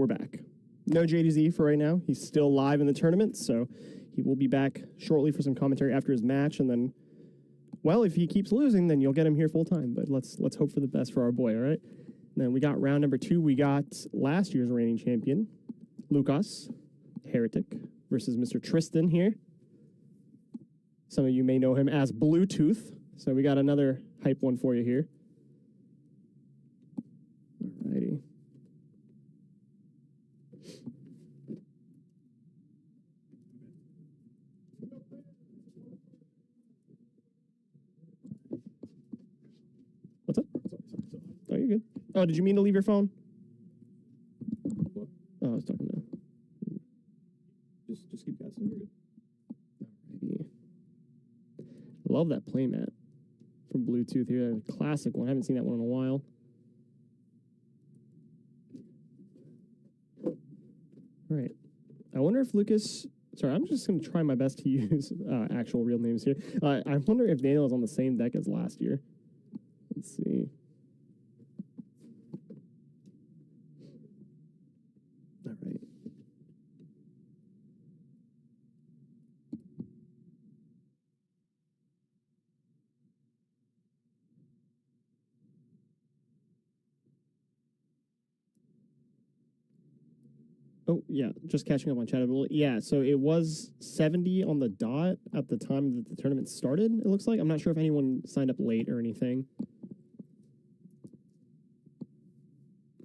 we're back. No JDZ for right now. He's still live in the tournament, so he will be back shortly for some commentary after his match, and then, well, if he keeps losing, then you'll get him here full time. But let's hope for the best for our boy, all right? And then we got round number 2. We got last year's reigning champion, Lucas, Heretic, versus Mr. Tristan here. Some of you may know him as Bluetooth. So we got another hype one for you here. Alrighty. What's up? Oh, you're good. Oh, did you mean to leave your phone? What? Oh, I was talking now. Just keep casting. You're good. Alrighty. Love that playmat from Bluetooth here. A classic one. I haven't seen that one in a while. All right. I wonder if Lucas... Sorry, I'm just going to try my best to use actual real names here. I wonder if Daniel is on the same deck as last year. Let's see. All right. Oh, yeah, just catching up on chat. Yeah, so it was 70 on the dot at the time that the tournament started, it looks like. I'm not sure if anyone signed up late or anything.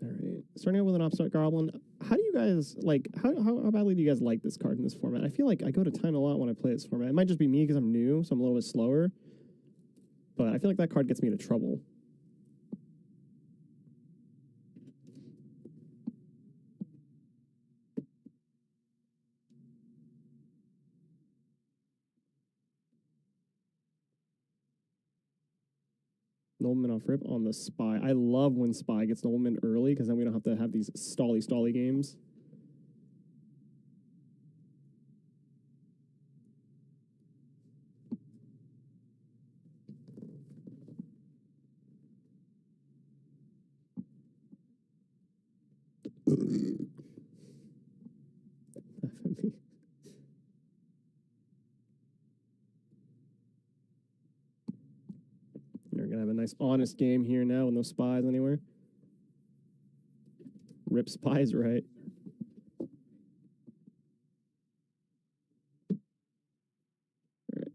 All right, starting out with an Upstart Goblin. How do you guys, like, how badly do you guys like this card in this format? I feel like I go to time a lot when I play this format. It might just be me because I'm new, so I'm a little bit slower. But I feel like that card gets me into trouble. Nobleman off rip on the Spy. I love when Spy gets Nobleman early because then we don't have to have these stally games. We're going to have a nice honest game here now with no spies anywhere. Rip Spies, right? All right.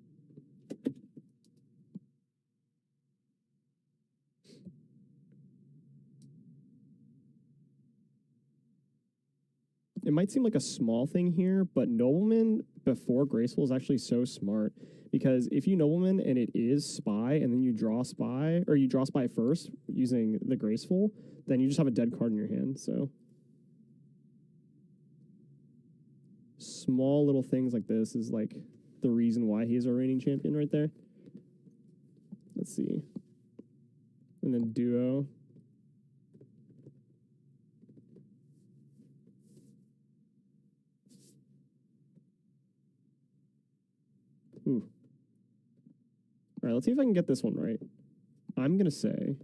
It might seem like a small thing here, but Nobleman before Graceful is actually so smart. Because if you Nobleman and it is Spy, and then you draw Spy, or you draw Spy first using the Graceful, then you just have a dead card in your hand, so. Small little things like this is like the reason why he's our reigning champion right there. Let's see. And then Duo. Ooh. All right, let's see if I can get this one right. I'm going to say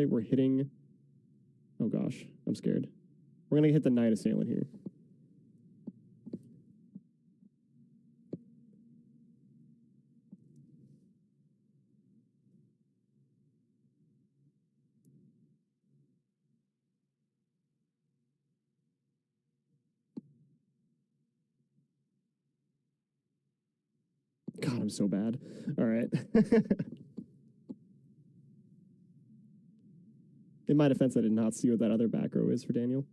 we're hitting... Oh, gosh. I'm scared. We're going to hit the Knight Assailant here. God, I'm so bad. All right. In my defense, I did not see what that other back row is for Daniel.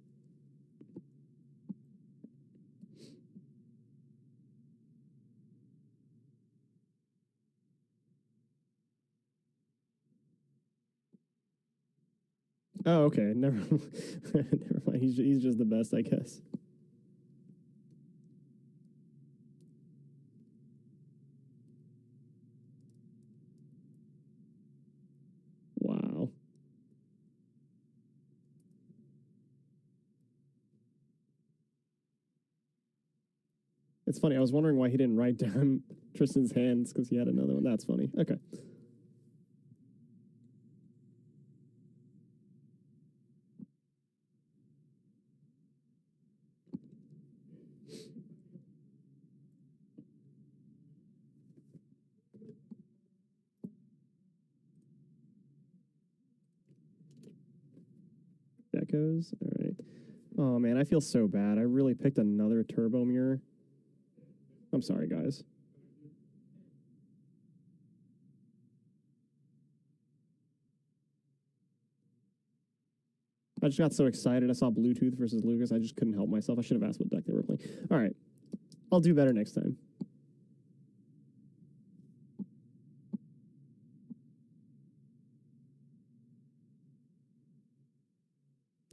Oh, okay. Never mind. He's just the best, I guess. Wow. It's funny. I was wondering why he didn't write down Tristan's hands because he had another one. That's funny. Okay. goes. All right. Oh, man, I feel so bad. I really picked another turbo mirror. I'm sorry, guys. I just got so excited. I saw Bluetooth versus Lucas. I just couldn't help myself. I should have asked what deck they were playing. All right. I'll do better next time.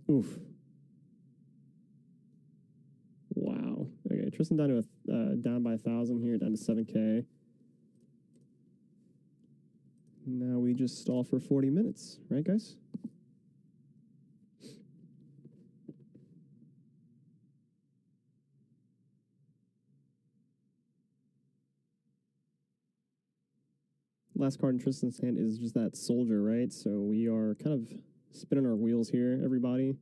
Oof. Wow. Okay, Tristan down to down by 1,000 here, down to 7K. Now we just stall for 40 minutes, right, guys? Last card in Tristan's hand is just that soldier, right? So we are kind of spinning our wheels here, everybody.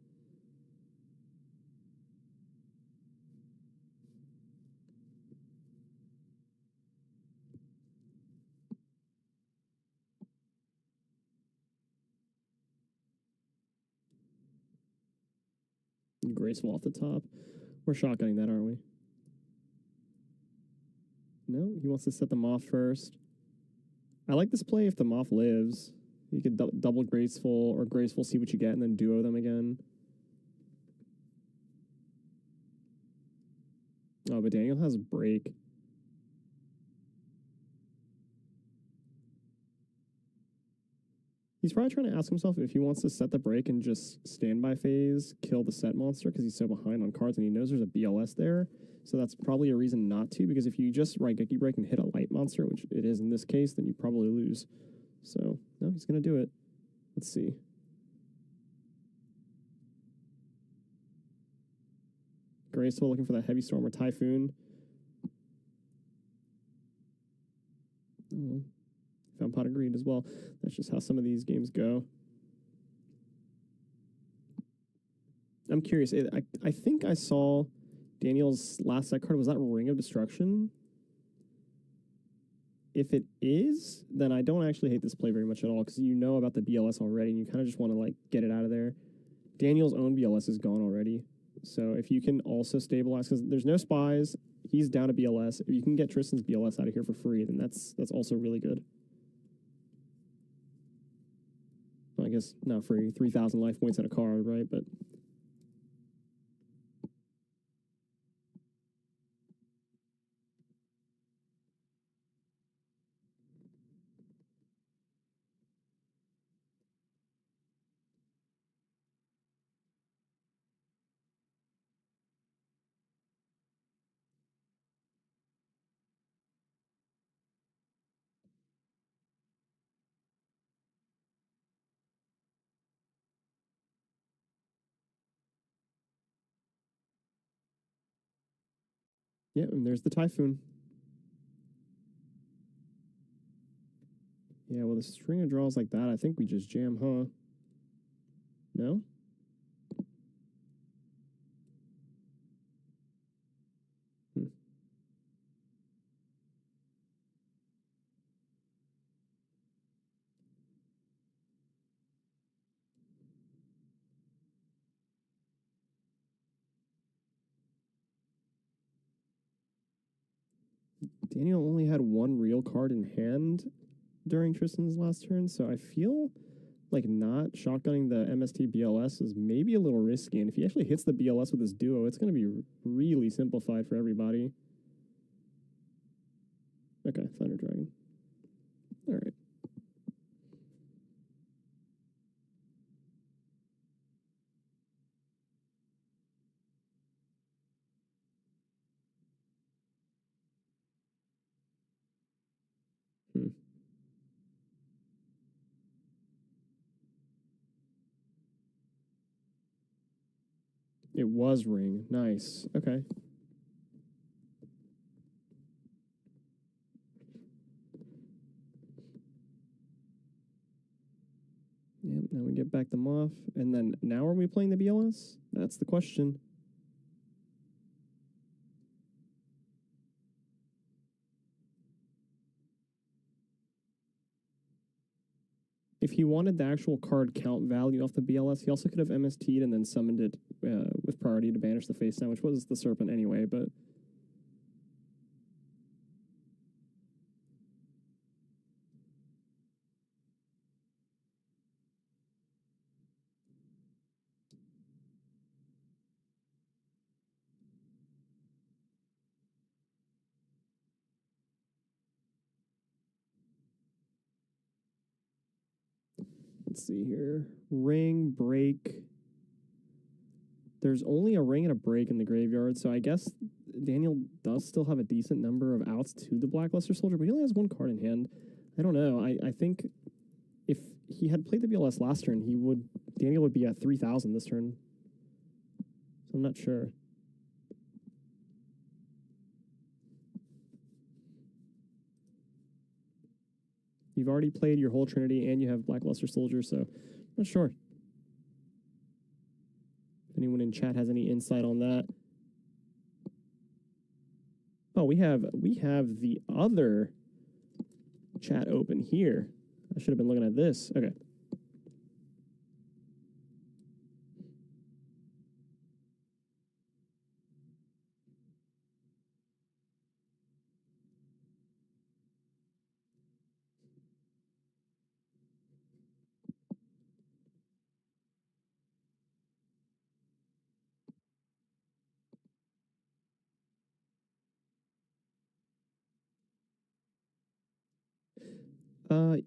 Graceful off the top. We're shotgunning that, aren't we? No, he wants to set them off first. I like this play if the Moth lives. You could double Graceful or Graceful, see what you get, and then duo them again. Oh, but Daniel has break. He's probably trying to ask himself if he wants to set the break and just standby phase, kill the set monster because he's so behind on cards and he knows there's a BLS there. So that's probably a reason not to, because if you just Raigeki break and hit a light monster, which it is in this case, then you probably lose. So, no, he's going to do it. Let's see. Graceful looking for that Heavy Storm or Typhoon. Oh, found Pot of Greed as well. That's just how some of these games go. I'm curious. I think I saw Daniel's last set card. Was that Ring of Destruction? If it is, then I don't actually hate this play very much at all because you know about the BLS already and you kind of just want to like get it out of there. Daniel's own BLS is gone already. So if you can also stabilize, because there's no spies, he's down to BLS. If you can get Tristan's BLS out of here for free, then that's also really good. Well, I guess not free, 3,000 life points at a card, right? But yeah, and there's the Typhoon. Yeah, well, the string of draws like that, I think we just jam, huh? No? Daniel only had one real card in hand during Tristan's last turn, so I feel like not shotgunning the MST BLS is maybe a little risky. And if he actually hits the BLS with his duo, it's going to be really simplified for everybody. Okay, Thunder Dragon. All right. It was ring. Nice. Okay. Yep, now we get back them off. And then now are we playing the BLS? That's the question. If he wanted the actual card count value off the BLS, he also could have MST'd and then summoned it with priority to banish the face down, which was the Serpent anyway, but... Let's see here. Ring, break. There's only a ring and a break in the graveyard, so I guess Daniel does still have a decent number of outs to the Blackluster Soldier, but he only has one card in hand. I don't know. I think if he had played the BLS last turn, Daniel would be at 3,000 this turn. So I'm not sure. You've already played your whole Trinity, and you have Blackluster Soldier, so I'm not sure. If anyone in chat has any insight on that. Oh, we have the other chat open here. I should have been looking at this. Okay.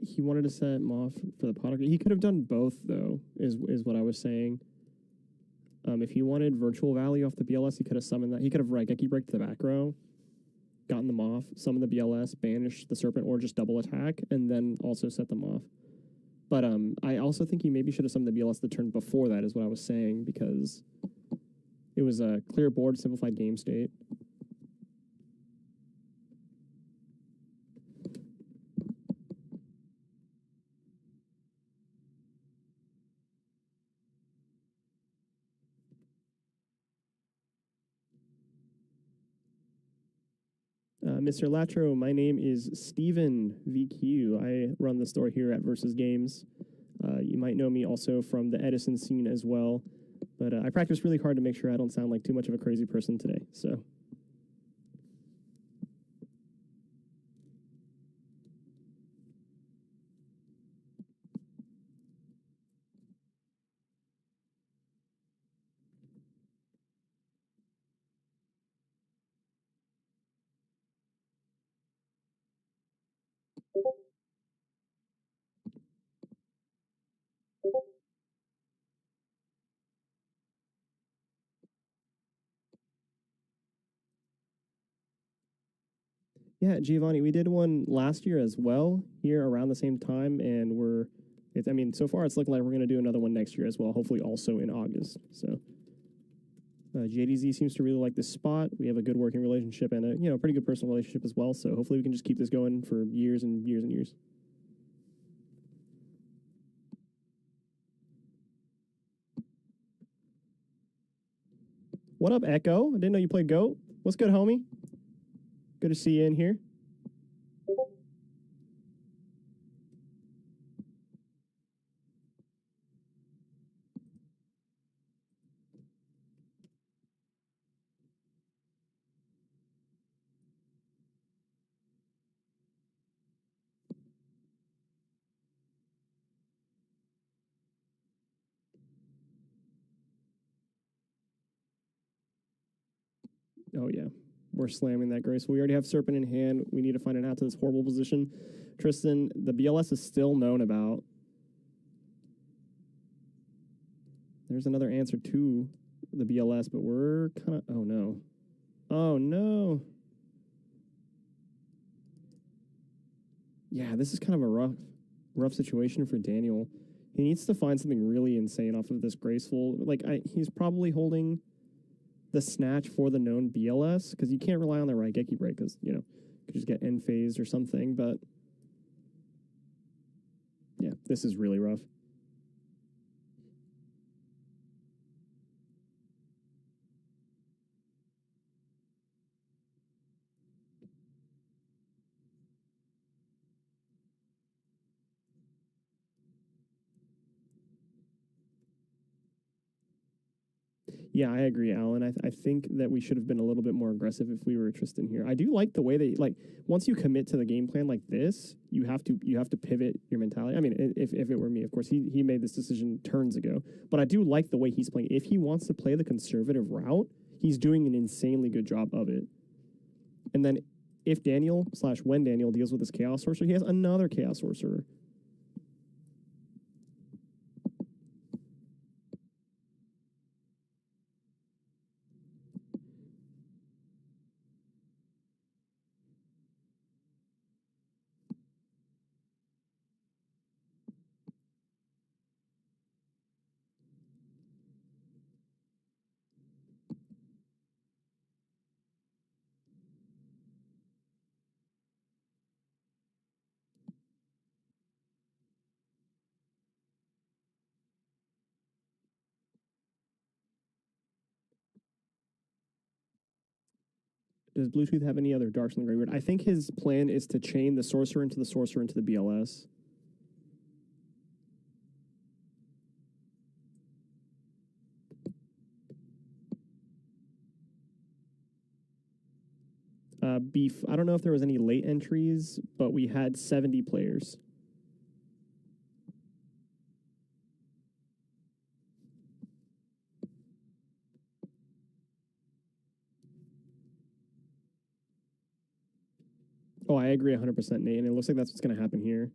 He wanted to set him off for the Potter. He could have done both, though, is what I was saying. If he wanted virtual value off the BLS, he could have summoned that. He could have Raigeki break to the back row, gotten them off, summoned the BLS, banished the Serpent, or just double attack, and then also set them off. But I also think he maybe should have summoned the BLS the turn before that, is what I was saying, because it was a clear board, simplified game state. Mr. Latro, my name is Steven VQ. I run the store here at Versus Games. You might know me also from the Edison scene as well, but I practice really hard to make sure I don't sound like too much of a crazy person today, so. Yeah, Giovanni, we did one last year as well, here around the same time, and so far it's looking like we're going to do another one next year as well, hopefully also in August. So JDZ seems to really like this spot. We have a good working relationship and a pretty good personal relationship as well, so hopefully we can just keep this going for years and years and years. What up, Echo? I didn't know you played GOAT. What's good, homie? Good to see you in here. Oh, yeah. We're slamming that Graceful. We already have Serpent in hand. We need to find an out to this horrible position. Tristan, the BLS is still known about. There's another answer to the BLS, but we're kind of... Oh, no. Oh, no. Yeah, this is kind of a rough situation for Daniel. He needs to find something really insane off of this Graceful. He's probably holding the Snatch for the known BLS, because you can't rely on the Raigeki break, because, you could just get end phased or something, but yeah, this is really rough. Yeah, I agree, Alan. I think that we should have been a little bit more aggressive if we were Tristan here. I do like the way they like once you commit to the game plan like this, you have to pivot your mentality. I mean, if it were me, of course, he made this decision turns ago, but I do like the way he's playing. If he wants to play the conservative route, he's doing an insanely good job of it. And then if Daniel slash when Daniel deals with this Chaos Sorcerer, he has another Chaos Sorcerer. Does Bluetooth have any other darks in the graveyard? I think his plan is to chain the sorcerer into the BLS. Beef. I don't know if there was any late entries, but we had 70 players. Oh, I agree 100%, Nate, and it looks like that's what's going to happen here.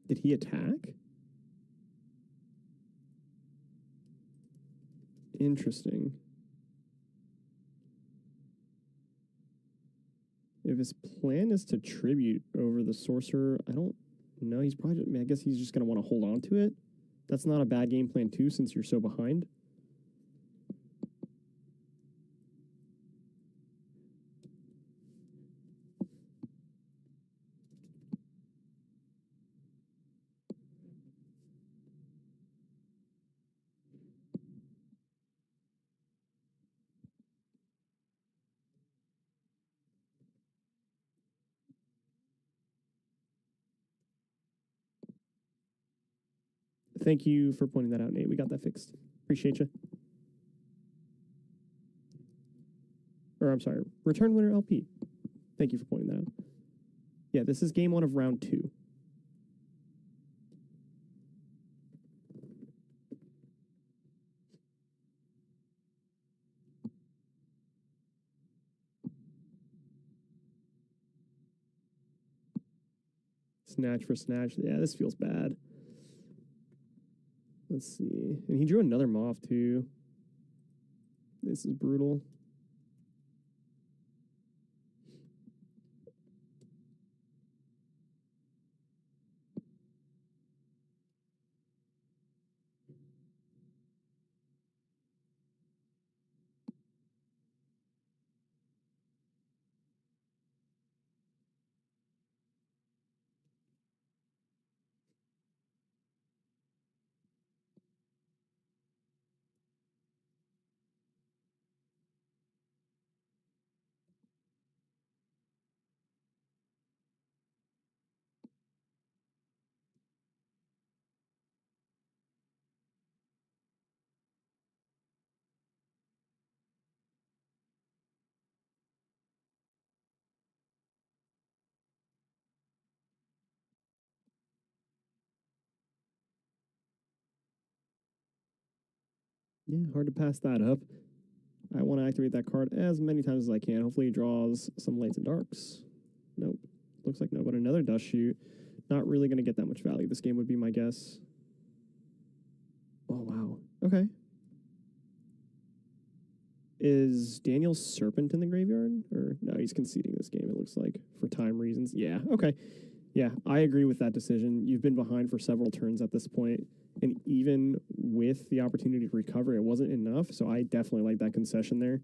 Did he attack? Interesting. If his plan is to tribute over the sorcerer, I don't know. He's probably, I, mean, I guess he's just going to want to hold on to it. That's not a bad game plan, too, since you're so behind. Thank you for pointing that out, Nate. We got that fixed. Appreciate you. Or I'm sorry, return winner LP. Thank you for pointing that out. Yeah, this is game 1 of round 2. Snatch for snatch. Yeah, this feels bad. Let's see. And he drew another Moth, too. This is brutal. Yeah, hard to pass that up. I want to activate that card as many times as I can. Hopefully he draws some lights and darks. Nope. Looks like no, but another dust shoot. Not really going to get that much value. This game would be my guess. Oh, wow. Okay. Is Daniel's Serpent in the graveyard? Or no, he's conceding this game, it looks like, for time reasons. Yeah, okay. Yeah, I agree with that decision. You've been behind for several turns at this point, and even with the opportunity to recover, it wasn't enough, so I definitely like that concession there.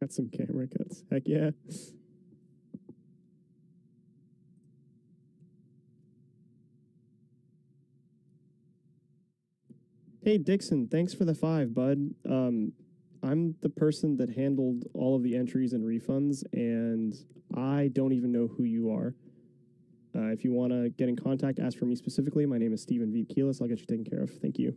Got some camera cuts. Heck yeah. Hey, Dixon, thanks for the 5, bud. I'm the person that handled all of the entries and refunds, and I don't even know who you are. If you want to get in contact, ask for me specifically. My name is Stephen V. Keelis. I'll get you taken care of. Thank you.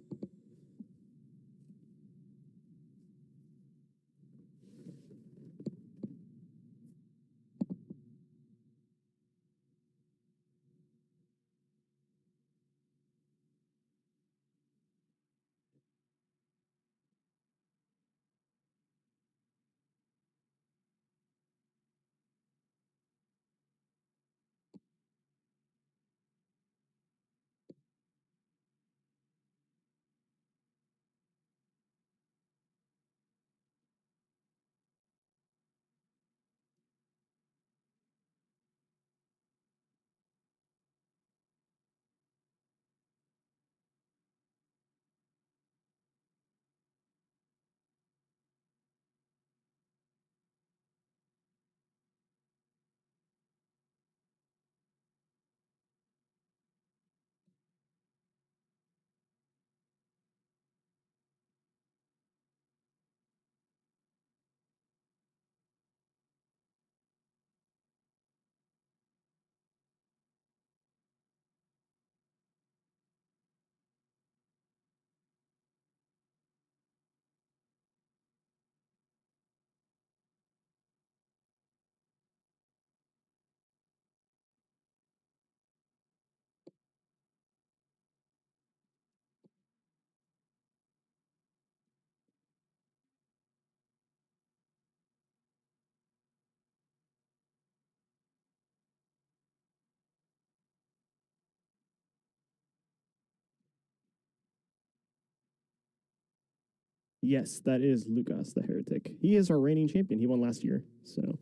Yes, that is Lucas the Heretic. He is our reigning champion. He won last year, so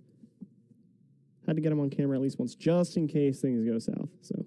had to get him on camera at least once, just in case things go south. So.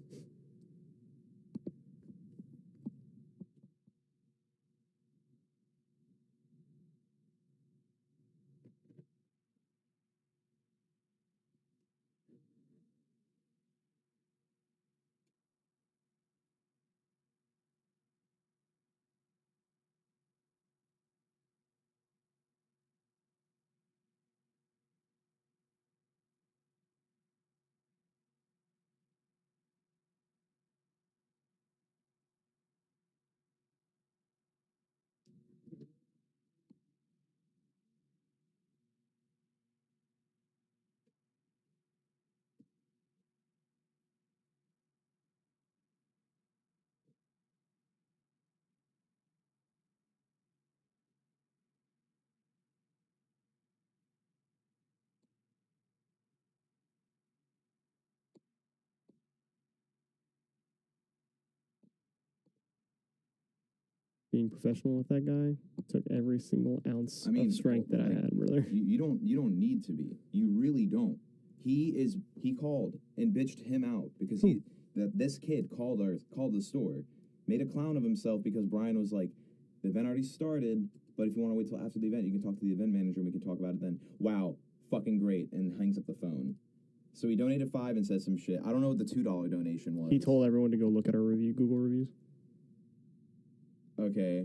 Being professional with that guy took every single ounce of strength that I had, brother. You don't need to be. You really don't. He called and bitched him out because this kid called the store, made a clown of himself because Brian was like, the event already started, but if you want to wait till after the event, you can talk to the event manager and we can talk about it then. Wow, fucking great, and hangs up the phone. So he donated 5 and said some shit. I don't know what the $2 donation was. He told everyone to go look at our Google reviews. Okay.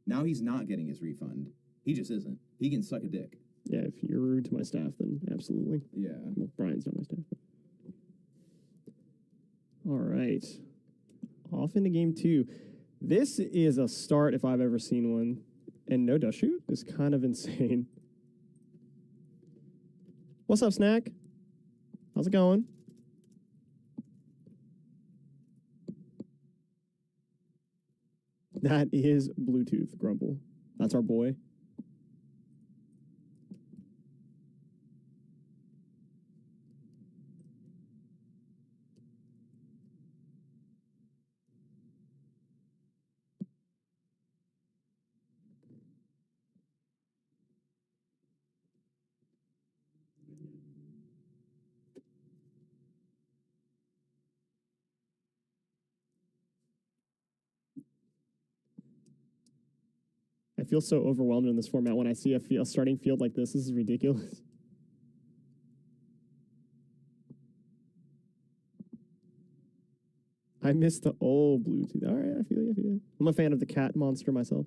Now he's not getting his refund. He just isn't. He can suck a dick. Yeah, if you're rude to my staff, then absolutely. Yeah. Well, Brian's not my staff. All right. Off into game 2. This is a start if I've ever seen one. And no dust shoot is kind of insane. What's up, Snack? How's it going? That is Bluetooth, Grumble. That's our boy. I feel so overwhelmed in this format when I see a starting field like this. This is ridiculous. I miss the old Bluetooth. All right, I feel you. I feel you. I'm a fan of the cat monster myself.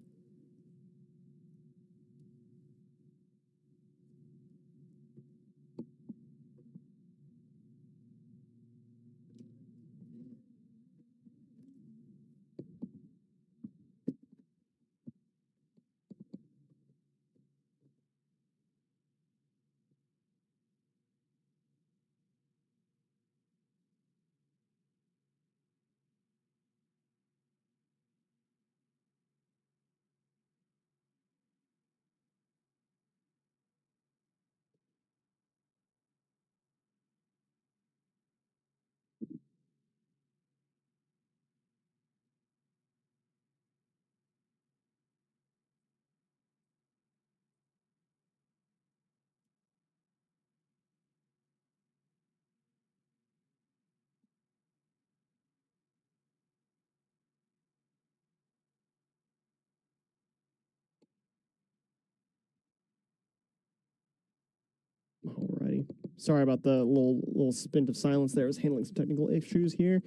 Alrighty. Sorry about the little spin of silence there. I was handling some technical issues here.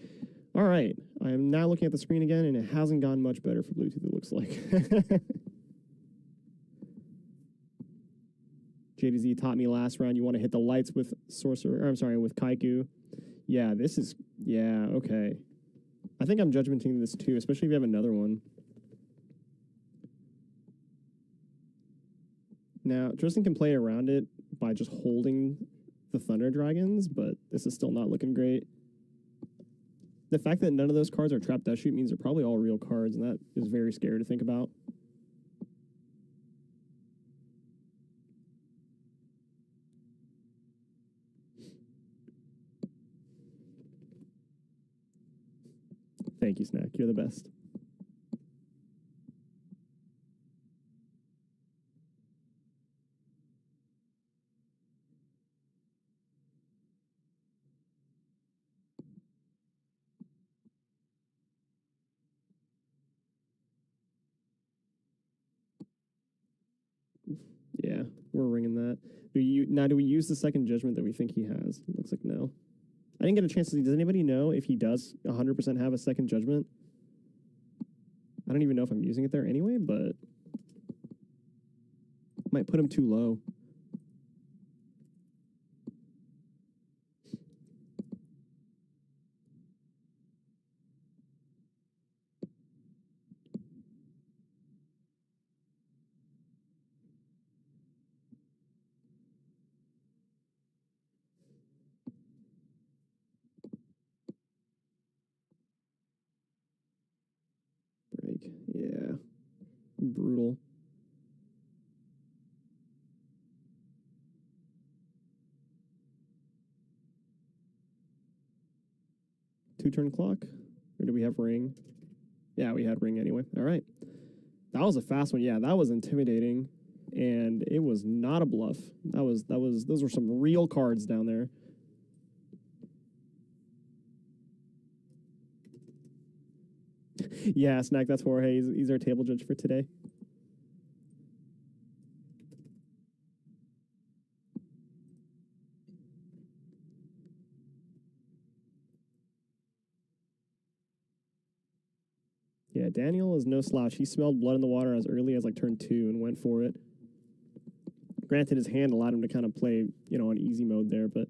All right. I am now looking at the screen again, and it hasn't gone much better for Bluetooth, it looks like. JDZ taught me last round you want to hit the lights with with Kaiku. Yeah, okay. I think I'm judgmenting this too, especially if you have another one. Now, Tristan can play around it by just holding the Thunder Dragons, but this is still not looking great. The fact that none of those cards are Trap Death Shoot means they're probably all real cards, and that is very scary to think about. Thank you, Snack. You're the best. Yeah, we're ringing that. Do we use the second judgment that we think he has? It looks like no. I didn't get a chance to see. Does anybody know if he does 100% have a second judgment? I don't even know if I'm using it there anyway, but might put him too low. Break. Yeah. Brutal. Two-turn clock? Or do we have ring? Yeah, we had ring anyway. All right. That was a fast one. Yeah, that was intimidating. And it was not a bluff. Those were some real cards down there. Yeah, Snack, that's Jorge. He's our table judge for today. Yeah, Daniel is no slouch. He smelled blood in the water as early as like turn 2 and went for it. Granted, his hand allowed him to kind of play, on easy mode there, but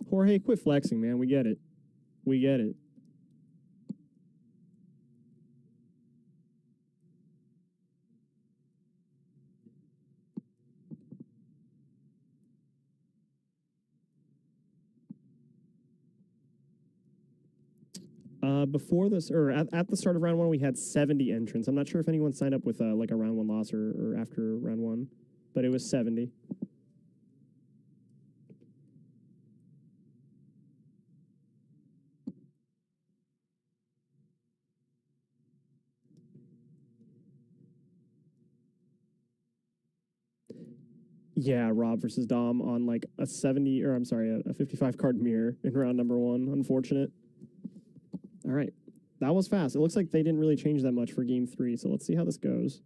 Jorge, quit flexing, man. We get it. We get it. Before this, or at the start of round 1, we had 70 entrants. I'm not sure if anyone signed up with like a round 1 loss or after round 1, but it was 70. Yeah, Rob versus Dom on like a 70, or I'm sorry, a 55 card mirror in round number one. Unfortunate. All right. That was fast. It looks like they didn't really change that much for game three, so let's see how this goes.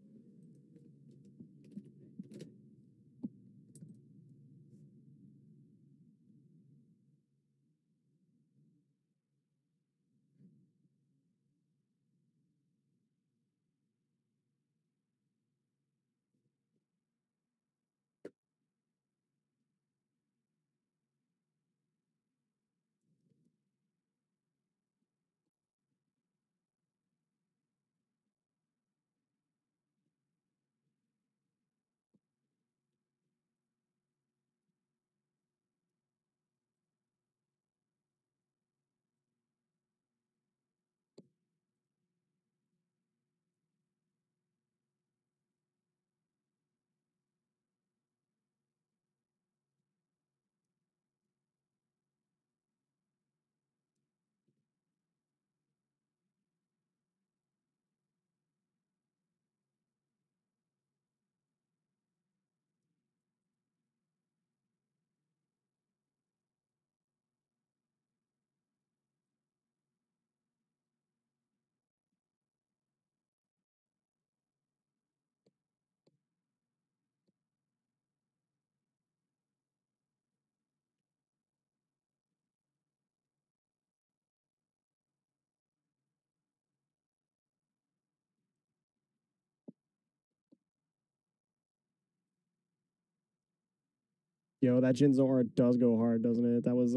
Yo, that Jinzo art does go hard, doesn't it? That was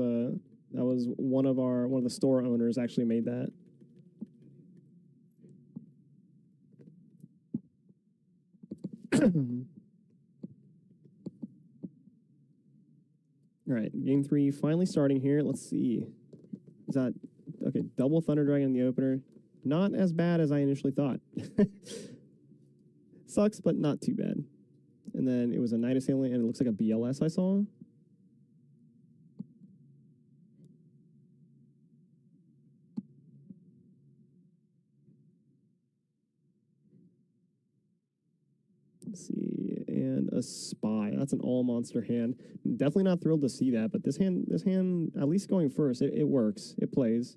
one of the store owners actually made that. All right, game three finally starting here. Let's see. Is that okay? Double Thunder Dragon in the opener. Not as bad as I initially thought. Sucks, but not too bad. And then it was a Night Assailant, and it looks like a BLS I saw. Let's see, and a Spy. That's an all monster hand. Definitely not thrilled to see that, but this hand, at least going first, it works. It plays.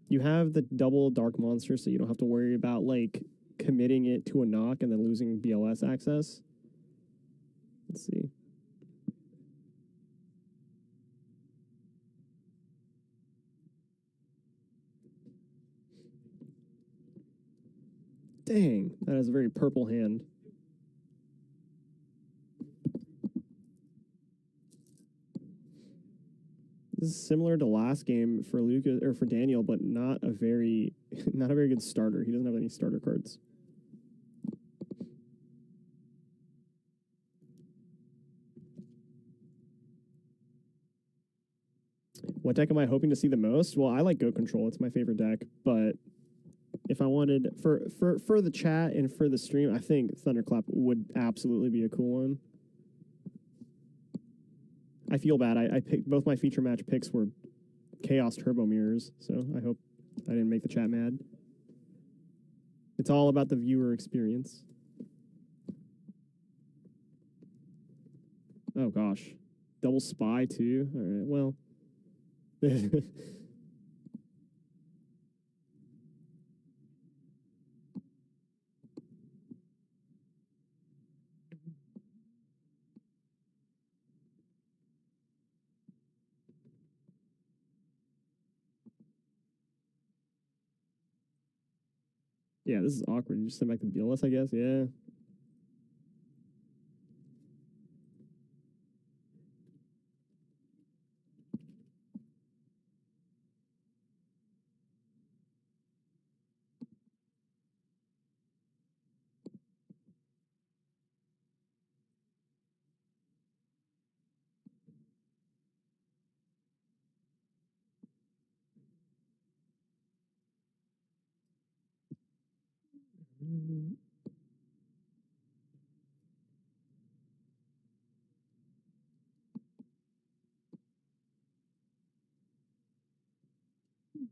You have the double dark monster, so you don't have to worry about like committing it to a knock and then losing BLS access. Let's see. Dang, that is a very purple hand. This is similar to last game for Lucas or for Daniel, but not a very not a very good starter. He doesn't have any starter cards. What deck am I hoping to see the most? Well, I like Goat Control. It's my favorite deck, but if I wanted for the chat and for the stream, I think Thunderclap would absolutely be a cool one. I feel bad. I picked both my feature match picks were Chaos Turbo Mirrors, so I hope I didn't make the chat mad. It's all about the viewer experience. Oh gosh, double Spy too. All right, well. Yeah, this is awkward. You just send back the BLS, I guess. Yeah.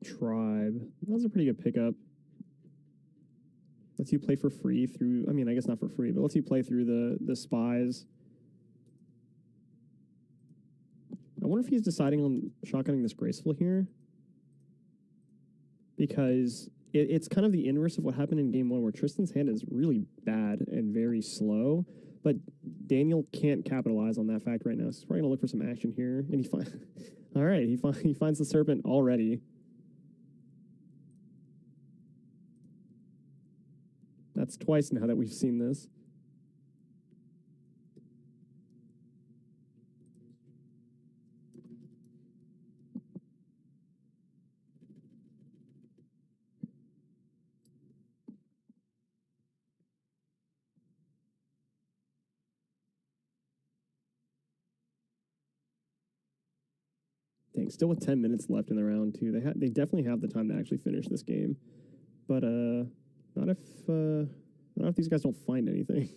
Tribe. That was a pretty good pickup. lets you play for free through. I mean, I guess not for free, but lets you play through the spies. I wonder if he's deciding on shotgunning this Graceful here, because it's kind of the inverse of what happened in game 1, where Tristan's hand is really bad and very slow, but Daniel can't capitalize on that fact right now. So he's probably gonna look for some action here, and he finds. All right, he finds the Serpent already. That's twice now that we've seen this. Dang, still with 10 minutes left in the round too. They definitely have the time to actually finish this game, but not if these guys don't find anything.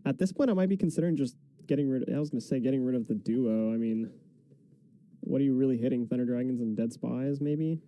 At this point, I might be considering just getting rid. I was going to say getting rid of the duo. I mean, what are you really hitting? Thunder Dragons and Dead Spies, maybe?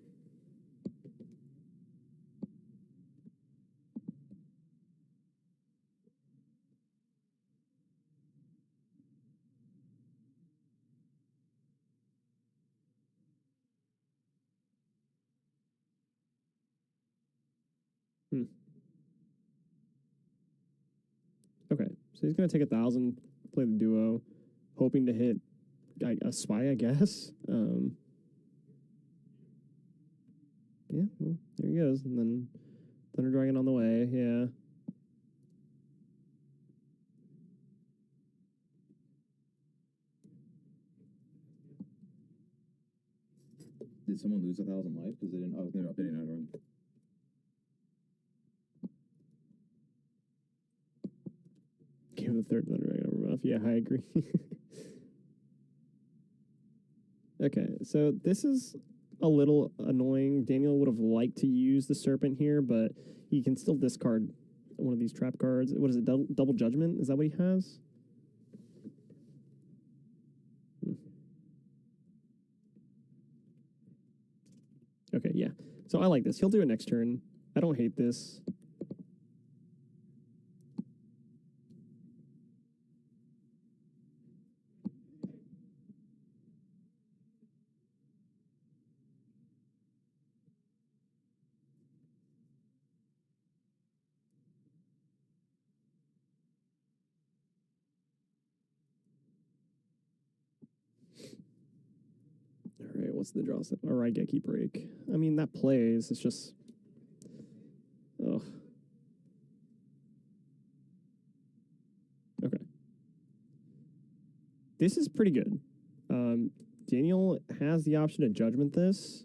Okay, so he's going to take 1,000, play the duo, hoping to hit a spy, I guess. Yeah, well, there he goes. And then Thunder Dragon on the way, yeah. Did someone lose 1,000 life? Because they didn't. Oh, they're updating that run. Give the third Thunder Dragon over buff. Yeah, I agree. Okay, so this is a little annoying. Daniel would have liked to use the Serpent here, but he can still discard one of these trap cards. What is it? Double Judgment? Is that what he has? Okay, yeah. So I like this. He'll do it next turn. I don't hate this. All right, what's the draw step? All right, Raigeki Break. I mean, that plays. It's just... Ugh. Okay. This is pretty good. Daniel has the option to Judgment this,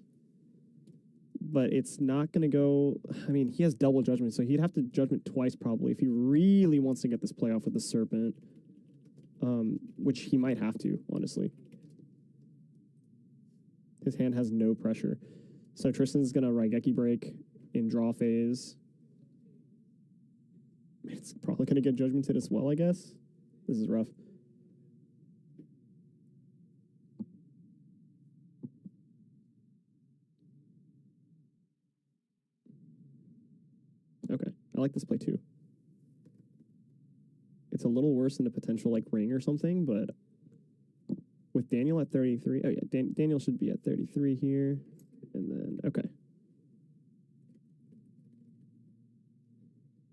but it's not going to go... I mean, he has double Judgment, so he'd have to Judgment twice probably if he really wants to get this playoff with the Serpent, which he might have to, honestly. His hand has no pressure. So Tristan's going to Raigeki Break in draw phase. It's probably going to get Judgmented as well, I guess. This is rough. Okay, I like this play too. It's a little worse than a potential like ring or something, but with Daniel at 33, oh yeah, Daniel should be at 33 here, and then, okay.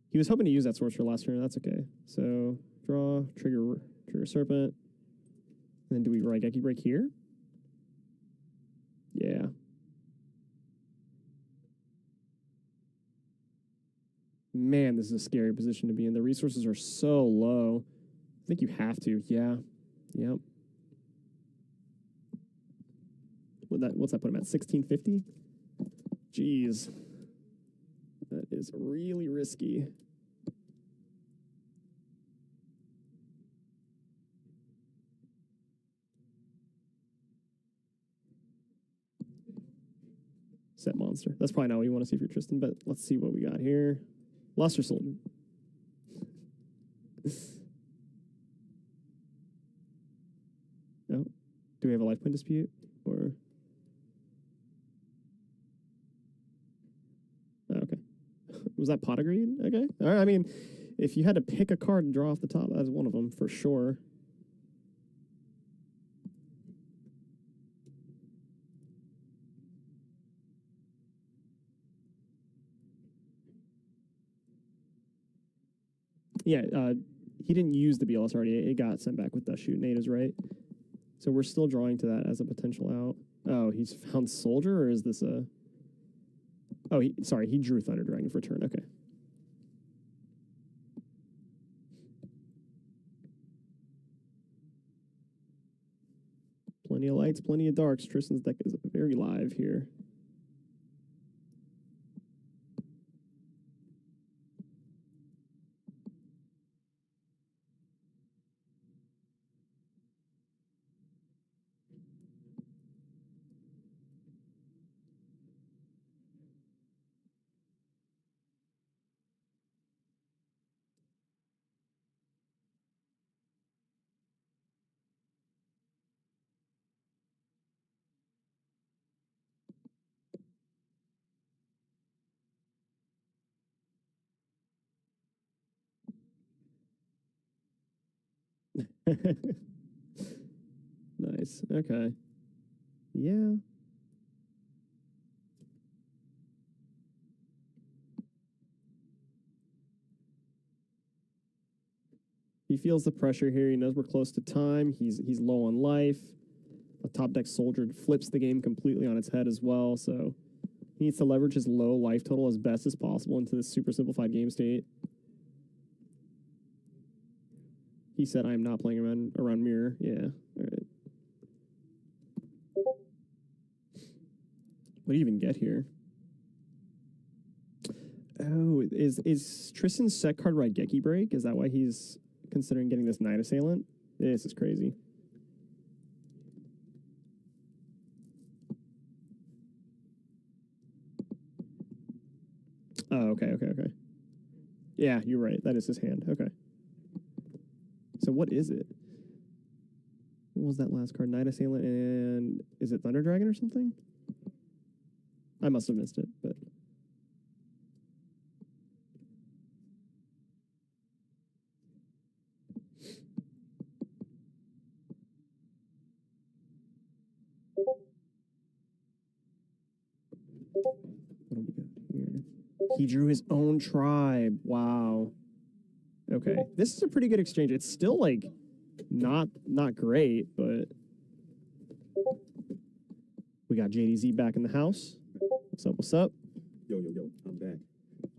He was hoping to use that Sorcerer last turn, that's okay. So, draw, trigger Serpent, and then do we Raigeki Break here? Yeah. Man, this is a scary position to be in. The resources are so low. I think you have to, yeah. Yep. What's that put him at? 1650? Jeez. That is really risky. Set monster. That's probably not what you want to see for Tristan, but let's see what we got here. Luster Sultan. Oh, do we have a life point dispute? Or... Was that pot of greed? Okay. All right. I mean, if you had to pick a card and draw off the top, that's one of them for sure. Yeah, he didn't use the BLS already. It got sent back with Dust Shoot. Nate is right. So we're still drawing to that as a potential out. Oh, he's found Soldier, or is this a... Oh, sorry, he drew Thunder Dragon for turn. Okay. Plenty of lights, plenty of darks. Tristan's deck is very live here. Nice. Okay. Yeah. He feels the pressure here. He knows we're close to time. He's low on life. A top deck Soldier flips the game completely on its head as well, so he needs to leverage his low life total as best as possible into this super simplified game state. He said, I am not playing around mirror. Yeah. All right. What do you even get here? Oh, is Tristan's set card Raigeki Break? Is that why he's considering getting this Night Assailant? This is crazy. Oh, okay. Yeah, you're right. That is his hand. Okay. So what is it? What was that last card? Night Assailant, and is it Thunder Dragon or something? I must have missed it, but... What do we got here? He drew his own tribe. Wow. Okay. This is a pretty good exchange. It's still, like, not great, but... We got JDZ back in the house. What's up? Yo, I'm back.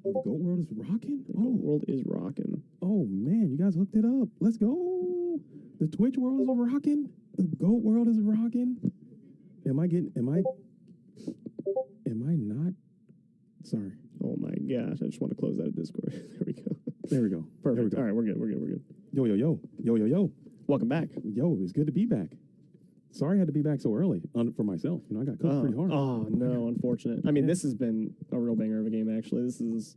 Oh, the GOAT World is rocking? The GOAT World is rocking. Oh, man, you guys hooked it up. Let's go. The Twitch world is rocking. The GOAT World is rocking. Am I not? Sorry. Oh my gosh, I just want to close out of Discord. There we go. There we go. Perfect. There we go. All right, we're good. Yo. Welcome back. Yo, it's good to be back. Sorry I had to be back so early for myself. You know, I got cooked pretty hard. Oh, no, unfortunate. I mean, this has been a real banger of a game, actually. This is...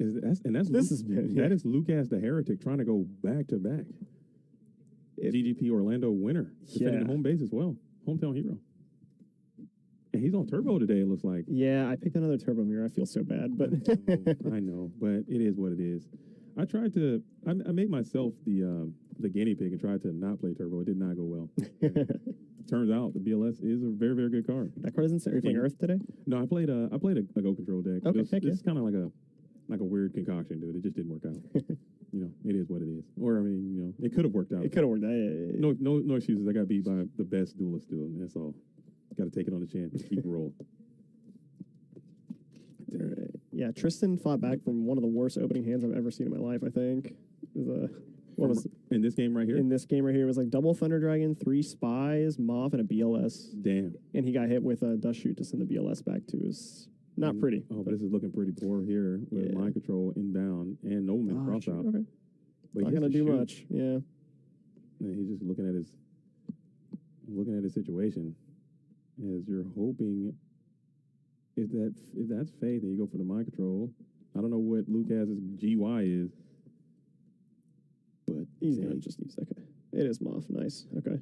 That is Lucas the Heretic trying to go back to back. GGP Orlando winner. Defending home base as well. Hometown hero. And he's on turbo today, it looks like. Yeah, I picked another turbo mirror. I feel so bad, but... I know, but it is what it is. I tried to... I made myself the guinea pig and tried to not play turbo. It did not go well. Turns out the BLS is a very, very good card. That card isn't... Are you playing Earth today? No, I played a Go Control deck. Okay, It's kind of like a weird concoction, dude. It just didn't work out. You know, it is what it is. Or, I mean, you know, it could have worked out. It could have worked out. Yeah. No excuses. I got beat by the best duelist, dude. That's all. Got to take it on the chin. Keep it rolling. All right. Yeah, Tristan fought back from one of the worst opening hands I've ever seen in my life, I think. In this game right here? In this game right here, it was like double Thunder Dragon, 3 Spies, Moth, and a BLS. Damn. And he got hit with a Dust Shoot to send the BLS back to us. Not pretty. Oh, but this is looking pretty poor here with Mind Control inbound and Nobleman cross out. Okay. But Not going to do much. Yeah. And he's just looking at his situation as you're hoping if that's faith and you go for the Mind Control. I don't know what Lucas's GY is. But he's going to just use that guy. It is Moth. Nice. Okay.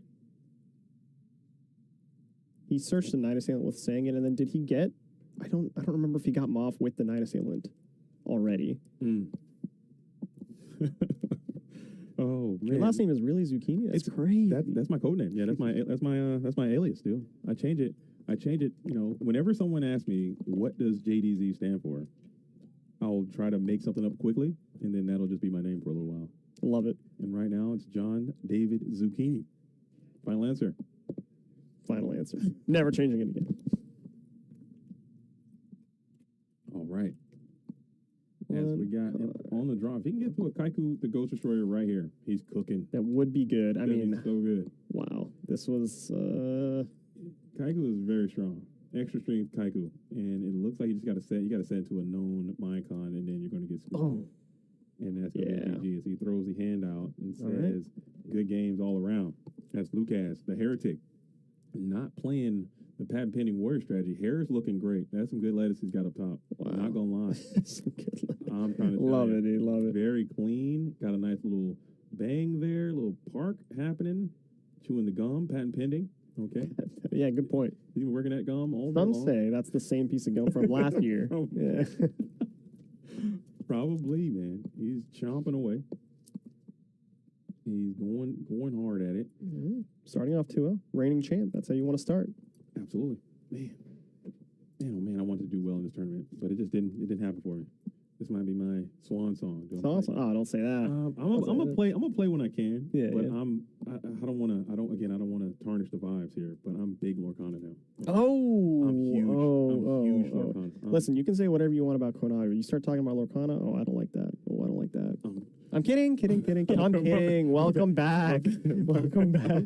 He searched the Night Assailant with saying it, and then did he get... I don't remember if he got Moth with the Night Assailant. already. Oh man, Your last name is really Zucchini? That's crazy. That's my code name. Yeah, that's my alias. Still, I change it. You know, whenever someone asks me what does JDZ stand for, I'll try to make something up quickly, and then that'll just be my name for a little while. Love it. And right now, it's John David Zucchini. Final answer. Final answer. Never changing it again. All right. As we got him on the draw, if he can get to a Kaiku, the Ghost Destroyer right here, he's cooking. That would be good. I That'd mean, be so good. wow. This was Kaiku is very strong. Extra strength Kaiku. And it looks like you got to set it to a known Minecon, and then you're going to get scooped. Oh. And that's going to be GG. As he throws the hand out and says, right. good games all around. That's Lucas, the Heretic. Not playing the patent pending warrior strategy. Hair's looking great. That's some good lettuce he's got up top. Wow. Not going to lie. some good I'm trying to tell love you. it, dude. Love it. Very clean. Got a nice little bang there, little park happening. Chewing the gum, patent pending. Okay. Yeah, good point. He's been working that gum all day Some long. say that's the same piece of gum from last year. Yeah. Probably, man. He's chomping away. He's going hard at it. Starting off 2-0. Reigning champ. That's how you want to start. Absolutely. Man, oh man, I wanted to do well in this tournament, but it didn't happen for me. This might be my swan song. It's awesome. Oh, don't say that. I'm gonna play when I can. Yeah, but yeah. I don't want to tarnish the vibes here. But I'm big Lorcana now. Oh, I'm huge. I'm huge oh. Lorcana. Listen, you can say whatever you want about Konaga. You start talking about Lorcana. Oh, I don't like that. Oh, I don't like that. I'm kidding. I'm kidding. Welcome back. Welcome back.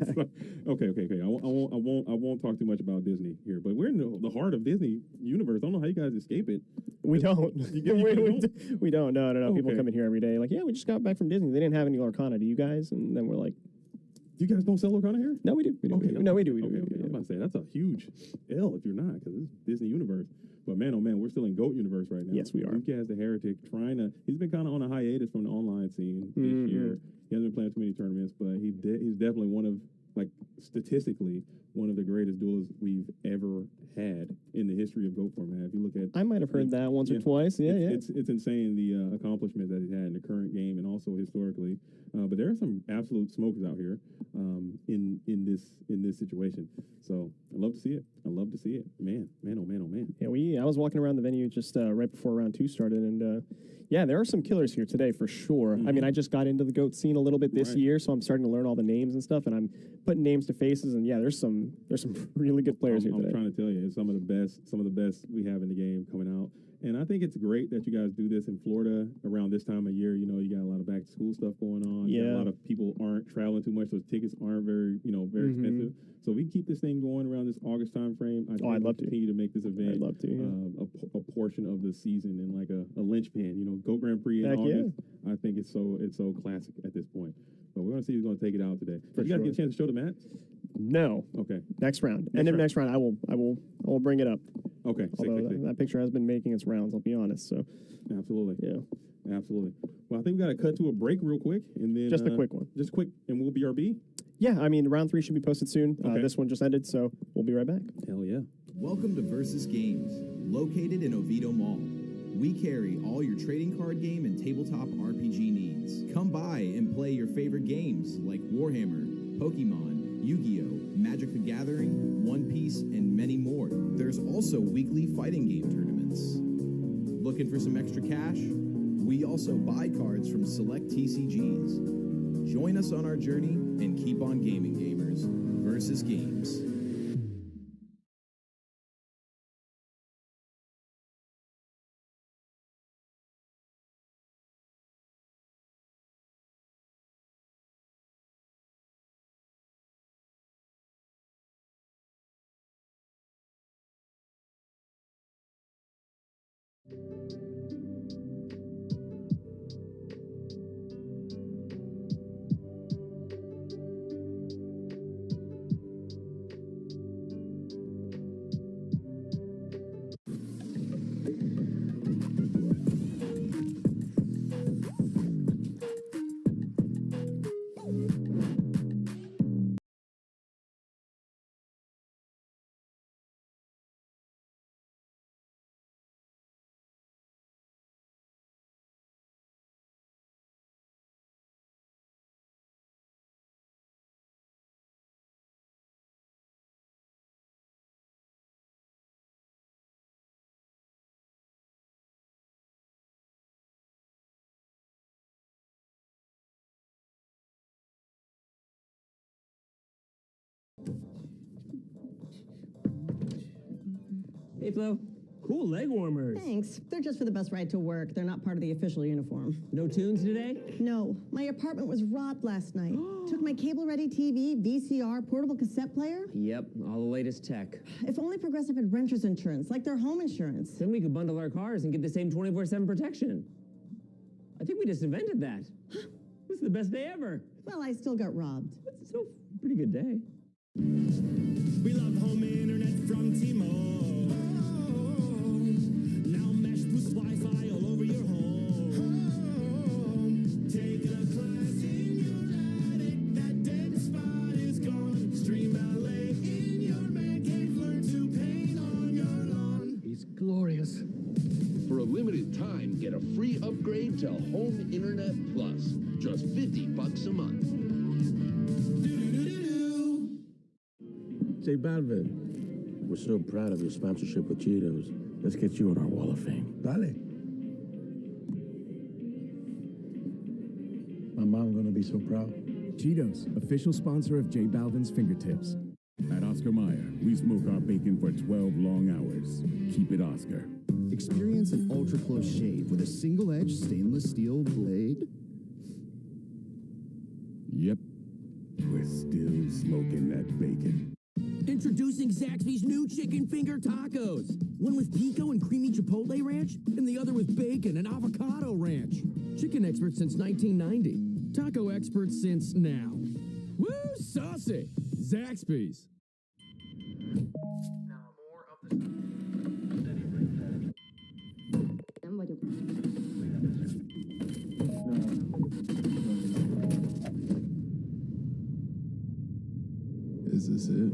Okay. I won't talk too much about Disney here, but we're in the heart of Disney universe. I don't know how you guys escape it. We don't. We don't. No. Okay. People come in here every day like, yeah, we just got back from Disney. They didn't have any Lorcana. Do you guys? And then we're like, you guys don't sell Lorcana here? no, we do. We do. Okay, No, we do. Okay. I was about to say that's a huge L if you're not, because it's Disney universe. But man, oh man, we're still in GOAT universe right now. Yes, we are. Lucas the Heretic he's been kind of on a hiatus from the online scene this year. He hasn't been playing too many tournaments, but he's definitely one of, like, statistically, one of the greatest duelists we've ever had in the history of GOAT format. If you look at, I might have heard that once or twice. Yeah, It's insane the accomplishments that he's had in the current game and also historically. But there are some absolute smokers out here in this situation. So I love to see it. Man, oh man. Yeah, I was walking around the venue just right before round 2 started, and yeah, there are some killers here today for sure. I mean, I just got into the GOAT scene a little bit this year, so I'm starting to learn all the names and stuff, and I'm putting names to faces, and yeah, there's some really good players here today. I'm trying to tell you, it's some of the best we have in the game coming out. And I think it's great that you guys do this in Florida around this time of year. You know, you got a lot of back to school stuff going on. You got a lot of people aren't traveling too much. Those tickets aren't very expensive. So we keep this thing going around this August time frame. I'd love to continue to make this event. I'd love to. Yeah. A portion of the season and like a linchpin. You know, GOAT Grand Prix in August. Yeah. I think it's so classic at this point. But we're gonna see who's gonna take it out today. Did you guys get a chance to show the mats? No. Okay. Next round. End of next round. I will bring it up. Okay. Although that picture has been making its rounds, I'll be honest. So. Absolutely. Yeah. Absolutely. Well, I think we got to cut to a break real quick, and then just a quick one. Just quick, and we'll BRB. Yeah, I mean, round 3 should be posted soon. Okay. This one just ended, so we'll be right back. Hell yeah. Welcome to Versus Games, located in Oviedo Mall. We carry all your trading card game and tabletop RPG needs. Come by and play your favorite games like Warhammer, Pokemon, Yu-Gi-Oh!, Magic the Gathering, One Piece, and many more. There's also weekly fighting game tournaments. Looking for some extra cash? We also buy cards from select TCGs. Join us on our journey and keep on gaming, gamers. Versus Games. Hey, Flo. Cool leg warmers. Thanks. They're just for the bus ride to work. They're not part of the official uniform. No tunes today? No. My apartment was robbed last night. Took my cable-ready TV, VCR, portable cassette player. Yep, all the latest tech. If only Progressive had renter's insurance, like their home insurance. Then we could bundle our cars and get the same 24/7 protection. I think we just invented that. This is the best day ever. Well, I still got robbed. It's still a pretty good day. We love home internet from T-Mobile. Now mesh boosts Wi-Fi all over your home. Taking a class in your attic, that dead spot is gone. Stream ballet in your man cave, learn to paint on your lawn. He's glorious. For a limited time, get a free upgrade to Home Internet Plus. Just $50 a month. J Balvin, we're so proud of your sponsorship with Cheetos. Let's get you on our wall of fame. Dale. My mom's gonna be so proud. Cheetos, official sponsor of J Balvin's Fingertips. At Oscar Mayer, we smoke our bacon for 12 long hours. Keep it Oscar. Experience an ultra-close shave with a single-edged stainless steel blade. Yep, we're still smoking that bacon. Introducing Zaxby's new chicken finger tacos. One with pico and creamy chipotle ranch, and the other with bacon and avocado ranch. Chicken expert since 1990. Taco expert since now. Woo, saucy! Zaxby's. Now more of the Is this it?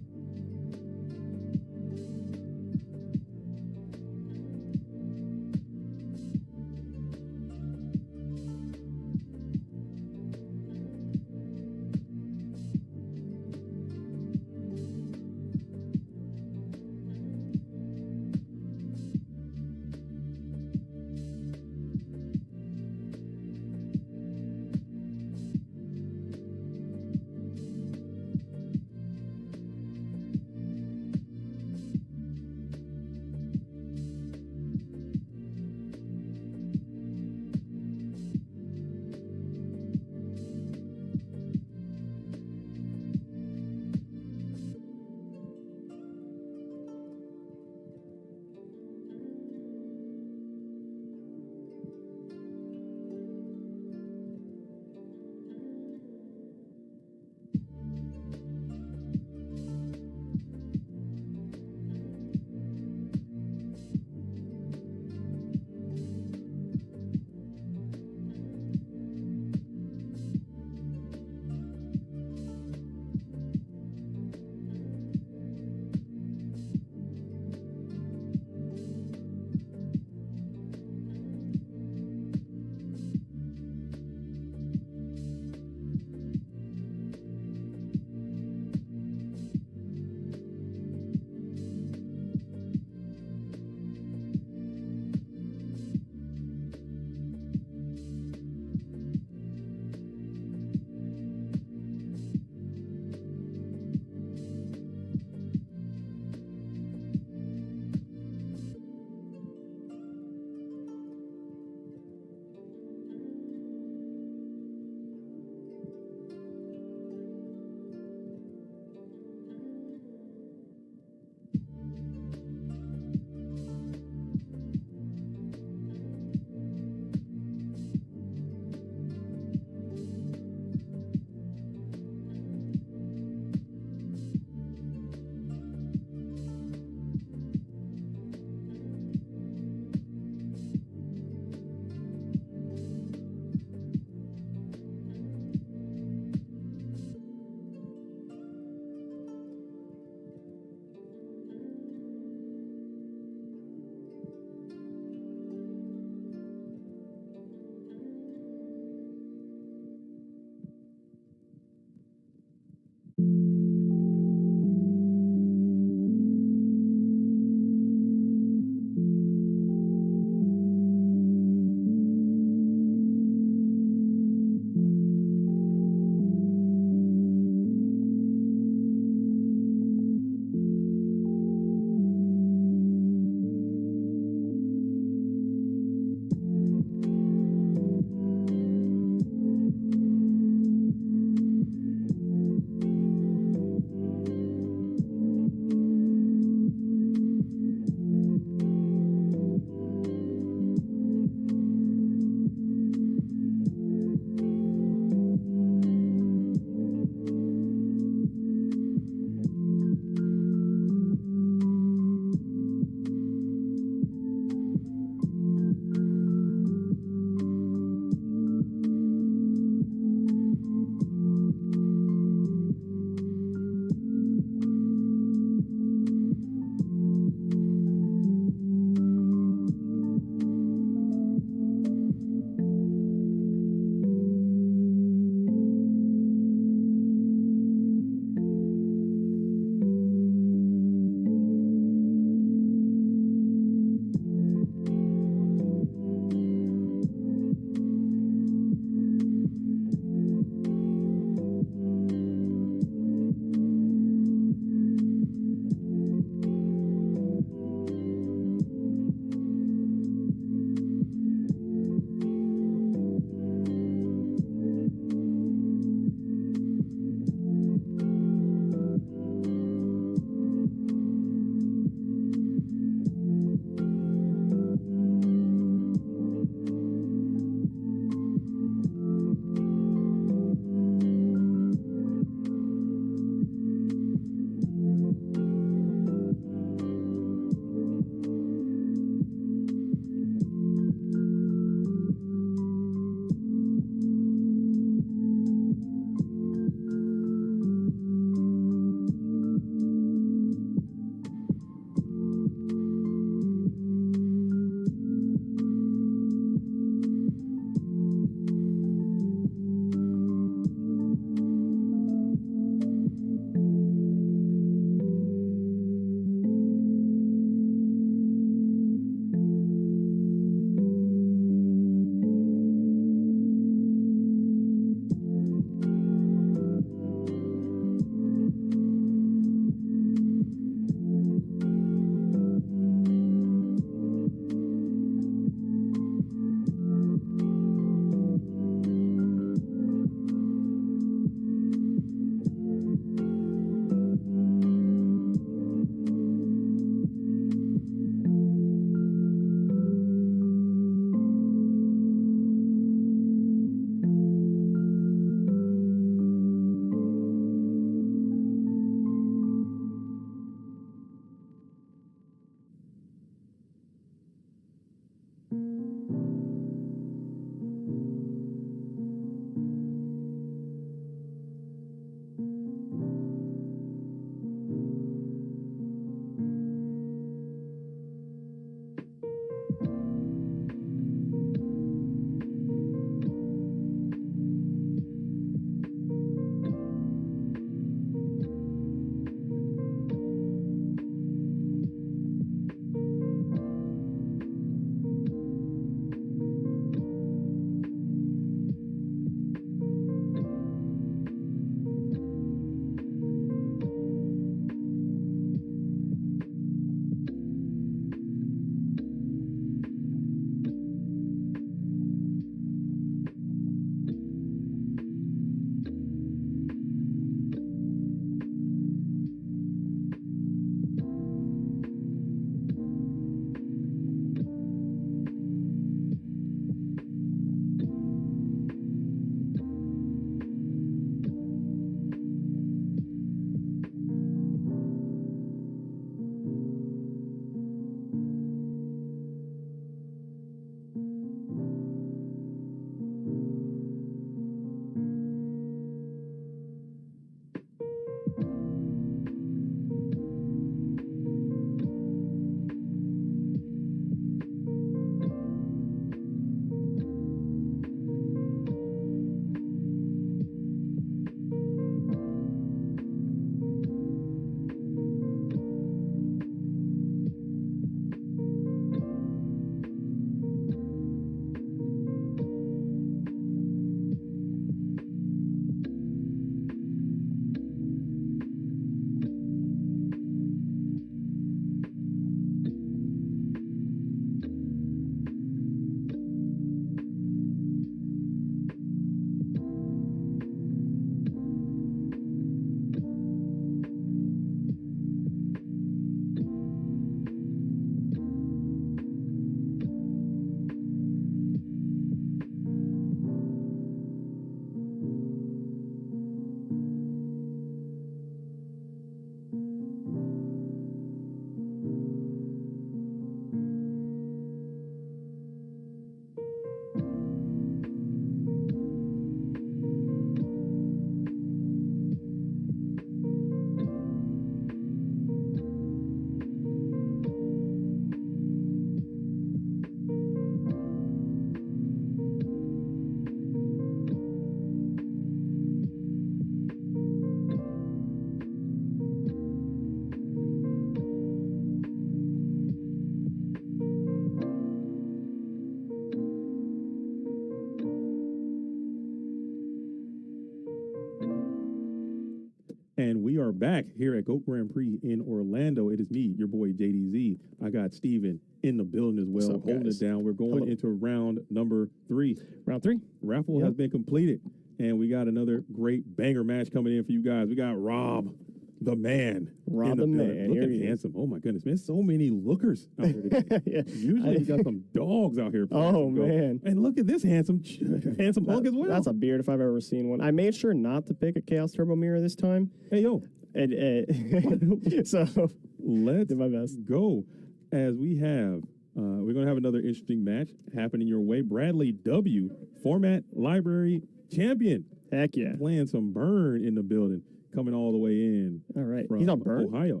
back here at GOAT Grand Prix in Orlando. It is me, your boy JDZ. I got Steven in the building as well, What's up, holding guys? it down. We're going into round number 3. Round 3. Raffle Yep. has been completed, and we got another great banger match coming in for you guys. We got Rob, the man. Rob in the building. man. Here Looking he is. handsome. Oh, my goodness, man. So many lookers out here today. Yeah. Usually you got some dogs out here. playing Oh, some golf. man. And look at this handsome hunk as well. That's a beard if I've ever seen one. I made sure not to pick a Chaos Turbo Mirror this time. Hey, yo. And so Let's did my best. go. As we have, we're going to have another interesting match happening your way. Bradley W., format library champion, Heck yeah. playing some Burn in the building, coming all the way in. All right. From He's on Burn. Ohio.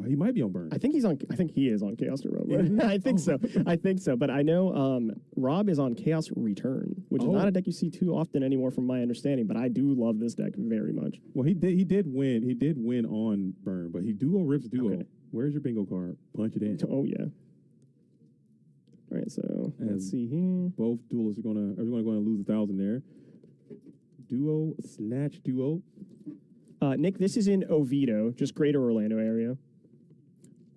He might be on Burn. I think he is on Chaos Turbo. I think so. I think so. But I know Rob is on Chaos Return, which is not a deck you see too often anymore from my understanding, but I do love this deck very much. Well, he did win. He did win on Burn, but he duo rips duo. Okay. Where's your bingo card? Punch it in. Oh yeah. All right, so let's see here. Both duelists are going to lose 1,000 there. Duo, snatch duo. Nick, this is in Oviedo, just greater Orlando area.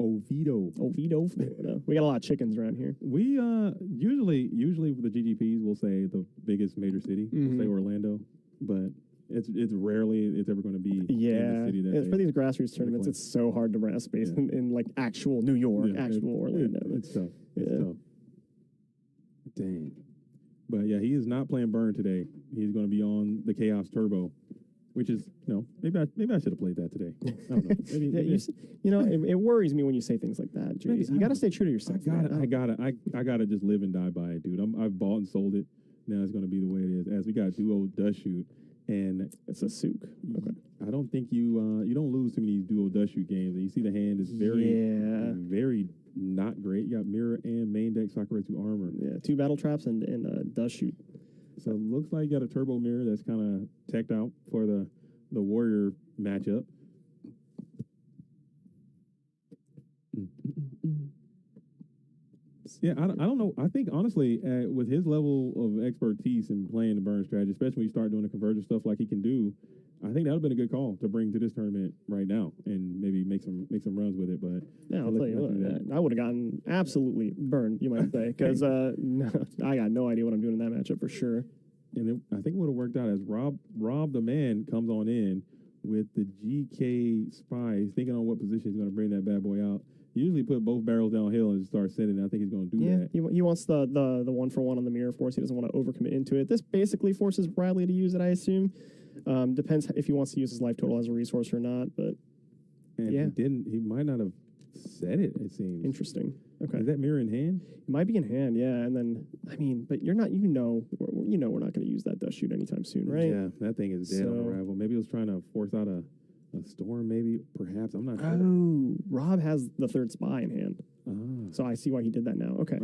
Oviedo, Florida. We got a lot of chickens around here. We usually for the GGPs we'll say the biggest major city. We'll say Orlando, but it's rarely it's ever going to be in the city that for these grassroots tournaments, it's so hard to rent a space in like actual New York, Orlando. It's tough. It's tough. Dang. But yeah, he is not playing Burn today. He's going to be on the Chaos Turbo, which is maybe I should have played that today. I don't know. Maybe, it worries me when you say things like that, Jason. You got to stay true to yourself. I gotta just live and die by it, dude. I've bought and sold it. Now it's going to be the way it is. As we got duo dust shoot, and it's a souk. Okay. I don't think you don't lose too many duo dust shoot games. And you see the hand is very not great. You got mirror and main deck Sakuretsu armor. Yeah, 2 battle traps and dust shoot. So it looks like you got a turbo mirror that's kind of teched out for the warrior matchup. Yeah, I don't know. I think, honestly, with his level of expertise in playing the burn strategy, especially when you start doing the conversion stuff like he can do, I think that would have been a good call to bring to this tournament right now and maybe make some runs with it. But yeah, I'll tell you what, I would have gotten absolutely burned, you might say, because I got no idea what I'm doing in that matchup for sure. And I think it would have worked out as Rob the man comes on in with the GK spy. He's thinking on what position he's going to bring that bad boy out. He usually put both barrels downhill and just start sending. I think he's going to do that. He wants the 1-for-1 on the mirror force. He doesn't want to overcommit into it. This basically forces Bradley to use it, I assume. Depends if he wants to use his life total as a resource or not. But he might not have said it. It seems interesting. Okay, is that mirror in hand? It might be in hand. Yeah, and then but you're not. We're not going to use that dust shoot anytime soon, right? Yeah, that thing is dead on arrival. Maybe he was trying to force out a storm. Maybe, perhaps. I'm not sure. Oh, Rob has the 3rd spy in hand. So I see why he did that now. Okay.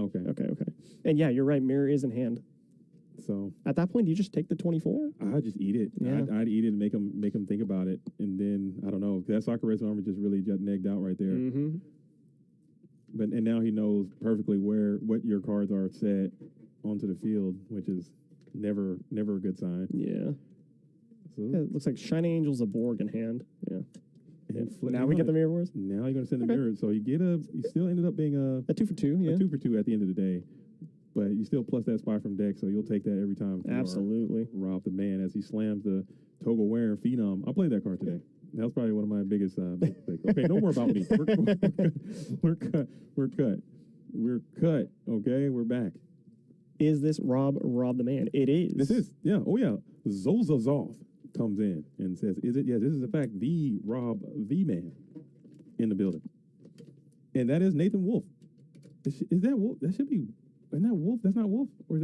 And yeah, you're right. Mirror is in hand. So at that point, do you just take the 24? I'd just eat it. Yeah. I'd eat it and make him think about it. And then, I don't know, that Sakuretsu armor just really got negged out right there. Mm-hmm. And now he knows perfectly what your cards are set onto the field, which is never a good sign. Yeah. So it looks like Shining Angel's a Borg in hand. Yeah. Now we get the mirror wars? Now you're going to send the mirror. So you still ended up being a 2-for-2, yeah. A 2-for-2 at the end of the day. But you still plus that spy from deck, so you'll take that every time. Absolutely. Rob the man as he slams the Togo wearing Phenom. I played that card today. That was probably one of my biggest mistakes. Okay, no more about me. We're cut. Okay, we're back. Is this Rob the man? It is. This is, yeah. Oh, yeah. Zolzazov comes in and says, is it? Yeah, this is, in fact, the Rob the man in the building. And that is Nathan Wolf. Is that Wolf? That should be, isn't that Wolf? That's not Wolf? Or is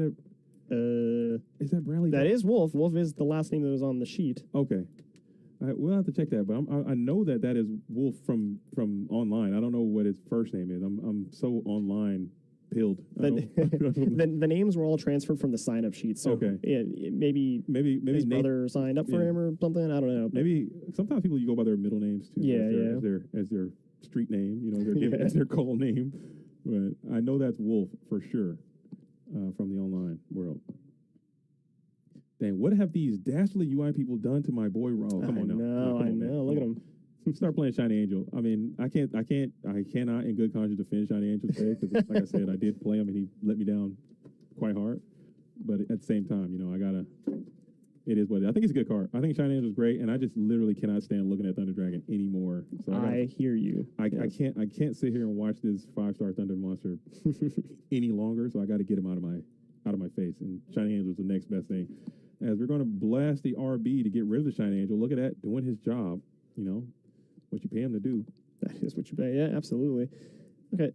that Bradley? That is Wolf. Wolf is the last name that was on the sheet. Okay. We'll have to check that, but I know that is Wolf from online. I don't know what his first name is. I'm so online pilled. The names were all transferred from the sign-up sheet. So okay. Maybe his brother signed up for him or something. I don't know. Maybe sometimes people go by their middle names too. As their street name. As their call name. But I know that's Wolf for sure from the online world. Dang, what have these dastardly UI people done to my boy Rob? Come on now. I know. Look at him. Start playing Shiny Angel. I mean, I cannot in good conscience defend Shiny Angel today because, like I said, I did play him and he let me down quite hard. But at the same time, I gotta. It is what it is. I think it's a good card. I think Shiny Angel is great, and I just literally cannot stand looking at Thunder Dragon anymore. So I hear you. I can't sit here and watch this 5-star Thunder monster any longer. So I got to get him out of my face. And Shiny Angel is the next best thing. As we're going to blast the RB to get rid of the Shiny Angel. Look at that, doing his job. What you pay him to do. That is what you pay. Yeah, absolutely. Okay.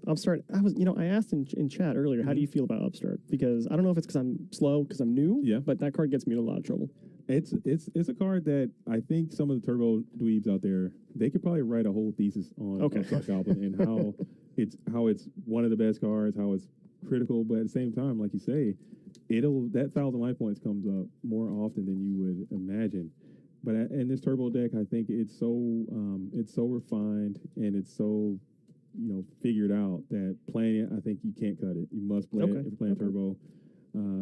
Upstart, I asked in chat earlier, how do you feel about Upstart? Because I don't know if it's because I'm slow, because I'm new, but that card gets me in a lot of trouble. It's a card that I think some of the turbo dweebs out there, they could probably write a whole thesis on Upstart Goblin and how it's one of the best cards, how it's critical, but at the same time, like you say, that 1,000 life points comes up more often than you would imagine. But in this turbo deck, I think it's so refined and it's so figured out that playing it, I think you can't cut it. You must play it if you're playing turbo.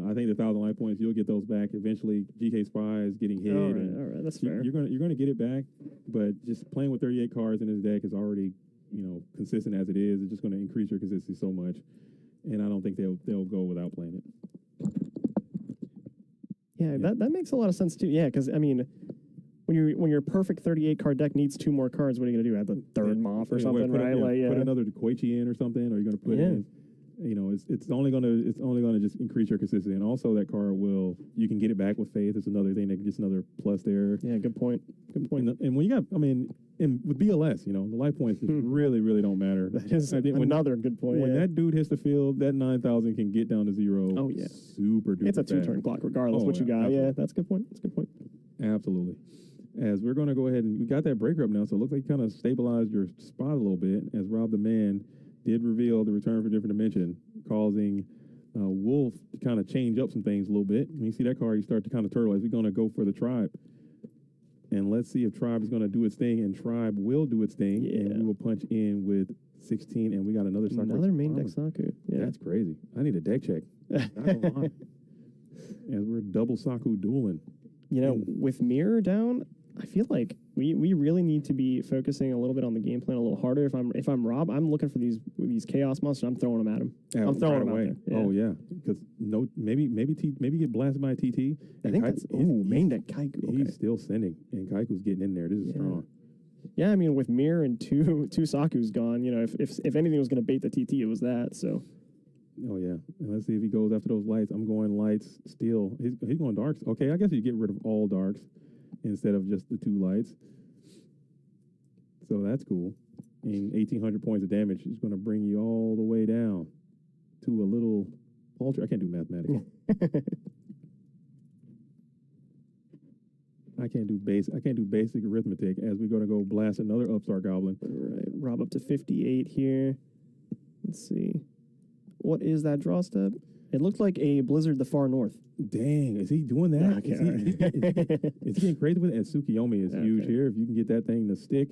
I think the 1,000 life points, you'll get those back eventually. GK Spy is getting hit. All right, that's fair. You're gonna get it back, but just playing with 38 cards in his deck is already consistent as it is. It's just going to increase your consistency so much, and I don't think they'll go without playing it. Yeah, that makes a lot of sense too. Yeah, because I mean, when your perfect 38 card deck needs 2 more cards, what are you gonna do? Add the third Moth or something, right? Put another Koichi in or something, or you're gonna put in. It's only gonna just increase your consistency, and also that card you can get it back with Faith. It's another thing that gets another plus there. Yeah, good point. And when you got, and with BLS, the life points just really don't matter. That is another good point. When that dude hits the field, that 9,000 can get down to 0. Oh yeah, super duper. It's a 2-turn clock, regardless what you got. Absolutely. Yeah, that's a good point. Absolutely. As we're going to go ahead and we got that breaker up now, so it looks like you kind of stabilized your spot a little bit. As Rob the Man did reveal the return for different dimension, causing Wolf to kind of change up some things a little bit. When you see that card, you start to kind of turtle as we're going to go for the Tribe. And let's see if Tribe is going to do its thing, and Tribe will do its thing, and we will punch in with 16, and we got another Saku. Another main deck Saku. Yeah. That's crazy. I need a deck check. Not gonna lie. As we're double Saku dueling. With Mirror down, I feel like we really need to be focusing a little bit on the game plan a little harder. If I'm Rob, I'm looking for these chaos monsters. I'm throwing them at him. I'm throwing them away. Yeah. Oh yeah, because maybe get blasted by a TT. I think that's main deck Kaiku. Okay. He's still sending, and Kaiku's getting in there. This is strong. Yeah, I mean with Mirror and two Saku's gone. If anything was going to bait the TT, it was that. So. Oh yeah, and let's see if he goes after those lights. I'm going lights. Still, he's going darks. Okay, I guess you get rid of all darks instead of just the 2 lights. So that's cool. And 1,800 points of damage is going to bring you all the way down to a little ultra. I can't do mathematics. I can't do basic arithmetic. As we're going to go blast another Upstart Goblin. All right, Rob up to 58 here. Let's see. What is that draw step? It looked like a Blizzard the Far North. Dang, is he doing that? Okay, is he getting crazy with it? And Tsukiyomi is huge here. If you can get that thing to stick,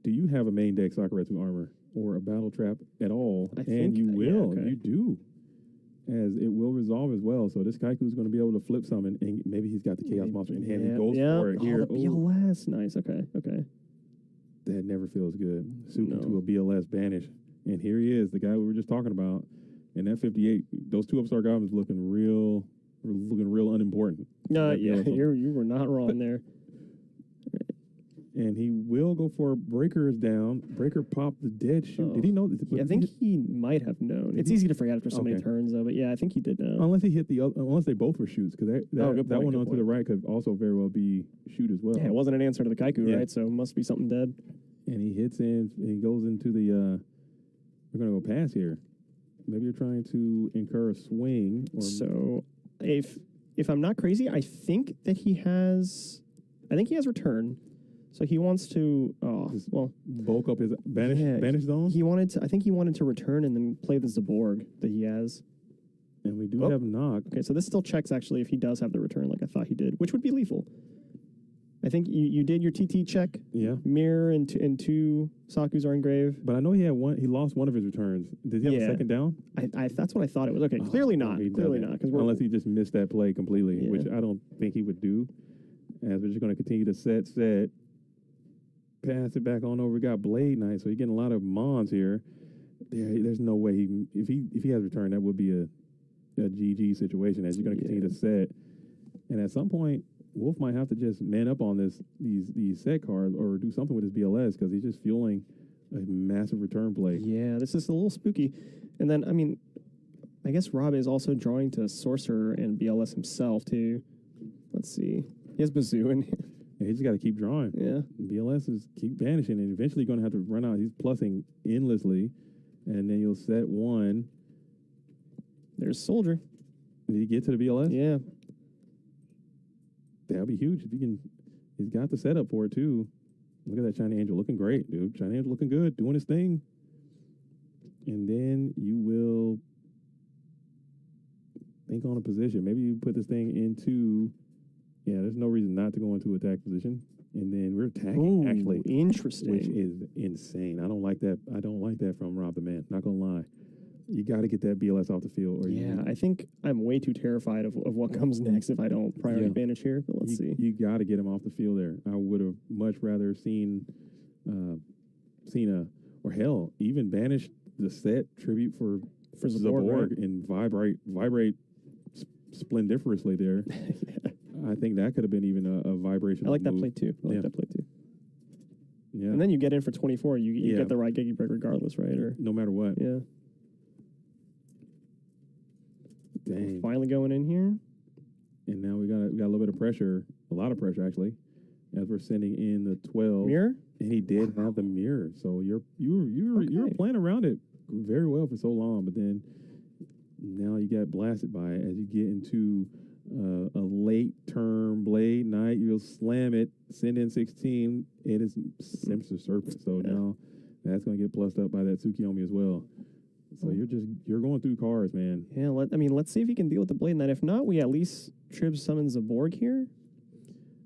do you have a main deck Sakuretsu armor or a battle trap at all? I think you will. Yeah, okay. You do. As it will resolve as well. So this Kaiku is going to be able to flip summon, and maybe he's got the Chaos Monster in hand. He goes for it here. The BLS. Nice. Okay. That never feels good. Super to a BLS banish. And here he is, the guy we were just talking about. And that 58, those 2 Upstart Goblins looking real unimportant. You were not wrong there. And he will go for Breakers down. Breaker popped the dead shoot. Did he know? I think he might have known. It's easy to forget after so many turns, though. But yeah, I think he did know. Unless he hit unless they both were shoots, because that one onto the right could also very well be shoot as well. Yeah, it wasn't an answer to the Kaiku, right? So it must be something dead. And he hits in. And he goes into the. We're gonna go pass here. Maybe you're trying to incur a swing. So if I'm not crazy, I think he has return. So he wants to bulk up his banish zone. I think he wanted to return and then play the Zaborg that he has. And we do have knock. Okay, so this still checks actually if he does have the return like I thought he did, which would be lethal. I think you did your TT check. Yeah. Mirror and 2 Sakus are engraved. But I know he had one. He lost one of his returns. Did he have a second down? That's what I thought it was. Okay, clearly not. Clearly not. Unless he just missed that play completely, which I don't think he would do. As we're just going to continue to set. pass it back on over. We got Blade Knight, so you're getting a lot of Mons here. There's no way if he has returned, that would be a GG situation as you're going to continue to set. And at some point, Wolf might have to just man up on these set cards or do something with his BLS because he's just fueling a massive return play. Yeah, this is a little spooky. And then, I mean, I guess Rob is also drawing to Sorcerer and BLS himself, too. Let's see. He has Bazoo in here. Yeah, he just got to keep drawing. Yeah. BLS is keep banishing, and eventually going to have to run out. He's plussing endlessly, and then you'll set one. There's Soldier. Did he get to the BLS? Yeah. That'll be huge if he can. He's got the setup for it, too. Look at that Shiny Angel looking great, dude. Shiny Angel looking good, doing his thing. And then you will think on a position. Maybe you put this thing into, there's no reason not to go into attack position. And then we're attacking, actually. Interesting. Which is insane. I don't like that. I don't like that from Rob the Man. Not going to lie. You got to get that BLS off the field. I think I'm way too terrified of what comes next if I don't priority banish here. But let's see. You got to get him off the field there. I would have much rather seen or hell, even banish the set tribute for Zaborg, right? And vibrate splendiferously there. I think that could have been even a vibration. I like that play too. Yeah. And then you get in for 24. You get the right Gigi break regardless, right? Or no matter what. Yeah. Dang. Finally going in here. And now we got a little bit of pressure, a lot of pressure actually, as we're sending in the 12. Mirror? And he did have the mirror. So you were playing around it very well for so long, but then now you got blasted by it. As you get into a late term Blade Knight, you'll slam it, send in 16. It is Simpson Serpent. So now that's going to get plussed up by that Tsukiyomi as well. So you're going through cards, man. Yeah, let's see if he can deal with the Blade Knight. If not, we at least Trib summons a Borg here.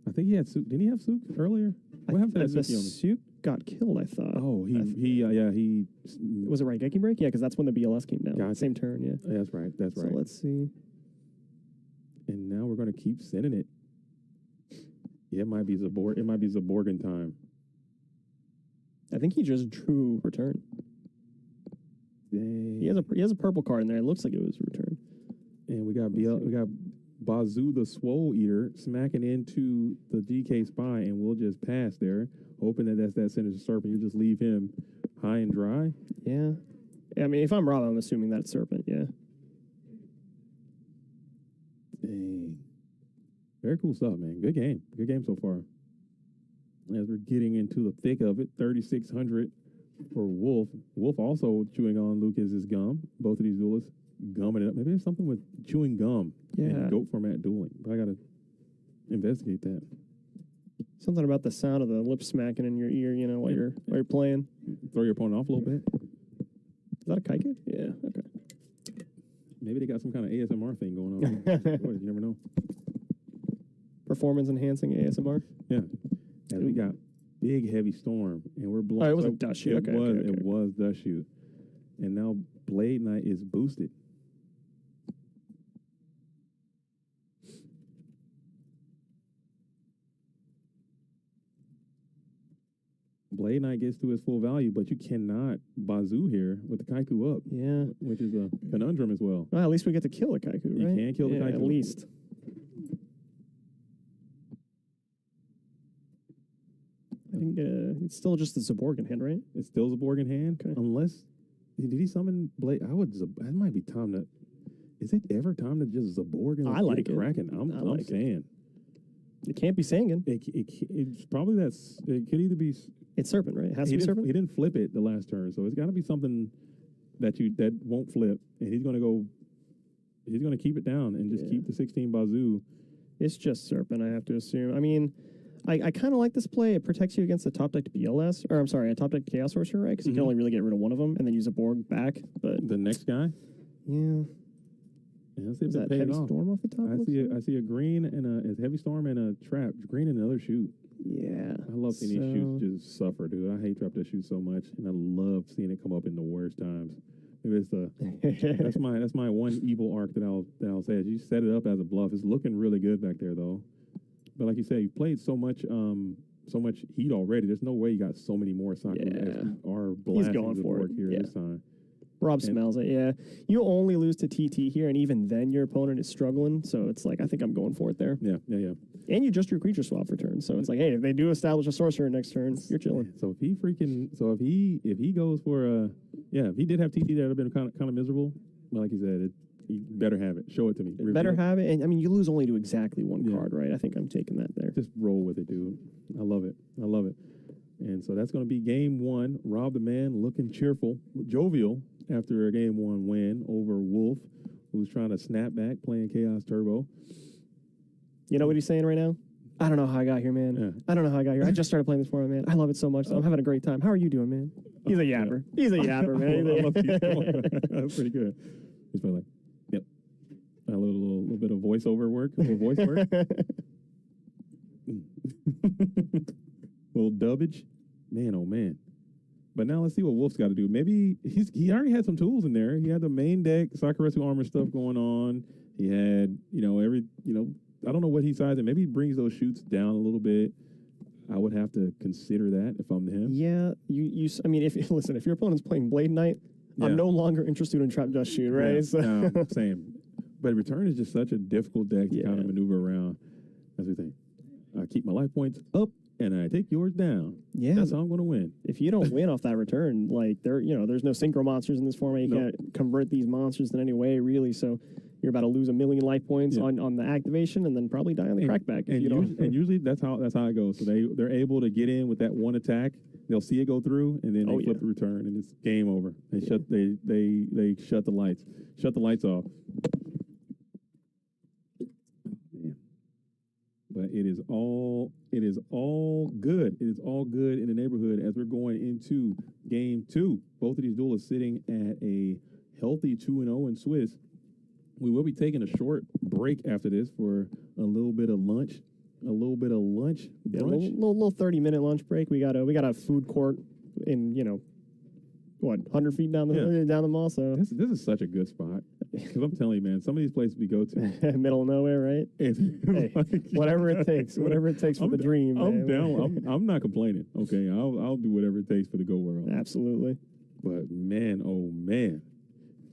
I think he had Sook. Didn't he have Sook earlier? What happened to that Tsukiyomi? Sook got killed, I thought. Oh, he was it right Geki break? Yeah, because that's when the BLS came down. Gotcha. Same turn, yeah. That's right. That's right. So let's see. And now we're going to keep sending it. Yeah, it might be Zaborgan time. I think he just drew return. Dang. He has a purple card in there. It looks like it was return. And we got Bazoo the Swole Eater smacking into the GK spy, and we'll just pass there, hoping that's that Sinister Serpent. You just leave him high and dry. Yeah. I mean, if I'm Rob, I'm assuming that's Serpent. Yeah. Dang. Very cool stuff, man. Good game. Good game so far. As we're getting into the thick of it, 3,600 for Wolf. Wolf also chewing on Lucas's gum. Both of these duelists gumming it up. Maybe there's something with chewing gum and GOAT format dueling. But I got to investigate that. Something about the sound of the lip smacking in your ear, while you're playing. Throw your opponent off a little bit. Is that a Kaiku? Yeah, okay. Maybe they got some kind of ASMR thing going on. Boy, you never know. Performance enhancing ASMR? Yeah. As we got big heavy storm, and we're blowing. Oh, it was a dust shoot. It was dust shoot, and now Blade Knight is boosted. Blade Knight gets to his full value, but you cannot Bazoo here with the Kaiku up. Yeah, which is a conundrum as well. Well, at least we get to kill the Kaiku, right? You can kill the Kaiku at least. It's still just the Zaborg in hand, right? It's still Zaborg in hand, unless did he summon Blade? That might be time to. Is it ever time to just Zaborg and I like it. Kraken? I'm saying it can't be Sangan. It's probably that's. It could either be. It's Serpent, right? It has to be Serpent. He didn't flip it the last turn, so it's got to be something that won't flip, and he's going to go. He's going to keep it down and just keep the 16 Bazoo. It's just Serpent, I have to assume. I mean, I kind of like this play. It protects you against a top-decked BLS, or I'm sorry, a top-decked Chaos Sorcerer, right? Because you can only really get rid of one of them and then use a Borg back. But the next guy, let's see if that heavy storm off the top. I see a green and a heavy storm and a trap. Green and another shoot. Yeah, I love seeing these shoots just suffer, dude. I hate trap that shoot so much, and I love seeing it come up in the worst times. Maybe it's that's my one evil arc that I'll say is you set it up as a bluff. It's looking really good back there though. But like you said, you played so much so much heat already. There's no way he got so many more Saku as we are blasting going the for board it. here Yeah. this time. Rob smells it, yeah. You only lose to TT here, and even then your opponent is struggling, so it's like, I think I'm going for it there. Yeah. And you just drew creature swap for turn, so it's like, hey, if they do establish a sorcerer next turn, you're chilling. So if he goes for if he did have TT, that would have been kind of miserable. But like you said, you better have it. Show it to me. Better have it, and I mean, you lose only to exactly one Yeah. card, right? I think I'm taking that there. Just roll with it, dude. I love it. And so that's going to be game one. Rob the man looking cheerful, jovial after a game one win over Wolf, who's trying to snap back playing Chaos Turbo. You know what he's saying right now? I don't know how I got here, man. Yeah. I don't know how I got here. I just started playing this format, man. I love it so much. So I'm having a great time. How are you doing, man? He's a yapper. Yeah. He's a yapper, man. I love That's pretty good. He's probably like, yep. A little bit of voiceover work, a little voice work. Little dubbage. Man, oh man. But now let's see what Wolf's got to do. Maybe he already had some tools in there. He had the main deck, Sakurasu armor stuff going on. He had, I don't know what he sized. Maybe he brings those shoots down a little bit. I would have to consider that if I'm him. Yeah, I mean, if your opponent's playing Blade Knight, I'm no longer interested in Trap Dust Shoot, right? Yeah, So same. But Return is just such a difficult deck to kind of maneuver around. As we think, I keep my life points up and I take yours down. Yeah, that's how I'm going to win. If you don't win off that return, like there's no synchro monsters in this format. You can't convert these monsters in any way, really. So you're about to lose 1 million life points on the activation, and then probably die on the crackback. And usually that's how it goes. So they're able to get in with that one attack. They'll see it go through, and then they flip the return, and it's game over. They shut the lights off. But it is all good. It is all good in the neighborhood as we're going into game two. Both of these duelists sitting at a healthy 2-0 in Swiss. We will be taking a short break after this for a little bit of lunch. A little bit of lunch. Yeah, little 30-minute lunch break. We got a food court in 100 feet down the mall. So this is such a good spot. Because I'm telling you, man, some of these places we go to, middle of nowhere, right? Hey, whatever it takes for the dream. I'm man. down. I'm not complaining. Okay, I'll do whatever it takes for the Go World. Absolutely. But man, oh man,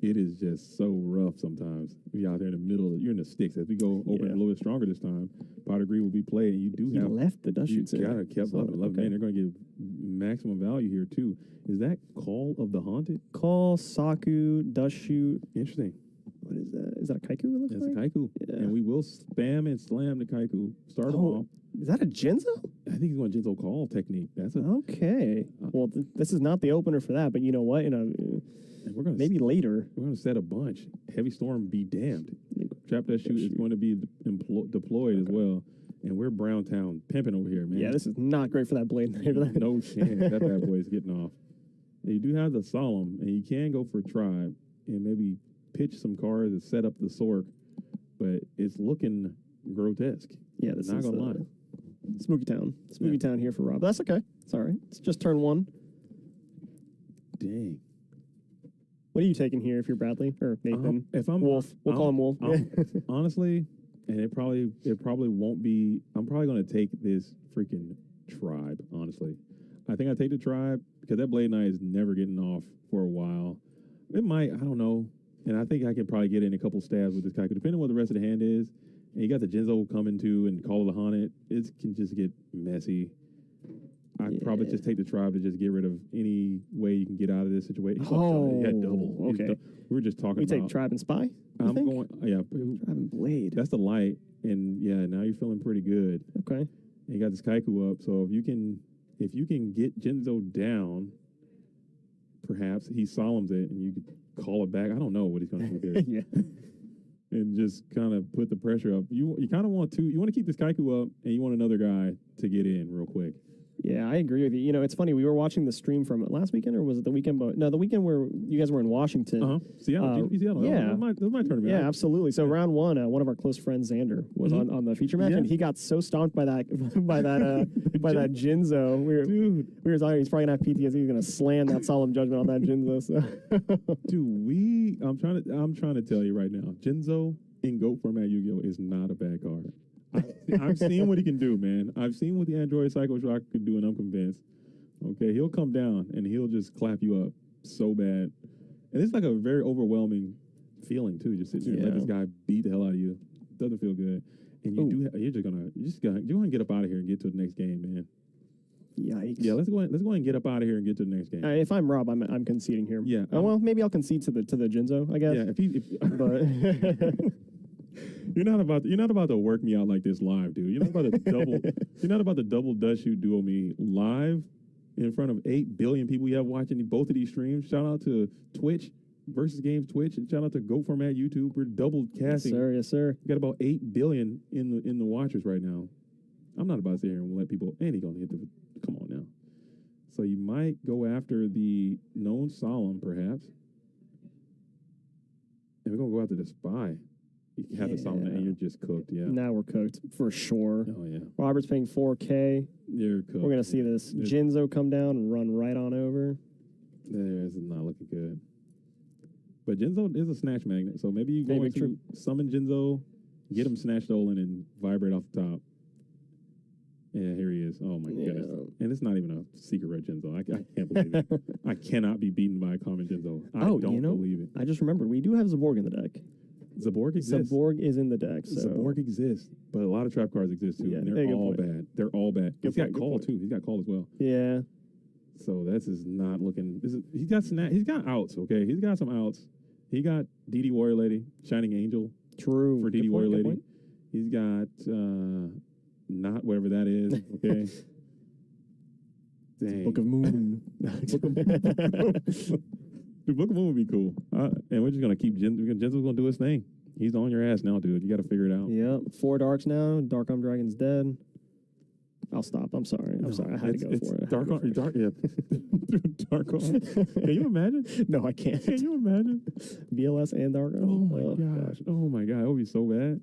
it is just so rough sometimes. You're out there in the middle. You're in the sticks. As we go open a little bit stronger this time, Pot of Greed will be played, and you have left the dust shoots. You gotta kept up. Man, they're going to give maximum value here too. Is that Call of the Haunted? Call, Saku, Dust Shoot. Interesting. What is that? Is that a Kaiku? It looks That's like? a Kaiku. Yeah. And we will spam and slam the Kaiku. Start them off. Is that a Jinzo? I think he's going Jinzo Call technique. That's a okay. Well, this is not the opener for that, but you know what? We're gonna maybe later. We're going to set a bunch. Heavy Storm be damned. Trap That Shoot is going to be deployed as well. And we're Browntown pimping over here, man. Yeah, this is not great for that Blade Knight. No chance. That bad boy is getting off. Now, you do have the Solemn, and you can go for Tribe and maybe pitch some cards and set up the Sork, but it's looking grotesque. Yeah, this not is gonna lie. Spooky Town here for Rob. That's okay. It's all right. It's just turn one. Dang. What are you taking here if you're Bradley or Nathan? If I'm Wolf, we'll call him Wolf. Honestly, and it probably won't be. I'm probably going to take this freaking Tribe. Honestly, I think I take the Tribe because that Blade Knight is never getting off for a while. It might. I don't know. And I think I can probably get in a couple stabs with this Kaiku, depending on what the rest of the hand is. And you got the Jinzo coming too, and Call of the Haunted. It can just get messy. I'd probably just take the Tribe to just get rid of any way you can get out of this situation. Oh, yeah, double. Okay. We were just talking We about. take Tribe and Spy? I'm think? going. Yeah. Tribe and Blade. That's the light, and now you're feeling pretty good. Okay. And you got this Kaiku up, so if you can get Jinzo down, perhaps he solemns it, and you could call it back. I don't know what he's going to do there. Yeah. And just kind of put the pressure up. You kind of want to keep this Kaiku up, and you want another guy to get in real quick. Yeah, I agree with you. You know, it's funny. We were watching the stream from last weekend, or was it the weekend? No, the weekend where you guys were in Washington. Seattle. Seattle. Yeah, that was my tournament. Yeah, absolutely. So round one, one of our close friends, Xander, was on the feature match, and he got so stomped by that Jinzo. We were talking. He's probably gonna have PTSD. He's gonna slam that solemn judgment on that Jinzo. So. Dude, I'm trying to tell you right now, Jinzo in GOAT format Yu-Gi-Oh is not a bad card. I've seen what he can do, man. I've seen what the Android Psycho Shock can do, and I'm convinced. Okay, he'll come down and he'll just clap you up so bad, and it's like a very overwhelming feeling too. Just sitting there and let this guy beat the hell out of you. Doesn't feel good, and you're just gonna get up out of here and get to the next game, man. Yikes. Yeah, let's go ahead and get up out of here and get to the next game. If I'm Rob, I'm conceding here. Yeah. Oh, well, maybe I'll concede to the Jinzo, I guess. Yeah. But You're not about to work me out like this live, dude. You're not about to double dutch shoot duo me live in front of 8 billion people you have watching both of these streams. Shout out to Twitch versus Games Twitch, and shout out to Go Format YouTube. We're double casting. Yes, sir. We got about 8 billion in the watchers right now. I'm not about to sit here and let people. And he's gonna hit the. Come on now. So you might go after the known solemn, perhaps. And we're gonna go after the spy. You have the solemn, and you're just cooked. Yeah. Now we're cooked for sure. Oh yeah. Robert's paying 4K. You're cooked. We're gonna see this Jinzo come down and run right on over. This is not looking good. But Jinzo is a snatch magnet, so maybe you go into summon Jinzo, get him snatch stolen, and vibrate off the top. Yeah, here he is. Oh my goodness. And it's not even a secret red Jinzo. I can't believe it. I cannot be beaten by a common Jinzo. I don't believe it. I just remembered we do have Zaborg in the deck. Zaborg exists. Zaborg is in the deck. So. Zaborg exists, but a lot of trap cards exist too, and they're all bad. They're all bad. He's got call too. He's got call as well. Yeah. So this is not looking. He's got outs. Okay, he's got some outs. He got DD Warrior Lady, Shining Angel. True. For DD Warrior Lady. He's got not whatever that is. Okay. Dang. Book of Moon. Dude, Book of Moon would be cool. And we're just gonna keep Jinzo's gonna do his thing. He's on your ass now, dude. You got to figure it out. Yep. 4 darks now. Dark Arm Dragon's dead. I'll stop. I'm sorry. I had to go for it. Dark Arm. Dark Arm. Can you imagine? No, I can't. Can you imagine? BLS and Dark Arm. Oh my gosh. Oh my god. It would be so bad.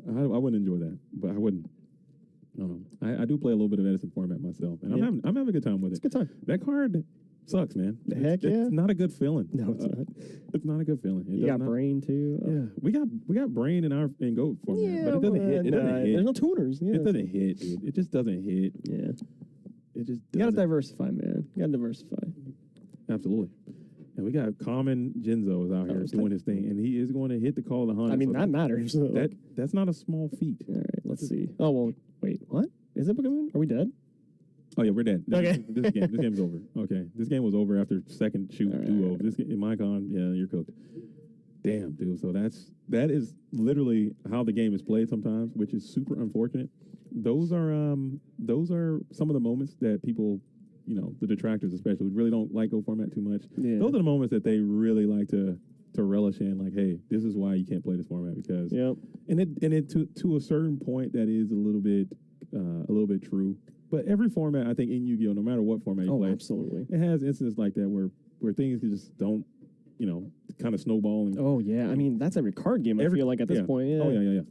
I wouldn't enjoy that, but I wouldn't. No. I do play a little bit of Edison format myself, and I'm having a good time with it. It's a good time. That card sucks, man. It's not a good feeling. No, it's not. It's not a good feeling. You got brain too. Yeah, we got brain in GOAT format, but it doesn't hit. It doesn't hit. There's no tuners. Yeah. It doesn't hit, dude. It just doesn't hit. Yeah. It just you gotta diversify, man. You gotta diversify. Absolutely. And we got common Jinzo is out here doing his thing, and he is going to hit the call of the 100. I mean, that matters. That's not a small feat. All right, let's see. Oh well, wait, what? Is it Pokemon? Are we dead? Oh yeah, we're dead. Okay. This game's over. Okay, this game was over after second shoot duo. This game, in my con, yeah, you're cooked. Damn, dude. So that is literally how the game is played sometimes, which is super unfortunate. Those are some of the moments that people, the detractors especially, really don't like Go format too much. Yeah. Those are the moments that they really like to relish in, like, hey, this is why you can't play this format because. Yep. And it to a certain point that is a little bit true. But every format, I think, in Yu-Gi-Oh, no matter what format you play, absolutely, it has instances like that where things just don't, kind of snowballing. Oh yeah, I mean that's every card game. I feel like at this point. Yeah. Oh yeah.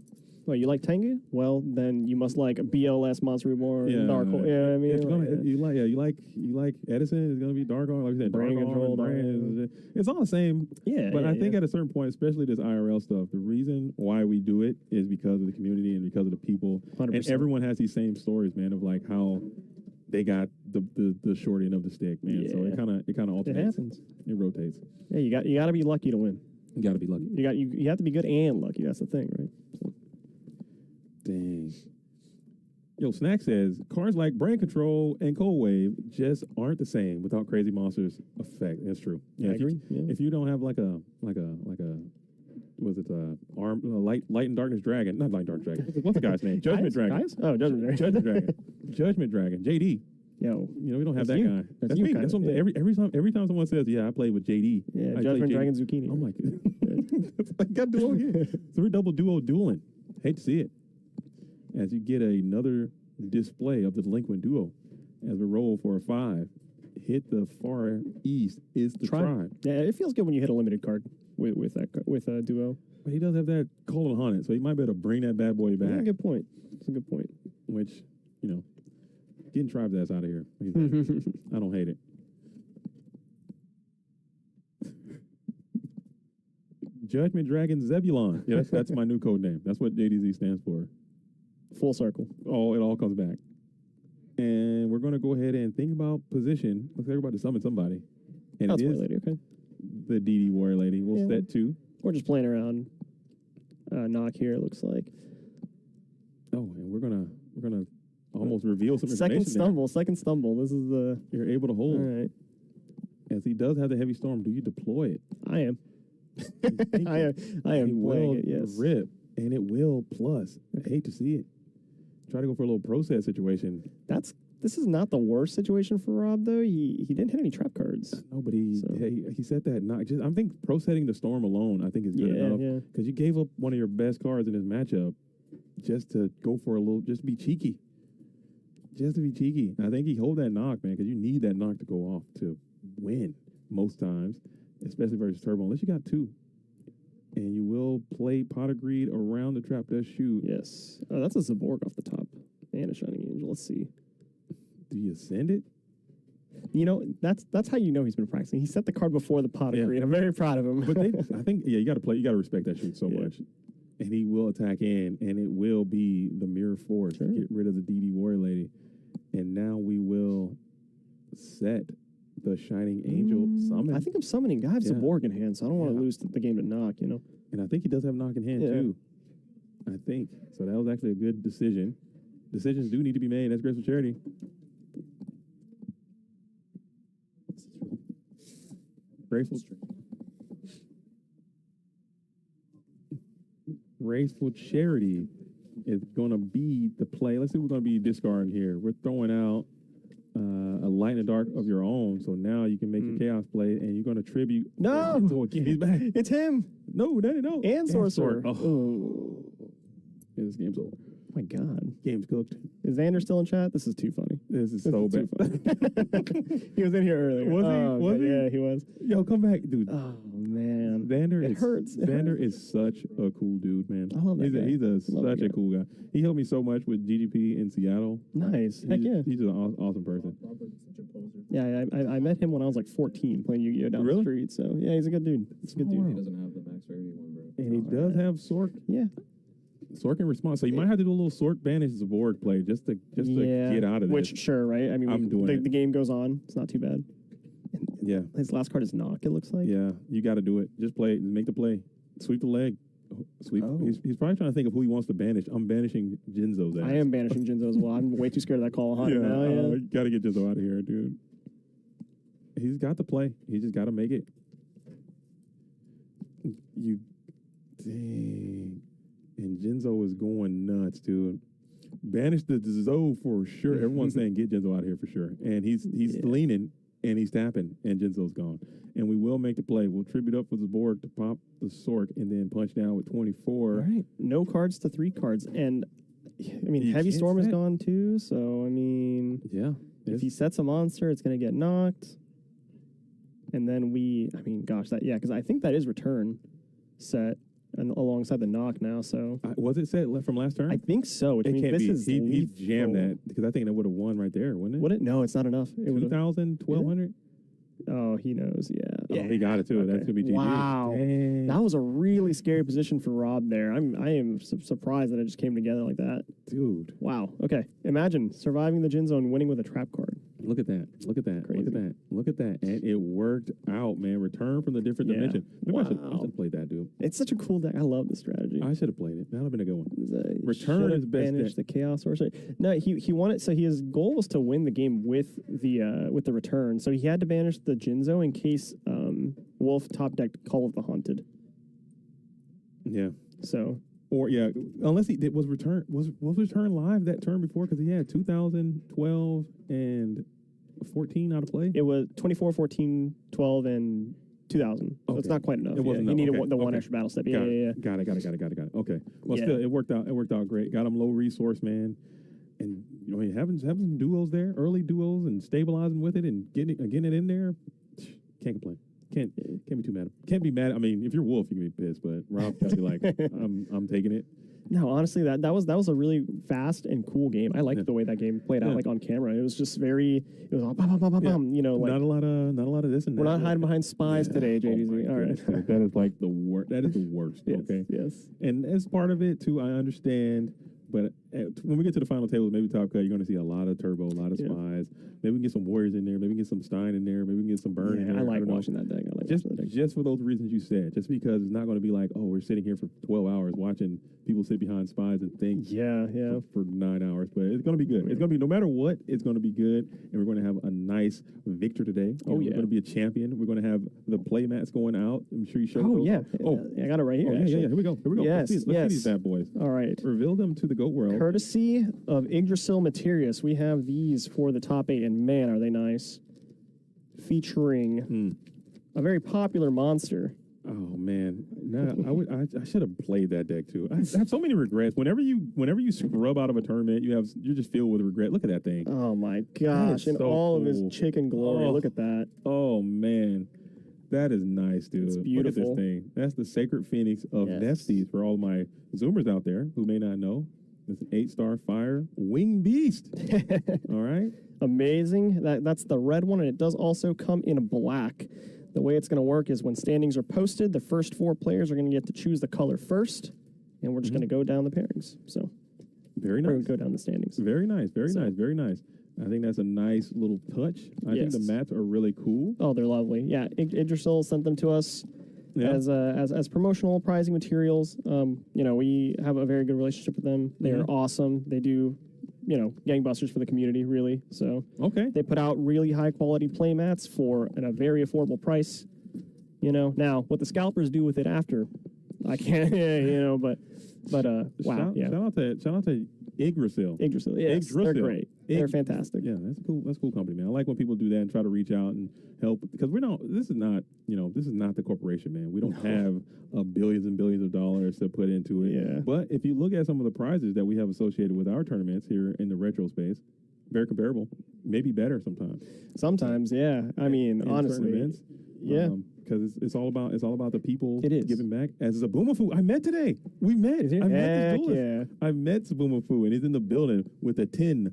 Well, you like Tengu? Well, then you must like BLS, Monster Reborn, Dark Horse. Yeah, I mean, you like Edison. It's gonna be Dark Horse, like you said, Brain Dark Control. Brain. It's all the same. Yeah, but I think at a certain point, especially this IRL stuff, the reason why we do it is because of the community and because of the people. 100%. And everyone has these same stories, man, of like how they got the short end of the stick, man. Yeah. So it kind of alternates. It happens. It rotates. Yeah, you got to be lucky to win. You got to be lucky. You have to be good and lucky. That's the thing, right? So. Dang. Yo, Snack says cards like Brain Control and Cold Wave just aren't the same without Crazy Monsters effect. That's true. Yeah, I agree. If you don't have like a was it light and darkness dragon? Not light and dark dragon. What's the guy's name? Judgment Dragon. Guys? Oh, Judgment Dragon. Judgment Dragon. Judgment Dragon. JD. Yo, we don't have that you. guy. That's me. you. That's what every time someone says, "Yeah, I played with JD." Yeah, Judgment Dragon Zucchini. Oh my god. That's like got duo again. So we're double duo dueling. Hate to see it. As you get another display of the delinquent duo, as we roll for a 5, hit the far east is the tribe. Yeah, it feels good when you hit a limited card with a duo. But he does have that call of hunted, so he might be able to bring that bad boy back. Yeah, good point. That's a good point. Which, getting tribe's ass out of here. I don't hate it. Judgment Dragon Zebulon. Yeah, that's my new code name. That's what JDZ stands for. Full circle. It all comes back. And we're going to go ahead and think about position. Let's think about to summon somebody. And That's it Warrior is Lady, okay. the DD Warrior Lady. We'll set 2. We're just playing around. Knock here, it looks like. Oh, and we're gonna almost reveal some Second information. Second stumble. This is the... You're able to hold. All right. As he does have the heavy storm, do you deploy it? I am. I am It will playing it, yes. rip, and it will plus. I hate to see it. Try to go for a little process situation. This is not the worst situation for Rob, though. He didn't hit any trap cards. No, but he said that not just. I think pro setting the storm alone, I think is good enough. Yeah. Because you gave up one of your best cards in this matchup just to go for a little, just to be cheeky. Just to be cheeky. I think he hold that knock, man, because you need that knock to go off to win most times, especially versus Turbo, unless you got 2. And you will play Pot of Greed around the trap does shoot. Yes. Oh, that's a Zaborg off the top. And a Shining Angel. Let's see. Do you send it? You know, that's how you know he's been practicing. He set the card before the Pot of Greed. I'm very proud of him. But I think, you got to respect that shoot so much. And he will attack in, and it will be the Mirror Force to get rid of the DD Warrior Lady. And now we will set the Shining Angel summon. I think I'm summoning. I have Zaborg in hand, so I don't want to lose the game to knock, you know? And I think he does have knock in hand, too. I think. So that was actually a good decision. Decisions do need to be made. That's Graceful Charity. Graceful Charity is going to be the play. Let's see what we're going to be discarding here. We're throwing out a Light in the Dark of your own. So now you can make your Chaos play, and you're going to tribute. No! He's back. It's him. No, that ain't no. And Sorcerer. Oh. Yeah, this game's over. Oh my God. Game's cooked. Is Xander still in chat? This is too funny. This is so bad. He was in here earlier. Was he? Was he? Yeah, he was. Yo, come back, dude. Oh, man. Xander hurts. Xander is such a cool dude, man. I love that guy. He's such a cool guy. He helped me so much with GGP in Seattle. Nice. Heck yeah. He's an awesome person. Yeah, I met him when I was like 14 playing Yu-Gi-Oh! Down the street. So, yeah, he's a good dude. He's a good dude. He doesn't have the max rarity one, bro. And he does have Sork. Yeah. Sork in response. So you might have to do a little Sork banish Zaborg play just to get out of this. Which, sure, right? I mean, I'm doing it. The game goes on. It's not too bad. Yeah. His last card is Knock, it looks like. Yeah, you got to do it. Just play it. Make the play. Sweep the leg. Sweep. Oh. He's probably trying to think of who he wants to banish. I'm banishing Jinzo's ass. I am banishing Jinzo as well. I'm way too scared of that call on him now. Yeah. You got to get Jinzo out of here, dude. He's got to play. He just got to make it. Dang. And Jinzo is going nuts, dude. Banish the Zo for sure. Everyone's saying get Jinzo out of here for sure. And he's leaning and he's tapping and Jinzo's gone. And we will make the play. We'll tribute up with the board to pop the Sork and then punch down with 24. All right. No cards to 3 cards. And I mean, You Heavy can't Storm is set. gone too. So, I mean, Yeah. if he sets a monster, it's going to get knocked. And then because I think that is return set and alongside the knock now. So was it set from last turn? I think so. Which it means can't this be. is He jammed lethal. that because I think that would have won right there, wouldn't it? Would it? No, it's not enough. It would've- 2,000, 1,200? Oh, he knows. Yeah. Oh, he got it too. That's Okay. going to be GG. Wow. Dang. That was a really scary position for Rob there. I am surprised that it just came together like that. Dude. Wow. Okay. Imagine surviving the Jin Zone, winning with a trap card. Look at that. Look at that. Crazy. Look at that. Look at that. And it worked out, man. Return from the different dimension. Maybe I should have played that, dude. It's such a cool deck. I love this strategy. I should have played it. That would have been a good one. Return Should've is best banished deck. the Chaos Sorcerer. No, he wanted. So his goal was to win the game with the return. So he had to banish the Jinzo in case Wolf top decked Call of the Haunted. Yeah. So. Or yeah, unless he did was return live that turn before because he had 2012 and 14 out of play. It was 24, 14, 12, and 2000. So it's not quite enough. It wasn't He enough. needed Okay. the one Okay. extra battle step. Got Yeah. it. Got it. Okay. Well, Yeah. still, it worked out. It worked out great. Got him low resource, man. And having some duos there, early duos, and stabilizing with it and getting it in there. Can't complain. Can't be too mad. Can't be mad. I mean, if you're Wolf, you can be pissed, but Rob got to be like, I'm taking it. No, honestly, that was a really fast and cool game. I liked the way that game played out, like on camera. It was just it was all bum, bum, bum, bum, bum, you know, like not a lot of this and that. we're not hiding behind spies today, JDZ. All right, Dude, that is like the worst. That is the worst. Yes, okay. yes. And as part of it too, I understand But when we get to the final tables, maybe top cut, you're going to see a lot of Turbo, a lot of Spies. Maybe we can get some Warriors in there. Maybe we can get some Stein in there. Maybe we can get some Burn in there. I like don't know. watching that deck. I like Just, watching that deck. just for those reasons you said. Just because it's not going to be like, oh, we're sitting here for 12 hours watching people sit behind Spies and think Yeah. for 9 hours. But it's going to be good. It's going to be, no matter what, it's going to be good. And we're going to have a nice victor today. Oh, We're going to be a champion. We're going to have the play mats going out. I'm sure you showed Oh, those. yeah. Oh, I got it right here. yeah. actually. Here we go. Yes, Let's see these bad boys. All right. Reveal them to the GOAT world. Courtesy of Yggdrasil Materius, we have these for the top 8, and man, are they nice. Featuring a very popular monster. Oh man, I should have played that deck too. I have so many regrets. Whenever you scrub out of a tournament, you're just filled with regret. Look at that thing. Oh my gosh, in so all of cool. his chicken glory. Oh. Look at that. Oh man, that is nice, dude. It's Look beautiful. at this thing. That's the Sacred Phoenix of Yes. Nesties for all my Zoomers out there who may not know. It's an 8-star fire wing beast. All right. Amazing. That's the red one, and it does also come in black. The way it's going to work is when standings are posted, the first 4 players are going to get to choose the color first, and we're just going to go down the pairings. So Very we're nice. going to go down the standings. Very nice. Very nice. I think that's a nice little touch. I think the Yes. mats are really cool. Oh, they're lovely. Yeah, Yggdrasil sent them to us as promotional prizing materials. We have a very good relationship with them. They are awesome. They do, gangbusters for the community, really. So Okay. they put out really high quality play mats for a very affordable price. Now what the scalpers do with it after, I can't. But wow, Shout out to Yggdrasil. Yggdrasil, yes, they're Yggdrasil. great. They're fantastic. Yeah, that's cool. That's a cool company, man. I like when people do that and try to reach out and help because this is not the corporation, man. We don't have billions and billions of dollars to put into it. Yeah. But if you look at some of the prizes that we have associated with our tournaments here in the retro space, very comparable, maybe better sometimes. Sometimes, yeah. I mean, in certain honestly, events. yeah. Because it's all about the people It is. giving back. As Zabumafu, I met today. We met. Is it? I met Heck this duelist. yeah. I met Zabumafu, and he's in the building with a $10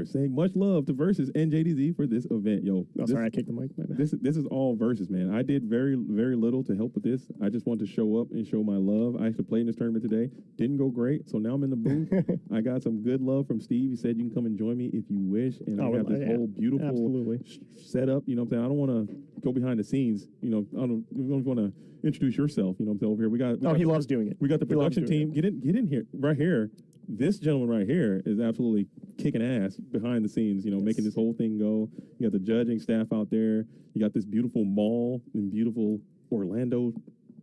saying much love to Versus and JDZ for this event. Yo, Oh, sorry, I kicked the mic. My bad. this is all Versus, man. I did very, very little to help with this. I just wanted to show up and show my love. I actually played in this tournament today. Didn't go great, so now I'm in the booth. I got some good love from Steve. He said you can come and join me if you wish, and I have this whole beautiful Absolutely. setup. You know what I'm saying? I don't want to go behind the scenes. You don't want to introduce yourself. You know what I'm saying? Over here, we got He loves doing it. we got the He loves production doing team. Get in here. Right here. This gentleman right here is absolutely kicking ass behind the scenes, making this whole thing go. You got the judging staff out there. You got this beautiful mall in beautiful Orlando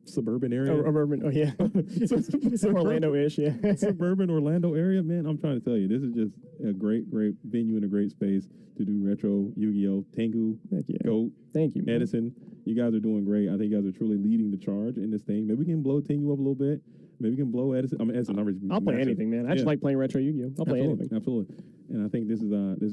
suburban area. Urban, oh yeah. Orlando-ish, yeah. Suburban Orlando area. Man, I'm trying to tell you, this is just a great venue and a great space to do retro Yu-Gi-Oh! Tengu, Heck yeah. Goat, Thank you, man. Edison. You guys are doing great. I think you guys are truly leading the charge in this thing. Maybe we can blow Tengu up a little bit. Maybe we can blow Edison. Edison. I'll play anything, man. I just Yeah. like playing retro Yu-Gi-Oh! I'll play anything. Absolutely. And I think this is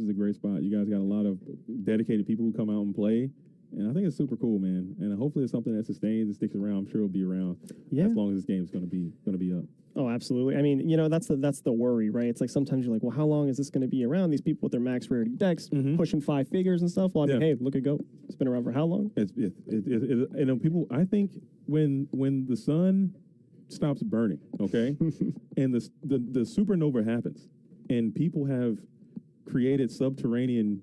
a great spot. You guys got a lot of dedicated people who come out and play. And I think it's super cool, man. And hopefully it's something that sustains and sticks around. I'm sure it'll be around Yeah. as long as this game's gonna be up. Oh, absolutely. I mean, that's the worry, right? It's like sometimes you're like, well, how long is this going to be around? These people with their max rarity decks pushing 5 figures and stuff. Well, I mean, Yeah. hey, look at Goat. It's been around for how long? People. I think when the sun stops burning, okay, and the supernova happens, and people have created subterranean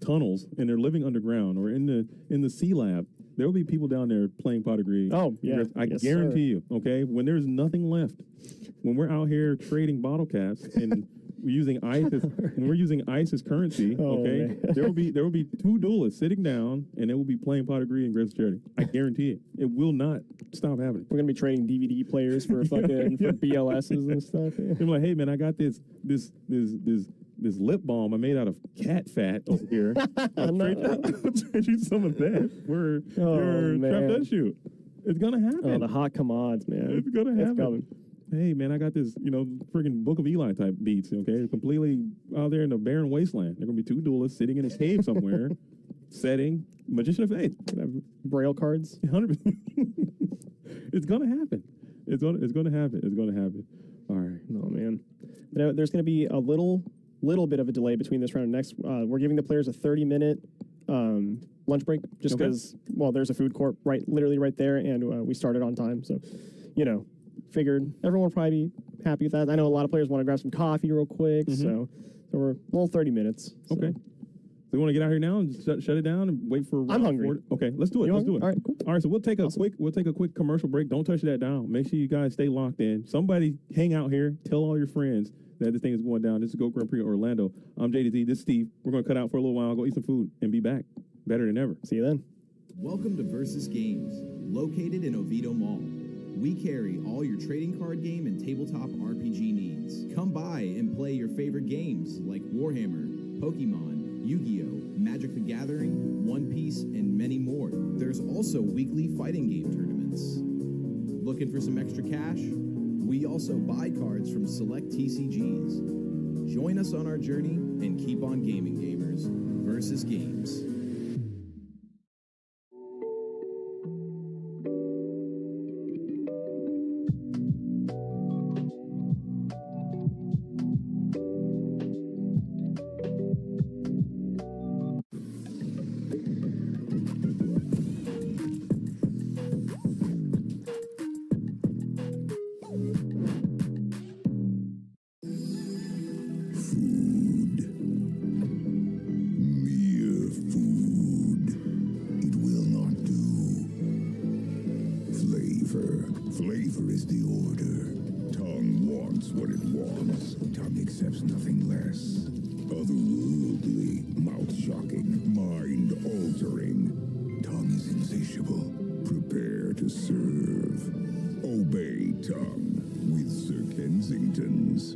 tunnels, and they're living underground or in the sea lab. There will be people down there playing pot of greed. Oh, yeah. I Yes, guarantee you. Okay, when there's nothing left, when we're out here trading bottle caps and we're using ice as currency. Oh, okay, man. there will be 2 duelists sitting down, and they will be playing pot of greed and Graves Charity. I guarantee it. It will not stop happening. We're going to be trading DVD players for fucking for BLSs and stuff. Yeah. I'm like, hey man, I got this lip balm I made out of cat fat over here. I'll trade you some of that for your trap that shoot. It's gonna happen. Oh, the hot commods, man. It's gonna happen. coming. Hey man, I got this, friggin' Book of Eli type beats. Okay, completely out there in the barren wasteland. There are gonna be 2 duelists sitting in a cave somewhere, setting Magician of Faith. Braille cards. 100%. It's gonna happen. It's gonna happen. It's gonna happen. All right. Oh man, there's going to be a little bit of a delay between this round and next. We're giving the players a 30-minute lunch break just because, there's a food court literally right there, and we started on time. So, figured everyone would probably be happy with that. I know a lot of players want to grab some coffee real quick, so we're a little 30 minutes. So. Okay. So we want to get out here now and shut it down and wait for. I'm hungry. Okay, let's do it. Let's do it. All right, cool. All right, so we'll take a quick commercial break. Don't touch that down. Make sure you guys stay locked in. Somebody hang out here. Tell all your friends that this thing is going down. This is Go Grand Prix Orlando. I'm JDZ. This is Steve. We're going to cut out for a little while, go eat some food, and be back better than ever. See you then. Welcome to Versus Games, located in Oviedo Mall. We carry all your trading card game and tabletop RPG needs. Come by and play your favorite games like Warhammer, Pokemon, Yu-Gi-Oh!, Magic the Gathering, One Piece, and many more. There's also weekly fighting game tournaments. Looking for some extra cash? We also buy cards from select TCGs. Join us on our journey and keep on gaming, gamers. Versus Games. Flavor is the order. Tongue wants what it wants. Tongue accepts nothing less. Otherworldly, mouth-shocking, mind-altering. Tongue is insatiable. Prepare to serve. Obey Tongue with Sir Kensington's.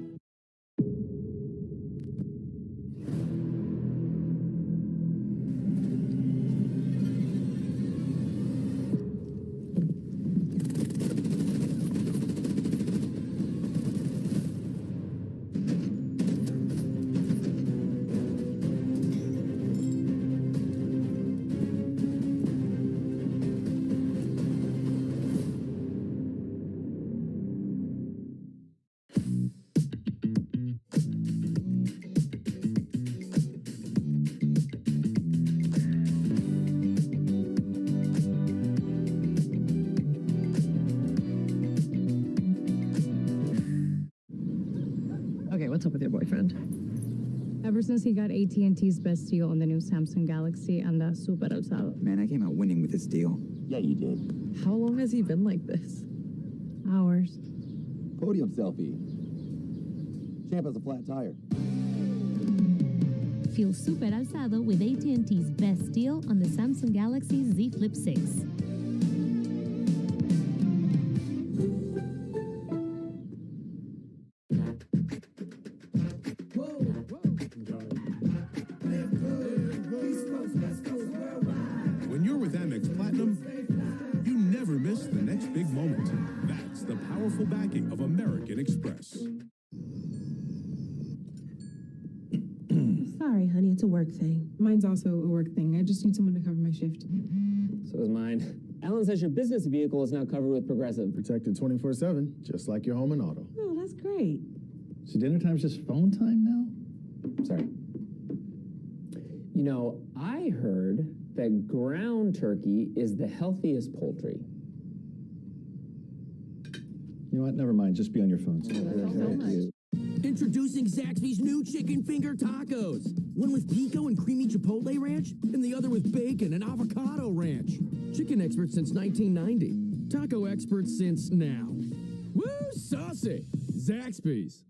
Okay, what's up with your boyfriend? Ever since he got AT&T's best deal on the new Samsung Galaxy and the super alzado. Man, I came out winning with this deal. Yeah, you did. How long has he been like this? Hours. Podium selfie. Champ has a flat tire. Feel super alzado with AT&T's best deal on the Samsung Galaxy Z Flip 6. When you're with Amex Platinum, you never miss the next big moment. That's the powerful backing of American Express. Sorry, honey, it's a work thing. Mine's also a work thing. I just need someone to cover my shift. So is mine. Alan says your business vehicle is now covered with Progressive. Protected 24/7, just like your home and auto. Oh, that's great. So dinner time's just phone time now? Sorry. You know, I heard that ground turkey is the healthiest poultry. You know what? Never mind. Just be on your phones. Introducing Zaxby's new chicken finger tacos. One with pico and creamy chipotle ranch, and the other with bacon and avocado ranch. Chicken experts since 1990. Taco experts since now. Woo, saucy! Zaxby's.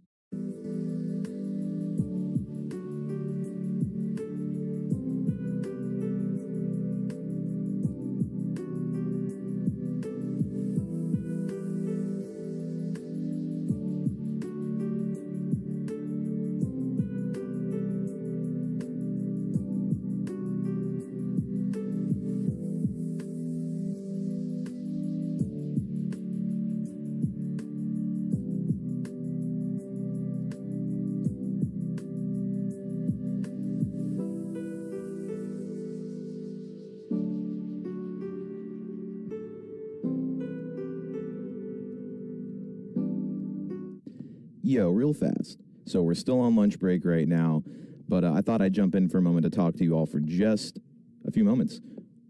Yo, real fast. So we're still on lunch break right now, but I thought I'd jump in for a moment to talk to you all for just a few moments.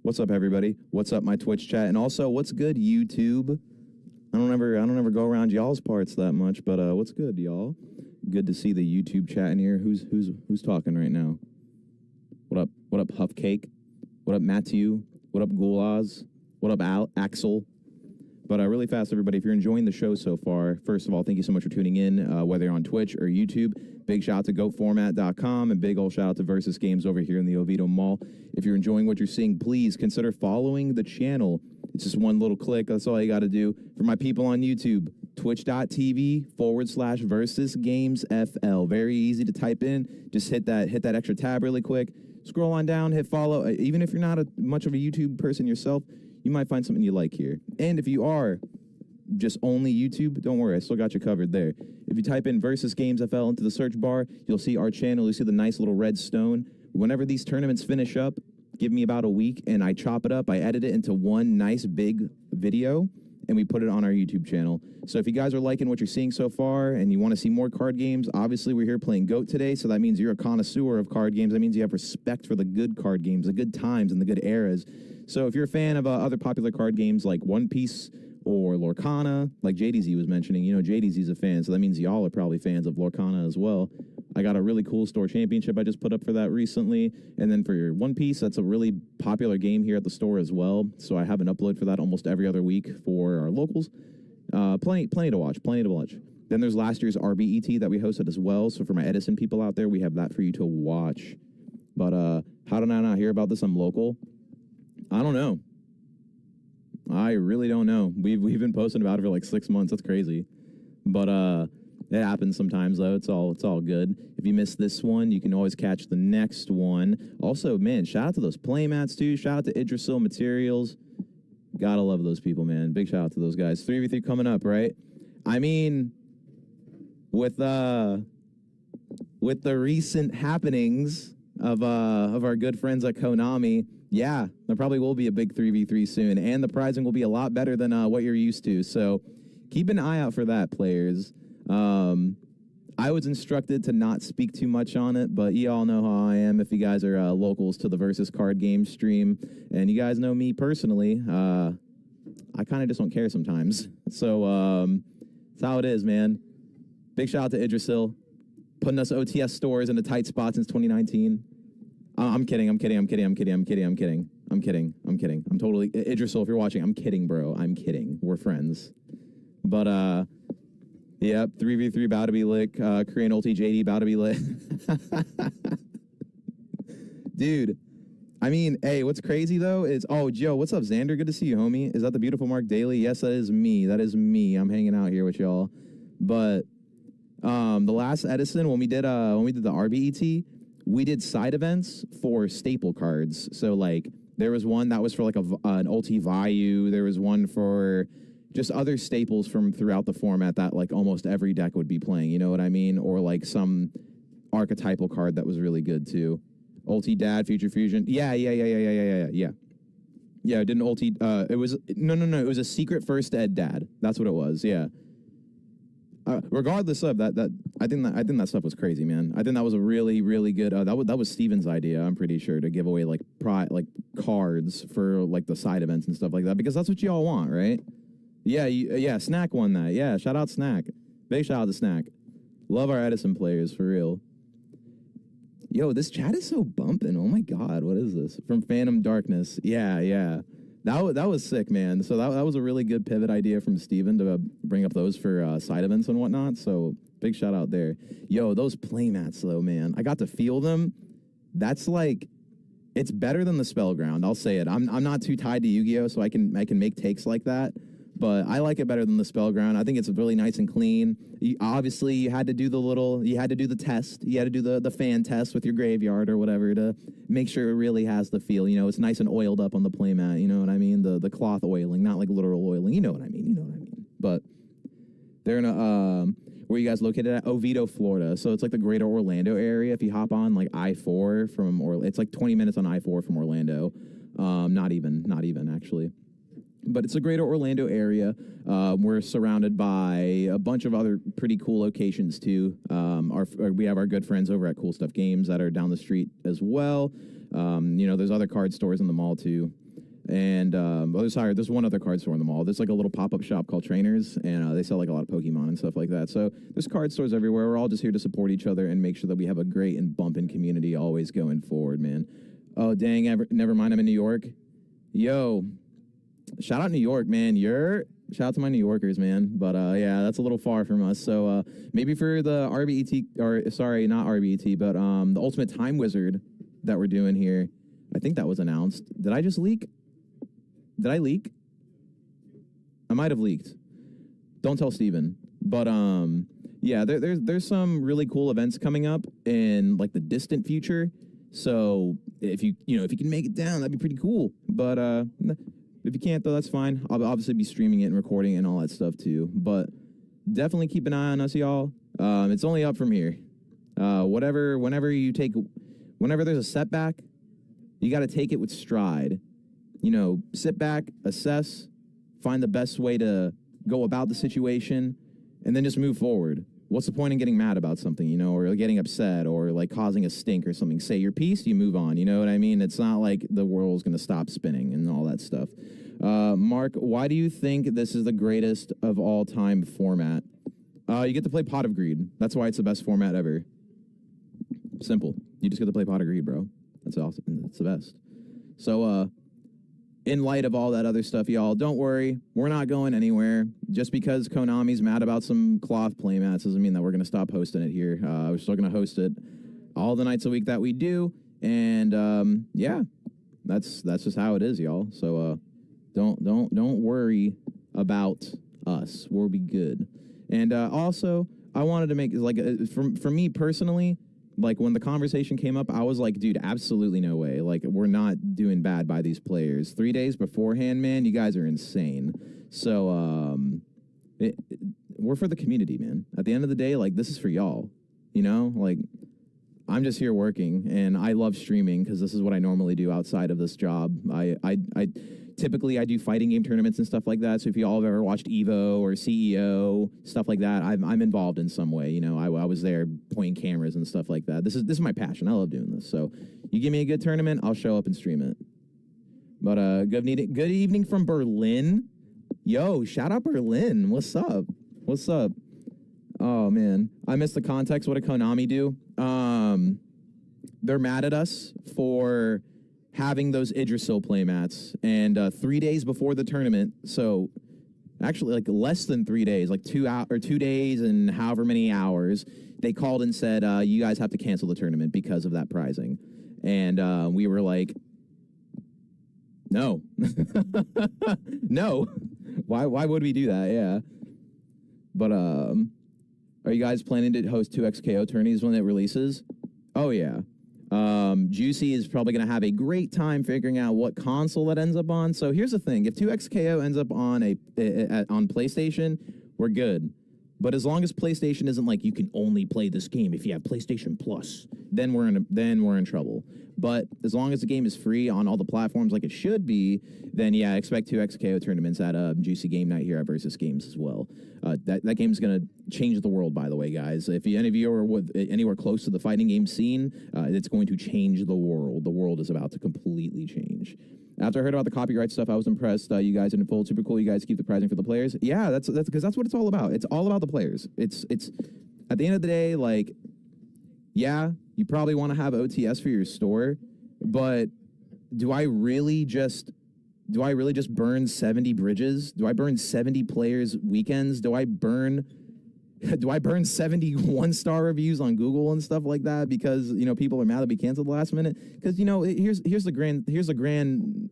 What's up, everybody? What's up, my Twitch chat? And also, what's good, YouTube? I don't ever go around y'all's parts that much, but what's good, y'all? Good to see the YouTube chat in here. Who's talking right now? What up? What up, Huff Cake? What up, Matthew? What up, Gulaz? What up, Axel? But really fast, everybody, if you're enjoying the show so far, first of all, thank you so much for tuning in, whether you're on Twitch or YouTube. Big shout out to GoFormat.com and big old shout out to Versus Games over here in the Oviedo Mall. If you're enjoying what you're seeing, please consider following the channel. It's just one little click. That's all you got to do. For my people on YouTube, twitch.tv/Versus Games FL. Very easy to type in. Just hit that extra tab really quick. Scroll on down, hit follow. Even if you're not much of a YouTube person yourself, you might find something you like here. And if you are just only YouTube, don't worry, I still got you covered there. If you type in Versus Games FL into the search bar, you'll see our channel. You'll see the nice little red stone. Whenever these tournaments finish up, give me about a week, and I chop it up. I edit it into one nice big video, and we put it on our YouTube channel. So if you guys are liking what you're seeing so far and you want to see more card games, obviously we're here playing GOAT today, so that means you're a connoisseur of card games. That means you have respect for the good card games, the good times, and the good eras. So if you're a fan of other popular card games like One Piece or Lorcana, like JDZ was mentioning, you know, JDZ's a fan, so that means y'all are probably fans of Lorcana as well. I got a really cool store championship I just put up for that recently. And then for your One Piece, that's a really popular game here at the store as well. So I have an upload for that almost every other week for our locals. Plenty to watch. Then there's last year's RBET that we hosted as well. So for my Edison people out there, we have that for you to watch. But how did I not hear about this? I'm local. I don't know. I really don't know. We've been posting about it for like 6 months. That's crazy. But it happens sometimes though. It's all good. If you missed this one, you can always catch the next one. Also, man, shout out to those playmats too. Shout out to Idrisil Materials. Gotta love those people, man. Big shout out to those guys. 3v3 coming up, right? I mean, with the recent happenings of our good friends at Konami, yeah, there probably will be a big 3v3 soon, and the prizing will be a lot better than what you're used to. So keep an eye out for that, players. I was instructed to not speak too much on it, but you all know how I am if you guys are locals to the Versus Card Game stream, and you guys know me personally. I kind of just don't care sometimes. So that's how it is, man. Big shout out to Idrisil, putting us OTS stores in a tight spot since 2019. I'm kidding. I'm totally Idrisil, if you're watching, I'm kidding, bro. I'm kidding. We're friends. But yep, 3v3 about to be lit. Korean Ulti JD about to be lit. Dude, I mean, hey, what's crazy though is, oh, Joe, what's up, Xander? Good to see you, homie. Is that the beautiful Mark Daly? Yes, that is me. I'm hanging out here with y'all. But the last Edison, when we did the RBET, we did side events for staple cards. So like there was one that was for like an Ulti Vayu. There was one for just other staples from throughout the format that like almost every deck would be playing, you know what I mean? Or like some archetypal card that was really good too. Ulti Dad, Future Fusion. Yeah. Yeah, it didn't Ulti, it was, no, it was a secret first ed dad. That's what it was, yeah. Regardless of that, I think that stuff was crazy, man. I think that was a really, really good. That was Steven's idea. I'm pretty sure, to give away like cards for like the side events and stuff like that, because that's what you all want, right? Yeah. Snack won that. Yeah, shout out Snack. Big shout out to Snack. Love our Edison players for real. Yo, this chat is so bumping. Oh my god, what is this? From Phantom Darkness. Yeah. That was sick, man. So that was a really good pivot idea from Steven to bring up those for side events and whatnot. So big shout out there. Yo, those playmats though, man. I got to feel them. That's like, it's better than the Spellground. I'll say it. I'm not too tied to Yu-Gi-Oh, so I can make takes like that. But I like it better than the Spellground. I think it's really nice and clean. You had to do the test. You had to do the fan test with your graveyard or whatever to make sure it really has the feel. You know, it's nice and oiled up on the playmat. You know what I mean? The cloth oiling, not like literal oiling. You know what I mean? But they're in a, where you guys located at? Oviedo, Florida. So it's like the greater Orlando area. If you hop on like I-4 from, it's like 20 minutes on I-4 from Orlando. Not even actually. But it's a greater Orlando area. We're surrounded by a bunch of other pretty cool locations, too. We have our good friends over at Cool Stuff Games that are down the street as well. There's other card stores in the mall, too. And there's one other card store in the mall. There's like a little pop-up shop called Trainers, and they sell like a lot of Pokemon and stuff like that. So there's card stores everywhere. We're all just here to support each other and make sure that we have a great and bumping community always going forward, man. Oh, dang, never mind, I'm in New York. Yo, shout out New York, man. Shout out to my New Yorkers, man. But yeah, that's a little far from us. So maybe for the RBET, or sorry, not RBET, but the Ultimate Time Wizard that we're doing here, I think that was announced. Did I just leak? Did I leak? I might have leaked. Don't tell Steven. But yeah, there's some really cool events coming up in like the distant future. So if you can make it down, that'd be pretty cool. But if you can't, though, that's fine. I'll obviously be streaming it and recording it and all that stuff too. But definitely keep an eye on us, y'all. It's only up from here. Whenever there's a setback, you got to take it with stride. Sit back, assess, find the best way to go about the situation, and then just move forward. What's the point in getting mad about something, or getting upset, or like causing a stink or something? Say your piece, you move on. You know what I mean? It's not like the world's going to stop spinning and all that stuff. Mark, why do you think this is the greatest of all time format? You get to play Pot of Greed. That's why it's the best format ever. Simple. You just get to play Pot of Greed, bro. That's awesome. That's the best. So, in light of all that other stuff, y'all, don't worry. We're not going anywhere. Just because Konami's mad about some cloth playmats doesn't mean that we're going to stop hosting it here. We're still going to host it all the nights a week that we do. And, yeah, that's just how it is, y'all. So, don't worry about us. We'll be good. And, also, I wanted to make, like, for me personally, like, when the conversation came up, I was like, dude, absolutely no way. Like, we're not doing bad by these players. 3 days beforehand, man, you guys are insane. So, we're for the community, man. At the end of the day, like, this is for y'all. Like, I'm just here working, and I love streaming because this is what I normally do outside of this job. Typically, I do fighting game tournaments and stuff like that. So if you all have ever watched Evo or CEO, stuff like that, I'm involved in some way. I was there pointing cameras and stuff like that. This is my passion. I love doing this. So you give me a good tournament, I'll show up and stream it. But good evening from Berlin. Yo, shout out Berlin. What's up? What's up? Oh, man. I missed the context. What did Konami do? They're mad at us for having those Idrisil playmats, and 3 days before the tournament, so actually like less than 3 days, like 2 days and however many hours, they called and said, you guys have to cancel the tournament because of that prizing. And we were like, no. No. Why would we do that? Yeah. But are you guys planning to host 2XKO tourneys when it releases? Oh, yeah. Juicy is probably going to have a great time figuring out what console that ends up on. So here's the thing. If 2XKO ends up on on PlayStation, we're good. But as long as PlayStation isn't like you can only play this game if you have PlayStation Plus, then we're in trouble. But as long as the game is free on all the platforms like it should be, then yeah, expect 2XKO tournaments at Juicy Game Night here at Versus Games as well. That game's going to change the world, by the way, guys. If any of you are anywhere close to the fighting game scene, it's going to change the world. The world is about to completely change. After I heard about the copyright stuff, I was impressed. You guys didn't fold. Super cool. You guys keep the prizing for the players. Yeah, that's because that's what it's all about. It's all about the players. It's at the end of the day, like, yeah, you probably want to have OTS for your store, but do I really just burn 70 bridges? Do I burn 70 players weekends? Do I burn 70 one-star reviews on Google and stuff like that because, people are mad that we canceled the last minute? Because, here's the grand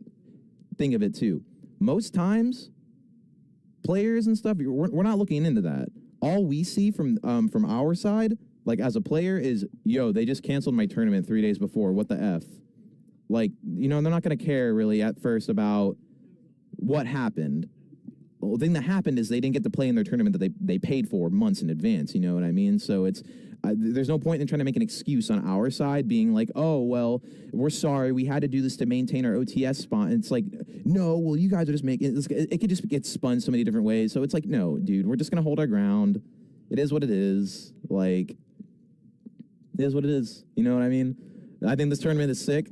thing of it, too. Most times, players and stuff, we're not looking into that. All we see from our side, like, as a player is, yo, they just canceled my tournament 3 days before. What the F? Like, they're not going to care, really, at first about what happened. Well, the thing that happened is they didn't get to play in their tournament that they paid for months in advance, you know what I mean? So it's there's no point in trying to make an excuse on our side being like, oh, well, we're sorry, we had to do this to maintain our OTS spot. And it's like, no, well, you guys are just making it could just get spun so many different ways. So it's like, no, dude, we're just going to hold our ground. It is what it is. Like, it is what it is. You know what I mean? I think this tournament is sick.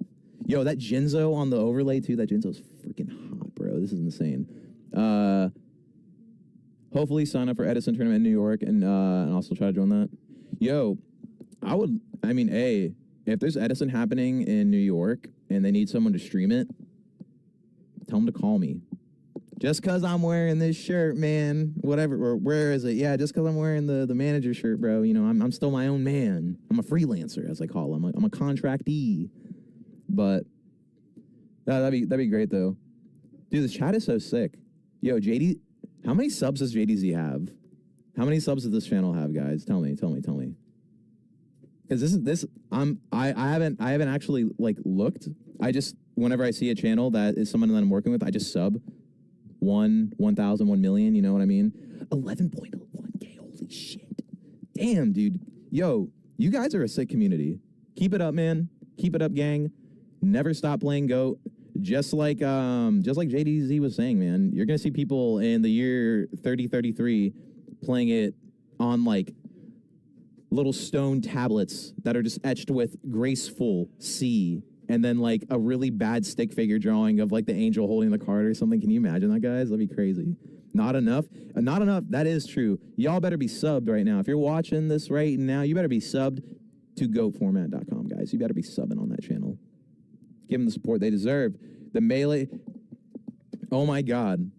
Yo, that Jinzo on the overlay too. That Jinzo's freaking hot, bro. This is insane. Hopefully sign up for Edison tournament in New York and also try to join that. Yo, if there's Edison happening in New York and they need someone to stream it, tell them to call me. Just because I'm wearing this shirt, man, whatever, or where is it? Yeah, just because I'm wearing the manager shirt, bro. You know, I'm still my own man. I'm a freelancer, as I call them. I'm a contractee. But that'd be great, though. Dude, the chat is so sick. Yo, JD, how many subs does JDZ have? How many subs does this channel have, guys? Tell me. Because I haven't actually like looked. I just, whenever I see a channel that is someone that I'm working with, I just sub 1,000, 1 million, you know what I mean? 11.1K, holy shit. Damn, dude. Yo, you guys are a sick community. Keep it up, man. Keep it up, gang. Never stop playing GOAT. Just like JDZ was saying, man, you're gonna see people in the year 3033 playing it on like little stone tablets that are just etched with graceful C, and then like a really bad stick figure drawing of like the angel holding the card or something. Can you imagine that, guys? That'd be crazy. Not enough. Not enough. That is true. Y'all better be subbed right now. If you're watching this right now, you better be subbed to goatformat.com, guys. You better be subbing on that channel. Give them the support they deserve. The Melee. Oh my God.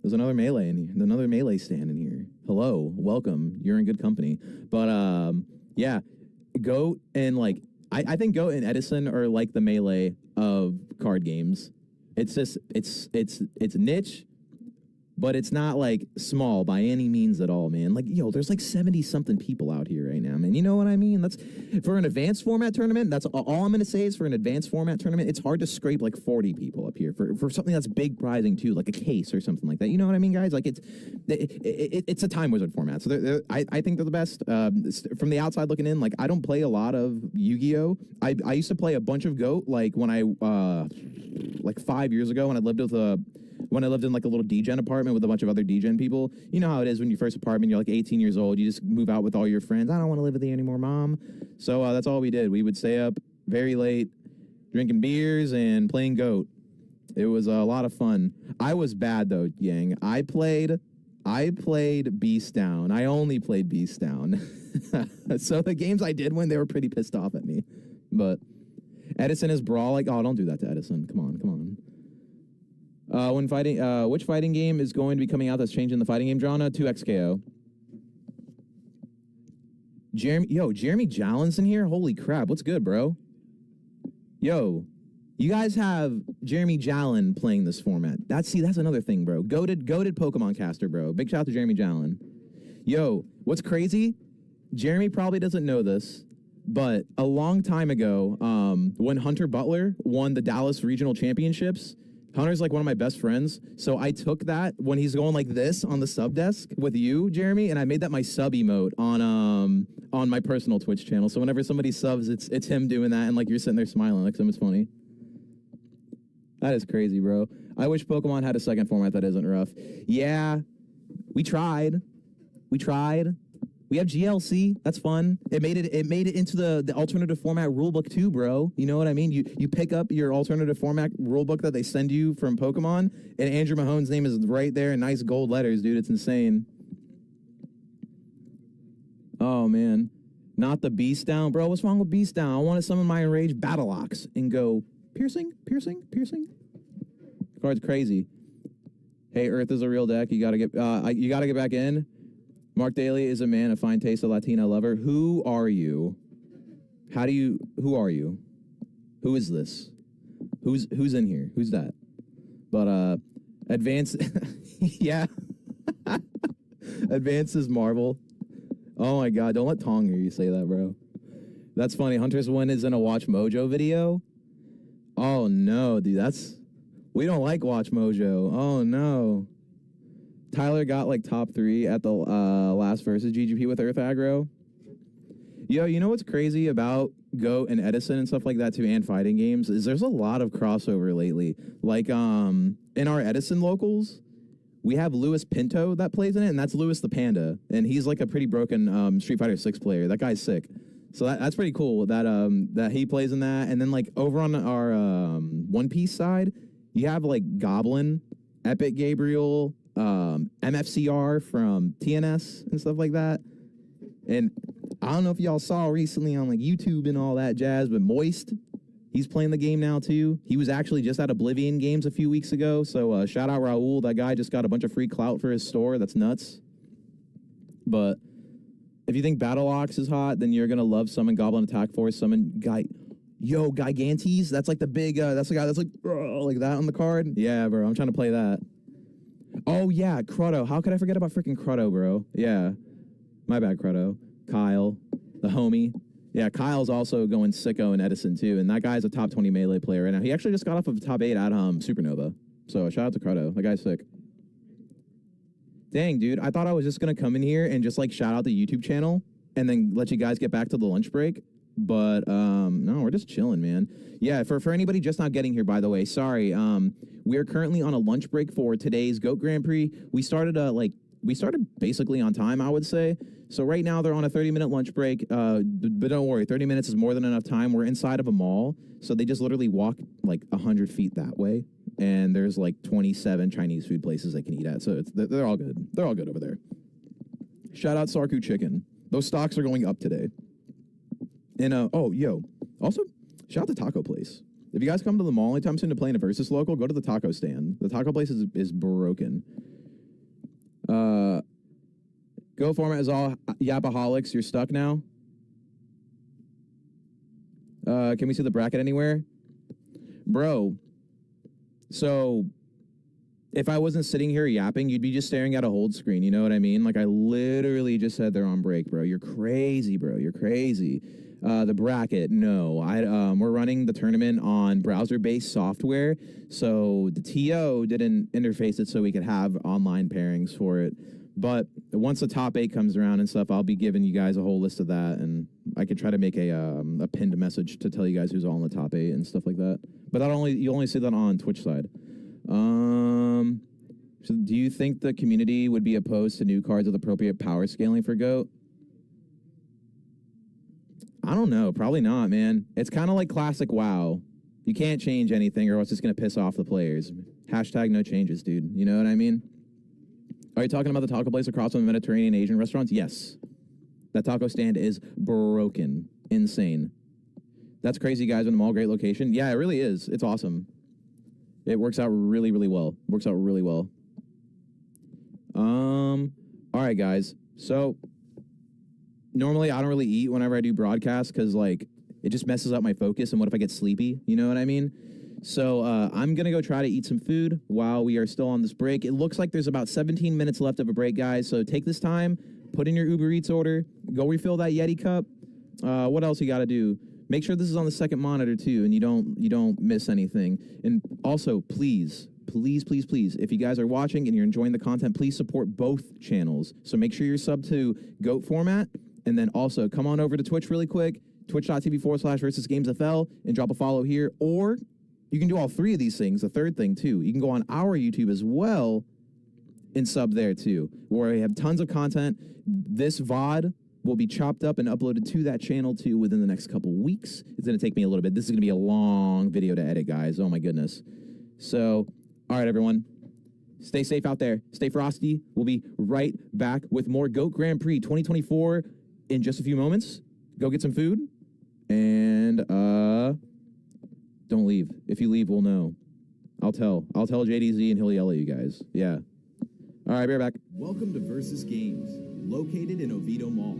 There's another Melee in here. Another Melee stand in here. Hello. Welcome. You're in good company. But yeah. GOAT and like I think GOAT and Edison are like the Melee of card games. It's just it's niche, but it's not like small by any means at all, man. Like, yo, there's like 70-something people out here right now, man. You know what I mean? That's for an advanced format tournament. That's all I'm gonna say is for an advanced format tournament, it's hard to scrape like 40 people up here for something that's big prizing too, like a case or something like that. You know what I mean, guys? Like it's a Time Wizard format, so I think they're the best. From the outside looking in, like I don't play a lot of Yu-Gi-Oh. I used to play a bunch of GOAT like when I like 5 years ago when I lived in like a little D-Gen apartment with a bunch of other D-Gen people. You know how it is when you first apartment, you're like 18 years old, you just move out with all your friends. I don't want to live with you anymore, Mom. So that's all we did. We would stay up very late, drinking beers and playing GOAT. It was a lot of fun. I was bad though, gang. I played Beast Down. I only played Beast Down. So the games I did win, they were pretty pissed off at me. But Edison is brawl like, oh, don't do that to Edison. Come on. Which fighting game is going to be coming out that's changing the fighting game genre? 2XKO. Jeremy Jallin's in here? Holy crap, what's good, bro? Yo, you guys have Jeremy Jallin playing this format. That's another thing, bro. Goated Pokemon caster, bro. Big shout out to Jeremy Jallin. Yo, what's crazy? Jeremy probably doesn't know this, but a long time ago, when Hunter Butler won the Dallas Regional Championships, Hunter's like one of my best friends, so I took that when he's going like this on the sub desk with you, Jeremy, and I made that my sub emote on my personal Twitch channel. So whenever somebody subs, it's him doing that, and like you're sitting there smiling, like something's funny. That is crazy, bro. I wish Pokemon had a second format that isn't rough. Yeah, we tried. We have GLC. That's fun. It made it into the alternative format rulebook too, bro. You know what I mean? You pick up your alternative format rulebook that they send you from Pokemon, and Andrew Mahone's name is right there in nice gold letters, dude. It's insane. Oh man, not the Beast Down, bro. What's wrong with Beast Down? I want to summon my Enraged Battleox and go piercing. The card's crazy. Hey, Earth is a real deck. You gotta get back in. Mark Daly is a man of fine taste, a Latina lover. Who are you? Who are you? Who is this? Who's in here? Who's that? But, Advance, yeah. Advance is Marvel. Oh my God, don't let Tong hear you say that, bro. That's funny. Hunter's Win is in a Watch Mojo video. Oh no, dude, we don't like Watch Mojo. Oh no. Tyler got like top 3 at the last versus GGP with Earth Aggro. Yo, you know what's crazy about GOAT and Edison and stuff like that too, and fighting games, is there's a lot of crossover lately. Like in our Edison locals, we have Louis Pinto that plays in it, and that's Louis the Panda, and he's like a pretty broken Street Fighter 6 player. That guy's sick. So that's pretty cool that that he plays in that. And then like over on our One Piece side, you have like Goblin, Epic Gabriel, MFCR from TNS and stuff like that. And I don't know if y'all saw recently on like YouTube and all that jazz, but Moist, he's playing the game now too. He was actually just at Oblivion Games a few weeks ago. So shout out Raul. That guy just got a bunch of free clout for his store. That's nuts. But if you think Battle Ox is hot, then you're gonna love Summon Goblin Attack Force. Summon Gigantes. That's like the big. That's the guy that's like that on the card. Yeah, bro. I'm trying to play that. Oh yeah, Cruddo. How could I forget about freaking Cruddo, bro? Yeah, my bad, Cruddo. Kyle, the homie. Yeah, Kyle's also going sicko in Edison too, and that guy's a top 20 melee player right now. He actually just got off of top 8 at Supernova. So shout out to Cruddo. That guy's sick. Dang, dude, I thought I was just going to come in here and just, like, shout out the YouTube channel and then let you guys get back to the lunch break. But, no, we're just chilling, man. Yeah, for anybody just not getting here, by the way, sorry. We are currently on a lunch break for today's GOAT Grand Prix. We started basically on time, I would say. So right now they're on a 30-minute lunch break. But don't worry, 30 minutes is more than enough time. We're inside of a mall. So they just literally walk, like, 100 feet that way. And there's like 27 Chinese food places they can eat at. So they're all good. They're all good over there. Shout out Sarku Chicken. Those stocks are going up today. And, also, shout out the taco place. If you guys come to the mall anytime soon to play in a Versus local, go to the taco stand. The taco place is broken. Go format is all yapaholics. You're stuck now. Can we see the bracket anywhere? Bro. So, if I wasn't sitting here yapping, you'd be just staring at a hold screen. You know what I mean? Like, I literally just said they're on break, bro. You're crazy, bro. You're crazy. The bracket, no. We're running the tournament on browser-based software, so the TO didn't interface it so we could have online pairings for it. But once the top 8 comes around and stuff, I'll be giving you guys a whole list of that, and I could try to make a pinned message to tell you guys who's all in the top 8 and stuff like that. But you only see that on Twitch side. So do you think the community would be opposed to new cards with appropriate power scaling for GOAT? I don't know. Probably not, man. It's kind of like classic WoW. You can't change anything or it's just going to piss off the players. Hashtag no changes, dude. You know what I mean? Are you talking about the taco place across from the Mediterranean Asian restaurants? Yes. That taco stand is broken. Insane. That's crazy, guys, in the mall. Great location. Yeah, it really is. It's awesome. It works out really, really well. Works out really well. All right, guys. So, normally I don't really eat whenever I do broadcasts because, like, it just messes up my focus. And what if I get sleepy? You know what I mean? So, I'm going to go try to eat some food while we are still on this break. It looks like there's about 17 minutes left of a break, guys. So, take this time, put in your Uber Eats order, go refill that Yeti cup. What else you got to do? Make sure this is on the second monitor too, and you don't miss anything. And also, please, if you guys are watching and you're enjoying the content, please support both channels. So make sure you're subbed to GOAT format, and then also come on over to Twitch really quick, twitch.tv/versusgamesfl, and drop a follow here. Or you can do all three of these things. The third thing too, you can go on our YouTube as well and sub there too, where we have tons of content. This VOD will be chopped up and uploaded to that channel too within the next couple weeks. It's going to take me a little bit. This is going to be a long video to edit, guys. Oh my goodness. So, all right, everyone. Stay safe out there. Stay frosty. We'll be right back with more GOAT Grand Prix 2024 in just a few moments. Go get some food. And don't leave. If you leave, we'll know. I'll tell JDZ and he'll yell at you guys. Yeah. All right, be right back. Welcome to Versus Games, located in Oviedo Mall.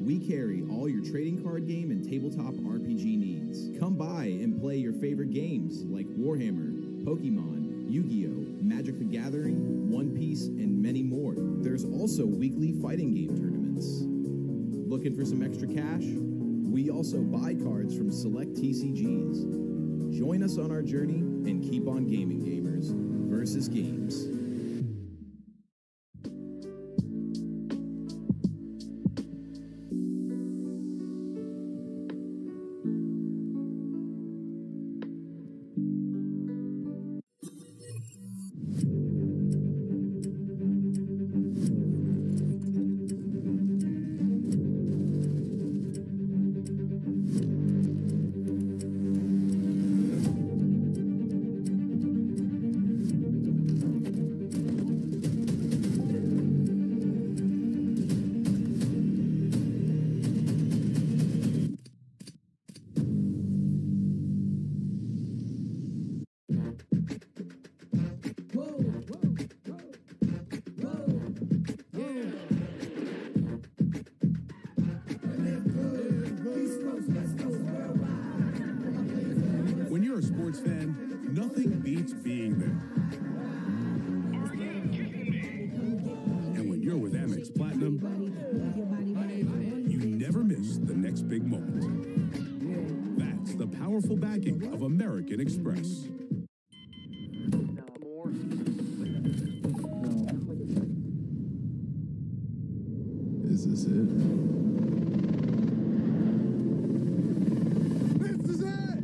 We carry all your trading card game and tabletop RPG needs. Come by and play your favorite games like Warhammer, Pokemon, Yu-Gi-Oh!, Magic the Gathering, One Piece, and many more. There's also weekly fighting game tournaments. Looking for some extra cash? We also buy cards from select TCGs. Join us on our journey and keep on gaming, gamers. Versus Games. big moment. That's the powerful backing of American Express. Is this it? This is it!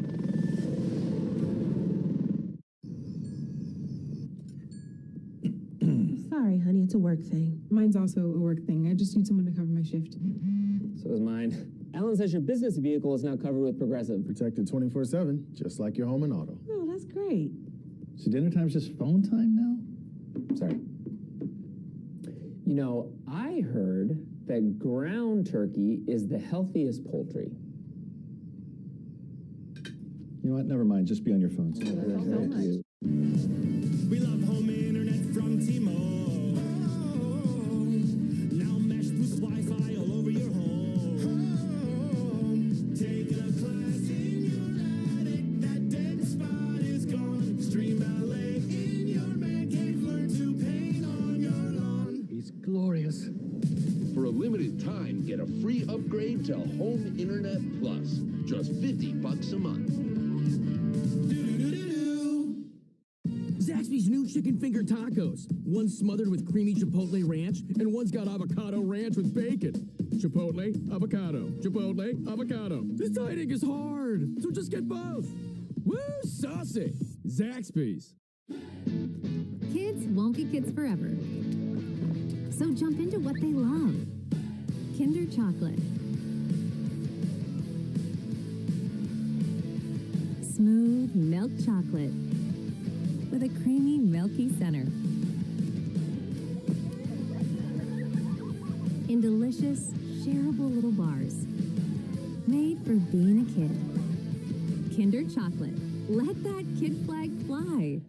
Sorry, honey, it's a work thing. Mine's also a work thing. I just need someone to cover my shift. So is mine. Alan says your business vehicle is now covered with Progressive. Protected 24/7, just like your home and auto. Oh, that's great. So dinner time's just phone time now? Sorry. You know, I heard that ground turkey is the healthiest poultry. You know what? Never mind. Just be on your phone. We love home internet from T-Mobile. Now mesh boosts Wi-Fi all over your home. Taking a class in your attic, that dead spot is gone. Stream ballet in your man cave, learn to paint on your lawn. He's glorious. For a limited time, get a free upgrade to Home Internet Plus. Just $50 a month. Zaxby's new chicken finger tacos. One's smothered with creamy chipotle ranch, and one's got avocado ranch with bacon. Chipotle, avocado, chipotle, avocado. Deciding is hard, so just get both. Woo, saucy. Zaxby's. Kids won't be kids forever. So jump into what they love. Kinder Chocolate. Smooth milk chocolate with a creamy, milky center. In delicious, shareable little bars. Made for being a kid. Kinder Chocolate. Let that kid flag fly.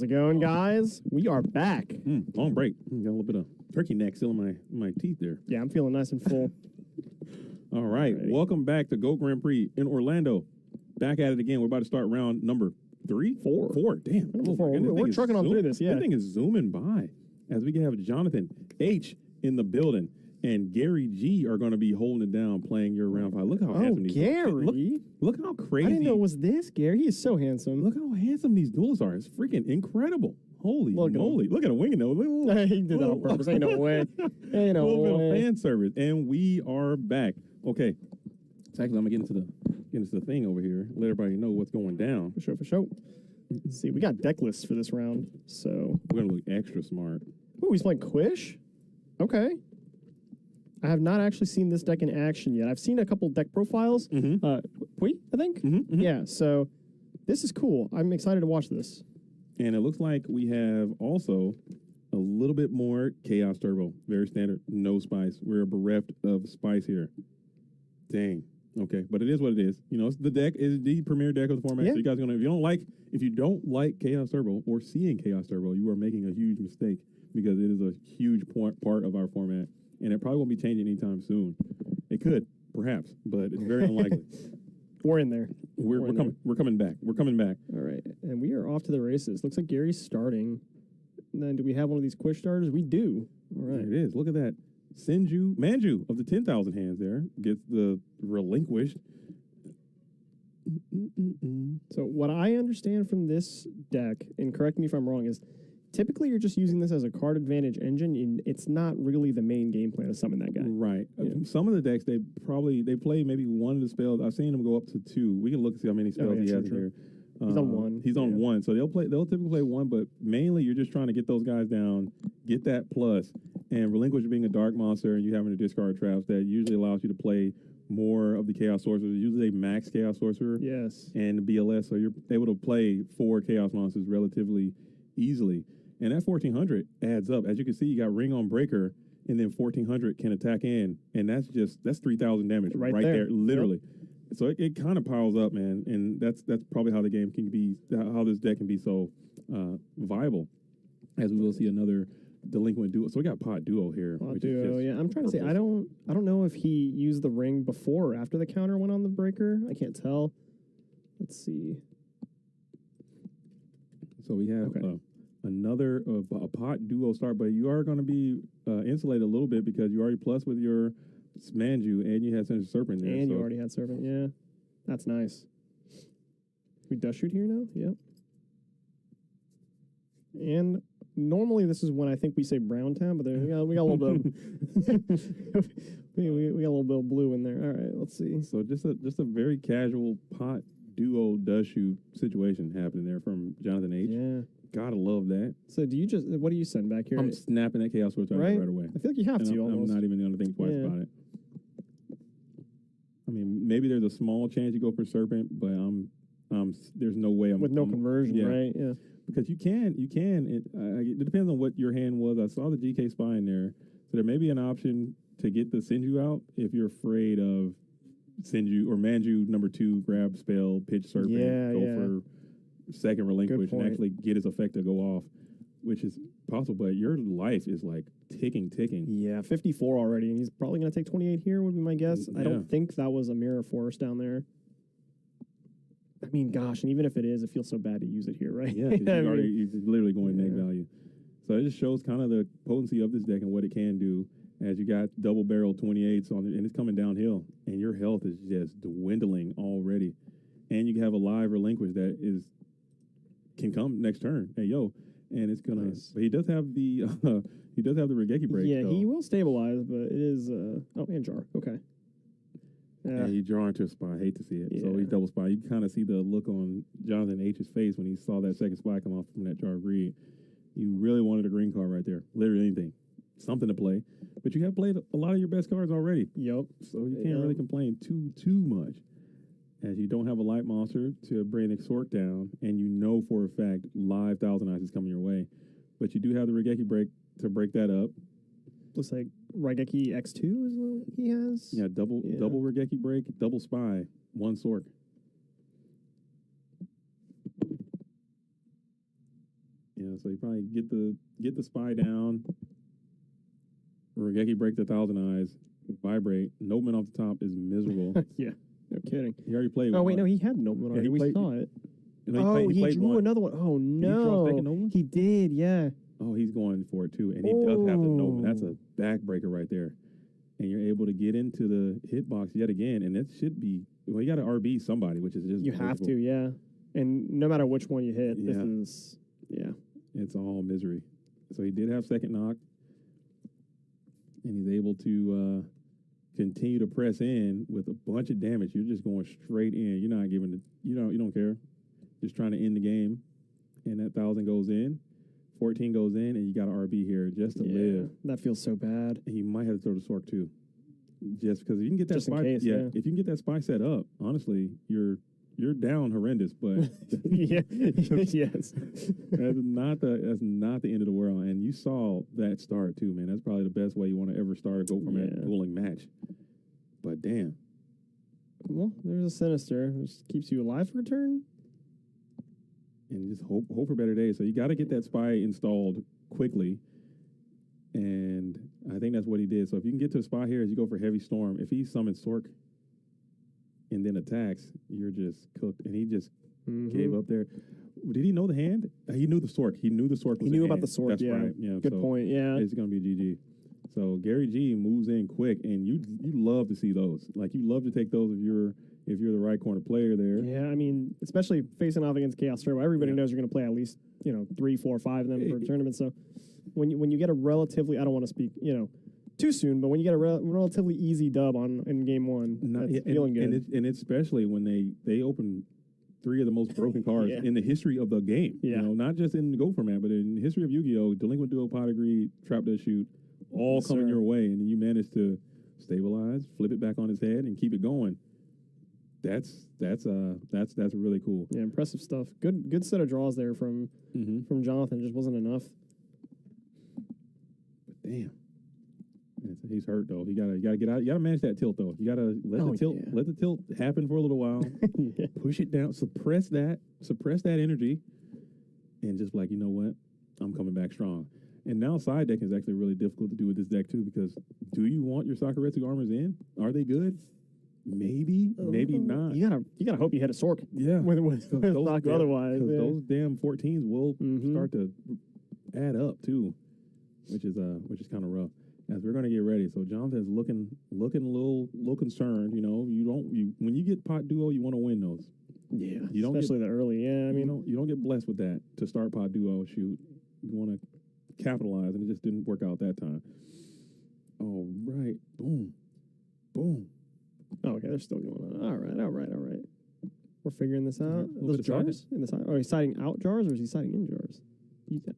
How's it going, guys? We are back. Long break. Got a little bit of turkey neck still in my teeth there. Yeah, I'm feeling nice and full. All right. Welcome back to Go Grand Prix in Orlando. Back at it again. We're about to start round number 3? 4. Damn. Number 4. We're trucking on through this, yeah. This thing is zooming by as we can have Jonathan H. in the building. And Gary G are going to be holding it down, playing your round 5. Look how handsome these Gary. Look how crazy. I didn't know it was this Gary. He is so handsome. Look how handsome these duels are. It's freaking incredible. Holy moly. Look at him winging those. He did that on purpose. Ain't no way. Ain't no way. A little bit of fan service. And we are back. Okay. Exactly. I'm going to get into the thing over here. Let everybody know what's going down. For sure. Let's see. We got deck lists for this round. So we're going to look extra smart. Oh, he's playing Quish? Okay. I have not actually seen this deck in action yet. I've seen a couple deck profiles. Prix, I think? Yeah, so this is cool. I'm excited to watch this. And it looks like we have also a little bit more Chaos Turbo. Very standard, no spice. We're bereft of spice here. Dang. Okay, but it is what it is. You know, the deck is the premier deck of the format. Yeah. So you guys if you don't like Chaos Turbo or seeing Chaos Turbo, you are making a huge mistake because it is a huge part of our format. And it probably won't be changing anytime soon. It could, perhaps, but it's very unlikely. We're in there. We're coming. We're coming back. We're coming back. All right, and we are off to the races. Looks like Gary's starting. And then, do we have one of these Quish starters? We do. All right. There it is. Look at that. Manju of the 10,000 hands there gets the relinquished. So what I understand from this deck, and correct me if I'm wrong, is typically you're just using this as a card advantage engine, and it's not really the main game plan to summon that guy. Right. Yeah. Some of the decks, they play maybe one of the spells. I've seen them go up to 2. We can look and see how many spells he has here. He's on 1. He's on 1. So they'll typically play 1, but mainly you're just trying to get those guys down, get that plus, and relinquish being a dark monster and you having to discard traps that usually allows you to play more of the Chaos Sorcerers. Usually they max Chaos Sorcerer. Yes. And BLS, so you're able to play 4 Chaos Monsters relatively easily. And that 1,400 adds up. As you can see, you got Ring on Breaker, and then 1,400 can attack in, and that's 3,000 damage right there, literally. Yep. So it kind of piles up, man, and that's probably how the game can be, how this deck can be so viable. As we will see another delinquent duo. So we got Pot Duo here. Pot Duo, yeah. I'm trying to say I don't know if he used the ring before or after the counter went on the breaker. I can't tell. Let's see. So we have. Okay. Another a Pot Duo start, but you are going to be insulated a little bit because you already plus with your Manju and you had Sinister Serpent there. And you already had Serpent, yeah. That's nice. We dust shoot here now? Yep. And normally this is when I think we say Brown Town, but we got a little bit of we got a little bit of blue in there. All right, let's see. So just a very casual Pot Duo dust shoot situation happening there from Jonathan H. Yeah. Gotta love that. So what do you send back here? I'm snapping that Chaos Switch right away. I feel like you have to. I'm not even going to think twice about it. I mean, maybe there's a small chance you go for Serpent, but there's no way I'm with no conversion, right? Yeah. Because you can. It depends on what your hand was. I saw the GK Spy in there, so there may be an option to get the Sinju out if you're afraid of Sinju or Manju number 2 grab spell, pitch Serpent, go for second relinquish and actually get his effect to go off, which is possible, but your life is like ticking. Yeah, 54 already, and he's probably going to take 28 here, would be my guess. Yeah. I don't think that was a Mirror Force down there. I mean, gosh, and even if it is, it feels so bad to use it here, right? Yeah, you're literally going neg value. So it just shows kind of the potency of this deck and what it can do as you got double barrel 28s on it, and it's coming downhill, and your health is just dwindling already. And you have a live relinquish that can come next turn. Hey, yo. And it's gonna. Nice. But he does have the Regeki break. Yeah, he will stabilize, but it is. And jar. Okay. Yeah, he draw into a spy. I hate to see it. Yeah. So he double spy. You can kind of see the look on Jonathan H's face when he saw that second spy come off from that jar of greed. You really wanted a green card right there. Literally anything, something to play. But you have played a lot of your best cards already. Yep. So you can't really complain too much. As you don't have a light monster to bring Exort down, and you know for a fact live Thousand Eyes is coming your way. But you do have the Regeki break to break that up. Looks like Regeki X2 is what he has. Yeah, double Regeki break, double spy, 1 Sork. Yeah, so you probably get the spy down. Regeki break the 1,000 eyes. Vibrate. Nobleman off the top is miserable. Yeah, no kidding. He already played. Oh wait, one. no, he had Nobleman already. he We played- saw it. No, He played drew one. another one. Oh Did he draw a second no, Nobleman? he did. Yeah. Oh, he's going for it too, and he does have the Nobleman. That's a Oh. backbreaker right there. And you're able to get into the hitbox yet again, and that should be. Well, you got to RB somebody, which is just You have miserable. to, yeah. And no matter which one you hit, Yeah. this is It's all misery. So he did have second knock, and he's able to continue to press in with a bunch of damage. You're just going straight in. You're not giving it. You don't care. Just trying to end the game, and that 1,000 goes in, 14 goes in, and you got to RB here just to live. That feels so bad. And you might have to throw the Sork too, just because if you can get that Just in spy. case, yeah. If you can get that spy set up, honestly, you're down horrendous, but Yeah. Yes. that's not the end of the world. And you saw that start too, man. That's probably the best way you want to ever start go from a dueling match. But damn, Well, there's a Sinister. Just keeps you alive for a turn. and just hope for better days. So you got to get that spy installed quickly, and I think that's what he did. So if you can get to a spy here as you go for Heavy Storm, if he summons Sork and then attacks, you're just cooked. And he just gave up there. Did he know the hand? He knew the Sork. He knew the Sork. He Was knew a about hand. the Sork, That's yeah. right. Yeah. Good so point, yeah. It's gonna be GG. So Gary G moves in quick, and you love to see those. Like you love to take those if you're the right corner player there. Yeah, I mean, especially facing off against Chaos Turbo, everybody knows you're going to play at least 3, 4, 5 of them per tournament. So when you get a relatively, I don't want to speak too soon, but when you get a relatively easy dub in game one, that's feeling good. And it's especially when they open 3 of the most broken cards in the history of the game. Yeah. Not just in the Go format, but in the history of Yu-Gi-Oh! Delinquent Duo, Pot of Greed, Trap Does Shoot, all Yes, coming sir. your way, and then you manage to stabilize, flip it back on his head, and keep it going. That's really cool. Yeah, impressive stuff. Good set of draws there from Jonathan. Just wasn't enough. But damn. He's hurt though. You gotta get out. You gotta manage that tilt though. You gotta let the tilt happen for a little while. Push it down. Suppress that energy, and just like, you know what, I'm coming back strong. And now side deck is actually really difficult to do with this deck too, because do you want your Sakuretsu armors in? Are they good? Maybe, maybe not. You gotta hope you hit a Sork. Yeah, with those Lock damn- otherwise. 'cause Yeah. those damn 14s will start to add up too, which is kind of rough. As we're gonna get ready, so Jonathan's looking a little concerned. When you get pot duo, you want to win those. Yeah, you don't especially the early. Yeah, I mean, you don't get blessed with that to start pot duo. Shoot, you want to capitalize, and it just didn't work out that time. All right, boom, boom. Oh, okay, they're still going on. All right. We're figuring this out. little Those bit of side jars in the side. Are he siding out jars or is he siding in jars?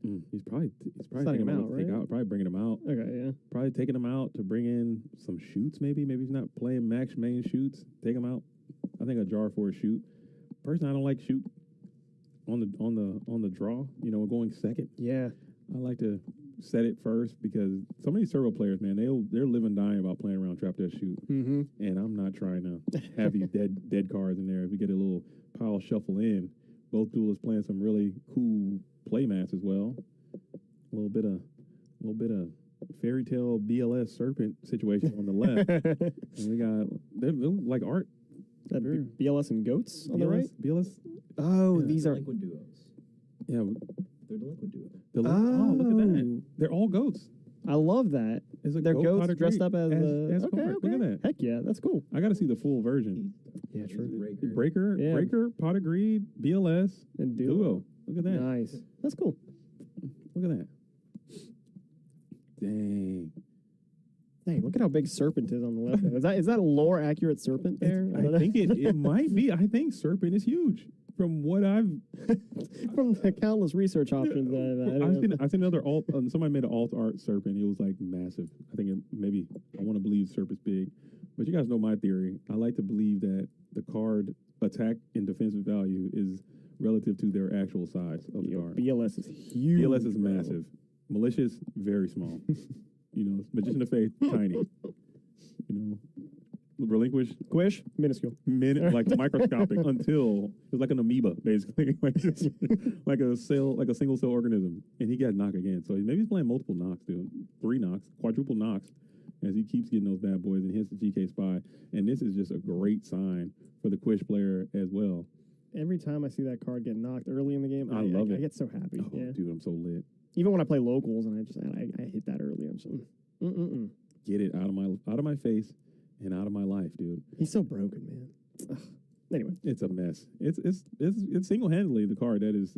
He's probably Siding taking them them out, out, right? probably bringing them out. Okay, yeah. Probably taking them out to bring in some shoots. Maybe he's not playing max main shoots. Take them out. I think a jar for a shoot. Personally, I don't like shoot on the draw. Going second. Yeah. I like to set it first because some of these turbo players, man, they're live and dying about playing around trap that shoot. Mm-hmm. And I'm not trying to have these dead cards in there. If we get a little pile shuffle in, both duelists playing some really cool play mats as well. A little bit of fairy tale BLS serpent situation on the left. And we got they're like art. BLS and goats on the right. BLS. Oh, these are Delinquent duos. Yeah. They're delinquent duos. Oh, look at that. They're all goats. I love that. It's a They're goat goats pot of dressed greed up as as okay, card. okay. Look at that. Heck yeah, that's cool. I got to see the full version. Yeah, true. Breaker, Pot of Greed, BLS, and Duo. Look at that. Nice. That's cool. Look at that. Dang. Hey, look at how big Serpent is on the left. Is that a lore accurate Serpent there? I think it might be. I think Serpent is huge. From what I've from the countless research options I've seen another alt. Somebody made an alt art Serpent. It was like massive. I think maybe I want to believe Serpent's big, but you guys know my theory. I like to believe that the card attack and defensive value is relative to their actual size of the card. BLS is huge. BLS is massive. Malicious, very small. Magician of Faith, tiny. relinquish, Squish, minuscule. like microscopic until it was like an amoeba, basically, like just, like a single cell organism, and he got knocked again. So maybe he's playing multiple knocks, dude, 3 knocks, quadruple knocks, as he keeps getting those bad boys and hits the GK spy. And this is just a great sign for the Quish player as well. Every time I see that card get knocked early in the game, I love it. I get so happy. Oh, yeah, dude, I'm so lit. even when I play locals and I hit that early, I'm just Get it out of my face and out of my life, dude. He's so broken, man. Ugh. Anyway, it's a mess. It's single handedly the card that is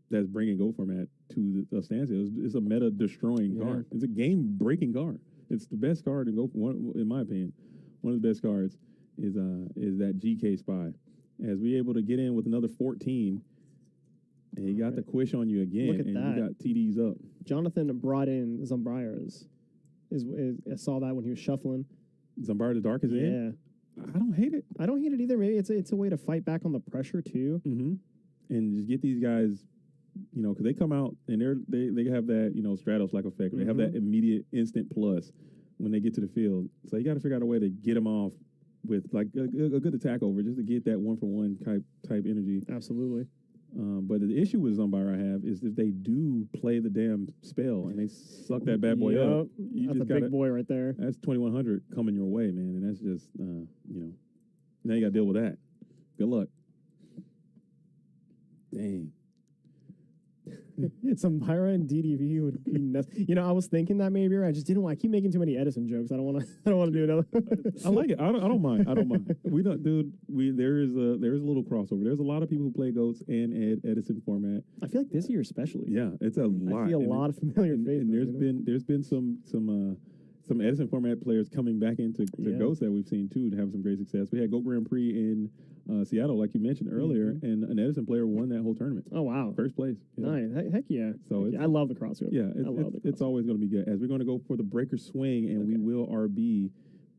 that's bringing Go format to a standstill. It's a meta destroying card. It's a game breaking card. It's the best card in Go. In my opinion, one of the best cards is that GK spy. As we able to get in with another 14, and he got the Quish on you again. Look at and that. you got TDs up. Jonathan brought in Zombrayas. I saw that when he was shuffling. Zombraya the Dark is in? Yeah. I don't hate it. I don't hate it either. Maybe it's a way to fight back on the pressure too. Mm-hmm. And just get these guys, because they come out and they have that, Stratos like effect. They have that immediate instant plus when they get to the field. So you got to figure out a way to get them off with like a good attack over just to get that 1-for-1 type energy. Absolutely. But the issue with Zombara I have is that they do play the damn spell and they suck that bad boy up. That's a big boy right there. That's 2,100 coming your way, man, and that's just now you got to deal with that. Good luck. Dang. Zombara and DDV would be nuts. I was thinking that maybe, or I just didn't want. I keep making too many Edison jokes. I don't want to do another. I like it. I don't mind. We don't, dude. There is a little crossover. There's a lot of people who play Goats and Edison format. I feel like this year especially. Yeah, it's a lot. I see a lot of familiar faces. And there's been some Edison format players coming back into Ghosts that we've seen too to have some great success. We had Go Grand Prix in Seattle, like you mentioned earlier, and an Edison player won that whole tournament. Oh wow, first place. Yeah. Nice, heck yeah. So I love the crossover. Yeah, it's always going to be good. As we're going to go for the breaker swing, and we will RB,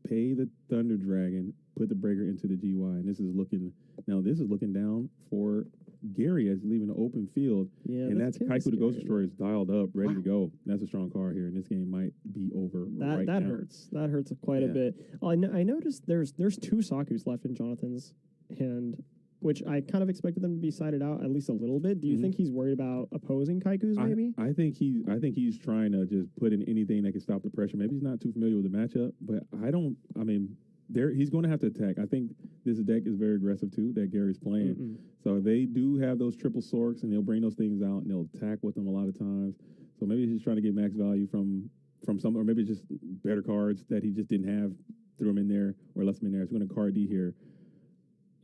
pay the Thunder Dragon, put the breaker into the GY, and this is looking down for Gary as leaving the open field. Yeah, and that's Kaiku the Ghost Destroyer is dialed up, ready to go. That's a strong card here, and this game might be over right now. That hurts. That hurts quite a bit. I noticed there's 2 Sakus left in Jonathan's hand, which I kind of expected them to be sided out at least a little bit. Do you think he's worried about opposing Kaiku's maybe? I think he's trying to just put in anything that can stop the pressure. Maybe he's not too familiar with the matchup, but he's going to have to attack. I think this deck is very aggressive too that Gary's playing. So they do have those triple sorks, and they'll bring those things out and they'll attack with them a lot of times. So maybe he's just trying to get max value from some, or maybe just better cards that he just didn't have, threw them in there or left them in there. It's going to card D here,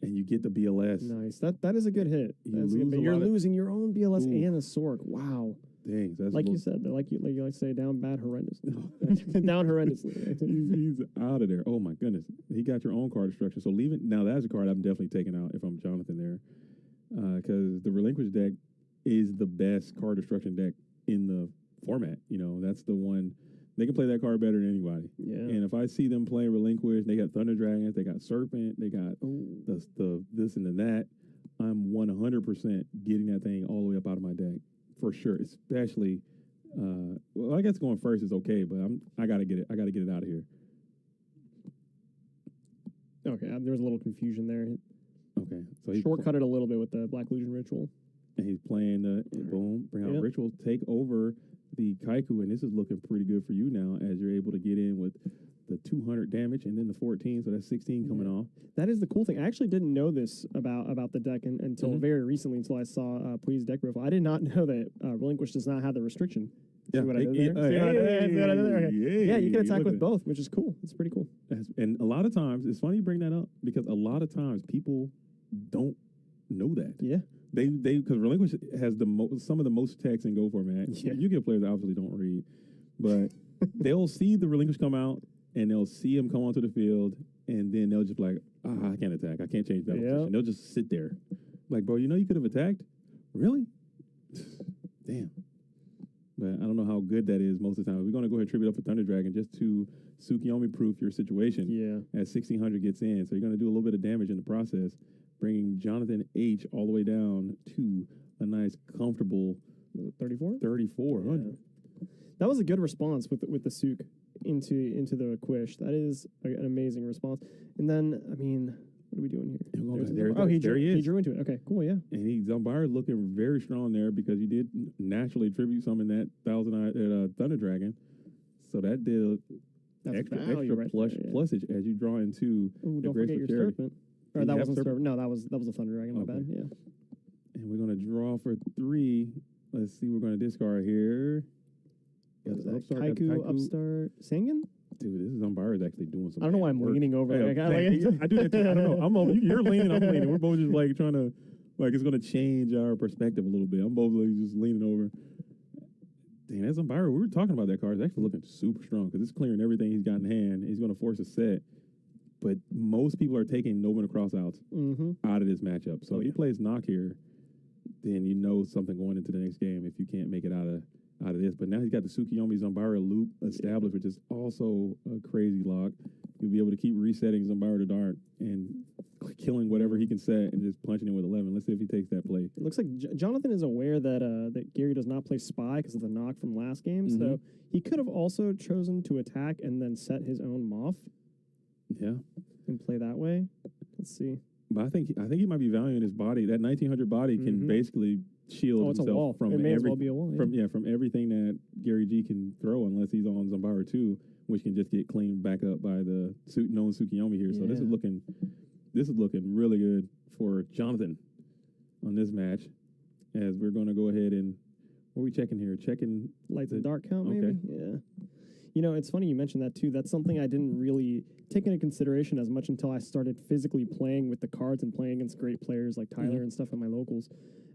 and you get the BLS. Nice. That is a good hit. You're losing your own BLS and a Sork. Wow. Dang, that's like you said, like you like to say, down bad horrendously. Down horrendously. He's out of there. Oh my goodness, he got your own card destruction. So leave it now. That's a card I'm definitely taking out if I'm Jonathan there, because the Relinquish deck is the best card destruction deck in the format. That's the one. They can play that card better than anybody. Yeah. And if I see them playing Relinquish, they got Thunder Dragons, they got Serpent, they got the this and the that. I'm 100% getting that thing all the way up out of my deck. For sure, especially, I guess going first is okay, but I gotta get it. I gotta get it out of here. Okay, there's a little confusion there. Okay, so he shortcutted a little bit with the Black Illusion Ritual, and he's playing the boom, bring out Ritual, take over the Kaiku, and this is looking pretty good for you now as you're able to get in with the 200 damage and then the 14, so that's 16 coming off. That is the cool thing. I actually didn't know this about the deck until very recently, until I saw Prix' deck profile. I did not know that Relinquish does not have the restriction. Yeah, See what I did there? Yeah, you can attack with both, which is cool. It's pretty cool. And a lot of times, it's funny you bring that up, because a lot of times people don't know that. Yeah. They because Relinquish has some of the most text in Go format. Yeah. You get players that obviously don't read, but they'll see the Relinquish come out, and they'll see him come onto the field, and then they'll just be like, I can't attack. I can't change that position. They'll just sit there. Like, bro, you could have attacked? Really? Damn. But I don't know how good that is most of the time. We're going to go ahead and tribute up for Thunder Dragon just to Tsukiyomi-proof your situation. Yeah. As 1,600 gets in. So you're going to do a little bit of damage in the process, bringing Jonathan H. all the way down to a nice, comfortable 34? 3,400. Yeah. That was a good response with the Sook. into the Quish. That is an amazing response. And then, I mean, what are we doing here? He drew into it. Okay, cool, yeah. And Zambara looking very strong there because you did naturally tribute summon that Thunder Dragon. So that did extra right plusage as you draw into the don't forget your Serpent. Or that wasn't Serpent. Serpent. No, that was a Thunder Dragon. My bad. Yeah. And we're gonna draw for 3. Let's see. We're gonna discard here. Haiku, Upstart, Sangan. Dude, this Zambara is actually doing something. I don't know why I'm leaning over. Hey, I do that too. I don't know. You're leaning. I'm leaning. We're both just like trying to, like, it's gonna change our perspective a little bit. I'm both like just leaning over. Dang, that Zambara, we were talking about that card. It's actually looking super strong because it's clearing everything he's got in hand. He's going to force a set. But most people are taking Nobuna Crossouts out of this matchup. So if he plays Knock here, then you know something going into the next game if you can't make it out of this. But now he's got the Tsukiyomi Zambara loop established, which is also a crazy lock. You'll be able to keep resetting Zambara to Dark and killing whatever he can set and just punching him with 11. Let's see if he takes that play. It looks like Jonathan is aware that Gary does not play Spy because of the knock from last game. So he could have also chosen to attack and then set his own Moth. Yeah. And play that way. Let's see. But I think he might be valuing his body. That 1900 body can basically shield himself from from everything that Gary G can throw unless he's on Zambara 2, which can just get cleaned back up by the known Tsukiyomi here. So this is looking really good for Jonathan on this match. As we're going to go ahead and what are we checking here? Checking lights and dark count, maybe. Yeah. You know, it's funny you mentioned that too. That's something I didn't really take into consideration as much until I started physically playing with the cards and playing against great players like Tyler and stuff at my locals.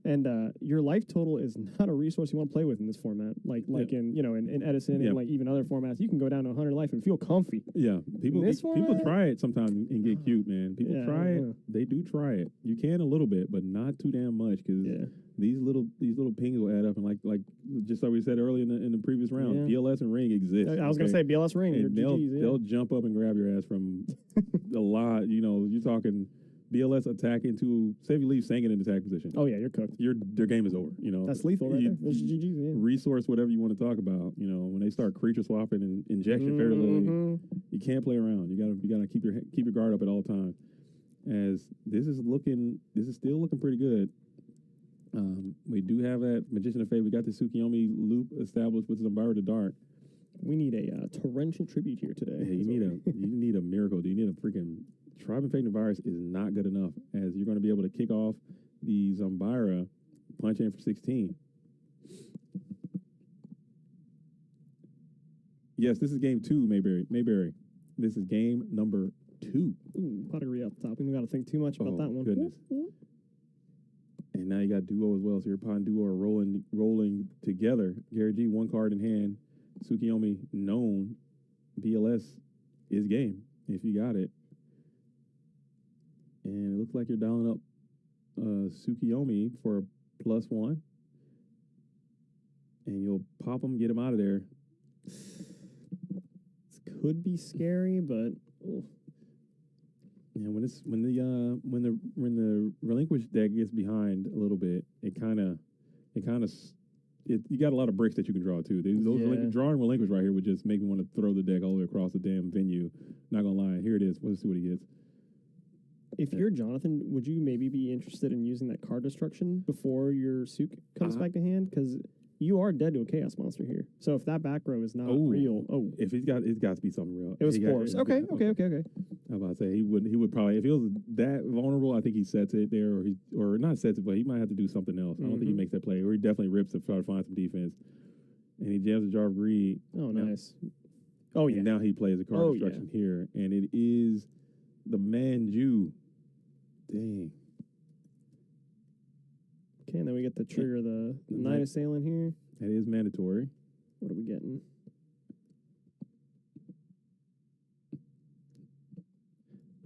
And your life total is not a resource you want to play with in this format. Like in Edison and like even other formats, you can go down to 100 life and feel comfy. Yeah, people try it sometimes and get cute, man. People try it. They do try it. You can a little bit, but not too damn much because these little pings will add up. And like just like we said earlier in the previous round, BLS and Ring exist. I was gonna say BLS Ring. And they'll jump up and grab your ass from a lot. You know, you're talking. BLS attacking to, say if you leave Sangan in attack position. Oh, yeah, you're cooked. Their game is over, you know. That's lethal right there. That's GG, yeah. Resource whatever you want to talk about. You know, when they start creature swapping and injection fairly, you can't play around. You gotta keep your guard up at all times. As this is still looking pretty good. We do have that Magician of Fate. We got the Tsukiyomi loop established with Zambara to Dark. We need a torrential tribute here today. Yeah, you need a miracle. Do you need a freaking Tribe Infected Virus is not good enough, as you're going to be able to kick off the Zambara, punch in for 16. Yes, this is game 2, Mayberry. This is game number 2. Ooh, pottery up top. We don't got to think too much about that one. Goodness. And now you got Duo as well, so your Pot and Duo are rolling together. Gary G, 1 card in hand. Tsukiyomi known. BLS is game if you got it. And it looks like you're dialing up Tsukiyomi for a +1. And you'll pop him, get him out of there. This could be scary, but yeah, when the relinquished deck gets behind a little bit, you got a lot of bricks that you can draw too. Drawing relinquish right here would just make me want to throw the deck all the way across the damn venue. Not gonna lie, here it is. Let's see what he gets. If you're Jonathan, would you maybe be interested in using that card destruction before your Suk comes back to hand? Because you are dead to a Chaos Monster here. So if that back row is not real, if it's got to be something real. It was force. Okay. I'm about to say he would probably, if he was that vulnerable, I think he sets it there, or not sets it, but he might have to do something else. I don't think he makes that play, or he definitely rips to try to find some defense. And he jams a Jar of Greed. Oh, nice. Oh yeah. And now he plays a card destruction here, and it is the Manju. Dang. Okay, and then we get to trigger the Night Assailant here. That is mandatory. What are we getting?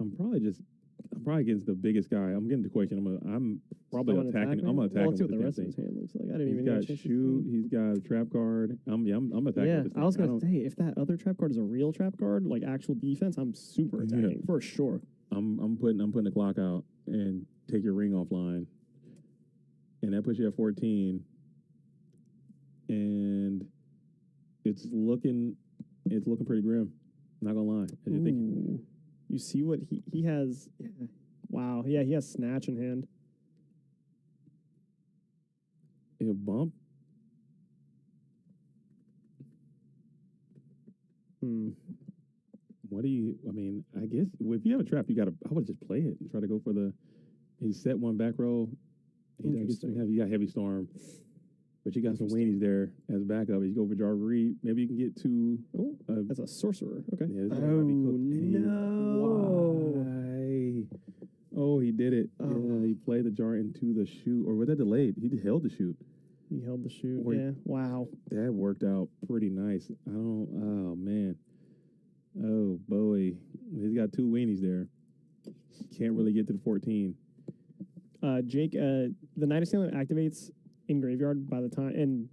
I'm probably against the biggest guy. I'm getting the question. I'm probably attacking. I'm gonna attack him. Let's see what the rest of his hand looks like. I didn't even. He's got shoot. He's got a trap card. I'm attacking. Yeah, I was gonna say if that other trap card is a real trap card, like actual defense, I'm super attacking for sure. I'm putting the clock out and take your ring offline, and that puts you at 14. And it's looking it's looking pretty grim. Not gonna lie. As you're thinking. You see what he has? Yeah. Wow. Yeah, he has snatch in hand. A bump. What do you? I mean, I guess if you have a trap, you gotta. I would just play it and try to go for the. He set one back row. You got heavy storm, but you got some weenies there as backup. You go for Jar Reed. Maybe you can get to. That's a sorcerer. Okay. Yeah, this might be cooked. No. Why? Oh, he did it. Yeah, he played the jar into the shoot, or was that delayed? He held the shoot. He held the shoot. Or Yeah. Wow. That worked out pretty nice. Oh man. Oh boy, he's got two weenies there. Can't really get to the 14. Jake, the Night of Salem activates in graveyard by the time, and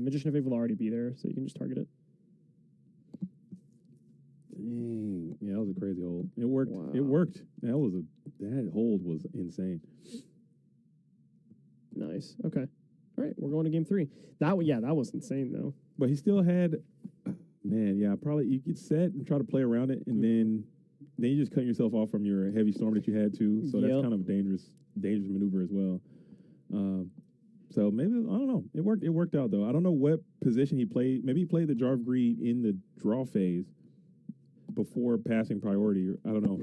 Magician of Fate will already be there, so you can just target it. Dang. Yeah, that was a crazy hold. It worked. Wow. It worked. That hold was insane. Nice. Okay. All right, we're going to game 3. That was insane though. But he still had, man, yeah, probably you could set and try to play around it, and then you just cut yourself off from your heavy storm that you had too. So that's kind of a dangerous maneuver as well. So maybe, I don't know. It worked out though. I don't know what position he played. Maybe he played the Jar of Greed in the draw phase before passing priority. I don't know.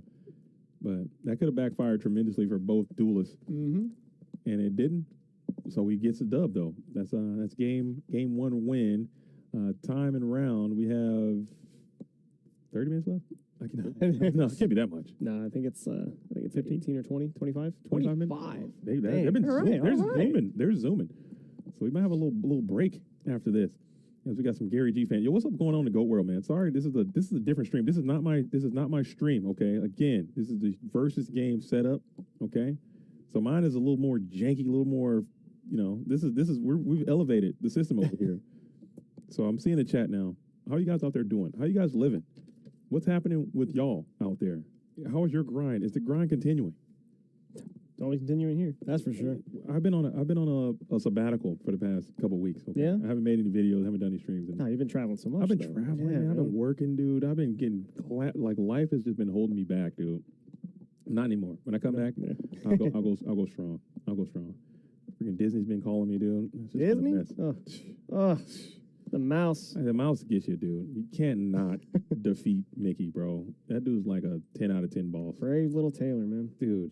But that could have backfired tremendously for both duelists. Mm-hmm. And it didn't. So he gets a dub though. That's game 1 win. Time and round, we have 30 minutes left. No, it can't be that much. No, I think it's 15 or 20, 25? 25 minutes. 25. They've been zooming. They're zooming. So we might have a little break after this. As we got some Gary G fans. Yo, what's up going on in the GOAT world, man? Sorry, this is a different stream. This is not my stream, okay? Again, this is the versus game setup, okay? So mine is a little more janky, a little more, we've elevated the system over here. So I'm seeing the chat now. How are you guys out there doing? How are you guys living? What's happening with y'all out there? How is your grind? Is the grind continuing? It's always continuing here. That's for sure. I've been on a sabbatical for the past couple of weeks. Okay? Yeah? I haven't made any videos. Haven't done any streams. No, you've been traveling so much. I've been traveling. Yeah, I've been working, dude. I've been getting life has just been holding me back, dude. Not anymore. When I come back, I'll go strong. I'll go strong. Freaking Disney's been calling me, dude. It's just Disney? been a mess. The mouse. The mouse gets you, dude. You can't not defeat Mickey, bro. That dude's like a 10 out of 10 boss. Brave little Taylor, man. Dude.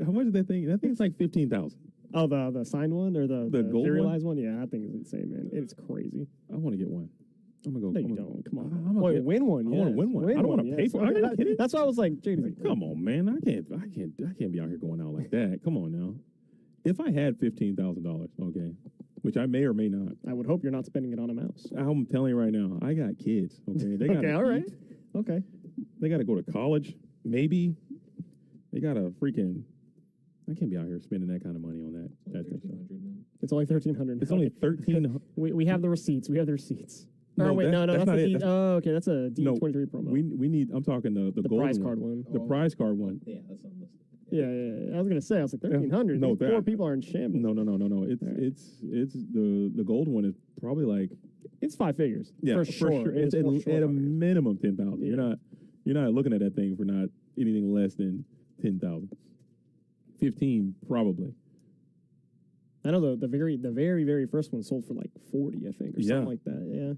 How much is that thing? That thing's like 15,000. Oh, the signed one or the gold serialized one? Yeah, that thing is insane, man. It's crazy. I want to get one. I'm gonna go. No, you don't. Come on. I'm gonna win one. I want to win one. I don't want to pay for it. Are you kidding? That's why I was like, JD. Come on, man. I can't be out here going out like that. Come on now. If I had $15,000, okay, which I may or may not, I would hope you're not spending it on a mouse. I'm telling you right now, I got kids. Okay, they okay, all right, okay. They got to go to college. Maybe they got to freaking. I can't be out here spending that kind of money on that. It's only $1,300. It's only $1,300. We have the receipts. We have the receipts. No, wait, no, that's that's not a it. D. Oh, okay, that's a D23 promo. We need. I'm talking the golden prize card one. The prize card one. Yeah, that's on the list. Yeah. I was gonna say, I was like 1,300. No, These poor people are in shambles. No. It's the gold one is probably like it's 5 figures. Yeah, for sure. It's at a minimum 10,000. Yeah. You're not looking at that thing for not anything less than 10,000. 15 probably. I know the very first one sold for like 40, I think, or something like that. Yeah.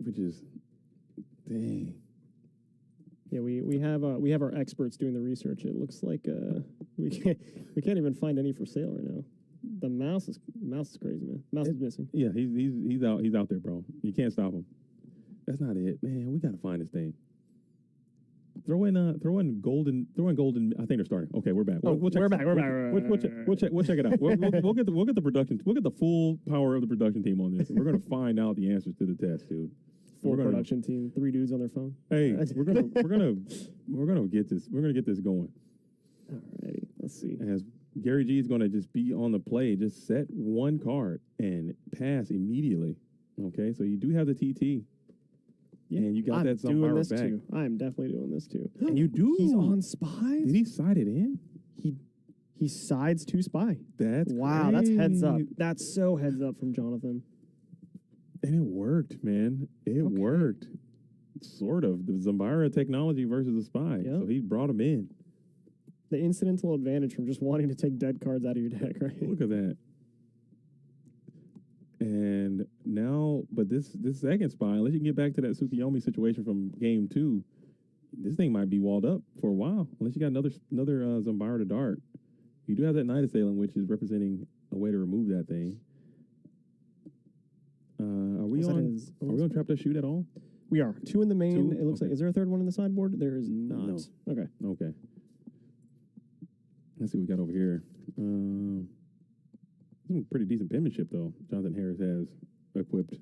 Which is, dang. Yeah, we have our experts doing the research. It looks like we can't even find any for sale right now. The mouse is crazy, man. Mouse is missing. Yeah, he's out there, bro. You can't stop him. That's not it, man. We gotta find this thing. Throw in golden. I think they're starting. Okay, we're back. We'll check. We're back. We'll check it out. We'll get the production. We'll get the full power of the production team on this. We're gonna find out the answers to the test, dude. Full production team, 3 dudes on their phone. Hey, we're gonna get this. We're gonna get this going. Alrighty, let's see. As Gary G is gonna just be on the play, just set one card and pass immediately. Okay, so you do have the TT. Yeah, and you got I'm that some doing power this back. too. I am definitely doing this too. And you do. He's on spies. Did he side it in? He He sides to spy. That's wow. That's heads up. crazy. That's so heads up from Jonathan. And it worked, man. It worked. Sort of. The Zambara technology versus the spy. Yeah. So he brought him in. The incidental advantage from just wanting to take dead cards out of your deck, right? Look at that. And now, but this second spy, unless you can get back to that Tsukiyomi situation from game 2, this thing might be walled up for a while. Unless you got another Zambara to Dart. You do have that Night Assailant, which is representing a way to remove that thing. Are we on Trap to Shoot at all? We are. 2 in the main. 2? It looks like. Is there a third one in the sideboard? There is not. No. Okay. Okay. Let's see what we got over here. Some pretty decent penmanship, though. Jonathan Harris has equipped.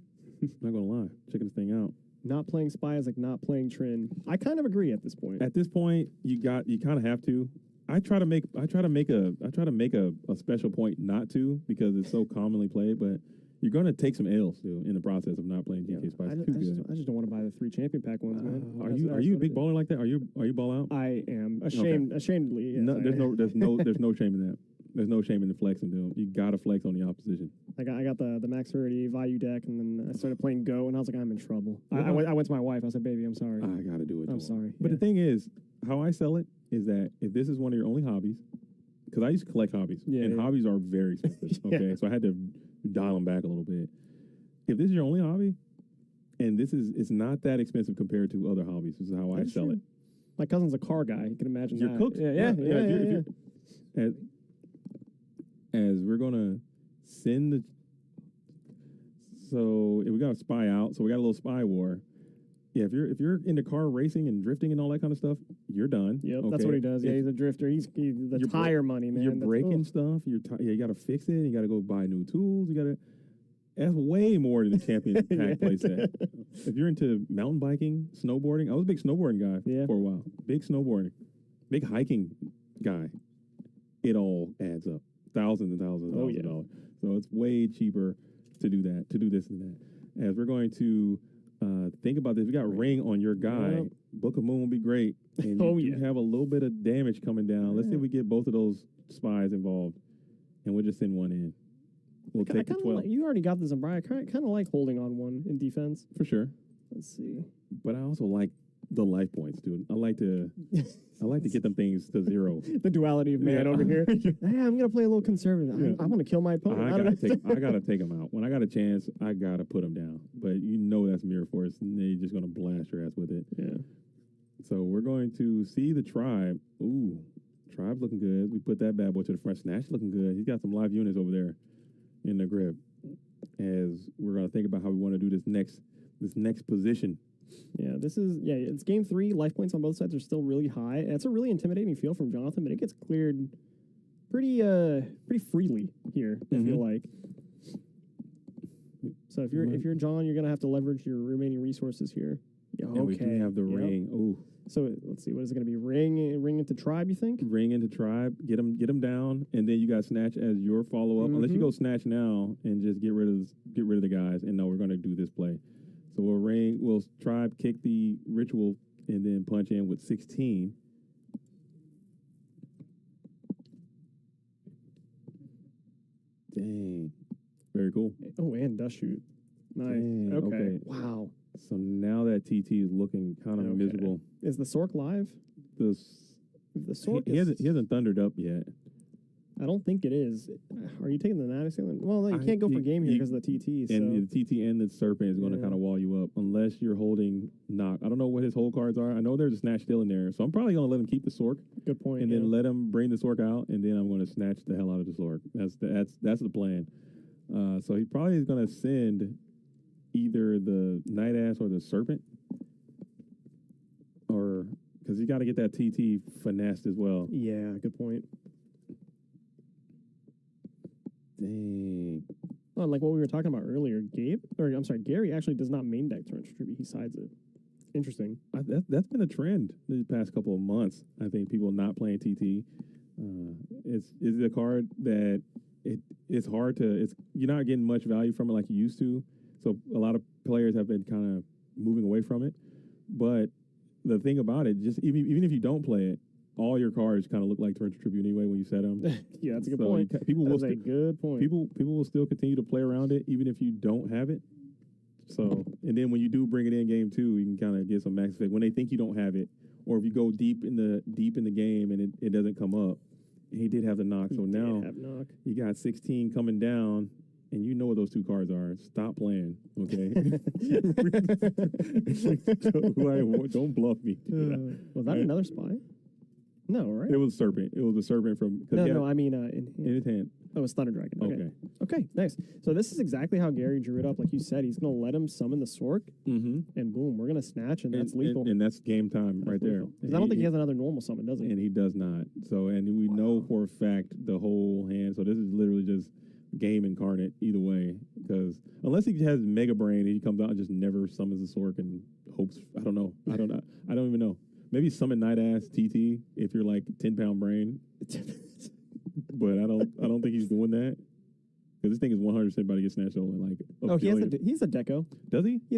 Not going to lie. Checking this thing out. Not playing spy is like not playing Trin. I kind of agree at this point. At this point, you kind of have to. I try to make a special point not to because it's so commonly played, but you're going to take some L's too in the process of not playing GTA Spice. I just don't want to buy the 3 champion pack ones, man. Are you a big baller like that? Are you ball out? I am ashamedly. Yes, No, there's no shame in that. There's no shame in the flexing, dude. You gotta flex on the opposition. I got the Max Verity Vayu deck, and then I started playing Go, and I was like, I'm in trouble. I went to my wife. I said, baby, I'm sorry. I gotta do it. I'm sorry. But the thing is, how I sell it is that if this is one of your only hobbies, because I used to collect hobbies, and hobbies are very expensive. Okay, so I had to dial them back a little bit. If this is your only hobby, and it's not that expensive compared to other hobbies. This is how I sell it. My cousin's a car guy. You can imagine You're that. cooked. Yeah. As we're gonna send the. So we got a spy out. So we got a little spy war. Yeah, if you're into car racing and drifting and all that kind of stuff, you're done. Yep, that's what he does. Yeah, he's a drifter. He's the tire money, man. You're breaking stuff. You got to fix it. You got to go buy new tools. That's way more than the champion pack playset. If you're into mountain biking, snowboarding, I was a big snowboarding guy for a while. Big snowboarding, big hiking guy. It all adds up. Thousands and thousands of dollars. So it's way cheaper to do that, to do this and that. As we're going to think about this, we got Ring on your guy. Book of Moon would be great. And you do have a little bit of damage coming down. Let's see if we get both of those spies involved. And we'll just send one in. We'll take the 12. You already got the Zambara. I kind of like holding on one in defense. For sure. Let's see. But I also like the life points, dude. I like to get them things to 0. The duality of man over here. Hey, I'm gonna play a little conservative. I want to kill my opponent. I gotta take them out. When I got a chance, I gotta put them down. But you know that's Mirror Force, and they're just gonna blast your ass with it. Yeah. So we're going to see the Tribe. Ooh, Tribe's looking good. We put that bad boy to the front. Snatch looking good. He's got some live units over there in the grip. As we're gonna think about how we want to do this next position. Yeah, it's game 3. Life points on both sides are still really high. And it's a really intimidating feel from Jonathan, but it gets cleared pretty freely here, I feel like. So if you're John, you're gonna have to leverage your remaining resources here. Yeah, and we do have the Ring. Ooh. So let's see, what is it gonna be? Ring into Tribe, you think? Ring into Tribe, get them down, and then you got Snatch as your follow up. Unless you go Snatch now and just get rid of the guys, and no, we're gonna do this play. So we'll Tribe kick the Ritual and then punch in with 16. Dang. Very cool. Oh, and Dust Shoot. Nice. Dang, okay. Wow. So now that TT is looking kind of miserable. Is the Sork live? The Sork he hasn't thundered up yet. I don't think it is. Are you taking the Night Assailant? Well, no, you can't go for game here because of the TT. And the TT and the Serpent is going to kind of wall you up unless you're holding Knock. I don't know what his hold cards are. I know there's a Snatch still in there, so I'm probably going to let him keep the Sork. Good point. And then let him bring the Sork out, and then I'm going to snatch the hell out of the Sork. That's the plan. So he probably is going to send either the Night Ass or the Serpent, or because you got to get that TT finessed as well. Yeah, good point. Dang. Well, like what we were talking about earlier, Gary actually does not main deck Torrential Tribute. He sides it. Interesting. That's been a trend the past couple of months. I think people not playing TT. It's a card that it's hard to. You're not getting much value from it like you used to. So a lot of players have been kind of moving away from it. But the thing about it, just even if you don't play it, all your cars kind of look like Torrential Tribute anyway when you set them. Yeah, that's a good point. People will That's a good point. People will still continue to play around it even if you don't have it. So, and then when you do bring it in game 2, you can kind of get some max effect when they think you don't have it, or if you go deep in the game and it doesn't come up. He did have the knock, so now you got 16 coming down. And you know what those 2 cards are. Stop playing, okay? Don't bluff me. Was that another spy? No, right? It was Serpent. It was a Serpent from... No, I mean... in his hand. Oh, it's Thunder Dragon. Okay. Okay, nice. So this is exactly how Gary drew it up. Like you said, he's going to let him summon the Sork, and boom, we're going to snatch, and that's lethal. And that's game time right there. Because I don't think he has another normal summon, does he? And he does not. So, and we know for a fact the whole hand. So this is literally just game incarnate either way. Because unless he has Mega Brain and he comes out and just never summons the Sork and hopes... I don't know. I don't even know. Maybe summon Night Ass TT if you're like 10-pound brain. But I don't think he's doing that. Because this thing is 100% about to get snatched over. Like, he's a deco. Does he? He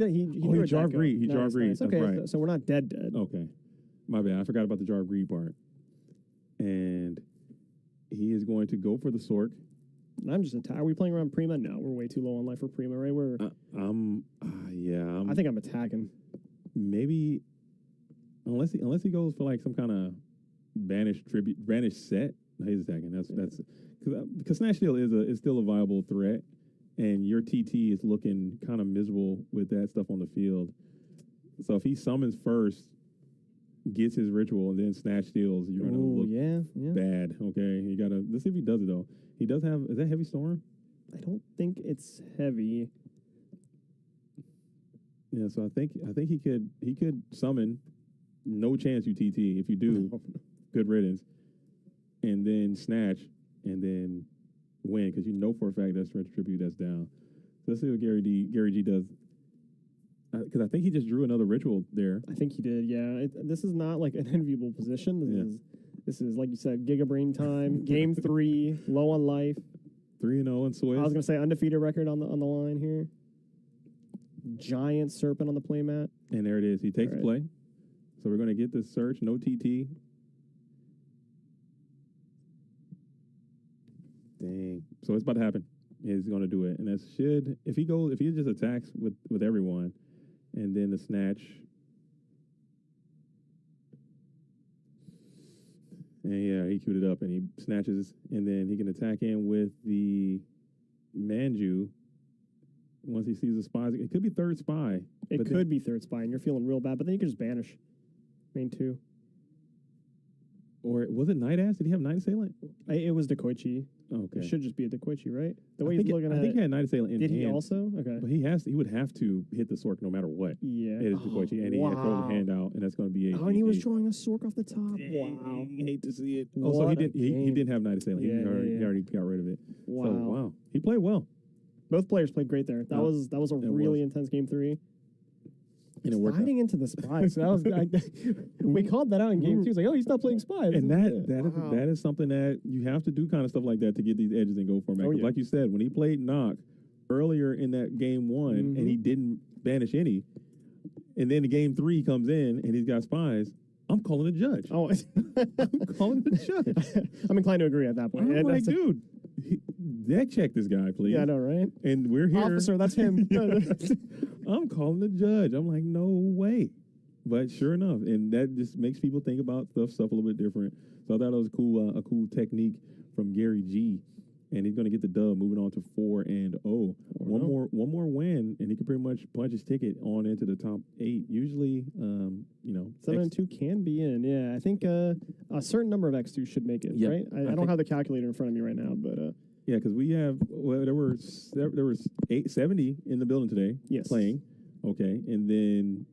Jar of Greed. He Jar of Greed. Nice. That's Okay, right. so we're not dead. Okay. My bad. I forgot about the Jar of Greed part. And he is going to go for the Sork. I'm just are we playing around Prima? No, we're way too low on life for Prima, right? I think I'm attacking. Maybe unless he goes for like some kind of banished set. No, he's attacking. That's because Snatch Steal is still a viable threat, and your TT is looking kind of miserable with that stuff on the field. So if he summons first, gets his ritual, and then Snatch Steals, you're gonna look bad. Okay, you gotta. Let's see if he does it though. He does have. Is that Heavy Storm? I don't think it's heavy. Yeah, so I think he could summon. No chance you TT. If you do, good riddance. And then snatch, and then win, because you know for a fact that's Torrential Tribute that's down. So let's see what Gary G does. Because I think he just drew another ritual there. I think he did, yeah. This is not like an enviable position. This is like you said, Giga Brain time. Game 3, low on life. 3-0 in Swiss. I was gonna say undefeated record on the line here. Giant Serpent on the playmat. And there it is. He takes play. So we're gonna get this search. No TT. Dang. So it's about to happen. He's going to do it. And that should, if he just attacks with everyone, and then the snatch. And yeah, he queued it up and he snatches, and then he can attack in with the Manju. Once he sees the spies, it could be third spy. It could be third spy, and you're feeling real bad, but then you can just banish. Main 2. Or was it Night Ass? Did he have Night Assailant? It was Dekoichi. Oh, okay. It should just be a Dekoichi, right? The I way think he's looking at it. I think he had Night Assailant in Did hand. he also? Okay. But he would have to hit the Sork no matter what. Yeah. It is Dekoichi, and he had thrown the hand out, and that's going to be and he was drawing a Sork off the top. Dang, Wow. I hate to see it. Oh, so he didn't have Night Assailant. Yeah, he already got rid of it. Wow. So, wow. He played well. Both players played great there. That was a really intense game 3. And it worked Sliding into the spies. We called that out in game 2. It's like, oh, he's not playing spies. And that is something that you have to do kind of stuff like that to get these edges and go for him. Like you said, when he played Knock earlier in that game 1 and he didn't banish any, and then the game 3 comes in and he's got spies, I'm calling the judge. Oh, I'm calling the judge. I'm inclined to agree at that point. I'm like, dude, deck check this guy, please. Yeah, I know, right? And we're here. Officer, that's him. I'm calling the judge. I'm like, no way. But sure enough, and that just makes people think about stuff a little bit different. So I thought it was a cool technique from Gary G. And he's going to get the dub, moving on to 4-0. One more win, and he can pretty much punch his ticket on into the top 8. Usually, 7-2 can be in. Yeah, I think a certain number of X2 should make it. Right? I don't have the calculator in front of me right now, but yeah, because we have there was 70 in the building today. Yes. Playing. Okay, and then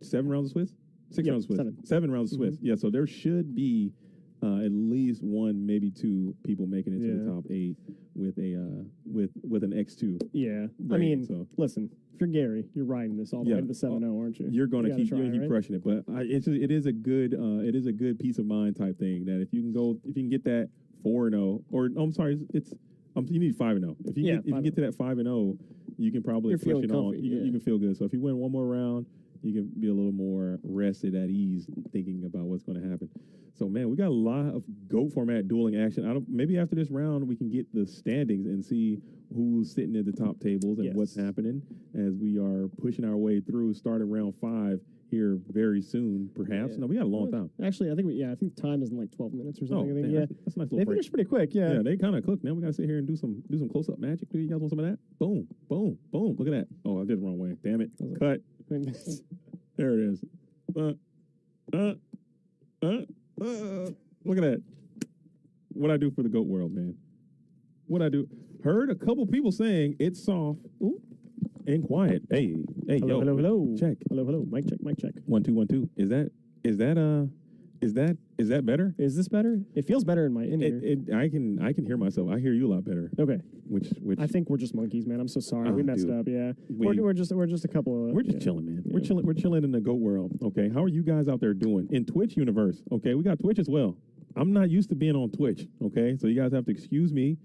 7 rounds of Swiss. 6 rounds of Swiss. 7 rounds of Swiss. Yeah, so there should be at least 1, maybe 2 people making it to the top 8 with a with an X2. Yeah, rating, I mean, listen, if you're Gary, you're riding this all the way to the 7-0, aren't you? You're gonna keep right? crushing it, but it is a good peace of mind type thing that if you can get that 4-0, or I'm sorry, you need 5-0. If you get to that 5-0, you can probably push it on. You can feel good. So if you win one more round, you can be a little more rested at ease thinking about what's going to happen. So man, we got a lot of GOAT format dueling action. Maybe after this round we can get the standings and see who's sitting at the top tables and what's happening as we are pushing our way through. Starting round 5 here very soon, perhaps. Yeah. No, we got a long time. Actually, I think time is in like 12 minutes or something. I think, damn, yeah, that's a nice little they break. finished pretty quick. Yeah, Yeah, they kind of cooked. Now we gotta sit here and do some close up magic. Do you guys want some of that? Boom, boom, boom. Look at that. Oh, I did it the wrong way. Damn it. Cut. There it is. Look at that. What I do for the GOAT world, man. What I do. Heard a couple people saying it's soft and quiet. Hey, hello, yo. hello. Check. Hello. Mic check. 1 2 1 2. Is that better? Is this better? It feels better in my ear. I can hear myself. I hear you a lot better. Okay. Which I think we're just monkeys, man. I'm so sorry. We messed dude. up. Yeah. We- We're just a couple of. We're just chilling, man. We're chilling in the GOAT world. Okay. How are you guys out there doing in Twitch universe? Okay. We got Twitch as well. I'm not used to being on Twitch. Okay. So you guys have to excuse me.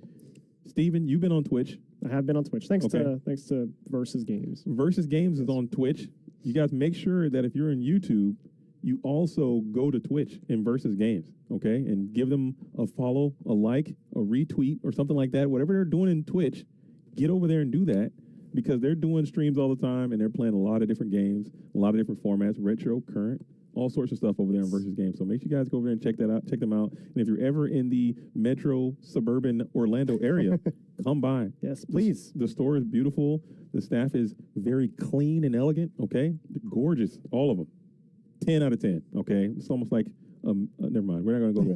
Steven, you've been on Twitch. I have been on Twitch. Thanks to Versus Games. Versus Games is on Twitch. You guys make sure that if you're in YouTube, you also go to Twitch in Versus Games, okay? And give them a follow, a like, a retweet, or something like that. Whatever they're doing in Twitch, get over there and do that because they're doing streams all the time and they're playing a lot of different games, a lot of different formats, retro, current, all sorts of stuff over there in Versus Games. So make sure you guys go over there and check that out, check them out. And if you're ever in the metro suburban Orlando area, come by. Yes, please. The store is beautiful. The staff is very clean and elegant, okay? Gorgeous, all of them. 10 out of 10, okay? It's almost like, never mind. We're not going to go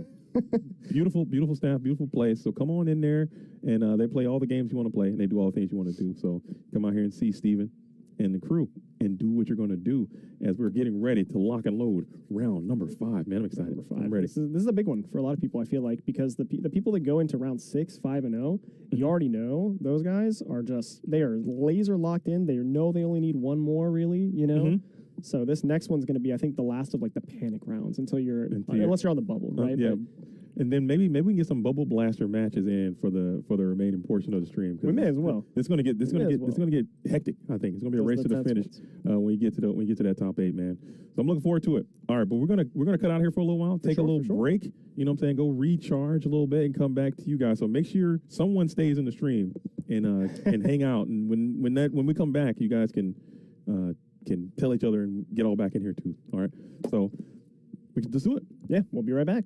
there. Beautiful staff, beautiful place. So come on in there, and they play all the games you want to play, and they do all the things you want to do. So come out here and see Steven and the crew and do what you're going to do as we're getting ready to lock and load round number 5. Man, I'm excited. Number 5. I'm ready. This is a big one for a lot of people, I feel like, because the people that go into round 6, 5, and 0, you already know those guys are they are laser locked in. They know they only need one more, really, you know? Mm-hmm. So this next one's going to be, I think, the last of like the panic rounds unless you're on the bubble, right? Yeah. But And then maybe we can get some bubble blaster matches in for the remaining portion of the stream. We may as well. It's gonna get hectic. I think it's gonna be a race to the finish when you get to that top 8, man. So I'm looking forward to it. All right, but we're gonna cut out here for a little while, take a little break. You know what I'm saying? Go recharge a little bit and come back to you guys. So make sure someone stays in the stream and hang out. And when we come back, you guys can tell each other and get all back in here too. All right. So we can just do it. Yeah, we'll be right back.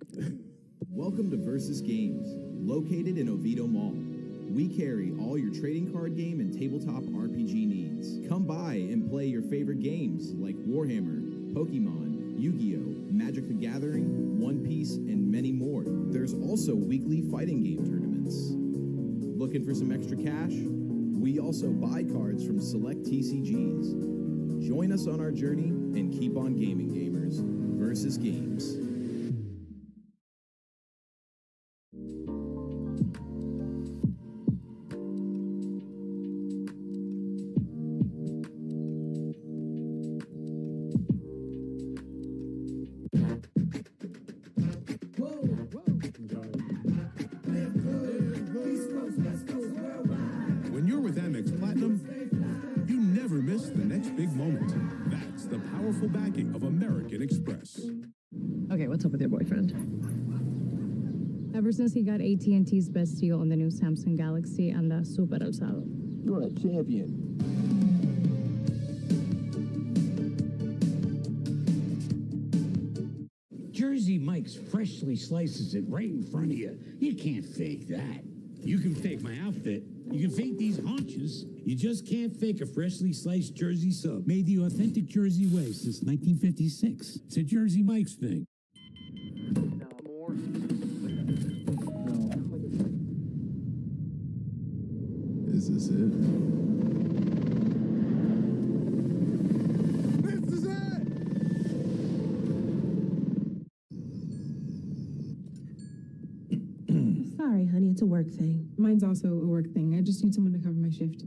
Welcome to Versus Games, located in Oviedo Mall. We carry all your trading card game and tabletop RPG needs. Come by and play your favorite games like Warhammer, Pokemon, Yu-Gi-Oh!, Magic the Gathering, One Piece, and many more. There's also weekly fighting game tournaments. Looking for some extra cash? We also buy cards from select TCGs. Join us on our journey and keep on gaming, gamers. Versus Games. When you're with Amex Platinum, you never miss the next big moment. That's the powerful backing of American Express. Okay, what's up with your boyfriend? Ever since he got AT&T's best deal on the new Samsung Galaxy and the Super Alzado. You're a champion. Jersey Mike's freshly slices it right in front of you. You can't fake that. You can fake my outfit. You can fake these haunches. You just can't fake a freshly sliced Jersey sub. Made the authentic Jersey way since 1956. It's a Jersey Mike's thing. Is this it? This is it! Sorry, honey, it's a work thing. Mine's also a work thing. I just need someone to cover my shift.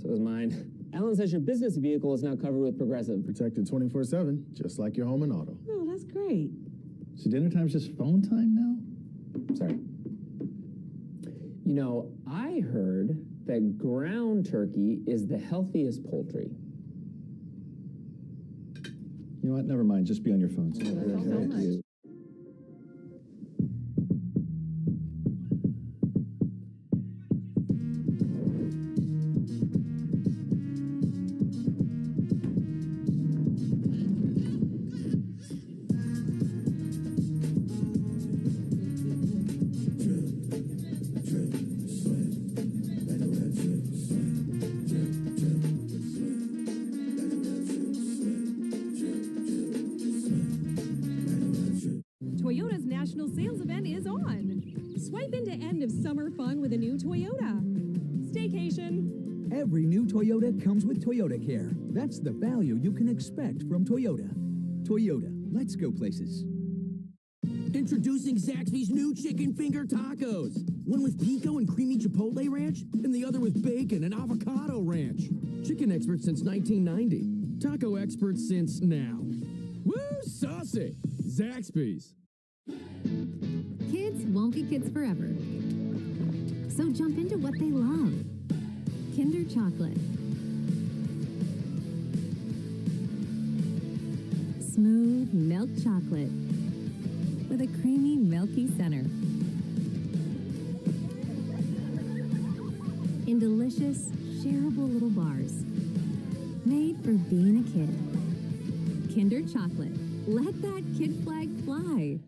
So is mine. Ellen says your business vehicle is now covered with Progressive. Protected 24/7, just like your home and auto. Oh, that's great. So dinner time's just phone time now? Sorry. You know, I heard that ground turkey is the healthiest poultry. You know what? Never mind. Just be on your phones. Thank you. Toyota comes with Toyota Care. That's the value you can expect from Toyota. Toyota, let's go places. Introducing Zaxby's new chicken finger tacos. One with pico and creamy chipotle ranch, and the other with bacon and avocado ranch. Chicken experts since 1990. Taco experts since now. Woo, saucy! Zaxby's. Kids won't be kids forever. So jump into what they love. Kinder Chocolate. Smooth milk chocolate with a creamy, milky center. In delicious, shareable little bars. Made for being a kid. Kinder Chocolate. Let that kid flag fly.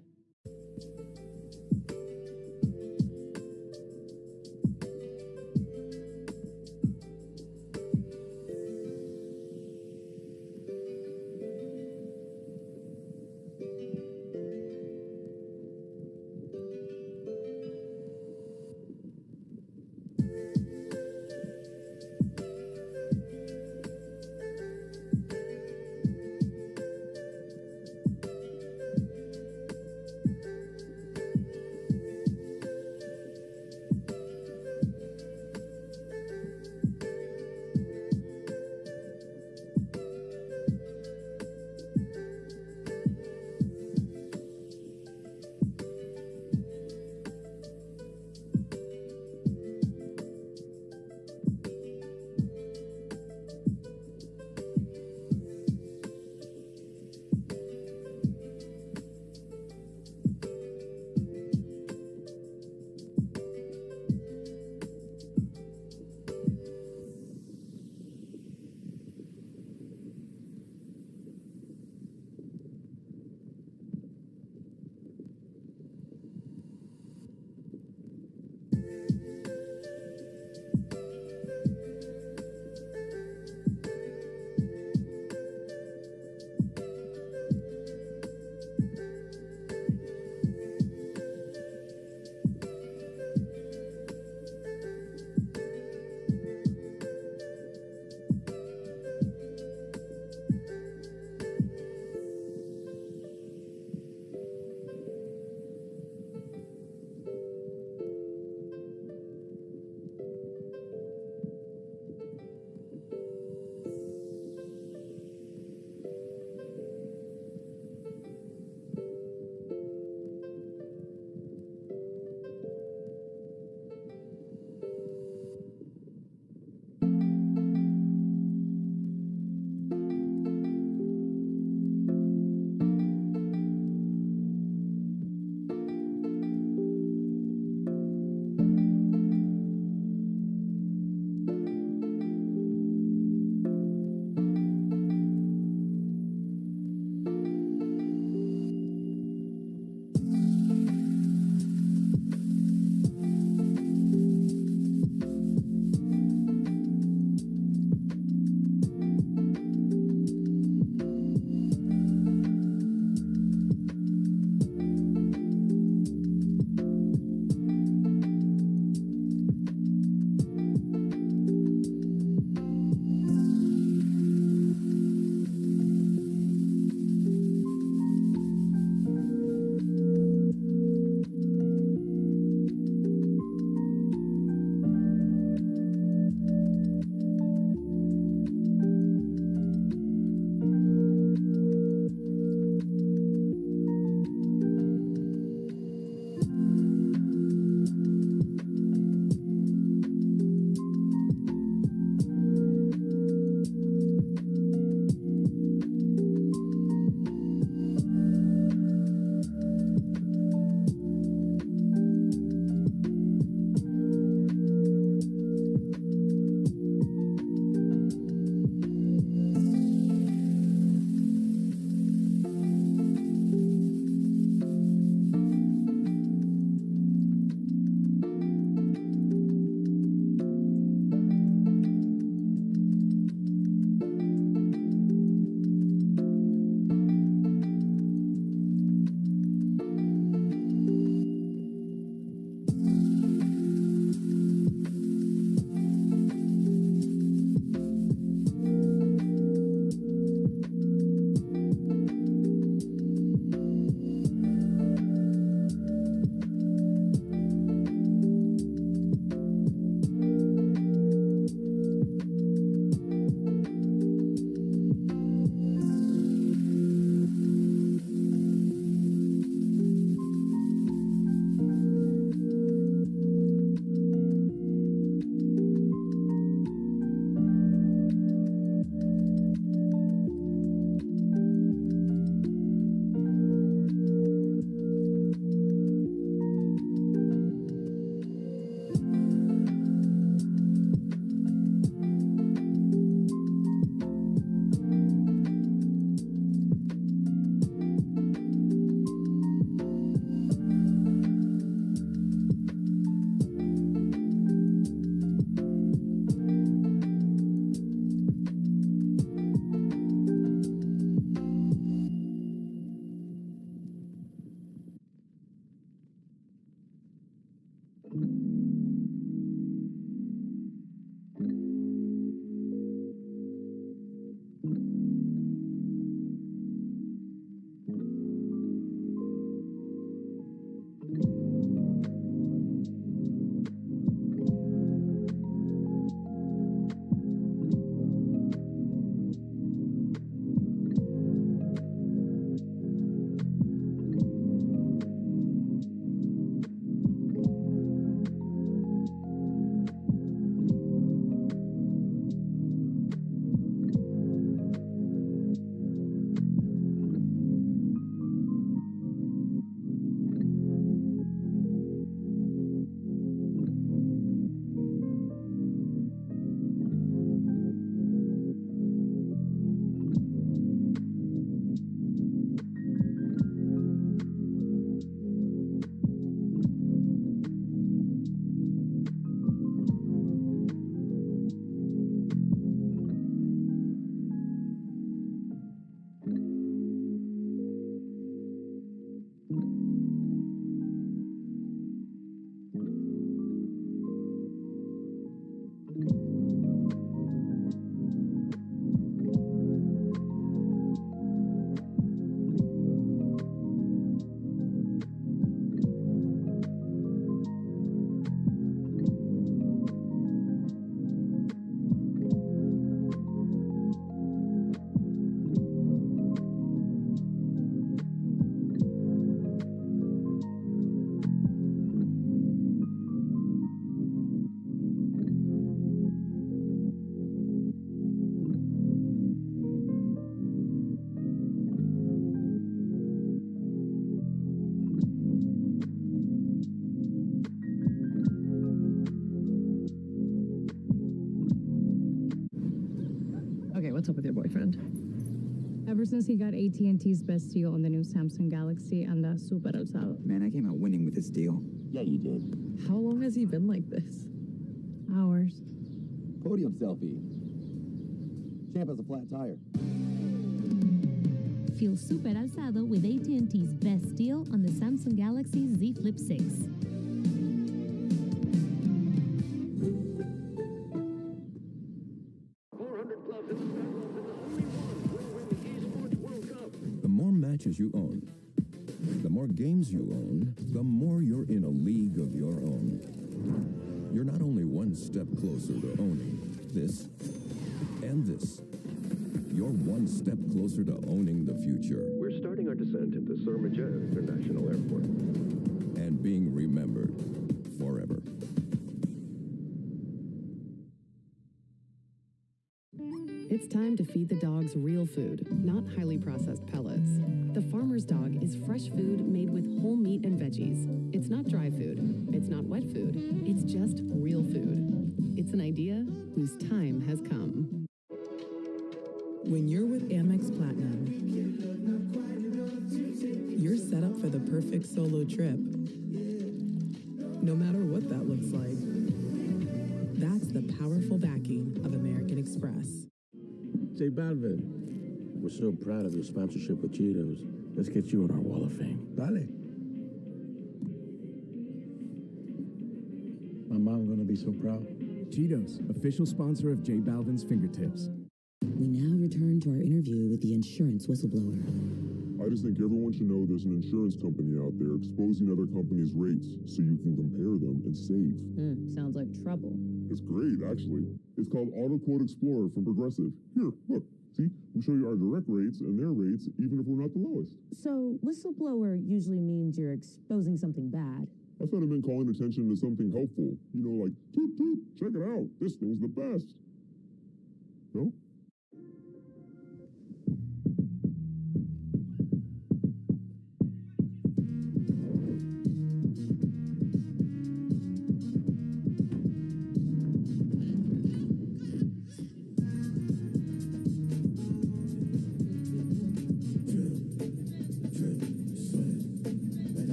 Okay, what's up with your boyfriend? Ever since he got AT&T's best deal on the new Samsung Galaxy, anda super alzado. Man, I came out winning with this deal. Yeah, you did. How long has he been like this? Hours. Podium selfie. Champ has a flat tire. Feel super alzado with AT&T's best deal on the Samsung Galaxy Z Flip 6. The more matches you own, the more games you own, the more you're in a league of your own. You're not only one step closer to owning this and this. You're one step closer to owning the future. We're starting our descent into Surmajet International Airport. And being remembered forever. It's time to feed the dogs real food, not highly processed pellets. The Farmer's Dog is fresh food made with whole meat and veggies. It's not dry food. It's not wet food. It's just real food. It's an idea whose time has come. When you're with Amex Platinum, you're set up for the perfect solo trip. No matter what that looks like. That's the powerful backing of American Express. J Balvin, we're so proud of your sponsorship with Cheetos. Let's get you on our Wall of Fame. Dale. My mom's gonna be so proud. Cheetos, official sponsor of J Balvin's Fingertips. We now return to our interview with the insurance whistleblower. I just think everyone should know there's an insurance company out there exposing other companies' rates so you can compare them and save. Sounds like trouble. It's great, actually. It's called Auto Quote Explorer from Progressive. Here, look. See, we show you our direct rates and their rates, even if we're not the lowest. So, whistleblower usually means you're exposing something bad. I thought it meant calling attention to something helpful. You know, like, toot toot, check it out. This thing's the best. No?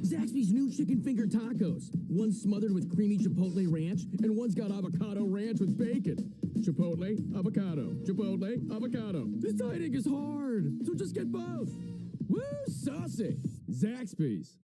Zaxby's new chicken finger tacos. One's smothered with creamy chipotle ranch, and one's got avocado ranch with bacon. Chipotle, avocado. Chipotle, avocado. This dieting is hard, so just get both. Woo, saucy. Zaxby's.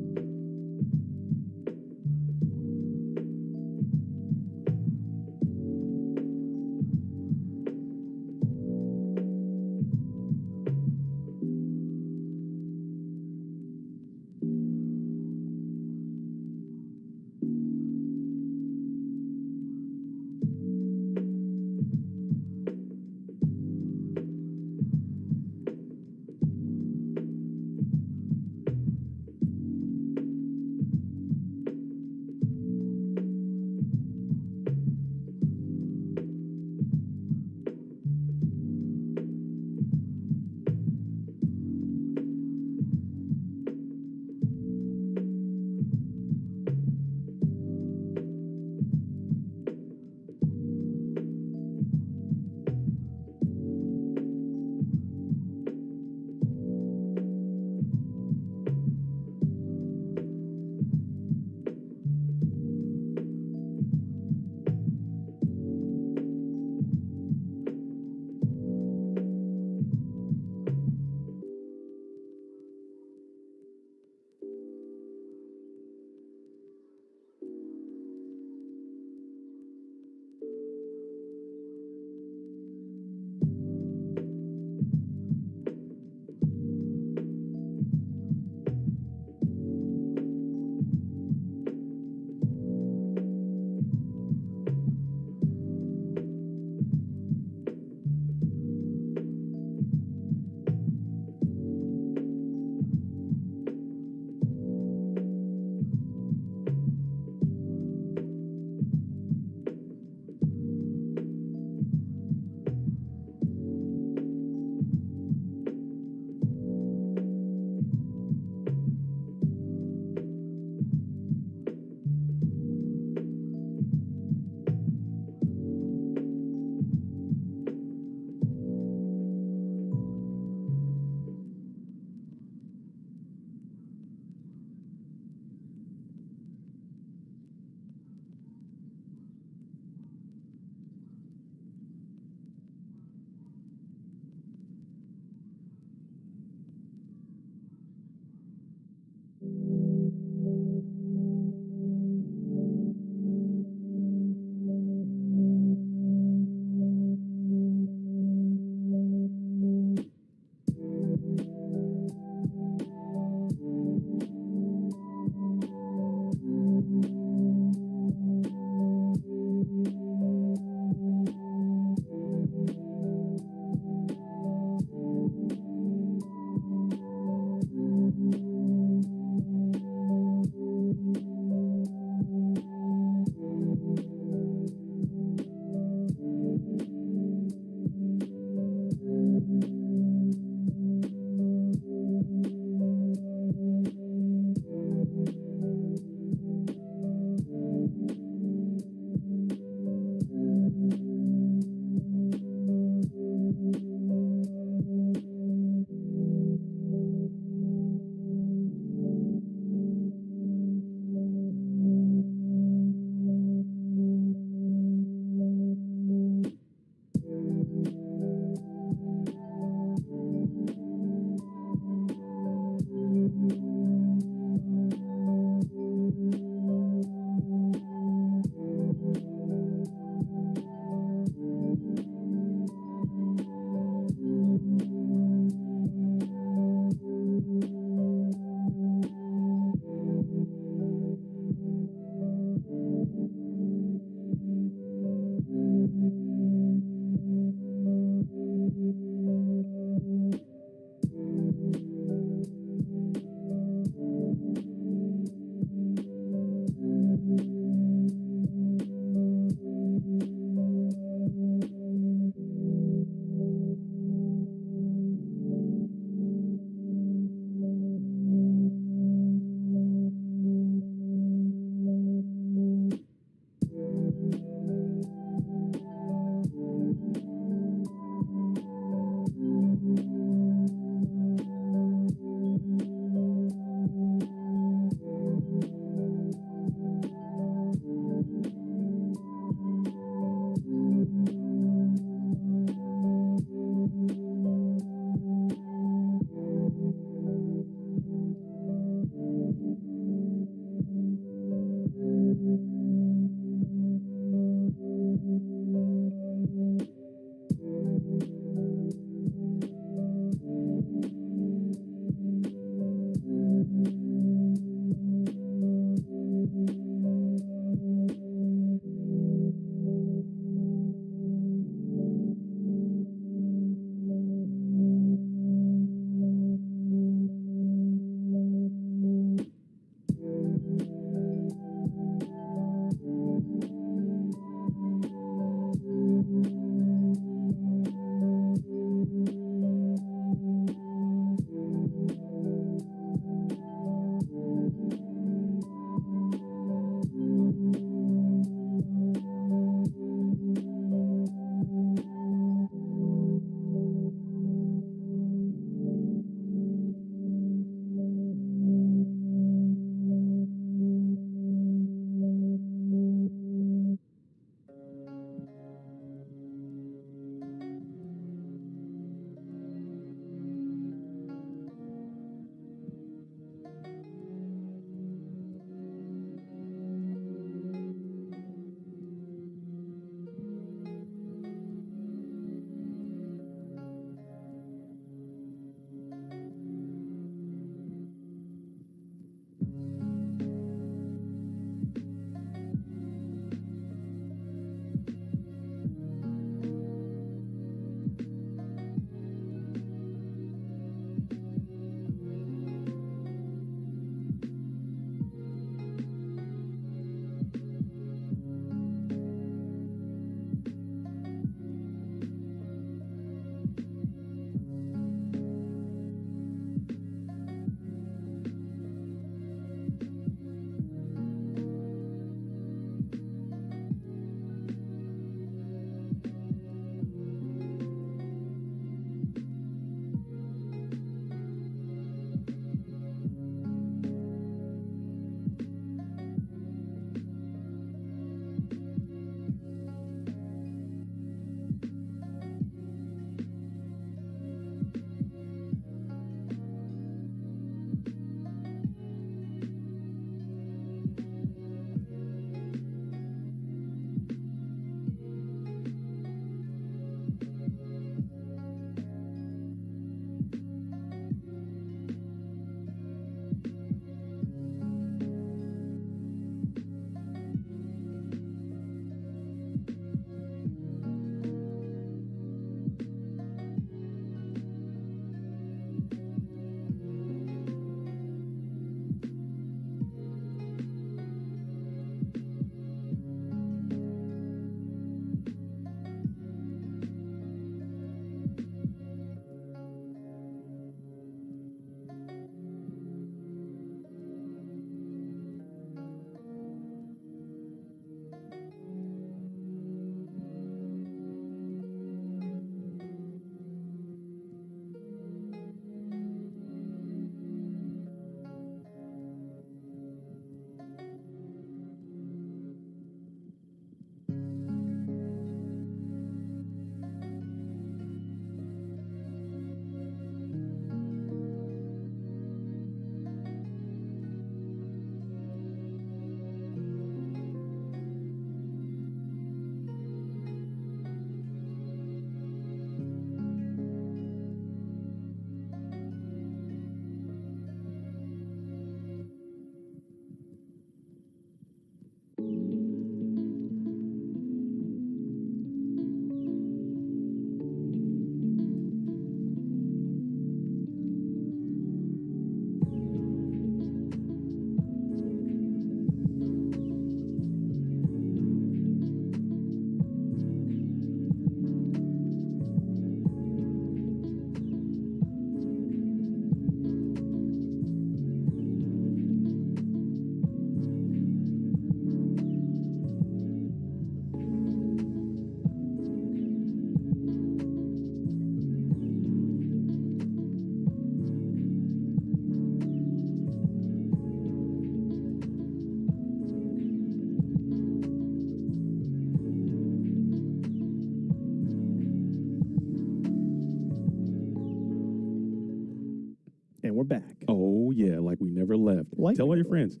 we're back. Oh, yeah, like we never left. Tell all your friends.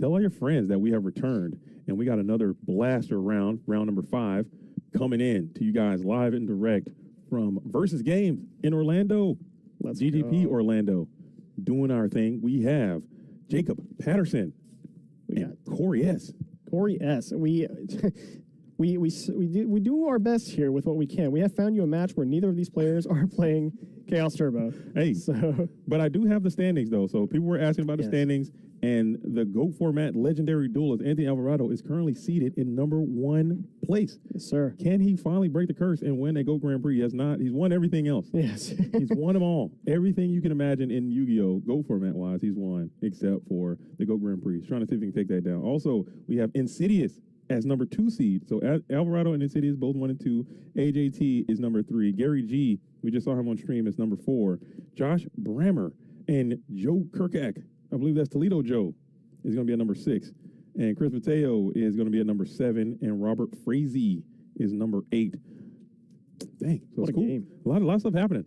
Tell all your friends that we have returned, and we got another blaster round number 5, coming in to you guys live and direct from Versus Games in Orlando. Let's GGP go. Orlando doing our thing. We have Jacob Patterson and Corey S. Corey S. We do our best here with what we can. We have found you a match where neither of these players are playing Chaos Turbo. Hey, so but I do have the standings though. So people were asking about the standings, and the GOAT format legendary duelist Anthony Alvarado is currently seated in number 1 place. Yes, sir. Can he finally break the curse and win a GOAT Grand Prix? He has not. He's won everything else. Yes. He's won them all. Everything you can imagine in Yu-Gi-Oh! GOAT format wise, he's won except for the GOAT Grand Prix. He's trying to see if he can take that down. Also, we have Insidious as number 2 seed. So Alvarado and Insidious both 1 and 2. AJT is number 3. Gary G, we just saw him on stream, is number 4. Josh Brammer and Joe Kirkak, I believe that's Toledo Joe, is going to be at number 6. And Chris Mateo is going to be at number 7. And Robert Frazee is number 8. Dang, so What it's a cool. game. A lot of stuff happening.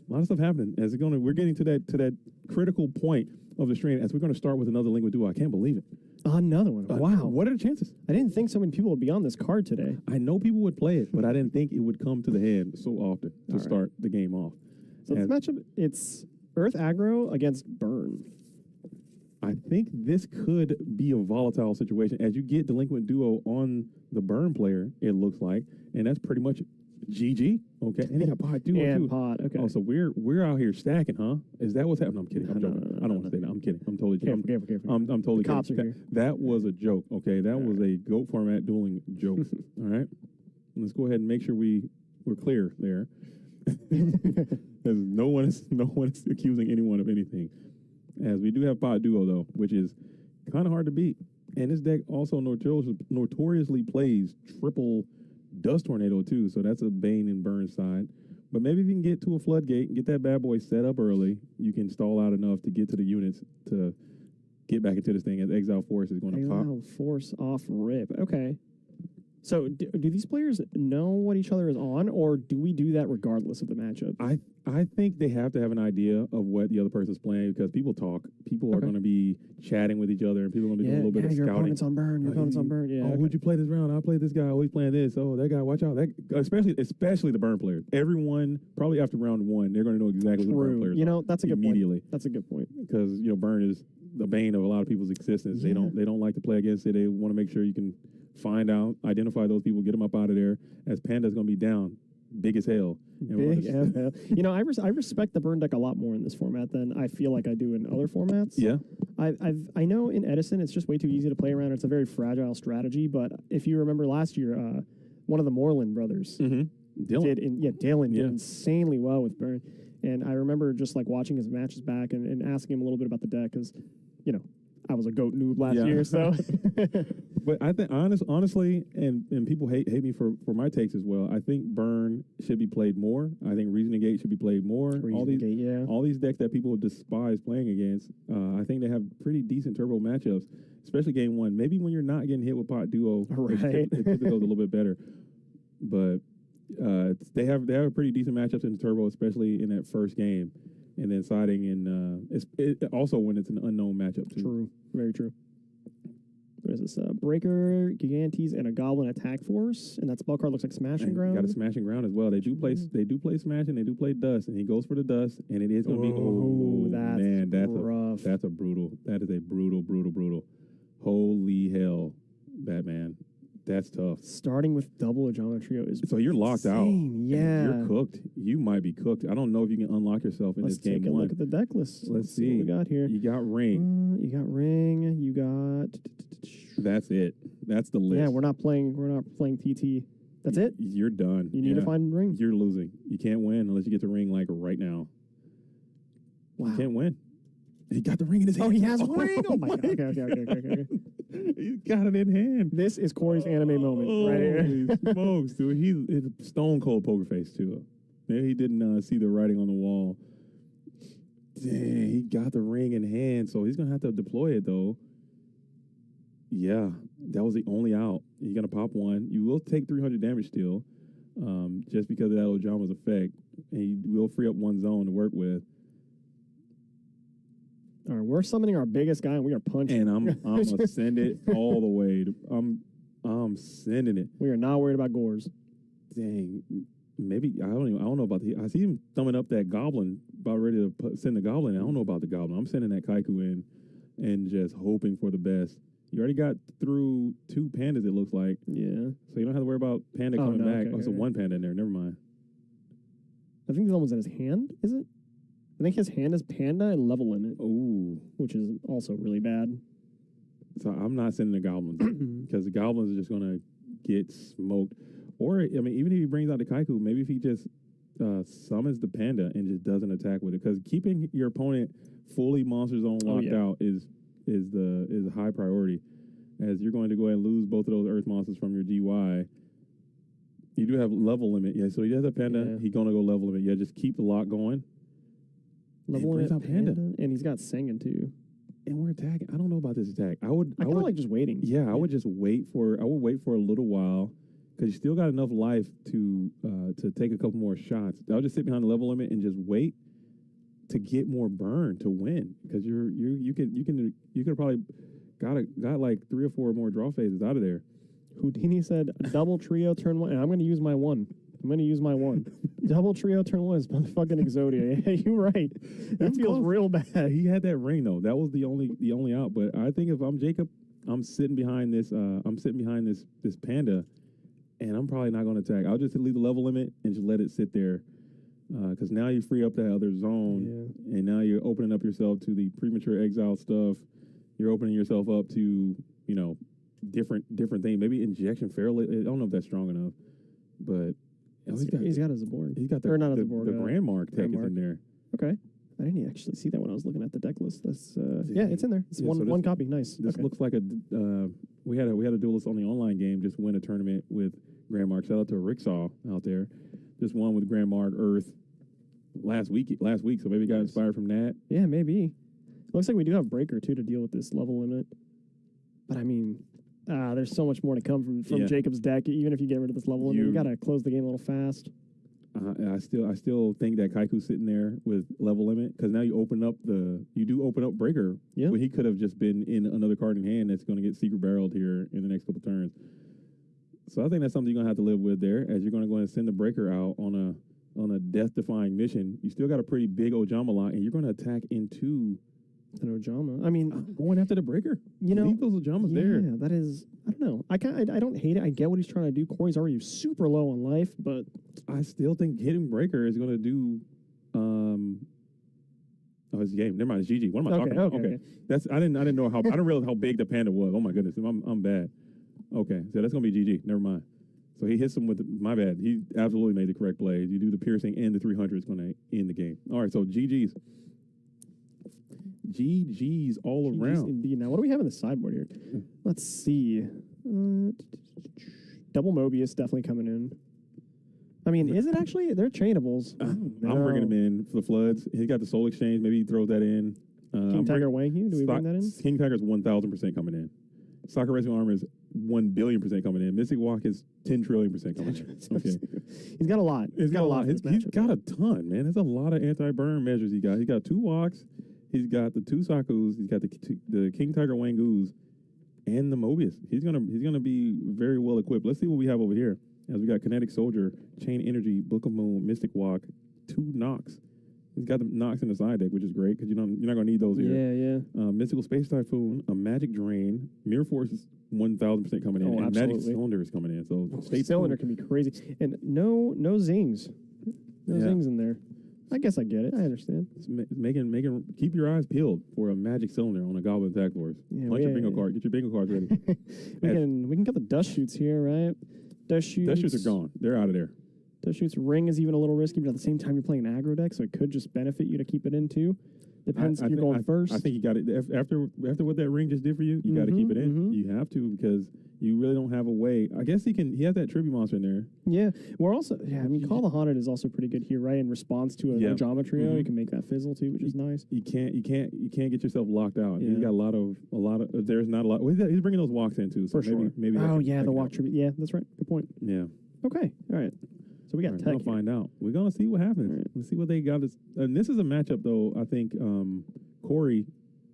As we're getting to that critical point of the stream as we're going to start with another Liquid Duo. I can't believe it. Another one. Wow. What are the chances? I didn't think so many people would be on this card today. I know people would play it, but I didn't think it would come to the hand so often to start the game off. So this matchup, it's Earth Aggro against Burn. I think this could be a volatile situation. As you get Delinquent Duo on the Burn player, it looks like, and that's pretty much GG. Okay, and they got Pod Duo too. Pod, okay. Oh, so we're out here stacking, huh? Is that what's happening? I'm kidding. I'm joking. I don't want to say that. I'm kidding. I'm totally joking. Careful. I'm totally The cops kidding. are here. That was a joke. Okay, that was a GOAT format dueling joke. All right, let's go ahead and make sure we're clear there. Because no one is accusing anyone of anything. As we do have Pod Duo though, which is kind of hard to beat, and this deck also notoriously plays triple Dust Tornado too, so that's a Bane and Burn side. But maybe if you can get to a Floodgate and get that bad boy set up early, you can stall out enough to get to the units to get back into this thing as Exile Force is going to pop. Exile Force off rip. Okay. So do these players know what each other is on, or do we do that regardless of the matchup? I think they have to have an idea of what the other person's playing because people talk. People are going to be chatting with each other, and people are going to be doing a little bit of your scouting. opponent's on Burn. Your opponent's on Burn. Yeah. Oh, who'd you play this round? I played this guy. Oh, he's playing this. Oh, that guy. Watch out. That especially the Burn players. Everyone probably after round 1, they're going to know exactly who the Burn players are. That's a good immediately. Point. That's a good point because Burn is the bane of a lot of people's existence. Yeah. They don't like to play against it. They want to make sure you can find out, identify those people, get them up out of there. As Panda's going to be down, big as hell. Big as hell. I respect the Burn deck a lot more in this format than I feel like I do in other formats. Yeah. I know in Edison it's just way too easy to play around. It's a very fragile strategy. But if you remember last year, one of the Moreland brothers Dylan did insanely well with Burn. And I remember just like watching his matches back and asking him a little bit about the deck because, I was a GOAT noob last year, so. But I think honestly, and people hate me for my takes as well. I think Burn should be played more. I think Reasoning Gate should be played more. All these decks that people despise playing against, I think they have pretty decent turbo matchups, especially game 1. Maybe when you're not getting hit with Pot Duo, it typically goes a little bit better. But they have pretty decent matchups in turbo, especially in that first game. And then siding in, also when it's an unknown matchup too. True, very true. What is this? Breaker, Gigantes, and a Goblin Attack Force, and that spell card looks like Smashing Ground. Got a Smashing Ground as well. They do play Smashing, they do play Dust, and he goes for the Dust, and it is going to be that's rough. That is a brutal. Holy hell, Batman. That's tough. Starting with double Ajama Trio is so you're locked out. Yeah, you're cooked. You might be cooked. I don't know if you can unlock yourself in this game. Let's take a look at the deck list. Let's see what we got here. You got Ring. You got. That's it. That's the list. Yeah, we're not playing TT. That's it. You're done. You need to find Ring. You're losing. You can't win unless you get the Ring like right now. Wow. You can't win. He got the ring in his hand. Oh, he has a ring. Oh my god. Okay. He's got it in hand. This is Corey's anime moment right here. Holy smokes, dude. He's a stone cold poker face too. Maybe he didn't see the writing on the wall. Dang, he got the ring in hand, so he's gonna have to deploy it though. Yeah, that was the only out. You're gonna pop one. You will take 300 damage still, just because of that Ojama's effect, and you will free up one zone to work with. All right, we're summoning our biggest guy, and we are punching. And I'm gonna send it all the way. I'm sending it. We are not worried about gores. Dang, maybe I don't know about the. I see him thumbing up that goblin, about ready to send the goblin. I don't know about the goblin. I'm sending that Kaiku in, and just hoping for the best. You already got through 2 pandas, it looks like. Yeah. So you don't have to worry about panda coming back. Okay, so one panda in there. Never mind. I think the other one's in his hand, is it? I think his hand is panda and level limit. Ooh. Which is also really bad. So I'm not sending the goblins because the goblins are just going to get smoked. Or, I mean, even if he brings out the Kaiku, maybe if he just summons the panda and just doesn't attack with it. Because keeping your opponent fully Monster Zone locked out is a high priority. As you're going to go ahead and lose both of those Earth monsters from your GY. You do have level limit. Yeah, so he has a panda. Yeah. He's going to go level limit. Yeah, just keep the lock going. Level limit panda. And he's got Sengen too. And we're attacking. I don't know about this attack. I would like just waiting. Yeah, I would just wait for a little while because you still got enough life to take a couple more shots. I'll just sit behind the level limit and just wait to get more burn to win because you could probably got like 3 or 4 more draw phases out of there. Houdini said double trio turn 1, and I'm going to use my 1. Double trio turn 1 is motherfucking Exodia. Yeah, you're right. That feels real bad. He had that ring though. That was the only out. But I think if I'm Jacob, I'm sitting behind this. This panda, and I'm probably not going to attack. I'll just leave the level limit and just let it sit there. Because now you free up that other zone, and now you're opening up yourself to the premature exile stuff. You're opening yourself up to different things. Maybe injection feral. I don't know if that's strong enough, but he's got a Zaborg. He's got the Zaborg, the Grand Mark tech is in there. Okay, I didn't actually see that when I was looking at the deck list. That's it's in there. It's one copy. Nice. This looks like we had a duelist on the online game just win a tournament with Grand Mark. Shout out to Ricksaw out there. Just won with Grand Mark Earth last week. So maybe got inspired from that. Yeah, maybe. Looks like we do have Breaker too to deal with this level limit. But I mean, there's so much more to come from Jacob's deck. Even if you get rid of this level limit, you got to close the game a little fast. I still think that Kaiku's sitting there with level limit because now you open up Breaker. Yeah. But he could have just been in another card in hand that's going to get secret barreled here in the next couple turns. So I think that's something you're going to have to live with there as you're going to go and send the Breaker out on a death-defying mission. You still got a pretty big Ojama lot, and you're going to attack into an Ojama. I mean, going after the Breaker. Leave those Ojamas there. Yeah, that is. I don't know. I don't hate it. I get what he's trying to do. Corey's already super low on life, but I still think hitting Breaker is going to do. Oh, it's a game. Never mind. It's GG. What am I talking about? Okay. That's I didn't know how. I didn't realize how big the panda was. Oh my goodness. I'm bad. Okay, so that's going to be GG. Never mind. So he hits him with my bad. He absolutely made the correct play. You do the piercing and the 300 is going to end the game. All right, so GG's all around. Indeed. Now, what do we have in the sideboard here? Let's see. Double Mobius definitely coming in. I mean, is it actually? They're chainables. I'm bringing him in for the floods. He's got the Soul Exchange. Maybe he throws that in. King Tiger Wanghu, do we bring that in? King Tiger's 1,000% coming in. Soccer Rescue Armor is 1 billion% coming in. Mystic Walk is 10 trillion% coming in. Okay. He's got a lot. He's got a lot. He's got a ton, man. There's a lot of anti-burn measures he got. He got 2 Walks. He's got the 2 Sakus. He's got the King Tiger Wangus and the Mobius. He's gonna be very well equipped. Let's see what we have over here. As we got Kinetic Soldier, Chain Energy, Book of Moon, Mystic Walk, 2 Nox. He's got the Nox in the side deck, which is great because you're not going to need those here. Yeah. Mystical Space Typhoon, a Magic Drain, Mirror Force is 1,000% coming in, and absolutely. Magic Cylinder is coming in. So Cylinder can be crazy, and no zings, zings in there. I guess I get it. I understand. It's making keep your eyes peeled for a Magic Cylinder on a Goblin Attack Force. Punch your bingo card. Get your bingo cards ready. we can get the Dust Shoots here, right? Dust Shoots are gone. They're out of there. Dust Shoots Ring is even a little risky, but at the same time, you're playing an aggro deck, so it could just benefit you to keep it in too. Depends if you're going first. I think you got it. After what that ring just did for you, you got to keep it in. You have to because you really don't have a way. I guess he has that tribute monster in there. Yeah. We're also, I mean, Call the Haunted is also pretty good here, right? In response to a Ojama trio, you can make that fizzle too, which is nice. You can't get yourself locked out. Yeah. He's got a lot of, there's not a lot. Well, he's bringing those walks in too. So for maybe sure. The walk tribute. Yeah, that's right. Good point. Yeah. Okay. All right. So we got tech. We'll find out. We're gonna see what happens. Let's see what they got. And this is a matchup, though. I think Corey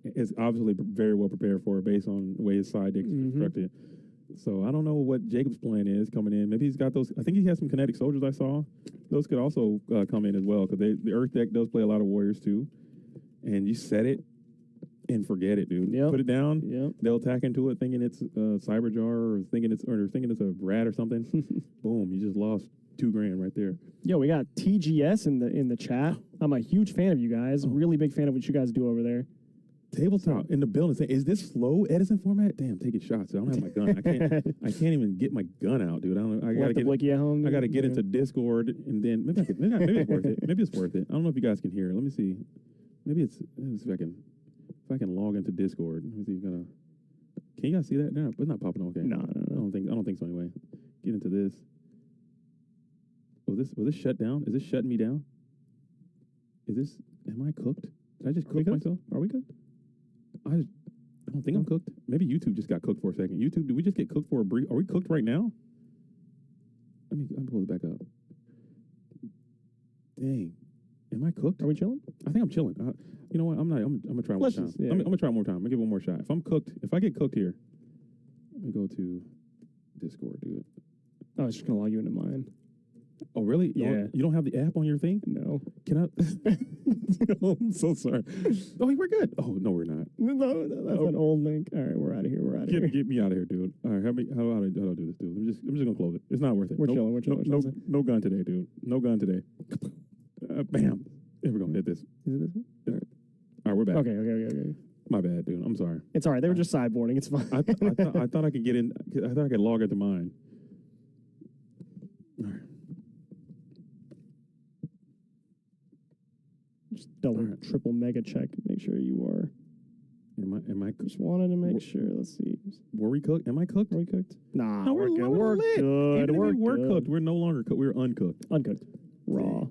is obviously very well prepared for it based on the way his side deck is constructed. So I don't know what Jacob's plan is coming in. Maybe he's got those. I think he has some kinetic soldiers I saw. Those could also come in as well because the Earth deck does play a lot of warriors too. And you set it and forget it, dude. Put it down. They'll attack into it thinking it's cyber jar or thinking it's a rat or something. Boom! You just lost $2,000 right there. Yo, we got TGS in the chat. I'm a huge fan of you guys. Really big fan of what you guys do over there. Tabletop in the building saying, "Is this slow Edison format?" Damn, taking shots. I don't have my gun. I can't even get my gun out, dude. I gotta get Blicky at home. I gotta get into Discord and then maybe it's worth it. Maybe it's worth it. I don't know if you guys can hear it. Let me see. Let me see if I can log into Discord. Let me see. Can you guys see that? No, it's not popping. Okay. No. I don't think so. Anyway, get into this. Was this shut down? Is this shutting me down? Am I cooked? Did I just cook myself? Are we cooked? I don't think I'm cooked. Maybe YouTube just got cooked for a second. YouTube, did we just get cooked for a brief? Are we cooked right now? Let me pull it back up. Dang. Am I cooked? Are we chilling? I think I'm chilling. You know what? I'm gonna try one more time. I'm gonna try one more time. I'm gonna give it one more shot. If I get cooked here, let me go to Discord, dude. I was just gonna log you into mine. Oh, really? Yeah. You don't have the app on your thing? No. Can I? Oh, I'm so sorry. Oh, we're good. Oh, no, we're not. No, that's an old link. All right, we're out of here. Get me out of here, dude. All right, how do I do this, dude? I'm just gonna close it. It's not worth it. We're chilling. No gun today, dude. No gun today. Bam. Here we go. Hit this. Is it this one? All right, we're back. Okay. My bad, dude. I'm sorry. It's all right. They were just sideboarding. It's fine. I thought I could get in. I thought I could log into mine. All right. Just double, triple, mega check. Make sure you are. Am I? Just wanted to make sure. Let's see. Were we cooked? Am I cooked? Are we cooked? Nah, no, we're good. We're lit. Good. Even We're if we were good. cooked. We're no longer cooked. We're uncooked. Uncooked. Raw.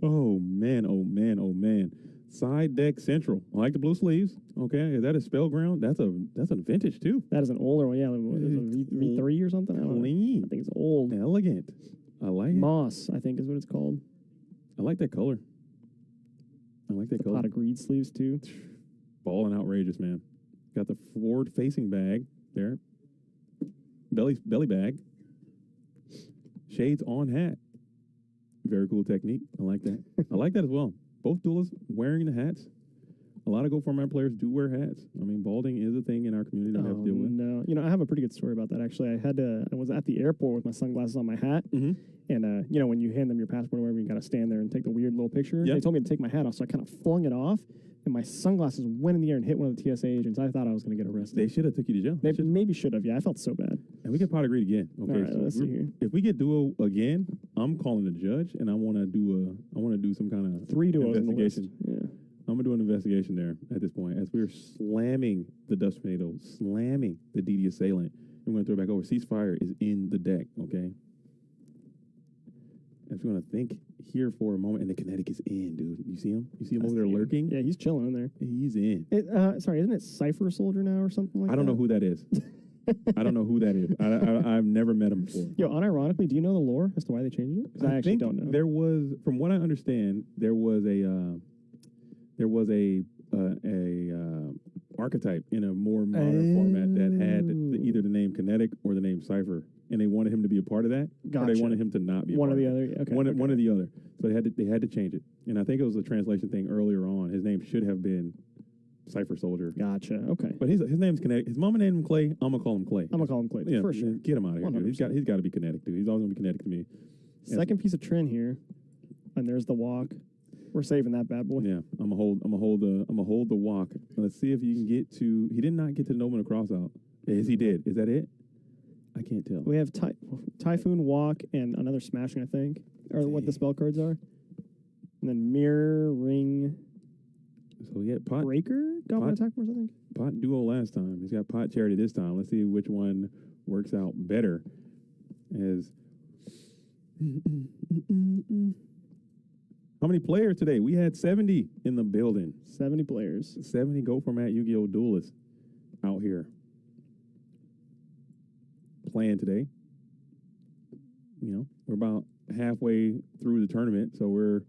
Oh man. Side deck central. I like the blue sleeves. Okay, is that a spell ground? That's a vintage too. That is an older one. Yeah, V3 or something. I don't know. Clean. I think it's old. Elegant. I like it. Moss, I think is what it's called. I like that color. A lot of greed sleeves too. Ball and outrageous, man. Got the forward-facing bag there. Belly bag. Shades on hat. Very cool technique. I like that. I like that as well. Both duelists wearing the hats. A lot of Go Format players do wear hats. I mean, balding is a thing in our community that we have to deal with. No, I have a pretty good story about that actually. I was at the airport with my sunglasses on my hat, and when you hand them your passport or whatever, you got to stand there and take the weird little picture. Yep. They told me to take my hat off, so I kind of flung it off, and my sunglasses went in the air and hit one of the TSA agents. I thought I was going to get arrested. They should have took you to jail. They maybe should have. Yeah, I felt so bad. And we can pot agreed again. Okay, all right, let's see here. If we get duo again, I'm calling the judge, and I want to do some kind of 3 duos investigation. In the list. Yeah. I'm gonna do an investigation there at this point as we're slamming the Dust Tornado, slamming the DD Assailant. I'm gonna throw it back over. Ceasefire is in the deck. Okay. I'm just gonna think here for a moment, and the kinetic is in, dude. You see him? You see him over there lurking? Yeah, he's chilling in there. He's in. Sorry, isn't it Cypher Soldier now or something like that? I don't know who that is. I don't know who that is. I've never met him before. Yo, unironically, do you know the lore as to why they changed it? Because I actually don't know. There was, from what I understand, there was a archetype in a more modern format that had either the name Kinetic or the name Cypher, and they wanted him to be a part of that, or they wanted him to not be a part of that. One or the other. Okay. One or the other. So they had to change it, and I think it was a translation thing earlier on. His name should have been Cypher Soldier. Gotcha. Okay. But his name's Kinetic. His mama named him Clay. I'm gonna call him Clay. I'm gonna call him Clay. Yeah, for sure. Get him out of here, dude. He's got to be Kinetic, dude. He's always gonna be Kinetic to me. Second piece of Trin here, and there's the walk. We're saving that bad boy. Yeah, I'm gonna hold the walk. Let's see if you can get to. He did not get to Nomen across out. Yes, he did. Is that it? I can't tell. We have Typhoon, Walk, and another Smashing, I think, or what the spell cards are. And then Mirror, Ring. So he had Pot Breaker, Goblin Attack Force, I think. Pot Duo last time. He's got Pot Charity this time. Let's see which one works out better. As how many players today? We had 70 in the building. 70 players. 70 Go Format Yu-Gi-Oh! Duelists out here playing today. You know, we're about halfway through the tournament, so we're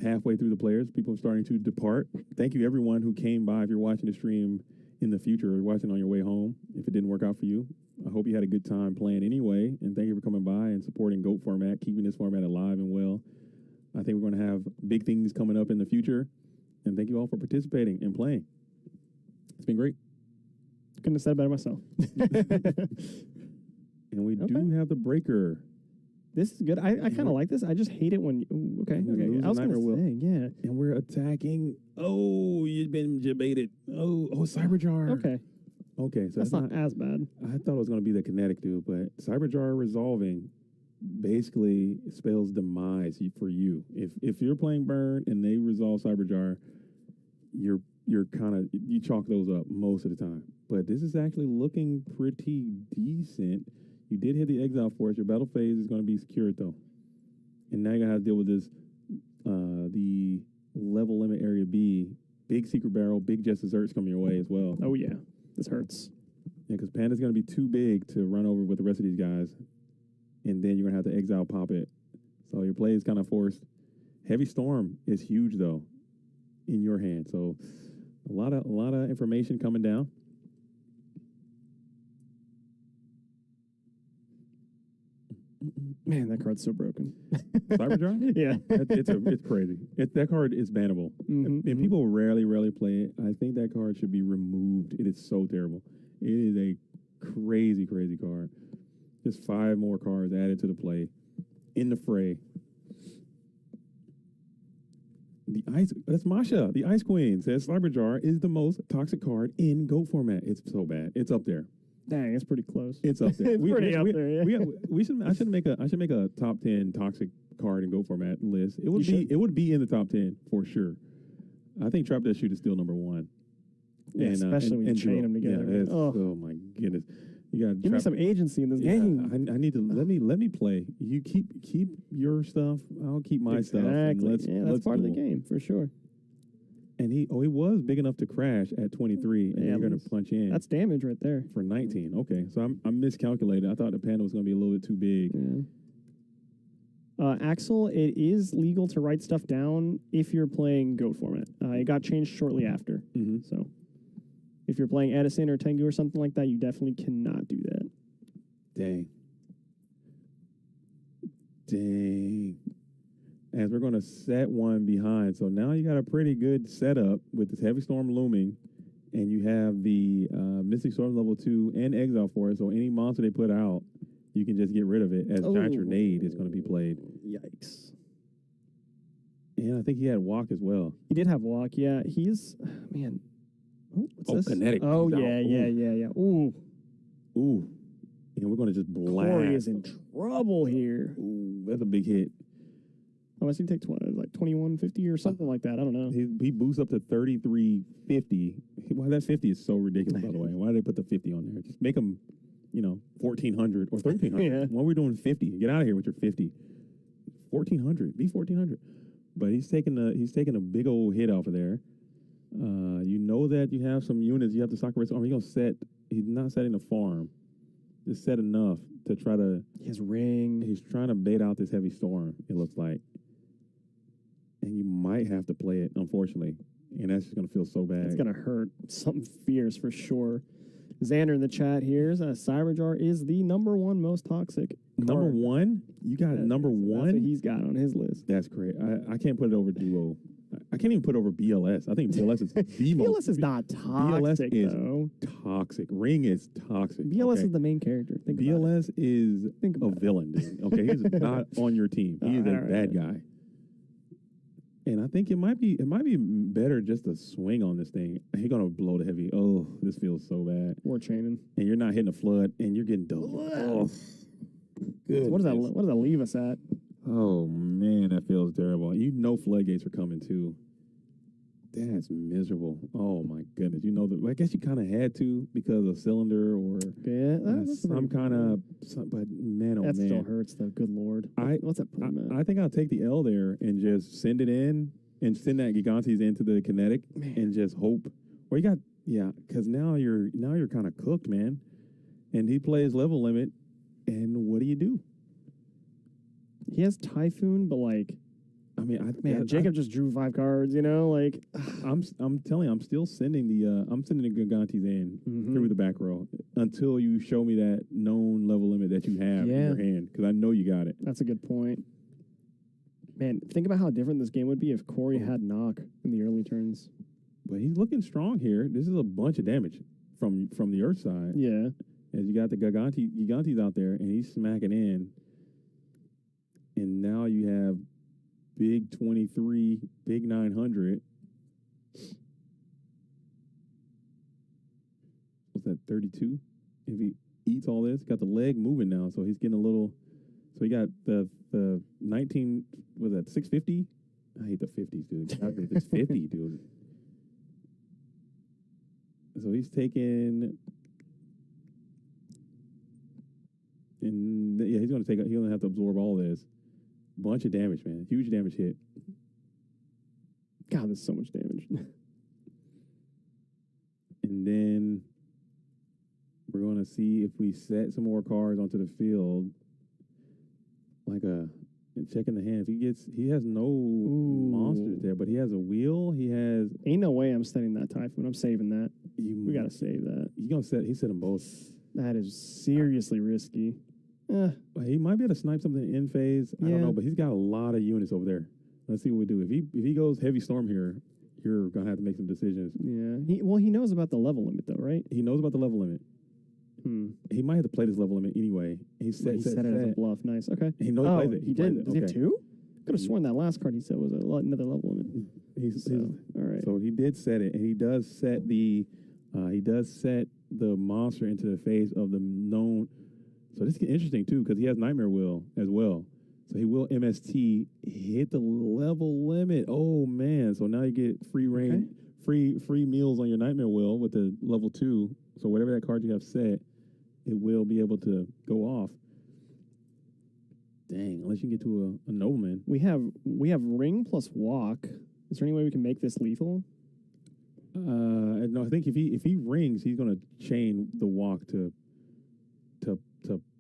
halfway through the players. People are starting to depart. Thank you, everyone who came by. If you're watching the stream in the future or watching on your way home, if it didn't work out for you, I hope you had a good time playing anyway. And thank you for coming by and supporting GOAT format, keeping this format alive and well. I think we're going to have big things coming up in the future. And thank you all for participating and playing. It's been great. Couldn't have said it better myself. And we do have the breaker. This is good. I kind of like this. I just hate it when. Ooh, okay. I was going to say, yeah. And we're attacking. Oh, you've been debated. Oh, Cyberjar. Okay. Okay, so that's not as bad. I thought it was going to be the kinetic dude, but Cyberjar resolving basically spells demise for you. If you're playing Burn and they resolve Cyberjar, you're kind of, you chalk those up most of the time. But this is actually looking pretty decent. You did hit the Exile Force. Your battle phase is going to be secured, though. And now you're going to have to deal with this, the level limit area B. Big Secret Barrel, big Just Desserts coming your way as well. Oh, yeah. This hurts. Yeah, because Panda's going to be too big to run over with the rest of these guys. And then you're going to have to Exile pop it. So your play is kind of forced. Heavy Storm is huge, though, in your hand. So a lot of information coming down. Man, that card's so broken. Cyberjar? Yeah. It's crazy. That card is bannable. And people rarely play it. I think that card should be removed. It is so terrible. It is a crazy card. Just 5 more cards added to the play. In the fray. That's Masha, the Ice Queen, says Cyberjar is the most toxic card in GOAT format. It's so bad. It's up there. Dang, it's pretty close. It's up there. It's pretty up there. Yeah. I should make a top 10 toxic card in GOAT format list. It would be in the top 10 for sure. I think Trap That Shoot is still number 1. Yeah, especially when you chain them together. Yeah, oh my goodness. You got give me some agency in this game. I need to let me play. You keep your stuff. I'll keep my stuff. Exactly. That's part of the game for sure. And he was big enough to crash at 23, and you're going to punch in. That's damage right there. For 19. Okay, so I'm miscalculated. I thought the Panda was going to be a little bit too big. Yeah. Axel, it is legal to write stuff down if you're playing GOAT format. It got changed shortly after. So if you're playing Edison or Tengu or something like that, you definitely cannot do that. Dang. As we're going to set one behind. So now you got a pretty good setup with this Heavy Storm looming, and you have the Mystic Storm level 2 and Exile Force. So any monster they put out, you can just get rid of it as Giant Grenade is going to be played. Yikes. And I think he had Walk as well. He did have Walk, yeah. He's, man. Oh, what's this? Kinetic. Oh, yeah. Ooh. And we're going to just blast. Corey is in trouble here. Ooh, that's a big hit. Oh, I see he takes what, like 2150 or something like that. I don't know. He boosts up to 3350. Why that 50 is so ridiculous, by the way. Why did they put the 50 on there? Just make them, 1400 or 1300. Yeah. Why are we doing 50? Get out of here with your 50. 1400. Be 1400. But he's taking a big old hit off of there. You know that you have some units you have to sacrifice. He's not setting a farm. Just set enough to try to. His ring. He's trying to bait out this Heavy Storm, it looks like. And you might have to play it, unfortunately. And that's just going to feel so bad. It's going to hurt. Something fierce for sure. Xander in the chat here. Cyberjar is the number 1 most toxic card. Number 1? You got number 1? That's what he's got on his list. That's great. I can't put it over Duo. I can't even put it over BLS. I think BLS is the most. BLS is not toxic, BLS though. Is toxic. Ring is toxic. BLS is the main character. BLS is a villain, dude. Okay, he's not on your team. He is a bad guy. And I think it might be better just to swing on this thing. He's gonna blow the heavy. Oh, this feels so bad. We're chaining. And you're not hitting a flood, and you're getting double. Oh, good. So what does that leave us at? Oh man, that feels terrible. You know floodgates are coming too. That's miserable. Oh my goodness. I guess you kind of had to because of cylinder or some kind of. But man, oh man, that still hurts though. Good lord. What's that? I think I'll take the L there and just send it in and send that Gigantes into the kinetic and just hope. Or because now you're kind of cooked, man. And he plays level limit, and what do you do? He has Typhoon, but I mean, Man, Jacob just drew 5 cards. You know, like I'm telling you, I'm still sending the Gigantes in through the back row until you show me that known level limit that you have in your hand, because I know you got it. That's a good point. Man, think about how different this game would be if Corey had knock in the early turns. But he's looking strong here. This is a bunch of damage from the Earth side. Yeah. As you got the Gigantes out there, and he's smacking in. And now you have big 23, big 900. What's that, 32? If he eats all this, got the leg moving now, so he's getting a little. So he got the 19, was that 650? I hate the 50s, dude. I hate this 50, dude. So he's taking, and yeah, he's going to take. He's going to have to absorb all this. Bunch of damage, man. Huge damage hit. God, that's so much damage. And then we're going to see if we set some more cards onto the field. And checking the hand. He has no monsters there, but he has a wheel. He has. Ain't no way I'm setting that Typhoon. I'm saving that. We got to save that. He set them both. That is seriously risky. He might be able to snipe something in phase. I don't know, but he's got a lot of units over there. Let's see what we do. If he goes heavy storm here, you're gonna have to make some decisions. Yeah. He knows about the level limit though, right? He knows about the level limit. He might have to play this level limit anyway. He set it as a bluff. Nice. Okay. He knows he plays it. He did. Does he have 2? Could have sworn that last card he said was another level limit. All right. So he did set it, and he does set the monster into the phase of the known. So this is interesting too, because he has Nightmare Will as well. So he will MST hit the level limit. Oh man! So now you get free reign, free meals on your Nightmare Will with the level 2. So whatever that card you have set, it will be able to go off. Dang! Unless you can get to a nobleman. We have ring plus walk. Is there any way we can make this lethal? No, I think if he rings, he's gonna chain the walk to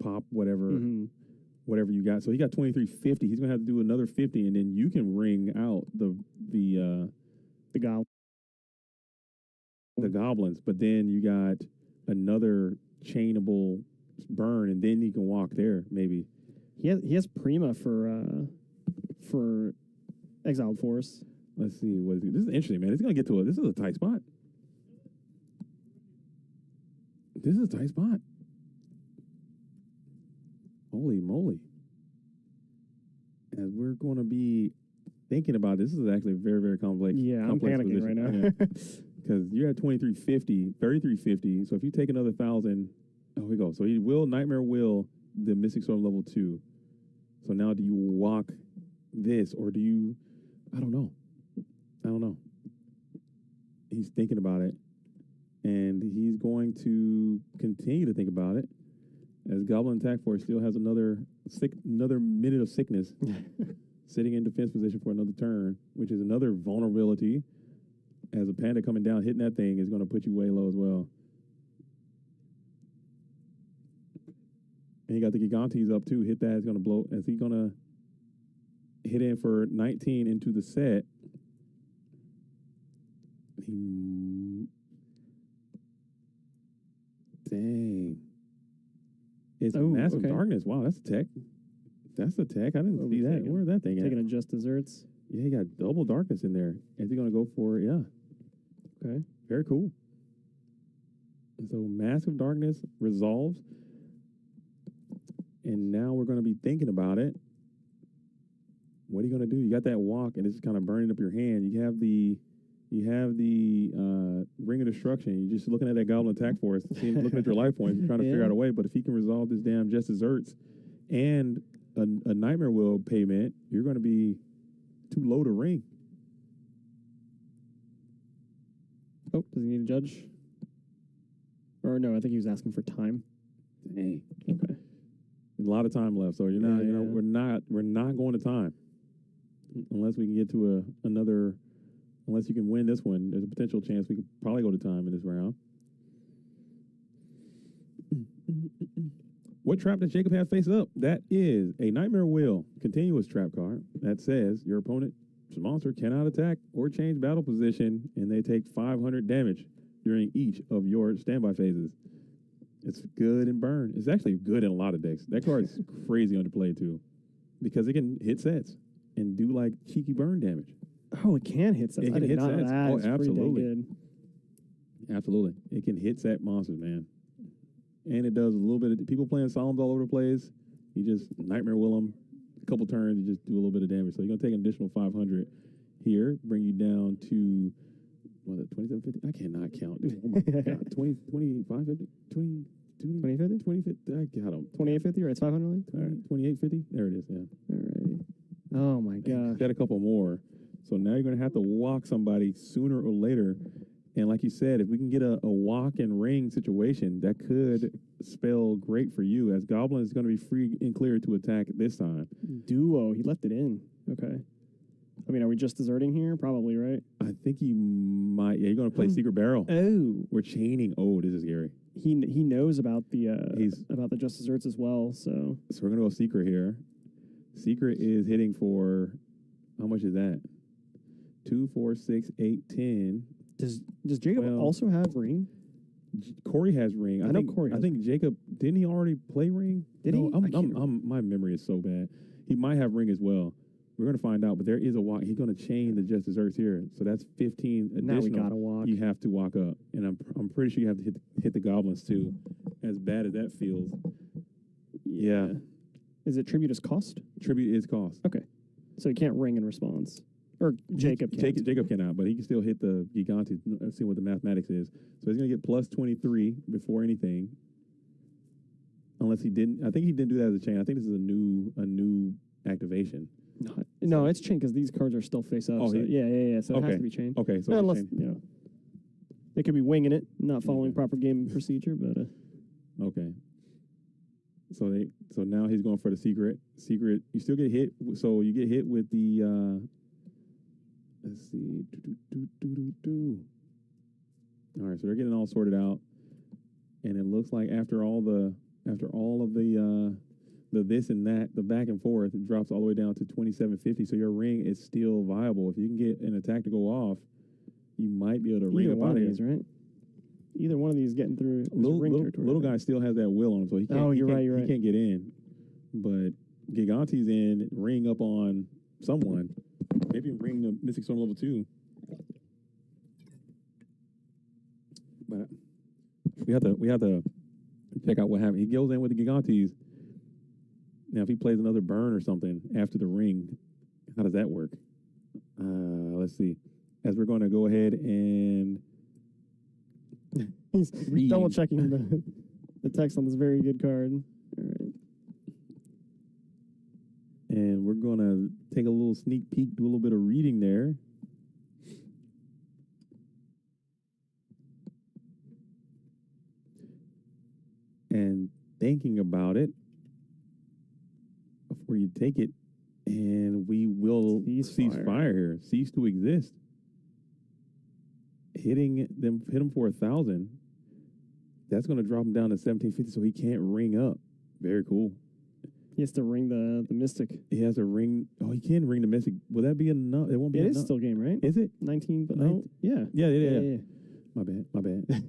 pop whatever you got. So he got 2350. He's gonna have to do another 50, and then you can ring out the goblins. But then you got another chainable burn, and then he can walk there maybe. He has Prima for Exiled Force. Let's see what is he. This is interesting, man. It's gonna get to this is a tight spot. This is a tight spot. Holy moly. As we're going to be thinking about this is actually a very, very complex. Yeah, I'm panicking right now. Because you're at 2350, 3350. So if you take another 1,000, oh, we go. So he will Nightmare Will the Mystic Storm level 2. So now do you walk this or do you, I don't know. He's thinking about it. And he's going to continue to think about it. As Goblin Attack Force still has another minute of sickness, sitting in defense position for another turn, which is another vulnerability. As a panda coming down, hitting that thing is going to put you way low as well. And he got the Gigantes up too. Hit that, it's going to blow. Is he going to hit in for 19 into the set? Dang. It's Massive Darkness. Wow, that's a tech. That's a tech. I didn't see that. Where's that thing at? Taking a Just Desserts. Yeah, he got double darkness in there. Is he going to go for it? Yeah. Okay. Very cool. So Massive Darkness resolves. And now we're going to be thinking about it. What are you going to do? You got that walk, and it's kind of burning up your hand. You have the Ring of Destruction. You're just looking at that Goblin Attack Force, looking at your life points, trying to figure out a way. But if he can resolve this damn Just Desserts and a Nightmare Will payment, you're going to be too low to ring. Oh, does he need a judge? Or no, I think he was asking for time. Dang. Okay. A lot of time left, so you're not. We're not going to time unless we can get to another. Unless you can win this one, there's a potential chance we could probably go to time in this round. What trap does Jacob have face up? That is a Nightmare Wheel continuous trap card that says your opponent's monster cannot attack or change battle position, and they take 500 damage during each of your standby phases. It's good in burn. It's actually good in a lot of decks. That card's crazy underplayed too, because it can hit sets and do like cheeky burn damage. Oh, it can hit sets. It I can did hit not know sets. that. Oh, It's pretty dang absolutely. good. Absolutely. It can hit set monsters, man. And it does a little bit of people playing Solemns all over the place. You just Nightmare Will them a couple turns, you just do a little bit of damage. So you're going to take an additional 500 here, bring you down to, what is it, 2750? I cannot count. Dude. Oh my God. 2550? 2050? 2050? I got them. 2850, right? It's 500. All right. 2850? There it is, yeah. All right. Oh my gosh. Got a couple more. So now you're going to have to walk somebody sooner or later. And like you said, if we can get a walk and ring situation, that could spell great for you, as Goblin is going to be free and clear to attack this time. Duo. He left it in. Okay. I mean, are we just deserting here? Probably, right? I think you might. Yeah, you're going to play Secret Barrel. Oh. We're chaining. Oh, this is scary. He knows about the about the just desserts as well. So we're going to go Secret here. Secret is hitting for, how much is that? 2, 4, 6, 8, 10. Does Jacob also have ring? Corey has ring. I know Corey has I think Jacob, didn't he already play ring? Did he? My memory is so bad. He might have ring as well. We're going to find out, but there is a walk. He's going to chain the just desserts here. So that's 15 additional. Now we got to walk. You have to walk up. And I'm pretty sure you have to hit the goblins too. As bad as that feels. Yeah. Is it tribute as cost? Tribute is cost. Okay. So he can't ring in response. Or Jacob can't. Jacob cannot, but he can still hit the Gigantes. Let's see what the mathematics is. So he's going to get plus 23 before anything. Unless he didn't. I think he didn't do that as a chain. I think this is a new activation. No, it's chain because these cards are still face up. Oh, so yeah. So it has to be chain. Okay, so unless they could be winging it, not following proper game procedure, but okay. So now he's going for the secret. Secret, you still get hit. So you get hit with the. Let's see. All right, so they're getting all sorted out, and it looks like after all of the this and that, the back and forth, it drops all the way down to 2750. So your ring is still viable. If you can get an attack to go off, you might be able to ring up one out of of these, right? Either one of these getting through little guy still has that will on him, so he can't. You're right. He can't get in, but Gigante's in, ring up on someone. Maybe ring the Mystic Storm level 2. But we have to check out what happened. He goes in with the Gigantes. Now, if he plays another burn or something after the ring, how does that work? Let's see. As we're going to go ahead and he's double checking the text on this very good card. All right. And we're going to take a little sneak peek, do a little bit of reading there. And thinking about it before you take it, and we will cease fire here. Cease to exist. Hit him for 1,000. That's going to drop him down to 1750, so he can't ring up. Very cool. He has to ring the Mystic. He has to ring. Oh, he can ring the Mystic. Will that be enough? It won't be enough. It is still game, right? Is it? 19, but no. Yeah. Yeah. My bad.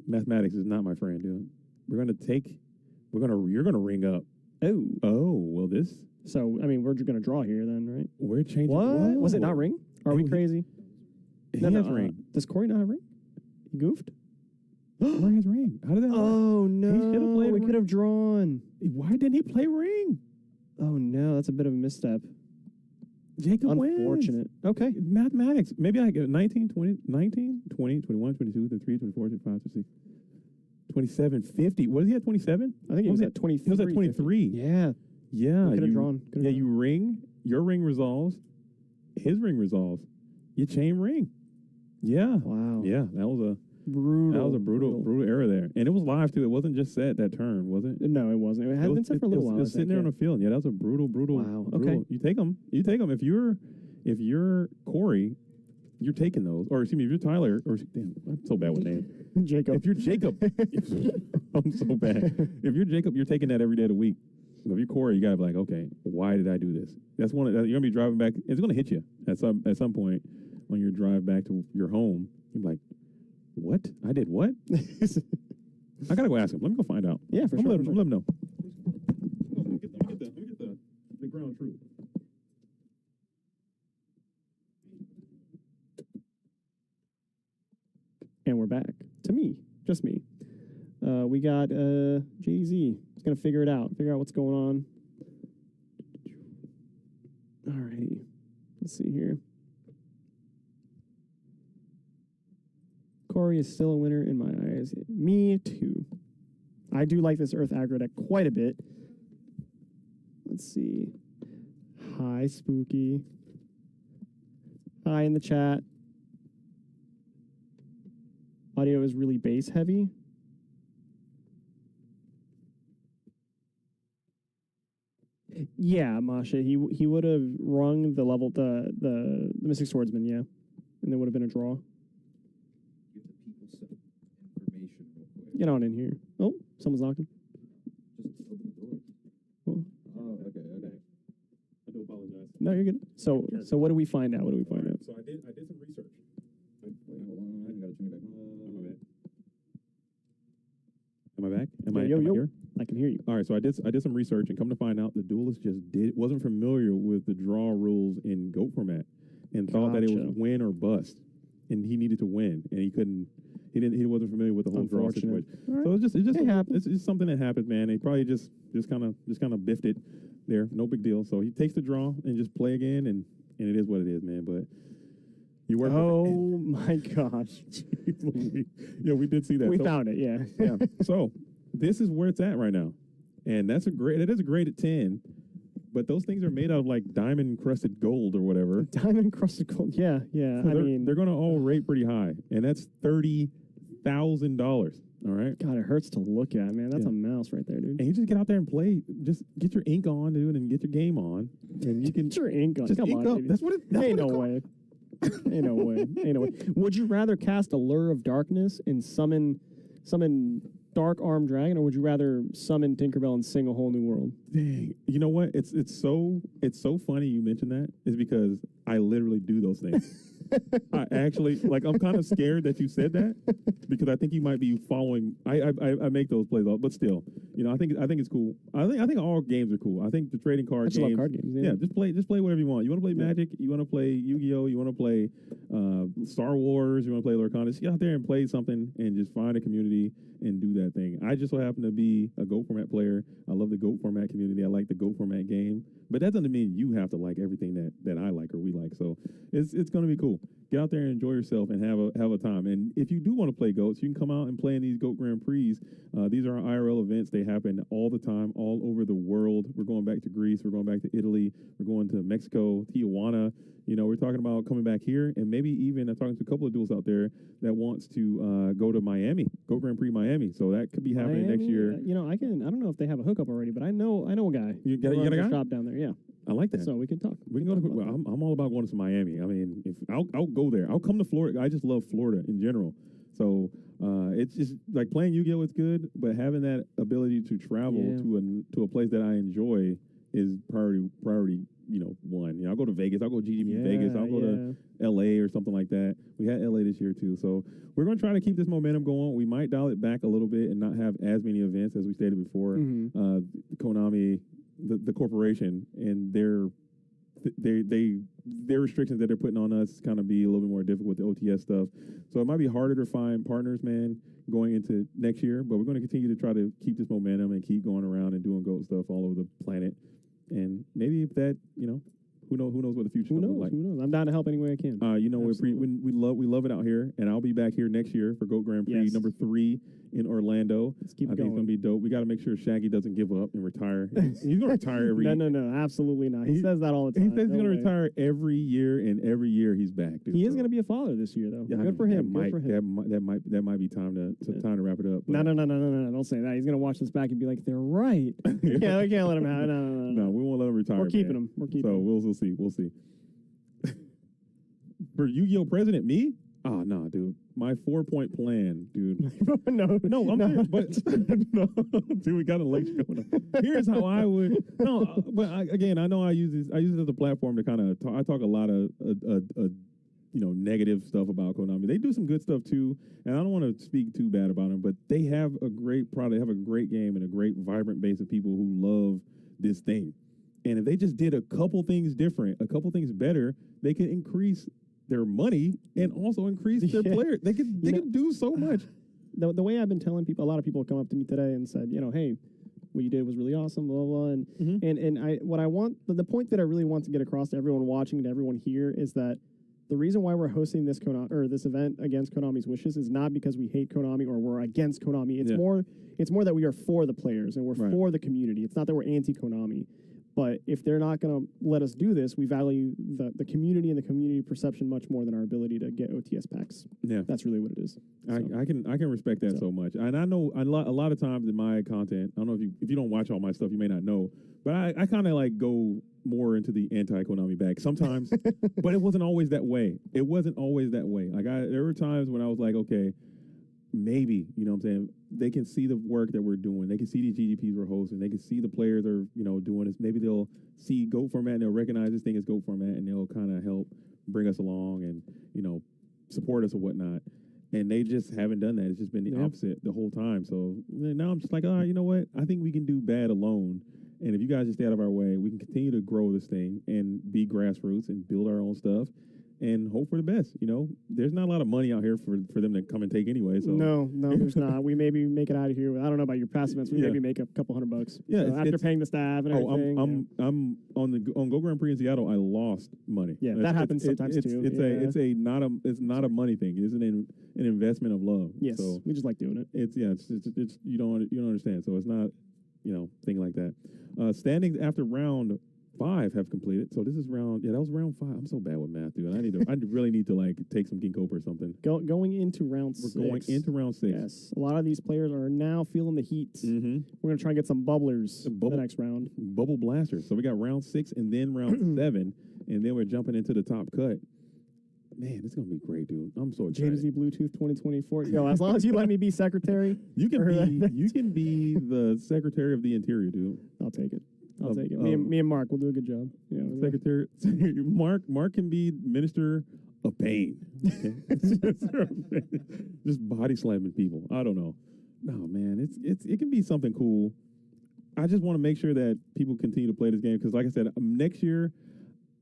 Mathematics is not my friend, dude. You're gonna ring up. Oh, well this. So, I mean, we're going to draw here then, right? We're changing. What? Was it not ring? Are we crazy? He has ring. Does Corey not have ring? He goofed? Corey has ring. How did that work? Oh, no. He should have played we ring. could have drawn. Why didn't he play ring? Oh, no. That's a bit of a misstep. Jacob Unfortunate. wins. Okay. Mathematics. Maybe I get 19, 20, 21, 22, 23, 24, 25, 26. 2750. What is he at 27? I think he was at 23. He was at 23. Yeah. Yeah. Could have drawn. You ring. Your ring resolves. His ring resolves. You chain ring. Yeah. Wow. Yeah. That was a brutal error there. And it was live too. It wasn't just set that turn, was it? No, it wasn't. It had been set for a little while. It was sitting there on the field. Yeah, that was a brutal. Wow. Okay. You take them. If you're Corey, you're taking those, or excuse me, if you're Tyler, or damn, I'm so bad with names. Jacob. If you're Jacob, I'm so bad. If you're Jacob, you're taking that every day of the week. If you're Corey, you gotta be like, okay, why did I do this? That's one. You're gonna be driving back. It's gonna hit you at some point on your drive back to your home. You're like, what? I did what? I gotta go ask him. Let me go find out. Yeah, for sure. Let him know. Let me get the ground truth. And we're back. To me. Just me. We got Jay-Z. He's going to figure out what's going on. Alrighty. Let's see here. Corey is still a winner in my eyes. Me too. I do like this Earth aggro deck quite a bit. Let's see. Hi, Spooky. Hi in the chat. Audio is really bass heavy. Yeah, Masha, he would have rung the level the Mystic Swordsman, yeah, and there would have been a draw. Give the people some information real quick. Get on in here. Oh, someone's knocking. Just open the door. Oh, Okay. I do apologize. no, you're good. So what do we find out? What do we find out? So I did some research. Wait, hold on. I gotta turn it back on. Am I back? Am I yo. here? I can hear you. All right, so I did some research and come to find out the duelist just wasn't familiar with the draw rules in GOAT format and thought that it was win or bust, and he needed to win, and he wasn't familiar with the whole draw situation. Right. So it happens. It's something that happens, man. He probably just kind of biffed it there. No big deal. So he takes the draw and just play again, and it is what it is, man. But you work. Oh my gosh! Yeah, we did see that. We found it. Yeah. Yeah. So this is where it's at right now, and it is a grade at 10. But those things are made out of like diamond encrusted gold or whatever. Diamond encrusted gold. Yeah. So they're going to all rate pretty high, and that's $30,000. All right. God, it hurts to look at, man. That's a mouse right there, dude. And you just get out there and play. Just get your ink on, dude, and get your game on, and you can get your ink on. Just Come ink on, up. baby. That's what it. Ain't no way. Ain't no way. Ain't no way. Would you rather cast a Lure of Darkness and summon Dark Armed Dragon, or would you rather summon Tinkerbell and sing a whole new world? Dang. You know what? It's so funny you mentioned that is because I literally do those things. I actually I'm kind of scared that you said that because I think you might be following. I make those plays, but still, I think it's cool. I think all games are cool. I think the trading card games. I love card games. Yeah. Just play whatever you want. You want to play Magic? You want to play Yu-Gi-Oh? You want to play Star Wars? You want to play Lorcana? Just get out there and play something and just find a community and do that thing. I just so happen to be a GOAT format player. I love the GOAT format community. I like the GOAT format game. But that doesn't mean you have to like everything that I like or we like. So it's going to be cool. Get out there and enjoy yourself and have a time. And if you do want to play GOATs, you can come out and play in these GOAT Grand Prix. These are IRL events. They happen all the time, all over the world. We're going back to Greece. We're going back to Italy. We're going to Mexico, Tijuana. We're talking about coming back here, and maybe even I'm talking to a couple of duels out there that wants to go to Miami, GOAT Grand Prix Miami. So that could be happening next year. I don't know if they have a hookup already, but I know a guy. You got a guy? Shop down there, yeah. I like that. So we can talk. We can go to. Well, I'm all about going to Miami. I mean, if I'll go there. I'll come to Florida. I just love Florida in general. So it's just like playing Yu-Gi-Oh! It's good, but having that ability to travel to a place that I enjoy is priority. One. I'll go to Vegas. I'll go to GGB Vegas. I'll go to LA or something like that. We had LA this year too. So we're going to try to keep this momentum going. We might dial it back a little bit and not have as many events as we stated before. Konami, the corporation, and their restrictions that they're putting on us kind of be a little bit more difficult with the OTS stuff. So it might be harder to find partners, man, going into next year. But we're going to continue to try to keep this momentum and keep going around and doing GOAT stuff all over the planet. And maybe if that, who knows what the future looks like. Who knows? I'm down to help any way I can. We love it out here, and I'll be back here next year for GOAT Grand Prix number 3 in Orlando. Let's keep I think it's gonna be dope. We got to make sure Shaggy doesn't give up and retire. He's gonna retire every year. No, absolutely not. He says that all the time. He says he's gonna retire every year, and every year he's back. Dude. He is gonna be a father this year, though. Good for him. That might be time to wrap it up. No, don't say that. He's gonna watch this back and be like, they're right. Yeah, we can't let him have it. No, we won't let him retire. We're keeping him. So we'll see. For Yu-Gi-Oh president, me? Oh, no, dude. My 4-point plan, dude. No, I'm serious, but no, dude, we got an election coming up. Here's how I would. No, but again, I know I use this. I use it as a platform to kind of talk. I talk a lot of negative stuff about Konami. They do some good stuff too, and I don't want to speak too bad about them, but they have a great product, have a great game, and a great vibrant base of people who love this thing. And if they just did a couple things different, a couple things better, they could increase their money and also increase their players. They could do so much. The way I've been telling people, a lot of people come up to me today and said, hey, what you did was really awesome, blah, blah, blah. And the point that I really want to get across to everyone watching, to everyone here, is that the reason why we're hosting this this event against Konami's wishes is not because we hate Konami or we're against Konami. It's more that we are for the players and we're for the community. It's not that we're anti-Konami. But if they're not going to let us do this, we value the community and the community perception much more than our ability to get OTS packs. Yeah, that's really what it is. I can respect that so much, and I know a lot of times in my content, I don't know if you don't watch all my stuff, you may not know, but I kind of like go more into the anti-Konami bag sometimes, but it wasn't always that way. It wasn't always that way. Like there were times when I was like, okay, maybe, you know what I'm saying, they can see the work that we're doing. They can see the GGPs we're hosting. They can see the players are, doing this. Maybe they'll see GOAT format and they'll recognize this thing as GOAT format and they'll kind of help bring us along and, support us or whatnot. And they just haven't done that. It's just been the opposite the whole time. So now I'm just like, all right, you know what? I think we can do bad alone. And if you guys just stay out of our way, we can continue to grow this thing and be grassroots and build our own stuff and hope for the best. There's not a lot of money out here for them to come and take anyway. So no, there's not. We maybe make it out of here. I don't know about your past events. We maybe make a couple $100. Yeah, after paying the staff and everything. I'm on Go Grand Prix in Seattle. I lost money. Yeah, that happens sometimes too. It's not a money thing. It's an investment of love. Yes, so we just like doing it. It's you don't understand. So it's not thing like that. Standings after round 5 have completed. So this is that was round 5. I'm so bad with math, dude. I really need to like take some ginkgo or something. Going into round 6. We're going into round 6. Yes. A lot of these players are now feeling the heat. Mm-hmm. We're going to try and get some bubblers the next round. Bubble blasters. So we got round 6 and then round 7, and then we're jumping into the top cut. Man, it's going to be great, dude. I'm so excited. James Z Bluetooth 2024. Yo, as long as you let me be secretary. You can be the secretary of the interior, dude. I'll take it. Me and Mark will do a good job. Yeah, Secretary Mark can be Minister of Pain. Okay? Just body slamming people. I don't know. No, man, it can be something cool. I just want to make sure that people continue to play this game because, like I said, next year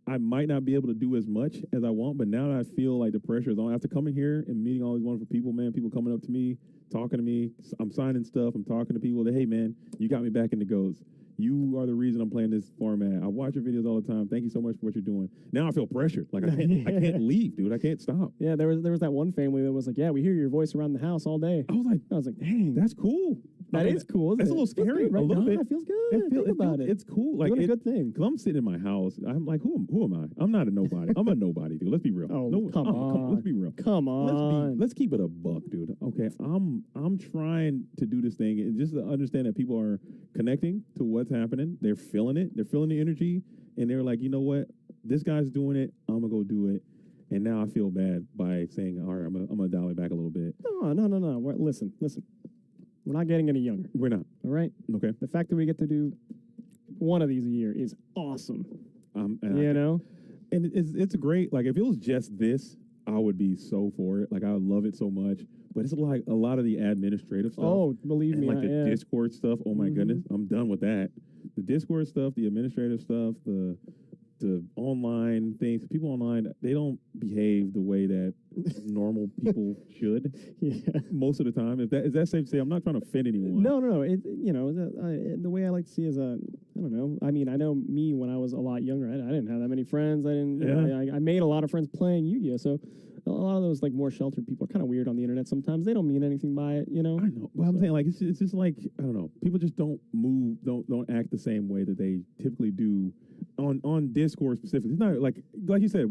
I might not be able to do as much as I want, but now that I feel like the pressure is on, after coming here and meeting all these wonderful people, man, people coming up to me, talking to me, I'm signing stuff, I'm talking to people that, hey, man, you got me back into GOATs. You are the reason I'm playing this format. I watch your videos all the time. Thank you so much for what you're doing. Now I feel pressured. Like I can't leave, dude. I can't stop. Yeah, there was that one family that was like, yeah, we hear your voice around the house all day. I was like, dang, that's cool. That is cool. It's a little scary, right? A little bit. It feels good. Think about it. It's cool. Like doing a good thing. Because I'm sitting in my house. I'm like, who am I? I'm not a nobody. I'm a nobody, dude. Let's be real. Come on. Let's be real. Come on. Let's keep it a buck, dude. Okay, I'm trying to do this thing and just to understand that people are connecting to what's happening. They're feeling it. They're feeling the energy, and they're like, you know what? This guy's doing it. I'm gonna go do it. And now I feel bad by saying, all right, I'm gonna dial it back a little bit. No. Listen. We're not getting any younger. We're not. All right? Okay. The fact that we get to do one of these a year is awesome. And it's great. Like, if it was just this, I would be so for it. Like, I would love it so much. But it's like a lot of the administrative stuff. Oh, believe me. Like the Discord stuff. Oh, my goodness. I'm done with that. The Discord stuff, the administrative stuff, the online things. People online, they don't behave the way that normal people should. Yeah. Most of the time. Is that safe to say? I'm not trying to offend anyone. No. The way I like to see is I don't know. I mean, I know me when I was a lot younger. I didn't have that many friends. I made a lot of friends playing Yu-Gi-Oh. So a lot of those like more sheltered people are kind of weird on the internet sometimes. They don't mean anything by it, I know. But I'm saying, like, it's just like, I don't know. People just don't move, don't act the same way that they typically do on Discord specifically. It's not like you said, I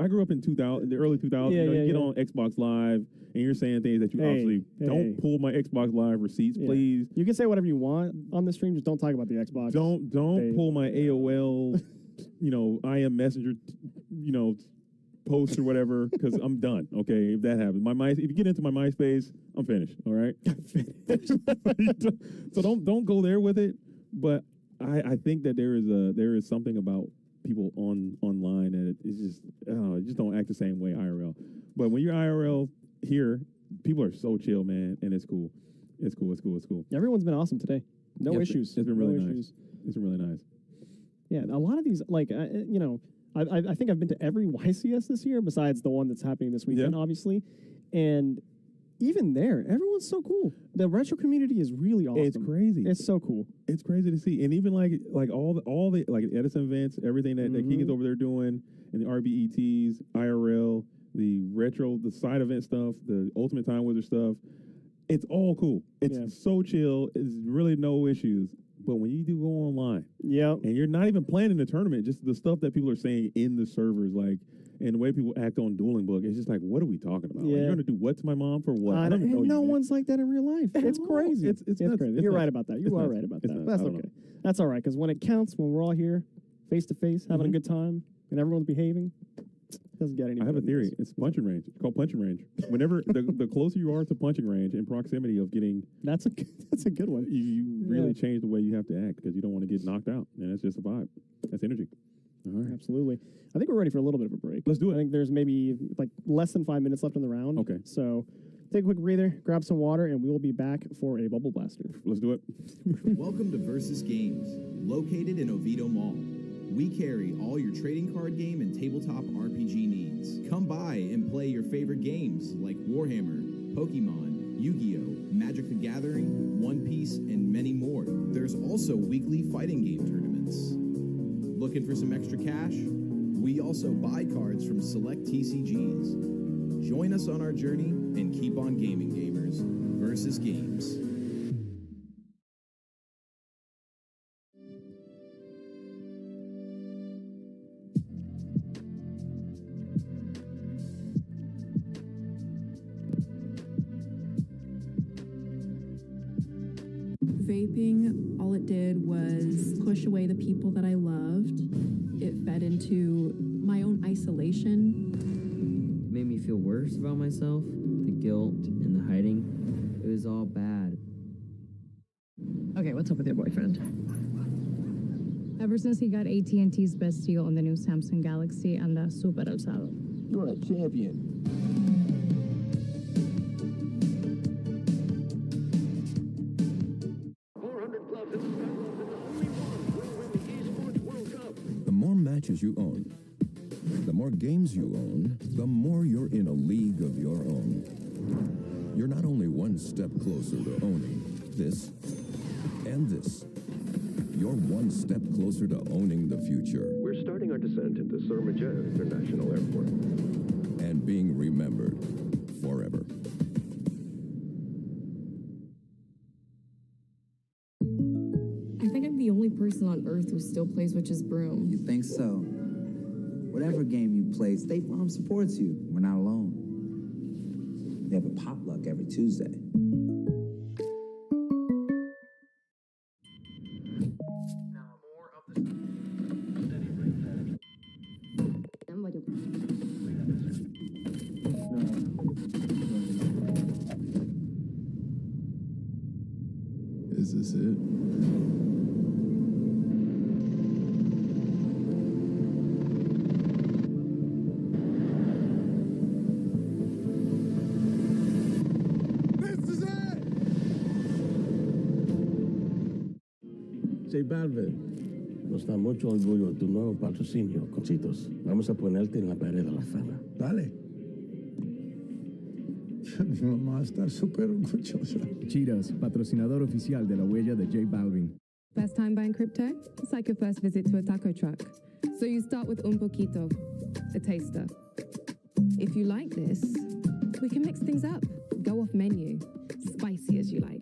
grew up in the early 2000s. You get on Xbox Live and you're saying things that you obviously don't pull my Xbox Live receipts, please. You can say whatever you want on the stream, just don't talk about the Xbox. Don't pull my AOL, IM Messenger, post or whatever because I'm done. Okay, if that happens, if you get into my MySpace, I'm finished. All right, so don't go there with it. But I think that there is something about people online that it's just it just don't act the same way IRL. But when you're IRL here, people are so chill, man, and it's cool. It's cool. Everyone's been awesome today. No issues. It's been really no nice. issues. It's been really nice. Yeah, a lot of these, like, I think I've been to every YCS this year besides the one that's happening this weekend, obviously. And even there, everyone's so cool. The retro community is really awesome. It's crazy. It's so cool. It's crazy to see. And even like all the like Edison events, everything that Keegan's over there doing, and the RBETs, IRL, the retro, the side event stuff, the Ultimate Time Wizard stuff, it's all cool. It's so chill. It's really no issues. But when you do go online, and you're not even playing in the tournament, just the stuff that people are saying in the servers, like, and the way people act on Dueling Book, it's just like, what are we talking about? Like, you're going to do what to my mom for what? I don't know. No one's like that in real life. It's crazy. It's crazy. You're right about that. You are right about that. That's okay. That's all right, because when it counts, when we're all here, face to face, having a good time, and everyone's behaving, it doesn't get any better. I have a theory. It's punching range. It's called punching range. Whenever the closer you are to punching range in proximity of getting, that's a good one. You really change the way you have to act because you don't want to get knocked out, and that's just a vibe. That's energy. All right. Absolutely. I think we're ready for a little bit of a break. Let's do it. I think there's maybe like less than 5 minutes left in the round. Okay. So take a quick breather, grab some water, and we will be back for a bubble blaster. Let's do it. Welcome to Versus Games, located in Oviedo Mall. We carry all your trading card game and tabletop RPG needs. Come by and play your favorite games like Warhammer, Pokemon, Yu-Gi-Oh!, Magic the Gathering, One Piece, and many more. There's also weekly fighting game tournaments. Looking for some extra cash? We also buy cards from select TCGs. Join us on our journey and keep on gaming, gamers. Versus Games. Vaping, all it did was push away the people that I loved. It fed into my own isolation. It made me feel worse about myself, the guilt and the hiding. It was all bad. Okay, what's up with your boyfriend? Ever since he got AT&T's best deal on the new Samsung Galaxy and the Super Alzado. You're a champion. The more matches you own, the more games you own, the more you're in a league of your own. You're not only one step closer to owning this and this. You're one step closer to owning the future. We're starting our descent into Surmajet International Airport. And being remembered forever. I think I'm the only person on Earth who still plays Witch's Broom. You think so? Whatever game you play, State Farm supports you. We're not alone. They have a potluck every Tuesday. Is this it? J Balvin, nos da mucho orgullo tu nuevo patrocinio, Cositos. Vamos a ponerte en la pared de la fama. Dale. Mi mamá está súper orgullosa. Cheetos, patrocinador oficial de la huella de J Balvin. First time buying crypto? It's like your first visit to a taco truck. So you start with un poquito, a taster. If you like this, we can mix things up. Go off menu, spicy as you like.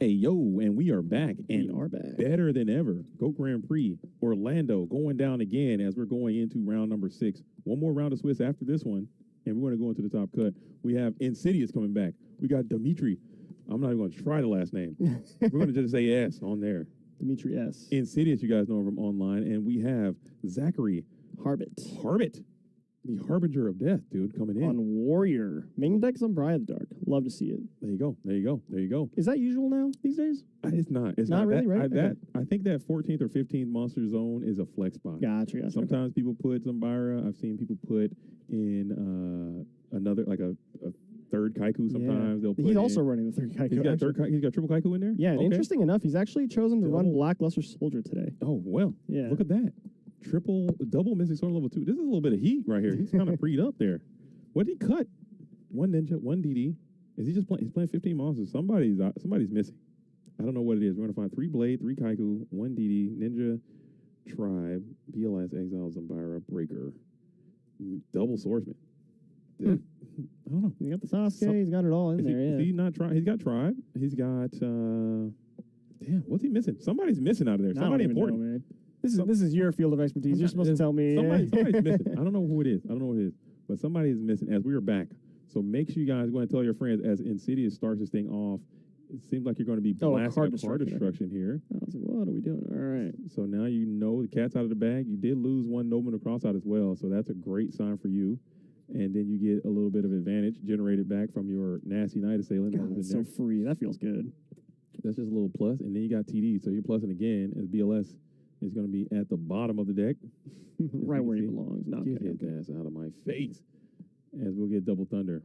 Hey, yo, and we are back. And We are back. better than ever. Goat Grand Prix, Orlando, going down again as we're going into round number 6. One more round of Swiss after this one, and we're going to go into the top cut. We have Insidious coming back. We got Dimitri. I'm not even going to try the last name. We're going to just say S on there. Dimitri S. Insidious, you guys know him from online. And we have Zachary Harbit. The Harbinger of Death, dude, coming in. On Warrior. Main deck's on Bride of the Dark. Love to see it. There you go. Is that usual now these days? It's not. It's Not really, right? I think that 14th or 15th monster zone is a flex spot. Gotcha. Sometimes people put Zumbira. I've seen people put in another, like a third Kaiku sometimes. They'll put He's in. also running the third Kaiku. He's got triple Kaiku in there? Yeah, and Okay. interesting enough, he's actually chosen to run Black Luster Soldier today. Oh, well. Yeah. Look at that. Double Mystic Sword level 2. This is a little bit of heat right here. He's kind of freed up there. What did he cut? 1 Ninja, 1 DD. Is he just playing? He's playing 15 monsters. Somebody's missing. I don't know what it is. We're going to find 3 Blade, 3 Kaiku, 1 DD, Ninja, Tribe, BLS, Exile, Zumbira, Breaker, double Swordsman. I don't know. You got the Sasuke. He's got it all in there. Is he not Tribe? He's got Tribe. He's got. Damn, what's he missing? Somebody's missing out of there. I don't Somebody even know, important. man. This is your field of expertise. You're supposed to tell me. Somebody's missing. I don't know who it is. But somebody is missing as we are back. So make sure you guys go and tell your friends as Insidious starts this thing off. It seems like you're going to be blasting card destruction here. I was like, what are we doing? All right. So now you know the cat's out of the bag. You did lose 1 Nobleman across out as well. So that's a great sign for you. And then you get a little bit of advantage generated back from your nasty Night Assailant. God, that's so free. That feels good. That's just a little plus. And then you got TD. So you're plussing again as BLS is going to be at the bottom of the deck. Right where he belongs. Not Get his ass out of my face. As we'll get Double Thunder.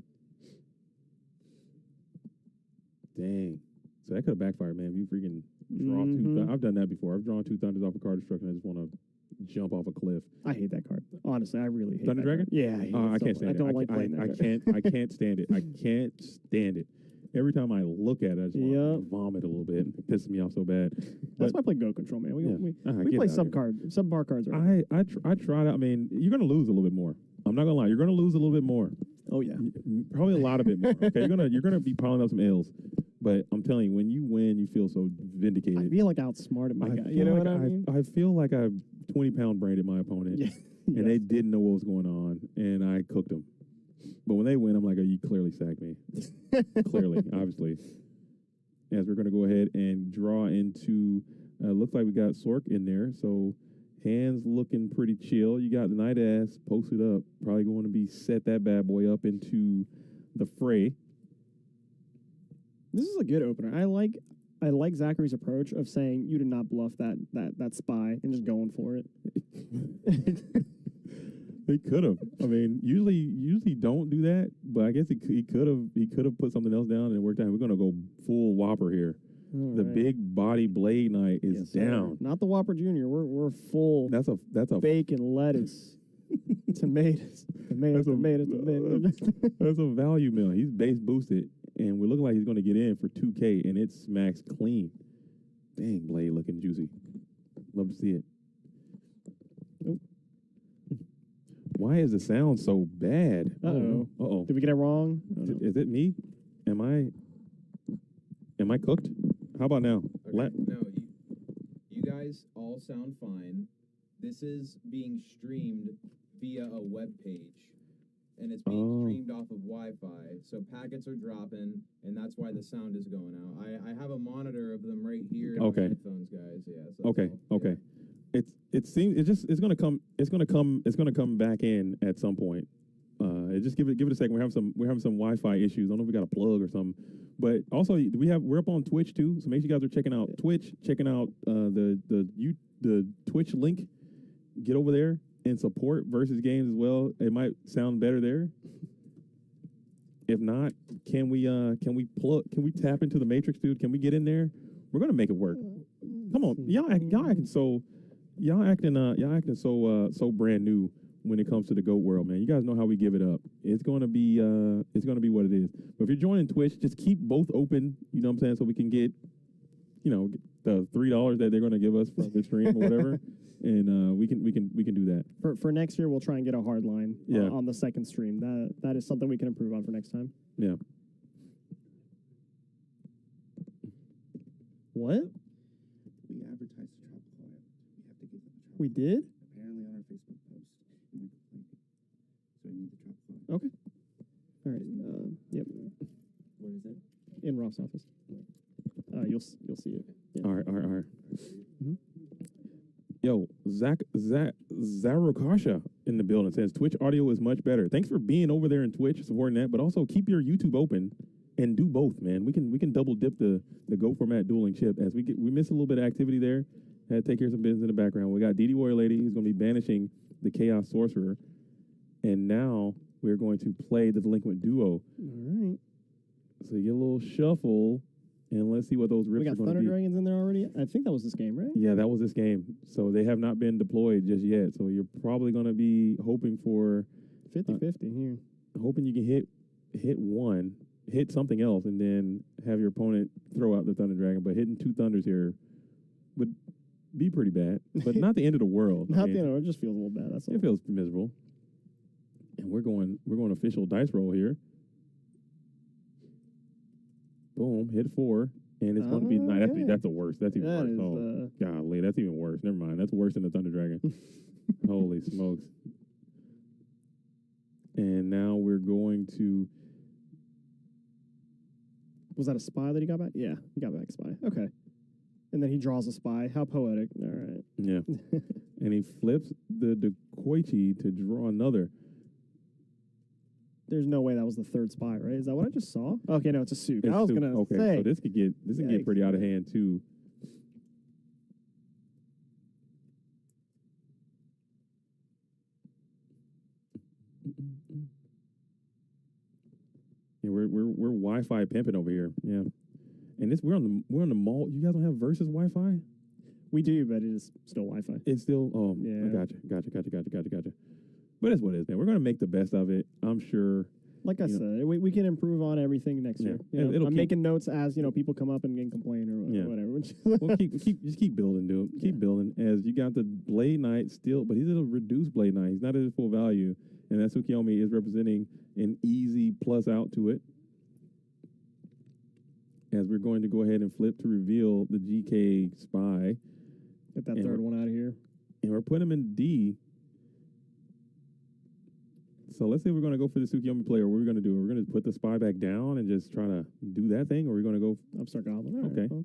Dang. So that could have backfired, man. If you freaking draw 2 I've done that before. I've drawn 2 Thunders off a card destruction. I just want to jump off a cliff. I hate that card. Honestly, I really hate Thunder that Dragon? card. Yeah, I hate it I so can't much. stand I it. don't like playing that card. I can't stand it. I can't stand it. Every time I look at it, I just want to vomit a little bit. It pisses me off so bad. That's why I play Go Control, man. We play subbar cards. Right? I tried. I mean, you're going to lose a little bit more. I'm not going to lie. You're going to lose a little bit more. Oh yeah, probably a lot of it more. Okay, you're gonna be piling up some L's. But I'm telling you, when you win, you feel so vindicated. I feel like I outsmarted my guy. You know what I mean? I feel like I 20-pound brained my opponent, and they didn't know what was going on, and I cooked them. But when they win, I'm like, oh, you clearly sacked me. Clearly, obviously. As we're going to go ahead and draw into, looks like we got Sork in there. So hands looking pretty chill. You got the Night Ass posted up. Probably going to be set that bad boy up into the fray. This is a good opener. I like Zachary's approach of saying you did not bluff that spy and just going for it. They could have. I mean, usually don't do that, but I guess he could have put something else down and it worked out. We're gonna go full Whopper here. The big body Blade Knight is down. Not the Whopper Junior. We're full. That's a bacon, lettuce, tomatoes. That's a value meal. He's base boosted, and we're looking like he's going to get in for 2K, and it smacks clean. Dang, Blade looking juicy. Love to see it. Why is the sound so bad? Uh-oh. Did we get it wrong? Is it me? Am I cooked? How about now? Okay. No, you guys all sound fine. This is being streamed via a web page, and it's being streamed off of Wi-Fi. So packets are dropping, and that's why the sound is going out. I have a monitor of them right here. In Okay. my headphones, guys. Yeah. So Okay. It's gonna come back in at some point. Just give it a second. We're having some Wi-Fi issues. I don't know if we got a plug or something. But also we're up on Twitch too. So make sure you guys are checking out Twitch, checking out the Twitch link. Get over there and support Versus Games as well. It might sound better there. If not, can we tap into the Matrix, dude? Can we get in there? We're gonna make it work. Come on, y'all acting so brand new when it comes to the GOAT world, man. You guys know how we give it up. It's gonna be what it is. But if you're joining Twitch, just keep both open. You know what I'm saying, so we can get, the $3 that they're gonna give us from the stream or whatever, and we can do that. For next year, we'll try and get a hard line on the second stream. That is something we can improve on for next time. Yeah. What? We advertised the tropical island. We have to give them a tropical We did? apparently on our Facebook post. And they're complaining. So we need the tropical island. Okay. All right. Yep. Where is it? In Ralph's office. You'll see it. Yeah. All right. Mhm. Yo, Zarokasha in the building says Twitch audio is much better. Thanks for being over there in Twitch, supporting that, but also keep your YouTube open and do both, man. We can double dip the Go format dueling chip as we miss a little bit of activity there. Had to take care of some business in the background. We got DD Warrior Lady who's going to be banishing the Chaos Sorcerer, and now we're going to play the Delinquent Duo. All right. So you get a little shuffle. And let's see what those rips We got are going to Thunder be. Dragons in there already. I think that was this game, right? Yeah, that was this game. So they have not been deployed just yet. So you're probably going to be hoping for 50-50 here. Hoping you can hit one, hit something else, and then have your opponent throw out the Thunder Dragon. But hitting 2 Thunders here would be pretty bad, but not the end of the world. Not the end of the world. It just feels a little bad. That's all. It feels miserable. And we're going official dice roll here. Boom, hit 4, and it's going to be 9. Okay. That's the worst. That's even That worse. is, Oh, golly, that's even worse. Never mind. That's worse than the Thunder Dragon. Holy smokes. And now we're going to... Was that a spy that he got back? Yeah, he got back a spy. Okay. And then he draws a spy. How poetic. All right. Yeah. And he flips the Koichi to draw another. There's no way that was the 3rd spy, right? Is that what I just saw? Okay, no, it's a suit. It's I was two- gonna okay, say. so this can get pretty out of hand too. Yeah, we're Wi-Fi pimping over here. Yeah, and we're on the mall. You guys don't have Versus Wi-Fi? We do, but it is still Wi-Fi. It's still Yeah. I gotcha. But it's what it is, man. We're gonna make the best of it. I'm sure. Like I said, we can improve on everything next year. You know, It'll I'm keep- making notes as people come up and can complain or Yeah. whatever. Well, keep building, dude. Keep building. As you got the Blade Knight still, but he's at a reduced Blade Knight. He's not at his full value, and that Tsukiyomi is representing an easy plus out to it. As we're going to go ahead and flip to reveal the GK spy. Get that And third one out of here. And we're putting him in D. So let's say we're going to go for the Tsukiyomi player. What are we going to do? We're going to put the spy back down and just try to do that thing, or are we going to go Upstart Goblin? All right, Okay. well.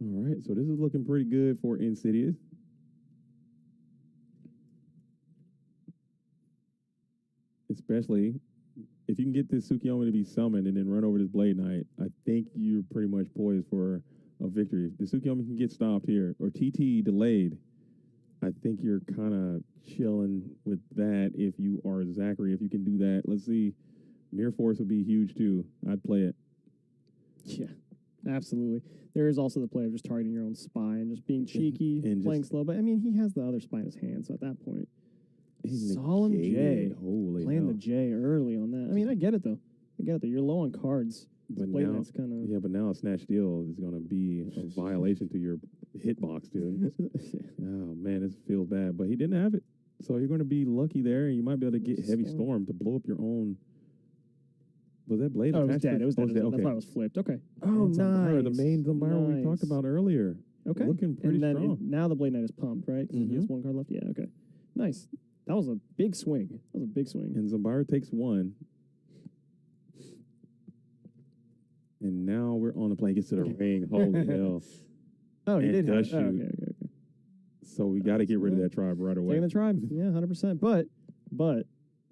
All right, so this is looking pretty good for Insidious. Especially if you can get this Tsukiyomi to be summoned and then run over this Blade Knight, I think you're pretty much poised for a victory. If the Tsukiyomi can get stopped here, or TT delayed, I think you're kind of chilling with that if you are Zachary. If you can do that, let's see. Mirror Force would be huge too. I'd play it. Yeah, absolutely. There is also the play of just targeting your own spy and just being cheeky, And playing just- slow. But I mean, he has the other spy in his hand, so at that point, He's Solemn J, negated. Holy playing hell. the J early on that. I mean, I get it though. You're low on cards. But Blade now, Knight's kind of yeah, but now a snatch deal is going to be a violation to your hitbox, dude. Oh man, this feels bad. But he didn't have it, so you're going to be lucky there, and you might be able to get Heavy Storm to blow up your own. Was that blade? Oh, it was attached dead. to- It was oh, dead. it's dead. That's Okay. why it was flipped. Okay. Oh, And Zombara, the nice. main Zombara we talked Nice. about earlier. Okay. Looking pretty and then strong. now the Blade Knight is pumped, right? 'Cause He has Mhm. one card left. Yeah. Okay. Nice. That was a big swing. That was a big swing. And Zombara takes one. And now we're on the play. Gets to the ring. Holy hell. Oh, he And did have does it. Oh, shoot. okay. So we got to get rid of that tribe right away. Taking the tribe. Yeah, 100%. But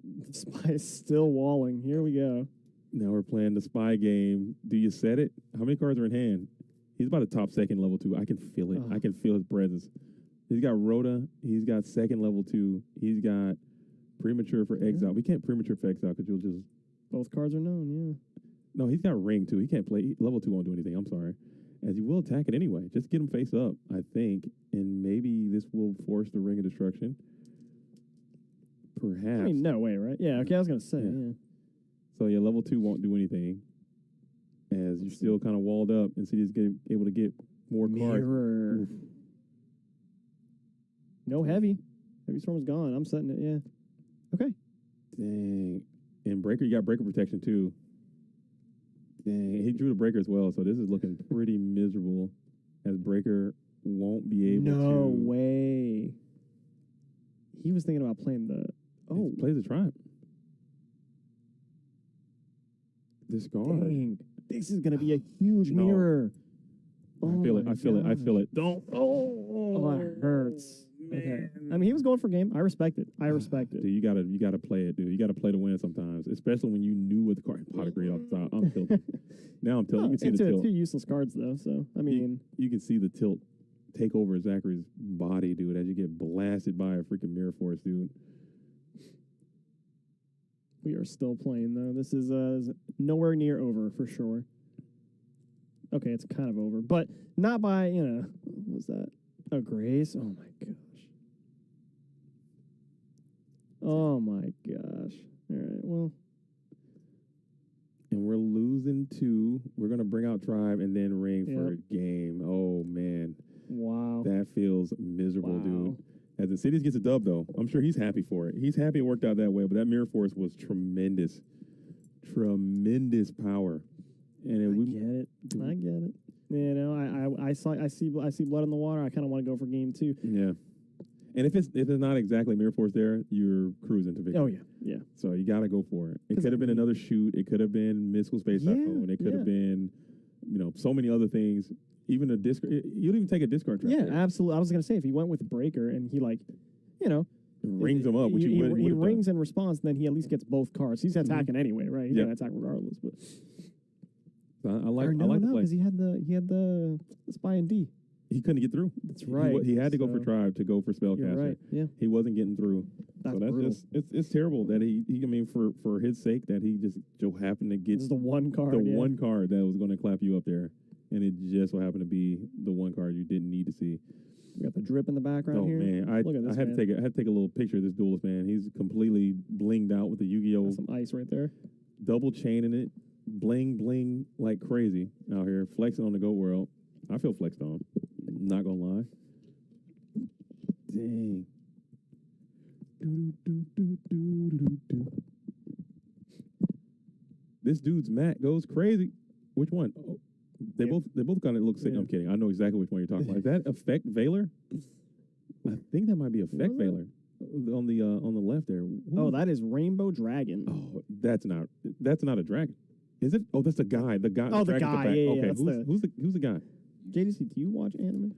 the spy is still walling. Here we go. Now we're playing the spy game. Do you set it? How many cards are in hand? He's about a top second level 2. I can feel it. I can feel his presence. He's got Rhoda. He's got second level 2. He's got premature for exile. We can't premature for exile because you'll just... Both cards are known, yeah. No, he's got ring too. He can't play. Level 2 won't do anything. I'm sorry. As you will attack it anyway. Just get him face up, I think. And maybe this will force the ring of destruction. Perhaps. I mean, no way, right? Yeah, okay, I was going to say, yeah. So yeah, level 2 won't do anything. As you're still kind of walled up and City's able to get more Mirror. cards. No heavy. Heavy Storm is gone. I'm setting it, yeah. Okay. Dang. And Breaker, you got Breaker protection too. Dang, he drew the breaker as well, so this is looking pretty miserable as breaker won't be able to. No way. He was thinking about playing the. Oh, plays the tribe. Discard. Dang. This is going to be a huge mirror. I feel it. I feel it. I feel it. Don't. Oh, it hurts. Okay. I mean, he was going for game. I respect it. I respect it. Dude, you gotta play it, dude. You gotta play to win sometimes, especially when you knew what the card pot of great off the top. I'm tilted. Now I'm tilted. You can see the tilt. Two useless cards though, so I mean, you can see the tilt take over Zachary's body, dude, as you get blasted by a freaking mirror force, dude. We are still playing though. This is nowhere near over for sure. Okay, it's kind of over, but not by what was that? A grace? Oh my gosh. Oh my gosh. All right, well. And we're losing 2. We're going to bring out Tribe and then Ring for a game. Oh, man. Wow. That feels miserable, dude. As Insidious gets a dub, though, I'm sure he's happy for it. He's happy it worked out that way, but that Mirror Force was tremendous. Tremendous power. And I get it. You know, I see blood in the water. I kind of want to go for game 2. Yeah. And if it's not exactly Mirror Force there, you're cruising to victory. Oh, yeah. So you got to go for it. It could have been another shoot. It could have been Mystical Space Typhoon. It could have been, so many other things. Even a discard. You don't even take a discard track. Yeah, there. absolutely. I was going to say, if he went with Breaker and he, rings him up, which he he rings in response, then he at least gets both cards. He's attacking anyway, right? He's going to attack regardless. But so I like the play. because he had the Spy and D. He couldn't get through. That's right. He had to go for Tribe to go for Spellcaster. Right. Yeah. He wasn't getting through. That's just it's terrible that he I mean for his sake that he just so happened to get the one card. One card that was going to clap you up there, and it just so happened to be the one card you didn't need to see. We got the drip in the background here. Oh man, I had to take a little picture of this duelist, man. He's completely blinged out with the Yu-Gi-Oh! Some ice right there. Double chaining it, bling like crazy out here, flexing on the GOAT world. I feel flexed on. Not gonna lie. Dang. This dude's Matt goes crazy. Which one? Oh, they both kind of look sick. I'm kidding. I know exactly which one you're talking about. Is that Effect Veiler? I think that might be Effect Veiler on the left there. Oh, that is Rainbow Dragon. Oh, that's not a dragon. Is it? Oh, that's the guy. The guy. Oh, the guy. Yeah, okay, yeah, who's the guy? JDC, do you watch anime?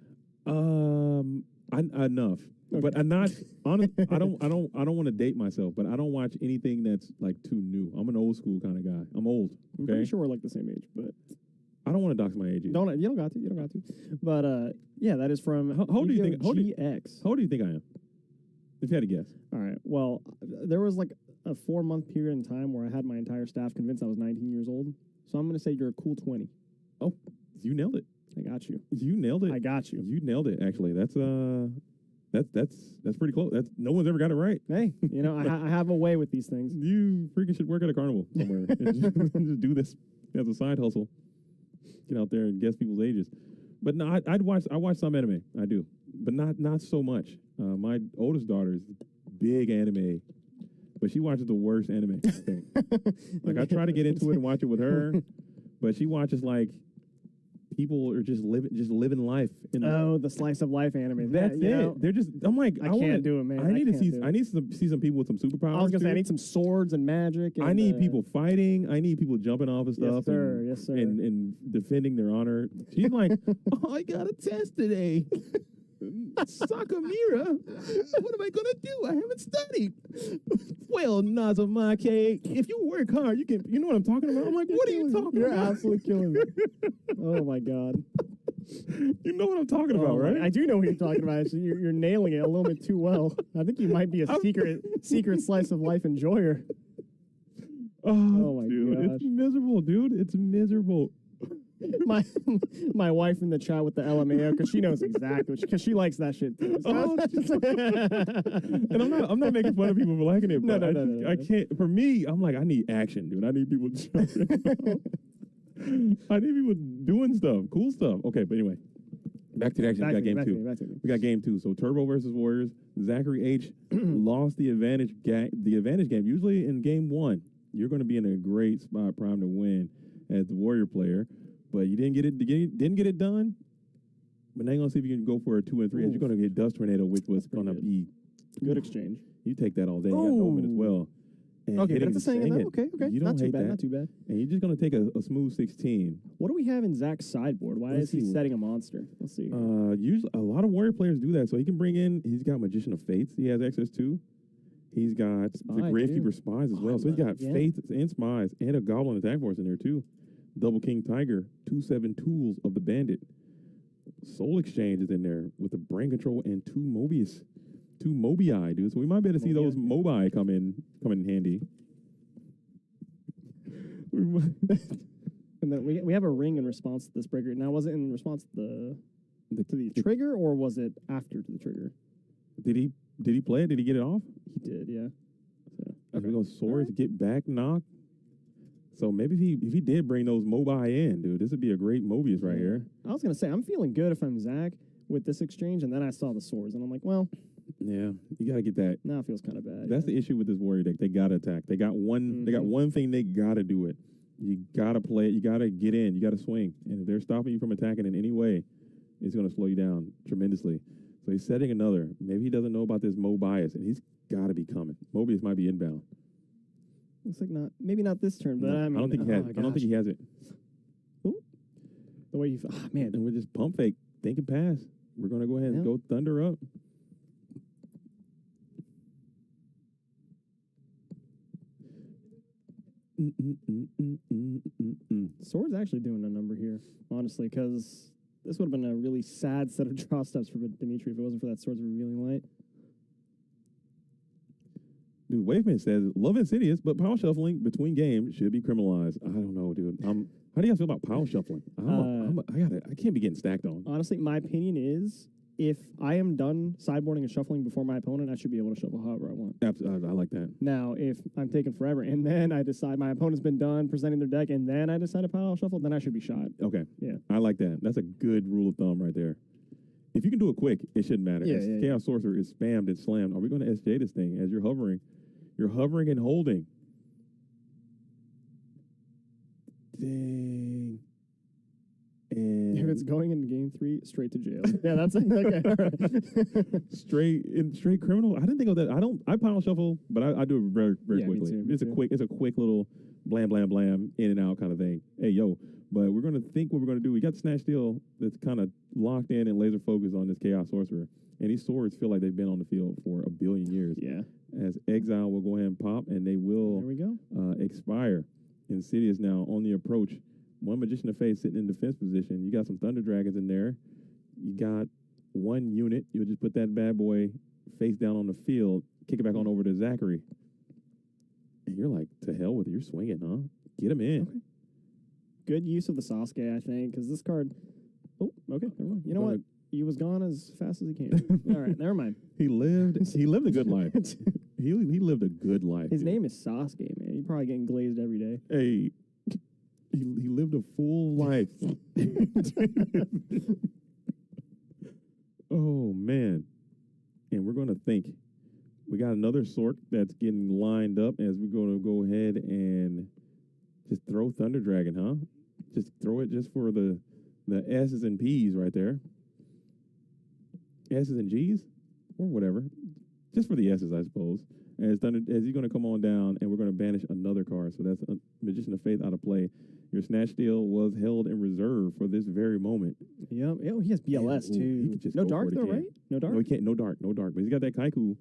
Enough, okay. But I'm not. I don't want to date myself, but I don't watch anything that's like too new. I'm an old school kind of guy. I'm old. Okay? I'm pretty sure we're like the same age, but I don't want to dox my age. You don't got to. But yeah, that is from how old do you think? GX. How old do you think I am? If you had to guess. All right. Well, there was like a 4-month period in time where I had my entire staff convinced I was 19 years old. So I'm going to say you're a cool 20. Oh, you nailed it. I got you. You nailed it. I got you. You nailed it. Actually, that's pretty close. That's no one's ever got it right. Hey, I have a way with these things. You freaking should work at a carnival somewhere. just do this as a side hustle. Get out there and guess people's ages. But no, I watch some anime. I do, but not so much. My oldest daughter is big anime, but she watches the worst anime. I think. Like I try to get into it and watch it with her, but she watches like people are just living life. The slice of life anime. That's it. They're just. I'm like, I can't do it, man. I need to see some people with some superpowers. I was gonna say I need some swords and magic. And, I need people fighting. I need people jumping off of stuff. Yes, sir. And defending their honor. She's like, oh, I got a test today. Sakamira, what am I gonna do? I haven't studied. Well, Nazumake, if you work hard, you can. You know what I'm talking about? I'm like, what are you talking about? You're absolutely killing me. Oh my god. You know what I'm talking about, right? I do know what you're talking about. You're nailing it a little bit too well. I think you might be a secret slice of life enjoyer. Oh my dude, gosh. It's miserable, dude. It's miserable. My wife in the chat with the LMAO because she knows exactly because she likes that shit too. So. And I'm not making fun of people for liking it. But No. I can't. For me, I'm like I need action, dude. I need people jumping. I need people doing stuff, cool stuff. Okay, but anyway, back to the action. We got game two. We got game 2. So Turbo versus Warriors. Zachary H lost the advantage game. Usually in game 1, you're going to be in a great spot, prime to win. as the warrior player, but you didn't get it done. But now you're gonna see if you can go for a 2 and 3. As you're gonna get Dust Tornado, which was gonna be good exchange. You take that all day. You got an omen as well. And Okay, but hitting it's a saying in and that. Okay. You Not don't too hate bad. that. Not too bad. And you're just gonna take a smooth 16. What do we have in Zach's sideboard? Why Let's is he see. setting a monster? Let's see. Usually a lot of warrior players do that. So he can bring in. He's got Magician of Fates. He has access to. He's got the Gravekeeper Spies as well. So he's got Faith and Spies and a Goblin attack force in there too. Double King Tiger, 2/7 Tools of the Bandit. Soul Exchange is in there with the Brain Control and 2 Mobius. 2 Mobii, dude. So we might be able to see those Mobii come in handy. And then we have a ring in response to this breaker. Now, was it in response to the trigger, or was it after the trigger? Did he play it? Did he get it off? He did, yeah. So, There we go. Swords, get back, knock. So maybe if he did bring those Mobii in, dude, this would be a great Mobius right here. I was gonna say I'm feeling good if I'm Zach with this exchange, and then I saw the swords, and I'm like, well, yeah, you gotta get that. Now it feels kind of bad. That's the issue with this warrior deck. They gotta attack. They got one. They got one thing. They gotta do it. You gotta play it. You gotta get in. You gotta swing. And if they're stopping you from attacking in any way, it's gonna slow you down tremendously. So he's setting another. Maybe he doesn't know about this Mobius, and he's gotta be coming. Mobius might be inbound. Looks like maybe not this turn, but No, I mean, I don't think he has. I don't think he has it. The way you, man, and we're just pump fake, thinking pass. We're gonna go ahead and go Thunder up. Sword's actually doing a number here, honestly, because this would have been a really sad set of draw steps for Dimitri if it wasn't for that Swords of Revealing Light. Dude, Waveman says, love Insidious, but power shuffling between games should be criminalized. I don't know, dude. How do you guys feel about power shuffling? I can't be getting stacked on. Honestly, my opinion is if I am done sideboarding and shuffling before my opponent, I should be able to shuffle however I want. Absolutely, I like that. Now, if I'm taking forever and then I decide my opponent's been done presenting their deck and then I decide to power shuffle, then I should be shot. Okay. Yeah. I like that. That's a good rule of thumb right there. If you can do it quick, it shouldn't matter. Yeah, Chaos Sorcerer is spammed and slammed. Are we going to SJ this thing as you're hovering? You're hovering and holding. Dang. And if it's going into game 3, straight to jail. Yeah, that's it. Okay. All right. straight criminal. I didn't think of that. I pile shuffle, but I do it very, very quickly. Me too. It's a quick little blam, blam, blam, in and out kind of thing. Hey, yo. But we're gonna think what we're gonna do. We got the Snatch Steel that's kind of locked in and laser focused on this Chaos Sorcerer. And these swords feel like they've been on the field for a billion years. Yeah. As Exile will go ahead and pop, and they will there we go. Expire. Insidious now on the approach. One Magician of Faith sitting in defense position. You got some Thunder Dragons in there. You got one unit. You'll just put that bad boy face down on the field, kick it back on over to Zachary. And you're like, to hell with it. You're swinging, huh? Get him in. Okay. Good use of the Sasuke, I think, because this card... Oh, okay, never mind. You know what? He was gone as fast as he came. All right, never mind. He lived a good life. he lived a good life. His name is Sasuke, man. He's probably getting glazed every day. Hey, he lived a full life. Oh, man. And we're going to think. We got another Sork that's getting lined up as we're going to go ahead and just throw Thunder Dragon, huh? Just throw it just for the S's and P's right there. S's and G's? Or whatever. Just for the S's, I suppose. As he's going to come on down, and we're going to banish another card. So that's Magician of Faith out of play. Your Snatch Steel was held in reserve for this very moment. Yep. Oh, he has BLS, too. He could just no go dark, for it though, again. right? No dark? No, he can't. No dark. But he's got that Kaiku.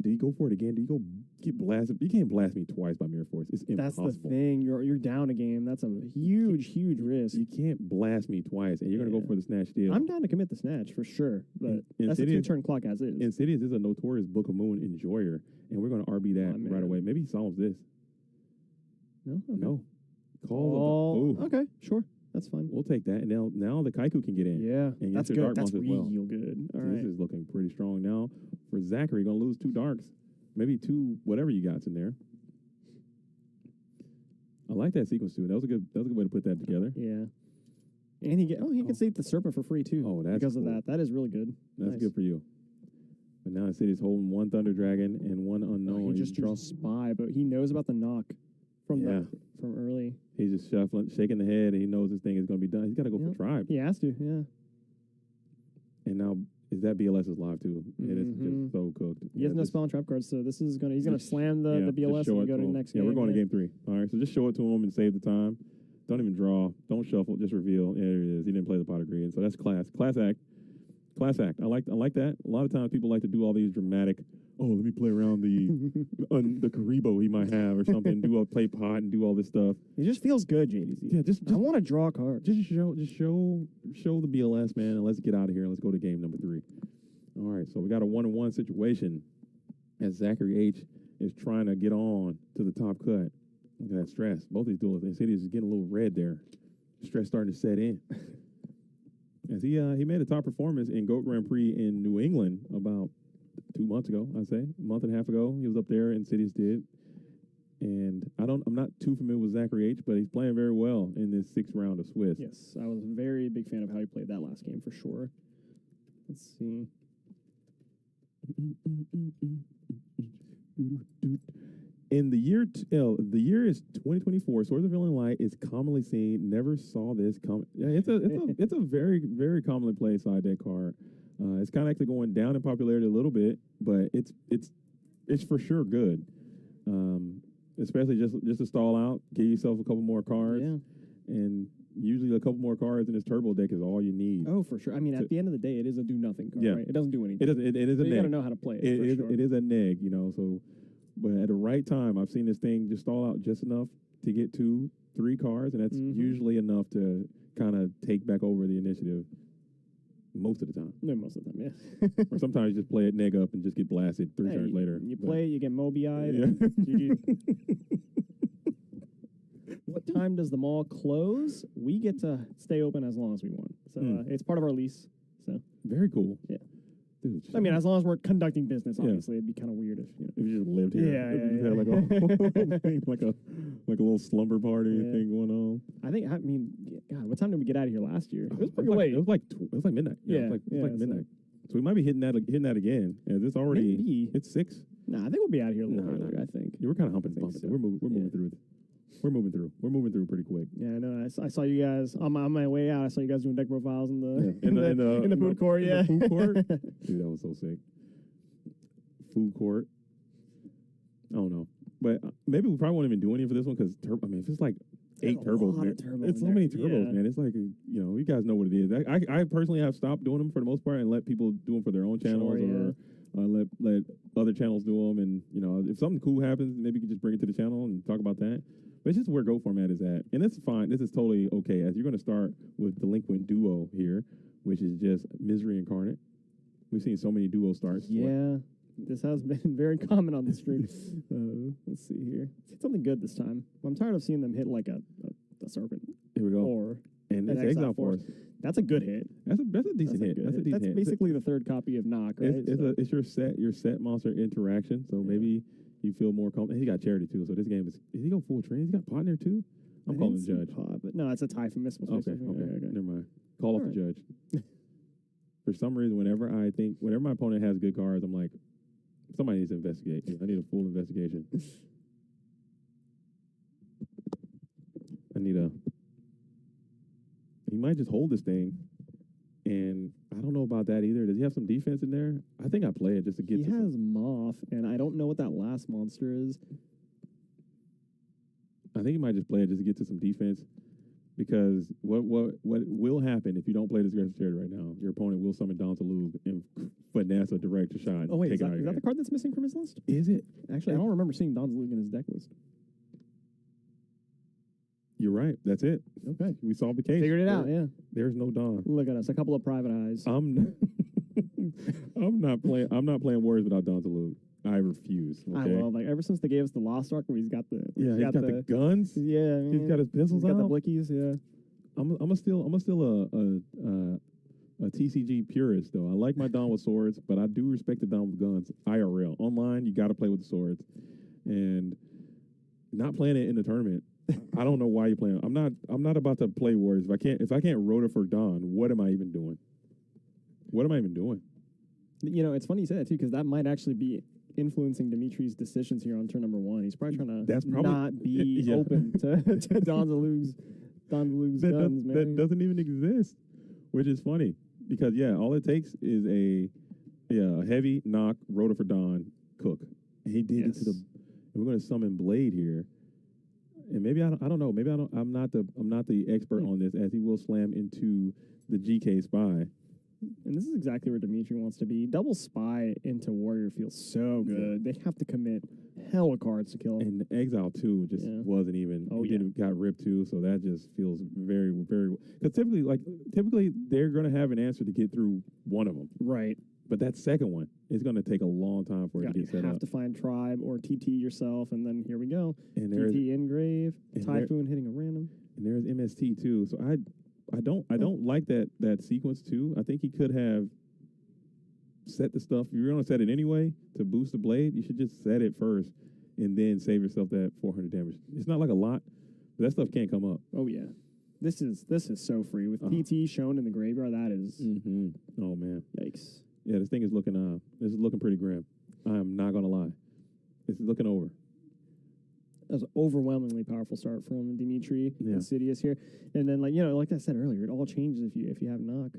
Did he go for it again? Did he go get blasted? You can't blast me twice by Mirror Force. It's impossible. That's the thing. You're down a game. That's a huge risk. You can't blast me twice, and you're going to go for the Snatch Steel. I'm down to commit the Snatch for sure, but that's a 2-turn clock as is. Insidious is a notorious Book of Moon enjoyer, and we're going to RB that right away. Maybe he solves this. No? Okay. No. Call. Okay, sure. That's fine. We'll take that. And now the Kaiku can get in. Yeah, and that's good. Dark that's as well. real good. All right. This is looking pretty strong now. For Zachary, going to lose 2 darks. Maybe 2, whatever you got in there. I like that sequence too. That was a good way to put that together. Yeah. And he can save the Serpent for free too. Oh, that's because cool. of that. That is really good. That's nice. good for you. But now City's holding 1 Thunder Dragon and 1 unknown. He just drew a spy, but he knows about the knock from early. He's just shuffling, shaking the head, and he knows this thing is going to be done. He's got to go for Tribe. He has to, yeah. And now, is that BLS's live too? It is just so cooked. He has no spell and trap cards, so he's gonna slam the BLS and go to the next game. Yeah, we're going to game 3. All right, so just show it to him and save the time. Don't even draw. Don't shuffle. Just reveal. Yeah, there it is. He didn't play the pot of green, so that's class act. Class act. I like that. A lot of times people like to do all these dramatic. Oh, let me play around the Karibo he might have or something. Play pot and do all this stuff. It just feels good, JDZ. Yeah, just I want to draw a card. Just show the BLS, man, and let's get out of here. Let's go to game number 3. All right, so we got a 1-on-1 situation as Zachary H is trying to get on to the top cut. Look at that stress. Both these duels, they say he's getting a little red there. Stress starting to set in. As he made a top performance in GOAT Grand Prix in New England about 2 months ago, I'd say. A month and a half ago. He was up there and Cities did. And I'm not too familiar with Zachary H, but he's playing very well in this 6th round of Swiss. Yes, I was a very big fan of how he played that last game for sure. Let's see. In the year is 2024. Swords of Villain Light is commonly seen. Never saw this come. Yeah, it's a very, very commonly played side deck card. It's kind of actually going down in popularity a little bit, but it's for sure good. Especially just to stall out, give yourself a couple more cards, and usually a couple more cards in this turbo deck is all you need. Oh, for sure. I mean, at the end of the day, it is a do nothing card, right? It doesn't do anything. It is a neg. You got to know how to play it. It is a neg, So, but at the right time, I've seen this thing just stall out just enough to get 2-3 cards, and that's usually enough to kind of take back over the initiative. Most of the time. No, most of the time, yeah. Or sometimes you just play it neg up and just get blasted 3 turns later. You play it, you get Moby-eyed. Yeah. What time does the mall close? We get to stay open as long as we want. So it's part of our lease. So very cool. Yeah. Dude, I mean, as long as we're conducting business, obviously, it'd be kind of weird if you just lived here. Yeah. Like a little slumber party thing going on. I mean, God, what time did we get out of here last year? It was pretty late. late. It was like midnight. It was like midnight. So we might be hitting that again. And it's already it's 6. Nah, I think we'll be out of here a little earlier. I think. Yeah, we're kind of humping. So. We're moving through. We're moving through pretty quick. Yeah, I know. I saw you guys on my way out. I saw you guys doing deck profiles in the in the food court. In the food court. Dude, that was so sick. Food court. I don't know, but maybe we probably won't even do anything for this one because if it's like 8 turbos, it's so many turbos, man. It's like you guys know what it is. I personally have stopped doing them for the most part and let people do them for their own channels or let other channels do them. And if something cool happens, maybe you can just bring it to the channel and talk about that. But it's just where Go format is at. And that's fine. This is totally okay. As you're going to start with Delinquent Duo here, which is just Misery Incarnate. We've seen so many duo starts. Yeah, this has been very common on the stream. Let's see here. It's something good this time. I'm tired of seeing them hit like a Serpent. Here we go. Or and it's Exile Force. That's a good hit. That's a decent hit. That's basically the 3rd copy of Knock, right? It's your set monster interaction. So maybe you feel more comfortable. He got Charity too. So this game is he go full train? He's got pot in there too? I'm calling the judge. Pot, but no, it's a tie from Miss. Okay. Never mind. Call off the judge. For some reason, whenever my opponent has good cards, I'm like, somebody needs to investigate. I need a full investigation. He might just hold this thing, and I don't know about that either. Does he have some defense in there? I think I play it just to get. He has Moth, and I don't know what that last monster is. I think he might just play it just to get to some defense, because what will happen if you don't play this aggressive charity right now? Your opponent will summon Don Talub and finesse a direct shot. Oh wait, is that the card that's missing from his list? Is it? Actually, I don't remember seeing Don Talub in his deck list. You're right. That's it. Okay. We solved the case. Figured it out, yeah. There's no Don. Look at us. A couple of private eyes. I'm not playing Warriors without Don Talub. I refuse. Okay? I love, ever since they gave us the Lost Ark where he's got the he's got the guns. Yeah, he's got his pistols out. He's got the blickies. Yeah. I'm still a TCG purist though. I like my Don with swords, but I do respect the Don with guns. IRL online, you got to play with the swords, and not playing it in the tournament. I don't know why you're playing. I'm not about to play Warriors. If I can't rotor for Don, what am I even doing? What am I even doing? It's funny you say that too, because that might actually be influencing Dimitri's decisions here on turn number 1. He's probably trying to That's probably- not be yeah. open to Don DeLuge's guns, man. That doesn't even exist, which is funny because all it takes is a heavy knock rotor for Don cook. And he did it to the. We're going to summon Blade here, and maybe I don't know. Maybe I'm not the expert on this, as he will slam into the GK Spy. And this is exactly where Dimitri wants to be. Double Spy into Warrior feels so good. They have to commit hella cards to kill. And Exile 2 just wasn't even. Got ripped too, so that just feels very, very. Because typically they're going to have an answer to get through one of them. Right. But that second one is going to take a long time for it to get set up. You have to find Tribe or TT yourself, and then here we go. And TT Engrave, Typhoon hitting a random. And there's MST too. So I don't like that sequence too. I think he could have set the stuff. If you're going to set it anyway to boost the blade, you should just set it first and then save yourself that 400 damage. It's not like a lot, but that stuff can't come up. Oh yeah, this is so free with TT shown in the graveyard. That is. Oh man, yikes. Yeah, this thing is looking pretty grim. I am not gonna lie. This is looking over. That was an overwhelmingly powerful start from Dimitri Insidious here. And then like I said earlier, it all changes if you have knock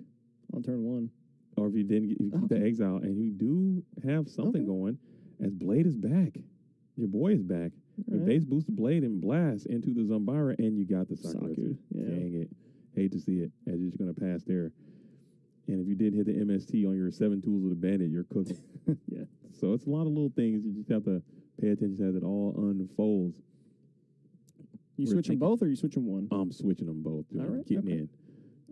on turn 1. Or if you keep the exile and you do have something going, as Blade is back. Your boy is back. Your base boost the Blade and blast into the Zumbara, and you got the Saku. Dang it. Hate to see it, as you're just gonna pass there. And if you did hit the MST on your 7 tools of the bandit, you're cooking. Yeah. So it's a lot of little things. You just have to pay attention as it all unfolds. You switching both, or you switching one? I'm switching them both. Dude. All right, Get me in.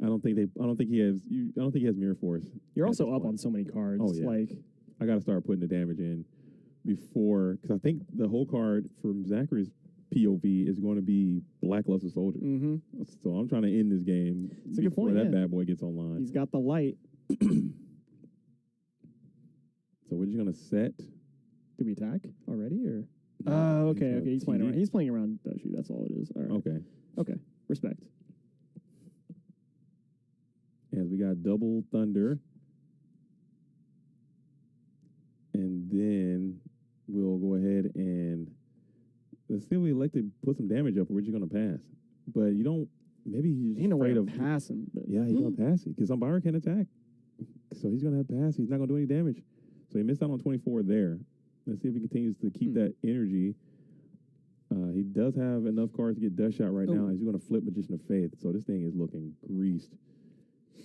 I don't think he has Mirror Force. You're also up on so many cards. Oh yeah. Like I got to start putting the damage in before, because I think the whole card from Zachary's POV is going to be Blackluster Soldier. So I'm trying to end this game before that bad boy gets online. He's got the light. So we're just gonna set. Do we attack already, or? Oh, okay. He's playing around. He's playing around Dushu. That's all it is. All right. Okay. Respect. As we got double Thunder, and then we'll go ahead and let's see if we elect to put some damage up, or we're just gonna pass. But you don't. Maybe he's ain't no way afraid of passing. Yeah, he's gonna pass it because Zumbara can attack, so he's gonna have pass. He's not gonna do any damage. So he missed out on 24 there. Let's see if he continues to keep that energy. He does have enough cards to get Dust Shot right now. He's going to flip Magician of Faith. So this thing is looking greased.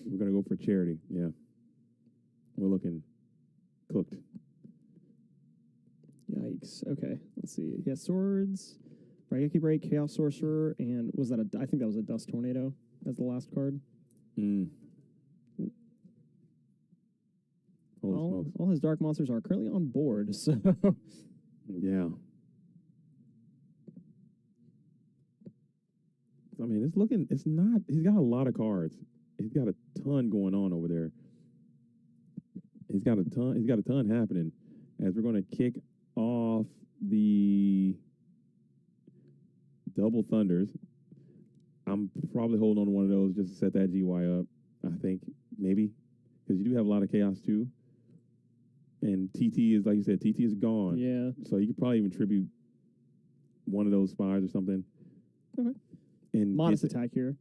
We're going to go for Charity. Yeah. We're looking cooked. Yikes. Okay. Let's see. He has swords, Raigeki Break, Chaos Sorcerer, and I think that was a Dust Tornado as the last card. All his dark monsters are currently on board, so yeah. I mean, it's not, he's got a lot of cards. He's got a ton going on over there. He's got a ton happening as we're going to kick off the Double Thunders. I'm probably holding on to one of those just to set that GY up. I think maybe because you do have a lot of chaos too. And TT is, like you said, TT is gone. Yeah. So you could probably even tribute one of those spies or something. Okay. And modest attack here.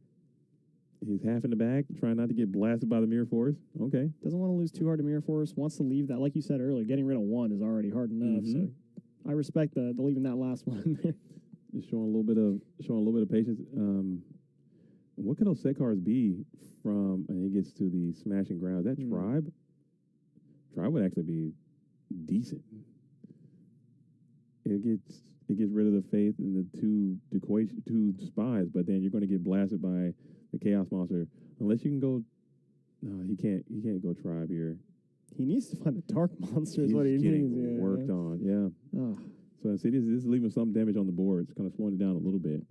He's half in the back, trying not to get blasted by the Mirror Force. Okay. Doesn't want to lose too hard to Mirror Force. Wants to leave that, like you said earlier, getting rid of one is already hard enough. So I respect the leaving that last one there. Just showing a little bit of patience. What could those set cards be from? And he gets to the Smashing Ground. Is that Tribe? Tribe would actually be decent. It gets rid of the Faith and the two spies, but then you're going to get blasted by the Chaos Monster unless you can go. No, he can't go Tribe here. He needs to find the Dark Monster. Is what he needs. Worked on. Yeah. So see, this is leaving some damage on the board. It's kind of slowing it down a little bit.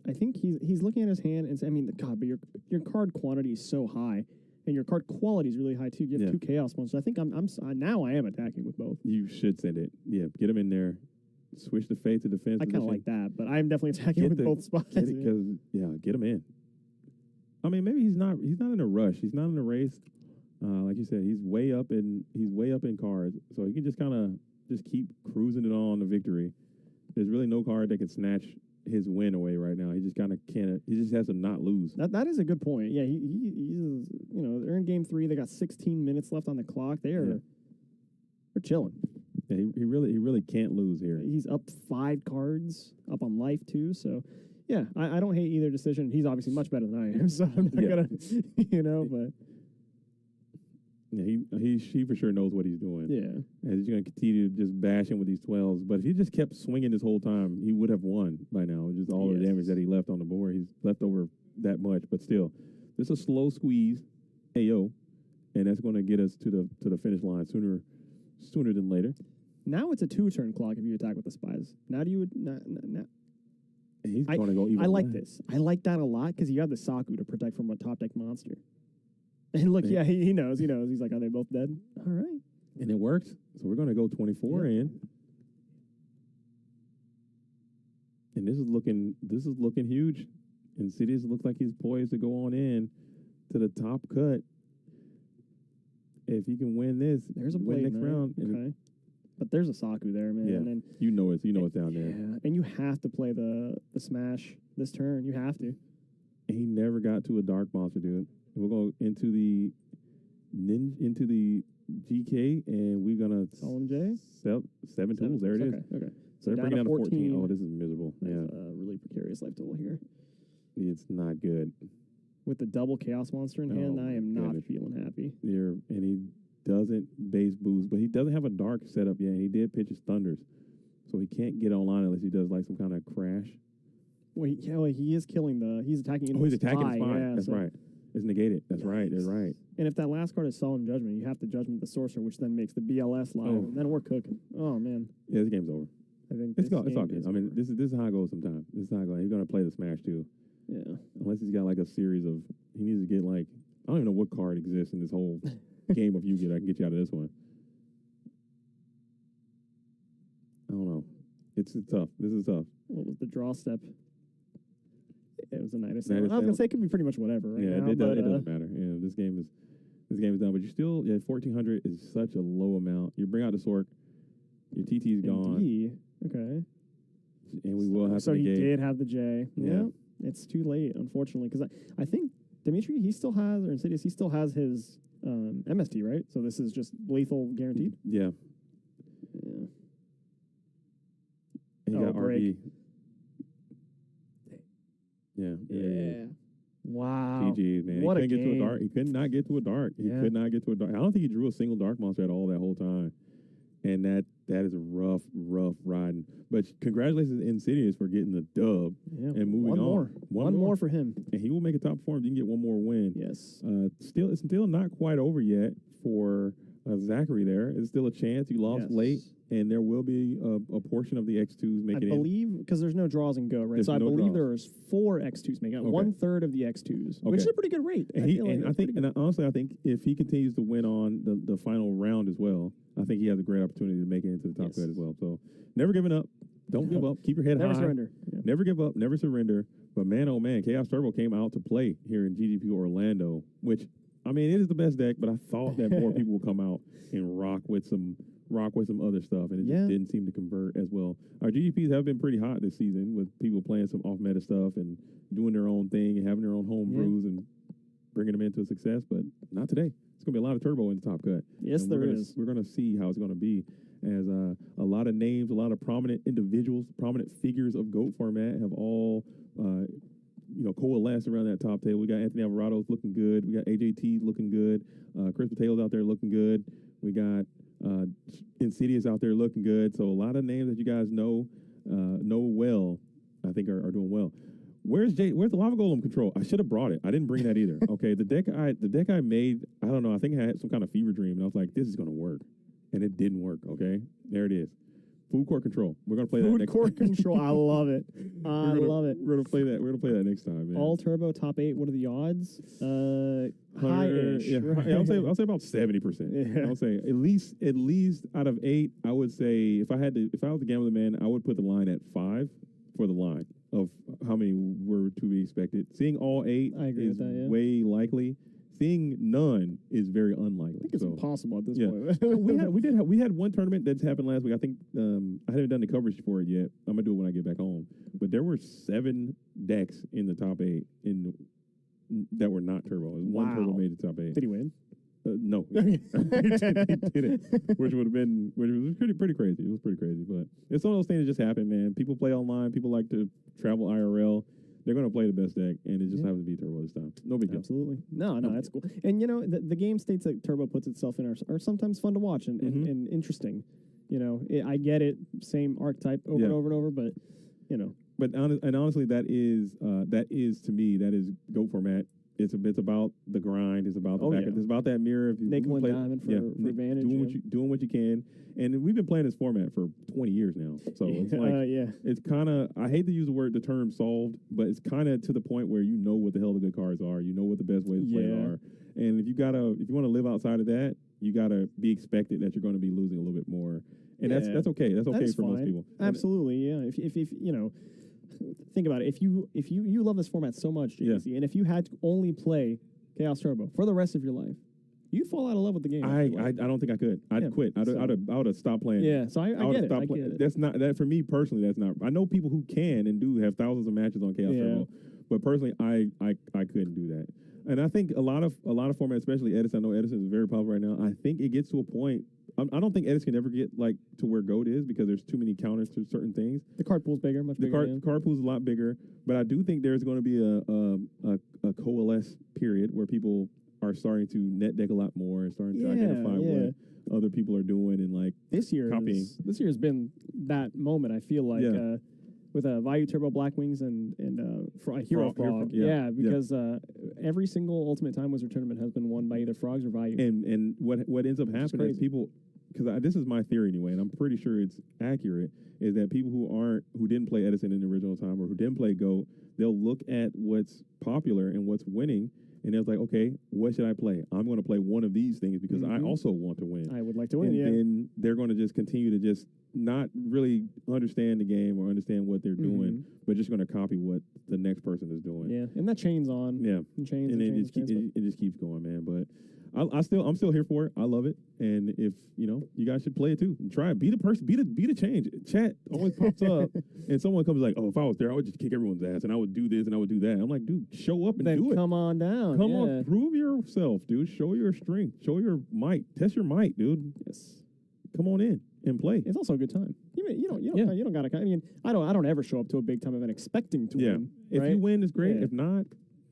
I think he's looking at his hand and saying, I mean, God, but your card quantity is so high, and your card quality is really high too. You have two Chaos Monsters. I think I am attacking with both. You should send it. Yeah, get him in there. Switch the Faith to defense. I kind of like that, but I'm definitely attacking with both spots. Get him in. I mean, maybe he's not in a rush. He's not in a race. Like you said, he's way up in cards, so he can just kind of just keep cruising it on to victory. There's really no card that can snatch his win away right now. He just kind of can't. He just has to not lose. That is a good point. Yeah, he's they're in game 3. They got 16 minutes left on the clock. They're chilling. Yeah, he really can't lose here. He's up 5 cards, up on life too. So, yeah, I don't hate either decision. He's obviously much better than I am, so I'm not gonna, but. Yeah, he for sure knows what he's doing. Yeah. And he's going to continue to just bash him with these 12s. But if he just kept swinging this whole time, he would have won by now. Just all the damage that he left on the board. He's left over that much. But still, this is a slow squeeze, AO, and that's going to get us to the finish line sooner than later. Now it's a 2-turn clock if you attack with the spies. Now do you now? He's going to go even. I like this. I like that a lot because you have the Saku to protect from a top deck monster. And look, yeah, he knows. He's like, are they both dead? All right. And it works. So we're going to go 24 in. And this is looking huge. Insidious looks like he's poised to go on in to the top cut. If he can win this, there's a win blade next round. Okay. But there's a Saku there, man. Yeah. And you know it's down there. Yeah. And you have to play the smash this turn. You have to. And he never got to a dark monster, dude. We'll go into the GK, and we're gonna Solemn J. 7 tools. There it is. Okay. So they're bringing down to 14. Oh, this is miserable. That's a really precarious life total here. It's not good. With the double chaos monster in hand, I am not feeling happy. And he doesn't base boost, but he doesn't have a dark setup yet. He did pitch his thunders, so he can't get online unless he does like some kind of crash. Wait, he is killing he's attacking. He's attacking the spy. Yeah, That's right. It's negated. That's right. That's right. And if that last card is Solemn Judgment, you have to Judgment the Sorcerer, which then makes the BLS live. Oh. Then we're cooking. Oh, man. Yeah, this game's over. I think it's all good. I mean, this is how it goes sometimes. This is how it goes. He's going to play the Smash, too. Yeah. Unless he's got like a series of, he needs to get like, I don't even know what card exists in this whole game of Yu-Gi-Oh! I can get you out of this one. I don't know. It's tough. This is tough. What was the draw step? It was a Knight of Silver. I was going to say it could be pretty much whatever right now. It doesn't matter. Yeah, this game is done. But you still, 1,400 is such a low amount. You bring out the Sork, your TT is gone. Okay. And we will have so to he negate. did have the J. Yeah. It's too late, unfortunately, because I think Dimitri, he still has, or Insidious, he still has his MST, right? So this is just lethal guaranteed? Yeah. And he got RB. Yeah. Wow. GG, man. What he couldn't a get game. to a dark. He could not get to a dark. He could not get to a dark. I don't think he drew a single dark monster at all that whole time. And that is a rough riding. But congratulations to Insidious for getting the dub and moving on. One more for him. And he will make a top performer. You can get one more win. Yes. It's still not quite over yet for Zachary there. It's still a chance. You lost late, and there will be a portion of the X2s making it. I believe, because there's no draws and go, right? There's so I no believe draws. there's 4 X2s making it. Okay. 1/3 of the X2s, which is a pretty good rate. Honestly, I think if he continues to win on the final round as well, I think he has a great opportunity to make it into the top cut as well. So never giving up. Don't give up. Keep your head high. Never surrender. Yeah. Never give up. Never surrender. But man, oh man, Chaos Turbo came out to play here in GGP Orlando, which, I mean, it is the best deck, but I thought that more people would come out and rock with some other stuff, and it just didn't seem to convert as well. Our GGPs have been pretty hot this season with people playing some off-meta stuff and doing their own thing and having their own home brews and bringing them into success, but not today. It's going to be a lot of turbo in the top cut. Yes, and there is. We're going to see how it's going to be as a lot of names, a lot of prominent individuals, prominent figures of GOAT format have all coalesced around that top table. We got Anthony Alvarado's looking good. We got AJT looking good. Chris Patalo's out there looking good. We got Insidious out there looking good. So a lot of names that you guys know well, I think are doing well. Where's the Lava Golem control? I should have brought it. I didn't bring that either. Okay, the deck I made, I don't know, I think I had some kind of fever dream, and I was like, this is going to work. And it didn't work, okay? There it is. Food court control. We're going to play that next time. Food court control. I love it. I love it. We're going to play that. We're going to play that next time, man. All turbo, top 8. What are the odds? High-ish. Yeah, right? I'll say about 70%. Yeah. I'll say at least out of 8, I would say if I was the gambling man, I would put the line at 5 for the line of how many were to be expected. Seeing all 8 is way likely. seeing none is very unlikely. I think it's impossible at this point. we had one tournament that's happened last week. I think I haven't done the coverage for it yet. I'm gonna do it when I get back home. But there were 7 decks in the top 8 that were not turbo. One turbo made the top 8. Did he win? No, he didn't. Which was pretty crazy. It was pretty crazy, but it's one of those things that just happen, man. People play online. People like to travel IRL. They're going to play the best deck, and it just happens to be turbo this time. No big deal. Absolutely. No, that's cool. And the game states that turbo puts itself in are sometimes fun to watch and interesting. I get it. Same archetype over and over and over, but But honestly, that is to me GOAT format. It's about the grind. It's about the back. It's about that mirror. If you nickel and diamond for advantage. Doing what you can. And we've been playing this format for 20 years now. So it's like it's kind of, I hate to use the term solved, but it's kind of to the point where you know what the hell the good cards are. You know what the best ways to play are. And if you want to live outside of that, you gotta be expected that you're going to be losing a little bit more. And that's okay. That's okay for most people. Absolutely. Yeah. If think about it. If you love this format so much, JC, and if you had to only play Chaos Turbo for the rest of your life, you'd fall out of love with the game. I don't think I could. I'd quit. I would have stopped playing. Yeah, so I get it. I get it. That's not that for me personally. That's not. I know people who can and do have thousands of matches on Chaos Turbo, but personally, I couldn't do that. And I think a lot of formats, especially Edison. I know Edison is very popular right now. I think it gets to a point. I don't think Edison can ever get like to where GOAT is because there's too many counters to certain things. The card pool's bigger, much bigger. The card pool's a lot bigger, but I do think there's going to be a coalesce period where people are starting to net deck a lot more and starting to identify what other people are doing and like this year has been that moment. I feel like with Vayu Turbo Black Wings and Hero Frog. Because every single Ultimate Time Wizard tournament has been won by either Frogs or Vayu. And what ends up happening is people, because this is my theory anyway, and I'm pretty sure it's accurate, is that people who didn't play Edison in the original time or who didn't play GOAT, they'll look at what's popular and what's winning. And they're like, okay, what should I play? I'm going to play one of these things because I also want to win. I would like to win, and then they're going to just continue to just not really understand the game or understand what they're doing, but just going to copy what the next person is doing. Yeah, and that chain's on. Yeah. And it just keeps going, man. But I'm still here for it. I love it. And if, you guys should play it too. And try it. Be the person, be the change. Chat always pops up and someone comes like, oh, if I was there, I would just kick everyone's ass and I would do this and I would do that. I'm like, dude, show up and do it. Come on down. Come on, prove yourself, dude. Show your strength. Show your might. Test your might, dude. Yes. Come on in and play. It's also a good time. You don't gotta. I mean, I don't ever show up to a big time event expecting to win. If you win, it's great. If not,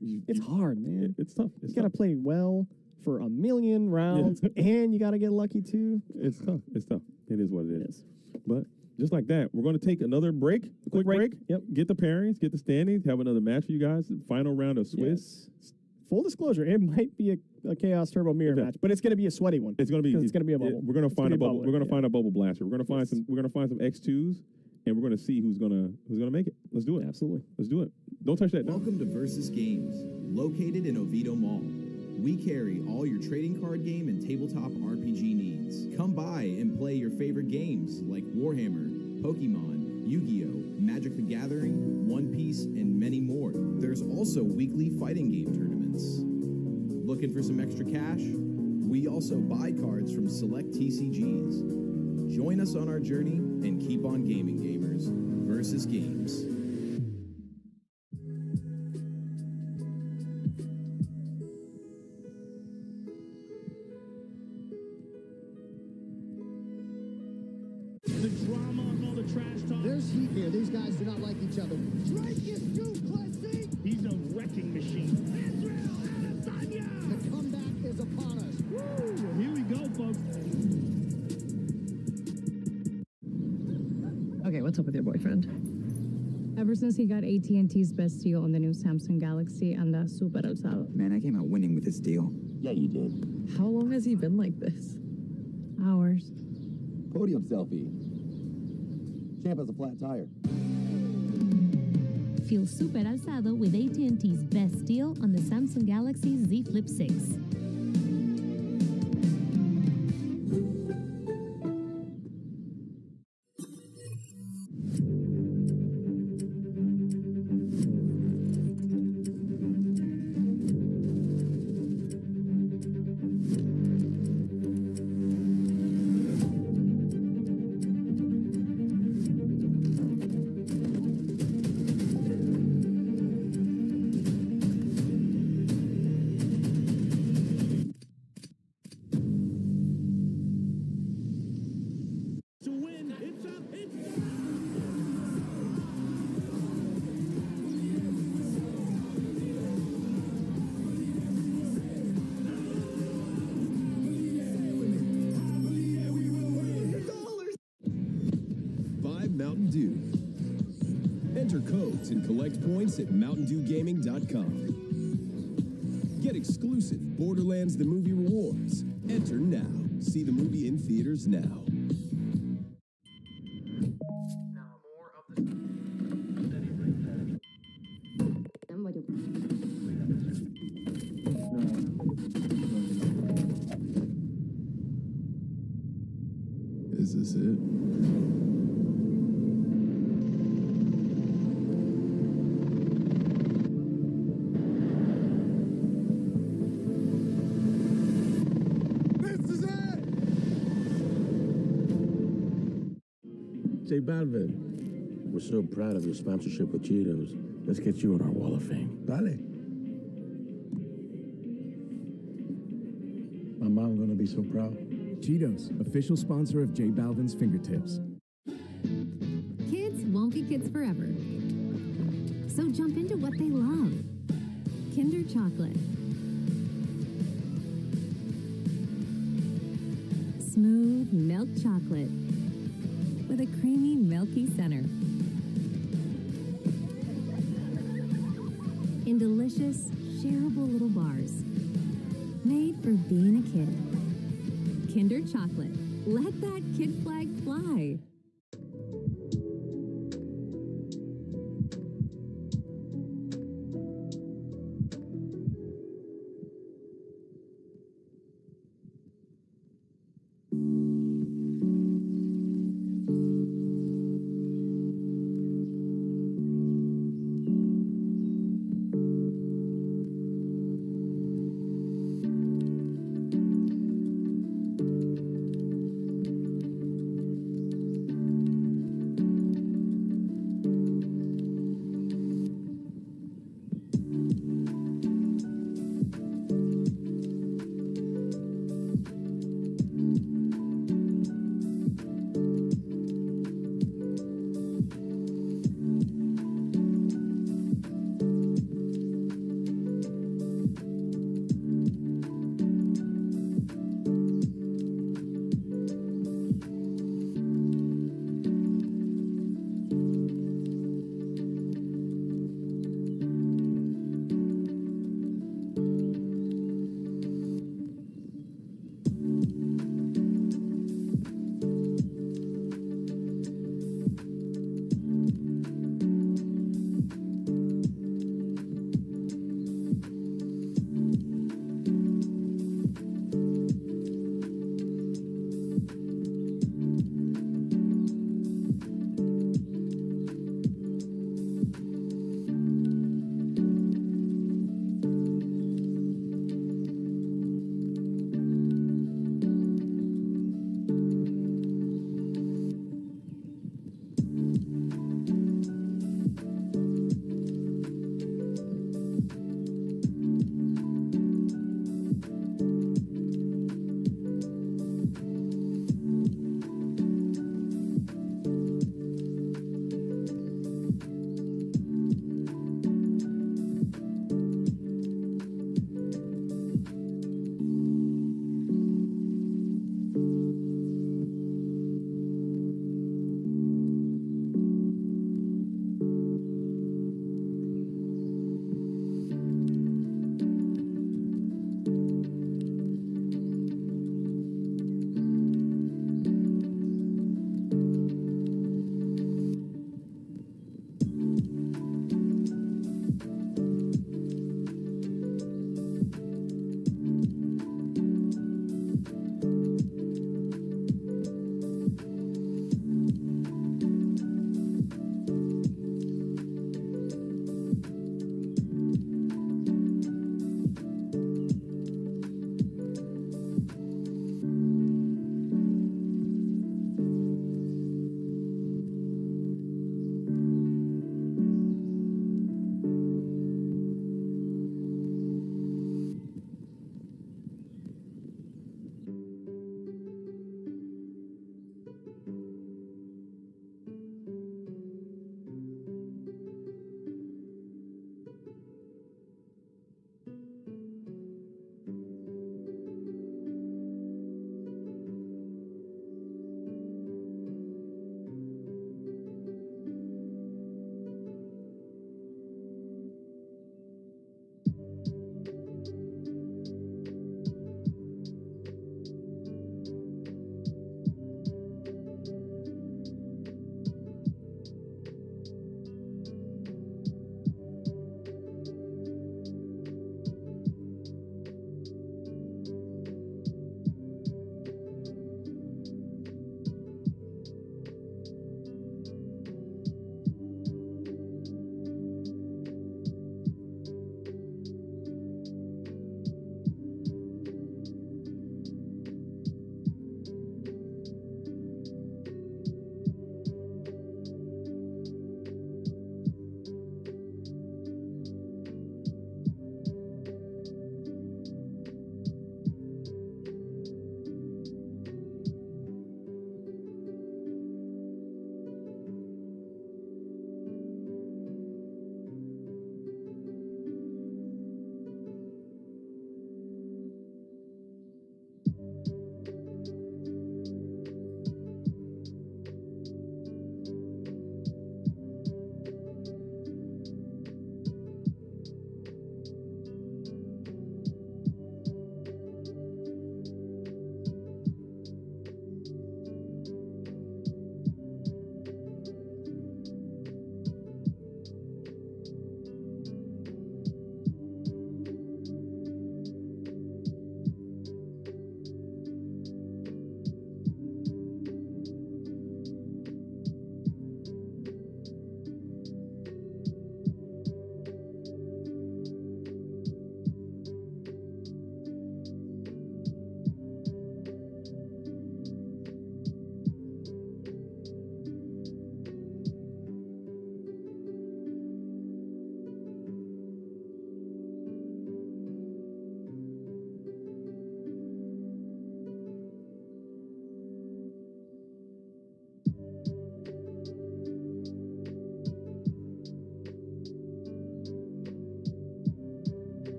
it's hard, man. It's tough. You gotta play well for a million rounds, and you gotta get lucky too. It's tough. It's tough. It is what it is. But just like that, we're going to take another break. A quick break. Yep. Get the pairings, get the standings, have another match for you guys. Final round of Swiss. Yes. Full disclosure, it might be a Chaos Turbo mirror match, but it's going to be a sweaty one. It's going to be a bubble. We're going to find a bubble. We're going to find a bubble blaster. We're going to find some. We're going to find some X2s, and we're going to see who's going to make it. Let's do it. Absolutely. Let's do it. Don't touch that. Welcome to Versus Games, located in Oviedo Mall. We carry all your trading card game and tabletop RPG needs. Come by and play your favorite games like Warhammer, Pokemon, Yu-Gi-Oh!, Magic the Gathering, One Piece, and many more. There's also weekly fighting game tournaments. Looking for some extra cash? We also buy cards from select TCGs. Join us on our journey and keep on gaming, gamers. Versus Games. The drama and all the trash talk. There's heat here. These guys do not like each other. Drake is too classy. He's a wrecking machine. Israel Adesanya. The comeback is upon us. Woo! Here we go, folks. Okay, what's up with your boyfriend? Ever since he got AT&T's best deal on the new Samsung Galaxy, anda super alzado. Man, I came out winning with this deal. Yeah, you did. How long has he been like this? Hours. Podium selfie. Champ has a flat tire. Feel super alzado with AT&T's best deal on the Samsung Galaxy Z Flip 6. points at MountainDewGaming.com. Get exclusive Borderlands the Movie rewards. Enter now. See the movie in theaters now. Is this it? J Balvin, we're so proud of your sponsorship with Cheetos. Let's get you on our Wall of Fame. Dale. My mom's gonna be so proud. Cheetos, official sponsor of J Balvin's Fingertips. Kids won't be kids forever. So jump into what they love. Kinder Chocolate. Smooth milk chocolate with a creamy, milky center. In delicious, shareable little bars. Made for being a kid. Kinder Chocolate. Let that kid flag fly.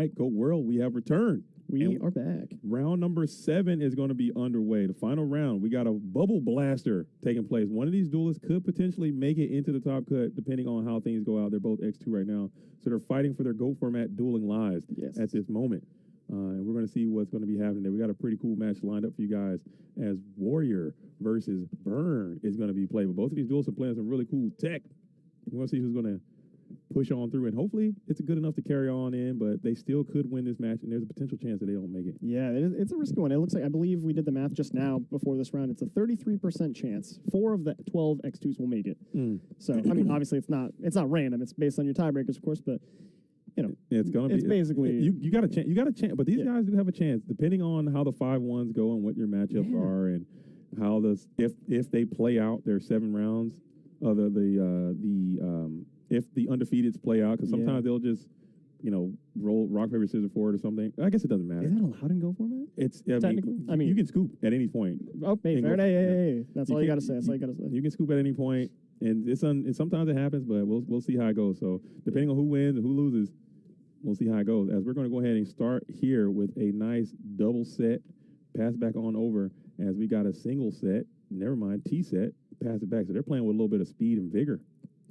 right, Goat World, we have returned. We are back. Round number 7 is going to be underway. The final round, we got a bubble blaster taking place. One of these duelists could potentially make it into the top cut, depending on how things go out. They're both X2 right now, so they're fighting for their GOAT format dueling lives at this moment. And we're going to see what's going to be happening there. We got a pretty cool match lined up for you guys as Warrior versus Burn is going to be played. But both of these duelists are playing some really cool tech. We're going to see who's going to push on through, and hopefully it's good enough to carry on in, but they still could win this match, and there's a potential chance that they don't make it. Yeah, it's a risky one. It looks like, I believe we did the math just now before this round, it's a 33% chance 4 of the 12 X2s will make it. So, I mean, obviously it's not random. It's based on your tiebreakers, of course, but you know, it's basically you got a chance. You got a chance, but these guys do have a chance, depending on how the 5-1s go and what your matchups are, and how if they play out their 7 rounds of if the undefeateds play out, because sometimes they'll just roll rock paper scissors forward or something. I guess it doesn't matter. Is that allowed in Go format? It's technically. I mean, you can scoop at any point. Oh, hey. That's all you got to say. That's all you got to say. You can scoop at any point, and sometimes it happens, but we'll see how it goes. So depending on who wins and who loses, we'll see how it goes. As we're going to go ahead and start here with a nice double set, pass back on over as we got a single set. Never mind, T set, pass it back. So they're playing with a little bit of speed and vigor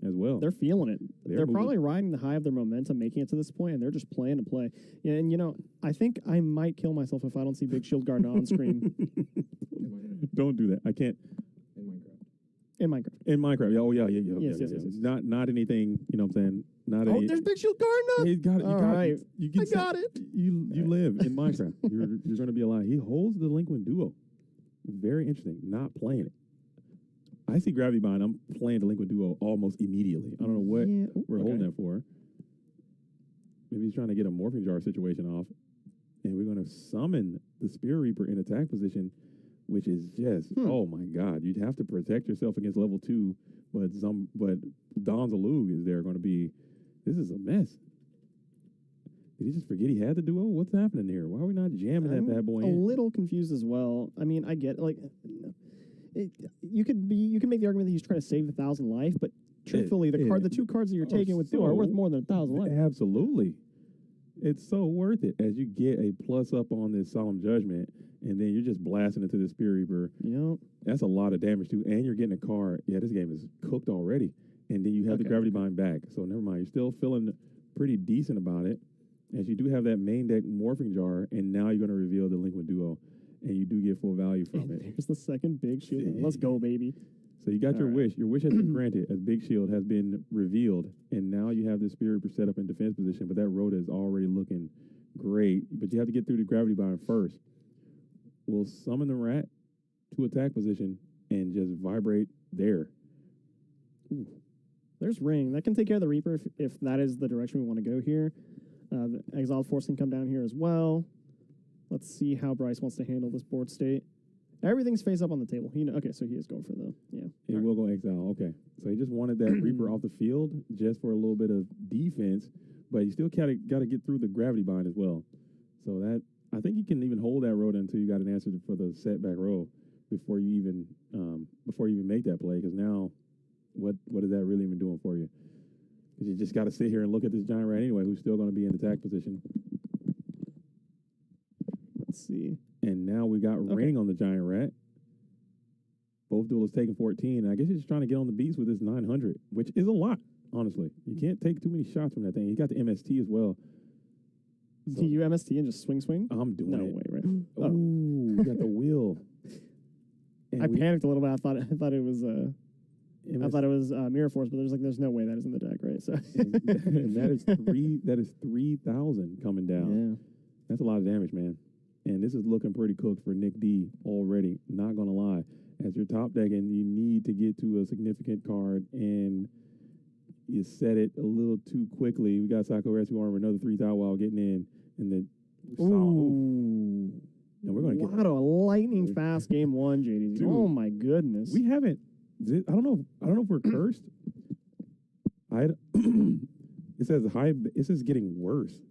as well. They're feeling it. They're probably riding the high of their momentum, making it to this point, and they're just playing to play. Yeah, and I think I might kill myself if I don't see Big Shield Guard on screen. Don't do that. I can't. In Minecraft. In Minecraft. Yeah. Oh, yeah. Yes. Not anything. You know what I'm saying? There's Big Shield Guard now. He's got it. I got it. You live in Minecraft. You're going to be alive. He holds the Delinquent Duo. Very interesting. Not playing it. I see Gravity Bind. I'm playing Delinquent Duo almost immediately. I don't know what we're holding that for. Maybe he's trying to get a Morphing Jar situation off. And we're going to summon the Spear Reaper in attack position, which is just, oh my God. You'd have to protect yourself against level 2, but Don Zalug is there going to be, this is a mess. Did he just forget he had the duo? What's happening here? Why are we not jamming that bad boy in? A little confused as well. I mean, I get you can make the argument that he's trying to save 1,000 life, but truthfully, the 2 cards that you're taking with duo are worth more than 1,000 life. Absolutely. It's so worth it as you get a plus up on this Solemn Judgment, and then you're just blasting into the Spear Reaper. Yep. That's a lot of damage too, and you're getting a card. Yeah, this game is cooked already. And then you have the Gravity Bind back. So never mind. You're still feeling pretty decent about it, as you do have that main deck Morphing Jar, and now you're going to reveal the Delinquent Duo, and you do get full value from it. There's the second Big Shield. Let's go, baby. So you got your wish. Your wish has been granted as Big Shield has been revealed, and now you have this Spear Reaper set up in defense position, but that Rhoda is already looking great. But you have to get through the Gravity Bind first. We'll summon the Rat to attack position and just vibrate there. Ooh. There's Ring. That can take care of the Reaper if that is the direction we want to go here. The Exiled Force can come down here as well. Let's see how Bryce wants to handle this board state. Everything's face up on the table. Okay, so he is going for He will go Exile. Okay. So he just wanted that Reaper off the field just for a little bit of defense, but you still got to get through the Gravity Bind as well. So that, I think you can even hold that road until you got an answer for the setback row before you even make that play, because now what is that really even doing for you? Because you just got to sit here and look at this Giant Rat anyway, who's still going to be in attack position. Let's see. And now we got Ring on the Giant Rat. Both duelists taking 14. And I guess he's just trying to get on the beats with this 900, which is a lot, honestly. You can't take too many shots from that thing. He got the MST as well. So, do you MST and just swing? I'm doing it. No way, right? Oh, you got the wheel. I panicked a little bit. I thought it was Mirror Force, but there's no way that is in the deck, right? So and that is 3,000 coming down. Yeah. That's a lot of damage, man. And this is looking pretty cooked for Nick D already. Not gonna lie. As you're top decking, you need to get to a significant card, and you set it a little too quickly. We got Psycho Rescue Armor, another 3,000 while getting in, and then ooh. And we're gonna get a lightning fast game 1, JD. Dude, oh my goodness. We haven't. I don't know if we're cursed. It says getting worse.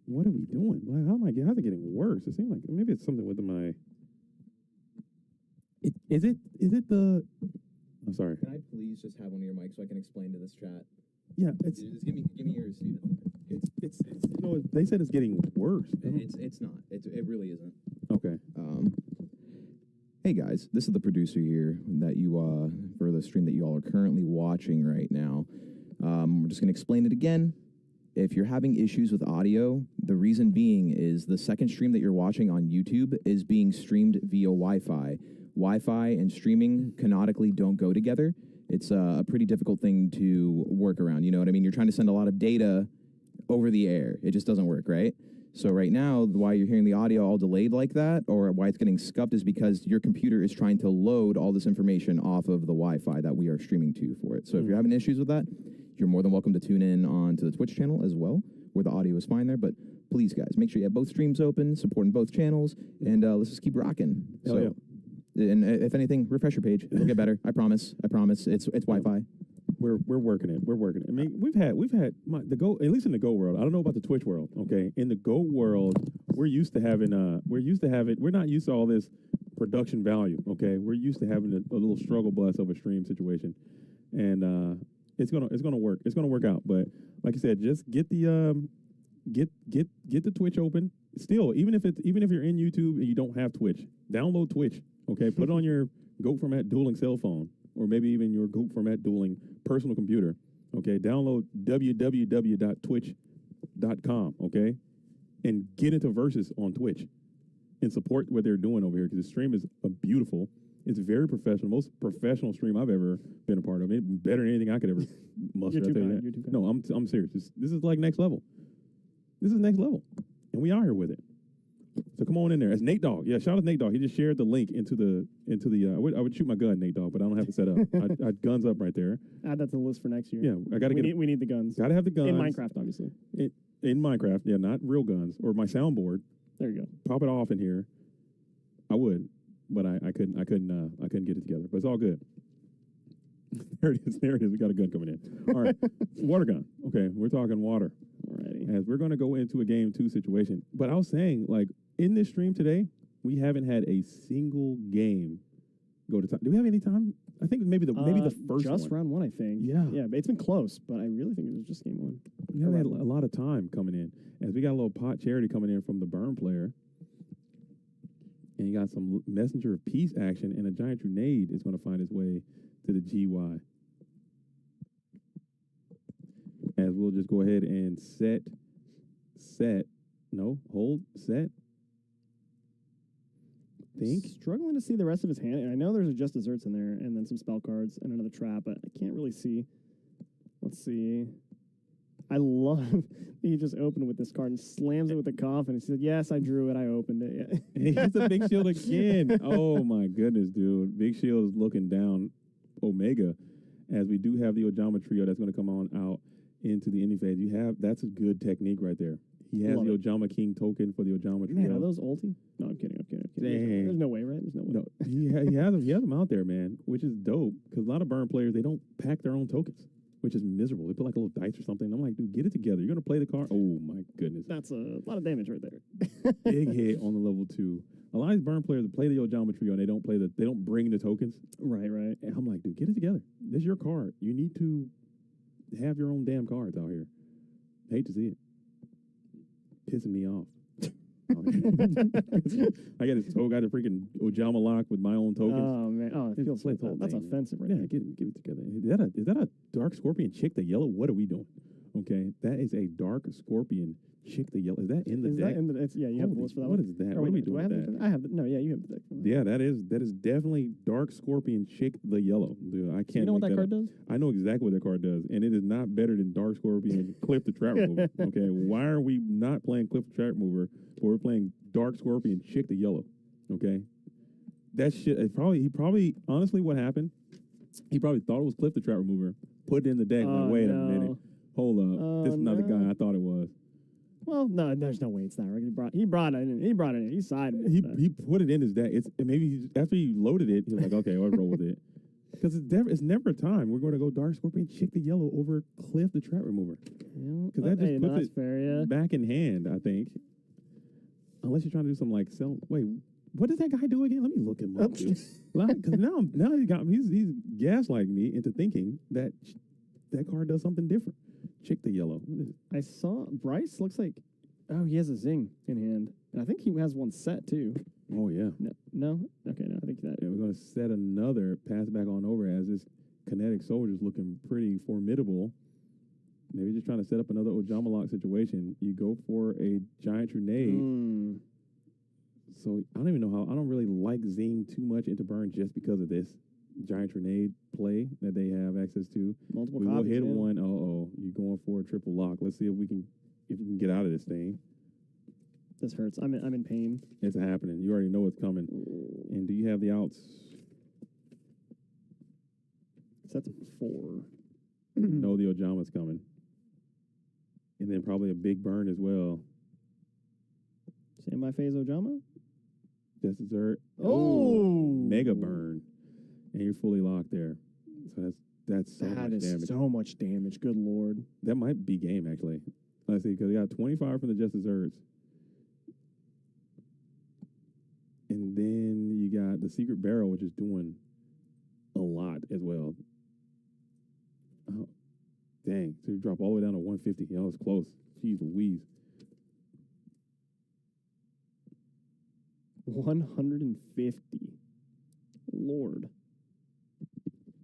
What are we doing? Like, how's it getting worse? It seems like maybe it's something with my. Is it the? I'm sorry. Can I please just have one of your mics so I can explain to this chat? Yeah, it's. Just give me yours, Steven. It's they said it's getting worse. It's not. It really isn't. Okay. Hey guys, this is the producer here that you for the stream that you all are currently watching right now. We're just going to explain it again. If you're having issues with audio, the reason being is the second stream that you're watching on YouTube is being streamed via Wi-Fi. Wi-Fi and streaming canonically don't go together. It's a pretty difficult thing to work around. You know what I mean? You're trying to send a lot of data over the air. It just doesn't work, right? So right now, why you're hearing the audio all delayed like that, or why it's getting scuffed, is because your computer is trying to load all this information off of the Wi-Fi that we are streaming to for it. So if you're having issues with that, you're more than welcome to tune in onto the Twitch channel as well, where the audio is fine there. But please, guys, make sure you have both streams open, supporting both channels, and let's just keep rocking. Hell yeah. And if anything, refresh your page. It'll get better. I promise. I promise. It's Wi-Fi. We're working it. We're working it. I mean, we've had the Go, at least in the Go world. I don't know about the Twitch world. Okay, in the Go world, we're used to having we're not used to all this production value. Okay, we're used to having a little struggle bus of a stream situation, and it's gonna work. It's gonna work out. But like I said, just get the Twitch open. Still, even if you're in YouTube and you don't have Twitch, download Twitch. Okay, put it on your Goat Format dueling cell phone, or maybe even your Goat Format dueling personal computer. Okay, download www.twitch.com. Okay, and get into Versus on Twitch and support what they're doing over here, because the stream is beautiful. It's very professional. Most professional stream I've ever been a part of. Better than anything I could ever muster. You're too kind. You're too kind. No, I'm serious. This is like next level. This is next level, and we are here with it. So come on in there. It's Nate Dogg. Yeah, shout out to Nate Dogg. He just shared the link into the. I would shoot my gun, Nate Dogg, but I don't have to set up. I guns up right there. Add that to the list for next year. Yeah, I gotta we need the guns. Gotta have the guns in Minecraft, obviously. In Minecraft, yeah, not real guns or my soundboard. There you go. Pop it off in here. I would, but I couldn't get it together. But it's all good. There it is. There it is. We got a gun coming in. All right, water gun. Okay, we're talking water. Alrighty. As we're going to go into a game 2 situation. But I was saying, like, in this stream today, we haven't had a single game go to time. Do we have any time? I think maybe the first just one. round 1, I think. Yeah, but it's been close. But I really think it was just game 1. We haven't had a lot of time coming in, as we got a little pot charity coming in from the Burn player, and you got some Messenger of Peace action, and a giant grenade is going to find its way to the GY. As we'll just go ahead and set. Think. Struggling to see the rest of his hand. And I know there's a Just Desserts in there, and then some spell cards and another trap, but I can't really see. Let's see. I love he just opened with this card and slams it with the coffin. He said, "Yes, I drew it. I opened it." Yeah. He's a Big Shield again. Oh my goodness, dude! Big Shield is looking down Omega, as we do have the Ojama trio that's going to come on out into the ending phase. That's a good technique right there. He has the Ojama King token for the Ojama trio. Man, are those ulti? No, I'm kidding. There's no way, right? There's no way. No, he has them out there, man, which is dope, because a lot of Burn players, they don't pack their own tokens, which is miserable. They put like a little dice or something. I'm like, dude, get it together. You're going to play the card? Oh, my goodness. That's a lot of damage right there. Big hit on the level 2. A lot of these Burn players play the Ojama trio, and they don't bring the tokens. Right. And I'm like, dude, get it together. This is your card. You need to have your own damn cards out here. Hate to see it. Pissing me off. I got the freaking Ojama lock with my own tokens. Oh man, it feels like that's offensive, right? Yeah, give it together. Is that a Dark Scorpion Chick the Yellow? What are we doing? Okay, that is a Dark Scorpion Chick the Yellow. Is that in the deck? You have the list for that. What is that? What are we doing with that? I have it. No, yeah, you have the deck. Yeah, that is definitely Dark Scorpion Chick the Yellow. Dude, I can't. You know what that card does? I know exactly what that card does, and it is not better than Dark Scorpion Cliff the Trap Remover. Okay, why are we not playing Cliff the Trap Remover, but we're playing Dark Scorpion Chick the Yellow? Okay, that shit. He probably honestly, what happened? He probably thought it was Cliff the Trap Remover, put it in the deck. Like, wait a minute, hold up, this is not the guy I thought it was. Well, no, there's no way it's that. Right? He brought it in. He sided. He put it in his deck. Maybe after he loaded it, he was like, okay, I'll roll with it. Because it's never a time we're going to go Dark Scorpion Chick the Yellow over Cliff the Trap Remover. Because that just puts it back in hand, I think. Unless you're trying to do some like wait, what does that guy do again? Let me look him up. Because now he's gaslighting me into thinking that card does something different. chick the yellow. What is it? I saw Bryce looks like, oh, he has a zing in hand. And I think he has one set, too. Oh, yeah. No? Okay, no, I think that. Yeah, we're going to set another pass back on over as this kinetic soldier's looking pretty formidable. Maybe just trying to set up another Ojamalak situation. You go for a giant grenade. So I don't even know how. I don't really like zing too much into burn just because of this giant grenade play that they have access to. Multiple we will copies, hit yeah. one. You're going for a triple lock. Let's see if we can get out of this thing. This hurts. I'm in pain. It's happening. You already know what's coming. And do you have the outs? That's 4. No, the Ojama's coming. And then probably a big burn as well. Standby phase Ojama? Just dessert. Oh! Mega burn. And you're fully locked there. So that's so much That is damage. so much damage. Good Lord. That might be game, actually. Let's see, because we got 25 from the Just Desserts. And then you got the Secret Barrel, which is doing a lot as well. Oh, dang. So you drop all the way down to 150. Yeah, that was close. Jeez Louise. 150. Lord.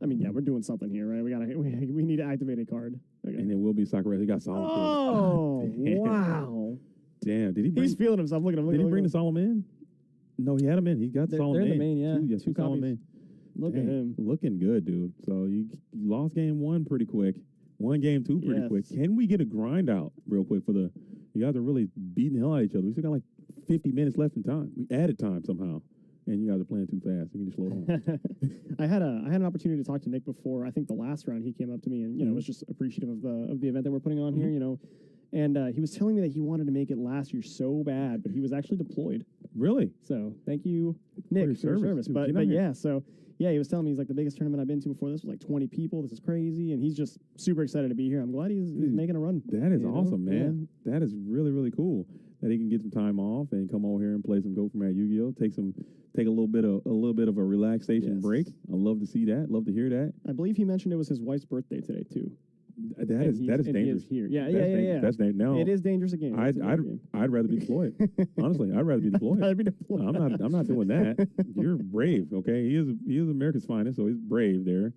I mean, yeah, we're doing something here, right? We need to activate a card. Okay. And then will be Sakura. He got Solemn. Oh, Damn. wow. Damn. Did he bring, He's feeling himself. Look at him. did he bring the Solemn in? No, he had him in. He got Solemn they're in. the main, yeah. Two Solemn copies. in. Look at him. Looking good, dude. So you lost game 1 pretty quick. Won game 2 pretty quick. Can we get a grind out real quick for the... You guys are really beating the hell out of each other. We still got like 50 minutes left in time. We added time somehow. And you guys are playing too fast. You need to slow down. I had an opportunity to talk to Nick before. I think the last round he came up to me and was just appreciative of the event that we're putting on here. And he was telling me that he wanted to make it last year so bad, but he was actually deployed. Really? So thank you, Nick, for your service. Dude, But get out here. yeah, so yeah, he was telling me he's like the biggest tournament I've been to before this was like 20 people. This is crazy, and he's just super excited to be here. I'm glad he's making a run. That is you know? awesome, Yeah. man. That is really, really cool that he can get some time off and come over here and play some Go From at Yu-Gi-Oh. Take a little bit of a relaxation break. I love to see that. Love to hear that. I believe he mentioned it was his wife's birthday today too. That is dangerous. He is here. Yeah. That's dangerous. Now it is dangerous again. I'd rather be deployed. Honestly, I'd rather be deployed. I'm not doing that. You're brave, okay? He is America's finest, so he's brave there.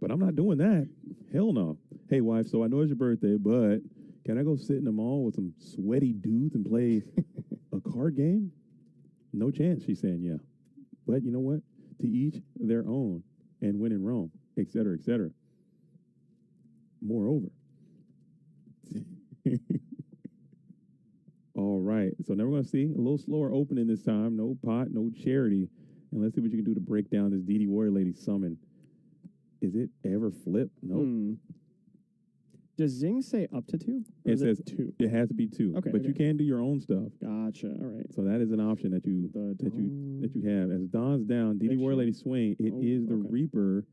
But I'm not doing that. Hell no. Hey, wife. So I know it's your birthday, but can I go sit in the mall with some sweaty dudes and play a card game? No chance. She's saying yeah. But you know what? To each their own, and when in Rome, et cetera, et cetera. Moreover. All right. So now we're going to see a little slower opening this time. No pot, no charity. And let's see what you can do to break down this DD Warrior Lady summon. Is it ever flip? Nope. Does Zing say up to 2? It says 2. It has to be 2. Okay. But you can do your own stuff. Gotcha. All right. So that is an option that you have. As Dawn's down, DD Warrior Lady swing. It is the Reaper.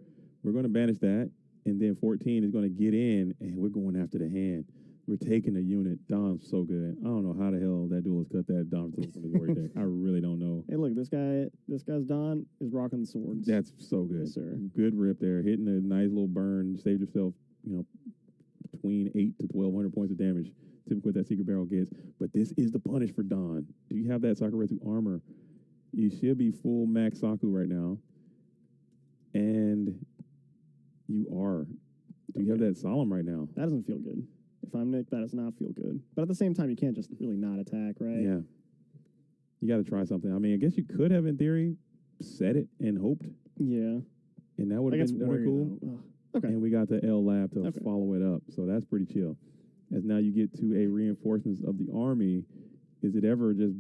We're going to banish that. And then 14 is going to get in, and we're going after the hand. We're taking the unit. Dom's so good. I don't know how the hell that duelist cut that Dom from his warrior deck. I really don't know. Hey, look, this guy's Don is rocking the swords. That's so good. Yes, sir. Good rip there. Hitting a nice little burn. Saved yourself, between 8 to 1,200 points of damage. Typically what that Secret Barrel gets. But this is the punish for Don. Do you have that Sakuretsu armor? You should be full max Saku right now. And you are. Do you have that Solemn right now? That doesn't feel good. If I'm Nick, that does not feel good. But at the same time, you can't just really not attack, right? Yeah. You got to try something. I mean, I guess you could have, in theory, set it and hoped. Yeah. And that would have been really cool. Okay. And we got the L Lab to follow it up. So that's pretty chill. As now you get to a reinforcements of the army, is it ever just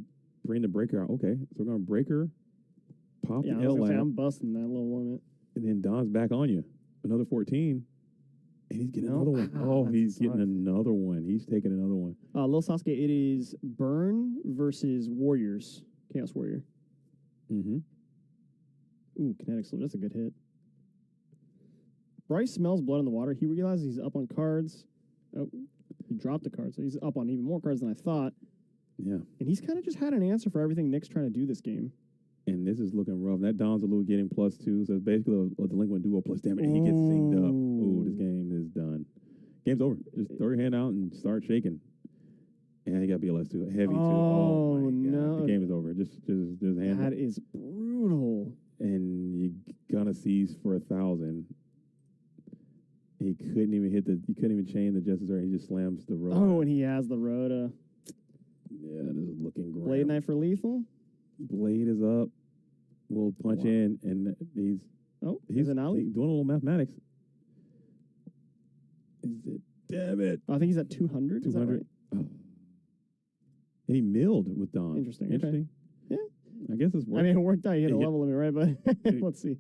bring the breaker out? Okay. So we're going to breaker, pop the L Lab. I'm busting that little limit. And then Don's back on you. Another 14. And he's getting another one. Oh, he's getting another one. He's taking another one. Lil Sasuke, it is Burn versus Warriors. Chaos Warrior. Mm-hmm. Ooh, Kinetic Slow. That's a good hit. Bryce smells blood in the water. He realizes he's up on cards. Oh, he dropped the card, so he's up on even more cards than I thought. Yeah. And he's kind of just had an answer for everything Nick's trying to do this game. And this is looking rough. That Don's a little getting +2, so it's basically a delinquent duo plus damage. And he gets zinged up. Ooh, this game is done. Game's over. Just throw your hand out and start shaking. And he got BLS too. Heavy too. Oh, Oh my God. no. The game is over. Just hand. That is brutal. And you gonna seize for 1,000. He couldn't even chain the Justice Ray. He just slams the Rhoda. Oh, and he has the Rhoda. Yeah, this is looking great. Blade Knife for lethal. Blade is up. We'll punch in, and he's an alley. doing a little mathematics. Is it? Damn it! I think he's at 200. 200. Oh. And he milled with Don. Interesting. Interesting. Okay. I guess it's working. I mean, it worked out. You hit a Yeah. level limit, right? But let's see.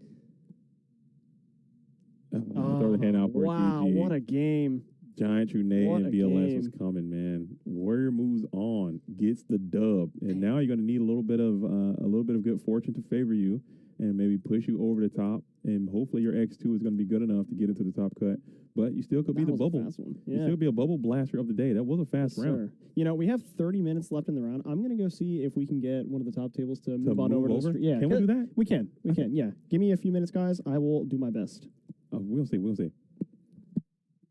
Throw the hand out for wow, GG. what a game. Giant True Nate What and a BLS was game. coming, man. Warrior moves on, gets the dub, and now you're going to need a little bit of good fortune to favor you, and maybe push you over the top. And hopefully your X2 is going to be good enough to get into the top cut. But you still could be the was a bubble. fast one. You Yeah. still be a bubble blaster of the day. That was a fast Yes, round. sir. You know, we have 30 minutes left in the round. I'm going to go see if we can get one of the top tables to move on over to the street. Yeah, Can we do that? We can. We can. Yeah. Give me a few minutes, guys. I will do my best. We'll see. We'll see.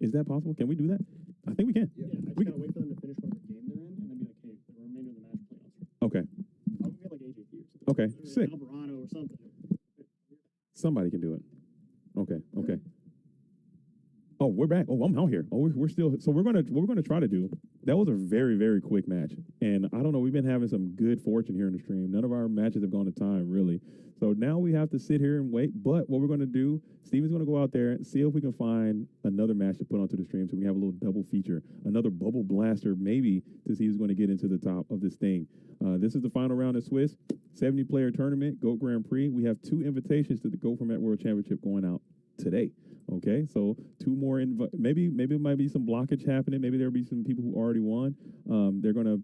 Is that possible? Can we do that? I think we can. Yeah, I just got to wait for them to finish whatever game they're in and then be like, hey, for the remainder of the match, play on. Okay. I'll get like AJ here. Okay. Sick. Alvarado or something. Somebody can do it. Okay. Okay. Oh, we're back. Oh, I'm out here. Oh, we're still. So what we're gonna try to do. That was a very, very quick match, and I don't know. We've been having some good fortune here in the stream. None of our matches have gone to time, really. So now we have to sit here and wait. But what we're gonna do, Steven's gonna go out there and see if we can find another match to put onto the stream, so we can have a little double feature, another bubble blaster, maybe, to see who's going to get into the top of this thing. This is the final round of Swiss 70-player tournament, GOAT Grand Prix. We have 2 invitations to the GOAT Format World Championship going out today. Okay, so 2 more. Maybe it might be some blockage happening. Maybe there'll be some people who already won. They're gonna,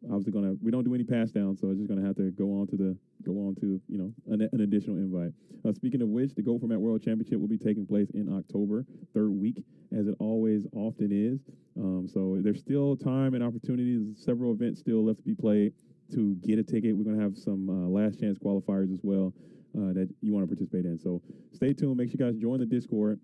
obviously gonna. We don't do any pass down, so it's just gonna have to go on to an additional invite. Speaking of which, the GOAT Format World Championship will be taking place in October, 3rd week, as it always often is. So there's still time and opportunities. Several events still left to be played to get a ticket. We're gonna have some last chance qualifiers as well. That you want to participate in. So stay tuned. Make sure you guys join the Discord.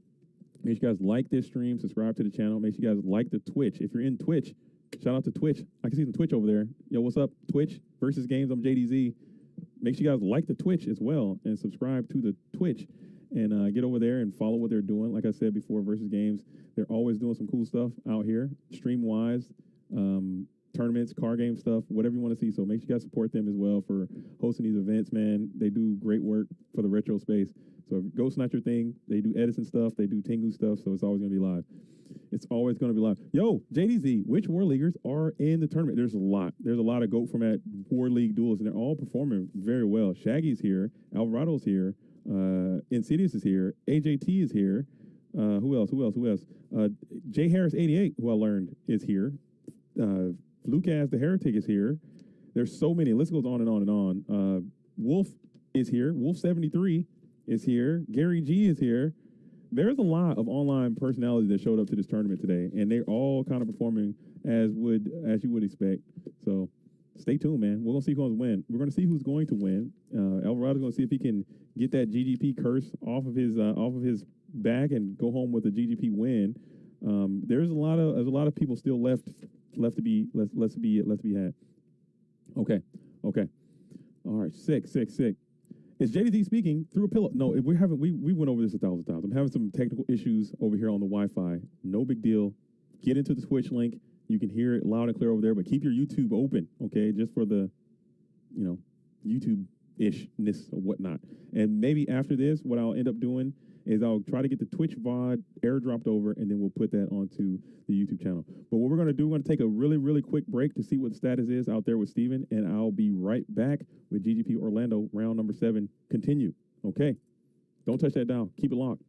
Make sure you guys like this stream, subscribe to the channel. Make sure you guys like the Twitch. If you're in Twitch, shout out to Twitch. I can see some Twitch over there. Yo, what's up? Twitch versus Games. I'm JDZ. Make sure you guys like the Twitch as well and subscribe to the Twitch and get over there and follow what they're doing. Like I said before, versus Games, they're always doing some cool stuff out here, stream-wise. Tournaments, car game stuff, whatever you want to see. So make sure you guys support them as well for hosting these events, man. They do great work for the retro space. So go snatch your thing. They do Edison stuff. They do Tengu stuff. So it's always going to be live. It's always going to be live. Yo, JDZ, which War Leaguers are in the tournament? There's a lot. There's a lot of GOAT Format War League duels, and they're all performing very well. Shaggy's here. Alvarado's here. Insidious is here. AJT is here. Who else? J Harris 88, who I learned is here. Lucas the Heretic is here. There's so many. List goes on and on and on. Wolf is here. Wolf 73 is here. Gary G is here. There's a lot of online personalities that showed up to this tournament today, and they're all kind of performing as you would expect. So stay tuned, man. We're gonna see who's going to win. We're gonna see who's going to win. Alvarado's gonna see if he can get that GGP curse off of his back and go home with a GGP win. There's a lot of people still left to be had. Okay. All right. Sick. Is JDZ speaking through a pillow? No, we went over this 1,000 times. I'm having some technical issues over here on the Wi-Fi. No big deal. Get into the Twitch link. You can hear it loud and clear over there, but keep your YouTube open, okay? Just for the, YouTube-ishness or whatnot. And maybe after this, what I'll end up doing is I'll try to get the Twitch VOD airdropped over, and then we'll put that onto the YouTube channel. But what we're going to do, we're going to take a really, really quick break to see what the status is out there with Steven, and I'll be right back with GGP Orlando, round number 7. Continue, okay? Don't touch that dial. Keep it locked.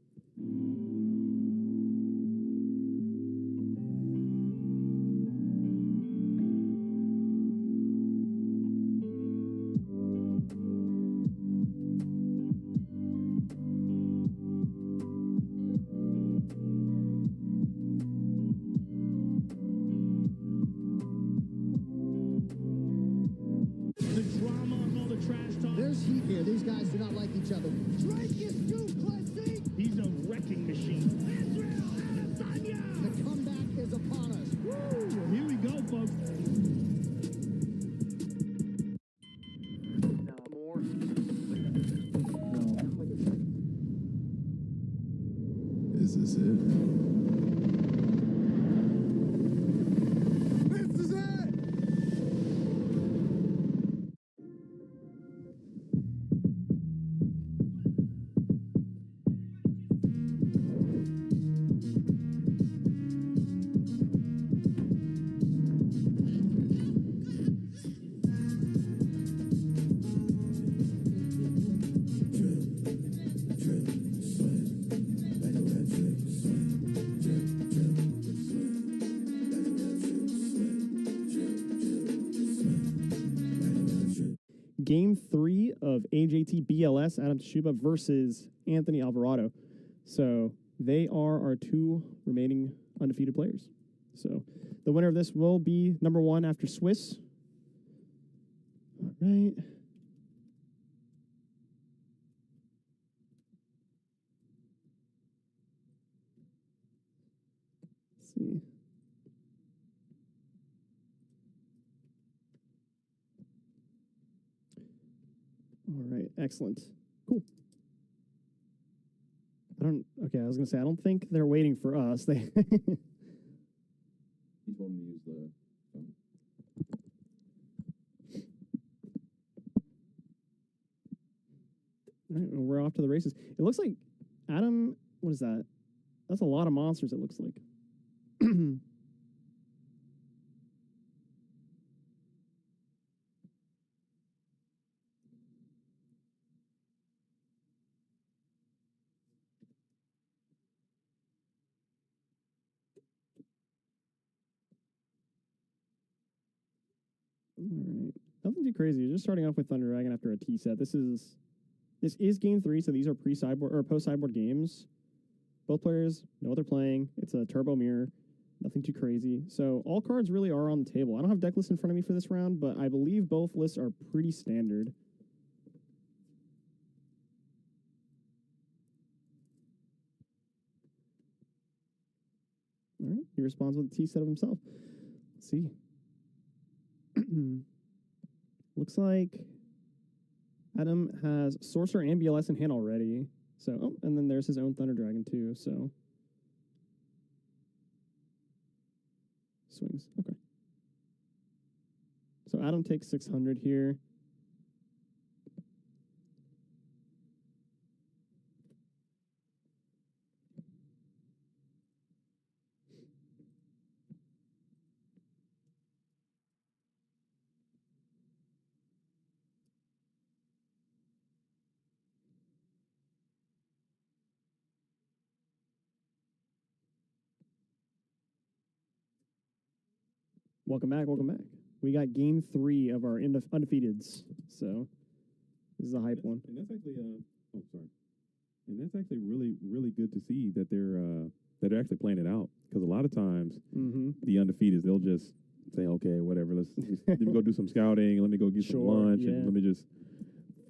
There's heat here. These guys do not like each other. Drake is too classy. He's a wrecking machine. Israel Adesanya. The comeback Game 3 of AJT BLS, Adam Tshuba versus Anthony Alvarado. So they are our 2 remaining undefeated players. So the winner of this will be number 1 after Swiss. All right. Let's see. All right, excellent. Cool. I was going to say, I don't think they're waiting for us. They He told him to use the phone. All right, well, we're off to the races. It looks like Adam, what is that? That's a lot of monsters, it looks like. All right. Nothing too crazy. You're just starting off with Thunder Dragon after a T set. This is game 3, so these are pre-sideboard or post-sideboard games. Both players know what they're playing. It's a turbo mirror. Nothing too crazy. So all cards really are on the table. I don't have deck lists in front of me for this round, but I believe both lists are pretty standard. All right. He responds with a T set of himself. Let's see. Looks like Adam has Sorcerer and BLS in hand already. So, oh, and then there's his own Thunder Dragon too, so. Swings, okay. So Adam takes 600 here. Welcome back, welcome back. We got game 3 of our undefeateds. So this is a hype one. And that's actually And that's actually really, really good to see that they're actually playing it out. Because a lot of times the undefeateds, they'll just say, okay, whatever, let me go do some scouting, let me go get some lunch, and let me just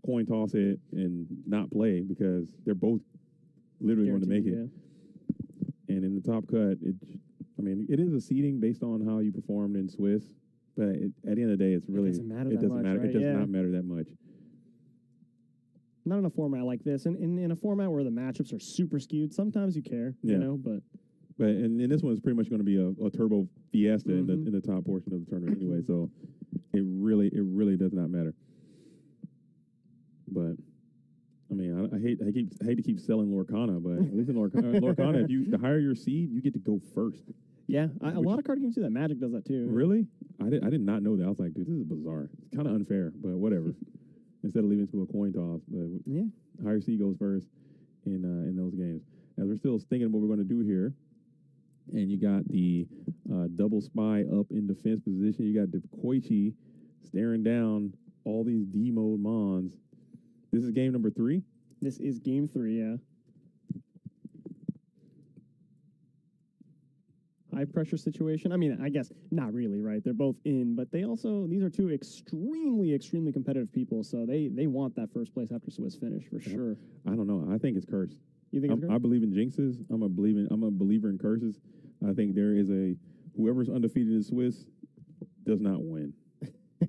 coin toss it and not play because they're both literally going to make it. And in the top cut, it is a seeding based on how you performed in Swiss, but at the end of the day, it's really it doesn't matter. It does not matter that much. Not in a format like this, and in a format where the matchups are super skewed. Sometimes you care, you know, but and this one is pretty much going to be a turbo fiesta in the top portion of the tournament anyway. So it really does not matter. But I hate to keep selling Lorcana, but at least in Lorcana, if the higher your seed, you get to go first. Yeah, a lot of card games do that. Magic does that too. Really? I did not know that. I was like, dude, this is bizarre. It's kind of unfair, but whatever. Instead of leaving it to a coin toss, but higher seed goes first in those games. As we're still thinking what we're going to do here, and you got the double spy up in defense position. You got Koichi staring down all these D mode mons. This is game number 3. This is game 3, yeah. High pressure situation. I guess not really, right? They're both in, but these are 2 extremely competitive people, so they want that first place after Swiss finish for sure. I don't know. I think it's cursed. You think it's cursed? I believe in jinxes. I'm a believer in curses. I think there is whoever's undefeated in Swiss does not win.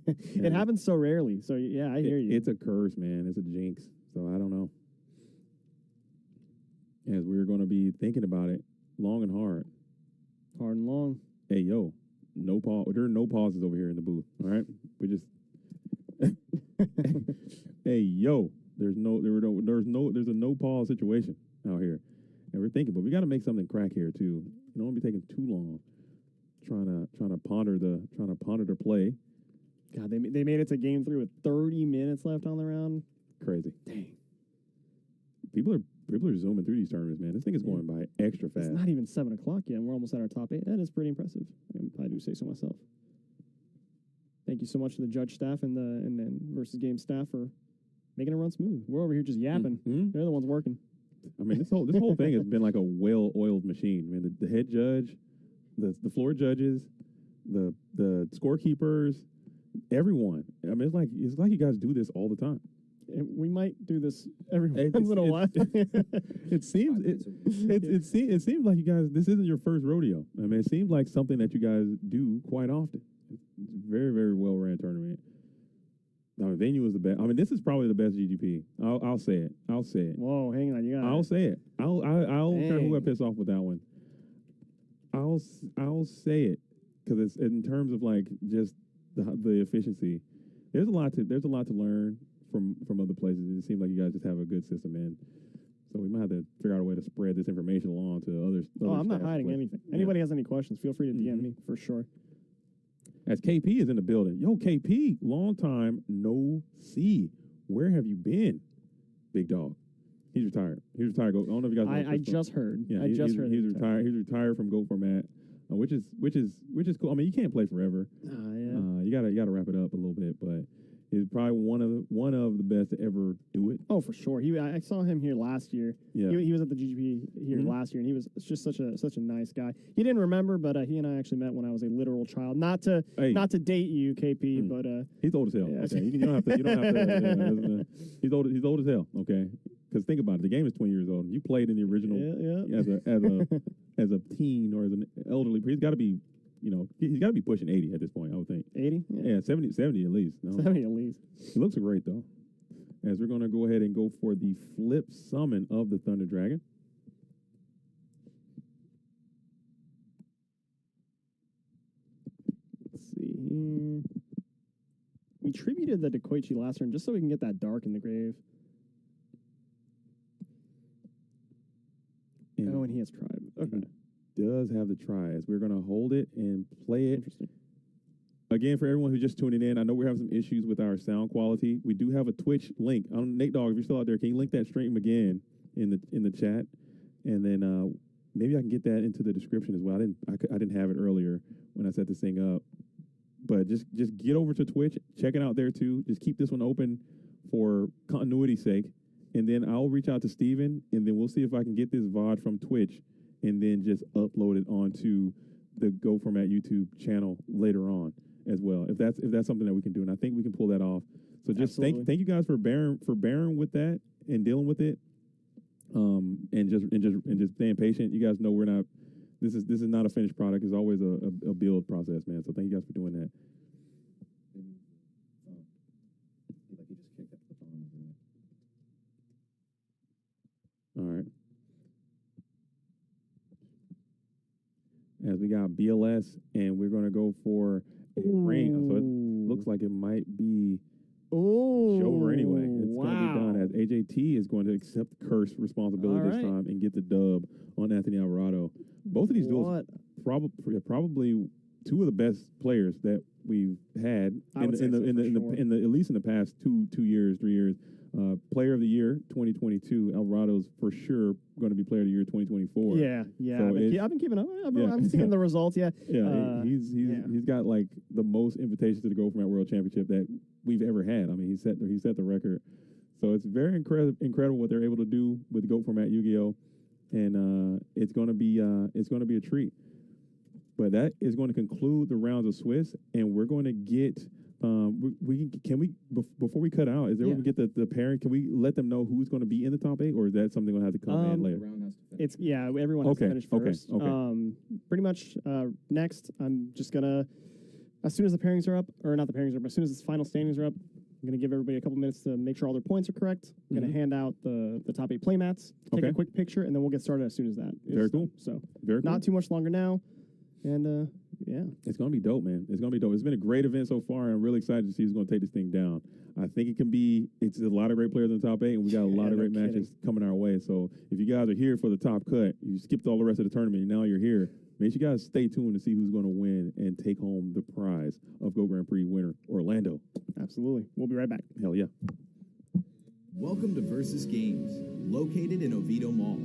It happens so rarely. So yeah, I hear you. It's a curse, man. It's a jinx. So I don't know. As we're going to be thinking about it long and hard. Hard and long. Hey, yo, no pause. There are no pauses over here in the booth. All right, we just. Hey, yo, there's a no pause situation out here, and we're thinking, but we got to make something crack here too. You don't want to be taking too long, trying to ponder the play. God, they made it to game 3 with 30 minutes left on the round. Crazy. Dang. People are zooming through these tournaments, man. This thing is going by extra fast. It's not even 7 o'clock yet, and we're almost at our top 8. That is pretty impressive. I do say so myself. Thank you so much to the judge staff and then versus game staff for making it run smooth. We're over here just yapping. They're the ones working. I mean, this whole thing has been like a well-oiled machine. I mean, the head judge, the floor judges, the scorekeepers, everyone. I mean, it's like you guys do this all the time. We might do this every once in a while. It seems like you guys. This isn't your first rodeo. I mean, it seems like something that you guys do quite often. It's a very, very well ran tournament. The venue is the best. I mean, this is probably the best GGP. I'll say it. I'll say it. Whoa, hang on, you got. I'll say it. I'll care who I piss off with that one. I'll say it because it's in terms of like just the efficiency. There's a lot to learn from other places. It seems like you guys just have a good system, man. So we might have to figure out a way to spread this information along to others. Oh, I'm not hiding anything. Anybody has any questions, feel free to DM me for sure. As KP is in the building. Yo, KP, long time no see. Where have you been, big dog? He's retired. He's retired. I don't know if you guys know. I just heard. Yeah, I just heard. He's retired. He's retired from Go Format, which is cool. I mean, you can't play forever. Yeah. You gotta wrap it up a little bit, but he's probably one of the best to ever do it. Oh, for sure. I saw him here last year. Yeah. He was at the GGP here last year, and he was just such a nice guy. He didn't remember, but he and I actually met when I was a literal child. Not to date you, KP, but he's old as hell. Yeah. Okay, you don't have to. He's old as hell. Okay, because think about it. The game is 20 years old. You played in the original as a teen or as an elderly. He's got to be. He's got to be pushing 80 at this point, I would think. 80? Yeah, 70 at least. No. 70 at least. He looks great, though. As we're going to go ahead and go for the flip summon of the Thunder Dragon. Let's see here. We tributed the Dekoichi last turn just so we can get that dark in the grave. And he has tribe. Okay. Does have the tries. We're going to hold it and play it. Interesting. Again, for everyone who's just tuning in, I know we're having some issues with our sound quality. We do have a Twitch link. Nate Dogg, if you're still out there, can you link that stream again in the chat? And then maybe I can get that into the description as well. I didn't have it earlier when I set this thing up. But just get over to Twitch, check it out there too. Just keep this one open for continuity's sake. And then I'll reach out to Steven, and then we'll see if I can get this VOD from Twitch and then just upload it onto the Go Format YouTube channel later on as well. If that's something that we can do, and I think we can pull that off. So just thank you guys for bearing with that and dealing with it, and just staying patient. You guys know we're not. This is not a finished product. It's always a build process, man. So thank you guys for doing that. All right. As we got BLS, and we're going to go for a ring. So it looks like it might be over anyway. It's going to be done as AJT is going to accept curse responsibility this time and get the dub on Anthony Alvarado. Both of these duels probably two of the best players that we've had at least in the past 2 years, 3 years. Player of the Year 2022, Alvarado's for sure going to be Player of the Year 2024. Yeah. So I've been keeping up. I've been seeing the results. Yeah. He's got like the most invitations to the Go Format World Championship that we've ever had. I mean, he set the record. So it's very incredible what they're able to do with Go Format Yu-Gi-Oh, and it's going to be a treat. But that is going to conclude the rounds of Swiss, and we're going to get. Before we cut out, is there we can get the pairing? Can we let them know who's going to be in the top 8, or is that something going to have to come in later? Everyone has to finish first. Okay. Pretty much next, I'm just gonna, as soon as the pairings are up, or not the pairings are up, but as soon as the final standings are up, I'm gonna give everybody a couple minutes to make sure all their points are correct. I'm gonna hand out the top 8 playmats, take a quick picture, and then we'll get started as soon as that. Very cool. So very cool. Not too much longer now, and it's going to be dope, man. It's going to be dope. It's been a great event so far, and I'm really excited to see who's going to take this thing down. I think it's a lot of great players in the top 8, and we got a lot of great matches coming our way. So if you guys are here for the top cut, you skipped all the rest of the tournament, and now you're here, make sure you guys stay tuned to see who's going to win and take home the prize of Go Grand Prix winner, Orlando. Absolutely. We'll be right back. Hell yeah. Welcome to Versus Games, located in Oviedo Mall.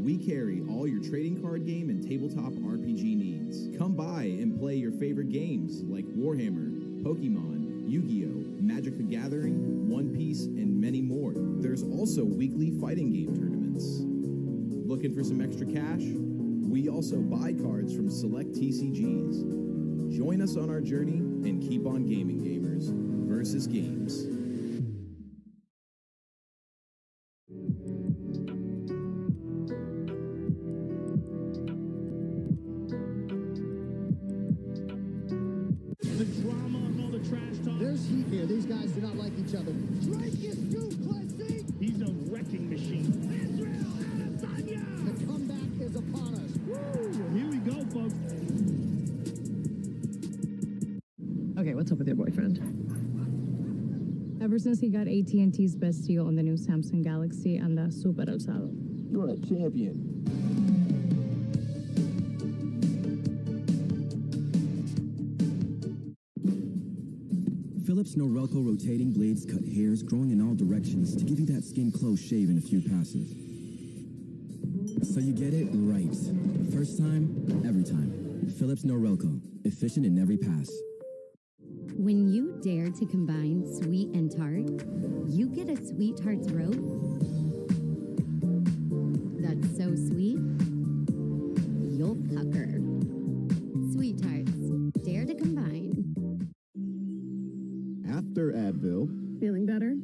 We carry all your trading card game and tabletop RPG needs. Come by and play your favorite games like Warhammer, Pokemon, Yu-Gi-Oh!, Magic the Gathering, One Piece, and many more. There's also weekly fighting game tournaments. Looking for some extra cash? We also buy cards from select TCGs. Join us on our journey and keep on gaming, gamers. Versus Games. The drama and all the trash talk. There's heat here. These guys do not like each other. Drake is due, Classy! He's a wrecking machine. Israel Adesanya! The comeback is upon us. Woo! Here we go, folks. Okay, what's up with your boyfriend? Ever since he got AT&T's best deal on the new Samsung Galaxy, anda super alzado. You're a champion. Philips Norelco rotating blades cut hairs growing in all directions to give you that skin close shave in a few passes. So you get it right. The first time, every time. Philips Norelco. Efficient in every pass. When you dare to combine sweet and tart, you get a Sweet Tarts rope that's so sweet, you'll pucker. Sweet Tarts. Dare to combine. After Advil, Feeling better?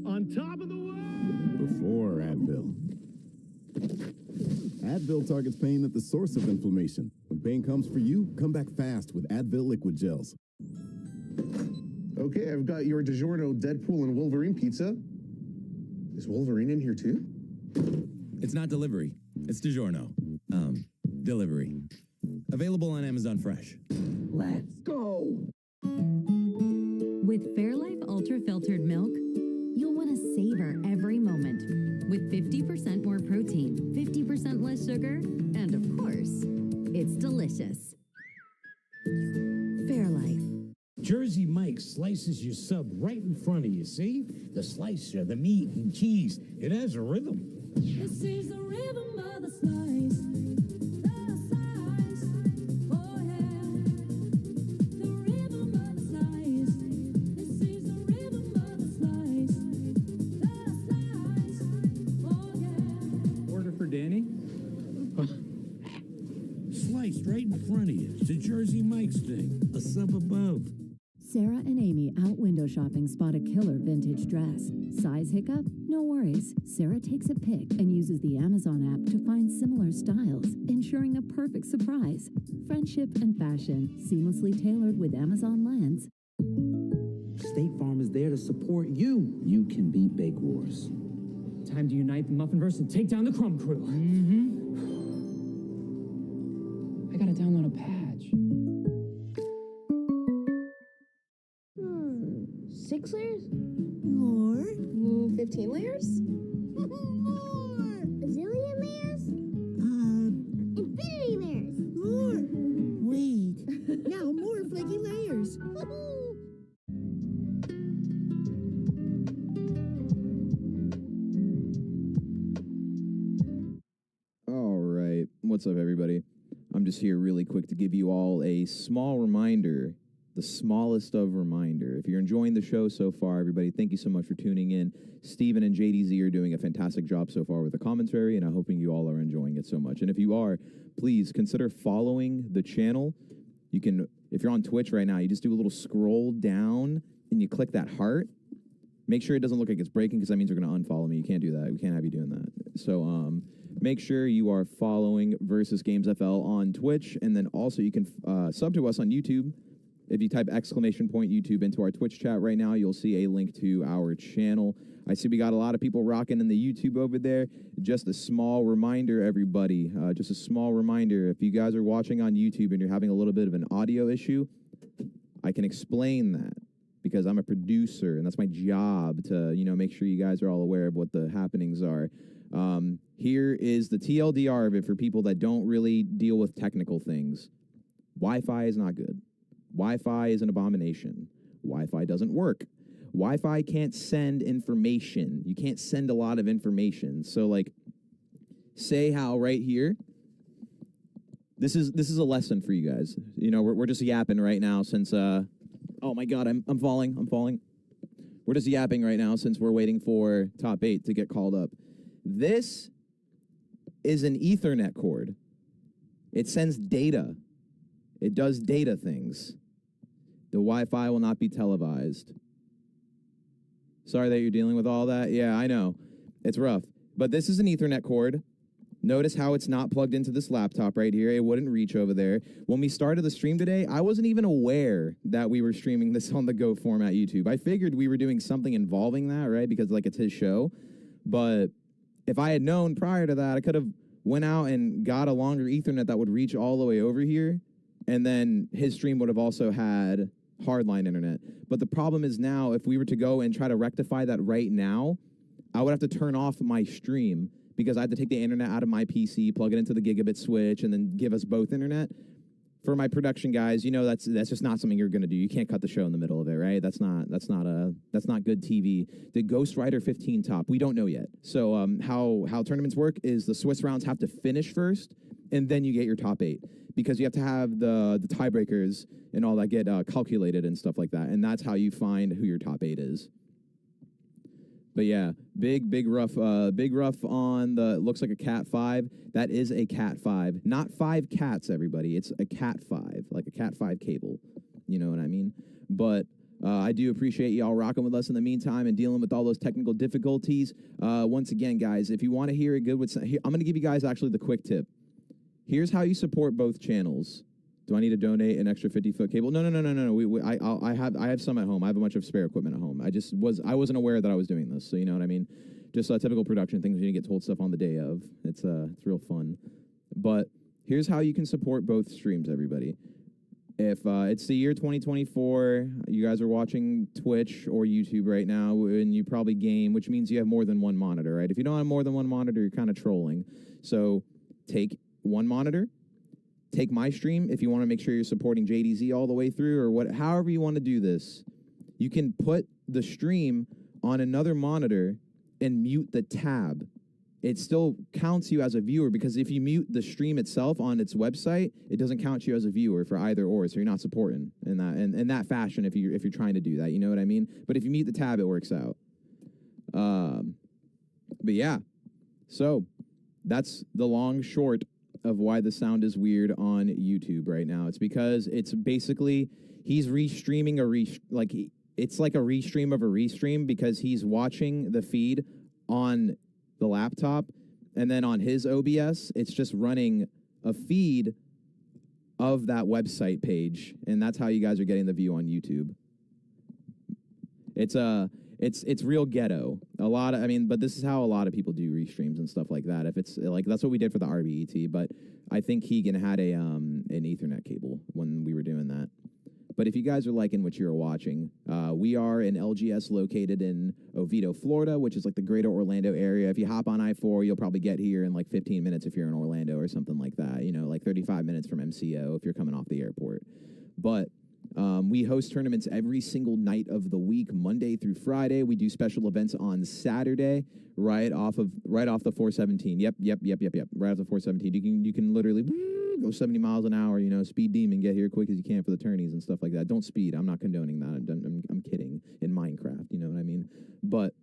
On top of the world! before Advil. Advil targets pain at the source of inflammation. When pain comes for you, come back fast with Advil liquid gels. Okay, I've got your DiGiorno Deadpool and Wolverine pizza. Is Wolverine in here too? It's not delivery. It's DiGiorno. Delivery. Available on Amazon Fresh. Let's go! With Fairlife Ultra Filtered Milk, you'll want to savor every moment. With 50% more protein, 50% less sugar, and of course, it's delicious. Fairlife. Jersey Mike slices your sub right in front of you, see? The slicer, the meat and cheese, it has a rhythm. This is the rhythm of the slice. The slice. Oh, yeah. The rhythm of the slice. This is the rhythm of the slice. The slice. Oh, yeah. Order for Danny? Sliced right in front of you. It's a Jersey Mike's thing. A sub above. Sarah and Amy out window shopping spot a killer vintage dress. Size hiccup? No worries. Sarah takes a pic and uses the Amazon app to find similar styles, ensuring a perfect surprise. Friendship and fashion, seamlessly tailored with Amazon Lens. State Farm is there to support you. You can beat Bake Wars. Time to unite the Muffinverse and take down the Crumb Crew. I gotta download a patch. 6 layers? More. 15 layers? More. A zillion layers? Infinity layers. More. Wait. Now more flaky layers. All right. What's up, everybody? I'm just here really quick to give you all a small reminder, the smallest of reminder. If you're enjoying the show so far, everybody, thank you so much for tuning in. Steven and JDZ are doing a fantastic job so far with the commentary, and I'm hoping you all are enjoying it so much. And if you are, please consider following the channel. You can, if you're on Twitch right now, you just do a little scroll down and you click that heart. Make sure it doesn't look like it's breaking, because that means they're going to unfollow me. You can't do that. We can't have you doing that. So make sure you are following Versus Games FL on Twitch, and then also you can sub to us on YouTube. If you type !YouTube into our Twitch chat right now, you'll see a link to our channel. I see we got a lot of people rocking in the YouTube over there. Just a small reminder, everybody, just a small reminder. If you guys are watching on YouTube and you're having a little bit of an audio issue, I can explain that, because I'm a producer and that's my job to, make sure you guys are all aware of what the happenings are. Here is the TLDR of it for people that don't really deal with technical things. Wi-Fi is not good. Wi-Fi is an abomination. Wi-Fi doesn't work. Wi-Fi can't send information. You can't send a lot of information. So, like, say how right here, this is a lesson for you guys. We're just yapping right now since Oh my God, I'm falling. I'm falling. We're just yapping right now since we're waiting for top 8 to get called up. This is an Ethernet cord. It sends data. It does data things. The Wi-Fi will not be televised. Sorry that you're dealing with all that. Yeah, I know. It's rough. But this is an Ethernet cord. Notice how it's not plugged into this laptop right here. It wouldn't reach over there. When we started the stream today, I wasn't even aware that we were streaming this on the Go format YouTube. I figured we were doing something involving that, right? Because like it's his show. But if I had known prior to that, I could have went out and got a longer Ethernet that would reach all the way over here. And then his stream would have also had hardline internet. But the problem is now, if we were to go and try to rectify that right now, I would have to turn off my stream because I had to take the internet out of my PC, plug it into the gigabit switch, and then give us both internet. For my production guys, you know that's just not something you're going to do. You can't cut the show in the middle of it, right? That's not good TV. The Ghost Rider 15 top, we don't know yet. So how tournaments work is the Swiss rounds have to finish first, and then you get your top 8 because you have to have the tiebreakers and all that get calculated and stuff like that, and that's how you find who your top 8 is. But yeah, big rough on the, looks like a Cat 5. That is a Cat 5. Not 5 cats, everybody. It's a Cat 5, like a Cat 5 cable. You know what I mean? But I do appreciate y'all rocking with us in the meantime and dealing with all those technical difficulties. Once again, guys, if you want to hear a good, I'm going to give you guys actually the quick tip. Here's how you support both channels. Do I need to donate an extra 50-foot cable? No. I have some at home. I have a bunch of spare equipment at home. I wasn't aware that I was doing this, so you know what I mean. Just typical production things when you get told stuff on the day of. It's real fun. But here's how you can support both streams, everybody. If it's the year 2024, you guys are watching Twitch or YouTube right now, and you probably game, which means you have more than one monitor, right? If you don't have more than one monitor, you're kind of trolling. So take one monitor. Take my stream if you want to make sure you're supporting JDZ all the way through or however you want to do this. You can put the stream on another monitor and mute the tab. It still counts you as a viewer because if you mute the stream itself on its website, it doesn't count you as a viewer for either or, so you're not supporting in that fashion if you're trying to do that, you know what I mean? But if you mute the tab, it works out. But yeah, so that's the long short of why the sound is weird on YouTube right now. It's because it's basically he's restreaming it's like a restream of a restream because he's watching the feed on the laptop and then on his OBS it's just running a feed of that website page, and that's how you guys are getting the view on YouTube. It's real ghetto. But this is how a lot of people do restreams and stuff like that. If it's like that's what we did for the RBET, but I think Keegan had an Ethernet cable when we were doing that. But if you guys are liking what you're watching, we are in LGS located in Oviedo, Florida, which is like the greater Orlando area. If you hop on I-4, you'll probably get here in like 15 minutes if you're in Orlando or something like that. You know, like 35 minutes from MCO if you're coming off the airport. But we host tournaments every single night of the week, Monday through Friday. We do special events on Saturday, right off the 417. Yep. Right off the 417. You can literally go 70 miles an hour, you know, speed demon, get here quick as you can for the tourneys and stuff like that. Don't speed. I'm not condoning that. I'm kidding. In Minecraft, you know what I mean? But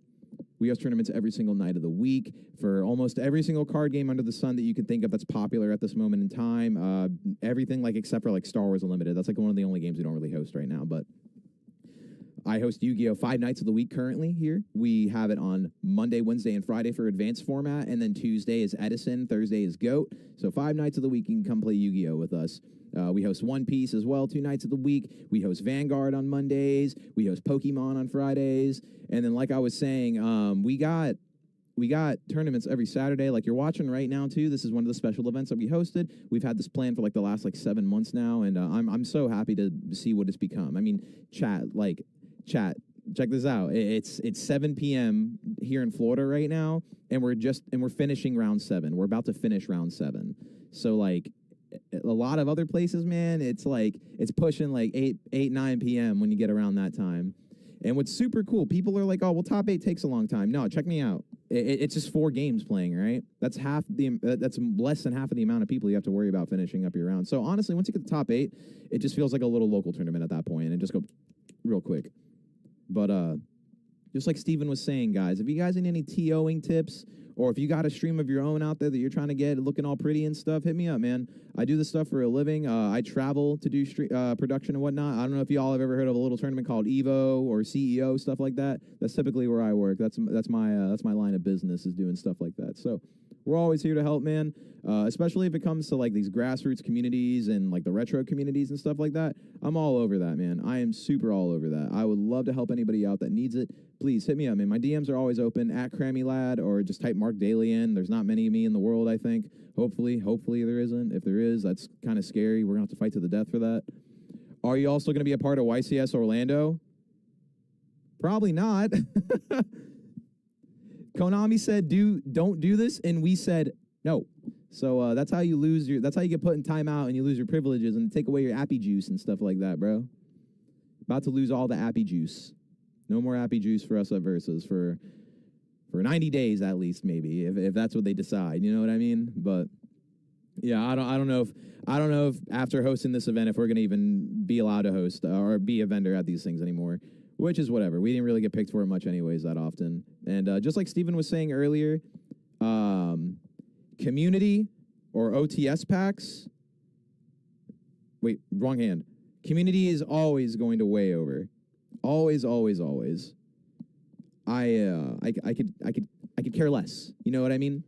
we host tournaments every single night of the week for almost every single card game under the sun that you can think of that's popular at this moment in time. Everything except for Star Wars Unlimited. That's one of the only games we don't really host right now. But I host Yu-Gi-Oh! 5 nights of the week currently here. We have it on Monday, Wednesday, and Friday for advanced format, and then Tuesday is Edison, Thursday is GOAT. So 5 nights of the week you can come play Yu-Gi-Oh! With us. We host One Piece as well 2 nights of the week. We host Vanguard on Mondays. We host Pokemon on Fridays. And then like I was saying, we got tournaments every Saturday like you're watching right now too. This is one of the special events that we hosted. We've had this plan for the last 7 months now, and I'm so happy to see what it's become. I mean, chat, check this out. It's 7 p.m. here in Florida right now, and we're finishing round 7. We're about to finish round 7. So a lot of other places, man, it's pushing 8, 9 p.m. when you get around that time. And what's super cool, people are like, oh, well, top 8 takes a long time. No, check me out. It's just 4 games playing, right? That's less than half of the amount of people you have to worry about finishing up your round. So honestly, once you get the top 8, it just feels like a little local tournament at that point, and just go real quick. But just like Steven was saying, guys, if you guys need any TOing tips, or if you got a stream of your own out there that you're trying to get looking all pretty and stuff, hit me up, man. I do this stuff for a living. I travel to do production and whatnot. I don't know if y'all have ever heard of a little tournament called Evo or CEO, stuff like that. That's typically where I work. That's my line of business, is doing stuff like that. So we're always here to help, man. Especially if it comes to like these grassroots communities and like the retro communities and stuff like that. I'm all over that, man. I am super all over that. I would love to help anybody out that needs it. Please hit me up, man. My DMs are always open at CrammyLad, or just type Mark Daly in. There's not many of me in the world, I think. Hopefully there isn't. If there is, that's kind of scary. We're going to have to fight to the death for that. Are you also going to be a part of YCS Orlando? Probably not. Konami said, don't do this, and we said no. So that's how you get put in timeout and you lose your privileges and take away your appy juice and stuff like that, bro. About to lose all the appy juice. No more appy juice for us at Versus for 90 days at least, maybe, if that's what they decide. You know what I mean? But yeah, I don't know if after hosting this event, if we're gonna even be allowed to host or be a vendor at these things anymore. Which is whatever. We didn't really get picked for it much anyways that often. And just like Steven was saying earlier, community or OTS packs. Wait, wrong hand. Community is always going to weigh over. Always, always, always. I could care less. You know what I mean?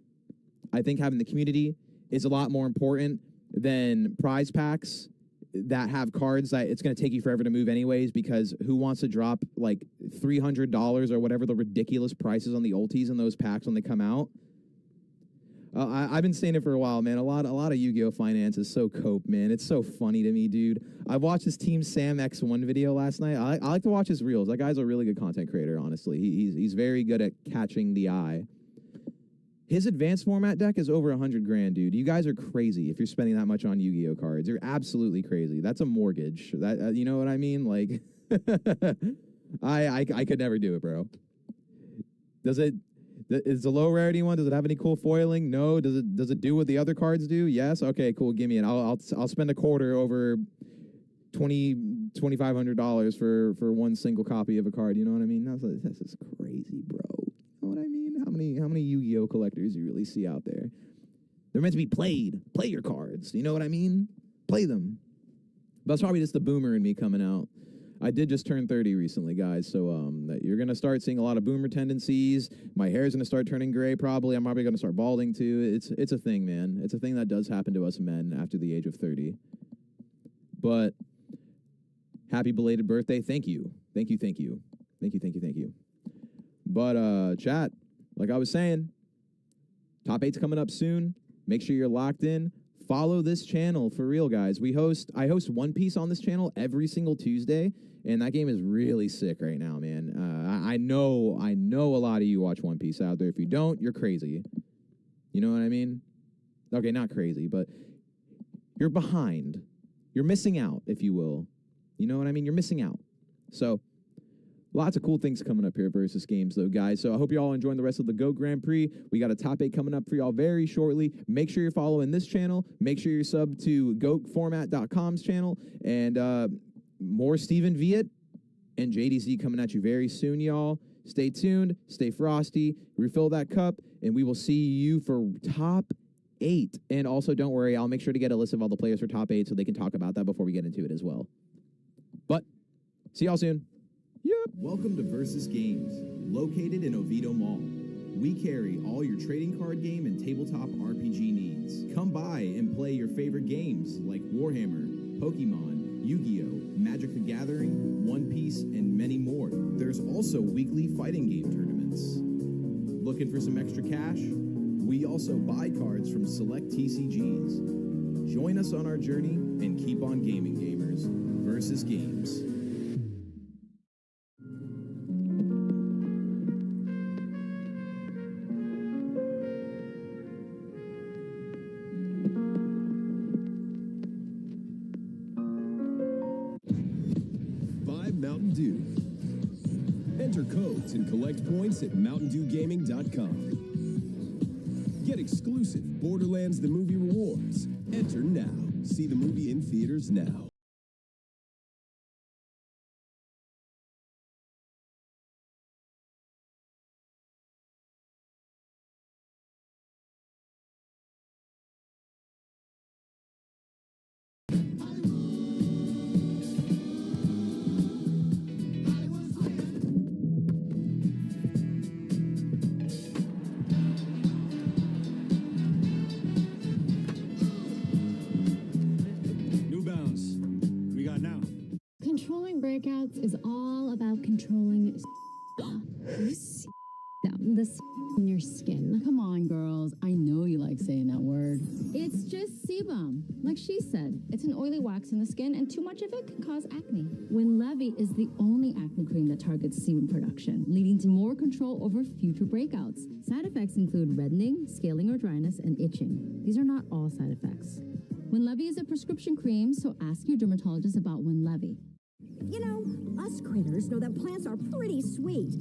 I think having the community is a lot more important than prize packs that have cards that it's going to take you forever to move anyways, because who wants to drop like $300 or whatever the ridiculous prices on the ultis in those packs when they come out? I've been saying it for a while, man. A lot of Yu-Gi-Oh! Finance is so cope, man. It's so funny to me, dude. I watched this Team Sam X1 video last night. I like to watch his reels. That guy's a really good content creator, honestly. He's very good at catching the eye. His advanced format deck is over 100 grand, dude. You guys are crazy if you're spending that much on Yu-Gi-Oh! Cards. You're absolutely crazy. That's a mortgage. That you know what I mean? Like, I could never do it, bro. Is the low rarity one? Does it have any cool foiling? No. Does it do what the other cards do? Yes. Okay, cool. Give me it. I'll spend a quarter over $2,500 for one single copy of a card. You know what I mean? That's just crazy, bro. You know what I mean? How many Yu-Gi-Oh! Collectors you really see out there? They're meant to be played. Play your cards. You know what I mean? Play them. But that's probably just the boomer in me coming out. I did just turn 30 recently, guys, so you're going to start seeing a lot of boomer tendencies. My hair's going to start turning gray, probably. I'm probably going to start balding, too. It's a thing, man. It's a thing that does happen to us men after the age of 30. But happy belated birthday. Thank you. Thank you, thank you. Thank you, thank you, thank you. But, chat, like I was saying, top 8's coming up soon. Make sure you're locked in. Follow this channel for real, guys. I host One Piece on this channel every single Tuesday, and that game is really sick right now, man. I know a lot of you watch One Piece out there. If you don't, you're crazy. You know what I mean? Okay, not crazy, but you're behind. You're missing out, if you will. You know what I mean? You're missing out. So lots of cool things coming up here at Versus Games, though, guys. So I hope you're all enjoying the rest of the Go Grand Prix. We got a top 8 coming up for y'all very shortly. Make sure you're following this channel. Make sure you're subbed to GoFormat.com's channel. And more Steven Viet and JDZ coming at you very soon, y'all. Stay tuned. Stay frosty. Refill that cup. And we will see you for top 8. And also, don't worry, I'll make sure to get a list of all the players for top 8 so they can talk about that before we get into it as well. But see y'all soon. Welcome to Versus Games, located in Oviedo Mall. We carry all your trading card game and tabletop RPG needs. Come by and play your favorite games like Warhammer, Pokemon, Yu-Gi-Oh!, Magic the Gathering, One Piece, and many more. There's also weekly fighting game tournaments. Looking for some extra cash? We also buy cards from select TCGs. Join us on our journey and keep on gaming, gamers. Versus Games. Mountain Dew. Enter codes and collect points at MountainDewGaming.com. Get exclusive Borderlands the Movie rewards. Enter now. See the movie in theaters now. breakouts is all about controlling the in your skin. Come on, girls. I know you like saying that word. It's just sebum. Like she said, it's an oily wax in the skin, and too much of it can cause acne. Winlevi is the only acne cream that targets sebum production, leading to more control over future breakouts. Side effects include reddening, scaling or dryness, and itching. These are not all side effects. Winlevi is a prescription cream, so ask your dermatologist about Winlevi. You know, us critters know that plants are pretty sweet.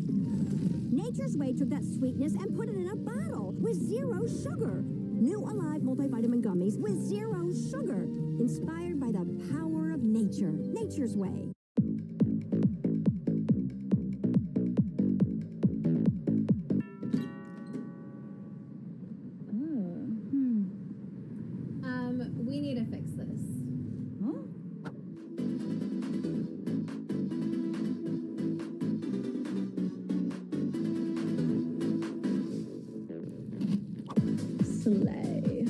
Nature's Way took that sweetness and put it in a bottle with zero sugar. New Alive multivitamin gummies with zero sugar. Inspired by the power of nature. Nature's Way. We need to fix this. Slay.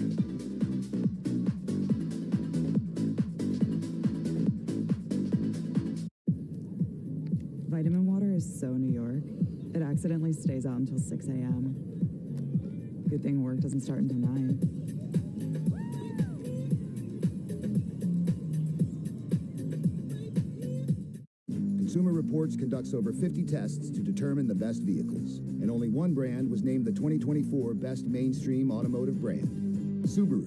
Vitamin water is so New York. It accidentally stays out until 6 a.m. Good thing work doesn't start until 9. Consumer Reports conducts over 50 tests to determine the best vehicles, and only one brand was named the 2024 Best Mainstream Automotive Brand, Subaru,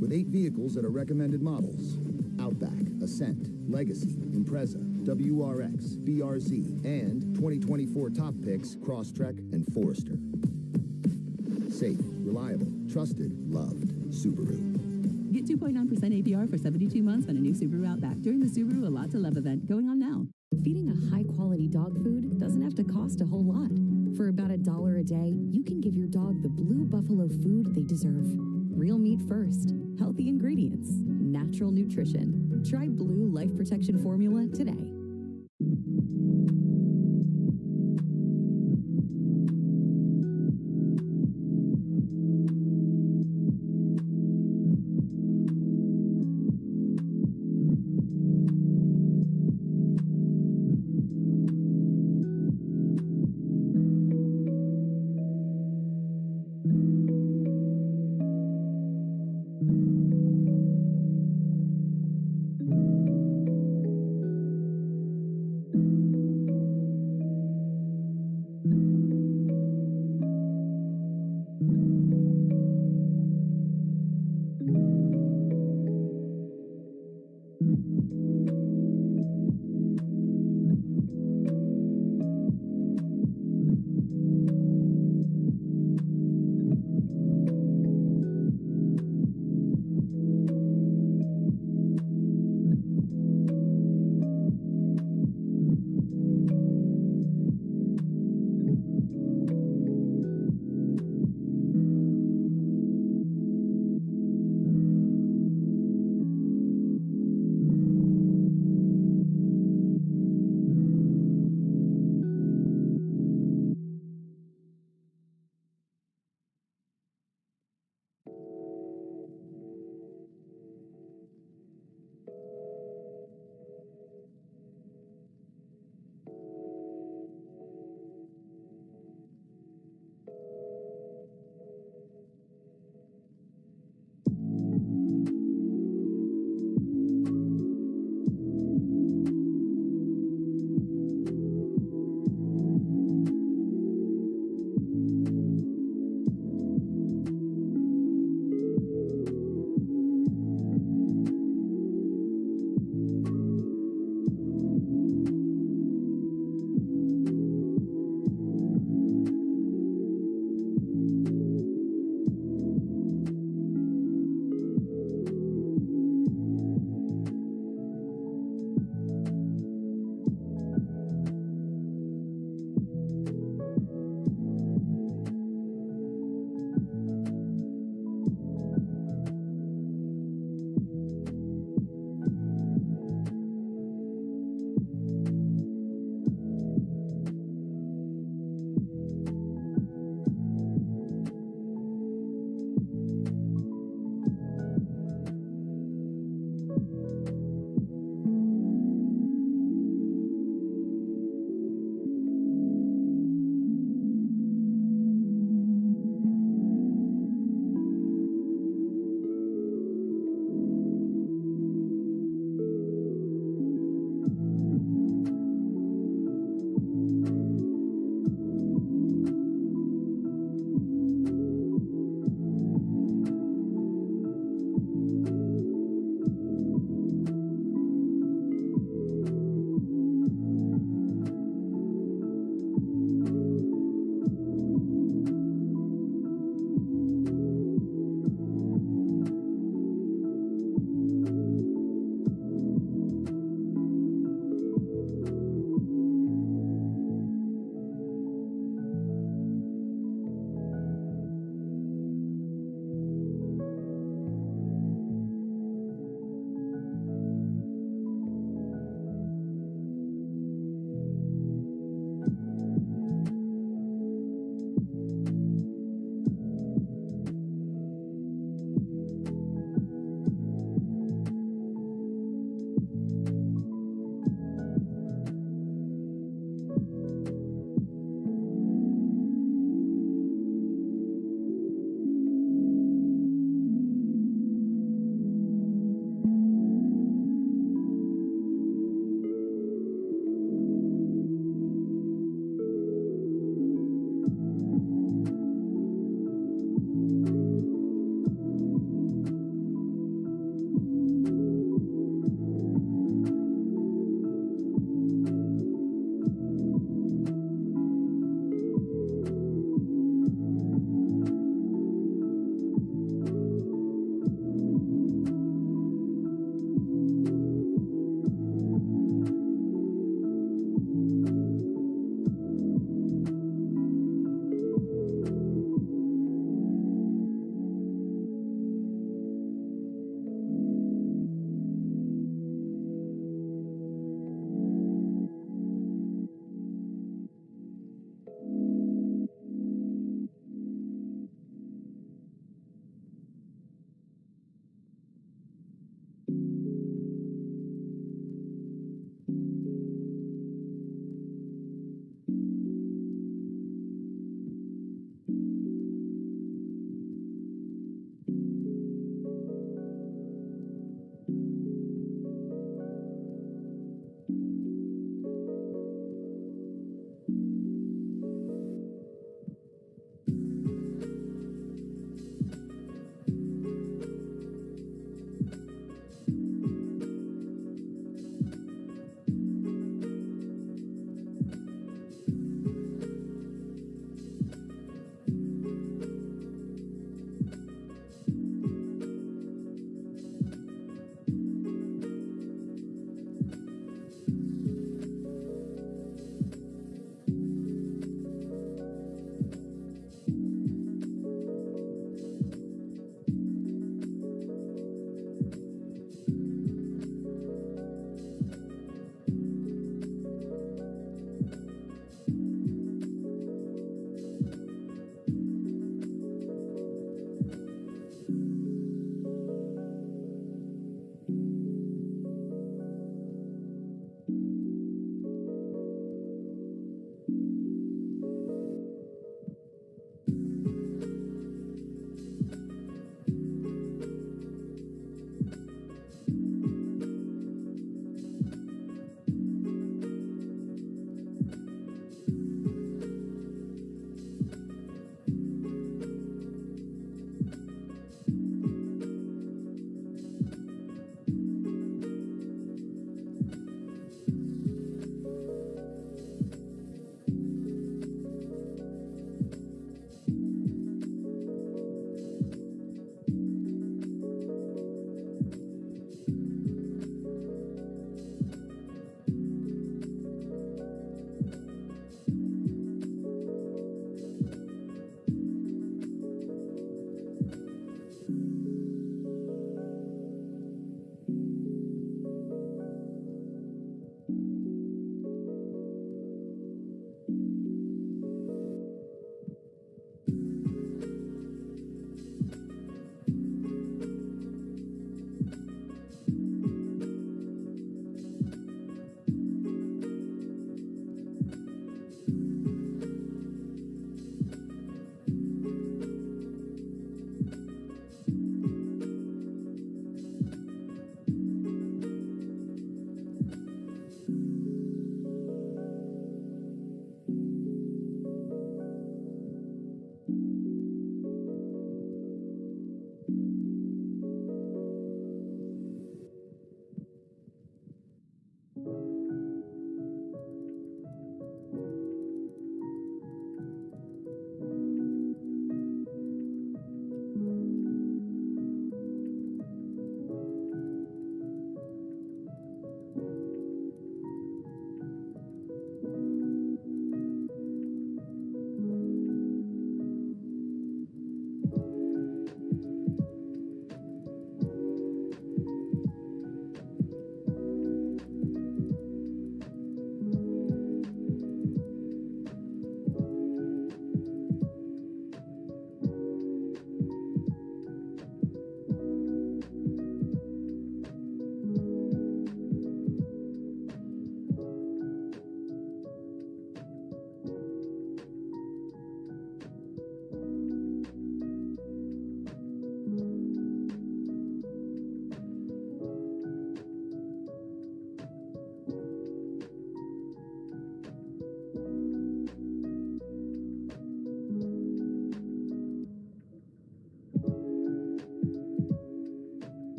with 8 vehicles that are recommended models: Outback, Ascent, Legacy, Impreza, WRX, BRZ, and 2024 top picks Crosstrek and Forester. Safe, reliable, trusted, loved. Subaru. Get 2.9% APR for 72 months on a new Subaru Outback during the Subaru A Lot to Love event going on now. Feeding a high-quality dog food doesn't have to cost a whole lot. For about $1 a day, you can give your dog the Blue Buffalo food they deserve. Real meat first, healthy ingredients, natural nutrition. Try Blue Life Protection Formula today.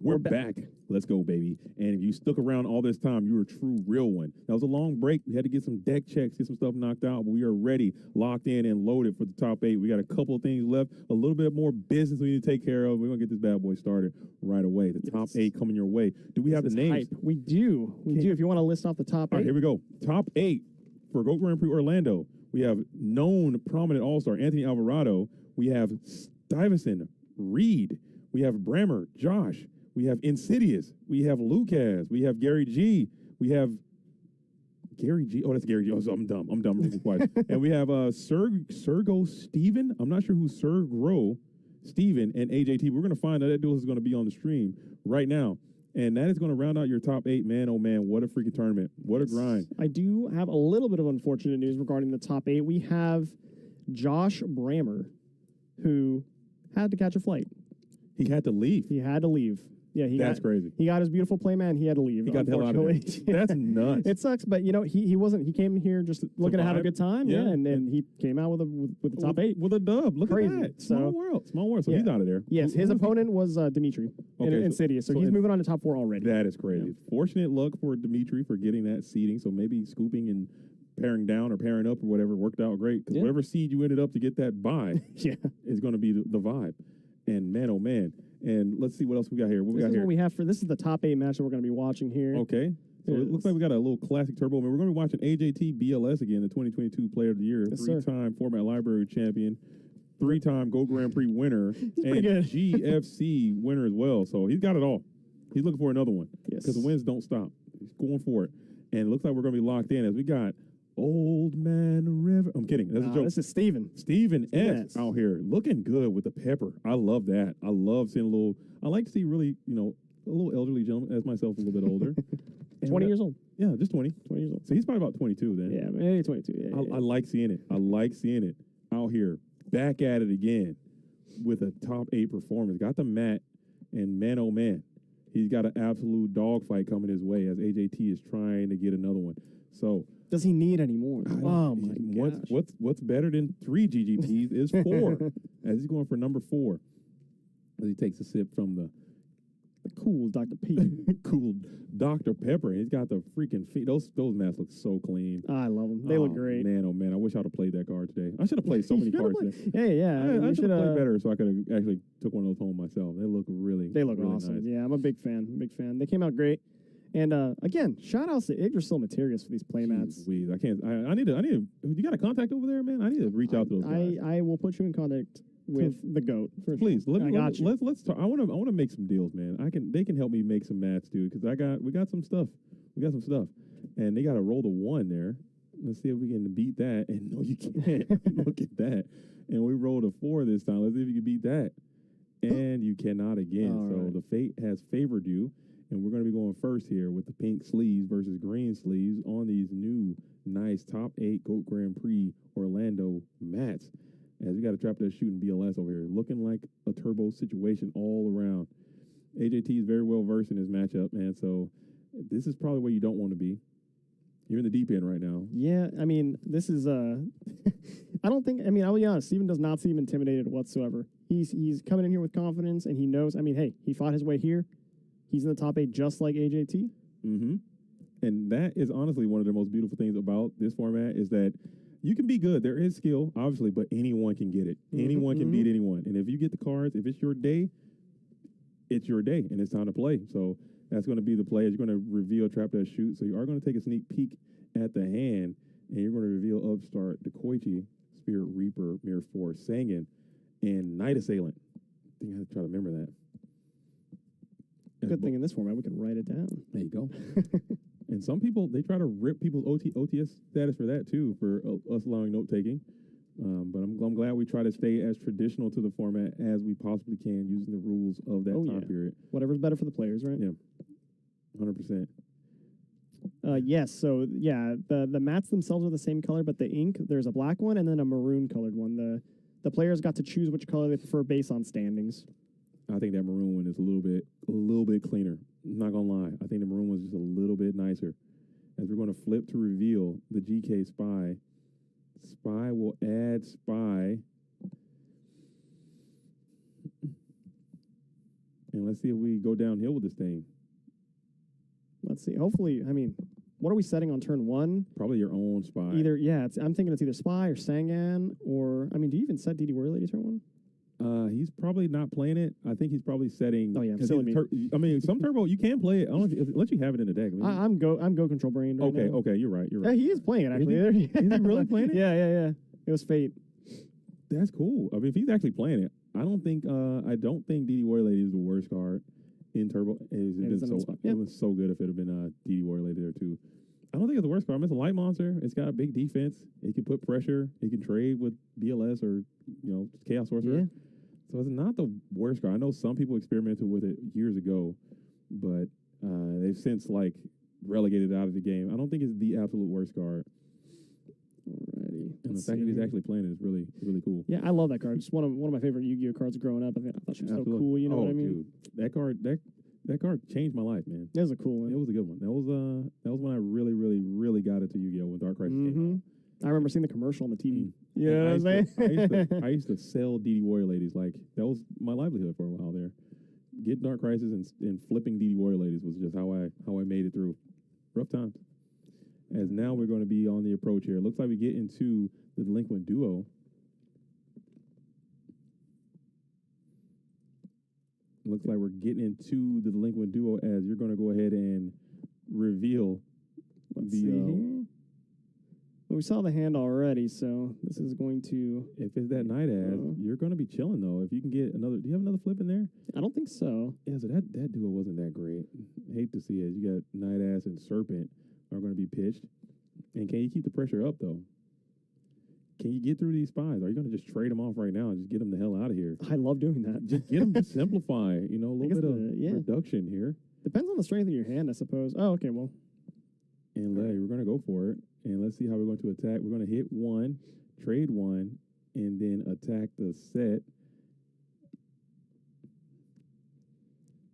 We're back. Let's go, baby. And if you stuck around all this time, you're a true real one. That was a long break. We had to get some deck checks, get some stuff knocked out, but we are ready, locked in, and loaded for the top 8. We got a couple of things left, a little bit more business we need to take care of. We're going to get this bad boy started right away. The top 8 coming your way. Do we have the names? Hype. We do. We do. If you want to list off the top 8. All right, here we go. Top 8 for GOAT Grand Prix Orlando. We have known prominent all-star Anthony Alvarado. We have Stuyvesant, Reed. We have Brammer, Josh. We have Insidious. We have Lucas. We have Gary G. We have Gary G. Oh, that's Gary G. Oh, so I'm dumb. I'm really quiet. And we have Sergo Steven. I'm not sure who Sergo Steven and AJT. We're going to find out that dude is going to be on the stream right now. And that is going to round out your top 8. Man, oh, man, what a freaking tournament. What a grind. I do have a little bit of unfortunate news regarding the top 8. We have Josh Brammer, who had to catch a flight. He had to leave. He had to leave. Yeah, that's crazy. He got his beautiful play, man. He had to leave. He got the hell out of there. That's nuts. It sucks, but you know he wasn't. He came here just looking to have a good time. Yeah, and he came out with the top 8 with a dub. Look crazy. At that. Small world. So he's out of there. Yes, his opponent was Dimitri in Insidious, so he's moving on to top 4 already. That is crazy. Yeah. Fortunate luck for Dimitri for getting that seeding. So maybe scooping and pairing down or pairing up or whatever worked out great. Because whatever seed you ended up to get that bye is going to be the vibe. And man, oh man. And let's see what else we got here. What we have this is the top 8 match that we're going to be watching here. Okay. So it looks like we got a little classic turbo. I mean, we're going to be watching AJT BLS again, the 2022 Player of the Year, 3-time Format Library champion, 3-time Go Grand Prix winner, and GFC winner as well. So he's got it all. He's looking for another one because the wins don't stop. He's going for it. And it looks like we're going to be locked in as we got Old Man River. I'm kidding. That's a joke. This is Steven. Steven S. out here looking good with the pepper. I love that. I love seeing a little. I like to see really, a little elderly gentleman, as myself, a little bit older. 20 years old. Yeah, just 20. 20 years old. So he's probably about 22 then. Yeah, maybe 22. Yeah, I like seeing it. I like seeing it out here. Back at it again with a top 8 performance. Got the mat, and man, oh man, he's got an absolute dogfight coming his way as AJT is trying to get another one. So. Does he need any more? Oh my gosh. What's better than 3 GGPs is 4. As he's going for number 4. As he takes a sip from the cool Dr. P. cool Dr. Pepper. He's got the freaking feet. Those mats look so clean. I love them. They look great. Man, oh man, I wish I'd have played that card today. I should have played so many cards today. Yeah. I should have played better so I could have actually took one of those home myself. They look really awesome. Nice. Yeah, I'm a big fan. They came out great. And again, shout outs to Yggdrasil Materials for these play mats. I can't. I need to. You got a contact over there, man? I need to reach out to those guys. I will put you in contact with the GOAT. Please, got you. Let's talk. I want to make some deals, man. They can help me make some mats, dude. Because we got some stuff. And they got to roll the 1 there. Let's see if we can beat that. And no, you can't. Look at that. And we rolled a 4 this time. Let's see if you can beat that. And you cannot again. So the fate has favored you. And we're going to be going first here with the pink sleeves versus green sleeves on these new nice top 8 GOAT Grand Prix Orlando mats. As we got a trap that shooting BLS over here, looking like a turbo situation all around. AJT is very well versed in his matchup, man. So this is probably where you don't want to be. You're in the deep end right now. Yeah, I mean, this is I'll be honest, Steven does not seem intimidated whatsoever. He's coming in here with confidence, and he knows. I mean, hey, he fought his way here. He's in the top 8 just like AJT. Mm-hmm. And that is honestly one of the most beautiful things about this format is that you can be good. There is skill, obviously, but anyone can get it. Anyone can beat anyone. And if you get the cards, if it's your day, it's your day, and it's time to play. So that's going to be the play. You're going to reveal Trap That Shoot. So you are going to take a sneak peek at the hand, and you're going to reveal Upstart, Dekoichi, Spirit Reaper, Mirror Force, Sangan, and Night Assailant. I think I have to try to remember that. Good thing in this format we can write it down. There you go. And some people, they try to rip people's OTS status for that too, for us allowing note taking. But I'm glad we try to stay as traditional to the format as we possibly can using the rules of that time period. Whatever's better for the players, right? Yeah, 100%. Yes, so yeah, the mats themselves are the same color, but the ink, there's a black one and then a maroon colored one. The players got to choose which color they prefer based on standings. I think that maroon one is a little bit cleaner. I'm not gonna lie. I think the maroon one's just a little bit nicer. As we're going to flip to reveal the GK Spy. Spy will add Spy. And let's see if we go downhill with this thing. Let's see. Hopefully, I mean, what are we setting on turn 1? Probably your own spy. Either, yeah, I'm thinking it's either Spy or Sangan, or, I mean, do you even set DD Warrior Lady turn 1? He's probably not playing it. I think he's probably setting. Oh yeah, 'cause silly me. I mean, some turbo you can play it. I don't know unless you have it in the deck. I mean, I'm go control brain. Right okay, now. okay, you're right. You're Yeah, right. he is playing it actually. Is he really playing it? Yeah. It was Fate. That's cool. I mean, if he's actually playing it, I don't think DD Warrior Lady is the worst card in turbo. It was so good if it had been DD Warrior Lady there too. I don't think it's the worst card. I mean, it's a light monster. It's got a big defense. It can put pressure. It can trade with BLS or Chaos Sorcerer. Yeah. So it's not the worst card. I know some people experimented with it years ago, but they've since relegated it out of the game. I don't think it's the absolute worst card. Alrighty. And the fact that he's actually playing it is really, really cool. Yeah, I love that card. It's one of my favorite Yu-Gi-Oh cards growing up. I thought she was so cool. You know what I mean? Dude, that card changed my life, man. It was a cool one. It was a good one. That was when I really, really, really got into Yu-Gi-Oh when Dark Crisis came out. I remember seeing the commercial on the TV. You know what I'm saying? I used to sell DD Warrior Ladies. That was my livelihood for a while there. Getting Dark Crisis and flipping DD Warrior Ladies was just how I made it through. Rough times. As now we're going to be on the approach here. It looks like we get into the Delinquent Duo. Looks like we're getting into the Delinquent Duo as you're going to go ahead and reveal we saw the hand already, so this is going to... If it's that Night Ass, you're going to be chilling, though. If you can get another... Do you have another flip in there? I don't think so. Yeah, so that duo wasn't that great. Hate to see it. You got Night Ass and Serpent are going to be pitched. And can you keep the pressure up, though? Can you get through these spies? Are you going to just trade them off right now and just get them the hell out of here? I love doing that. Just get them to simplify, a little bit of reduction here. Depends on the strength of your hand, I suppose. Oh, okay, well. And we're going to go for it. And let's see how we're going to attack. We're going to hit 1, trade 1, and then attack the set.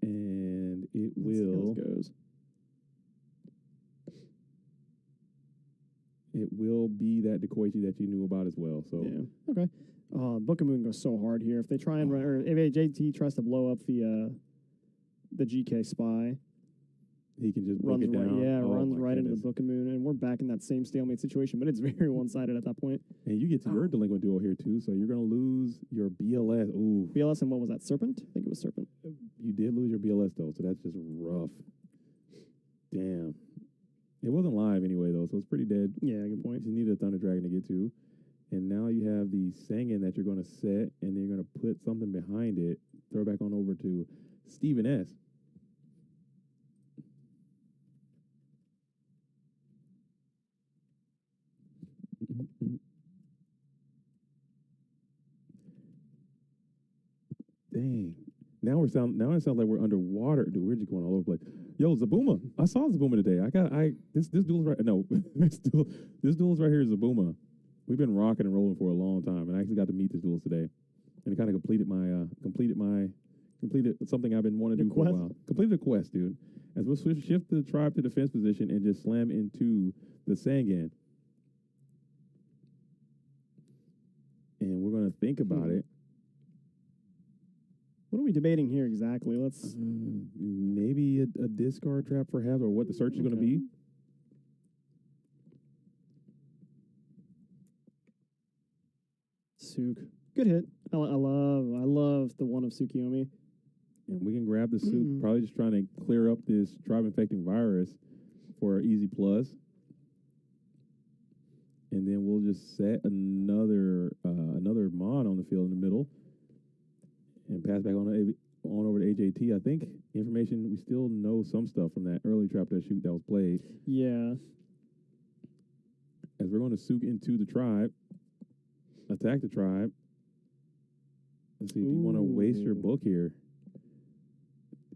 And it will... It will be that Dekoichi that you knew about as well. So yeah, okay. Book of Moon goes so hard here. If they try and run, or if JT tries to blow up the GK spy, he can just runs book it down. runs right into the Book of Moon, and we're back in that same stalemate situation. But it's very one-sided at that point. And you get to your Delinquent Duo here too, so you're going to lose your BLS. Ooh, BLS, and what was that? Serpent? I think it was Serpent. You did lose your BLS though, so that's just rough. Damn. It wasn't live anyway, though, so it's pretty dead. Yeah, good point. You needed a Thunder Dragon to get to. And now you have the Sangan that you're going to set, and then you're going to put something behind it. Throw back on over to Stephen S. Dang. Now it sounds like we're underwater. Dude, we're just going all over the place. Yo, Zabuma. I saw Zabuma today. This duel's right. No, this duel's right here is Zabuma. We've been rocking and rolling for a long time, and I actually got to meet this duelist today. And it kind of completed something I've been wanting to do for a while. Completed a quest, dude. As we'll shift the tribe to defense position and just slam into the Sangan. And we're going to think about it. What are we debating here exactly? Let's maybe a discard trap perhaps, or what the search is going to be. Suk, good hit. I love the one of Tsukiyomi. And we can grab the Suk. Probably just trying to clear up this tribe infecting virus for an easy plus. And then we'll just set another mod on the field in the middle. And pass back on over to AJT. I think information, we still know some stuff from that early trap that shoot that was played. Yeah. As we're going to Suk into the tribe, attack the tribe. Let's see, do you want to waste your book here?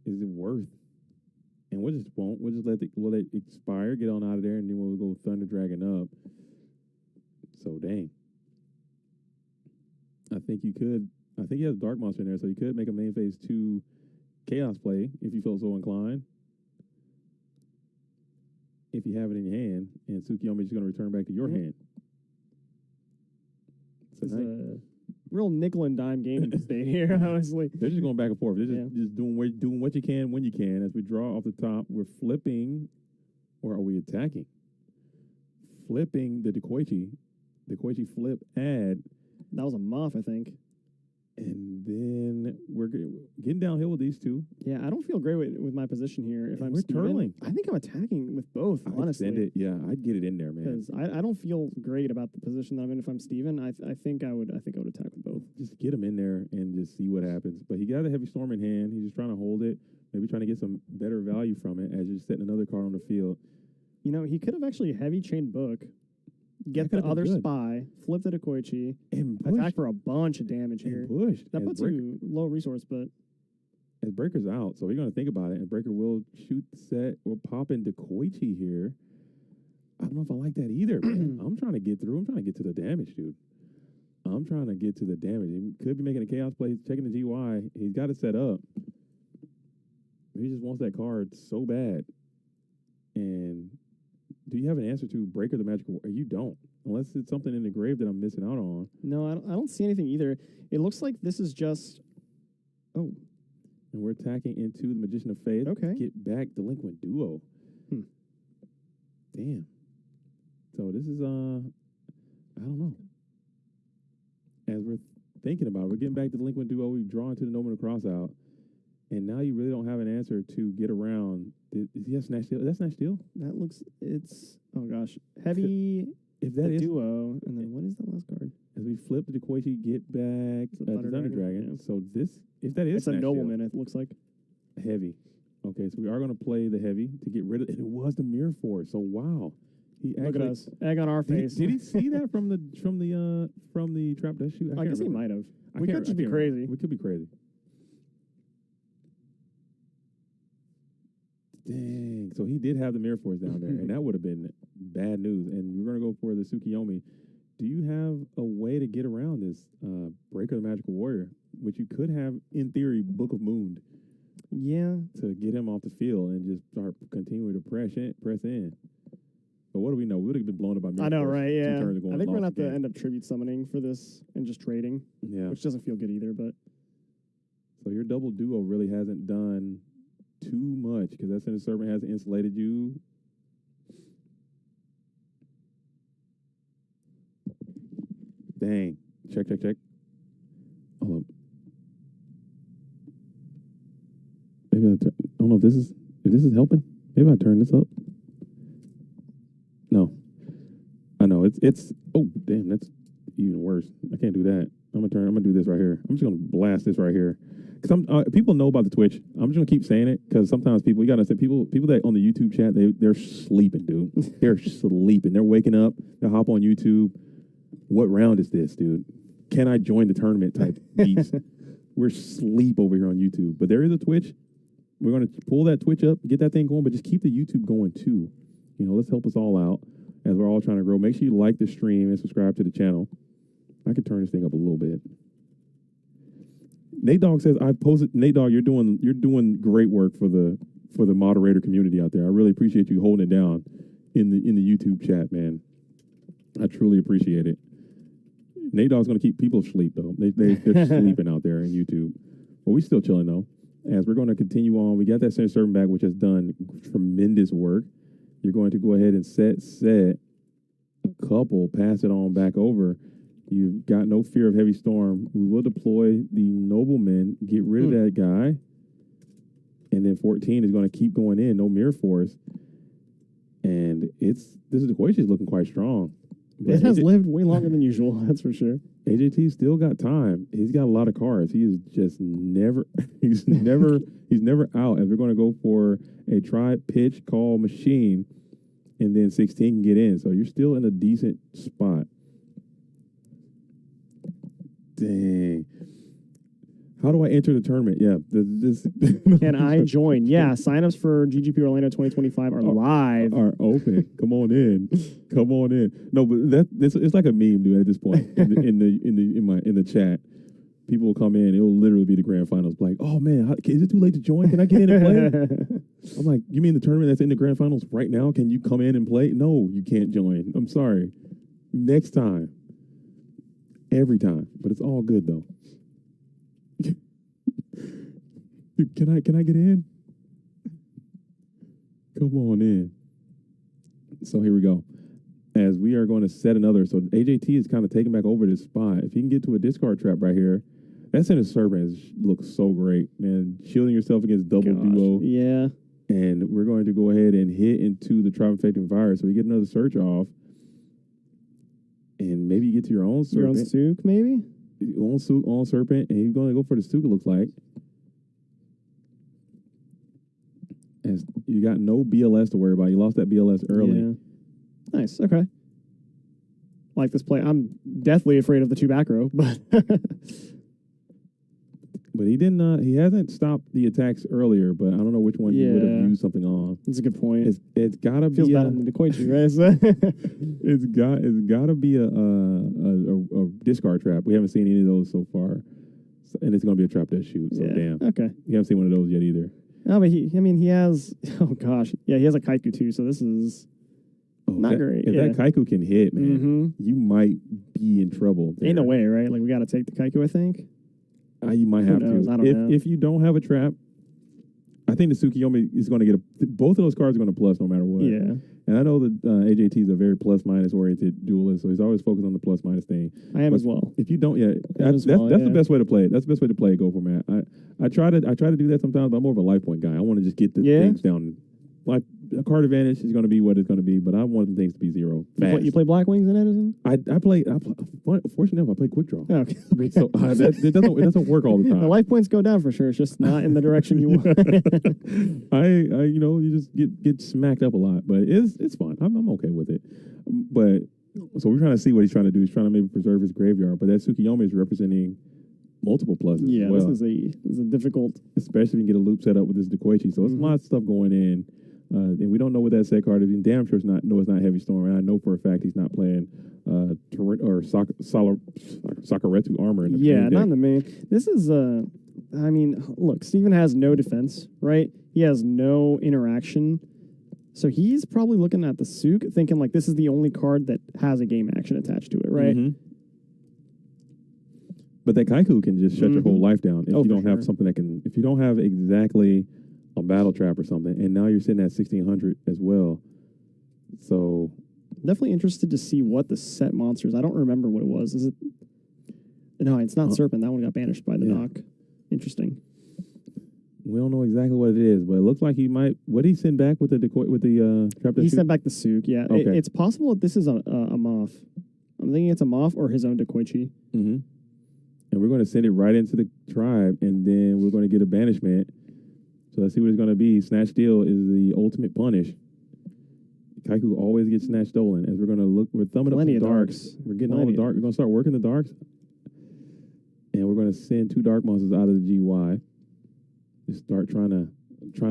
Is it worth? And we'll just let it expire, get on out of there, and then we'll go Thunder Dragon up. So dang. I think he has Dark Monster in there, so you could make a main phase 2 Chaos play if you feel so inclined. If you have it in your hand, and Tsukiyomi is going to return back to your hand. So real nickel and dime game state here, honestly. They're just going back and forth. They're just doing what you can when you can. As we draw off the top, we're flipping, or are we attacking? Flipping the Dekoichi flip ad. That was a muff, I think. And then we're getting downhill with these two. Yeah, I don't feel great with my position here. If I'm we're Steven, turtling. I think I'm attacking with both, honestly. Send it. Yeah, I'd get it in there, man. Because I don't feel great about the position that I'm in. If I'm Steven, I think I would attack with both. Just get him in there and just see what happens. But he got a heavy storm in hand. He's just trying to hold it, maybe trying to get some better value from it as you're setting another card on the field. You know, he could have actually heavy chain book, get the other spy, flip the Dekoichi, and attack for a bunch of damage here. Push. That puts you low resource, but as Breaker's out, so you're going to think about it, and Breaker will shoot the set or pop in Dekoichi here. I don't know if I like that either, man. I'm trying to get through. I'm trying to get to the damage, dude. I'm trying to get to the damage. He could be making a chaos play. He's checking the GY. He's got it set up. He just wants that card so bad. And do you have an answer to Breaker the Magical? Or you don't, unless it's something in the grave that I'm missing out on. No, I don't see anything either. It looks like this is just. Oh. And we're attacking into the Magician of Fate. Okay. Get back Delinquent Duo. Damn. So this is, I don't know. As we're thinking about it, we're getting back to Delinquent Duo. We draw into the Nomen of Cross out. And now you really don't have an answer to get around. Is he a Snatch Steal? Is that Snatch Steal? That looks, oh gosh. Heavy if that is Duo. And then what is that last card? As we flip the Dekoichi, get back the Thunder Dragon. Yeah. So this, if that is it's a Snatch Nobleman, Steal, it looks like. Heavy. Okay, so we are going to play the heavy to get rid of it. And it was the Mirror Force. So wow. He Look at us. Egg on our face. Did he see that from the trap dash shoot? I guess he might have. We could just be crazy. We could be crazy. Dang. So he did have the Mirror Force down there, and that would have been bad news. And we're going to go for the Tsukiyomi. Do you have a way to get around this Breaker the Magical Warrior, which you could have, in theory, Book of Moon? Yeah. To get him off the field and just start continuing to press in. But what do we know? We would have been blown up by Mirror I know, Force right? Yeah. I think we're going to have to end up tribute summoning for this and just trading. Yeah. Which doesn't feel good either, but. So your double duo really hasn't done too much because that Sinister Servant has insulated you. Dang. Check. Hold up. Maybe I don't know if this is helping. Maybe I turn this up. No. I know it's oh damn, that's even worse. I can't do that. I'm gonna do this right here. I'm just gonna blast this right here. Because people know about the Twitch. I'm just gonna keep saying it because sometimes people, you gotta say people that on the YouTube chat, they're sleeping, dude. They're sleeping. They're waking up. They hop on YouTube. What round is this, dude? Can I join the tournament type beats? We're sleep over here on YouTube, but there is a Twitch. We're gonna pull that Twitch up, get that thing going, but just keep the YouTube going too. You know, let's help us all out as we're all trying to grow. Make sure you like the stream and subscribe to the channel. I could turn this thing up a little bit. Nate Dogg says, I posted. Nate Dogg, you're doing great work for the moderator community out there. I really appreciate you holding it down in the YouTube chat, man. I truly appreciate it. Nate Dogg's going to keep people asleep though. They're sleeping out there in YouTube. But we still chilling though. As we're going to continue on, we got that Sinister Servant back, which has done tremendous work. You're going to go ahead and set a couple, pass it on back over. You've got no fear of heavy storm. We will deploy the Nobleman, get rid of that guy. And then 14 is going to keep going in, no Mirror Force. And this is the Dekoichi is looking quite strong. But it has lived way longer than usual, that's for sure. AJT still got time. He's got a lot of cards. He is just never he's never out. As we're going to go for a try pitch call machine, and then 16 can get in. So you're still in a decent spot. Dang. How do I enter the tournament? Yeah. Can I join? Yeah. Signups for GGP Orlando 2025 are live. Are open. Come on in. Come on in. No, but it's like a meme, dude. At this point, in the chat, people will come in. It will literally be the grand finals. Like, oh man, is it too late to join? Can I get in and play? I'm like, you mean the tournament that's in the grand finals right now? Can you come in and play? No, you can't join. I'm sorry. Next time. every time. But it's all good though. Dude, can I get in? Come on in. So here we go. As we are going to set another, so AJT is kind of taking back over this spot. If he can get to a discard trap right here, that Sinister Serpent looks so great, man. Shielding yourself against double duo. Yeah. And we're going to go ahead and hit into the Tribe Infecting Virus. So we get another search off. And maybe you get to your own Serpent. Your own Sook, maybe? Own Serpent. And he's going to go for the Sook, it looks like. As you got no BLS to worry about. You lost that BLS early. Yeah. Nice. Okay. Like this play. I'm deathly afraid of the 2 back row, but but he didn't. He hasn't stopped the attacks earlier, but I don't know which one he would have used something on. That's a good point. It's gotta Feels be bad on the Koichi, right? it's gotta be a discard trap. We haven't seen any of those so far, and it's gonna be a trap that shoots. So damn. Okay. You haven't seen one of those yet either. No, but he has. Oh gosh, yeah, he has a Kaiku too. So this is not great. If that Kaiku can hit, man, you might be in trouble. There. Ain't no way, right? Like we got to take the Kaiku, I think. You might have knows? to. I don't know. If you don't have a trap, I think the Tsukiyomi is going to get both of those cards are going to plus no matter what. Yeah. And I know that AJT is a very plus-minus oriented duelist, so he's always focused on the plus-minus thing. I am as well. If you don't, that's the best way to play it. That's the best way to play it. Go for Matt. I try to do that sometimes, but I'm more of a life point guy. I want to just get the things down. Like a card advantage is going to be what it's going to be, but I want the things to be zero. You play Black Wings in Edison? I play. Fortunately enough, I play Quick Draw. Oh, okay. So it doesn't work all the time. The life points go down for sure. It's just not in the direction you want. You just get smacked up a lot, but it's fun. I'm okay with it. But so we're trying to see what he's trying to do. He's trying to maybe preserve his graveyard, but that Tsukiyomi is representing multiple pluses. Yeah, as well. this is a difficult, especially if you can get a loop set up with this Dekoichi. So it's a lot of stuff going in. And we don't know what that set card is. And damn sure it's not Heavy Storm. And I know for a fact he's not playing Sakaretsu armor in the main deck. not in the main. This is look, Steven has no defense, right? He has no interaction. So he's probably looking at the Sook, thinking like this is the only card that has a game action attached to it, right? Mm-hmm. But that Kaiku can just shut your whole life down if you don't have something that can. If you don't have exactly a battle trap or something, and now you're sitting at 1600 as well. So definitely interested to see what the set monsters. I don't remember what it was. Is it? No, it's not Serpent. That one got banished by the knock. Interesting. We don't know exactly what it is, but it looks like he might. What did he send back with the trap? He sent back the Sook. Yeah, okay. It's possible that this is a Moth. I'm thinking it's a Moth or his own Dekoichi. Mm-hmm. And we're going to send it right into the tribe, and then we're going to get a banishment. So let's see what it's going to be. Snatch Steal is the ultimate punish. Kaiku always gets snatch stolen. As we're going to look, we're thumbing up the darks. We're getting all the dark. We're going to start working the darks, and we're going to send 2 dark monsters out of the GY. Just start trying to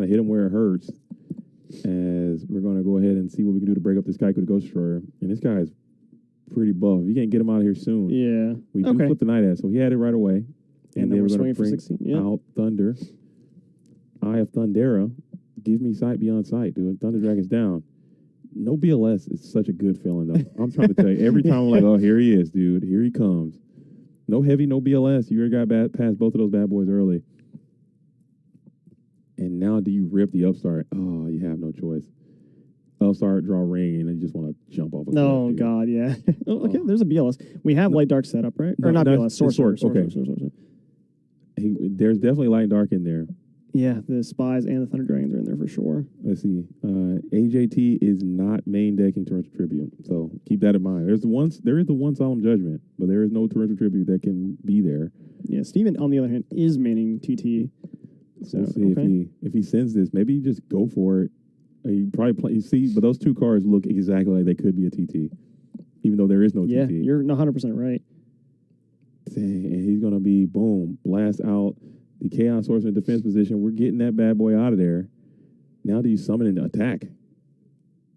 hit them where it hurts. As we're going to go ahead and see what we can do to break up this Kaiku the Ghost Destroyer. And this guy is pretty buff. You can't get him out of here soon. Yeah, we do flip the Night Ass, so he had it right away. And then we're going to bring out Thunder. Eye of Thundera. Give me sight beyond sight, dude. Thunder Dragon's down. No BLS is such a good feeling, though. I'm trying to tell you. Every time I'm like, oh, here he is, dude. Here he comes. No heavy, no BLS. You already got past both of those bad boys early. And now do you rip the Upstart? Oh, you have no choice. Upstart, draw ring, and you just want to jump off a cliff. Oh, God, yeah. Okay, there's a BLS. We have Light Dark set up, right? Or not BLS, Sorcerer. Okay. There's definitely Light and Dark in there. Yeah, the Spies and the Thunder Dragons are in there for sure. Let's see. AJT is not main decking Torrential Tribute, so keep that in mind. There is the one Solemn Judgment, but there is no Torrential Tribute that can be there. Yeah, Steven, on the other hand, is maining TT. So we'll see if he sends this. Maybe you just go for it. You probably play. You see, but those 2 cards look exactly like they could be a TT, even though there is no TT. Yeah, you're 100% right. Dang, and he's gonna be boom, blast out the Chaos Source in defense position. We're getting that bad boy out of there. Now do you summon an attack?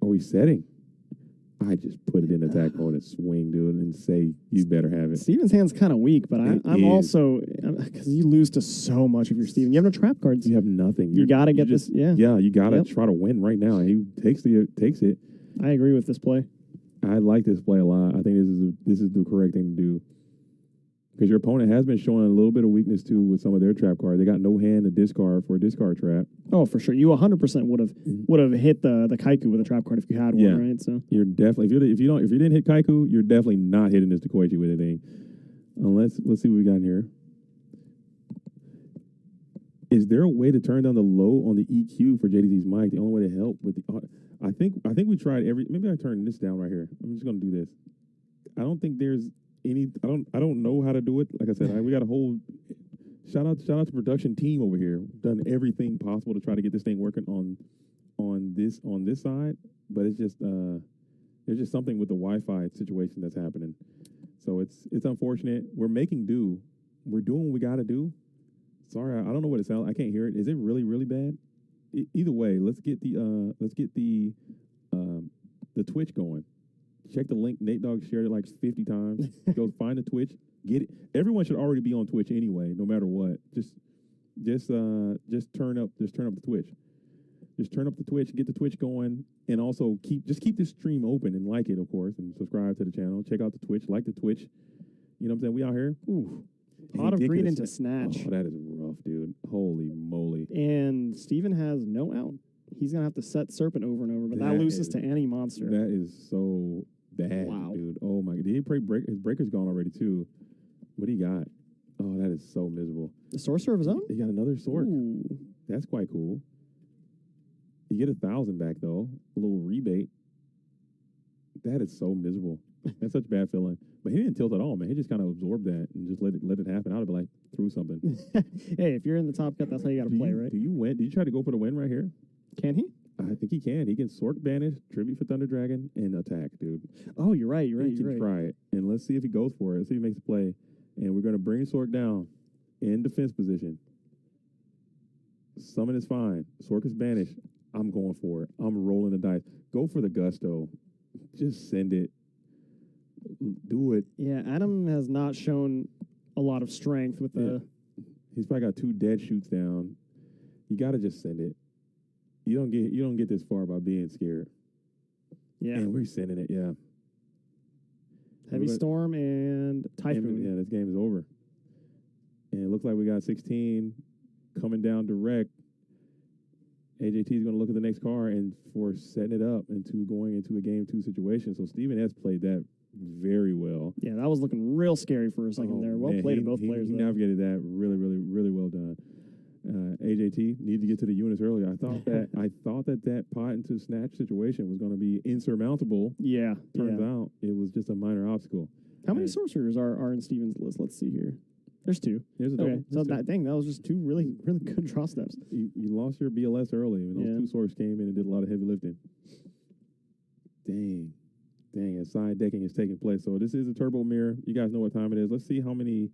Are we setting? I just put it in attack mode and swing, dude, and say you better have it. Steven's hand's kind of weak, but I'm also, because you lose to so much of your Steven. You have no trap cards. You have nothing. You got to get this. Yeah. Yeah, you got to try to win right now. And he takes it. I agree with this play. I like this play a lot. I think this is the correct thing to do. Because your opponent has been showing a little bit of weakness too with some of their trap cards. They got no hand to discard for a discard trap. Oh, for sure. You 100% would have hit the Kaiku with a trap card if you had one, right? So you're definitely if you didn't hit Kaiku, you're definitely not hitting this Dekoichi with anything. Unless let's see what we got in here. Is there a way to turn down the low on the EQ for JDZ's mic? The only way to help with the I think we tried maybe I turn this down right here. I'm just gonna do this. I don't think there's any I don't know how to do it. Like I said, we got a whole shout out to production team over here. Done everything possible to try to get this thing working on this side, but it's just there's just something with the Wi-Fi situation that's happening. So it's unfortunate. We're making do. We're doing what we got to do. Sorry, I don't know what it sounds. I can't hear it. Is it really, really bad? Either way, let's get the Twitch going. Check the link. Nate Dogg shared it like 50 times. Go find the Twitch. Get it. Everyone should already be on Twitch anyway, no matter what. Just turn up the Twitch. Just turn up the Twitch, get the Twitch going, and also keep this stream open and like it, of course, and subscribe to the channel. Check out the Twitch, like the Twitch. You know what I'm saying? We out here. Ooh. Pot of greed into Snatch. Oh, that is rough, dude. Holy moly. And Steven has no out. He's going to have to set Serpent over and over, but that loses to any monster. That is so bad, dude. Oh, my God. Did he break? His breaker's gone already, too. What do you got? Oh, that is so miserable. The Sorcerer of his own? He got another Sorc. Ooh. That's quite cool. You get 1,000 back, though. A little rebate. That is so miserable. That's such a bad feeling. But he didn't tilt at all, man. He just kind of absorbed that and just let it happen. I would be like, threw something. Hey, if you're in the top cut, that's how you got to play, right? Do you win? Did you try to go for the win right here? Can he? I think he can. He can Sorc Banish, Tribute for Thunder Dragon, and attack, dude. Oh, you're right. He can try it. And let's see if he goes for it. Let's see if he makes a play. And we're going to bring Sorc down in defense position. Summon is fine. Sorc is banished. I'm going for it. I'm rolling the dice. Go for the gusto. Just send it. Do it. Yeah, Adam has not shown a lot of strength with the... He's probably got 2 dead shoots down. You got to just send it. You don't get this far by being scared. Yeah. And we're sending it, yeah. Heavy Storm and Typhoon. Yeah, this game is over. And it looks like we got 16 coming down direct. AJT is going to look at the next card and for setting it up into going into a game 2 situation. So Steven S played that very well. Yeah, that was looking real scary for a second there. Well played to both players. He navigated that really, really, really well done. AJT needed to get to the units earlier. I thought that pot into Snatch situation was going to be insurmountable. Yeah. Turns out it was just a minor obstacle. How many sorcerers are in Steven's list? Let's see here. There's 2. There's a double. Okay, so that was just 2 really, really good draw steps. You lost your BLS early, and those 2 Sorcs came in and did a lot of heavy lifting. Dang, side decking is taking place. So this is a turbo mirror. You guys know what time it is. Let's see how many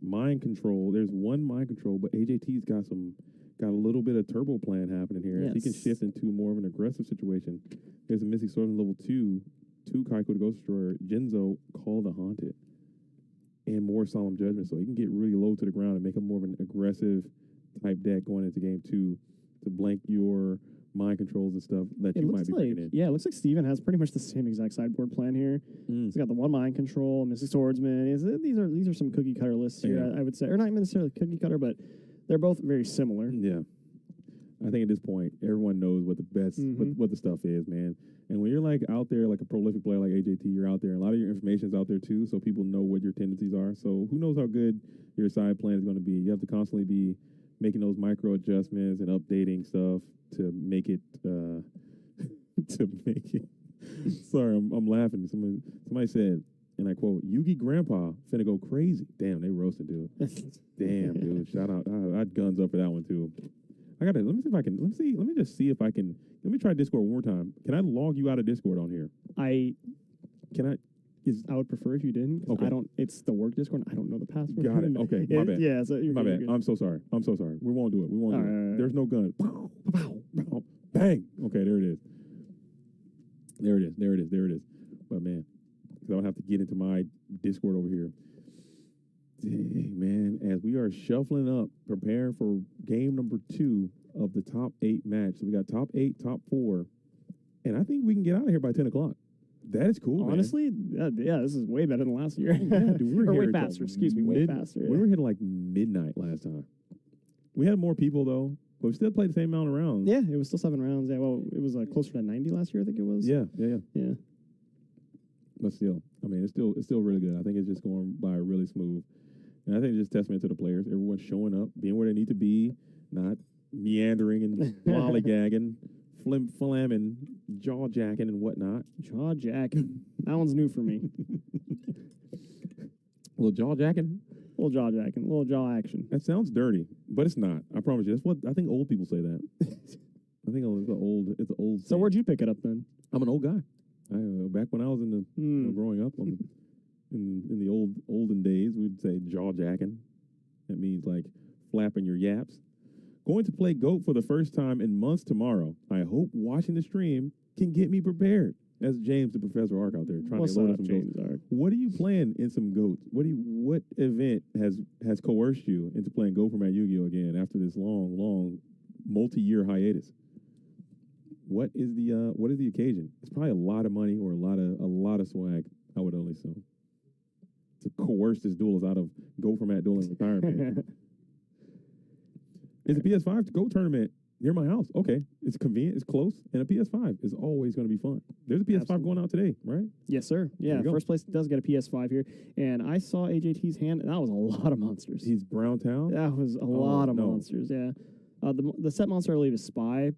mind control. There's 1 mind control, but AJT's got a little bit of turbo plan happening here. Yes. He can shift into more of an aggressive situation. There's a Mystic Sword in level 2, 2 Kaiko the Ghost Destroyer, Jinzo, Call the Haunted, and more Solemn Judgment. So he can get really low to the ground and make him more of an aggressive type deck going into game 2 to blank your mind controls and stuff that you might be bringing in. Yeah, it looks like Steven has pretty much the same exact sideboard plan here. He's got the 1 mind control, Mystic Swordsman. These are some cookie cutter lists here, I would say. Or not necessarily cookie cutter, but they're both very similar. Yeah. I think at this point, everyone knows what the best, what the stuff is, man. And when you're like out there, like a prolific player like AJT, you're out there, and a lot of your information is out there too, so people know what your tendencies are. So who knows how good your side plan is going to be. You have to constantly be making those micro adjustments and updating stuff to make it, Sorry, I'm laughing. Somebody said, and I quote, Yugi Grandpa finna go crazy. Damn, they roasted, dude. Damn, dude. Shout out. I had guns up for that one too. Let me just see if I can. Let me try Discord one more time. Can I log you out of Discord on here? I would prefer if you didn't. Okay. It's the work Discord. I don't know the password. Got it. Okay. My bad. Yeah. So my bad. I'm so sorry. We won't do it. We won't do it. There's no gun. Bang. Okay. There it is. But man, because I don't have to get into my Discord over here. Dang, man, as we are shuffling up, preparing for game number 2 of the top 8 match. So we got top 8, top 4, and I think we can get out of here by 10 o'clock. That is cool, man. Honestly, yeah, this is way better than last year. Yeah, dude, we were or way here till faster. Excuse me, way faster. We yeah. were hitting like midnight last time. We had more people though, but we still played the same amount of rounds. Yeah, it was still 7 rounds. Yeah, well, it was closer to 90 last year, I think it was. Yeah. Yeah. But still, I mean, it's still really good. I think it's just going by really smooth, and I think it's just testament to the players. Everyone's showing up, being where they need to be, not meandering and lollygagging, flamming, jaw jacking, and whatnot. Jaw jacking. That one's new for me. Little jaw jacking. Little jaw jacking. Little jaw action. That sounds dirty, but it's not. I promise you. That's what I think. Old people say that. I think it's an old. So where'd you pick it up then? I'm an old guy. Back when I was in the growing up in the olden days, we'd say jaw jacking. That means like flapping your yaps. Going to play GOAT for the first time in months tomorrow. I hope watching the stream can get me prepared. That's James, the Professor Ark out there trying What's to load up, up some James GOAT. Ark? What are you playing in some GOATs? What event has coerced you into playing GOAT Format Yu-Gi-Oh again after this long multi-year hiatus? What is the occasion? It's probably a lot of money or a lot of swag, I would only assume, to coerce this duelist out of GOAT Format dueling retirement. It's a PS5 GOAT tournament near my house. Okay, it's convenient, it's close, and a PS5 is always going to be fun. There's a PS5 Absolutely. going out today, right? Yes, sir. Yeah, There you go. first place does get a PS5 here. And I saw AJT's hand, and that was a lot of monsters. He's Brown Town? That was a lot of no. monsters, yeah. The set monster I believe is Spy,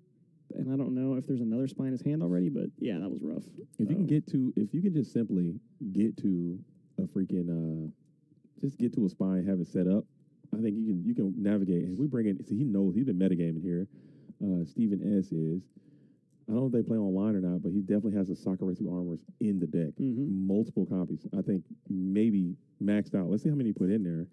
and I don't know if there's another Spy in his hand already, but yeah, that was rough. If you can just simply get to a freaking just get to a spy and have it set up, I think you can navigate. And we bring in, so he knows he's been metagaming here. Stephen S is. I don't know if they play online or not, but he definitely has the Sakurasu armors in the deck. Multiple copies. I think maybe maxed out. Let's see how many he put in there.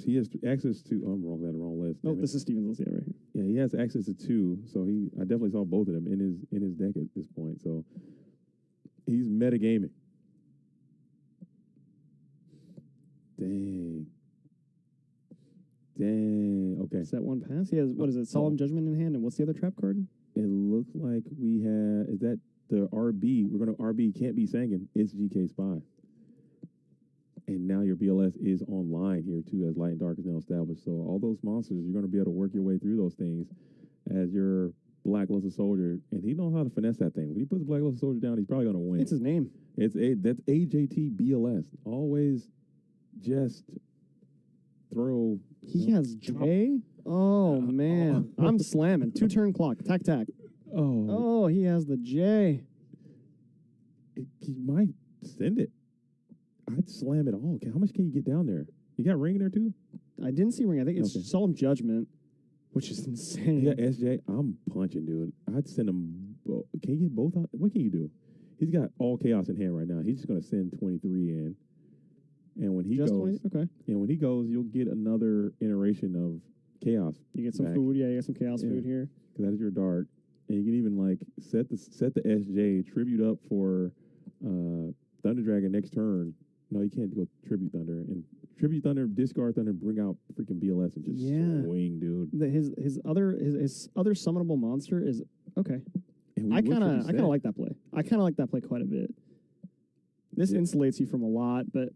He has access to. Oh, I'm wrong. That wrong list. No, this is Steven's list, yeah, right here. Yeah, he has access to 2. So I definitely saw both of them in his deck at this point. So he's metagaming. Dang. Okay. Set 1 pass. He has, what is it, Solemn Judgment in hand, and what's the other trap card? It looks like we have, is that the RB? We're going to RB can't be Sangan. It's GK Spy. And now your BLS is online here too, as Light and Dark is now established. So all those monsters, you're going to be able to work your way through those things as your Blacklusted Soldier. And he knows how to finesse that thing. When he puts Blacklusted Soldier down, he's probably going to win. It's his name. That's AJT BLS. Always just throw. He has J? Oh, man. I'm slamming. 2-turn clock. Tac. Oh, he has the J. He might send it. I'd slam it all. Okay, how much can you get down there? You got ring in there too? I didn't see ring. I think it's Okay. Solemn Judgment, which is insane. You got SJ. I'm punching, dude. I'd send him. Can you get both out? What can you do? He's got all chaos in hand right now. He's just going to send 23 in. And when he Just goes, 20? Okay. And when he goes, you'll get another iteration of chaos. You get some back. food. Yeah, you get some chaos food here. Because that is your dark. And you can even like set the SJ tribute up for Thunder Dragon next turn. No, you can't go Tribute Thunder. And Tribute Thunder, discard Thunder, bring out freaking BLS and just swing, dude. His other summonable monster is okay. And I kind of like that play. I kind of like that play quite a bit. This insulates you from a lot, but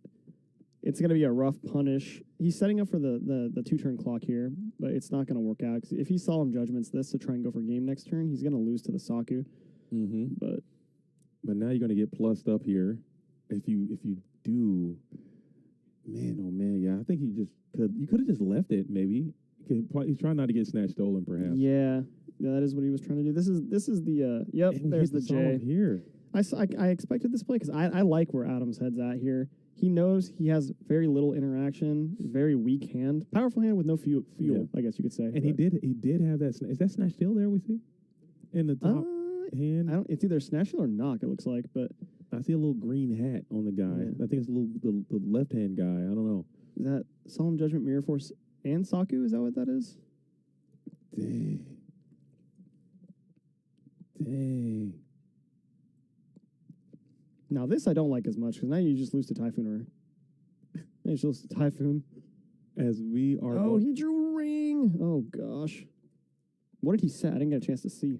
it's going to be a rough punish. He's setting up for the 2-turn clock here, but it's not going to work out. 'Cause if he Solemn Judgments this to try and go for game next turn, he's going to lose to the Saku. But now you're going to get plussed up here. If you do, man, oh man, yeah, I think you could have just left it maybe. He's trying not to get snatched stolen, perhaps. Yeah, that is what he was trying to do. This is the yep. And There's the hit Solemn J here. I expected this play because I like where Adam's head's at here. He knows he has very little interaction, very weak hand, powerful hand with no fuel. I guess you could say. And he did have that. Is that snatch still there? We see in the top hand. It's either snatch or knock. It looks like, but I see a little green hat on the guy. Yeah. I think it's the left hand guy. I don't know. Is that Solemn Judgment, Mirror Force, and Saku? Is that what that is? Dang. Now this I don't like as much because now you just lose to Typhoon now you just lose to Typhoon. As we are. Oh, he drew a ring. Oh gosh. What did he set? I didn't get a chance to see.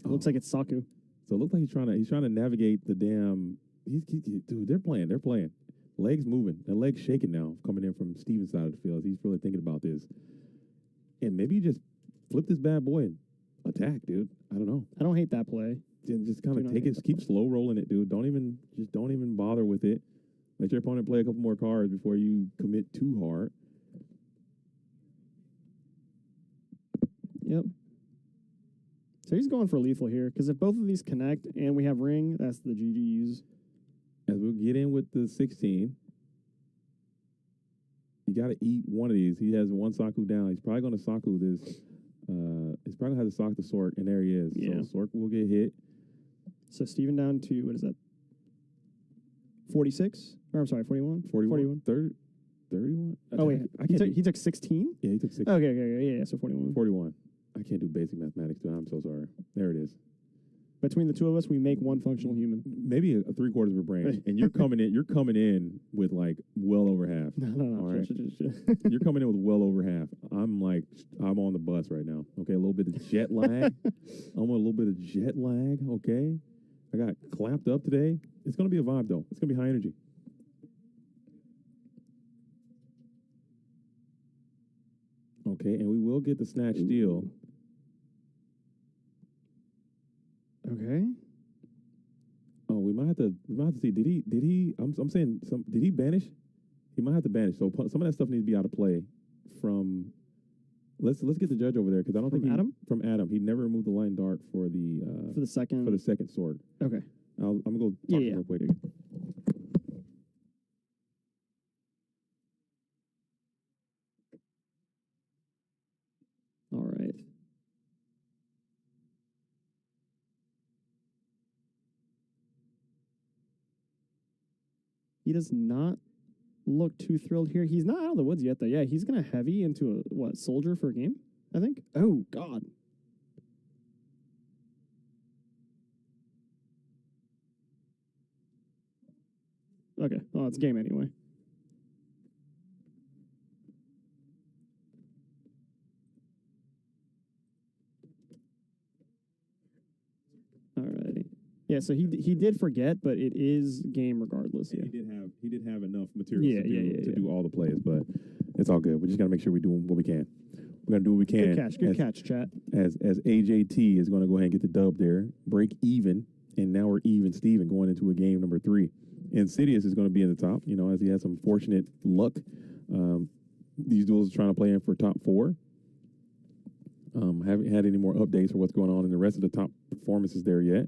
It looks like it's Saku. So it looks like he's trying to navigate the damn. Dude, they're playing. Legs moving, and legs shaking now, coming in from Steven's side of the field. He's really thinking about this, and maybe you just flip this bad boy and attack, dude. I don't know. I don't hate that play. Just kind of take it, keep slow rolling it, dude. Don't even bother with it. Let your opponent play a couple more cards before you commit too hard. Yep. So he's going for lethal here, because if both of these connect and we have ring, that's the GGs. As we'll get in with the 16, you got to eat one of these. He has one Saku down. He's probably going to Saku this. He's probably going to have to sock the Sork, and there he is. Yeah. So Sork will get hit. So Steven down to, what is that? 46? Or I'm sorry, 41? 41? 31? Oh, wait. He took 16? Yeah, he took 16. Okay. Yeah, so 41. 41. I can't do basic mathematics, dude. I'm so sorry. There it is. Between the two of us, we make one functional human. Maybe a 3/4 of a brain, and you're coming in with like well over half. No. All right. You're coming in with well over half. I'm on the bus right now. Okay, a little bit of jet lag. I'm on a little bit of jet lag. Okay, I got clapped up today. It's gonna be a vibe though. It's gonna be high energy. Okay, and we will get the snatch steal. Okay. Oh, we might have to see. Did he? I'm saying did he banish? He might have to banish. So some of that stuff needs to be out of play. From let's get the judge over there, because I don't think from Adam. He never removed the line dart for the second sword. Okay. I'm gonna go talk to him real quick. All right. He does not look too thrilled here. He's not out of the woods yet, though. Yeah, he's going to heavy into a soldier for a game, I think. Oh, God. Okay. Well, it's game anyway. Alrighty. Yeah, so he did forget, but it is game regardless. Yeah. He did have enough materials to do all the plays, but it's all good. We just got to make sure we're doing what we can. We're gonna do what we can. Good catch, chat. As AJT is going to go ahead and get the dub there, break even, and now we're even Steven going into a game number 3. Insidious is going to be in the top, as he had some fortunate luck. These duels are trying to play in for top 4. Haven't had any more updates for what's going on in the rest of the top performances there yet.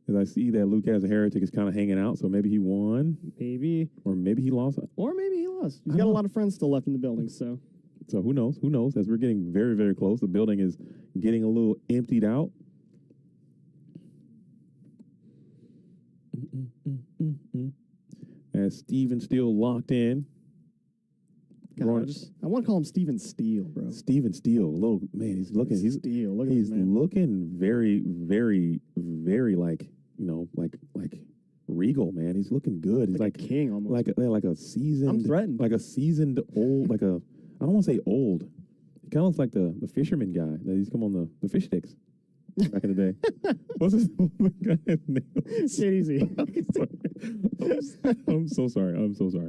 As I see that Luke as a heretic is kind of hanging out, so maybe he won. Maybe. Or maybe he lost. He's got a lot of friends still left in the building, so. So who knows? Who knows? As we're getting very, very close, the building is getting a little emptied out. As Steven still locked in. God, I want to call him Steven Steele, bro. Steven Steele, he's looking. He's looking very, very, very like regal, man. He's looking good. He's like a king almost. Like a seasoned. I'm threatened. Like a seasoned old. I don't want to say old. He kind of looks like the fisherman guy that used to come on the fish sticks back in the day. What's his name? Get easy. I'm so sorry.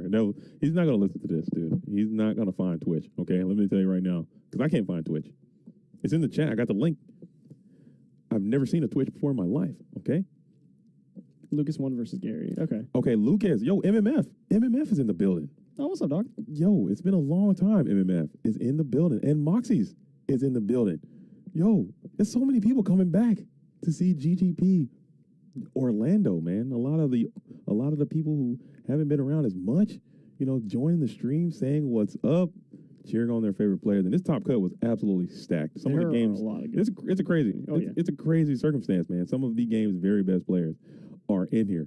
No, he's not going to listen to this, dude. He's not going to find Twitch, okay? Let me tell you right now, because I can't find Twitch. It's in the chat. I got the link. I've never seen a Twitch before in my life, okay? Lucas won versus Gary. Okay. Okay, Lucas. Yo, MMF. MMF is in the building. Oh, what's up, dog? Yo, it's been a long time. MMF is in the building. And Moxie's is in the building. Yo, there's so many people coming back to see GGP Orlando, man. A lot of the people who haven't been around as much, joining the stream, saying what's up, cheering on their favorite players. And this top cut was absolutely stacked. Some of the games, it's a crazy, it's a crazy circumstance, man. Some of the game's very best players are in here.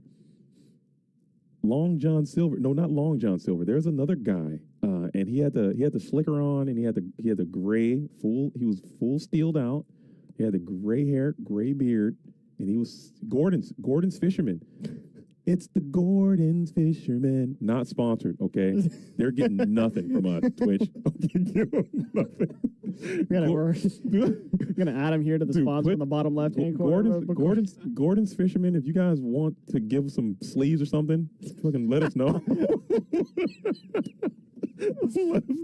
Long John Silver, no, not Long John Silver. There's another guy, and he had the slicker on, and he had the gray he was full steeled out. He had the gray hair, gray beard, and he was Gordon's Fisherman. It's the Gordon's Fisherman. Not sponsored, okay? They're getting nothing from us, Twitch. Nothing. We're gonna add him here to the sponsor on the bottom left hand corner. Gordon's Fisherman. If you guys want to give some sleeves or something, fucking let us know.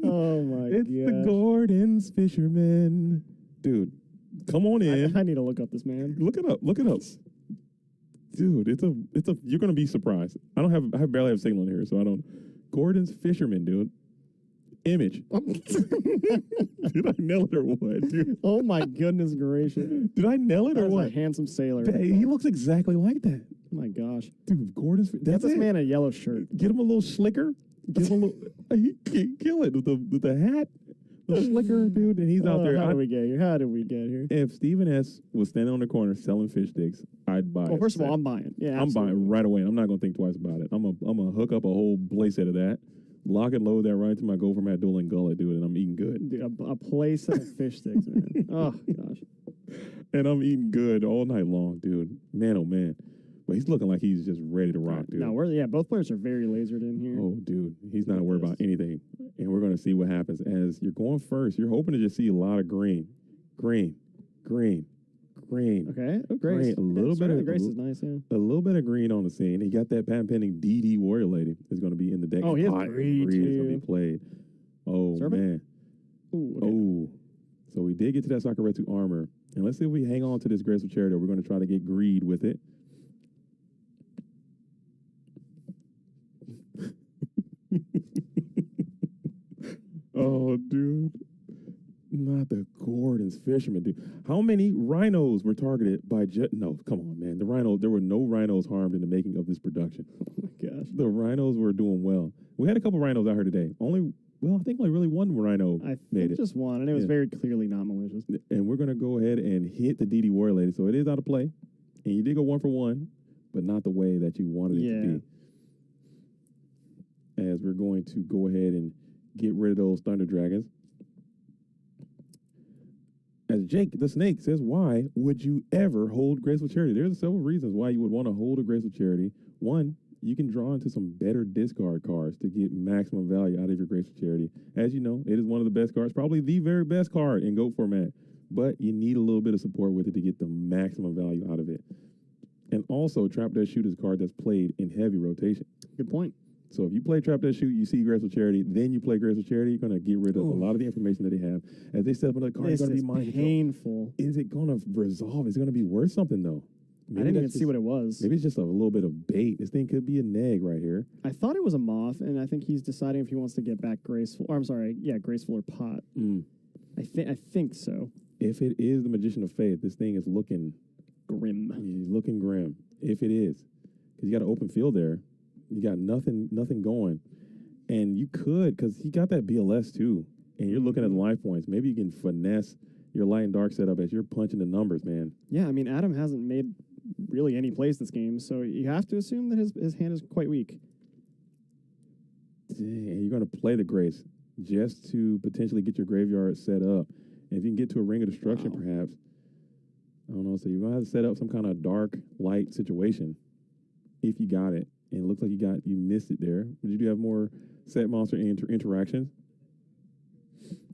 Oh my god! It's the Gordon's Fisherman, dude. Come on in. I need to look up this man. Look it up. Look it up. Dude, it's a. You're gonna be surprised. I barely have signal in here, so I don't. Gordon's Fisherman, dude. Image. Did I nail it or what, dude? Oh my goodness gracious! Did I nail it or what? A handsome sailor. He looks exactly like that. Oh my gosh, dude! Gordon's. Get this man a yellow shirt. Get him a little slicker. Give him a little. He can't kill it with the hat. The slicker, dude, and he's out there. How did we get here? How did we get here? If Stephen S. was standing on the corner selling fish sticks, I'd buy it. Well, first of all, I'm buying. Yeah, I'm buying right away. I'm not going to think twice about it. I'm gonna hook up a whole play set of that, lock and load that right into my Gopher Matt Dueling gullet, dude, and I'm eating good. Dude, a play set of fish sticks, man. Oh, gosh. And I'm eating good all night long, dude. Man, oh, man. But he's looking like he's just ready to rock, dude. No, both players are very lasered in here. Oh, dude. He's not worried about anything. And we're going to see what happens. As you're going first, you're hoping to just see a lot of green. Green. Green. Green. Okay. Oh, Grace. Green. A little bit of Grace is nice, yeah. A little bit of green on the scene. He got that patent pending DD Warrior Lady is going to be in the deck. Oh, he has green, too. is going to be played. Oh, Serpent? man. Ooh, okay. Oh. So we did get to that Sakaretsu armor. And let's see if we hang on to this Graceful Charity. We're going to try to get greed with it. Oh, dude. Not the Gordon's Fisherman, dude. How many rhinos were targeted by No, come on, man. There were no rhinos harmed in the making of this production. Oh, my gosh. The rhinos were doing well. We had a couple rhinos out here today. I think only really one rhino made it. Just one, and it was very clearly not malicious. And we're going to go ahead and hit the DD Warrior Lady. So it is out of play. And you did go 1 for 1, but not the way that you wanted it to be. As we're going to go ahead and get rid of those Thunder Dragons. As Jake the Snake says, why would you ever hold Graceful Charity? There's several reasons why you would want to hold a Graceful Charity. One, you can draw into some better discard cards to get maximum value out of your Graceful Charity. As you know, it is one of the best cards, probably the very best card in GOAT format. But you need a little bit of support with it to get the maximum value out of it. And also, Trap Dead Shoot is a card that's played in heavy rotation. Good point. So if you play Trap Dead Shoot, you see Graceful Charity, then you play Graceful Charity, you're going to get rid of a lot of the information that they have. As they set up another card, it's going to be mind painful. Is it going to resolve? Is it going to be worth something, though? Maybe I didn't even see what it was. Maybe it's just a little bit of bait. This thing could be a neg right here. I thought it was a moth, and I think he's deciding if he wants to get back Graceful. Or I'm sorry, Graceful or Pot. I think so. If it is the Magician of Faith, this thing is looking grim. He's looking grim. If it is, because you got an open field there, you got nothing going, and you could because he got that BLS too, and you're looking at the life points. Maybe you can finesse your light and dark setup as you're punching the numbers, man. Yeah, I mean Adam hasn't made really any plays this game, so you have to assume that his hand is quite weak. Dang, you're going to play the Grace just to potentially get your graveyard set up. And if you can get to a Ring of Destruction, perhaps, I don't know, so you're going to have to set up some kind of dark, light situation if you got it. And it looks like you missed it there. But you do have more set monster interactions.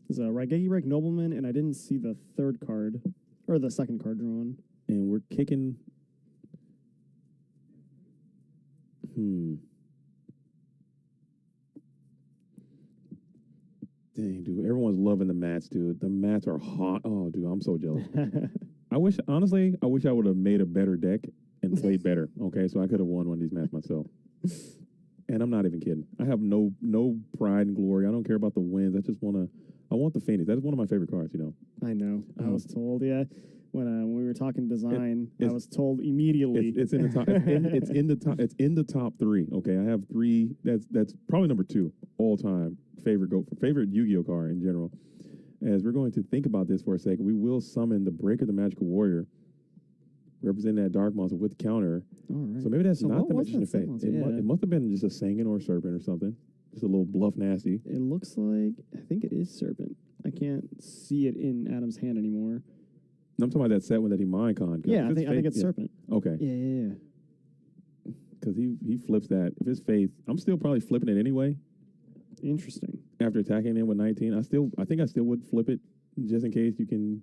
There's a Raigeki Reg Nobleman, and I didn't see the third card, or the second card drawn. And we're kicking... Dang, dude. Everyone's loving the mats, dude. The mats are hot. Oh, dude, I'm so jealous. I wish I would have made a better deck and played better. Okay, so I could have won one of these mats myself. And I'm not even kidding. I have no pride and glory. I don't care about the wins. I want the Phoenix. That is one of my favorite cards, you know. I know. I was told, when we were talking design, I was told immediately. It's in the top. It's in the top 3. Okay, I have 3. That's probably number 2 all time favorite Yu-Gi-Oh card in general. As we're going to think about this for a second, we will summon the Breaker, the Magical Warrior, representing that dark monster with counter. All right. So maybe that's not the Magician of Faith. It must have been just a Sangin or a Serpent or something. Just a little bluff nasty. It looks like, I think it is Serpent. I can't see it in Adam's hand anymore. I'm talking about that set one that he mind conned. Yeah, I think it's Serpent. Okay. Yeah. Because he flips that. If it's Faith, I'm still probably flipping it anyway. Interesting. After attacking him with 19, I think I still would flip it just in case you can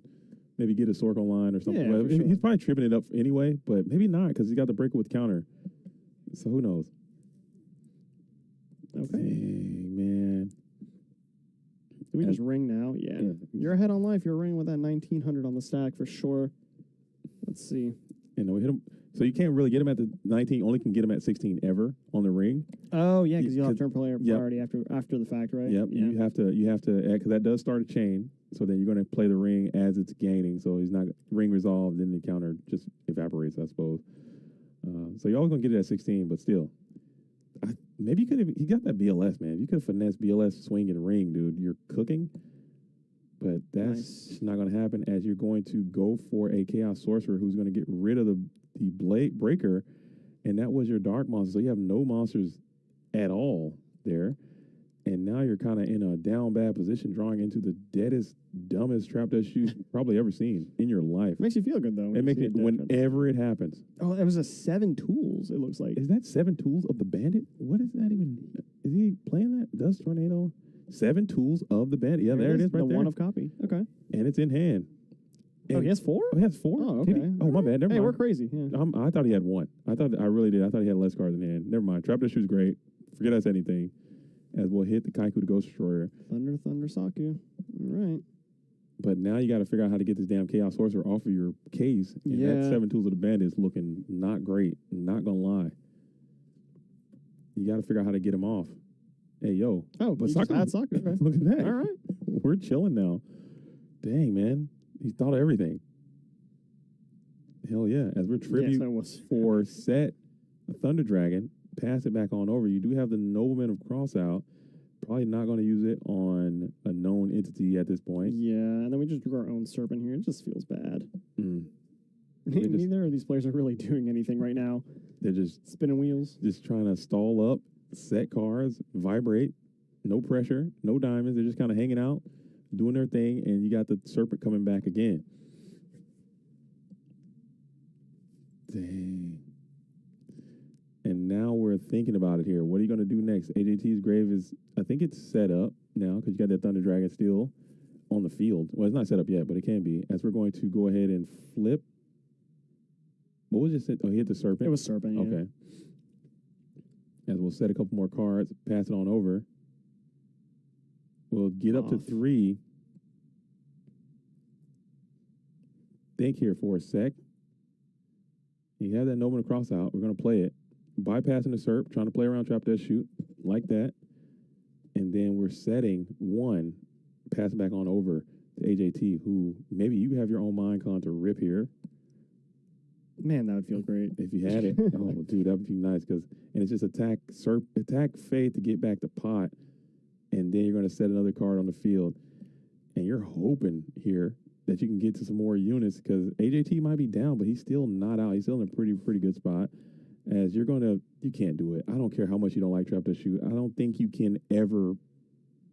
maybe get a Sork line or something. Yeah, Well, for sure. He's probably tripping it up anyway, but maybe not because he got the breaker with counter. So who knows? Okay. Dang, man. Do we just ring now? Yeah. You're ahead on life. You're ringing with that 1900 on the stack for sure. Let's see. You know, we hit him. So you can't really get him at the 19. Only can get him at 16 ever on the ring. Oh yeah, because you'll have turn player Yep. priority after the fact, right? Yep. Yeah. You have to because that does start a chain. So then you're going to play the ring as it's gaining. So he's not ring resolved, then the counter just evaporates, I suppose. So you're always going to get it at 16, but still. Maybe you could have. He got that BLS, man. You could have finessed BLS swing and ring, dude. You're cooking. But that's not going to happen as you're going to go for a Chaos Sorcerer who's going to get rid of the blade breaker, and that was your dark monster. So you have no monsters at all there. And now you're kind of in a down bad position, drawing into the deadest, dumbest trap that you've probably ever seen in your life. Makes you feel good though. It makes it whenever it happens. Oh, it was a 7 tools. It looks like. Is that 7 tools of the bandit? What is that even? Is he playing that? Does Tornado 7 tools of the bandit? Yeah, there it is, right the there. one of copy. Okay. And it's in hand. Oh, he has 4? Oh, he has 4. Oh, Did he? okay. Oh, my bad. Never Hey, mind. we're crazy. Yeah. I thought he had 1. I really did. I thought he had less cards in hand. Never mind. Trap that shoe's great. Forget I said anything. As we'll hit the Kaiku the Ghost Destroyer. Thunder Saku. All right. But now you got to figure out how to get this damn Chaos Sorcerer off of your case. And that 7 tools of the bandit is looking not great. Not going to lie. You got to figure out how to get him off. Hey, yo. Oh, but Saku. Okay. Look at that. All right. We're chilling now. Dang, man. He thought of everything. Hell yeah. As we're tribute for set a Thunder Dragon, pass it back on over. You do have the Nobleman of Crossout. Probably not going to use it on a known entity at this point. Yeah, and then we just drew our own Serpent here. It just feels bad. Mm. Neither of these players are really doing anything right now. They're just spinning wheels. Just trying to stall up, set cards, vibrate. No pressure, no diamonds. They're just kind of hanging out, doing their thing, and you got the Serpent coming back again. Dang. And now we're thinking about it here. What are you going to do next? AJT's grave is, I think it's set up now because you got that Thunder Dragon still on the field. Well, it's not set up yet, but it can be. As we're going to go ahead and flip. What was it? Oh, he hit the Serpent? It was Serpent, yeah. Okay. As we'll set a couple more cards, pass it on over. We'll get up to 3. Think here for a sec. You have that Nobleman cross out. We're going to play it. Bypassing the SERP, trying to play around Trap Death Shoot, like that. And then we're setting 1, pass it back on over to AJT, who maybe you have your own mind con to rip here. Man, that would feel great. If you had it. Oh, dude, that would be nice. And it's just attack Faith to get back the pot. And then you're going to set another card on the field. And you're hoping here that you can get to some more units because AJT might be down, but he's still not out. He's still in a pretty good spot. As you can't do it. I don't care how much you don't like Trap to Shoot. I don't think you can ever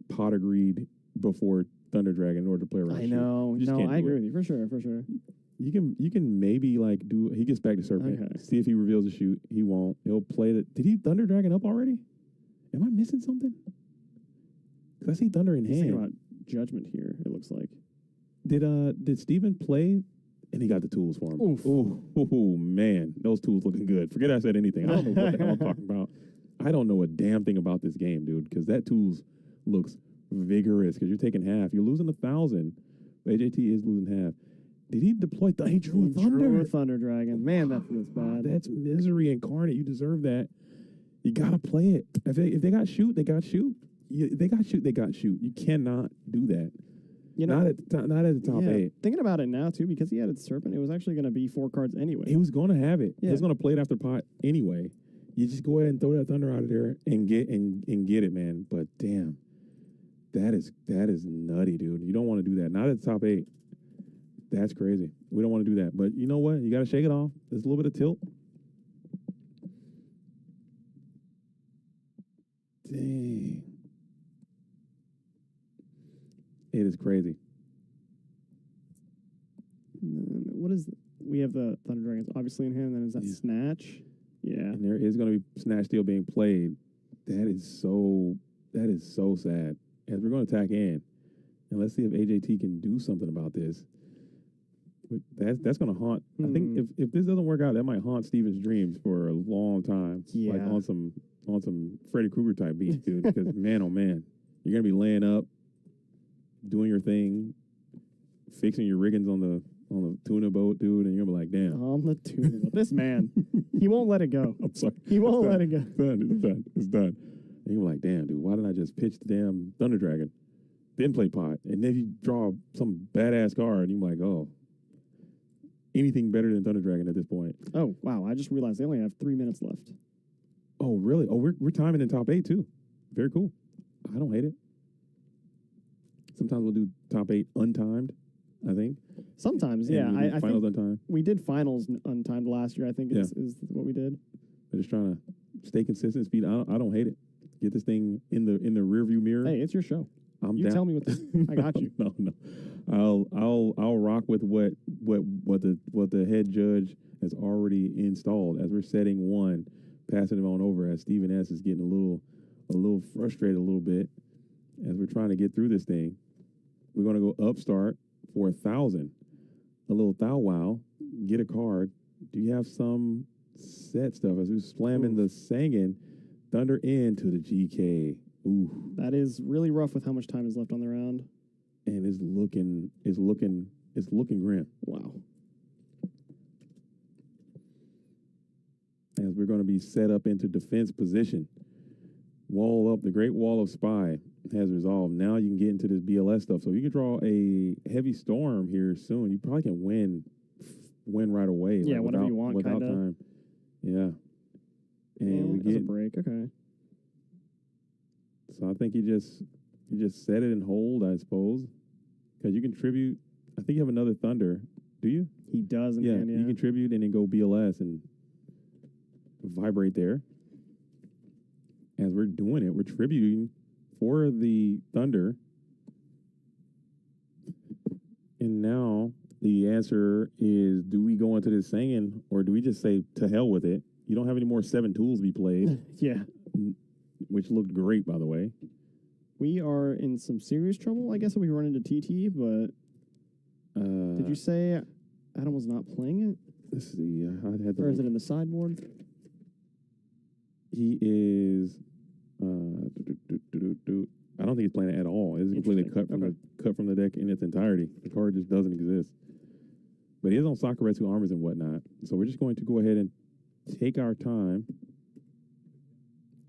pot a greed before Thunder Dragon in order to play around. I know. I agree with you for sure. You can maybe do. He gets back to Serpent. Okay. See if he reveals the shoot. He won't. He'll play the. Did he Thunder Dragon up already? Am I missing something? Because I see Thunder in He's thinking hand. about Judgment here. It looks like. Did Steven play? And he got the tools for him. Ooh, man. Those tools looking good. Forget I said anything. I don't know what the hell I'm talking about. I don't know a damn thing about this game, dude, because that tools looks vigorous because you're taking half. You're losing 1,000. AJT is losing half. Did he deploy? He drew a Thunder. Drew a Thunder Dragon. Man, that feels bad. That's misery incarnate. You deserve that. You got to play it. If they got shoot, they got shoot. They got shoot, they got shoot. You cannot do that. Not at the top 8. Thinking about it now, too, because he had a Serpent, it was actually going to be 4 cards anyway. He was going to have it. Yeah. He was going to play it after pot anyway. You just go ahead and throw that Thunder out of there and get it, man. But damn, that is nutty, dude. You don't want to do that. Not at the top 8. That's crazy. We don't want to do that. But you know what? You got to shake it off. There's a little bit of tilt. Dang. It is crazy. What is... We have the Thunder Dragons obviously in hand. Then is that Snatch? Yeah. And there is going to be Snatch still being played. That is so sad. As we're going to attack in, and let's see if AJT can do something about this. But that's going to haunt. I think if this doesn't work out, that might haunt Steven's dreams for a long time. Yeah. Like on some Freddy Krueger type beats, dude. Because man, oh man, you're gonna be laying up, doing your thing, fixing your riggings on the tuna boat, dude, and you're gonna be like, damn. On the tuna boat. This man, he won't let it go. I'm sorry. He won't let it go. It's done. It's done. And you're like, damn, dude, why didn't I just pitch the damn Thunder Dragon, then play pot, and then you draw some badass card, and you're like, oh. Anything better than Thunder Dragon at this point. Oh, wow. I just realized they only have 3 minutes left. Oh, really? Oh, we're timing in top 8, too. Very cool. I don't hate it. Sometimes we'll do top 8 untimed, I think. Sometimes, And yeah. we do I finals think untimed. we did finals untimed last year, I think is what we did. They're just trying to stay consistent speed. I don't hate it. Get this thing in the rearview mirror. Hey, it's your show. I'm you down. tell me what I got you. No. I'll rock with what the head judge has already installed as we're setting one, passing it on over as Stephen S is getting a little frustrated a little bit as we're trying to get through this thing. We're gonna go upstart for 1,000. A little thou wow, get a card. Do you have some set stuff as we're slamming the Sangin Thunder into the GK? Ooh. That is really rough with how much time is left on the round. And it's looking grim. Wow. As we're going to be set up into defense position. Wall up, the Great Wall of Spy has resolved. Now you can get into this BLS stuff. So you can draw a heavy storm here soon. You probably can win right away. Yeah, like whatever you want, without kinda. time. Yeah. And we as a get break, okay. So I think you just set it and hold, I suppose, because you contribute. I think you have another Thunder. Do you? He does. In Yeah, hand, you contribute and then go BLS and vibrate there. As we're doing it, we're tributing for the Thunder. And now the answer is, do we go into this singing or do we just say to hell with it? You don't have any more 7 tools to be played. Yeah. Which looked great, by the way. We are in some serious trouble. I guess if we run into TT, but did you say Adam was not playing it? Let's see. I had Or is it in the sideboard? He is. I don't think he's playing it at all. It's completely cut from the deck in its entirety. The card just doesn't exist. But he is on Sakuretsu armors and whatnot. So we're just going to go ahead and take our time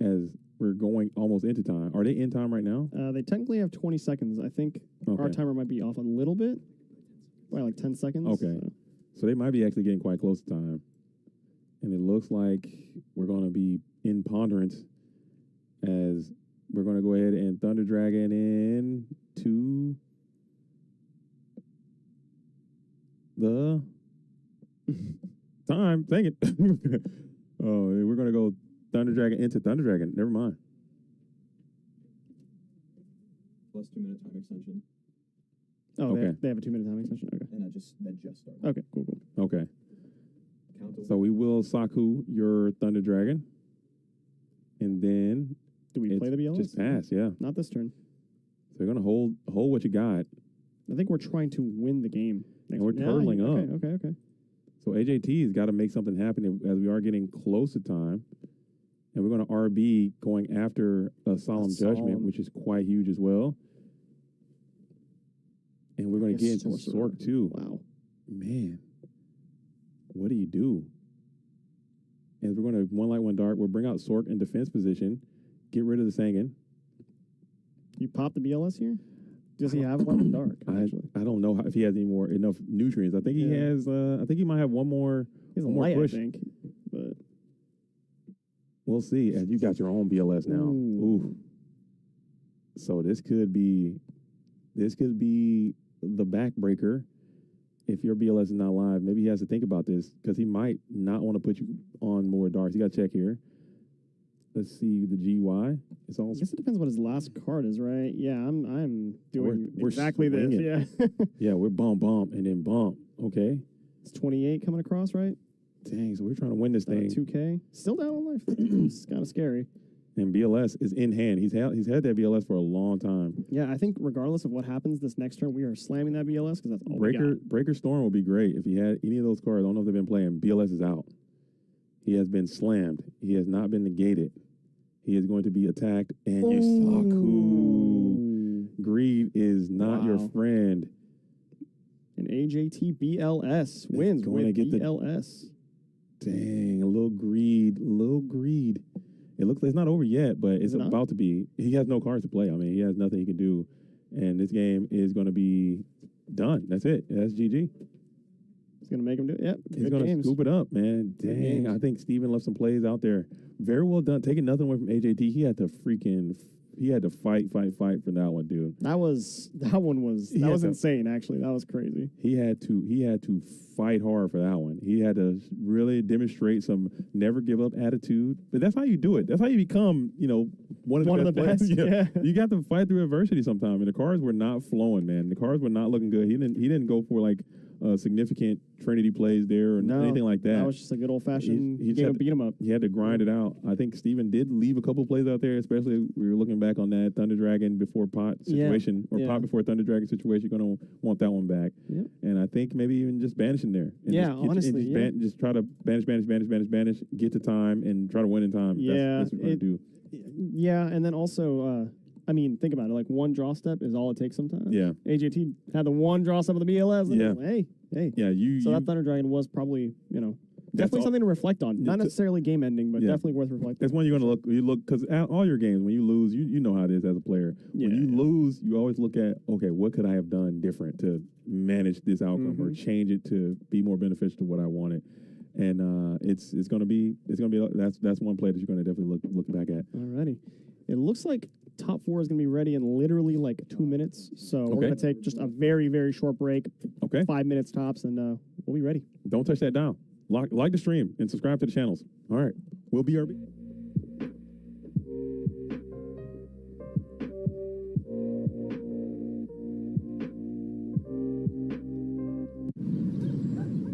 as we're going almost into time. Are they in time right now? They technically have 20 seconds. I think our Okay. timer might be off a little bit. By like 10 seconds. Okay. So they might be actually getting quite close to time. And it looks like we're going to be in ponderance as we're going to go ahead and Thunder Dragon into the time. Dang it. Oh, we're going to go Thunder Dragon into Thunder Dragon. Never mind. Plus 2 minute time extension. Oh, Okay. they have a 2 minute time extension. Okay. And that just started. Okay, cool. Okay. So we will Saku your Thunder Dragon. And then Do we play the BLS? Just pass, yeah. Not this turn. So you're gonna hold what you got. I think we're trying to win the game. And we're turtling up. Okay. So AJT's got to make something happen as we are getting close to time. And we're going to RB going after a Solemn Judgment, which is quite huge as well. And we're going to get into Sork too. Wow. Man, what do you do? And we're going to one light, one dark. We'll bring out Sork in defense position, get rid of the Sangin. You pop the BLS here? Does he have one in dark? I don't know if he has enough nutrients. I think he has. I think he might have one more. He's a one more light, push. I think. But we'll see. And you got your own BLS now. Ooh. So this could be the backbreaker. If your BLS is not live, maybe he has to think about this because he might not want to put you on more darks. You got to check here. Let's see the GY. It's all. I guess it depends what his last card is, right? Yeah, I'm doing We're exactly this. swinging. Yeah. Yeah, we're bump and then bump. Okay. It's 28 coming across, right? Dang, so we're trying to win this thing. 2K. Still down on life. It's kind of scary. And BLS is in hand. He's had that BLS for a long time. Yeah, I think regardless of what happens this next turn, we are slamming that BLS because that's all we got. Breaker Storm would be great if he had any of those cards. I don't know if they've been playing. BLS is out. He has been slammed. He has not been negated. He is going to be attacked, and you suck. Ooh. Greed is not your friend. An AJT BLS wins with BLS. Dang, a little greed. It looks like it's not over yet, but it's about to be. He has no cards to play. I mean, he has nothing he can do, and this game is going to be done. That's it. That's GG. He's going to make him do it. Yep. He's going to scoop it up, man. Dang, I think Steven left some plays out there. Very well done. Taking nothing away from AJT. He had to fight for that one, dude. That was insane, actually. That was crazy. He had to fight hard for that one. He had to really demonstrate some never give up attitude. But that's how you do it. That's how you become, one of the best. Yeah. You got to fight through adversity sometime. And the cards were not flowing, man. The cards were not looking good. He didn't go for like significant Trinity plays there or anything like that. That was just a good old-fashioned game of beat him up. He had to grind it out. I think Steven did leave a couple plays out there, especially we were looking back on that Thunder Dragon before pot situation, Pot before Thunder Dragon situation. You're going to want that one back. Yep. And I think maybe even just banishing there. And just try to banish, get to time, and try to win in time. That's what we're going to do. Yeah, and then also... think about it. Like one draw step is all it takes sometimes. Yeah. AJT had the one draw step of the BLS. Hey. Yeah, So that Thunder Dragon was probably, definitely something to reflect on. Not necessarily game ending, but definitely worth reflecting. That's when you're going to look, because all your games, when you lose, you know how it is as a player. When you lose, you always look at, okay, what could I have done different to manage this outcome or change it to be more beneficial to what I wanted. And it's going to be that's one play that you're going to definitely look back at. Alrighty. It looks like top 4 is going to be ready in literally like 2 minutes. So we're going to take just a very, very short break. Okay. 5 minutes tops, and we'll be ready. Don't touch that dial. Like the stream and subscribe to the channels. All right. We'll be RB.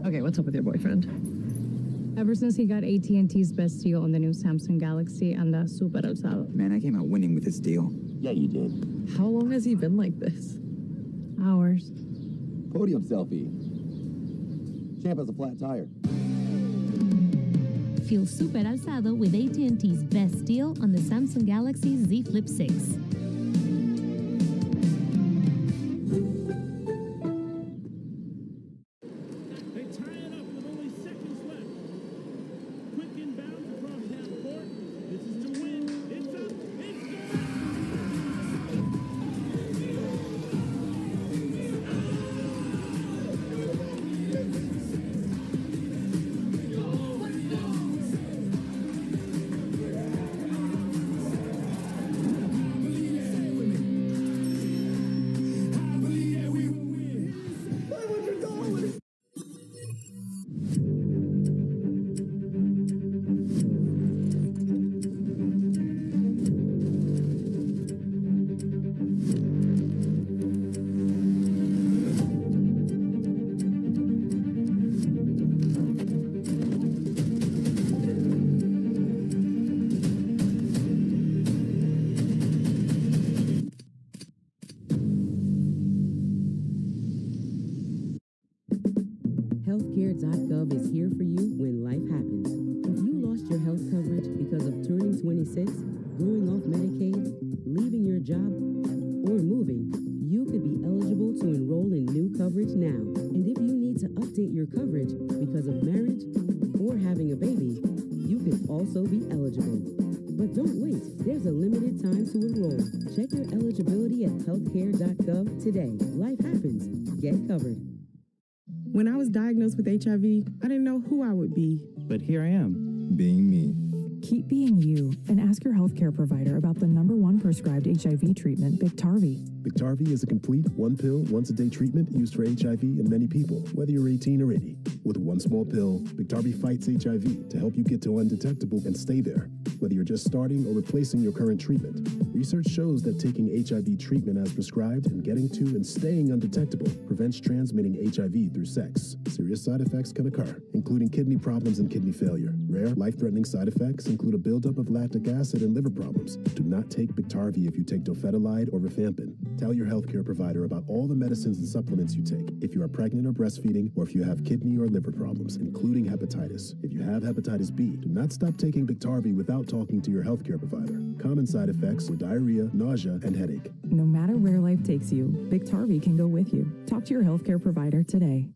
Okay, what's up with your boyfriend? Ever since he got AT&T's best deal on the new Samsung Galaxy, anda super alzado. Man, I came out winning with this deal. Yeah, you did. How long has he been like this? Hours. Podium selfie. Champ has a flat tire. Feel super alzado with AT&T's best deal on the Samsung Galaxy Z Flip 6. Healthcare.gov is here for you when life happens. If you lost your health coverage because of turning 26, going off Medicaid, leaving your job, or moving, you could be eligible to enroll in new coverage now. And if you need to update your coverage because of marriage or having a baby, you could also be eligible. But don't wait. There's a limited time to enroll. Check your eligibility at healthcare.gov today. Life happens. Get covered. When I was diagnosed with HIV, I didn't know who I would be. But here I am, being me. Keep being you and ask your healthcare provider about the #1 prescribed HIV treatment, Biktarvy. Biktarvy is a complete one-pill, once-a-day treatment used for HIV in many people, whether you're 18 or 80. With one small pill, Biktarvy fights HIV to help you get to undetectable and stay there, whether you're just starting or replacing your current treatment. Research shows that taking HIV treatment as prescribed and getting to and staying undetectable prevents transmitting HIV through sex. Serious side effects can occur, including kidney problems and kidney failure. Rare, life-threatening side effects include a buildup of lactic acid and liver problems. Do not take Biktarvy if you take dofetilide or rifampin. Tell your healthcare provider about all the medicines and supplements you take if you are pregnant or breastfeeding, or if you have kidney or liver problems, including hepatitis. If you have hepatitis B, do not stop taking Biktarvy without talking to your healthcare provider. Common side effects are diarrhea, nausea, and headache. No matter where life takes you, Biktarvy can go with you. Talk to your healthcare provider today.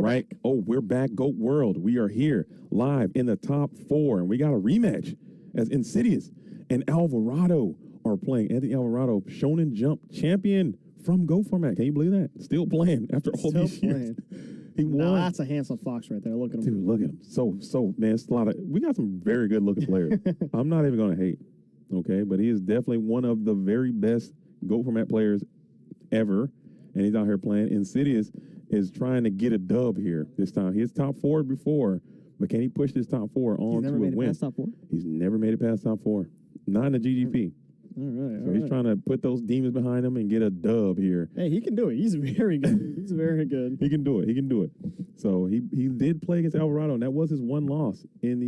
Right. Oh, we're back, Goat World. We are here live in the top 4, and we got a rematch as Insidious and Alvarado are playing. Anthony Alvarado, Shonen Jump champion from Go format. Can you believe that? Still playing after all these years. He won. Nah, that's a handsome fox right there. Look at him. Dude, look at him. So, man, it's a lot of, we got some very good looking players. I'm not even going to hate, okay? But he is definitely one of the very best Go format players ever, and he's out here playing. Insidious is trying to get a dub here this time. He's top 4 before, but can he push this top 4 on to a win? Past top 4? He's never made it past top 4. Not in the GGP. All right. So he's trying to put those demons behind him and get a dub here. Hey, he can do it. He's very good. He's very good. He can do it. He can do it. So he did play against Alvarado, and that was his one loss in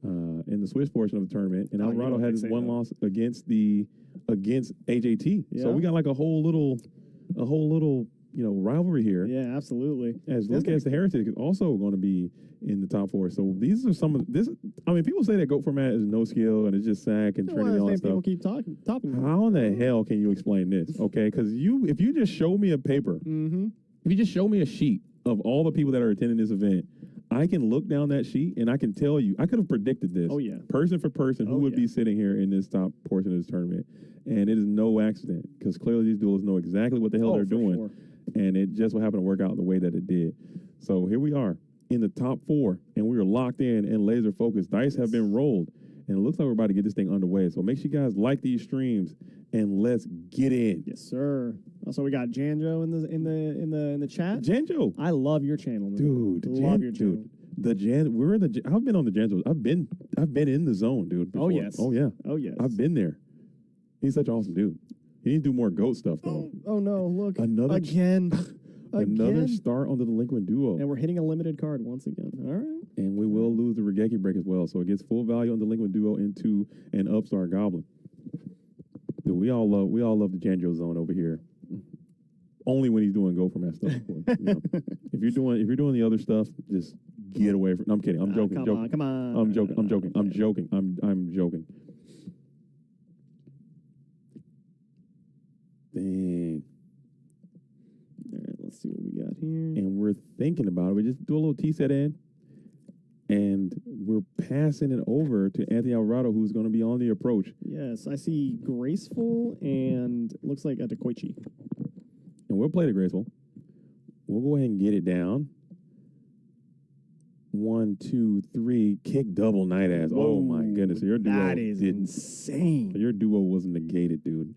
the Swiss portion of the tournament. And Alvarado had his one loss against AJT. Yeah. So we got like a whole little rivalry here. Yeah, absolutely. As Lucas the Heretic is also going to be in the top 4. So these are some of this. I mean, people say that GOAT format is no skill and it's just sack and Trinity and all that stuff. People keep talking about How in the hell can you explain this? Okay, because if you just show me a paper, if you just show me a sheet of all the people that are attending this event, I can look down that sheet and I can tell you, I could have predicted this. Oh, yeah. Person for person, who would be sitting here in this top portion of this tournament. And it is no accident because clearly these duels know exactly what the hell they're doing. Sure. And it just happened to work out the way that it did. So here we are in the top 4, and we are locked in and laser focused. Dice have been rolled, and it looks like we're about to get this thing underway. So make sure you guys like these streams and let's get in. Yes, sir. Also, we got Janjo in the chat. Janjo, I love your channel, man. dude. Love your channel. We're in the. I've been on the Janjo. I've been in the zone, dude. Before. Oh yes. Oh yeah. Oh yes. I've been there. He's such an awesome dude. He needs to do more goat stuff though. Oh no! Look Another again. Another start on the delinquent duo. And we're hitting a limited card once again. All right. And we will lose the Regeki break as well. So it gets full value on the delinquent duo into an upstart goblin. Dude, we all love the Janjo zone over here. Only when he's doing go for mess stuff. You know? If you're doing the other stuff, just get away from. No, I'm kidding. I'm joking. Come on. I'm joking. I'm joking. I'm joking. Dang. All right, let's see what we got here. And we're thinking about it. We just do a little T-set in, and we're passing it over to Anthony Alvarado, who's going to be on the approach. Yes, I see Graceful and looks like a Dekoichi. And we'll play the Graceful. We'll go ahead and get it down. 1, 2, 3, kick double night ass. Whoa, oh my goodness. So your duo that is insane. Your duo was negated, dude.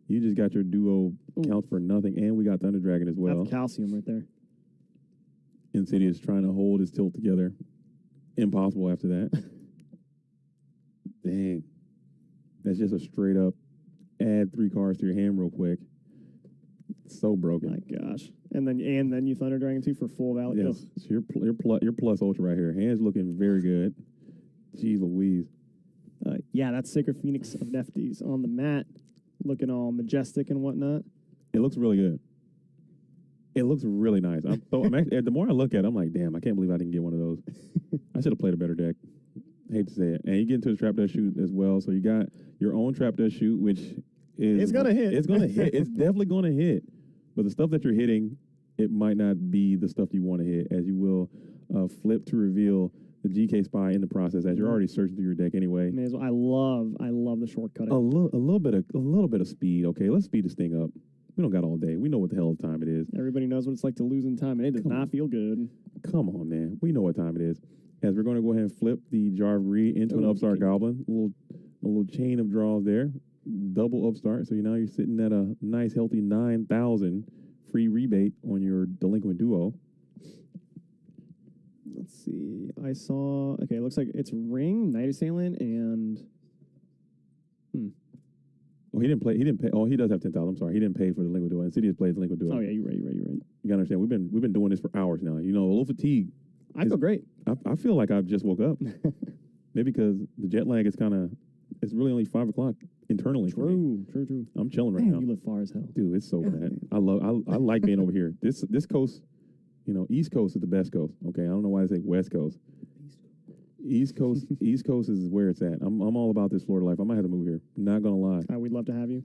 You just got your duo counts for nothing, and we got Thunder Dragon as well. That's calcium right there. Insidious trying to hold his tilt together. Impossible after that. Dang. That's just a straight up add 3 cards to your hand real quick. It's so broken. My gosh. And then you Thunder Dragon 2 for full value. Yes. So your plus ultra right here. Hands looking very good. Jeez Louise. Yeah, that's Sacred Phoenix of Nefties on the mat. Looking all majestic and whatnot. It looks really good. It looks really nice. I'm actually, the more I look at it, I'm like, damn, I can't believe I didn't get one of those. I should have played a better deck. Hate to say it. And you get into the trap dust shoot as well. So you got your own trap dust shoot, which is it's gonna hit. It's gonna hit. It's definitely gonna hit. But the stuff that you're hitting, it might not be the stuff you want to hit, as you will flip to reveal the GK spy in the process, as you're already searching through your deck anyway. May as well. I love the shortcutting. A little bit of speed. Okay, let's speed this thing up. We don't got all day. We know what the hell time it is. Everybody knows what it's like to lose in time, and it does not feel good. Come on, man. We know what time it is. As we're going to go ahead and flip the Jar of Greed into an upstart goblin. A little chain of draws there. Double upstart. So now you're sitting at a nice, healthy 9,000 free rebate on your delinquent duo. Let's see. I saw. Okay, it looks like it's Ring, Night Assailant, and. Oh, he didn't pay. Oh, he does have 10,000. I'm sorry. He didn't pay for the delinquent duo. And Insidious plays delinquent duo. Oh yeah, you're right. You gotta understand. We've been doing this for hours now. You know, a little fatigue. I feel great. I feel like I've just woke up. Maybe because the jet lag is it's really only 5 o'clock internally. True. I'm chilling right Man, now. you live far as hell. Dude, it's so bad. I like being over here. This coast, East Coast is the best coast. Okay, I don't know why I say West Coast. East Coast is where it's at. I'm all about this Florida life. I might have to move here. Not gonna lie. We'd love to have you.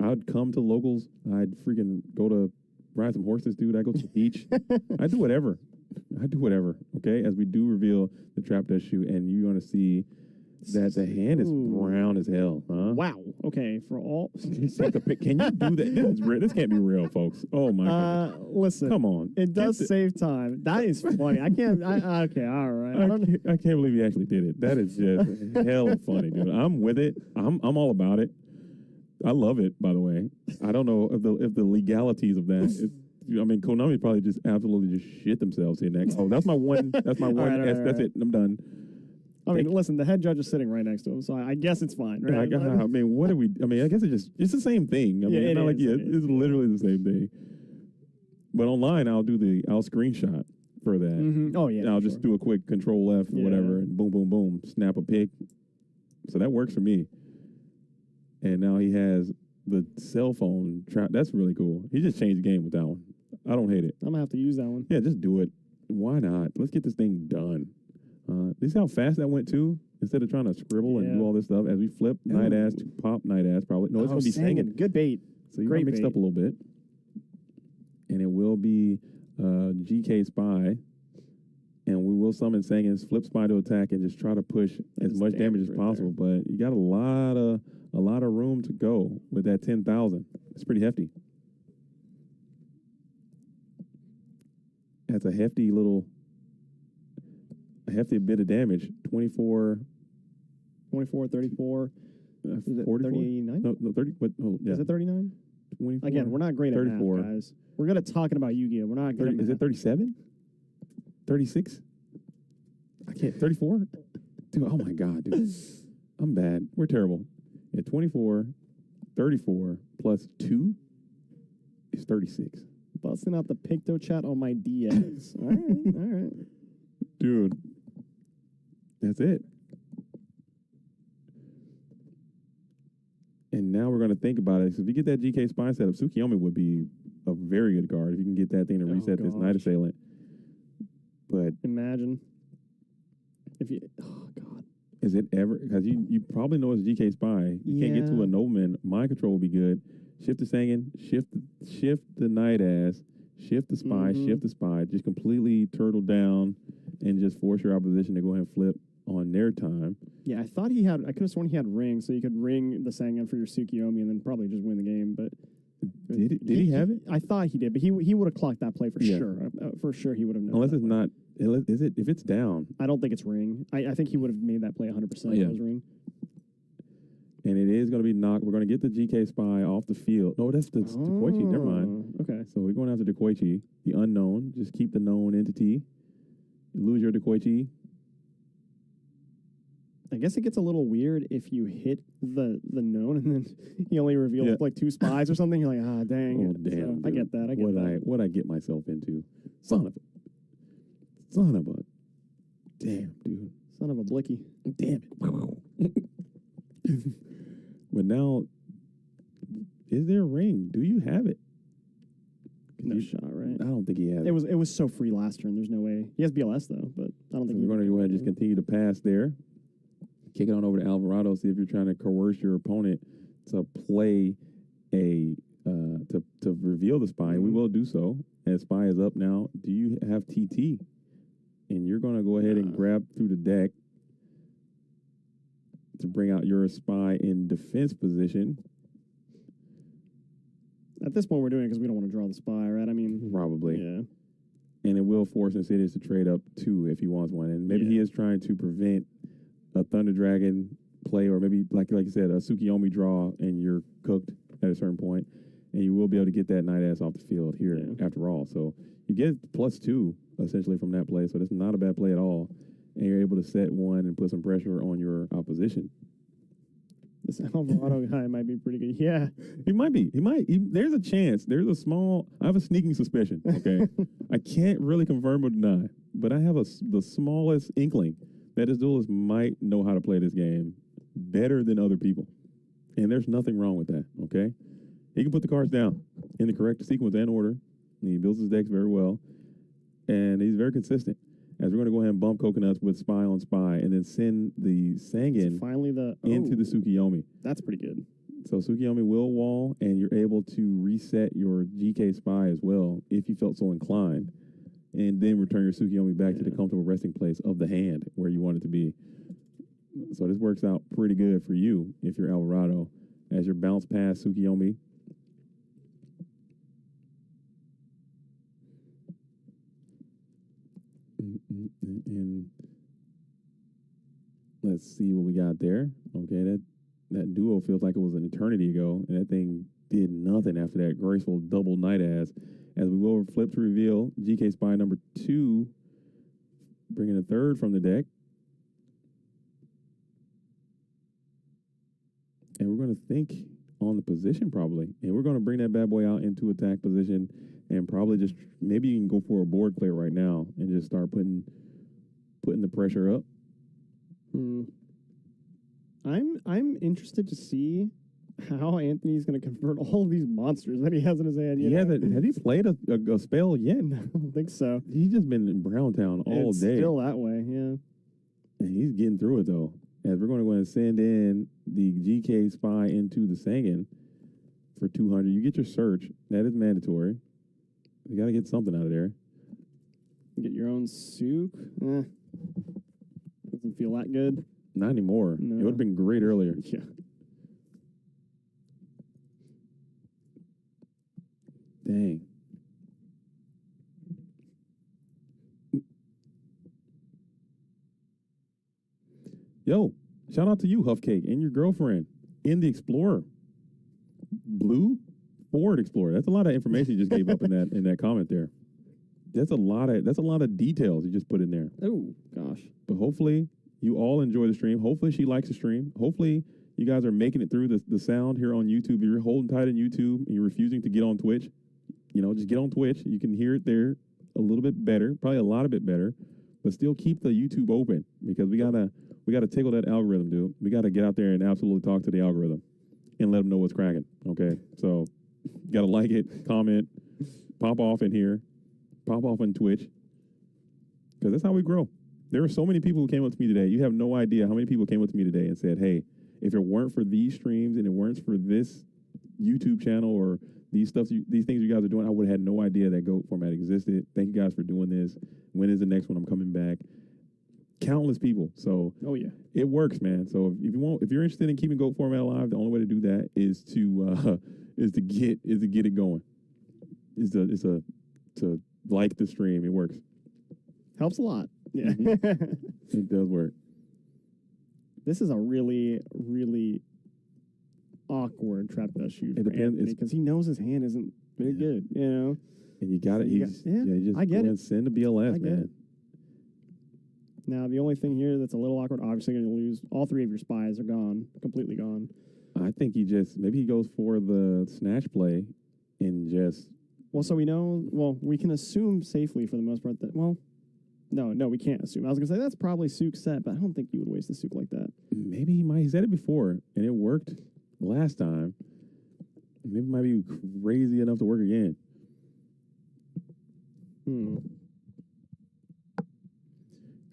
I'd come to locals. I'd freaking go to ride some horses, dude. I go to the beach. I do whatever. Okay, as we do reveal the trap dust shoot, and you're gonna see that the hand is brown as hell. Huh? Wow. Okay. For all. Can you do that? This can't be real, folks. Oh my god. Listen. Come on. It does save time. That is funny. I can't. Okay. All right. I can't believe he actually did it. That is just hell funny, dude. I'm with it. I'm all about it. I love it. By the way, I don't know if the legalities of that. Konami probably just absolutely just shit themselves in that. Oh, that's my one. That's my one. That's it. I'm done. Listen, the head judge is sitting right next to him, so I guess it's fine, right? What do we? I guess it's the same thing. It's literally the same thing. But online, I'll screenshot for that. Mm-hmm. Oh yeah. And I'll just do a quick control F or whatever, and boom, boom, boom, snap a pic. So that works for me. And now he has the cell phone trap. That's really cool. He just changed the game with that one. I don't hate it. I'm gonna have to use that one. Yeah, just do it. Why not? Let's get this thing done. You see how fast that went too? Instead of trying to scribble and do all this stuff, as we flip night ass to pop night ass, probably. No, it's going to be singing. Good bait. So you got mixed up a little bit. And it will be GK Spy And we will summon Sangin's flip spy to attack and just try to push as much damage as possible. But you got a lot of room to go with that 10,000. It's pretty hefty. That's a hefty bit of damage. 24, 34. 44? 39? No, 30. But, oh, yeah. Is it 39? 24. Again, we're not great at 34. math, guys. We're good at talking about Yu-Gi-Oh! We're not good at math. Is it 37? 36? I can't. 34? Dude, oh my God, dude. I'm bad. We're terrible. At 24, 34 plus 2 is 36. Busting out the Picto chat on my DS. All right. Dude, that's it. And now we're going to think about it. So if you get that GK spy setup, Tsukiyomi would be a very good card if you can get that thing to reset this Night Assailant. But imagine if you, oh God. Is it ever, because you probably know it's GK Spy. You can't get to a Nobleman. Mind Control will be good. Shift the Sangin, shift the Night Ass, shift the Spy, shift the Spy. Just completely turtle down and just force your opposition to go ahead and flip on their time. Yeah, I could have sworn he had ring, so you could ring the Sangin for your Tsukiyomi and then probably just win the game. But did he have it? I thought he did, but he would have clocked that play for sure. For sure, he would have known. Unless it's not. Is it? If it's down, I don't think it's ring. I think he would have made that play 100%. If it was ring. And it is going to be knocked. We're going to get the GK Spy off the field. No, that's Dekoichi. Never mind. Okay. So we're going after Dekoichi, the unknown. Just keep the known entity. You lose your Dekoichi. I guess it gets a little weird if you hit the known and then he only reveals like 2 spies or something. You're like, ah, dang. Oh, damn. So I get that. What I get myself into. Son of a. Damn, dude. Son of a blicky. Damn it. But now, is there a ring? Do you have it? No shot, right? I don't think he has it. It was so free last turn. There's no way. He has BLS, though, but I don't think we're going to go ahead and just continue to pass there. Kick it on over to Alvarado, see if you're trying to coerce your opponent to play to reveal the spy. We will do so. As spy is up now. Do you have TT? And you're going to go ahead and grab through the deck to bring out your spy in defense position. At this point, we're doing it because we don't want to draw the spy, right? I mean, probably. Yeah. And it will force Insidious to trade up 2 if he wants one. And maybe he is trying to prevent a Thunder Dragon play, or maybe, like you said, a Tsukiyomi draw, and you're cooked at a certain point, and you will be able to get that Night Ass off the field here after all. So you get +2 essentially from that play, so that's not a bad play at all. And you're able to set 1 and put some pressure on your opposition. This Alvarado guy might be pretty good. Yeah. He might be. There's a chance. I have a sneaking suspicion, okay? I can't really confirm or deny, but I have the smallest inkling that this duelist might know how to play this game better than other people. And there's nothing wrong with that, okay? He can put the cards down in the correct sequence and order. And he builds his decks very well. And he's very consistent. As we're going to go ahead and bump Coconuts with Spy on Spy and then send the Sangin into the Tsukiyomi. That's pretty good. So Tsukiyomi will wall, and you're able to reset your GK Spy as well if you felt so inclined. And then return your Tsukiyomi back to the comfortable resting place of the hand where you want it to be. So this works out pretty good for you if you're Alvarado. As your bounce past Tsukiyomi. And let's see what we got there. Okay, that duo feels like it was an eternity ago, and that thing did nothing after that graceful double Night Ass. As we will flip to reveal GK Spy number 2, bringing a 3rd from the deck. And we're going to think on the position probably. And we're going to bring that bad boy out into attack position and probably just, maybe you can go for a board clear right now and just start putting the pressure up. I'm interested to see how Anthony's going to convert all of these monsters that he has in his hand. Has he played a spell yet? I don't think so. He's just been in Browntown all day. Still that way, yeah. And he's getting through it, though. As we're going to go ahead and send in the GK Spy into the Sangin for 200. You get your search. That is mandatory. You got to get something out of there. Get your own souk. Doesn't feel that good. Not anymore. No. It would have been great earlier. Yeah. Dang. Yo, shout out to you, Huffcake, and your girlfriend in the Explorer. Blue Ford Explorer. That's a lot of information you just gave up in that comment there. That's a lot of details you just put in there. Oh, gosh. But hopefully you all enjoy the stream. Hopefully she likes the stream. Hopefully you guys are making it through the sound here on YouTube. If you're holding tight on YouTube and you're refusing to get on Twitch, just get on Twitch. You can hear it there a little bit better, probably a lot of bit better, but still keep the YouTube open because we gotta tickle that algorithm, dude. We gotta get out there and absolutely talk to the algorithm and let them know what's cracking. Okay, so gotta like it, comment, pop off in here, pop off on Twitch, because that's how we grow. There are so many people who came up to me today. You have no idea how many people came up to me today and said, "Hey, if it weren't for these streams and it weren't for this YouTube channel or these things you guys are doing, I would have had no idea that GOAT format existed. Thank you guys for doing this. When is the next one? I'm coming back." Countless people. So oh yeah, it works, man. So if you're interested in keeping GOAT format alive, the only way to do that is to get it going. Is to like the stream. It works. Helps a lot. Yeah. Mm-hmm. It does work. This is a really, really awkward trap dust shoot for Anthony because he knows his hand isn't very good, And you got it. You just I get it. Send a BLS, man. Now, the only thing here that's a little awkward, obviously going to lose. All three of your spies are gone, completely gone. I think maybe he goes for the snatch play and just... Well, so we can assume safely for the most part that, no, we can't assume. I was going to say that's probably Souk set, but I don't think you would waste a Souk like that. Maybe he might. He said it before, and it worked last time. Maybe it might be crazy enough to work again.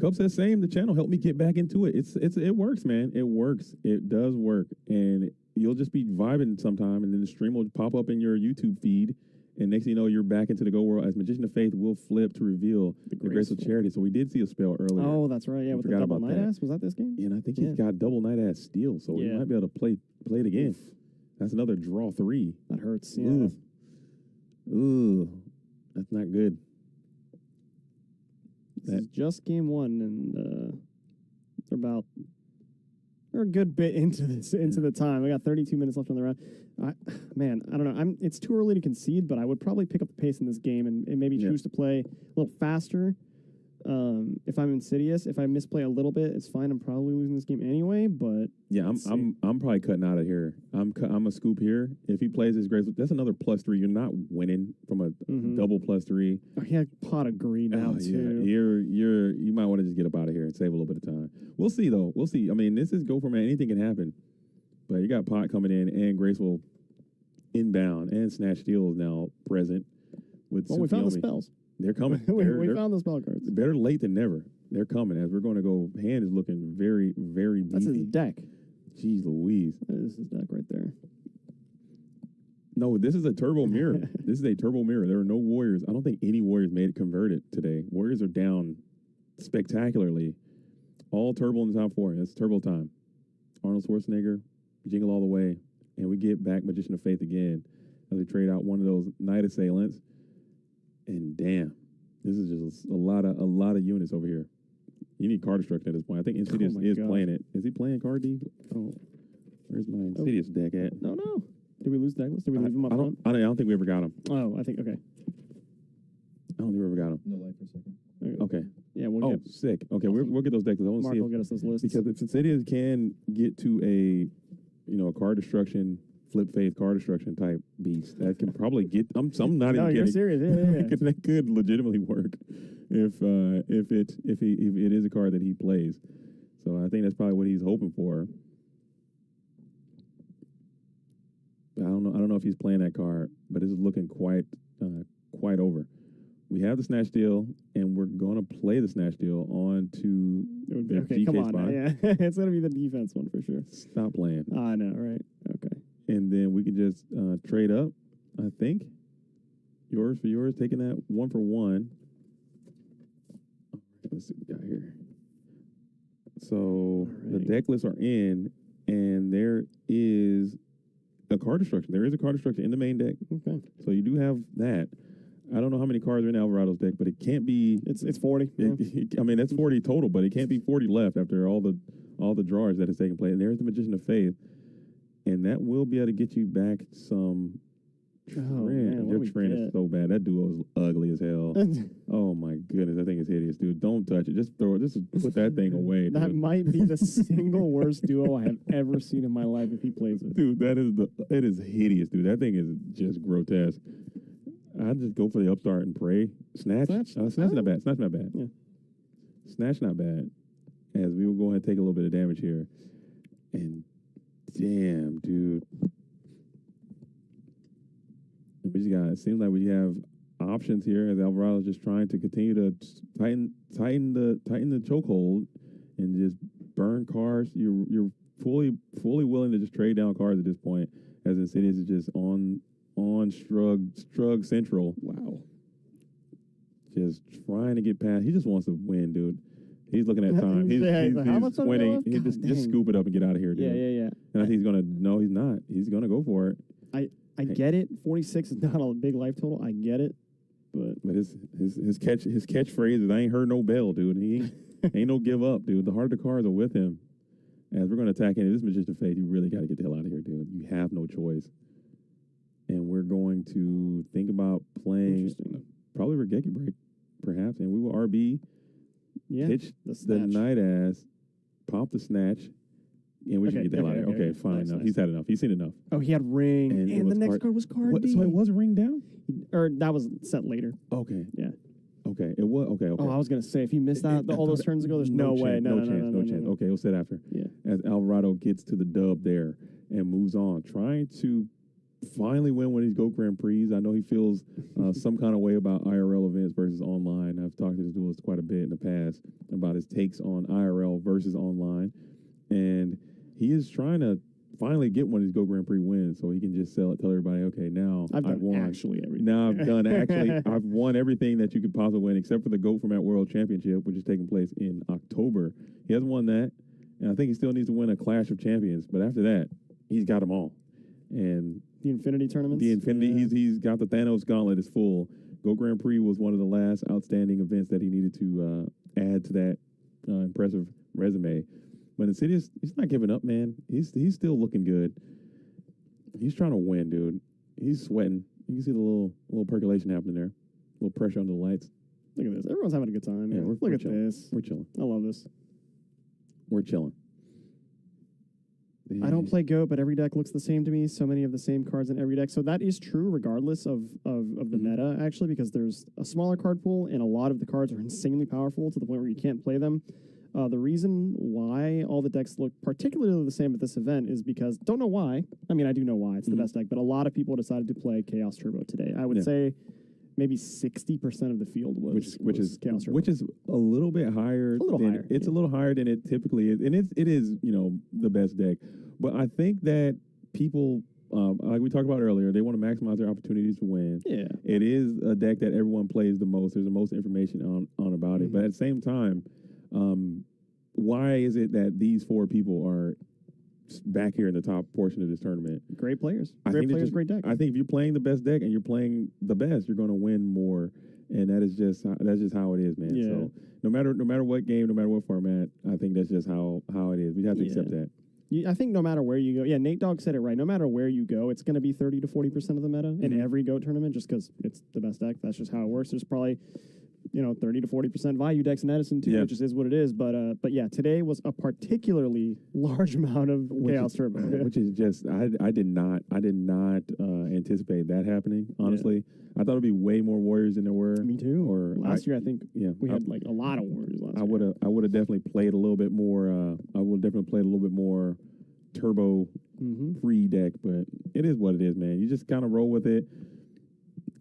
Cub says, same, the channel helped me get back into it. It works, man. It works. It does work. And you'll just be vibing sometime, and then the stream will pop up in your YouTube feed, and next thing you know, you're back into the GO world as Magician of Faith will flip to reveal the Grace of Charity. So we did see a spell earlier. Oh, that's right. Yeah, with the double night ass. Was that this game? Yeah, and I think he's got double night ass steal, so we might be able to play it again. Oof. That's another draw 3. That hurts. Yeah. Ooh. That's not good. This is just game 1, and they're a good bit into the time. We got 32 minutes left on the round. I don't know. It's too early to concede, but I would probably pick up the pace in this game and maybe choose to play a little faster. If I'm Insidious, if I misplay a little bit, it's fine. I'm probably losing this game anyway. But yeah, I'm probably cutting out of here. I'm a scoop here. If he plays his Grace, that's another +3. You're not winning from a double +3. Oh, he had pot of greed now too. Yeah. You might want to just get up out of here and save a little bit of time. We'll see though. We'll see. I mean, this is GO format. Anything can happen. But you got pot coming in and Graceful inbound and Snatch Steal is now present with. Well, we found the spells. They're coming. we found the spell cards. Better late than never. They're coming as we're going to go. Hand is looking very, very beefy. That's his deck. Jeez Louise. That is his deck right there. No, this is a turbo mirror. This is a turbo mirror. There are no Warriors. I don't think any Warriors made it converted today. Warriors are down spectacularly. All turbo in the top 4. It's turbo time. Arnold Schwarzenegger, Jingle All the Way. And we get back Magician of Faith again as we trade out one of those Night Assailants. And damn, this is just a lot of units over here. You need card destruction at this point. I think Insidious is playing it. Is he playing card D? Oh, where's my Insidious deck at? No. Did we lose Douglas? Did we leave him up front? I don't think we ever got him. Oh, I think, okay. I don't think we ever got him. No life for a second. Okay. Yeah, we'll get... sick. Okay, we'll get those decks. I want to Mark see will get us those lists. Because if Insidious can get to a card destruction, flip faith card destruction type beast, that can probably get... I'm not even kidding. You're serious. Yeah. That could legitimately work if it is a card that he plays. So I think that's probably what he's hoping for. But I don't know if he's playing that card, but this is looking quite over. We have the Snatch Deal, and we're going to play the Snatch Deal on to the okay, GK come on. spot. Yeah, it's going to be the defense one for sure. Stop playing. I know, right? Okay. And then we can just trade up, I think. Yours for yours, taking that 1 for 1. Let's see what we got here. So the deck lists are in, and there is a card destruction. There is a card destruction in the main deck. Okay. So you do have that. I don't know how many cards are in Alvarado's deck, but it can't be. It's 40. I mean, that's 40 total, but it can't be 40 left after all the drawers that has taken place. And there's the Magician of Faith, and that will be able to get you back some. Man, Your trend is so bad. That duo is ugly as hell. Oh my goodness, that thing is hideous, dude. Don't touch it. Just throw it. Just put that thing away. That dude. might be the single worst duo I have ever seen in my life if he plays it. Dude, it is hideous, dude. That thing is just grotesque. I'd just go for the upstart and pray. Snatch? Snatch not bad. Snatch not bad. Yeah. Snatch not bad. As we will go ahead and take a little bit of damage here. And damn, dude. We just got, it seems like we have options here as Alvarado's just trying to continue to tighten the chokehold and just burn cards. You're fully willing to just trade down cards at this point, as Insidious is just on Strug Central. Wow. Just trying to get past. He just wants to win, dude. He's looking at time. He's winning. He just scoop it up and get out of here, dude. Yeah. And I think he's gonna. No, he's not. He's gonna go for it. I get it. 46 is not a big life total. I get it, but his catchphrase is "I ain't heard no bell, dude." He ain't no give up, dude. The heart of the cards are with him. As we're gonna attack into this Magician of Faith, you really got to get the hell out of here, dude. You have no choice. And we're going to think about playing probably Regeki Break, perhaps, and we will RB. Yeah, pitch the night ass, pop the snatch. And we should get the hell out of here. Okay, fine. Nice. He's had enough. He's seen enough. Oh, he had ring, and the next card was card D. So it was ring down? Or that was set later. Okay. Yeah. Okay. It was okay. Oh, I was gonna say if he missed out all those turns ago, there's no way. No chance. Okay, it was set after. Yeah. As Alvarado gets to the dub there and moves on, trying to finally win one of these GOAT Grand Prix. I know he feels some kind of way about IRL events versus online. I've talked to this duelist quite a bit in the past about his takes on IRL versus online, and he is trying to finally get one of these GOAT Grand Prix wins so he can just tell everybody, okay, now I've won. Everything. Now I've done I've won everything that you could possibly win except for the GOAT Format World Championship, which is taking place in October. He hasn't won that, and I think he still needs to win a Clash of Champions. But after that, he's got them all. And the Infinity tournaments? The Infinity, he's got the Thanos gauntlet is full. GOAT Grand Prix was one of the last outstanding events that he needed to add to that impressive resume. But Insidious, he's not giving up, man. He's still looking good. He's trying to win, dude. He's sweating. You can see the little percolation happening there. A little pressure under the lights. Look at this. Everyone's having a good time. Yeah, look at chilling. this. We're chilling. I love this. We're chilling. I don't play GOAT, but every deck looks the same to me. So many of the same cards in every deck. So that is true regardless of the meta, actually, because there's a smaller card pool and a lot of the cards are insanely powerful to the point where you can't play them. The reason why all the decks look particularly the same at this event is because, don't know why. I mean, I do know why. It's the best deck, but a lot of people decided to play Chaos Turbo today. I would say maybe 60% of the field was Chaos Turbo. Which is a little bit higher. It's a little higher than it typically is. And it is, the best deck. But I think that people, like we talked about earlier, they want to maximize their opportunities to win. Yeah. It is a deck that everyone plays the most. There's the most information on about it. But at the same time, why is it that these four people are back here in the top portion of this tournament? Great players. Great deck. I think if you're playing the best deck and you're playing the best, you're going to win more. And that's just how it is, man. Yeah. So no matter what game, no matter what format, I think that's just how it is. We have to accept that. I think no matter where you go, Nate Dogg said it right. No matter where you go, it's going to be 30 to 40% of the meta in every GOAT tournament, just because it's the best deck. That's just how it works. There's probably 30 to 40% value decks in Edison too, which just is what it is. But yeah, today was a particularly large amount of Chaos Turbo, which is just I did not anticipate that happening. Honestly, I thought it'd be way more Warriors than there were. Me too. Or last year, I think we had like a lot of Warriors last year. I would have definitely played a little bit more. I would have definitely played a little bit more Turbo free deck, but it is what it is, man. You just kind of roll with it.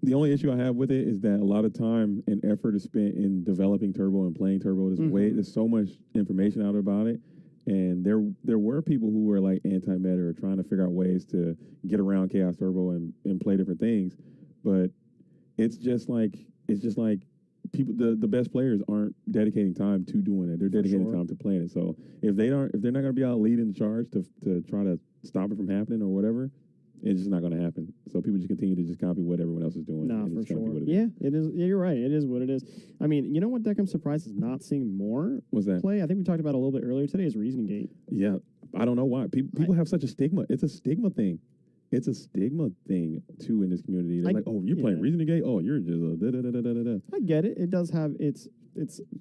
The only issue I have with it is that a lot of time and effort is spent in developing Turbo and playing Turbo. There's so much information out about it, and there were people who were like anti-meta or trying to figure out ways to get around Chaos Turbo and play different things. But it's just like people, the best players aren't dedicating time to doing it. They're dedicating time to playing it. So if they're not going to be out leading the charge to try to stop it from happening or whatever, it's just not going to happen. So people just continue to just copy what everyone else is doing. Nah, and for it's gonna be sure. what it Yeah, is. it is. Yeah, you're right. It is what it is. I mean, you know what deck I'm surprised is not seeing more What's that? play? I think we talked about it a little bit earlier today is Reasoning Gate. Yeah, I don't know why. People have such a stigma. It's a stigma thing. It's a stigma thing, too, in this community. They're like, oh, you're playing Reasoning Gate? Oh, you're just a da-da-da-da-da-da. I get it. It does have its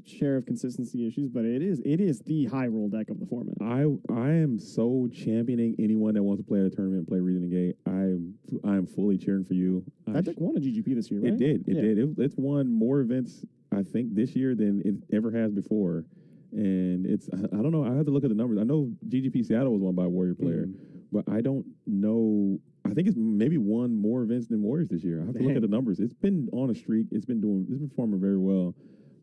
share of consistency issues, but it is the high roll deck of the format. I am so championing anyone that wants to play at a tournament and play Reasoning Gate. I am fully cheering for you. That deck won a GGP this year, right? It did. It did. It's won more events, I think, this year than it ever has before. And I don't know. I have to look at the numbers. I know GGP Seattle was won by a Warrior player, but I don't know. I think it's maybe won more events than Warriors this year. I have to look at the numbers. It's been on a streak. It's been performing very well.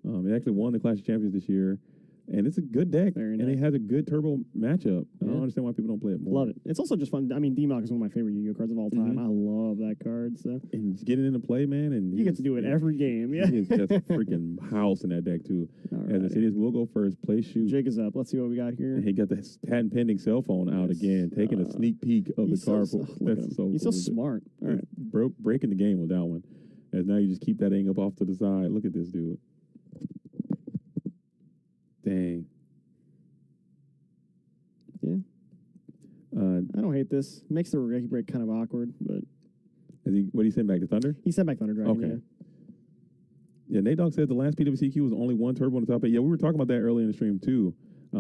It actually won the Clash of Champions this year. And it's a good deck, and it has a good turbo matchup. I don't understand why people don't play it more. Love it. It's also just fun. I mean, D-Mock is one of my favorite Yu-Gi-Oh cards of all time. I love that card. So and getting into play, man, and you get to do it every game. Yeah, he is just a freaking house in that deck too. As the cities will go first, play shoot. Jig is up. Let's see what we got here. And he got the patent pending cell phone out again, taking a sneak peek of the card. He's so smart. All right, breaking the game with that one. As now you just keep that thing up off to the side. Look at this dude. Dang. Yeah. I don't hate this. Makes the Regeki break kind of awkward, but what did he send back? The Thunder? He sent back Thunder Dragon. Okay. Yeah, Nate Dogg said the last PWCQ was only one turbo on the top 8. Yeah, we were talking about that earlier in the stream too. I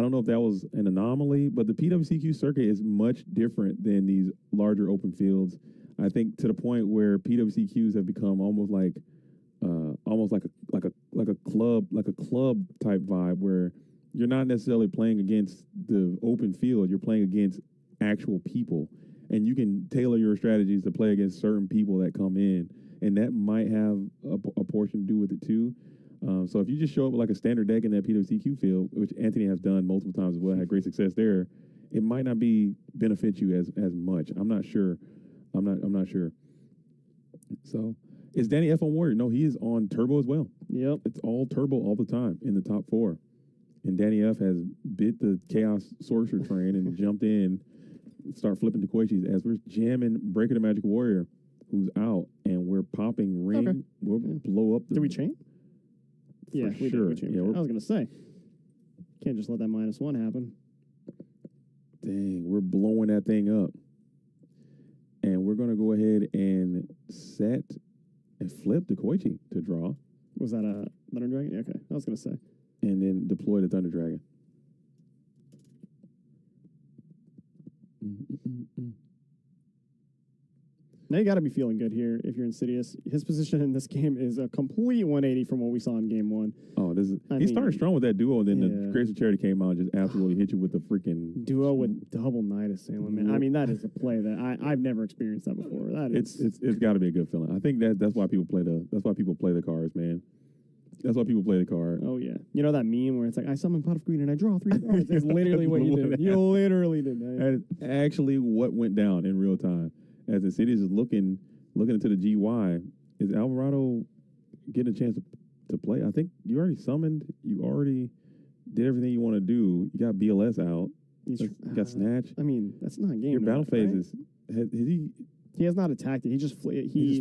don't know if that was an anomaly, but the PWCQ circuit is much different than these larger open fields. I think to the point where PWCQs have become almost like a club type vibe where you're not necessarily playing against the open field. You're playing against actual people, and you can tailor your strategies to play against certain people that come in, and that might have a portion to do with it too. So if you just show up with like a standard deck in that PWCQ field, which Anthony has done multiple times as well, had great success there, it might not benefit you as much. I'm not sure. I'm not sure. So is Danny F on Warrior? No, he is on Turbo as well. Yep. It's all Turbo all the time in the top 4. And Danny F has bit the Chaos Sorcerer train and jumped in, start flipping the Koichis as we're jamming Breaker the Magic Warrior, who's out, and we're popping Ring. Okay. We'll blow up the... Did we chain? Yeah, we sure. did. We chained. I was going to say, can't just let that -1 happen. Dang, we're blowing that thing up. And we're going to go ahead and set and flip the Koichi to draw. Was that a Thunder Dragon? Okay, I was going to say. And then deploy the Thunder Dragon. Now you got to be feeling good here if you're Insidious. His position in this game is a complete 180 from what we saw in game 1. Oh, he started strong with that duo, and then the Grace of Charity came out and just absolutely hit you with the freaking duo with double Knight Assailant. Man, I mean that is a play that I've never experienced that before. It's got to be a good feeling. I think that's why people play the cards, man. That's why people play the card. Oh yeah, you know that meme where it's like I summon Pot of Green and I draw 3 cards. That's literally what you did. You literally did that. That is actually what went down in real time. As the city is looking into the GY, is Alvarado getting a chance to play? I think you already summoned. You already did everything you want to do. You got BLS out. You got Snatch. I mean, that's not a game. Your battle right? phases. Has he? He has not attacked it. He just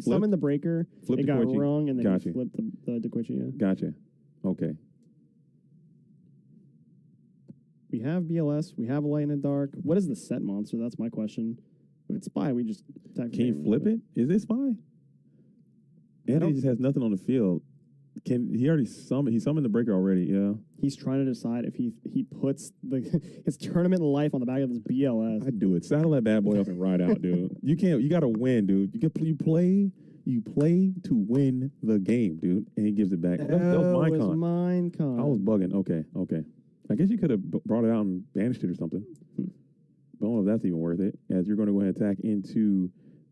summoned the breaker. It got wrong, and then he flipped the Dequichi. Yeah. Gotcha. Okay. We have BLS. We have a Light in the Dark. What is the set monster? That's my question. If it's Spy, we just attack. Can you flip it? Is it Spy? Anthony just has nothing on the field. He already summoned? He summoned the breaker already. Yeah. He's trying to decide if he puts his tournament life on the back of this BLS. I'd do it. Saddle that bad boy up and ride out, dude. You can't. You got to win, dude. You play to win the game, dude. And he gives it back. That was Minecon. I was bugging. Okay. I guess you could have brought it out and banished it or something. I don't know if that's even worth it, as you're going to go ahead and attack into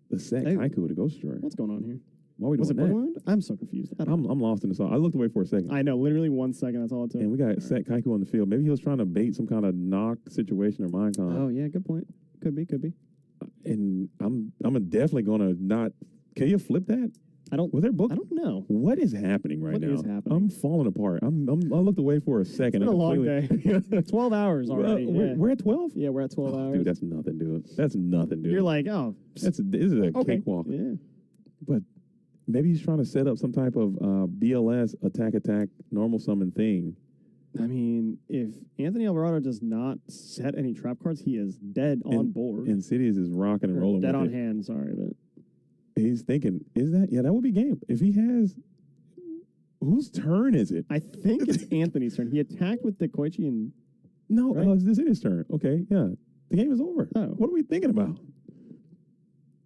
the set Kaiku with a Ghost Destroyer. What's going on here? Why are we doing that? I'm so confused. I'm lost in the song. I looked away for a second. I know, literally 1 second. That's all it took. And we got set Kaiku on the field. Maybe he was trying to bait some kind of knock situation or Minecon. Oh, yeah, good point. Could be. And I'm definitely going to not... Can you flip that? I don't. Was there a book? I don't know. What is happening right What now? is happening? I'm falling apart. I looked away for a second. It's been a long completely- day. 12 hours already. Well, yeah. we're at 12? Yeah, we're at 12 hours. Dude, that's nothing, dude. That's nothing, dude. You're like, oh, this is a okay. cakewalk. Yeah. But maybe he's trying to set up some type of BLS attack normal summon thing. I mean, if Anthony Alvarado does not set any trap cards, he is dead on board. Insidious is rocking and Or rolling dead with on it. hand, sorry, but He's thinking, is that? Yeah, that would be game. If he has, whose turn is it? I think it's Anthony's turn. He attacked with Dekoichi and No, right? this is his turn. Okay, yeah. The game is over. Oh. What are we thinking about?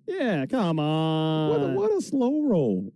yeah, come on. What a slow roll.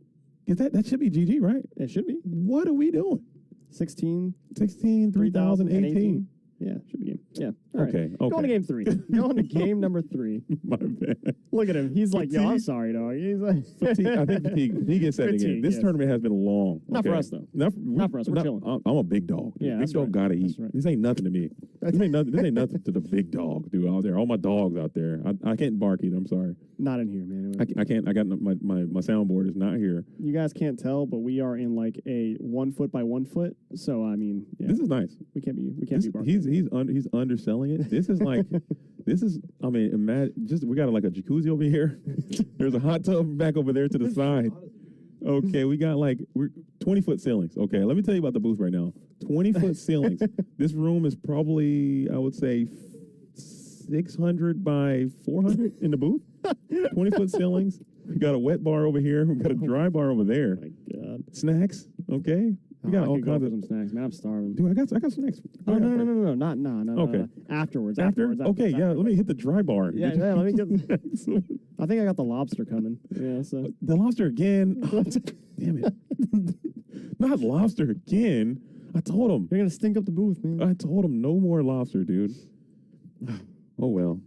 Is that should be GG, right? It should be. What are we doing? 16, 3018. Yeah, should be game. Yeah. All right. Okay. Going to game 3. Going to game number 3. My bad. Look at him. He's like, yo, I'm sorry, dog. He's like, I think fatigue gets that again. Fatigue, This yes. tournament has been long. Not for us, though. Not for us. We're chilling. I'm a big dog. Yeah, big that's dog right. gotta eat. That's right. This ain't nothing to me. This ain't nothing to the big dog, dude, out there. All my dogs out there. I can't bark either. I'm sorry. Not in here, man. I can't. I got my soundboard is not here. You guys can't tell, but we are in like a 1 foot by 1 foot. So I mean, yeah, This is nice. we can't be barking. He's underselling it. This is like I mean, imagine we got like a jacuzzi over here. There's a hot tub back over there to the side. Okay, we're 20-foot ceilings. Okay, let me tell you about the booth right now. 20-foot ceilings. This room is probably, I would say, 600 by 400 in the booth. 20-foot ceilings. We got a wet bar over here. We got a dry bar over there. Oh my God. Snacks. Okay. We got I all could go kinds for of some snacks, man. I'm starving. Dude, I got snacks. Oh, no, no. Okay. Afterwards. After? Okay, yeah. Let me hit the dry bar. Yeah, let me get. I think I got the lobster coming. Yeah, so The lobster again. Oh, damn it. Not lobster again. I told him. You're gonna stink up the booth, man. I told him no more lobster, dude. Oh well.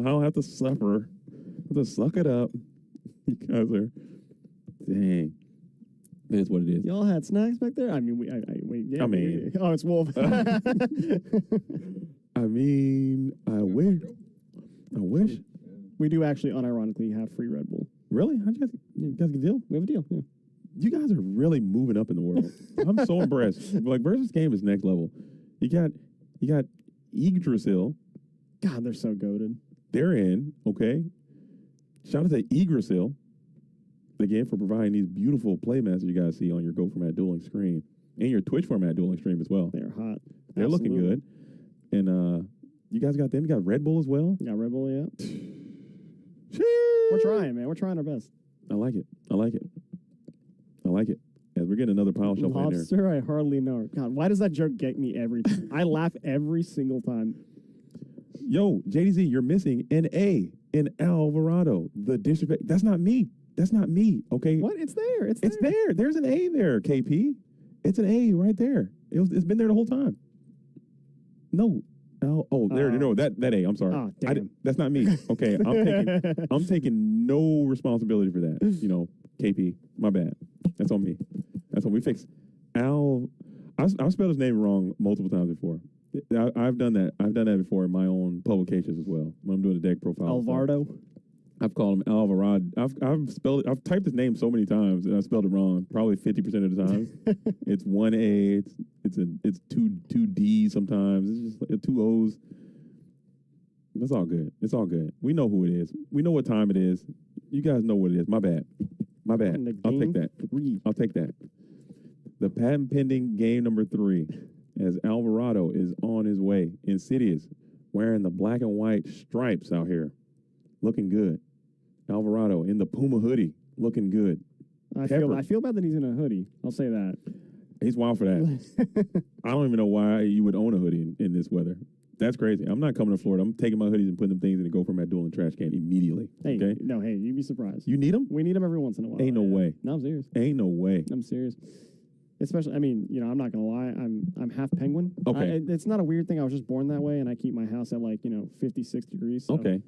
I'll have to suffer. I'll have to suck it up. You guys are dang. It is what it is. Y'all had snacks back there. I mean, yeah. I mean- oh, it's Wolf. I mean, I wish. We do actually unironically have free Red Bull. Really? How'd you guys get a deal? We have a deal. Yeah. You guys are really moving up in the world. I'm so impressed. Like versus game is next level. You got Yggdrasil. God, they're so goated. They're in, okay? Shout out to Yggdrasil, again, for providing these beautiful playmats you guys see on your Go Format Dueling screen and your Twitch Format Dueling stream as well. They're hot. They're looking good. And you guys got them. You got Red Bull as well. You got Red Bull, yeah. We're trying, man. We're trying our best. I like it. As we're getting another pile shuffle in there. Lobster, I hardly know. God, why does that joke get me every time? I laugh every single time. Yo, JDZ, you're missing an A in Alvarado. The disrespect. That's not me. Okay. What? It's there. It's there. There's an A there, KP. It's an A right there. It's been there the whole time. No. There. No, that A. I'm sorry. Oh, damn. That's not me. Okay. I'm taking no responsibility for that. You know, KP. My bad. That's on me. That's on me. Fix Al. I've spelled his name wrong multiple times before. I've done that. I've done that before in my own publications as well. When I'm doing the deck profile. Alvarado. I've called him Alvarado. I've typed his name so many times and I spelled it wrong. Probably 50% of the time. It's one A. It's two D's sometimes. It's just 2 O's. That's all good. It's all good. We know who it is. We know what time it is. You guys know what it is. My bad. I'll take that. I'll take that. The patent pending game number 3 as Alvarado is on his way. Insidious wearing the black and white stripes out here. Looking good. Alvarado in the Puma hoodie. Looking good. I feel bad that he's in a hoodie. I'll say that. He's wild for that. I don't even know why you would own a hoodie in this weather. That's crazy. I'm not coming to Florida. I'm taking my hoodies and putting them things in the Go Format Dueling trash can immediately. Hey, okay? No, hey, you'd be surprised. You need them? We need them every once in a while. Ain't no way. No, I'm serious. Ain't no way. I'm serious. Especially, I mean, I'm not gonna lie. I'm half penguin. Okay. It's not a weird thing. I was just born that way, and I keep my house at 56 degrees. So Okay.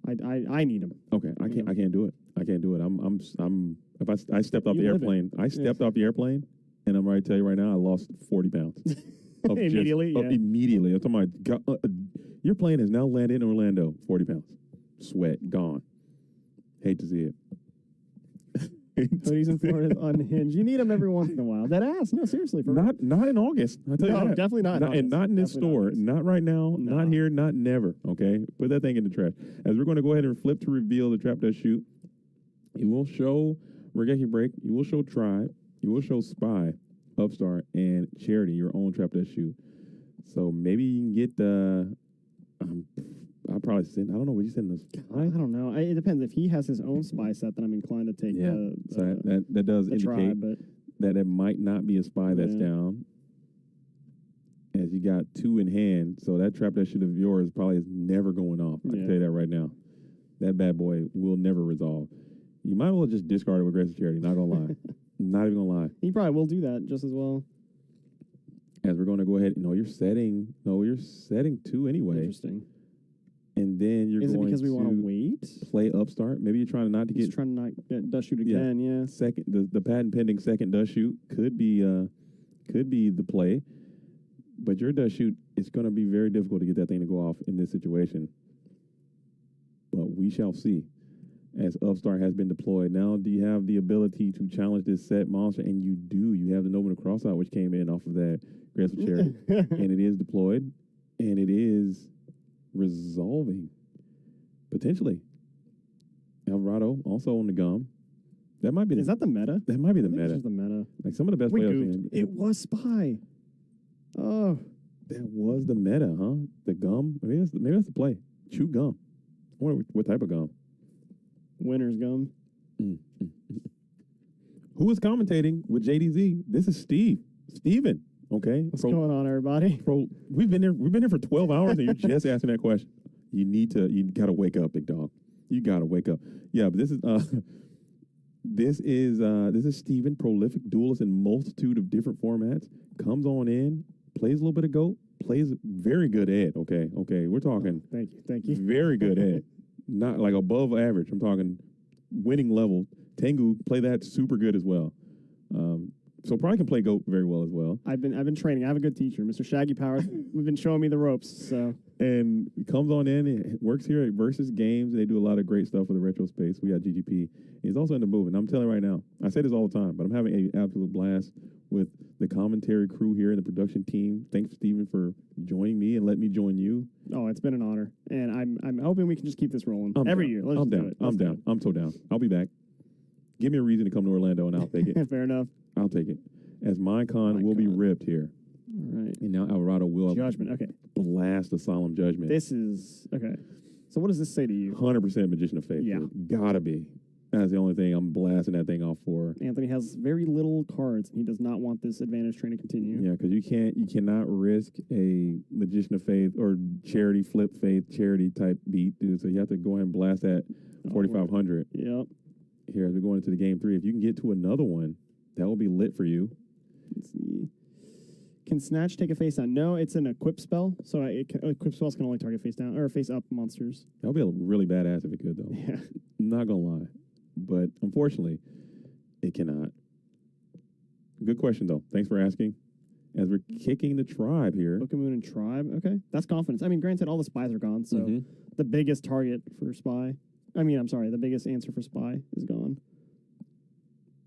I need them. Okay. I can't do it. If I stepped off the airplane, off the airplane, and I'm ready to tell you right now, I lost 40 pounds. Immediately. Immediately. I'm talking about, your plane has now landed in Orlando. 40 pounds. Sweat gone. Hate to see it. Hoodies in Florida is unhinged. You need them every once in a while. That ass. No, seriously. For Not in August. I tell you No, that. definitely not in And August. not in this Definitely not in store. Not right now. No. Not here. Not never. Okay, put that thing in the trash. As we're going to go ahead and flip to reveal the Trap Dust Shoot. You will show Regeki Break. You will show Tribe. You will show Spy, Upstart, and Charity your own Trap Dust Shoot. So maybe you can get the. I'll probably send. I don't know. Would you send this? I don't know. It depends. If he has his own spy set, then I'm inclined to take the So that does the indicate Tribe, but that it might not be a spy that's Yeah. down. As you got 2 in hand, so that Trap That Shoot of yours probably is never going off. I can Yeah. tell you that right now. That bad boy will never resolve. You might as well just discard it with Grace and Charity. Not gonna lie. Not even gonna lie. he probably will do that just as well. As we're gonna go ahead. No, you're setting 2 anyway. Interesting. And then you're Is it going because we want to to wait? play Upstart. Maybe you're trying not to He's get trying to not get dust shoot again. Yeah. second. The patent pending second dust shoot could be the play, but your dust shoot, it's going to be very difficult to get that thing to go off in this situation. But we shall see. As Upstart has been deployed, now do you have the ability to challenge this set monster? And you do. You have the Nobel Crossout, which came in off of that Graceful Charity, and it is deployed, and it is resolving potentially. Alvarado also on the gum. That might be. Is that the meta? That might be the I think it's meta. just the meta. Like some of the best We players. goofed. It was Spy. Oh, That was the meta, huh? The gum. Maybe that's the play. Chew gum. I wonder what type of gum. winner's gum. Who is commentating with JDZ? This is Steven. Okay. What's going on, everybody? Bro, we've been here for 12 hours and you're just asking that question. You gotta wake up, big dog. You gotta wake up. Yeah, but this is Steven, prolific duelist in multitude of different formats. Comes on in, plays a little bit of GOAT, plays very good Ed. Okay, we're talking. Thank you. Very good Ed, not like above average. I'm talking winning level. Tengu play that super good as well. So probably can play GOAT very well as well. I've been training. I have a good teacher, Mr. Shaggy Powers. We've been showing me the ropes. So and comes on in and works here at Versus Games. They do a lot of great stuff for the retro space. We got GGP. He's also in the movement. I'm telling you right now, I say this all the time, but I'm having an absolute blast with the commentary crew here and the production team. Thanks, Steven, for joining me and letting me join you. Oh, it's been an honor, and I'm hoping we can just keep this rolling every year. Let's I'm just do down. it. I'm Let's do down. I'm so down. I'll be back. Give me a reason to come to Orlando, and I'll take it. Fair enough. I'll take it. As Minecon will be ripped here. All right. And now Alvarado will Judgment. Okay. blast a solemn judgment. This is okay. So what does this say to you? 100% Magician of Faith. Yeah. Dude. Gotta be. That's the only thing I'm blasting that thing off for. Anthony has very little cards, and he does not want this advantage train to continue. Yeah, because you cannot risk a Magician of Faith or Charity Flip Faith Charity type beat, dude. So you have to go ahead and blast that 4,500. Yep. Here as we go into the game 3. If you can get to another one, that will be lit for you. Let's see. Can Snatch take a face down? No, it's an equip spell, so equip spells can only target face down or face up monsters. That would be really badass if it could, though. Yeah. Not gonna lie, but unfortunately, it cannot. Good question though. Thanks for asking. As we're kicking the tribe here. Book of Moon and Tribe. Okay, that's confidence. I mean, granted, all the spies are gone, so Mhm. the biggest target for spy. I'm sorry, the biggest answer for spy is gone.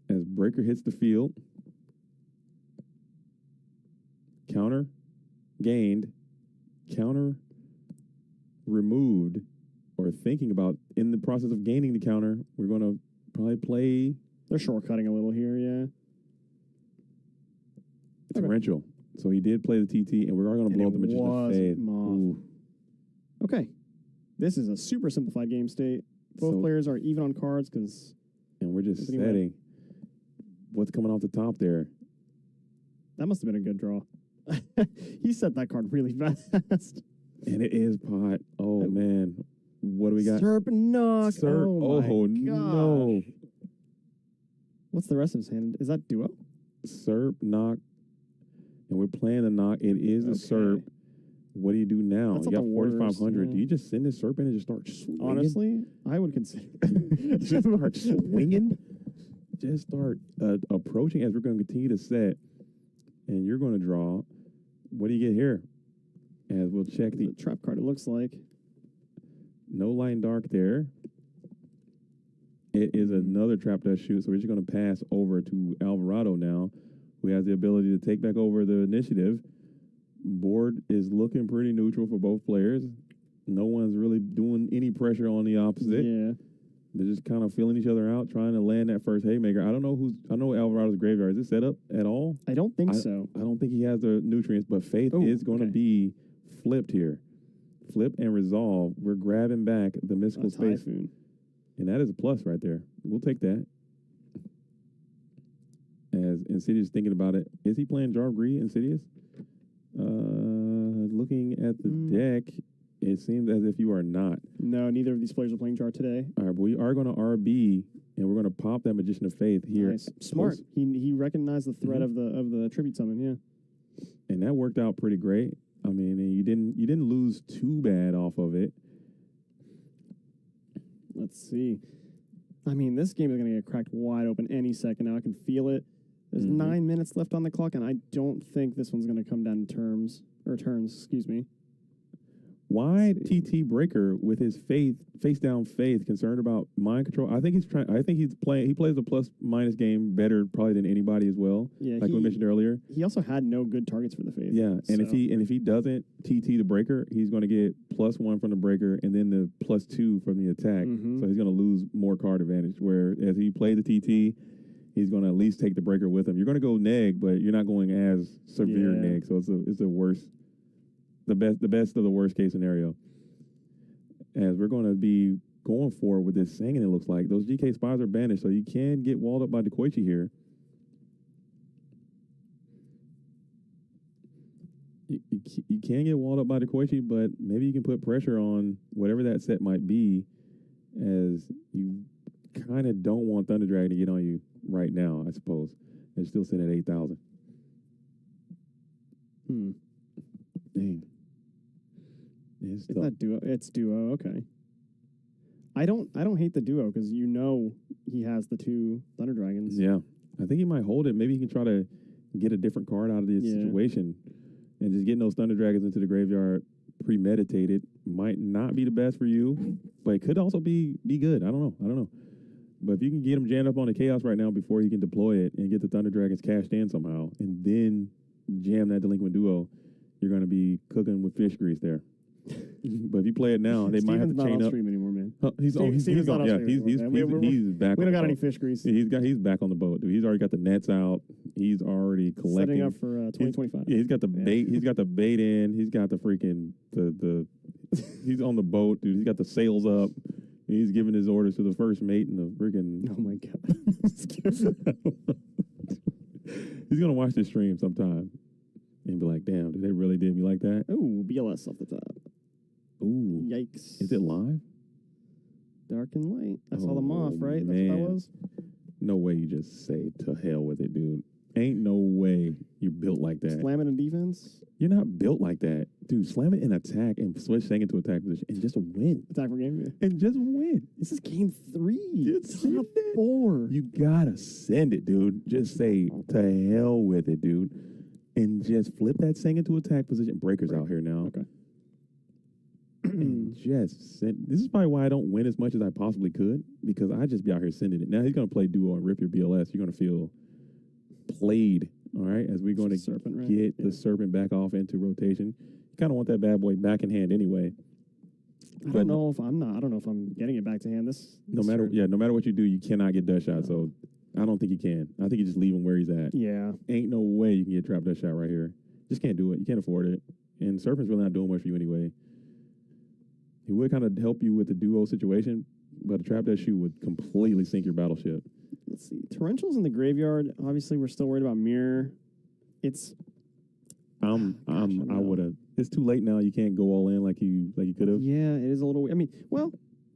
As Breaker hits the field, counter gained, counter removed, or thinking about in the process of gaining the counter, we're going to probably play. They're shortcutting a little here, yeah. Torrential. So he did play the TT, and we are going to blow up the Magician of Faith. Ooh. Okay, this is a super simplified game state. Both players are even on cards because. And we're just setting what's coming off the top there. That must have been a good draw. He set that card really fast. And it is pot. Oh, man. What do we got? Serp knock. Oh, my no. What's the rest of his hand? Is that duo? Serp, knock. And we're playing the knock. It is a Serp. What do you do now? That's You not got the worst, 4,500. yeah. Do you just send this Serp in and just start swinging? Honestly, I would consider. Just start swinging? Just start approaching as we're going to continue to set. And you're going to draw. What do you get here? As we'll check the trap card, it looks like. No line dark there. It is another trap dust shoot, so we're just going to pass over to Alvarado now, who has the ability to take back over the initiative. Board is looking pretty neutral for both players. No one's really doing any pressure on the opposite. Yeah. They're just kind of feeling each other out, trying to land that first haymaker. I know Alvarado's graveyard. Is it set up at all? I don't think so. I don't think he has the nutrients, but Faith is going to be flipped here. Flip and resolve. We're grabbing back the mystical space. Typhoon. And that is a plus right there. We'll take that. As Insidious thinking about it, is he playing Jar of Greed, Insidious? Looking at the deck, it seems as if you are not. No, neither of these players are playing Jar today. All right, but we are going to RB, and we're going to pop that Magician of Faith here. Nice. Smart. He recognized the threat of the tribute summon. Yeah, and that worked out pretty great. I mean, and you didn't lose too bad off of it. Let's see. I mean, this game is going to get cracked wide open any second now. I can feel it. There's 9 minutes left on the clock, and I don't think this one's going to come down to turns. Excuse me. Why TT Breaker with his face down Faith concerned about mind control? I think he's playing. He plays a plus minus game better probably than anybody as well. Yeah, like we mentioned earlier. He also had no good targets for the Faith. Yeah, and if he doesn't TT the Breaker, he's going to get +1 from the Breaker and then the +2 from the attack. So he's going to lose more card advantage. Whereas he played the TT, he's going to at least take the Breaker with him. You're going to go neg, but you're not going as severe neg. So it's a worse. The best of the worst case scenario. As we're going to be going forward with this singing, it looks like those GK spies are banished, so you can get walled up by Dekoichi here. You can get walled up by Dekoichi, but maybe you can put pressure on whatever that set might be, as you kind of don't want Thunder Dragon to get on you right now, I suppose. They're still sitting at 8,000. Dang. It's that duo. It's duo. Okay. I don't hate the duo because he has the 2 Thunder Dragons. Yeah, I think he might hold it. Maybe he can try to get a different card out of this situation, and just getting those Thunder Dragons into the graveyard premeditated might not be the best for you, but it could also be good. I don't know. But if you can get him jammed up on the Chaos right now before he can deploy it and get the Thunder Dragons cashed in somehow, and then jam that Delinquent Duo, you're going to be cooking with fish grease there. But if you play it now, they might have to chain up. Steven's not on stream anymore, man. He's on. Yeah, he's back. We don't got any fish grease. Yeah, he's back on the boat, dude. He's already got the nets out. He's already collecting. Setting up for 2025. He's got the bait. He's got the bait in. He's got the freaking the. He's on the boat, dude. He's got the sails up. He's giving his orders to the first mate and the freaking. Oh my god. He's gonna watch this stream sometime and be like, "Damn, did they really did me like that?" Ooh, BLS off the top. Ooh, yikes! Is it live? Dark and light. I saw them off, right? That's what that was. No way you just say to hell with it, dude. Ain't no way you're built like that. Slam it in defense? You're not built like that. Dude, slam it in attack and switch Sang into attack position and just win. Attack for game, yeah. And just win. This is game 3. It's top 4. You gotta send it, dude. Just say to hell with it, dude. And just flip that Sang into attack position. Breaker's out here now. Okay. And just send. This is probably why I don't win as much as I possibly could, because I just be out here sending it. Now he's gonna play duo and rip your BLS. You're gonna feel played, all right, as we're going to get the Serpent back off into rotation. You kind of want that bad boy back in hand anyway. I don't know if I'm getting it back to hand. No matter what you do, you cannot get dust shot. So I don't think you can. I think you just leave him where he's at. Yeah. Ain't no way you can get trap dust shot right here. Just can't do it. You can't afford it. And Serpent's really not doing much for you anyway. He would kind of help you with the duo situation, but a trap dust shoot would completely sink your battleship. Let's see. Torrential's in the graveyard. Obviously, we're still worried about Mirror. It's. I would have. It's too late now. You can't go all in like you could have. Yeah, it is a little. I mean, well,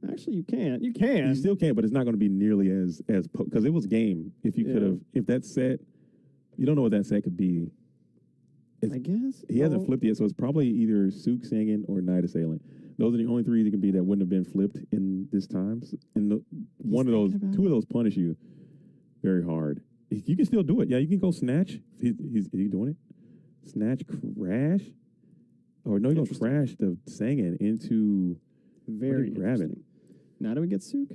actually, you can. You can. You still can, but it's not going to be nearly as because it was game. If you could have, if that set, you don't know what that set could be. I guess he hasn't flipped yet, so it's probably either Sook Singing or Night Assailant. Those are the only 3 that can be that wouldn't have been flipped in this times. And two of those punish you very hard. You can still do it. Yeah, you can go snatch. Is he doing it? Snatch, crash, or no, you're gonna crash the Sangin into very grabbing. Now do we get Sook?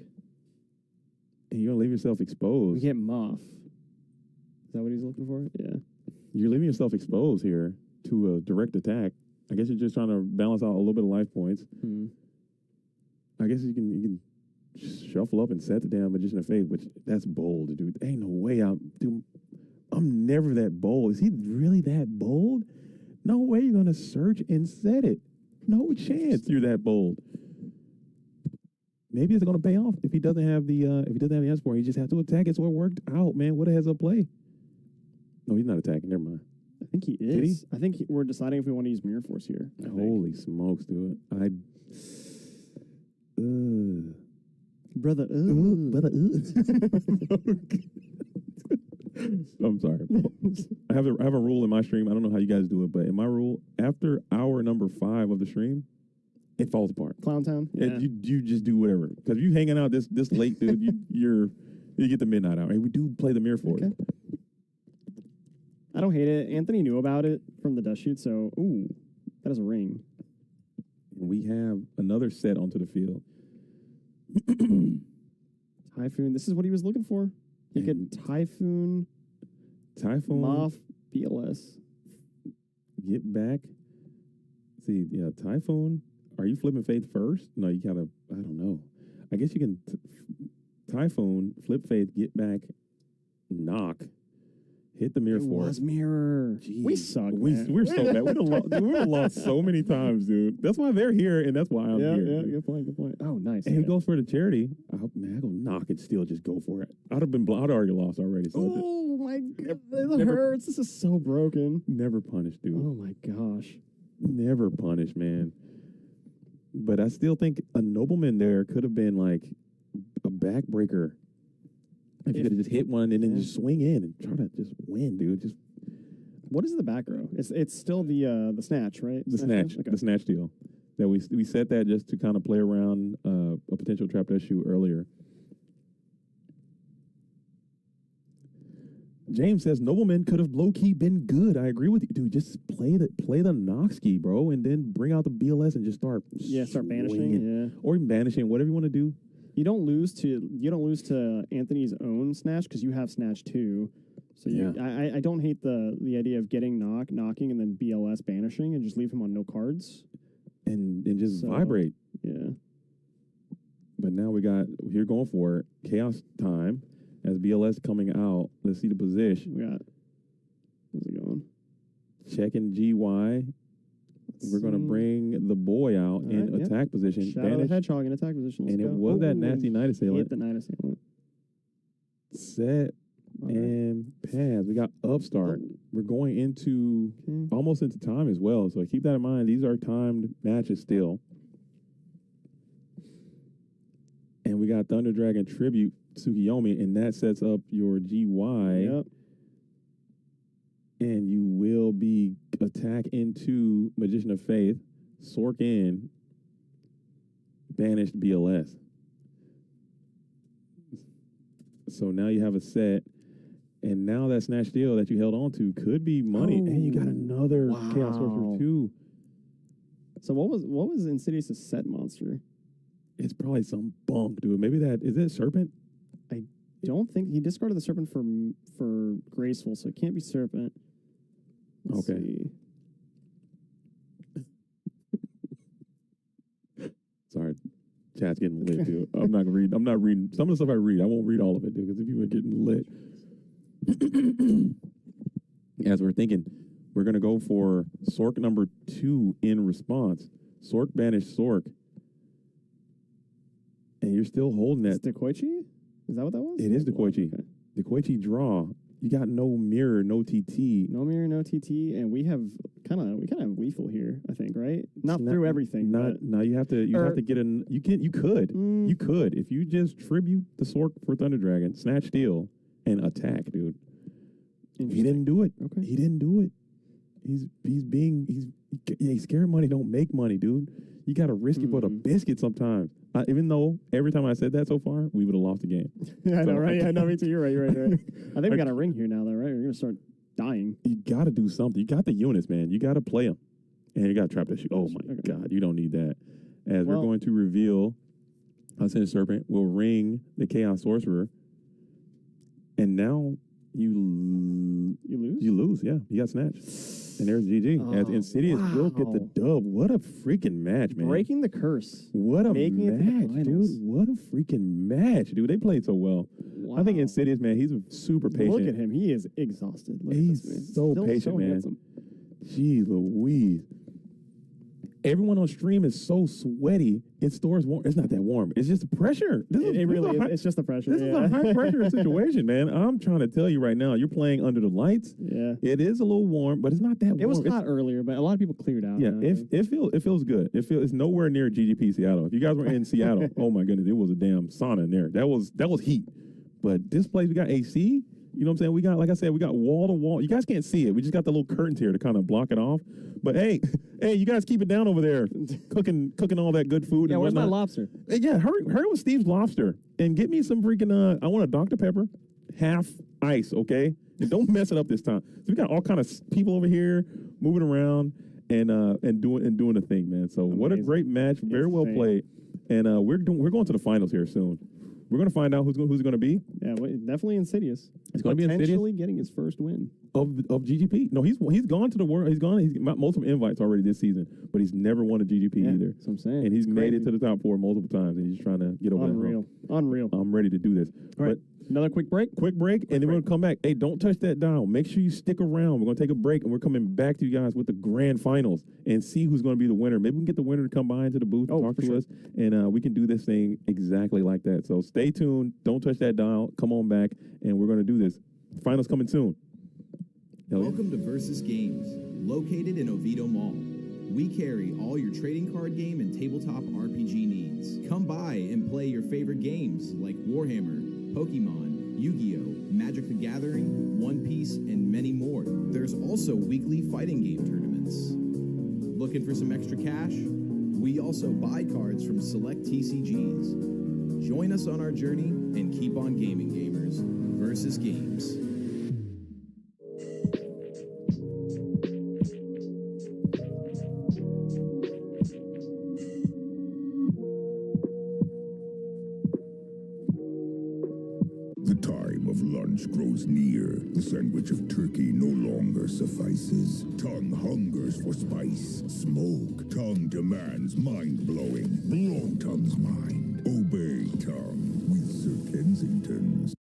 And you're gonna leave yourself exposed. We get Moff. Is that what he's looking for? Yeah. You're leaving yourself exposed here to a direct attack. I guess you're just trying to balance out a little bit of life points. I guess you can just shuffle up and set the damn Magician of Faith, which that's bold, dude. Ain't no way I'm never that bold. Is he really that bold? No way you're gonna search and set it. No chance you're that bold. Maybe it's gonna pay off if he doesn't have the answer for it. He just has to attack it, so it worked out, man. What a heads up play. No, he's not attacking. Never mind. I think he is. I think we're deciding if we want to use Mirror Force here. Holy smokes, dude. Brother. I'm sorry. I have a rule in my stream. I don't know how you guys do it, but in my rule, after hour number 5 of the stream, it falls apart. Clown Town. Yeah. You just do whatever. Because if you hanging out this late, dude, you get the midnight hour. And we do play the Mirror Force. Okay. I don't hate it. Anthony knew about it from the dust shoot, so that is a ring. And we have another set onto the field. Typhoon. This is what he was looking for. He could Typhoon, Moff, BLS. Get back. See, yeah, Typhoon. Are you flipping Faith first? No, you gotta, I don't know. I guess you can Typhoon, flip Faith, get back, knock, hit the Mirror Force. It was Mirror. Jeez. We suck, man. We're so bad. We've lost so many times, dude. That's why they're here, and that's why I'm here. Yeah, good point. Oh, nice. And he goes for the charity. I go knock and still just go for it. I'd already lost already. So oh, my God. It hurts. This is so broken. Never punish, dude. Oh, my gosh. Never punish, man. But I still think a nobleman there could have been like a backbreaker. If you could have just hit one and then just swing in and try to just win, dude. Just what is the back row? It's still the snatch, right? The snatch, okay. The snatch deal. That we set that just to kind of play around a potential trap issue earlier. James says Nobleman could have low key been good. I agree with you, dude. Just play the Noxkey, bro, and then bring out the BLS and just start banishing, or even banishing, whatever you want to do. You don't lose to Anthony's own snatch because you have snatch too. So I don't hate the idea of getting knocking and then BLS banishing and just leave him on no cards and just vibrate. Yeah. But now you're going for it. Chaos time. As BLS coming out, let's see the position. How's it going? Checking GY. We're going to bring the boy out in attack position. Shadow the Hedgehog in attack position. It was that nasty Night Assailant. Hit the Night Assailant. Set and pass. We got Upstart. We're going into almost into time as well. So keep that in mind. These are timed matches still. And we got Thunder Dragon Tribute Tsukiyomi, and that sets up your GY. Yep. And you will be attack into Magician of Faith, Sork in, banished BLS. So now you have a set, and now that snatch deal that you held on to could be money. And you got another Chaos Sorcerer too. So what was Insidious' set monster? It's probably some bunk, dude. Maybe is it Serpent? I don't think he discarded the Serpent for Graceful, so it can't be Serpent. Let's see. Sorry, chat's getting lit, dude. I'm not reading some of the stuff I read. I won't read all of it, dude, because if people are getting lit. As we're thinking, we're gonna go for Sork number 2 in response. Sork banished Sork. And you're still holding that. It's Dekoichi? Is that what that was? It is Dekoichi. Okay. Dekoichi draw. You got no mirror, no TT. No mirror, no TT, and we kind of lethal here, I think, right? Not through everything. Now you have to get in. You could if you just tribute the Sork for Thunder Dragon, snatch steal, and attack, dude. He didn't do it. Okay. He didn't do it. He's scared money don't make money, dude. You got to risk it for the biscuit sometimes. Even though every time I said that so far, we would have lost the game. I know, right? Yeah, no, me too. You're right. I think we got a ring here now, though, right? We're going to start dying. You got to do something. You got the units, man. You got to play them. And you got to trap that shit. Oh, my God. You don't need that. As we're going to reveal Ascended Serpent, we'll ring the Chaos Sorcerer and now you lose. You lose. Yeah, you got snatched, and there's GG. As Insidious will get the dub. What a freaking match, man! Breaking the curse. What a Making it to the match, finals. dude! What a freaking match, dude! They played so well. Wow. I think Insidious, man, he's super patient. Look at him. He is exhausted. Look at He's this, man. so Still patient, man. handsome. Jeez Louise. Everyone on stream is so sweaty. It stores warm. It's not that warm. It's just the pressure. It really is. It's just the pressure. This is a high pressure situation, man. I'm trying to tell you right now. You're playing under the lights. Yeah. It is a little warm, but it's not that warm. It was hot earlier, but a lot of people cleared out. Yeah, it feels good. It's nowhere near GGP Seattle. If you guys were in Seattle, oh my goodness, it was a damn sauna in there. That was heat. But this place, we got AC. You know what I'm saying? We got, like I said, we got wall to wall. You guys can't see it. We just got the little curtains here to kind of block it off. But hey, you guys keep it down over there, cooking all that good food. Yeah, and where's my whatnot. lobster? Hey, yeah, hurry with Steve's Lobster and get me some freaking. I want a Dr. Pepper, half ice, okay? And don't mess it up this time. So we got all kind of people over here moving around and doing a thing, man. So what a great match, very well played. And we're going to the finals here soon. We're going to find out who's going to be. Yeah, definitely Insidious. It's going to be Insidious. Potentially getting his first win of GGP. No, he's gone to the world. He's got multiple invites already this season, but he's never won a GGP either. That's what I'm saying. And he's It's made crazy. it to the top 4 multiple times, and he's trying to get over that hump. Unreal. I'm ready to do this. All right. Another quick break. And then we're going to come back. Hey, don't touch that dial. Make sure you stick around. We're going to take a break, and we're coming back to you guys with the grand finals and see who's going to be the winner. Maybe we can get the winner to come by into the booth and talk to us, and we can do this thing exactly like that. So stay tuned. Don't touch that dial. Come on back, and we're going to do this. Finals coming soon. Welcome to Versus Games, located in Oviedo Mall. We carry all your trading card game and tabletop RPG needs. Come by and play your favorite games like Warhammer, Pokemon, Yu-Gi-Oh!, Magic the Gathering, One Piece, and many more. There's also weekly fighting game tournaments. Looking for some extra cash? We also buy cards from select TCGs. Join us on our journey and keep on gaming, gamers. Versus Games. The time of lunch grows near. The sandwich of turkey no longer suffices. Tongue hungers for spice. Smoke. Tongue demands mind-blowing. Blow tongue's mind. Obey tongue with Sir Kensington's.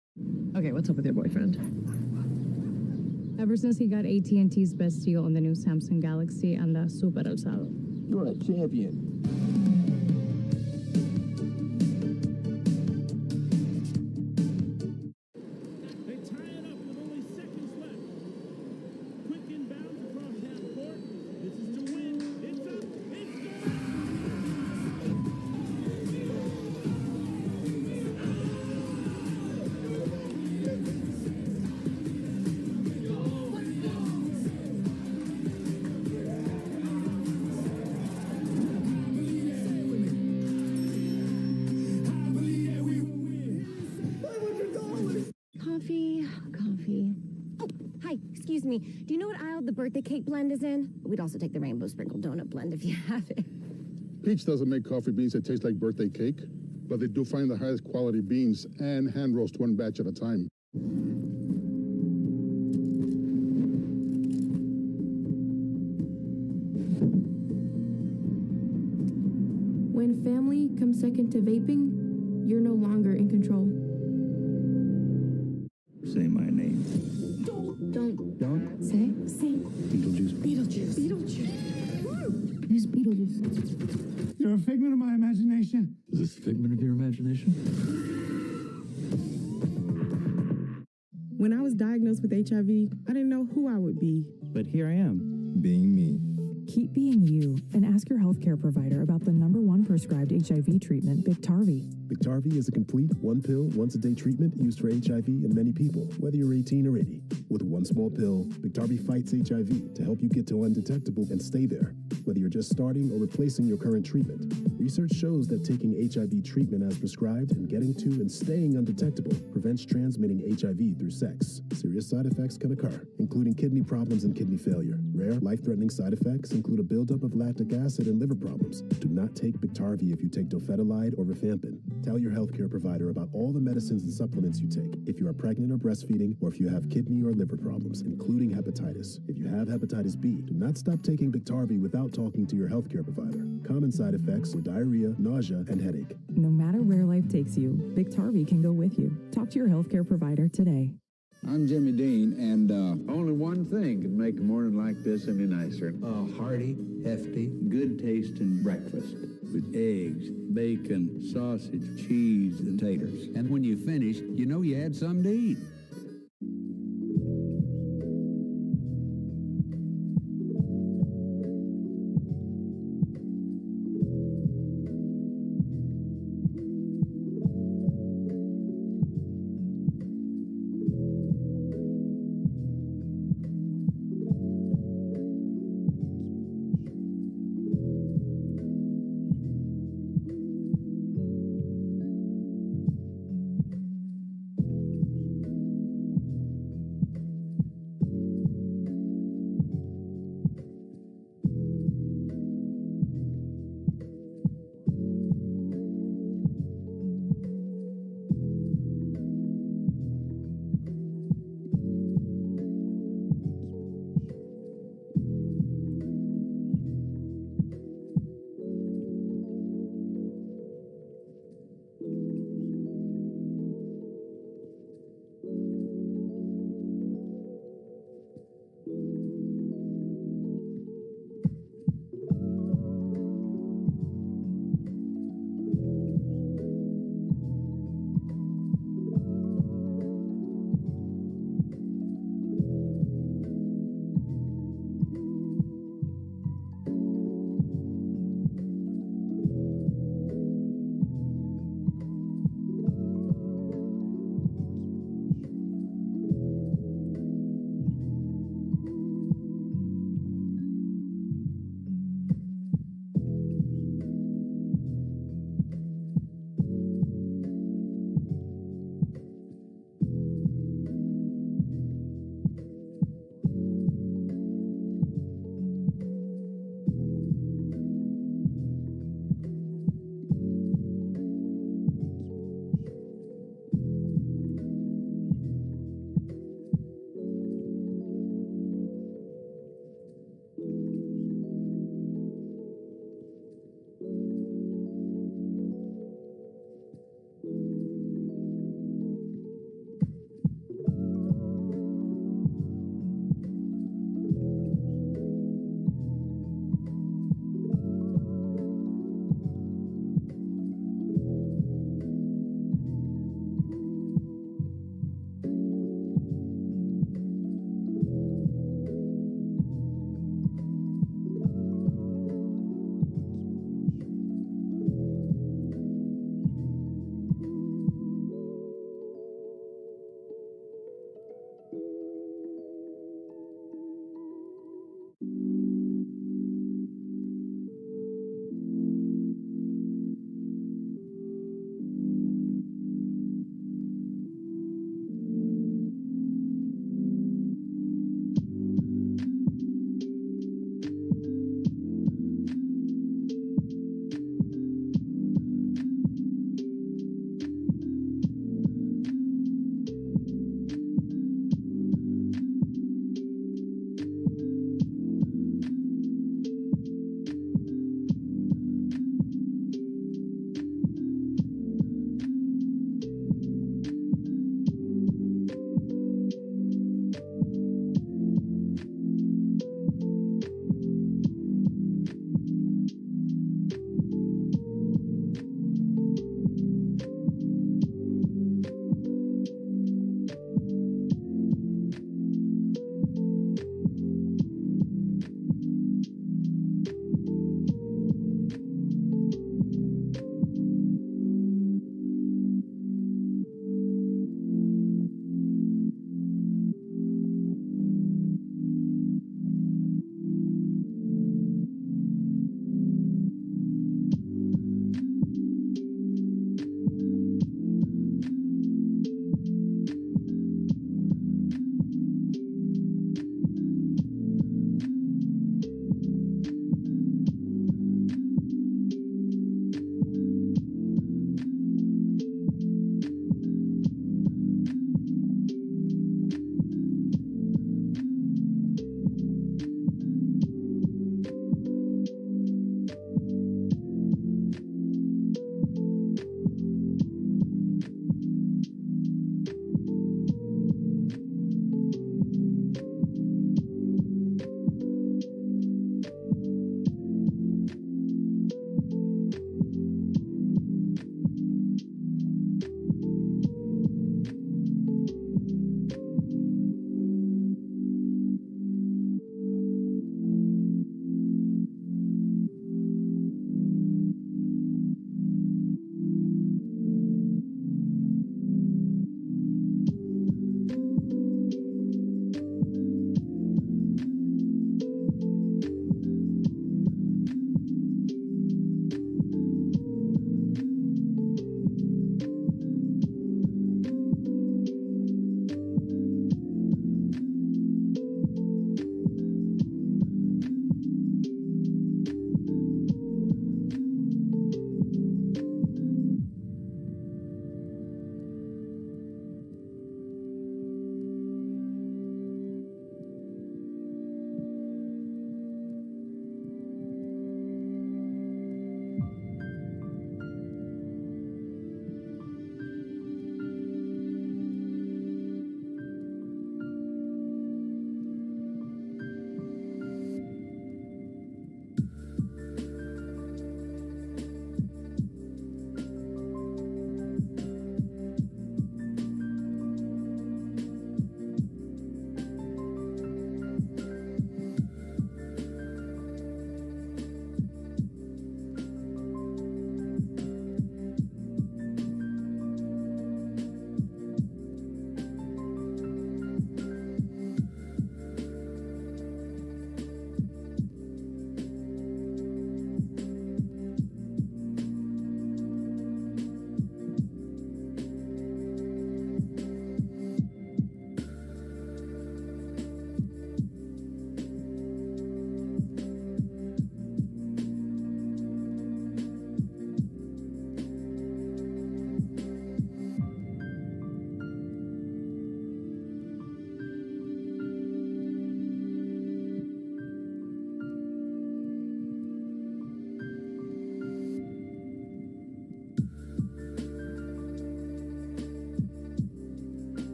Okay, what's up with your boyfriend? Ever since he got AT&T's best deal on the new Samsung Galaxy, anda super alzado. You're a champion. Coffee. Oh, hi, excuse me. Do you know what aisle the birthday cake blend is in? We'd also take the rainbow sprinkle donut blend if you have it. Peach doesn't make coffee beans that taste like birthday cake, but they do find the highest quality beans and hand roast one batch at a time. When family comes second to vaping, you're no longer in control. Say my name. Don't say. Beetlejuice. Who's Beetlejuice? You're a figment of my imagination. Is this a figment of your imagination? When I was diagnosed with HIV, I didn't know who I would be. But here I am. Being me. Keep being you and ask your healthcare provider about the #1 prescribed HIV treatment, Biktarvy. Biktarvy is a complete one-pill, once-a-day treatment used for HIV in many people, whether you're 18 or 80. With one small pill, Biktarvy fights HIV to help you get to undetectable and stay there, whether you're just starting or replacing your current treatment. Research shows that taking HIV treatment as prescribed and getting to and staying undetectable prevents transmitting HIV through sex. Serious side effects can occur, including kidney problems and kidney failure. Rare, life-threatening side effects include a buildup of lactic acid and liver problems. Do not take Biktarvy if you take dofetilide or rifampin. Tell your healthcare provider about all the medicines and supplements you take if you are pregnant or breastfeeding, or if you have kidney or liver problems, including hepatitis. If you have hepatitis B, do not stop taking Biktarvy without talking to your healthcare provider. Common side effects are diarrhea, nausea, and headache. No matter where life takes you, Biktarvy can go with you. Talk to your healthcare provider today. I'm Jimmy Dean, and only one thing can make a morning like this any nicer. A hearty, hefty, good-tasting breakfast with eggs, bacon, sausage, cheese, and taters. And when you finish, you know you had something to eat.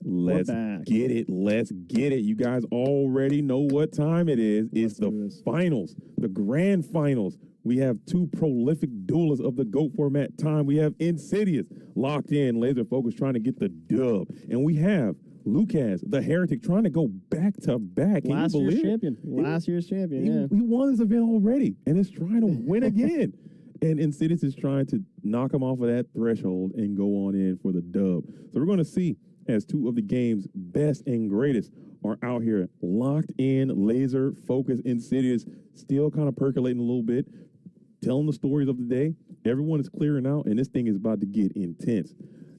Let's get it. Let's get it. You guys already know what time it is. It's the finals, the grand finals. We have two prolific duelists of the GOAT format time. We have Insidious locked in, laser focused, trying to get the dub. And we have Lucas, the Heretic, trying to go back to back. Last year's champion. Last year's champion, yeah. He won this event already, and is trying to win again. And Insidious is trying to knock him off of that threshold and go on in for the dub. So we're going to see as two of the game's best and greatest are out here locked in, laser focused. Insidious still kind of percolating a little bit, telling the stories of the day. Everyone is clearing out, and this thing is about to get intense.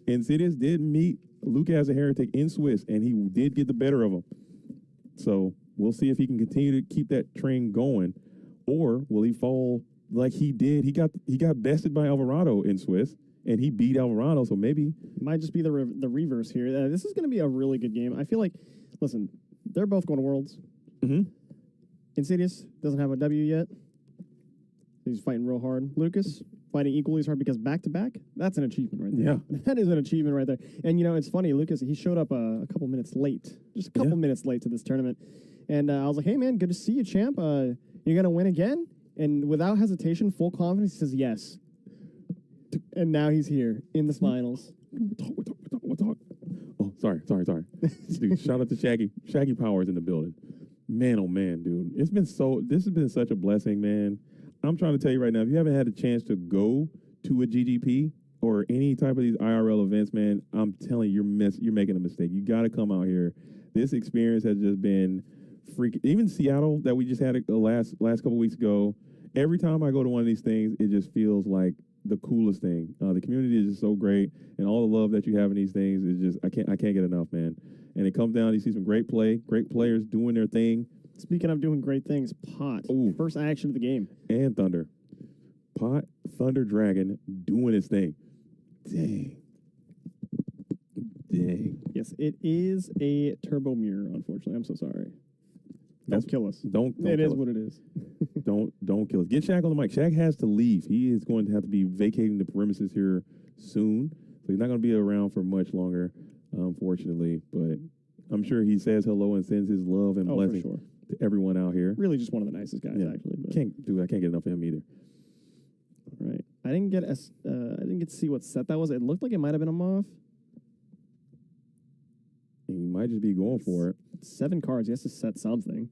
Insidious did meet Lucas the Heretic in Swiss, and he did get the better of him. So we'll see if he can continue to keep that train going, or will he fall like he did? He got bested by Alvarado in Swiss, and he beat Alvarado, so maybe. It might just be the reverse here. This is going to be a really good game. I feel like, listen, they're both going to Worlds. Mm-hmm. Insidious doesn't have a W yet. He's fighting real hard. Lucas fighting equally as hard because back-to-back, that's an achievement right there. Yeah. That is an achievement right there. And, it's funny, Lucas, he showed up a couple minutes late, just a couple minutes late to this tournament. And I was like, hey, man, good to see you, champ. You're going to win again? And without hesitation, full confidence, he says yes. And now he's here in the finals. We'll talk. Oh, sorry. Dude, shout out to Shaggy. Shaggy Powers in the building. Man, oh man, dude. This has been such a blessing, man. I'm trying to tell you right now, if you haven't had a chance to go to a GGP or any type of these IRL events, man, I'm telling you, you're making a mistake. You got to come out here. This experience has just been freaking. Even Seattle that we just had the last couple weeks ago. Every time I go to one of these things, it just feels like the coolest thing. The community is just so great, and all the love that you have in these things is just I can't get enough, man. And it comes down, you see some great players doing their thing. Speaking of doing great things, Pot. Ooh. First action of the game. And Thunder. Pot, Thunder Dragon doing his thing. Dang. Yes, it is a turbo mirror, unfortunately. I'm so sorry. Don't kill us. Don't it kill is us. what it is. Don't kill us. Get Shaq on the mic. Shaq has to leave. He is going to have to be vacating the premises here soon. So he's not going to be around for much longer, unfortunately. But I'm sure he says hello and sends his love and blessings to everyone out here. Really just one of the nicest guys, actually. But. I can't get enough of him either. All right. I didn't get to see what set that was. It looked like it might have been a Moth. He might just be going for it. 7 cards. He has to set something.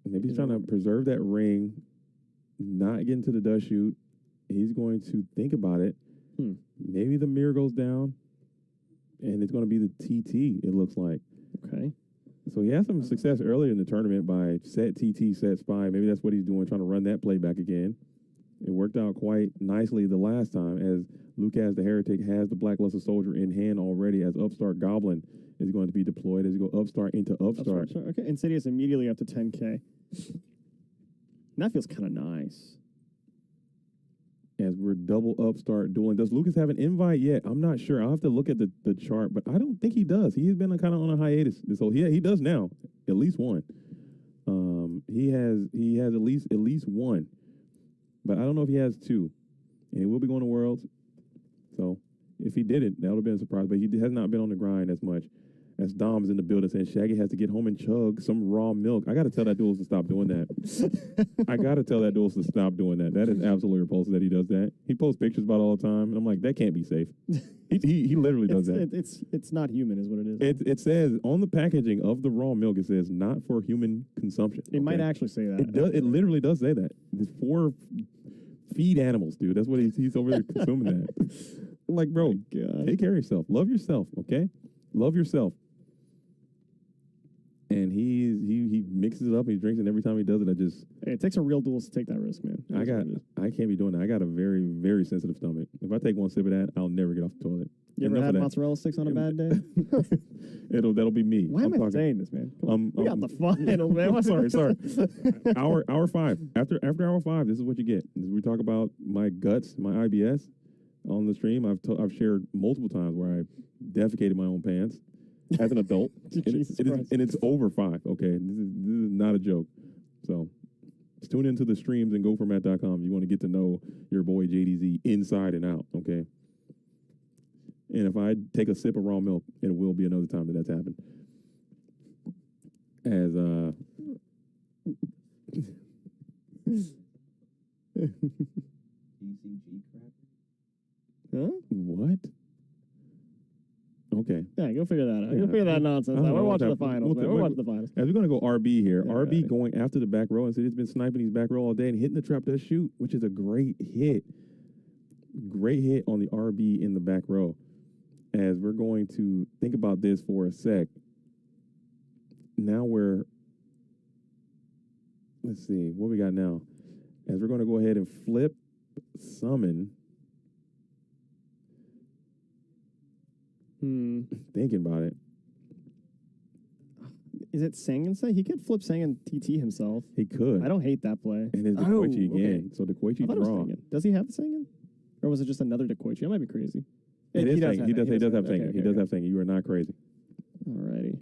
Maybe he's trying to preserve that ring, not get into the dust shoot. He's going to think about it. Maybe the mirror goes down, and it's going to be the TT, it looks like. Okay. So he had some success earlier in the tournament by set TT, set spy. Maybe that's what he's doing, trying to run that play back again. It worked out quite nicely the last time, as Lucas the Heretic has the Blackluster Soldier in hand already, as Upstart Goblin is going to be deployed as you go Upstart into Upstart. Okay, Insidious immediately up to 10K. That feels kind of nice. As we're double Upstart dueling. Does Lucas have an invite yet? I'm not sure. I'll have to look at the chart, but I don't think he does. He's been kind of on a hiatus. So he does now, at least one. He has at least one, but I don't know if he has 2. And he will be going to Worlds. So if he didn't, that would have been a surprise. But he has not been on the grind as much. As Dom's in the building saying Shaggy has to get home and chug some raw milk. I got to tell that duelist to stop doing that. I got to tell that duelist to stop doing that. That is absolutely repulsive that he does that. He posts pictures about it all the time, and I'm like, that can't be safe. He literally does that. It's not human, is what it is. It says on the packaging of the raw milk, it says not for human consumption. It might actually say that. It does. It literally does say that. It's for feed animals, dude. That's what he's over there consuming that. Like, bro, take care of yourself. Love yourself, okay? Love yourself. And he mixes it up. He drinks it. And every time he does it, it takes a real duelist to take that risk, man. I can't be doing that. I got a very, very sensitive stomach. If I take one sip of that, I'll never get off the toilet. You ever had mozzarella sticks on a bad day? That'll be me. Why am I saying this, man? We got the final, man. Sorry. Hour 5. After hour 5, this is what you get. We talk about my guts, my IBS on the stream. I've shared multiple times where I defecated my own pants. As an adult, and it's over 5. Okay, this is not a joke. So tune into the streams and goformat.com. You want to get to know your boy JDZ inside and out, okay? And if I take a sip of raw milk, it will be another time that's happened. As Huh? What? Okay. Yeah, go figure that out. Yeah, Go figure that nonsense out. We're watching the finals. Man. We're watching the finals. As we're going to go RB here. Yeah, RB right. going after the back row. And so he's been sniping his back row all day and hitting the trap does shoot, which is a great hit. Great hit on the RB in the back row. As we're going to think about this for a sec. Now let's see, what we got now? As we're going to go ahead and flip summon. Thinking about it. Is it Sangan say? He could flip Sangan TT himself. He could. I don't hate that play. And it's Dekoichi again. So Dekoichi I thought it was draw. Sangan. Does he have Sangan? Or was it just another Dekoichi? I might be crazy. It is Sangan. He does have Sangan. Sangan. He does have Sangan. You are not crazy. Alrighty.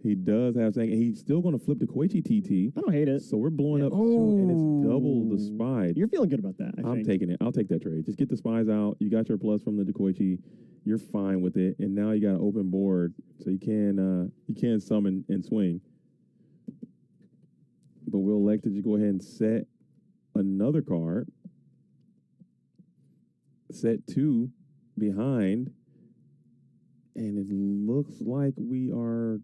He does have Sangan. He's still going to flip Dekoichi TT. I don't hate it. So we're blowing up two, and it's double the spy. You're feeling good about that, I'm taking it. I'll take that trade. Just get the spies out. You got your plus from the Dekoichi. You're fine with it. And now you got an open board, so you can summon and swing. But we'll elect to just go ahead and set another card. Set 2 behind. And it looks like we are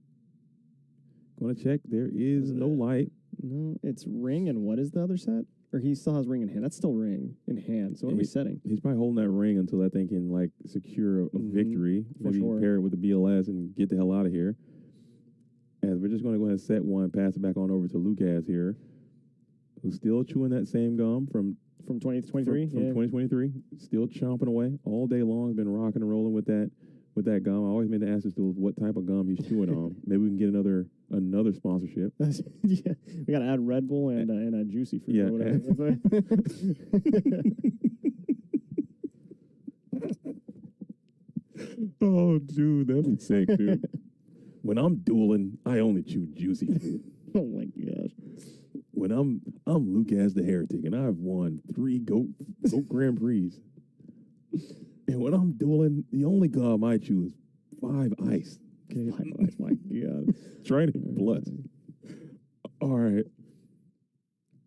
going to check. There is no light. No, it's ring, and what is the other set? Or he still has ring in hand. That's still ring in hand. So what are we setting? He's probably holding that ring until that thing can like secure a victory. Maybe pair it with the BLS and get the hell out of here. As we're just going to go ahead and set one, pass it back on over to Lucas here, who's still chewing that same gum from 2023. From 2023, still chomping away all day long. Been rocking and rolling with that gum. I always made to ask this dude what type of gum he's chewing on. Maybe we can get another sponsorship. Yeah, we got to add Red Bull and a Juicy Fruit. Yeah. Or whatever. Oh, dude, that'd be sick, dude. When I'm dueling, I only chew Juicy Fruit. Oh my gosh. When I'm Lucas the Heretic, and I've won 3 goat Grand Prix. And when I'm dueling, the only gum I chew is 5 Ice. Okay, 5 Ice, my God. Trying to blood. All right.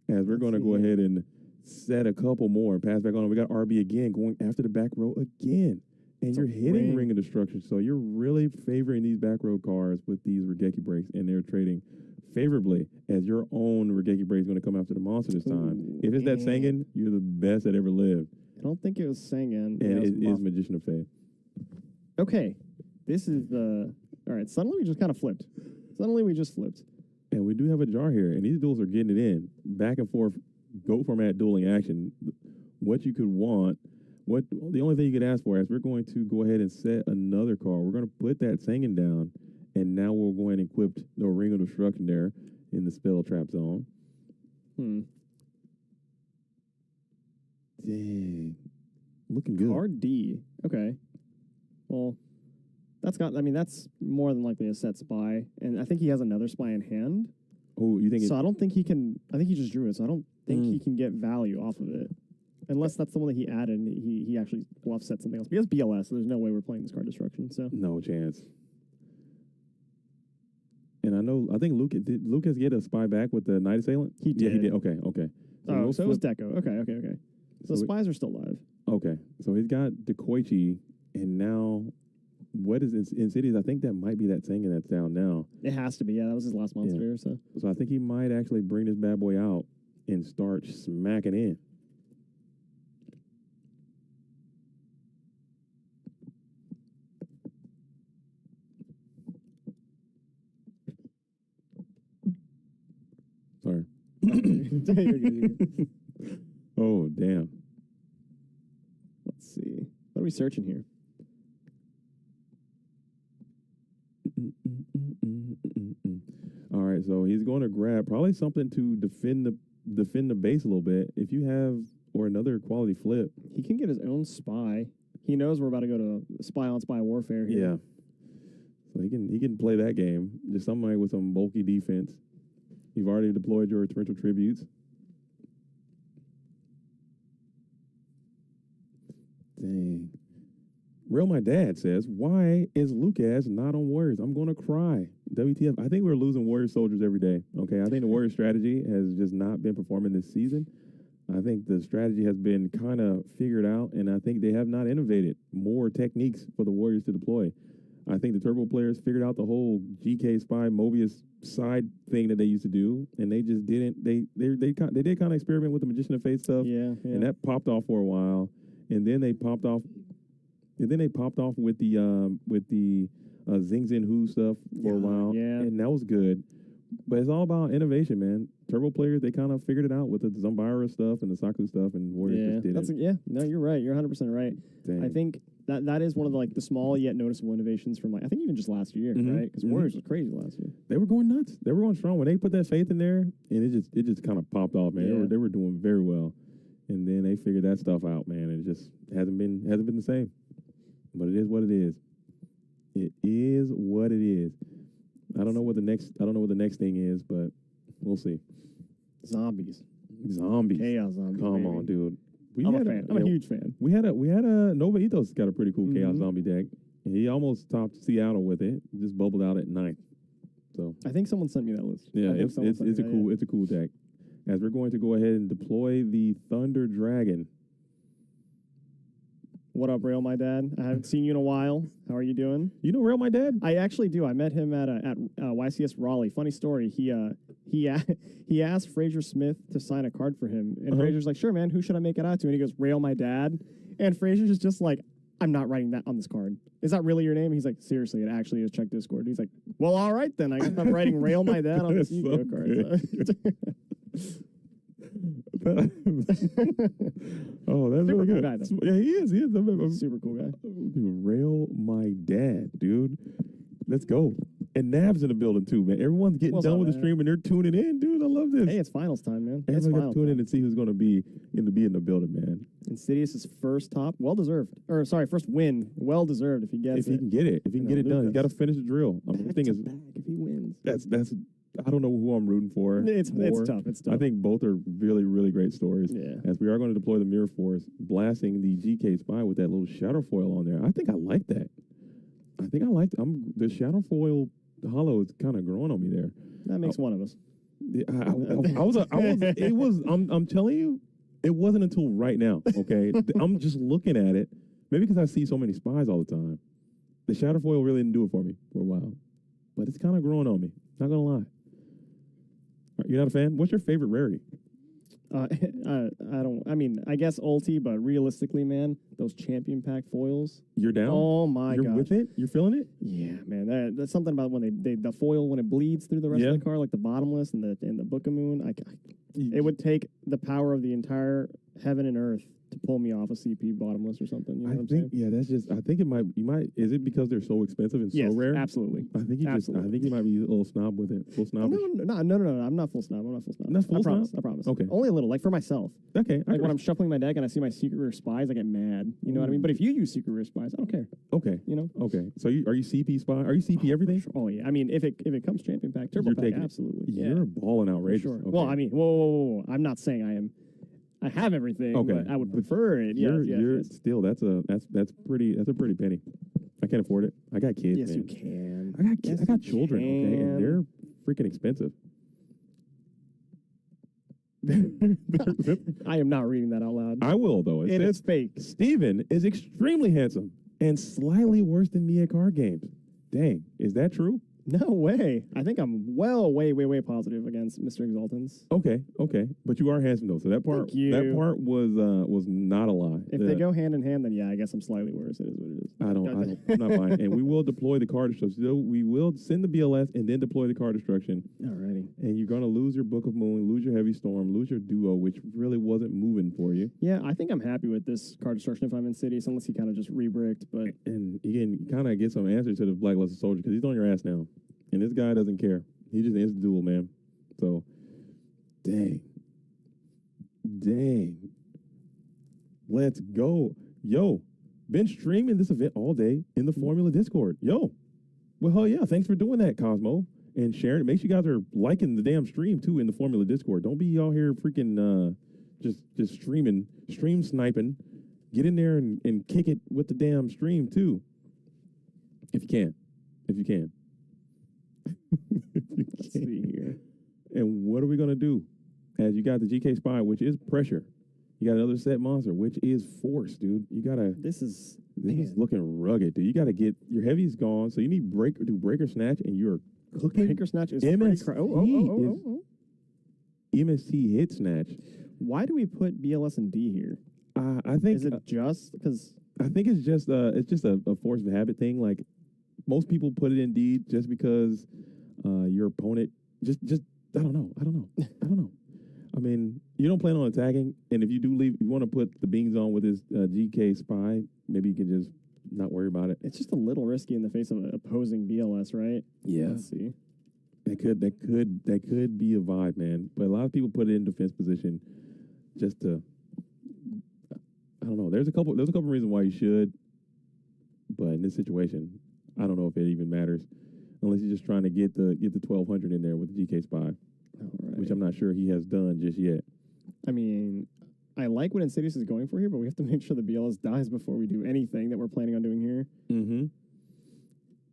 As we're going to go ahead and set a couple more and pass back on. We got RB again going after the back row again. And you're hitting Ring of Destruction. So you're really favoring these back row cards with these Regeki breaks, and they're trading favorably as your own Regeki break is going to come after the monster this time. If it's that Sangan, you're the best that ever lived. I don't think it was Sangan. And it is Magician of Faith. Okay. This is the... All right, suddenly we just kind of flipped. And we do have a jar here, and these duels are getting it in. Back and forth, GOAT format dueling action. What you could want... the only thing you could ask for is we're going to go ahead and set another card. We're going to put that Sangan down, and now we'll go ahead and equip the Ring of Destruction there in the spell trap zone. Dang. Looking good. Card D. Okay. Well, that's more than likely a set spy, and I think he has another spy in hand. Oh, you think? So I don't think he can. I think he just drew it, so I don't think he can get value off of it. Unless that's the one that he added and he actually bluff set something else. He has BLS, so there's no way we're playing this card destruction. So no chance. And I think did Lucas get a spy back with the Night Assailant? He did. Yeah, he did. Okay. So it was Deco. Okay. So spies are still live. Okay. So he's got Dekoichi, and now what is Insidious? I think that might be that Sangan that's down now. It has to be. Yeah, that was his last monster. Yeah. So I think he might actually bring this bad boy out and start smacking in. Sorry. Oh, damn. Let's see. What are we searching here? All right, so he's going to grab probably something to defend the base a little bit. If you have or another quality flip, he can get his own spy. He knows we're about to go to spy on spy warfare here. Yeah. So he can play that game. Just somebody with some bulky defense. You've already deployed your torrential tributes. Dang. Real My Dad says, why is Lucas not on Warriors? I'm going to cry. WTF. I think we're losing Warrior soldiers every day. Okay. I think the Warrior strategy has just not been performing this season. I think the strategy has been kind of figured out, and I think they have not innovated more techniques for the Warriors to deploy. I think the Turbo players figured out the whole GK Spy Mobius side thing that they used to do, and they just didn't. They did kind of experiment with the Magician of Fate stuff, and that popped off for a while, and then they popped off. And then they popped off with the Zing Zin Hu stuff for a while, and that was good. But it's all about innovation, man. Turbo players, they kind of figured it out with the Zumbira stuff and the Saku stuff, and Warriors just did it. No, you're right. You're 100% right. Dang. I think that is one of the small yet noticeable innovations from I think even just last year, right? Because Warriors was crazy last year. They were going nuts. They were going strong when they put that faith in there, and it just kind of popped off, man. Yeah. They were doing very well, and then they figured that stuff out, man. And it just hasn't been the same. But it is what it is. It is what it is. I don't know what the next thing is, but we'll see. Zombies. Chaos zombies. Come on, dude. I'm a fan. I'm a huge fan. We had a Nova Ethos got a pretty cool Chaos Zombie deck. He almost topped Seattle with it. Just bubbled out at 9th. So I think someone sent me that list. Yeah, it's a cool deck. As we're going to go ahead and deploy the Thunder Dragon. What up, Rail My Dad? I haven't seen you in a while. How are you doing? You know Rail My Dad? I actually do. I met him at YCS Raleigh. Funny story. He asked Fraser Smith to sign a card for him, and Fraser's like, "Sure, man. Who should I make it out to?" And he goes, "Rail My Dad." And Fraser's just like, "I'm not writing that on this card. Is that really your name?" And he's like, "Seriously, it actually is. Check Discord." And he's like, "Well, all right then. I guess I'm writing Rail My Dad on this Yu-Gi-Oh card." Oh, that's super really cool good. guy, though. Yeah, he is. I'm super cool guy. Dude, Rail My Dad, dude. Let's go. And Nav's in the building too, man. Everyone's getting done with the stream and they're tuning in, dude. I love this. Hey, it's finals time, man. Everyone's got to tune in and see who's going to be in the building, man. Insidious's first top, well deserved. Or sorry, first win, well deserved if he gets it. If he can get it, done, he's got to finish the drill. I mean, the thing is, if he wins, that's. I don't know who I'm rooting for. It's tough. It's tough. I think both are really, really great stories. Yeah. As we are going to deploy the Mirror Force, blasting the GK Spy with that little shadow foil on there. I think I like that. The shadow foil hollow is kind of growing on me there. That makes one of us. I'm telling you, it wasn't until right now. Okay, I'm just looking at it. Maybe because I see so many spies all the time. The shadow foil really didn't do it for me for a while, but it's kind of growing on me. Not gonna lie. You're not a fan? What's your favorite rarity? I guess ulti, but realistically, man, those champion pack foils. You're down? Oh my god. You're with it? You're feeling it? Yeah, man. That's something about when the foil when it bleeds through the rest of the card, like the bottomless and the Book of Moon. It would take the power of the entire heaven and earth to pull me off a CP bottomless or something. You know what I'm saying? Yeah, that's just. I think it might. Is it because they're so expensive and so rare? Absolutely. I think I think you might be a little snob with it. Full snob. No. I'm not full snob. Not full snob? I promise. Okay. Only a little, like for myself. Okay. Like when I'm shuffling my deck and I see my secret rare spies, I get mad. You know what I mean? But if you use secret rare spies, I don't care. Okay. You know? Okay. So are you CP spy? Are you CP everything? Sure. Oh yeah. I mean, if it comes champion pack, turbo pack, absolutely. You're balling outrageous. Sure. Okay. Well, I mean, whoa. I'm not saying I am. I have everything. Okay. But I would prefer it. Yes. Still, that's a pretty penny. I can't afford it. I got kids. Yes, man. you can. I got kids. I got children. Okay, and they're freaking expensive. I am not reading that out loud. I will though. It is fake. Steven is extremely handsome and slightly worse than me at card games. Dang, is that true? No way. I think I'm way positive against Mr. Exaltans. Okay. But you are handsome though, so that part was not a lie. If they go hand in hand, then yeah, I guess I'm slightly worse. It is what it is. I'm not buying. And we will deploy the card destruction. So we will send the BLS and then deploy the card destruction. Alrighty. And you're gonna lose your Book of Moon, lose your Heavy Storm, lose your Duo, which really wasn't moving for you. Yeah, I think I'm happy with this card destruction if I'm in Cities, unless he kind of just re-bricked. But and you can kind of get some answers to the Blacklisted Soldier because he's on your ass now. And this guy doesn't care. He just ends the duel, man. So, dang. Let's go. Yo, been streaming this event all day in the Formula Discord. Yo. Well, hell yeah. Thanks for doing that, Cosmo. and sharing it. Make sure you guys are liking the damn stream too in the Formula Discord. Don't be out here freaking just stream sniping. Get in there and kick it with the damn stream too. If you can. Let's see here. And what are we gonna do? As you got the GK Spy, which is pressure. You got another set monster, which is force, dude. You gotta. This is looking rugged, dude. You gotta get your heavy's gone, so you need breaker snatch, and you're cooking. Breaker snatch is MST pretty MST hit snatch. Why do we put BLS and D here? I think is it just because? I think it's just a force of habit thing. Like most people put it in D just because your opponent just I don't know. I mean, you don't plan on attacking, and if you do leave, you want to put the beans on with his GK Spy. Maybe you can just not worry about it. It's just a little risky in the face of an opposing BLS, right? Yeah. Let's see. That could be a vibe, man. But a lot of people put it in defense position just to. I don't know. There's a couple reasons why you should, but in this situation, I don't know if it even matters, unless you're just trying to get the 1200 in there with the GK Spy. Right. Which I'm not sure he has done just yet. I mean, I like what Insidious is going for here, but we have to make sure the BLS dies before we do anything that we're planning on doing here. Mm-hmm.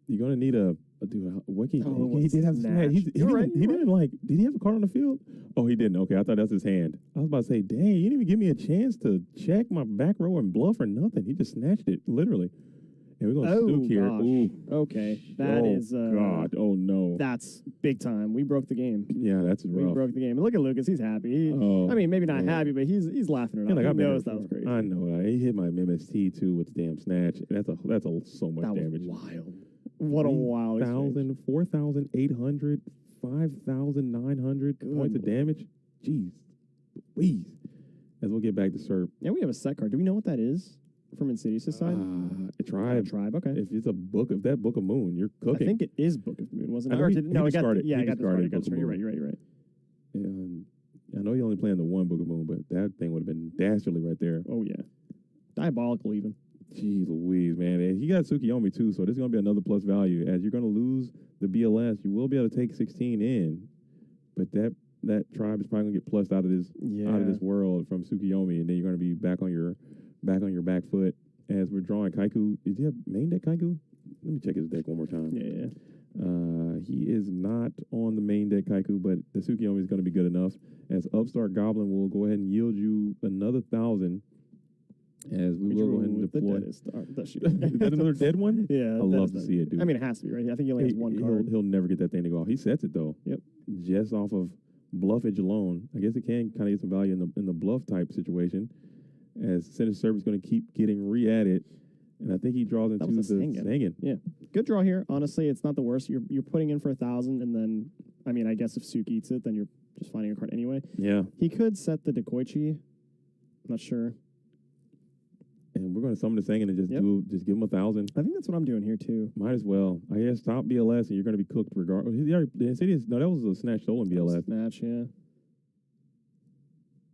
You're gonna need a dude. He did have snatch. Did he have a card on the field? Oh, he didn't. Okay, I thought that was his hand. I was about to say, dang, you didn't even give me a chance to check my back row and bluff or nothing. He just snatched it, literally. And we're gonna Stook here. Ooh. Okay, that is. God. Oh no. That's big time. We broke the game. Yeah, that's rough. We broke the game. And look at Lucas. He's happy. I mean, maybe not happy, but he's laughing it off. He knows that was crazy. I know that. He hit my MST too with the damn snatch. That's so much damage. Wild. What a wild. 4,800, 5,900 points of damage. Jeez, please. As we'll get back to Serp. Yeah, we have a set card. Do we know what that is from Insidious' side? Tribe. Tribe. Okay. If it's if that Book of Moon, you're cooking. I think it is Book of Moon, wasn't it? I got discarded. I got discarded. You're right. And I know you only playing the one Book of Moon, but that thing would have been dastardly right there. Oh yeah, diabolical even. Jeez Louise, man. And he got Tsukiyomi too, so this is going to be another plus value. As you're going to lose the BLS, you will be able to take 16 in, but that tribe is probably going to get plussed out of this world from Tsukiyomi, and then you're going to be back on your back foot. As we're drawing Kaiku, did you have main deck Kaiku? Let me check his deck one more time. Yeah. He is not on the main deck Kaiku, but the Tsukiyomi is going to be good enough. As Upstart Goblin will go ahead and yield you another 1,000. As we will go ahead and deploy. Is that another dead one? Yeah. I love to see it, dude. I mean, it has to be, right? I think he only has one card. He'll never get that thing to go off. He sets it, though. Yep. Just off of bluffage alone. I guess it can kind of get some value in the bluff type situation. As Center Server is going to keep getting re-added. And I think he draws into the Sangin. Yeah. Good draw here. Honestly, it's not the worst. You're putting in for 1,000, and then, I mean, I guess if Suki eats it, then you're just finding a card anyway. Yeah. He could set the Dekoichi. I'm not sure. And we're going to summon the Sangin and just give him 1,000. I think that's what I'm doing here, too. Might as well. I guess stop BLS, and you're going to be cooked regardless. The Insidious, no, that was a snatch stolen BLS. Snatch, yeah.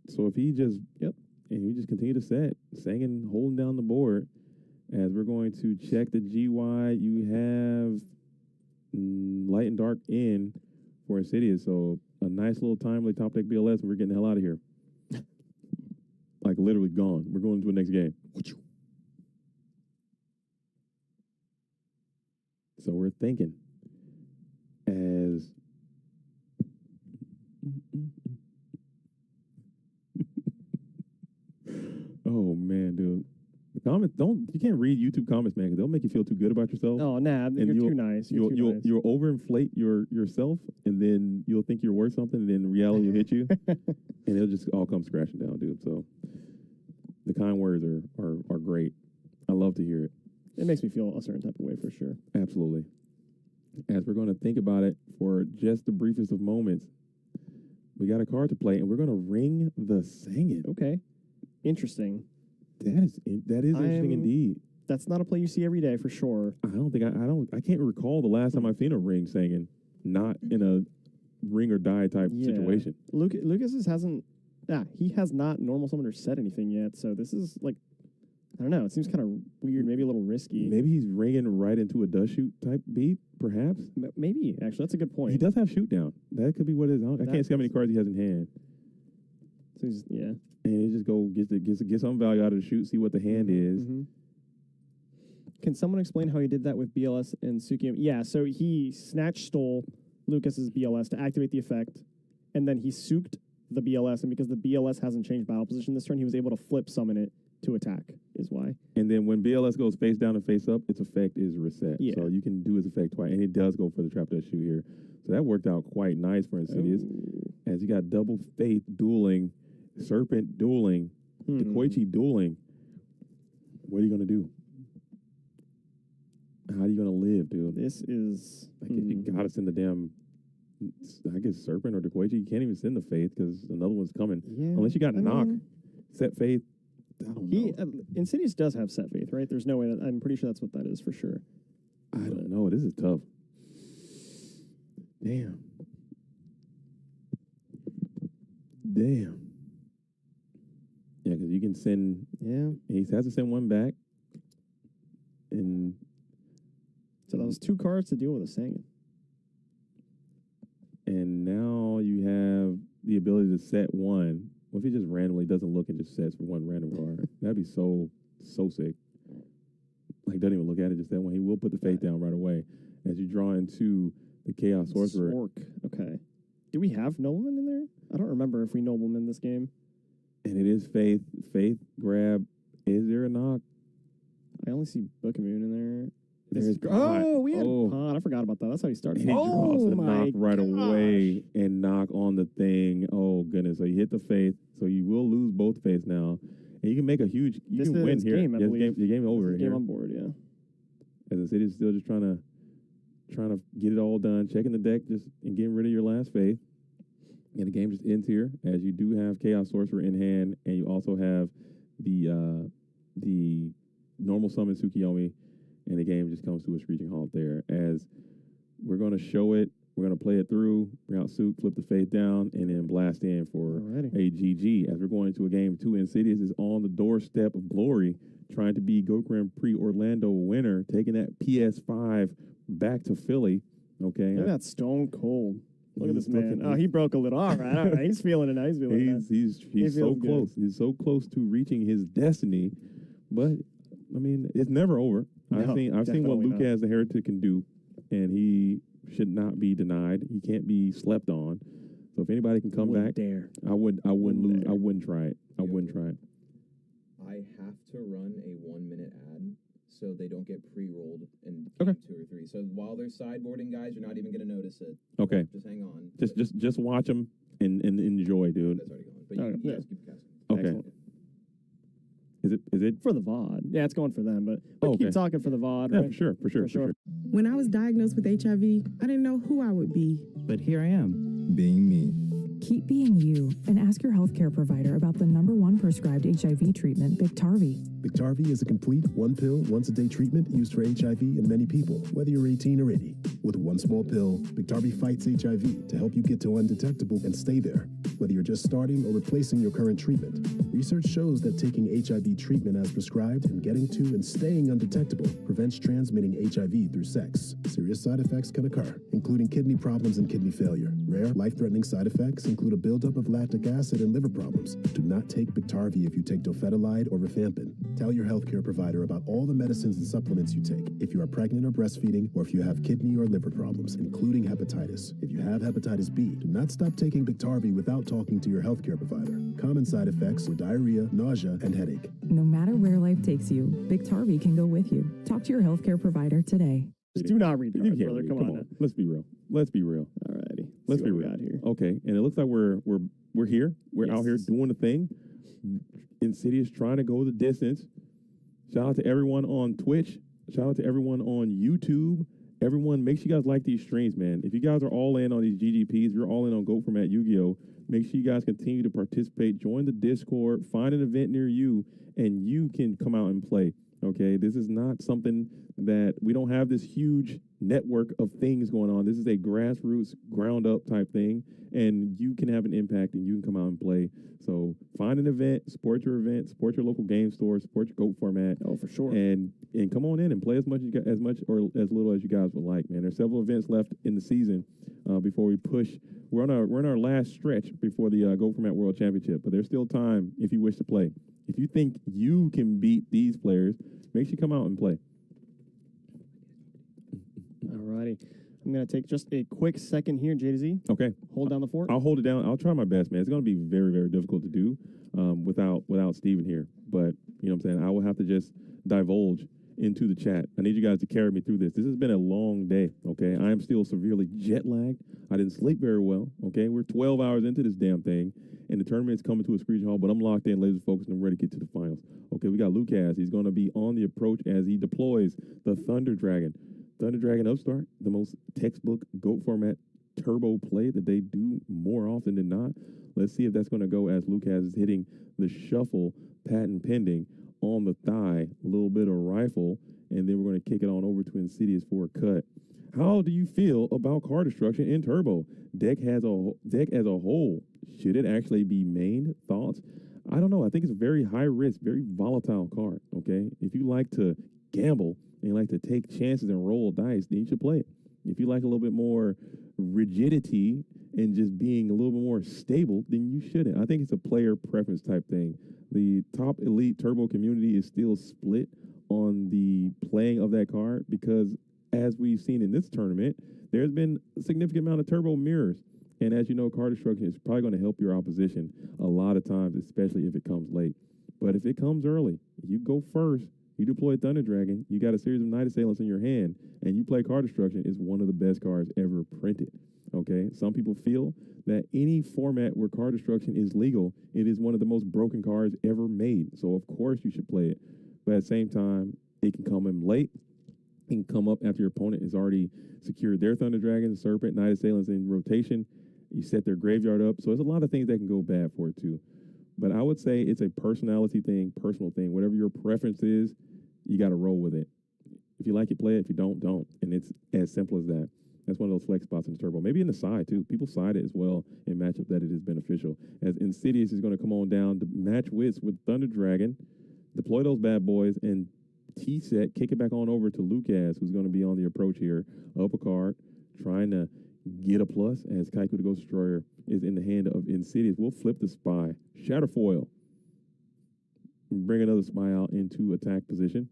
So if he just, and you just continue to set, Sangin holding down the board, as we're going to check the GY, you have Light and Dark in for Insidious. So a nice little timely top deck BLS, and we're getting the hell out of here. Like literally gone. We're going to the next game. So we're thinking as oh man, dude. The comments you can't read YouTube comments, man, because they'll make you feel too good about yourself. Oh nah, you're too nice. You'll overinflate yourself, and then you'll think you're worth something, and then reality will hit you, and it'll just all come scratching down, dude. So the kind words are great. I love to hear it. It makes me feel a certain type of way for sure. Absolutely. As we're going to think about it for just the briefest of moments, we got a card to play, and we're going to ring the Sangin. Okay. Interesting. That is interesting indeed. That's not a play you see every day for sure. I can't recall the last time I've seen a ring Sangin, not in a ring or die type situation. Lucas hasn't. Yeah, he has not normal summoned or said anything yet. So this is like I don't know. It seems kind of weird, maybe a little risky. Maybe he's ringing right into a dust shoot type beat, perhaps. Maybe, actually. That's a good point. He does have shoot down. That could be what it is. I can't see how many cards he has in hand. So yeah. And he just go get some value out of the shoot, see what the hand is. Mm-hmm. Can someone explain how he did that with BLS and Tsukiyomi? Yeah, so he stole Lucas's BLS to activate the effect, and then he souked the BLS, and because the BLS hasn't changed battle position this turn, he was able to flip summon it to attack, is why. And then when BLS goes face down and face up, its effect is reset. Yeah. So you can do its effect twice, and it does go for the trap dust shoot here. So that worked out quite nice for Insidious. As you got double Faith dueling, Serpent dueling, Dekoichi dueling. What are you going to do? How are you going to live, dude? This is... Like, if you got to send the damn... I guess Serpent or Dekoichi, you can't even send the Faith because another one's coming. Yeah, Unless you got Knock, set Faith. I don't know. Insidious does have set Faith, right? There's no way that... I'm pretty sure that's what that is for sure. I don't know. This is tough. Damn. Yeah, because you can send... Yeah. He has to send one back. And... So that was 2 cards to deal with a Sangan. And now you have the ability to set one. What if he just randomly doesn't look and just sets for one random card? That'd be so sick. Like, doesn't even look at it, just that one. He will put the Faith down right away. As you draw into the Chaos Sorcerer. Sork. Okay. Do we have Nobleman in there? I don't remember if we Nobleman this game. And it is Faith. Faith grab. Is there a knock? I only see Bookamoon in there. There's we had Pod. I forgot about that. That's how he started. He draws the knock right away and knock on the thing. Oh, goodness. So you hit the Faith. So you will lose both Faiths now. And you can make a huge... You can win here. Game, I believe. The game over here. Game on board, yeah. As the city is still just trying to get it all done, checking the deck just and getting rid of your last Faith. And the game just ends here, as you do have Chaos Sorcerer in hand, and you also have the normal summon Tsukiyomi, and the game just comes to a screeching halt there. As we're going to show it, we're going to play it through, bring out Suk, flip the Faith down, and then blast in for a GG. As we're going into a game 2, Insidious is on the doorstep of glory, trying to be Go Grand Prix Orlando winner, taking that PS5 back to Philly. Okay, Look at that stone cold. Look at this man. Oh, he broke a little. All right. He's feeling it now. He's feeling it. He's so close. He's so close to reaching his destiny. But I mean, it's never over. I've seen what Lucas the Heretic can do, and he should not be denied. He can't be slept on. So if anybody can come back, I wouldn't lose. I wouldn't try it. I wouldn't try it. I have to run a 1-minute ad so they don't get pre-rolled in game 2 or 3. So while they're sideboarding, guys, you're not even going to notice it. Okay. Just hang on. Just watch them and enjoy, dude. That's already going. But you guys keep casting. Okay. Excellent. Is it for the VOD? Yeah, it's going for them, but keep talking for the VOD. Yeah, right? for sure. When I was diagnosed with HIV, I didn't know who I would be. But here I am. Being me. Keep being you and ask your healthcare provider about the #1 prescribed HIV treatment, Biktarvy. Biktarvy is a complete 1-pill, once-a-day treatment used for HIV in many people, whether you're 18 or 80. With one small pill, Biktarvy fights HIV to help you get to undetectable and stay there, whether you're just starting or replacing your current treatment. Research shows that taking HIV treatment as prescribed and getting to and staying undetectable prevents transmitting HIV through sex. Serious side effects can occur, including kidney problems and kidney failure. Rare, life-threatening side effects include a buildup of lactic acid and liver problems. Do not take Biktarvy if you take dofetilide or rifampin. Tell your healthcare provider about all the medicines and supplements you take if you are pregnant or breastfeeding, or if you have kidney or liver problems, including hepatitis. If you have hepatitis B, do not stop taking Biktarvy without talking to your healthcare provider. Common side effects are diarrhea, nausea, and headache. No matter where life takes you, Biktarvy can go with you. Talk to your healthcare provider today. Just do not read cards, brother. Come on. Let's be real. Alrighty. Let's be real. Here. Okay, and it looks like we're here. We're out here doing the thing. Insidious trying to go the distance. Shout out to everyone on Twitch. Shout out to everyone on YouTube. Everyone, make sure you guys like these streams, man. If you guys are all in on these GGPs, you're all in on Goat Format Yu-Gi-Oh!, make sure you guys continue to participate. Join the Discord. Find an event near you, and you can come out and play. Okay, this is not something that we don't have this huge network of things going on. This is a grassroots, ground up type thing, and you can have an impact and you can come out and play. So find an event, support your local game store, support your GOAT format. Oh, for sure. And come on in and play as much or as little as you guys would like, man. There's several events left in the season before we push. We're in our last stretch before the GOAT format World Championship, but there's still time if you wish to play. If you think you can beat these players, make sure you come out and play. Alrighty. I'm going to take just a quick second here, J to Z. Okay. Hold down the fort. I'll hold it down. I'll try my best, man. It's going to be very, very difficult to do without Steven here. But, you know what I'm saying, I will have to just divulge into the chat. I need you guys to carry me through this. This has been a long day, okay? I am still severely jet lagged. I didn't sleep very well, okay? We're 12 hours into this damn thing, and the tournament's coming to a screeching halt, but I'm locked in, laser focused, and I'm ready to get to the finals. Okay, we got Lucas. He's going to be on the approach as he deploys the Thunder Dragon. Thunder Dragon Upstart, the most textbook GOAT format turbo play that they do more often than not. Let's see if that's going to go as Lucas is hitting the shuffle, patent pending, on the thigh, a little bit of rifle, and then we're going to kick it on over to Insidious for a cut. How do you feel about card destruction in Turbo? Deck as a whole, should it actually be main? Thoughts? I don't know. I think it's a very high risk, very volatile card, okay? If you like to gamble and you like to take chances and roll dice, then you should play it. If you like a little bit more rigidity and just being a little bit more stable, then you shouldn't. I think it's a player preference type thing. The top elite turbo community is still split on the playing of that card because, as we've seen in this tournament, there's been a significant amount of turbo mirrors. And as you know, card destruction is probably going to help your opposition a lot of times, especially if it comes late. But if it comes early, you go first, you deploy Thunder Dragon, you got a series of Night Assailants in your hand, and you play card destruction, is one of the best cards ever printed. Okay, some people feel that any format where card destruction is legal, it is one of the most broken cards ever made. So of course you should play it. But at the same time, it can come in late. It can come up after your opponent has already secured their Thunder Dragon, Serpent, Night Assailants in rotation. You set their graveyard up. So there's a lot of things that can go bad for it too. But I would say it's a personality thing, personal thing. Whatever your preference is, you got to roll with it. If you like it, play it. If you don't, don't. And it's as simple as that. That's one of those flex spots in the turbo. Maybe in the side, too. People side it as well in matchup that it is beneficial. As Insidious is going to come on down to match wits with Thunder Dragon, deploy those bad boys, and T-set, kick it back on over to Lucas, who's going to be on the approach here. Up a card, trying to get a plus as Kaiku the Ghost Destroyer is in the hand of Insidious. We'll flip the spy. Shatterfoil. Bring another spy out into attack position.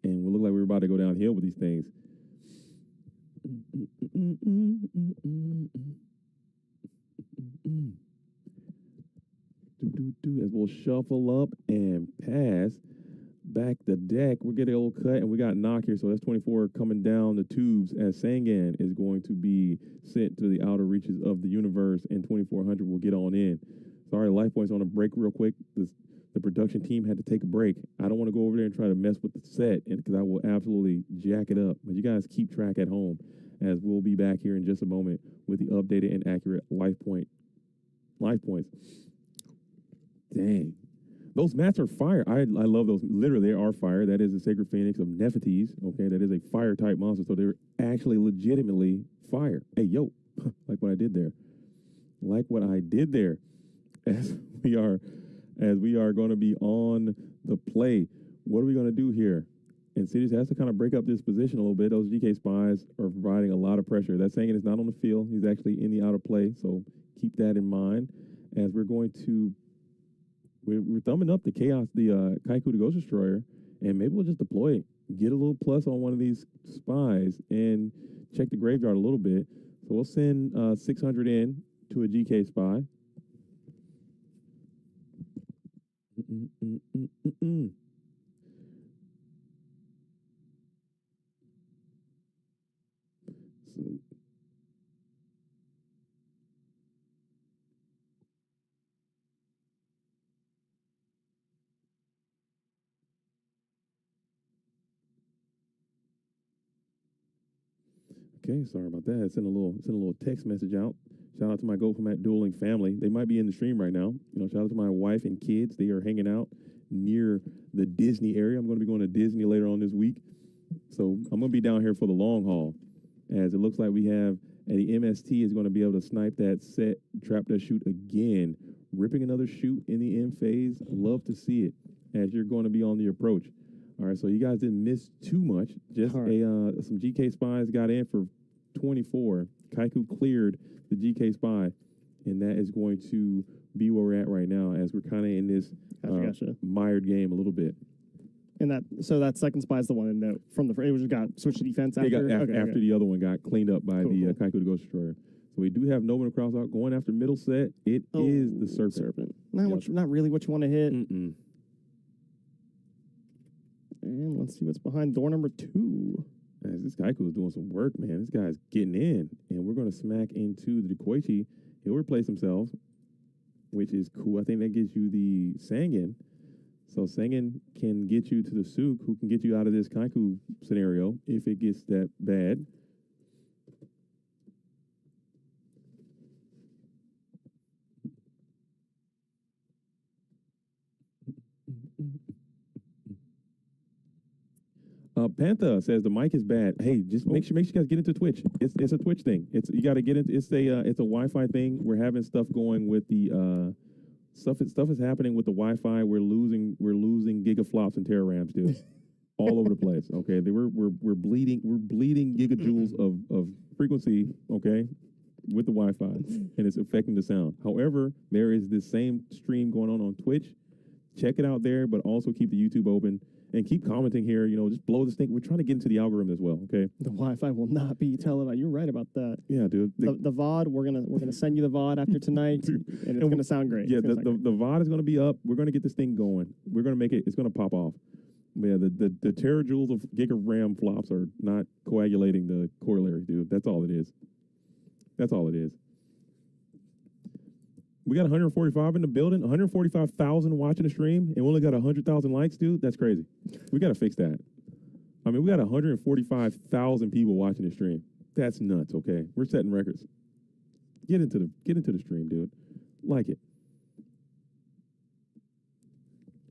And we'll look like we're about to go downhill with these things. As we'll shuffle up and pass back the deck, we're getting a little cut, and we got knock here, so that's 24 coming down the tubes as Sangan is going to be sent to the outer reaches of the universe, and 2400 will get on in. Sorry, Life Point's on a break real quick. The production team had to take a break. I don't want to go over there and try to mess with the set because I will absolutely jack it up. But you guys keep track at home as we'll be back here in just a moment with the updated and accurate life points. Dang. Those mats are fire. I love those. Literally, they are fire. That is the Sacred Phoenix of Nephthys. Okay, that is a fire-type monster. So they're actually legitimately fire. Hey, yo, like what I did there. Like what I did there. As we are going to be on the play. What are we going to do here? Insidious has to kind of break up this position a little bit. Those GK spies are providing a lot of pressure. That's saying it's not on the field. He's actually in the outer play, so keep that in mind. As we're going to, we're thumbing up the Chaos, the Kaiku the Ghost Destroyer, and maybe we'll just deploy it. Get a little plus on one of these spies and check the graveyard a little bit. So we'll send 600 in to a GK spy. Okay, sorry about that. Send a little text message out. Shout out to my GOAT format dueling family. They might be in the stream right now. You know, shout out to my wife and kids. They are hanging out, near the Disney area. I'm going to be going to Disney later on this week. So I'm going to be down here for the long haul, as it looks like we have the MST is going to be able to snipe that set, trap that shoot again, ripping another shoot in the end phase. Love to see it as you're going to be on the approach. All right, so you guys didn't miss too much. Just some GK spies got in for 24. Kaiku cleared the GK spy, and that is going to be where we're at right now, as we're kind of in this mired game a little bit. And that second spy is the one that from the it was got switched to defense after. After the other one got cleaned up by the Kaiku the Ghost Destroyer. So we do have Nova across out going after middle set. It is the Serpent. Not really what you want to hit. And let's see what's behind door number 2. As this Kaiku is doing some work, man. This guy's getting in, and we're going to smack into the Koichi. He'll replace himself, which is cool. I think that gives you the Sangen. So Sangen can get you to the Suk, who can get you out of this Kaiku scenario if it gets that bad. Pantha says the mic is bad. Hey, just make sure you guys get into Twitch. It's a Twitch thing. You got to get into. It's a Wi-Fi thing. We're having stuff going with the stuff is happening with the Wi-Fi. We're losing gigaflops and terarams, dude, all over the place. Okay, we're bleeding gigajoules of frequency. Okay, with the Wi-Fi, and it's affecting the sound. However, there is this same stream going on Twitch. Check it out there, but also keep the YouTube open. And keep commenting here, just blow this thing. We're trying to get into the algorithm as well, okay? The Wi-Fi will not be televised. You're right about that. Yeah, dude. The VOD, we're gonna send you the VOD after tonight, and it's gonna sound great. Yeah, the VOD is gonna be up. We're gonna get this thing going. We're gonna make it. It's gonna pop off. But yeah, the terajoules of Giga RAM flops are not coagulating the corollary, dude. That's all it is. That's all it is. We got 145 in the building, 145,000 watching the stream, and we only got 100,000 likes, dude. That's crazy. We got to fix that. I mean, we got 145,000 people watching the stream. That's nuts. Okay, we're setting records. Get into the stream, dude. Like it.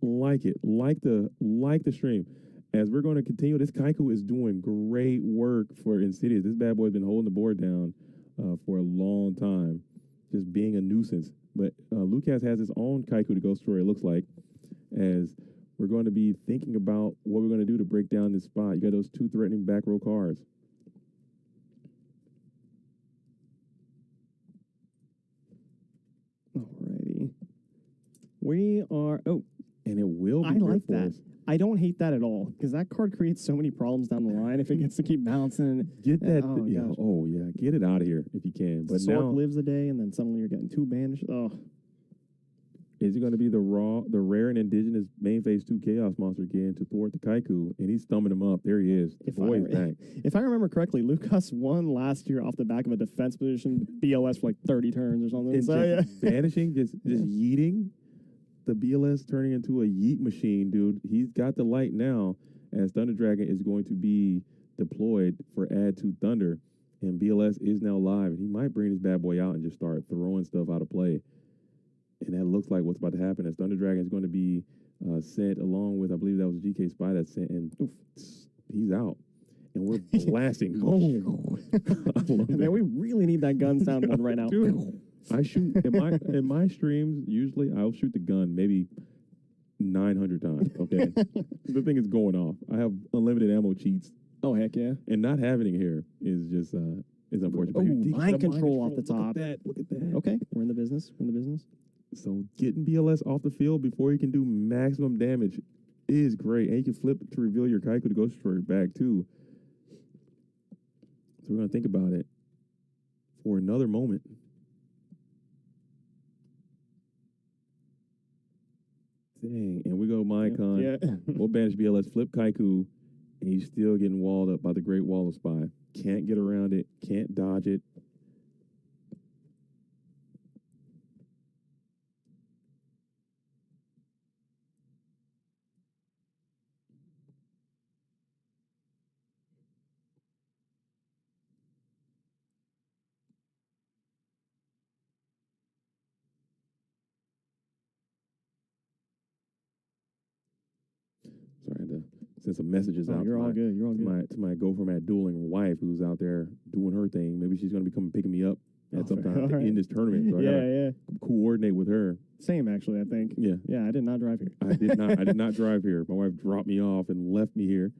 Like the stream. As we're going to continue, this Kaiku is doing great work for Insidious. This bad boy's been holding the board down for a long time, just being a nuisance. But Lucas has his own Kaiku to Ghost Story, it looks like, as we're going to be thinking about what we're going to do to break down this spot. You got those 2 threatening back row cars. Alrighty. We are... Oh. And it will be I like that. Us. I don't hate that at all, because that card creates so many problems down the line if it gets to keep bouncing. Get that... get it out of here if you can. But Sork now lives a day, and then suddenly you're getting 2 banished. Oh. Is it going to be the rare and indigenous main phase 2 Chaos Monster again to thwart the Kaiku? And he's thumbing him up. There he is. The boy's back. If I remember correctly, Lucas won last year off the back of a defense position BLS for like 30 turns or something. It's just vanishing, just yeeting. The BLS turning into a yeet machine, dude. He's got the light now, as Thunder Dragon is going to be deployed for add to Thunder, and BLS is now live, and he might bring his bad boy out and just start throwing stuff out of play. And that looks like what's about to happen, as Thunder Dragon is going to be sent along with, I believe that was GK Spy that's sent, and he's out. And we're blasting. Man, we really need that gun sound one right now. Dude, I shoot in my streams. Usually, I'll shoot the gun maybe 900 times. Okay, the thing is going off. I have unlimited ammo cheats. Oh heck yeah! And not having it here is just is unfortunate. Oh, mind control off the top. Look at that. Okay, we're in the business. So getting BLS off the field before you can do maximum damage is great, and you can flip to reveal your Kaiku to Ghost Destroyer back too. So we're gonna think about it for another moment. Dang, and we go Mycon. Yeah. We'll banish BLS, flip Kaiku, and he's still getting walled up by the Great Wall of Spy. Can't get around it, can't dodge it. Sorry, I had to send some messages out. You're all good. You're all good. To my Go For Mat dueling wife, who's out there doing her thing. Maybe she's going to be coming picking me up at some time to end this tournament. So I gotta coordinate with her. Same, actually, I think. Yeah. Yeah, I did not drive here. I did not drive here. My wife dropped me off and left me here.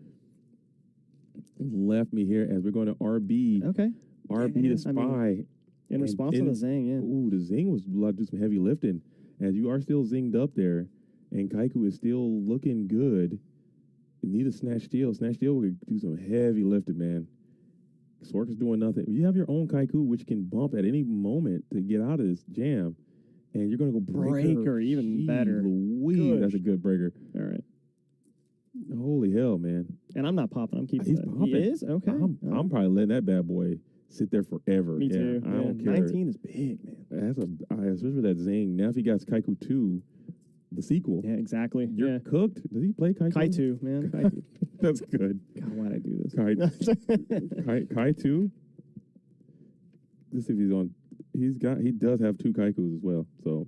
As we're going to RB. Okay. RB the Spy. I mean, in response to the Zing, yeah. Ooh, the Zing was allowed to do some heavy lifting. As you are still zinged up there, and Kaiku is still looking good. You need a Snatch Steel. Snatch Steel will do some heavy lifting, man. Sork is doing nothing. You have your own Kaiku, which can bump at any moment to get out of this jam. And you're going to go breaker. Even better. That's a good breaker. All right. Holy hell, man. And I'm not popping. I'm keeping He's that. popping. He is? Okay. I'm probably letting that bad boy sit there forever. Me too. I don't care. 19 is big, man. Especially with that Zing. Now if he got Kaiku 2, the sequel. Yeah, exactly. You're cooked. Does he play Kaiku? Kaitu, man. Kaitu. That's good. God, why'd I do this? Kaitu. Let's see if he's on. He does have 2 Kaikus as well. So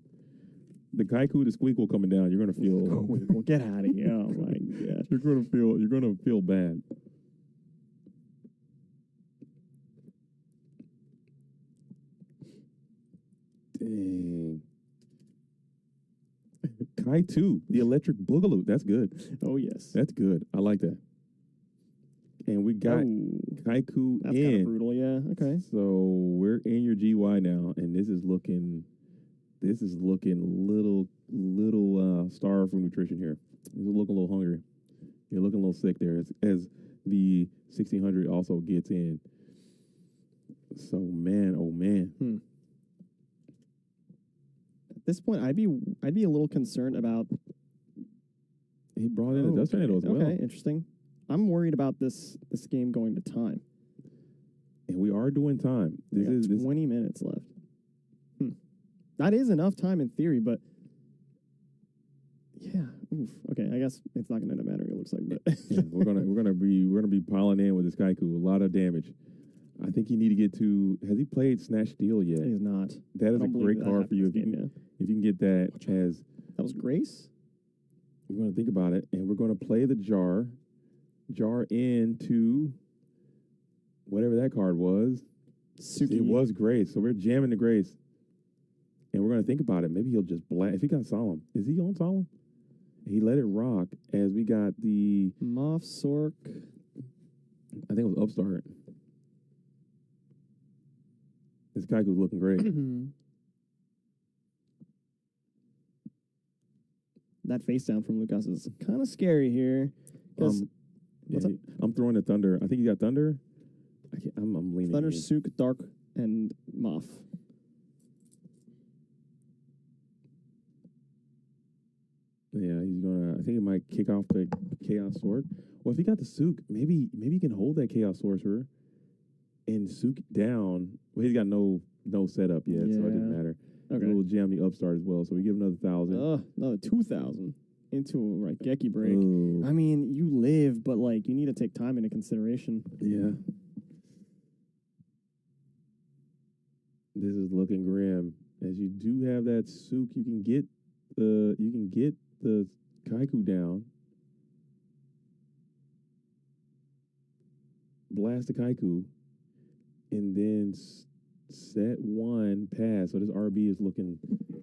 the Kaiku, the squeakle coming down, you're gonna feel. Well, get out of here! Oh my god! You're gonna feel bad. Dang. Kaitu, the electric boogaloo. That's good. Oh yes, that's good. I like that. And we got Kaiku That's in. kind of brutal, yeah. Okay. So we're in your GY now, and this is looking little starved from nutrition here. You're looking a little hungry. You're looking a little sick there as the 1600 also gets in. So man, oh man. At this point, I'd be a little concerned about. He brought in a dust tornado as well. Okay, interesting. I'm worried about this game going to time. And we are doing time. This is 20 minutes left. That is enough time in theory, but yeah. Oof. Okay, I guess it's not going to end up mattering. It looks like, but yeah, we're gonna be piling in with this Kaiku. A lot of damage. I think you need to get to. Has he played Snatch Steel yet? He's not. That is a great card for you if you can get that as. That was Grace. We're going to think about it, and we're going to play the jar into whatever that card was. Suki. It was Grace, so we're jamming the Grace. And we're going to think about it. Maybe he'll just blast. If he got Solemn. Is he on Solemn? He let it rock as we got the... Moff Sork. I think it was Upstart. This guy was looking great. That face down from Lucas is kind of scary here. I'm throwing the Thunder. I think he got Thunder. I'm leaning. Thunder, Sook, Dark, and Moff. Yeah, he's gonna. I think he might kick off the Chaos Sword. Well, if he got the Sook, maybe he can hold that Chaos Sorcerer and Sook down. Well, he's got no setup yet, so it didn't matter. Okay. We'll jam the Upstart as well, so we give another 1,000. Another 2,000 into a Raigeki break. Ooh. I mean, you live, but like you need to take time into consideration. Yeah. This is looking grim. As you do have that Sook, you can get the Kaiku down. Blast the Kaiku. And then set one pass. So this RB is looking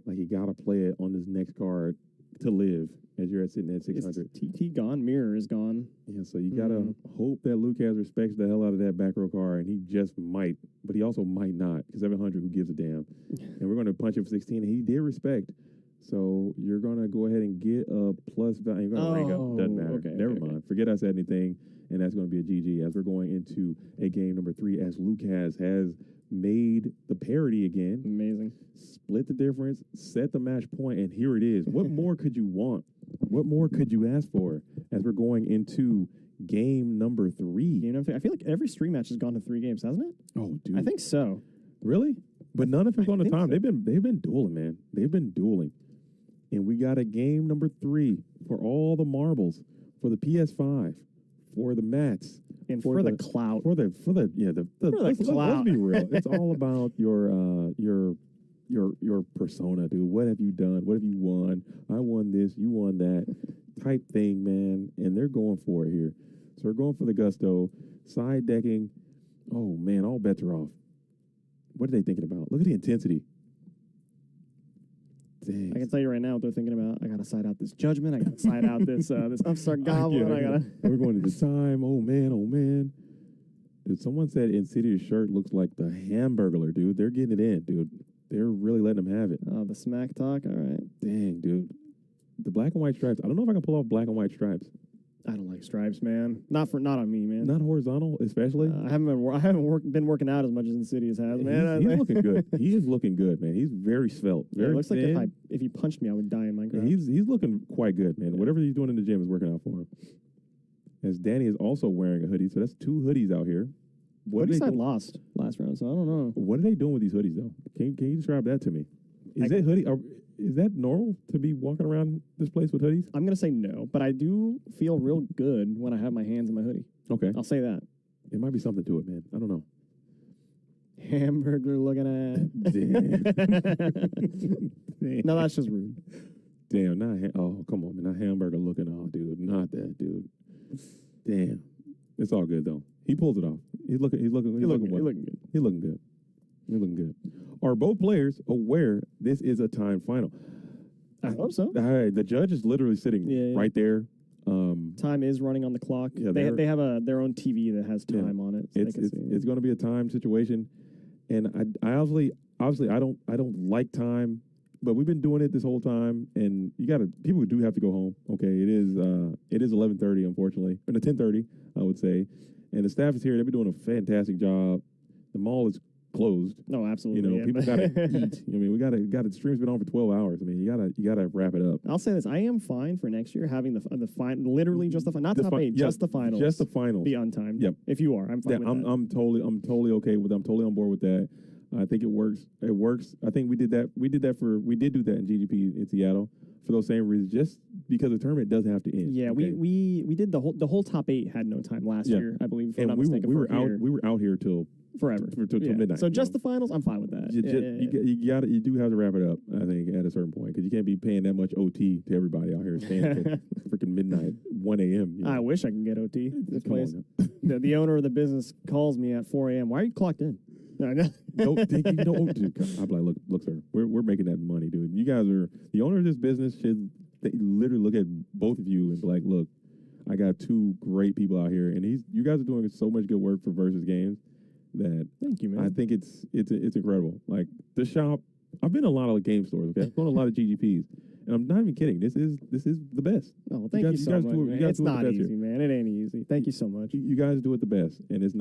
like you got to play it on this next card to live as you're sitting at 600. TT gone. Mirror is gone. Yeah, so you got to hope that Lucas respects the hell out of that back row card, and he just might, but he also might not, because 700, who gives a damn? And we're going to punch him for 16, and he did respect. So you're going to go ahead and get a plus value. You're going to rank up. Doesn't matter. Okay, Never mind. Forget I said anything, and that's going to be a GG as we're going into a game number 3 as Lucas has made the parity again. Amazing. Split the difference, set the match point, and here it is. What more could you want? What more could you ask for as we're going into game number 3? I feel like every stream match has gone to 3 games, hasn't it? Oh, dude. I think so. Really? But none of them gone to time. So. They've been dueling, man. They've been dueling. And we got a game number 3 for all the marbles, for the PS5, for the mats, and for the clout. For the clout. Let's be real. It's all about your persona, dude. What have you done? What have you won? I won this. You won that. type thing, man, and they're going for it here. So we're going for the gusto, side decking. Oh man, all bets are off. What are they thinking about? Look at the intensity. Dang. I can tell you right now what they're thinking about. I gotta side out this judgment. I gotta side out this upstart goblin. We're going to the time. Oh man. Dude, someone said Insidious shirt looks like the Hamburglar, dude. They're getting it in, dude. They're really letting them have it. Oh, the smack talk. All right. Dang, dude. The black and white stripes. I don't know if I can pull off black and white stripes. I don't like stripes, man. Not on me, man. Not horizontal, especially. I haven't been working out as much as Insidious has, man. He's looking good. He is looking good, man. He's very svelte. Very it looks thin. like if he punched me, I would die in Minecraft. He's looking quite good, man. Whatever he's doing in the gym is working out for him. As Danny is also wearing a hoodie, so that's 2 hoodies out here. Hoodie side lost last round, so I don't know. What are they doing with these hoodies, though? Can you describe that to me? Is that normal to be walking around this place with hoodies? I'm going to say no, but I do feel real good when I have my hands in my hoodie. Okay. I'll say that. There might be something to it, man. I don't know. Hamburger looking at. Damn. No, that's just rude. Damn, oh, come on, man. Not hamburger looking. Oh, dude. Not that, dude. Damn. It's all good, though. He pulls it off. He's looking good. He's looking good. Are both players aware this is a time final? I hope so. The judge is literally sitting right there. Time is running on the clock. Yeah, they have their own TV that has time on it. So it's going to be a time situation, and I obviously I don't like time, but we've been doing it this whole time, and people do have to go home. Okay, it is 11:30, unfortunately, and 10:30, I would say, and the staff is here. They've been doing a fantastic job. The mall is closed. No, absolutely. People gotta eat. I mean, we gotta. The stream's been on for 12 hours. I mean, you gotta wrap it up. I'll say this: I am fine for next year having the final, literally just the not top 8, just the finals. Just the finals. Be untimed. Yep. If you are, I'm fine. With that. I'm totally okay with that. I'm totally on board with that. I think it works. It works. I think we did that. We did do that in GGP in Seattle for those same reasons. Just because the tournament doesn't have to end. Yeah, okay? we did the whole top 8 had no time last year, I believe. If I'm not mistaken, we were out here till forever till midnight. So just the finals, I'm fine with that. You do have to wrap it up. I think at a certain point because you can't be paying that much OT to everybody out here staying until freaking midnight, 1 a.m. You know? I wish I can get OT. This place, the owner of the business calls me at 4 a.m. Why are you clocked in? Don't take you no OT. I'm like, look, sir, we're making that money, dude. You guys are the owner of this business. Should literally look at both of you and be like, look, I got 2 great people out here, and you guys are doing so much good work for Versus Games. That thank you, man. I think it's incredible. Like the shop, I've been to a lot of game stores. Okay, I've gone to a lot of GGPs, and I'm not even kidding. This is the best. Oh, thank you so much. It's not easy, man. It ain't easy. Thank you so much. You guys do it the best, and it's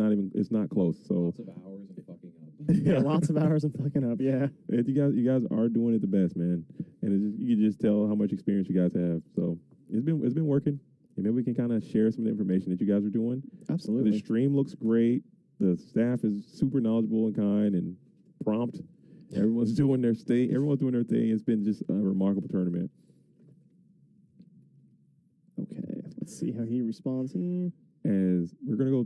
not close. So lots of hours and fucking up. Yeah, lots of hours and fucking up. Yeah, you guys are doing it the best, man. And you can just tell how much experience you guys have. So it's been working. And maybe we can kind of share some of the information that you guys are doing. Absolutely. The stream looks great. The staff is super knowledgeable and kind and prompt. Everyone's doing their thing. It's been just a remarkable tournament. Okay, let's see how he responds. As we're gonna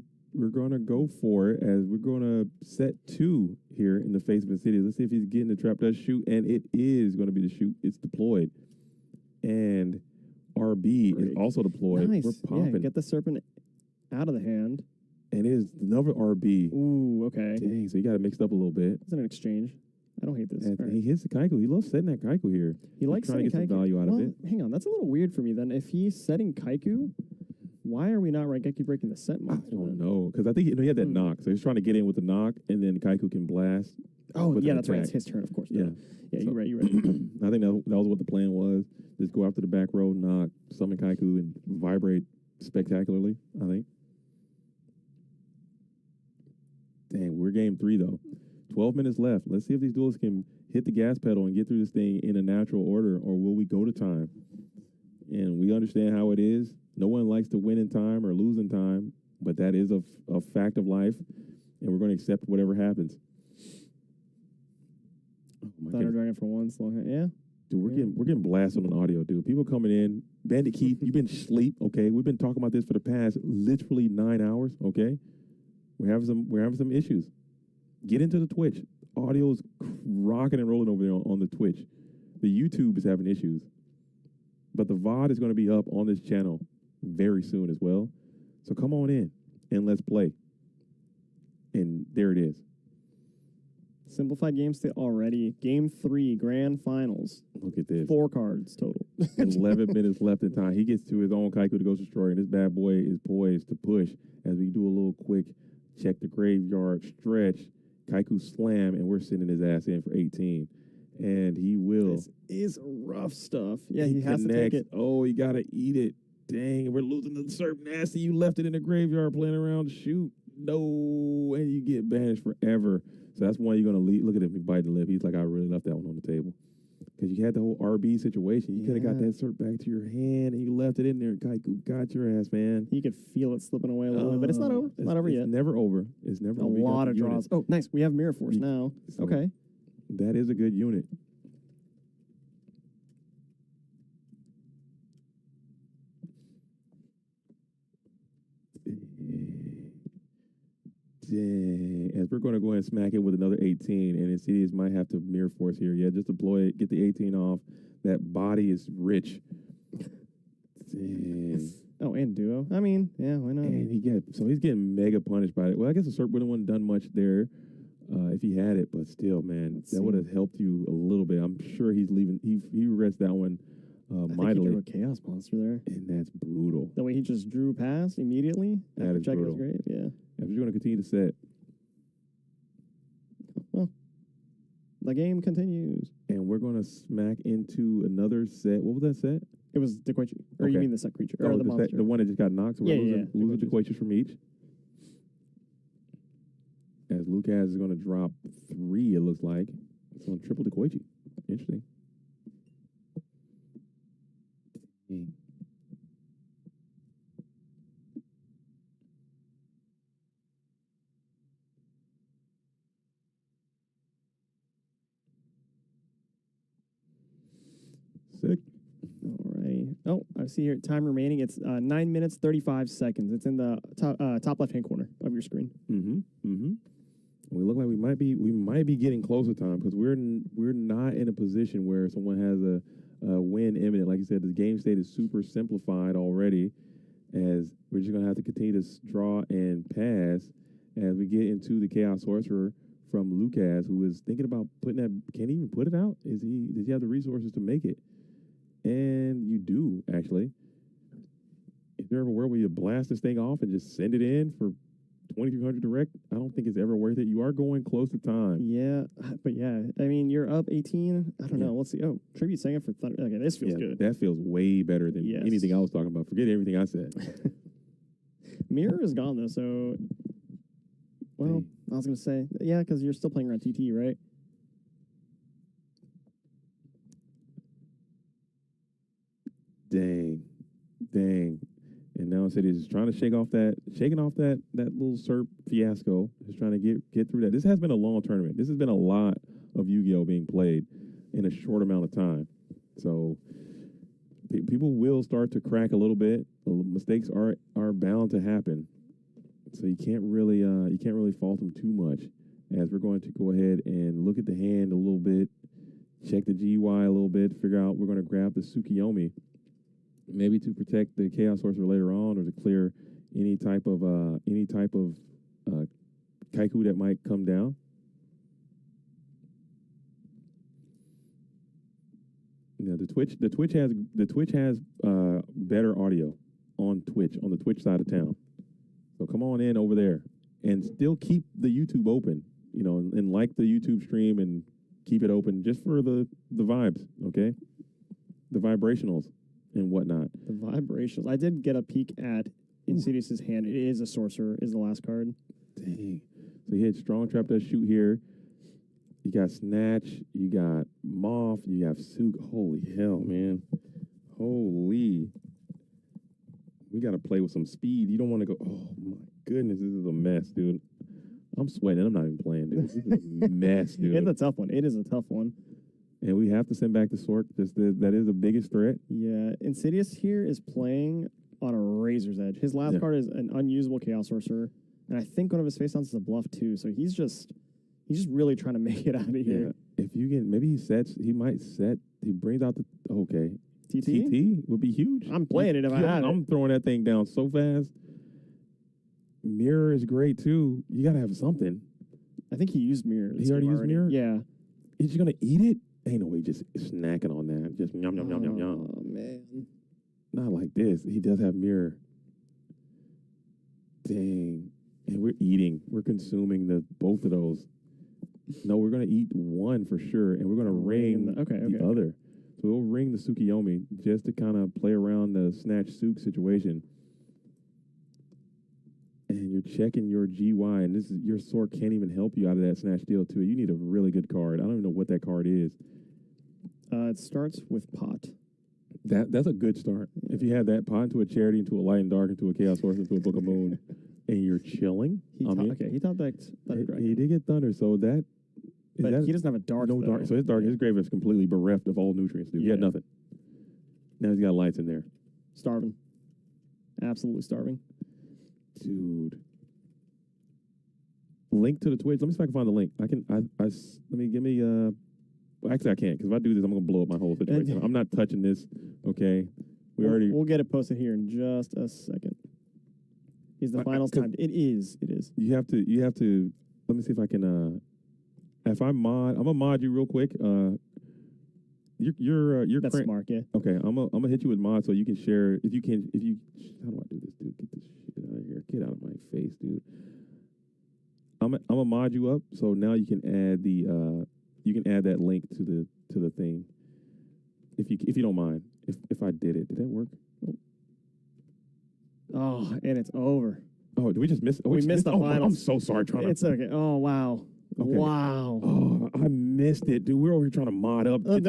go for it. As we're gonna set 2 here in the face of the city. Let's see if he's getting the trap does shoot, and it is going to be the shoot. It's deployed, and RB is also deployed. Nice. We're popping. Yeah, get the serpent out of the hand. And it is another RB. Ooh, okay. Dang, so you got it mixed up a little bit. It's an exchange. I don't hate this. And he hits the Kaiku. He loves setting that Kaiku here. He likes trying to get some value out of it. Hang on, that's a little weird for me then. If he's setting Kaiku, why are we not Raigeki breaking the set monster? I don't know. Because I think he had that knock. So he's trying to get in with the knock, and then Kaiku can blast. Oh, yeah, that's right. It's his turn, of course. Yeah. Yeah, you're right. I think that was what the plan was. Just go after the back row, knock, summon Kaiku, and vibrate spectacularly, I think. Dang, we're game 3, though. 12 minutes left. Let's see if these duelists can hit the gas pedal and get through this thing in a natural order, or will we go to time? And we understand how it is. No one likes to win in time or lose in time, but that is a fact of life, and we're going to accept whatever happens. Oh Thunder Dragon for once. Yeah. Dude, we're getting blasted on audio, dude. People coming in. Bandit Keith, you've been asleep, okay? We've been talking about this for the past literally 9 hours, okay? We're having some issues. Get into the Twitch. Audio's rocking and rolling over there on the Twitch. The YouTube is having issues. But the VOD is going to be up on this channel very soon as well. So come on in and let's play. And there it is. Simplified game state already. Game 3, grand finals. Look at this. 4 cards total. 11 minutes left in time. He gets to his own Kaiku to Ghost Destroyer, and this bad boy is poised to push as we do a little quick check the graveyard stretch. Kaiku slam, and we're sending his ass in for 18. And he will. This is rough stuff. Yeah, he has to take it. Oh, he got to eat it. Dang, we're losing the Serp Nasty. You left it in the graveyard playing around to shoot. No, and you get banished forever. So that's one you're going to leave. Look at him biting the lip. He's like, I really left that one on the table. Because you had the whole RB situation. You could have got that Serp back to your hand, and you left it in there. Kaiku got your ass, man. You could feel it slipping away a little bit, but it's not over. It's not over yet. It's never over. It's never a over. lot of draws. Oh, nice. We have Mirror Force now. So okay. That is a good unit. Dang. As we're going to go ahead and smack it with another 18, and Insidious might have to Mirror Force here. Yeah, just deploy it, get the 18 off. That body is rich. Dang. Oh, and Duo. I mean, yeah, why not? And he's getting mega punished by it. Well, I guess the Serp wouldn't have done much there if he had it, but still, man, that would have helped you a little bit. I'm sure he's leaving. He regrets that one mightily. He drew a Chaos Monster there. And that's brutal. The way he just drew past immediately that is checking brutal. his grave, yeah. If you're going to continue to set. Well, the game continues. And we're going to smack into another set. What was that set? It was Dequechi. Or you mean the set creature? Or the monster. The one that just got knocked. So we're losing Dequechis from each. As Lucas is going to drop 3, it looks like. It's on triple Dequechi. Interesting. Sick. All right. Oh, I see here time remaining. It's 9 minutes 35 seconds. It's in the top left hand corner of your screen. We look like we might be getting closer time because we're not in a position where someone has a win imminent. Like you said, the game state is super simplified already. As we're just gonna have to continue to draw and pass as we get into the Chaos Sorcerer from Lucas, who is thinking about putting that. Can't he even put it out? Does he have the resources to make it? And you do, actually. Is there ever a world where you blast this thing off and just send it in for 2,300 direct? I don't think it's ever worth it. You are going close to time. Yeah, but yeah, I mean, you're up 18. I don't know. Let's see. Oh, Tribute Singer for Thunder. Okay, this feels good. That feels way better than anything I was talking about. Forget everything I said. Mirror is gone, though, so... Well, I was going to say, yeah, because you're still playing around TT, right? Dang. And now Insidious is trying to shaking off that little Serp fiasco. Just trying to get through that. This has been a long tournament. This has been a lot of Yu-Gi-Oh! Being played in a short amount of time. So people will start to crack a little bit. Mistakes are bound to happen. So you can't really fault them too much. As we're going to go ahead and look at the hand a little bit, check the GUI a little bit, figure out we're going to grab the Tsukiyomi. Maybe to protect the Chaos Sorcerer later on, or to clear any type of Kaiku that might come down. Yeah, the Twitch has better audio on the Twitch side of town. So come on in over there and still keep the YouTube open, and like the YouTube stream and keep it open just for the vibes, okay? The vibrationals and whatnot. The vibrations. I did get a peek at Insidious's hand. It is a sorcerer, is the last card. Dang. So he had Strong Trap does shoot here. You got Snatch, you got Moth, you have Sook. Holy hell, man. Holy. We got to play with some speed. You don't want to go, oh my goodness, this is a mess, dude. I'm sweating. I'm not even playing, dude. This is a mess, dude. It's a tough one. It is a tough one. And we have to send back the Sork. That is the biggest threat. Yeah, Insidious here is playing on a razor's edge. His last card is an unusable Chaos Sorcerer, and I think one of his face downs is a bluff too. So he's just really trying to make it out of here. Yeah. If you get, maybe he might set. He brings out the TT would be huge. I'm playing it if I had it. I'm throwing that thing down so fast. Mirror is great too. You gotta have something. I think he used mirror. He already used mirror? Yeah. Is you gonna eat it? Ain't no way just snacking on that. Just yum, yum, yum, yum, yum. Oh, man. Not like this. He does have mirror. Dang. And we're eating. We're consuming both of those. No, we're going to eat one for sure, and we're going to ring the other. So we'll ring the Tsukiyomi just to kind of play around the snatch Suk situation. And you're checking your GY, and your sword can't even help you out of that snatch deal too. You need a really good card. I don't even know what that card is. It starts with pot. That's a good start. If you had that pot into a charity, into a light and dark, into a chaos force, into a book of moon, and you're chilling. He top decked Thunder Dragon. He did get Thunder, so that. But he doesn't have a dark. No dark. So his dark, his grave is completely bereft of all nutrients. Dude. He had nothing. Now he's got lights in there. Starving. Absolutely starving. Dude. Link to the Twitch. Let me see if I can find the link. Actually, I can't, because if I do this, I'm going to blow up my whole situation. I'm not touching this, okay? We'll get it posted here in just a second. Is the finals time? It is. You have to, let me see if I can, if I'm going to mod you real quick. You're That's smart, yeah. Okay, I'm gonna hit you with mod so you can share, how do I do this, dude? Get this shit out of here. Get out of my face, dude. I'm gonna mod you up, so now you can add that link to the thing. If you don't mind. If I did it that work? Oh, and it's over. Oh, did we just miss? We missed the finals. I'm so sorry. It's okay. Oh wow. Okay. Wow. Oh, I missed it, dude. We're over here trying to mod up. Then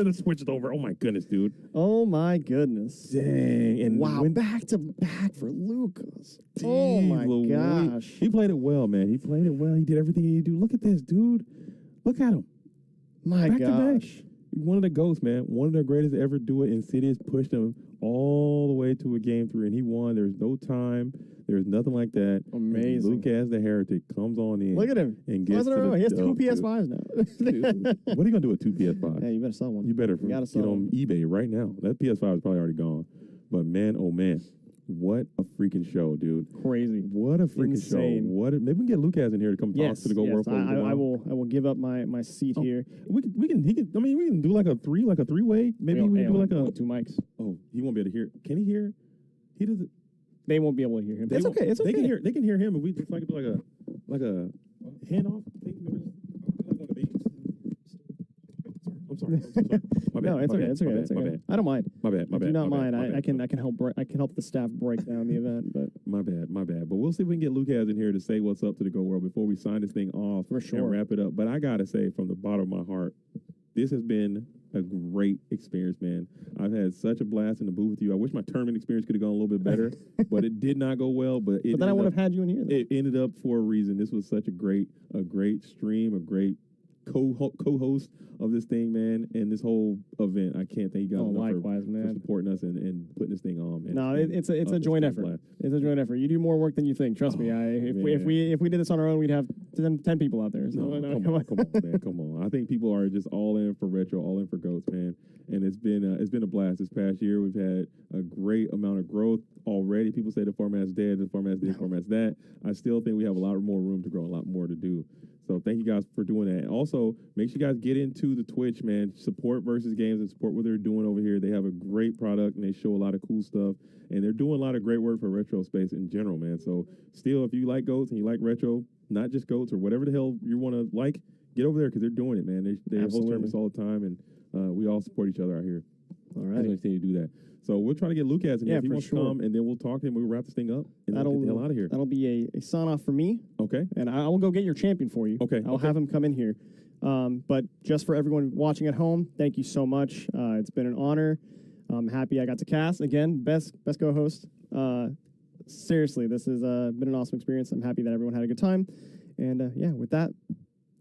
it switched over. Oh my goodness, dude. Oh my goodness. Dang. And wow. Back to back for Lucas. Oh my gosh. He played it well, man. He played it well. He did everything he needed to do. Look at this, dude. Look at him. My back gosh. To back. One of the GOATs, man. One of the greatest to ever do it. Insidious pushed him all the way to a game 3, and he won. There's no time. There's nothing like that. Amazing. Luke as the heretic comes on in. Look at him. And gets he has 2 PS5s now. Dude, what are you going to do with 2 PS5s? Yeah, you better sell one. You better get on eBay right now. That PS5 is probably already gone. But man, oh man. What a freaking show, dude! Crazy. What a freaking show! Maybe we can get Lucas in here to come talk to the Go World. I will give up my seat here. We can do like a three-way. Maybe we can do like a 2 mics. Oh, he won't be able to hear. Can he hear? He doesn't. They won't be able to hear him. It's okay. It's okay. They can hear him, and we just like do like a handoff thing. I'm sorry. My bad. No, it's okay. It's okay. I don't mind. My bad. I do not mind. I can help the staff break down the event. But my bad. But we'll see if we can get Lucas in here to say what's up to the Go World before we sign this thing off for sure and wrap it up. But I gotta say, from the bottom of my heart, this has been a great experience, man. I've had such a blast in the booth with you. I wish my tournament experience could have gone a little bit better, but it did not go well. But then I would have had you in here. It ended up for a reason. This was such a great stream, a great co-host of this thing, man, and this whole event. I can't thank you guys enough for supporting us and putting this thing on, man. No, it's a joint effort. It's a joint effort. You do more work than you think. Trust me. If we did this on our own, we'd have 10 people out there. So come on, man. Come on. I think people are just all in for retro, all in for GOATs, man. And it's been a blast this past year. We've had a great amount of growth already. People say the format's dead, the format's this, the format's that. I still think we have a lot more room to grow, a lot more to do. So thank you guys for doing that. And also, make sure you guys get into the Twitch, man. Support Versus Games and support what they're doing over here. They have a great product, and they show a lot of cool stuff. And they're doing a lot of great work for retro space in general, man. So still, if you like GOATs and you like retro, not just GOATs or whatever the hell you want to like, get over there because they're doing it, man. They host tournaments all the time, and we all support each other out here. All right. Just continue to do that. So we'll try to get Lucas in here if he wants to come, and then we'll talk to him. We'll wrap this thing up, and then get the hell out of here. That'll be a sign-off for me. Okay. And I will go get your champion for you. Okay. I'll have him come in here. But just for everyone watching at home, thank you so much. It's been an honor. I'm happy I got to cast. Again, best co-host. Seriously, this has been an awesome experience. I'm happy that everyone had a good time. And with that,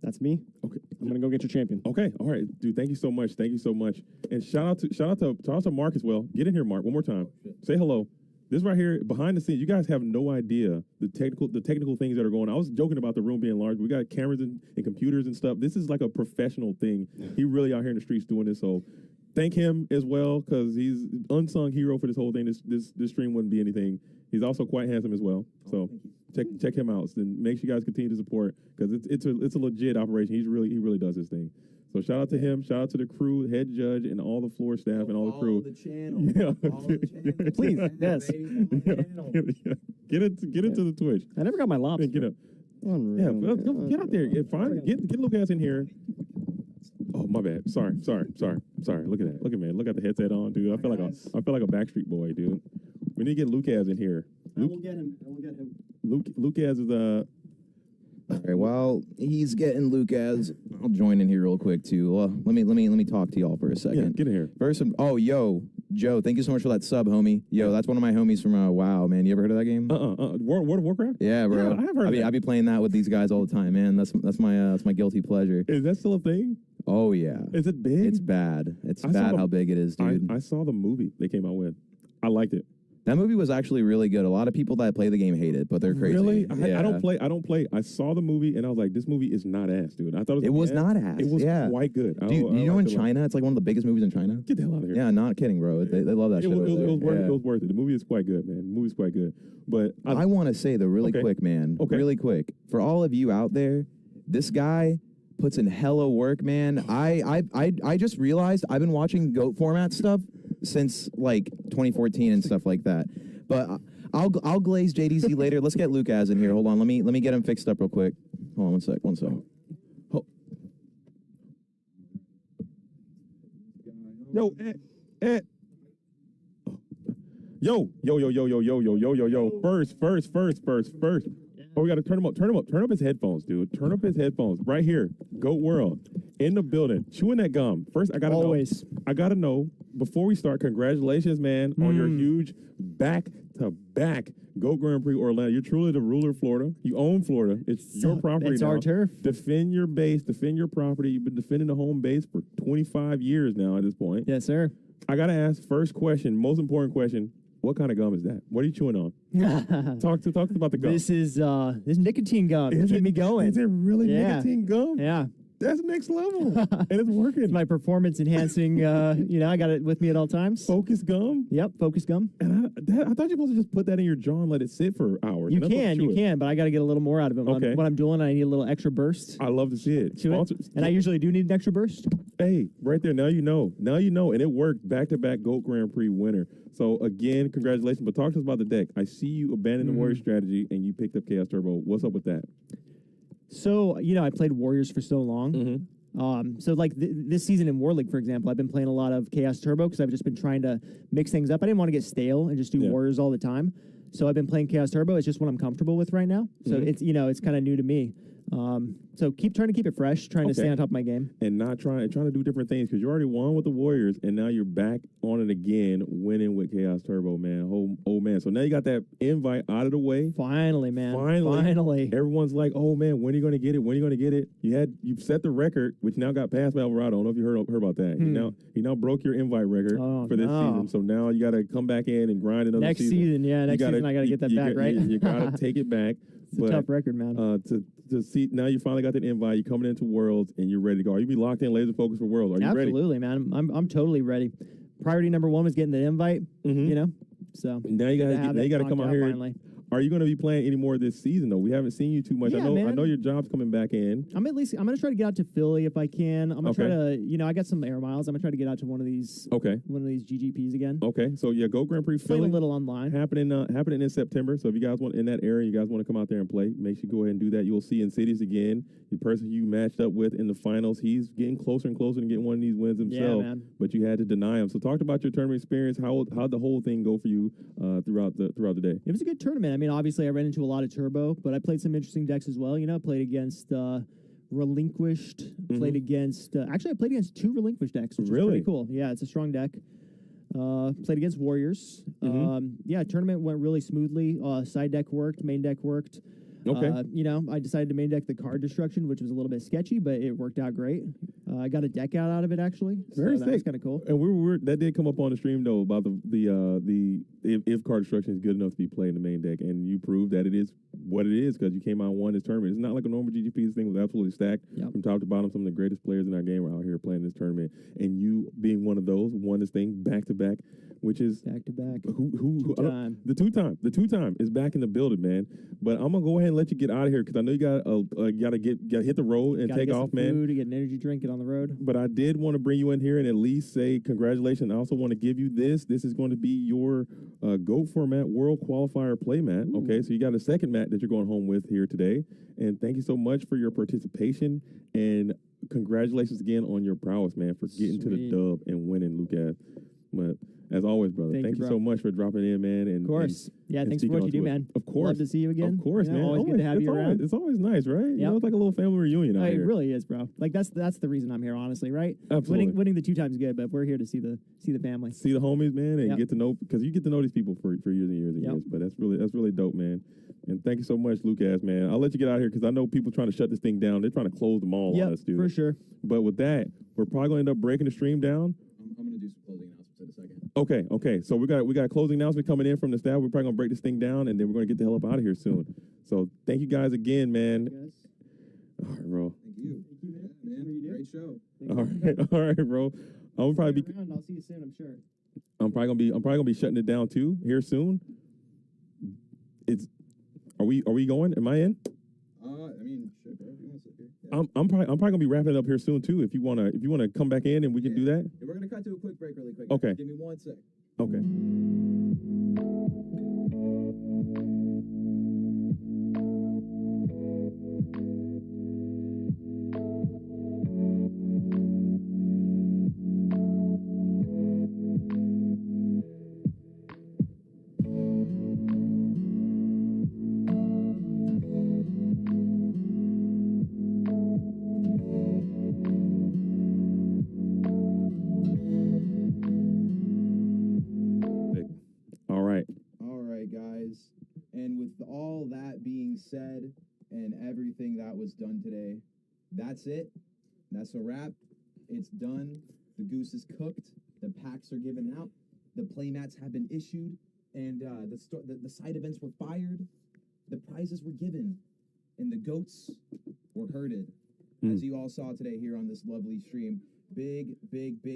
that's me. Okay. I'm gonna go get your champion. Okay, all right, dude. Thank you so much. Thank you so much. And shout out to Mark as well. Get in here, Mark, one more time. Say hello. This right here, behind the scenes, you guys have no idea the technical things that are going on. I was joking about the room being large. We got cameras and computers and stuff. This is like a professional thing. He really out here in the streets doing this. So thank him as well because he's unsung hero for this whole thing. This stream wouldn't be anything. He's also quite handsome as well. So check him out. And make sure you guys continue to support because it's a legit operation. He really does his thing. So shout out to him. Shout out to the crew, head judge, and all the floor staff and all the crew. The channel. Yeah. Please, yes. Get into the Twitch. I never got my lobster. Get up. Unreal. Yeah, get out there. Get Lucas in here. Oh my bad. Sorry. Look at that. Look at the headset on, dude. I feel like a Backstreet Boy, dude. We need to get Lucas in here. I will get him. Lucas is All right, while he's getting Lucas, I'll join in here real quick too. Let me talk to y'all for a second. Yeah, get in here. First, yo, Joe, thank you so much for that sub, homie. Yo, that's one of my homies from WoW, man. You ever heard of that game? World of Warcraft? Yeah, bro. Yeah, I have heard of that. I be playing that with these guys all the time, man. That's my guilty pleasure. Is that still a thing? Oh yeah. Is it big? It's bad. It's bad how big it is, dude. I saw the movie they came out with. I liked it. That movie was actually really good. A lot of people that play the game hate it, but they're crazy. Really? Yeah. I don't play. I saw the movie and I was like, this movie is not ass, dude. I thought it was not ass. It was quite good. Do you know in China, it's like one of the biggest movies in China? Get the hell out of here. Yeah, not kidding, bro. They love that shit. It was worth it. The movie is quite good, man. The movie's quite good. But I want to say though, really quick, man. Okay. Really quick. For all of you out there, this guy puts in hella work, man. I just realized I've been watching GOAT format stuff since like 2014 and stuff like that. But I'll glaze JDZ later. Let's get Lucas in here. Hold on. Let me get him fixed up real quick. Hold on one sec. Yo, Yo. First. Oh, we got to turn him up. Turn up his headphones, dude. Turn up his headphones. Right here. GOAT World. In the building. Chewing that gum. First, I got to know, before we start, congratulations, man, on your huge back-to-back GOAT Grand Prix Orlando. You're truly the ruler of Florida. You own Florida. It's your property It's now. our turf. Defend your base. Defend your property. You've been defending the home base for 25 years now at this point. Yes, sir. I got to ask, first question, most important question, what kind of gum is that? What are you chewing on? Talk about the gum. This is nicotine gum. It's keeping me going. Is it really nicotine gum? Yeah. That's next level. And it's working. It's my performance enhancing, I got it with me at all times. Focus gum? Yep, focus gum. And I thought you were supposed to just put that in your jaw and let it sit for hours. You can, but I got to get a little more out of it. When I'm doing, I need a little extra burst. I love to see it. And I usually do need an extra burst. Hey, right there. Now you know. And it worked. Back-to-back GOAT Grand Prix winner. So, again, congratulations. But talk to us about the deck. I see you abandon the Warrior strategy and you picked up Chaos Turbo. What's up with that? So, I played Warriors for so long. So like this season in War League, for example, I've been playing a lot of Chaos Turbo because I've just been trying to mix things up. I didn't want to get stale and just do Warriors all the time. So I've been playing Chaos Turbo. It's just what I'm comfortable with right now. So it's, it's kind of new to me. So trying to keep it fresh, trying to stay on top of my game. And not trying to do different things because you already won with the Warriors and now you're back on it again, winning with Chaos Turbo, man. Oh man. So now you got that invite out of the way. Finally, man. Finally. Everyone's like, oh man, when are you going to get it? You've set the record, which now got passed by Alvarado. I don't know if you heard about that. He now broke your invite record for this season. So now you got to come back in and grind another next season. Next season I got to get that back, right? You got to take it back. It's a tough record, man. To see now you finally got that invite. You're coming into Worlds and you're ready to go. Are you be locked in, laser focused for Worlds? Are you ready? Absolutely, man. I'm totally ready. Priority number one was getting the invite. So now you got to come out here. Finally. Are you going to be playing any more this season though? We haven't seen you too much. Yeah, I know your job's coming back in. I'm going to try to get out to Philly if I can. I'm going to try to, I got some air miles. I'm going to try to get out to one of these GGPs again. Okay. So yeah, Go Grand Prix Philly. Playing a little online. Happening in September. So if you guys want in that area, you guys want to come out there and play, make sure you go ahead and do that. You'll see in cities again. The person you matched up with in the finals, he's getting closer and closer to getting one of these wins himself. Yeah, man. But you had to deny him. So talk about your tournament experience. How'd the whole thing go for you throughout the day? It was a good tournament. I mean, obviously I ran into a lot of turbo, but I played some interesting decks as well. Played against Relinquished, played against actually I played against 2 Relinquished decks, which is pretty cool. Yeah, it's a strong deck. Played against Warriors. Tournament went really smoothly. Side deck worked, main deck worked. Okay. You know, I decided to main deck the card destruction, which was a little bit sketchy, but it worked out great. I got a deck out of it actually. Very so sick. that was kind of cool. And we were that did come up on the stream though about the if card destruction is good enough to be played in the main deck, and you proved that it is what it is because you came out and won this tournament. It's not like a normal GGP. This thing was absolutely stacked from top to bottom. Some of the greatest players in our game are out here playing this tournament, and you being one of those won this thing back to back, which is back to back. The two time is back in the building, man. But I'm gonna go ahead and let you get out of here because I know you gotta hit the road and Gotta take get off, some man. food, get an energy drink, get on the road. But I did want to bring you in here and at least say congratulations. I also want to give you this. This is going to be your GOAT format World Qualifier play mat. Okay, so you got a second mat that you're going home with here today. And thank you so much for your participation. And congratulations again on your prowess, man, for getting to the dub and winning, Lucas. But as always, brother, thank you bro. so much for dropping in, man. And, Of course. Yeah, and thanks for what you do, man. Of course. Love to see you again. Of course, You know, man. Always good to have you around. It's always nice, right? You know, it's like a little family reunion out It here. really is, bro. Like that's the reason I'm here, honestly, right? Absolutely. Winning the 2 times good, but we're here to see the family. See the homies, man, and get to know, because you get to know these people for years and years and years. But that's really dope, man. And thank you so much, Lucas, man. I'll let you get out of here because I know people trying to shut this thing down. They're trying to close the mall on us, dude. For sure. But with that, we're probably going to end up breaking the stream down. I'm going to do some closing announcements in a second. Okay. So we got a closing announcement coming in from the staff. We're probably going to break this thing down, and then we're going to get the hell up out of here soon. So thank you guys again, man. All right, bro. Thank you. Man. Great show. All right, bro. I'm probably be. I'll see you soon, I'm sure. I'm probably gonna be shutting it down too here soon. Are we going? Am I in? I mean, shit, bro. If you want to sit here. Yeah. I'm probably gonna be wrapping it up here soon too. If you wanna come back in and we can do that. Yeah, we're gonna cut to a quick break really quick. Okay. Give me 1 sec. Okay. All right, guys. And with all that being said and everything that was done today, that's it. That's a wrap. It's done. The goose is cooked. The packs are given out. The playmats have been issued. And the side events were fired. The prizes were given. And the goats were herded. As you all saw today here on this lovely stream. Big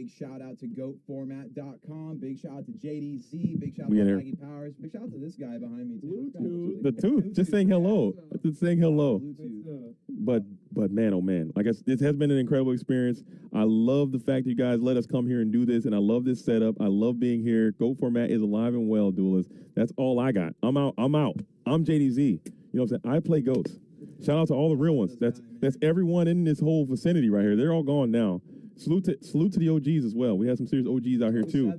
shout out to GOATformat.com. Big shout out to JDZ. Big shout out to Maggie Powers. Big shout out to this guy behind me too. The tooth. Just saying hello. Just saying hello. But man, oh man, like this has been an incredible experience. I love the fact that you guys let us come here and do this, and I love this setup. I love being here. GOAT Format is alive and well, duelists. That's all I got. I'm out. I'm JDZ. You know what I'm saying? I play goats. Shout out to all the real ones. That's everyone in this whole vicinity right here. They're all gone now. Salute to the OGs as well. We have some serious OGs out here too.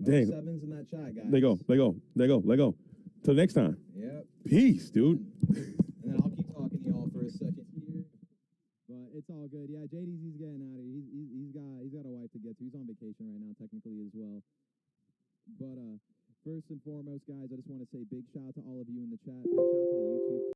Dang. Sevens in that chat, guys. They go. Till next time. Yep. Peace, dude. And then I'll keep talking to y'all for a second here. But it's all good. Yeah, JDZ's getting out of here. He's got a wife to get to. He's on vacation right now, technically as well. But first and foremost, guys, I just want to say big shout out to all of you in the chat. Big shout out to the YouTube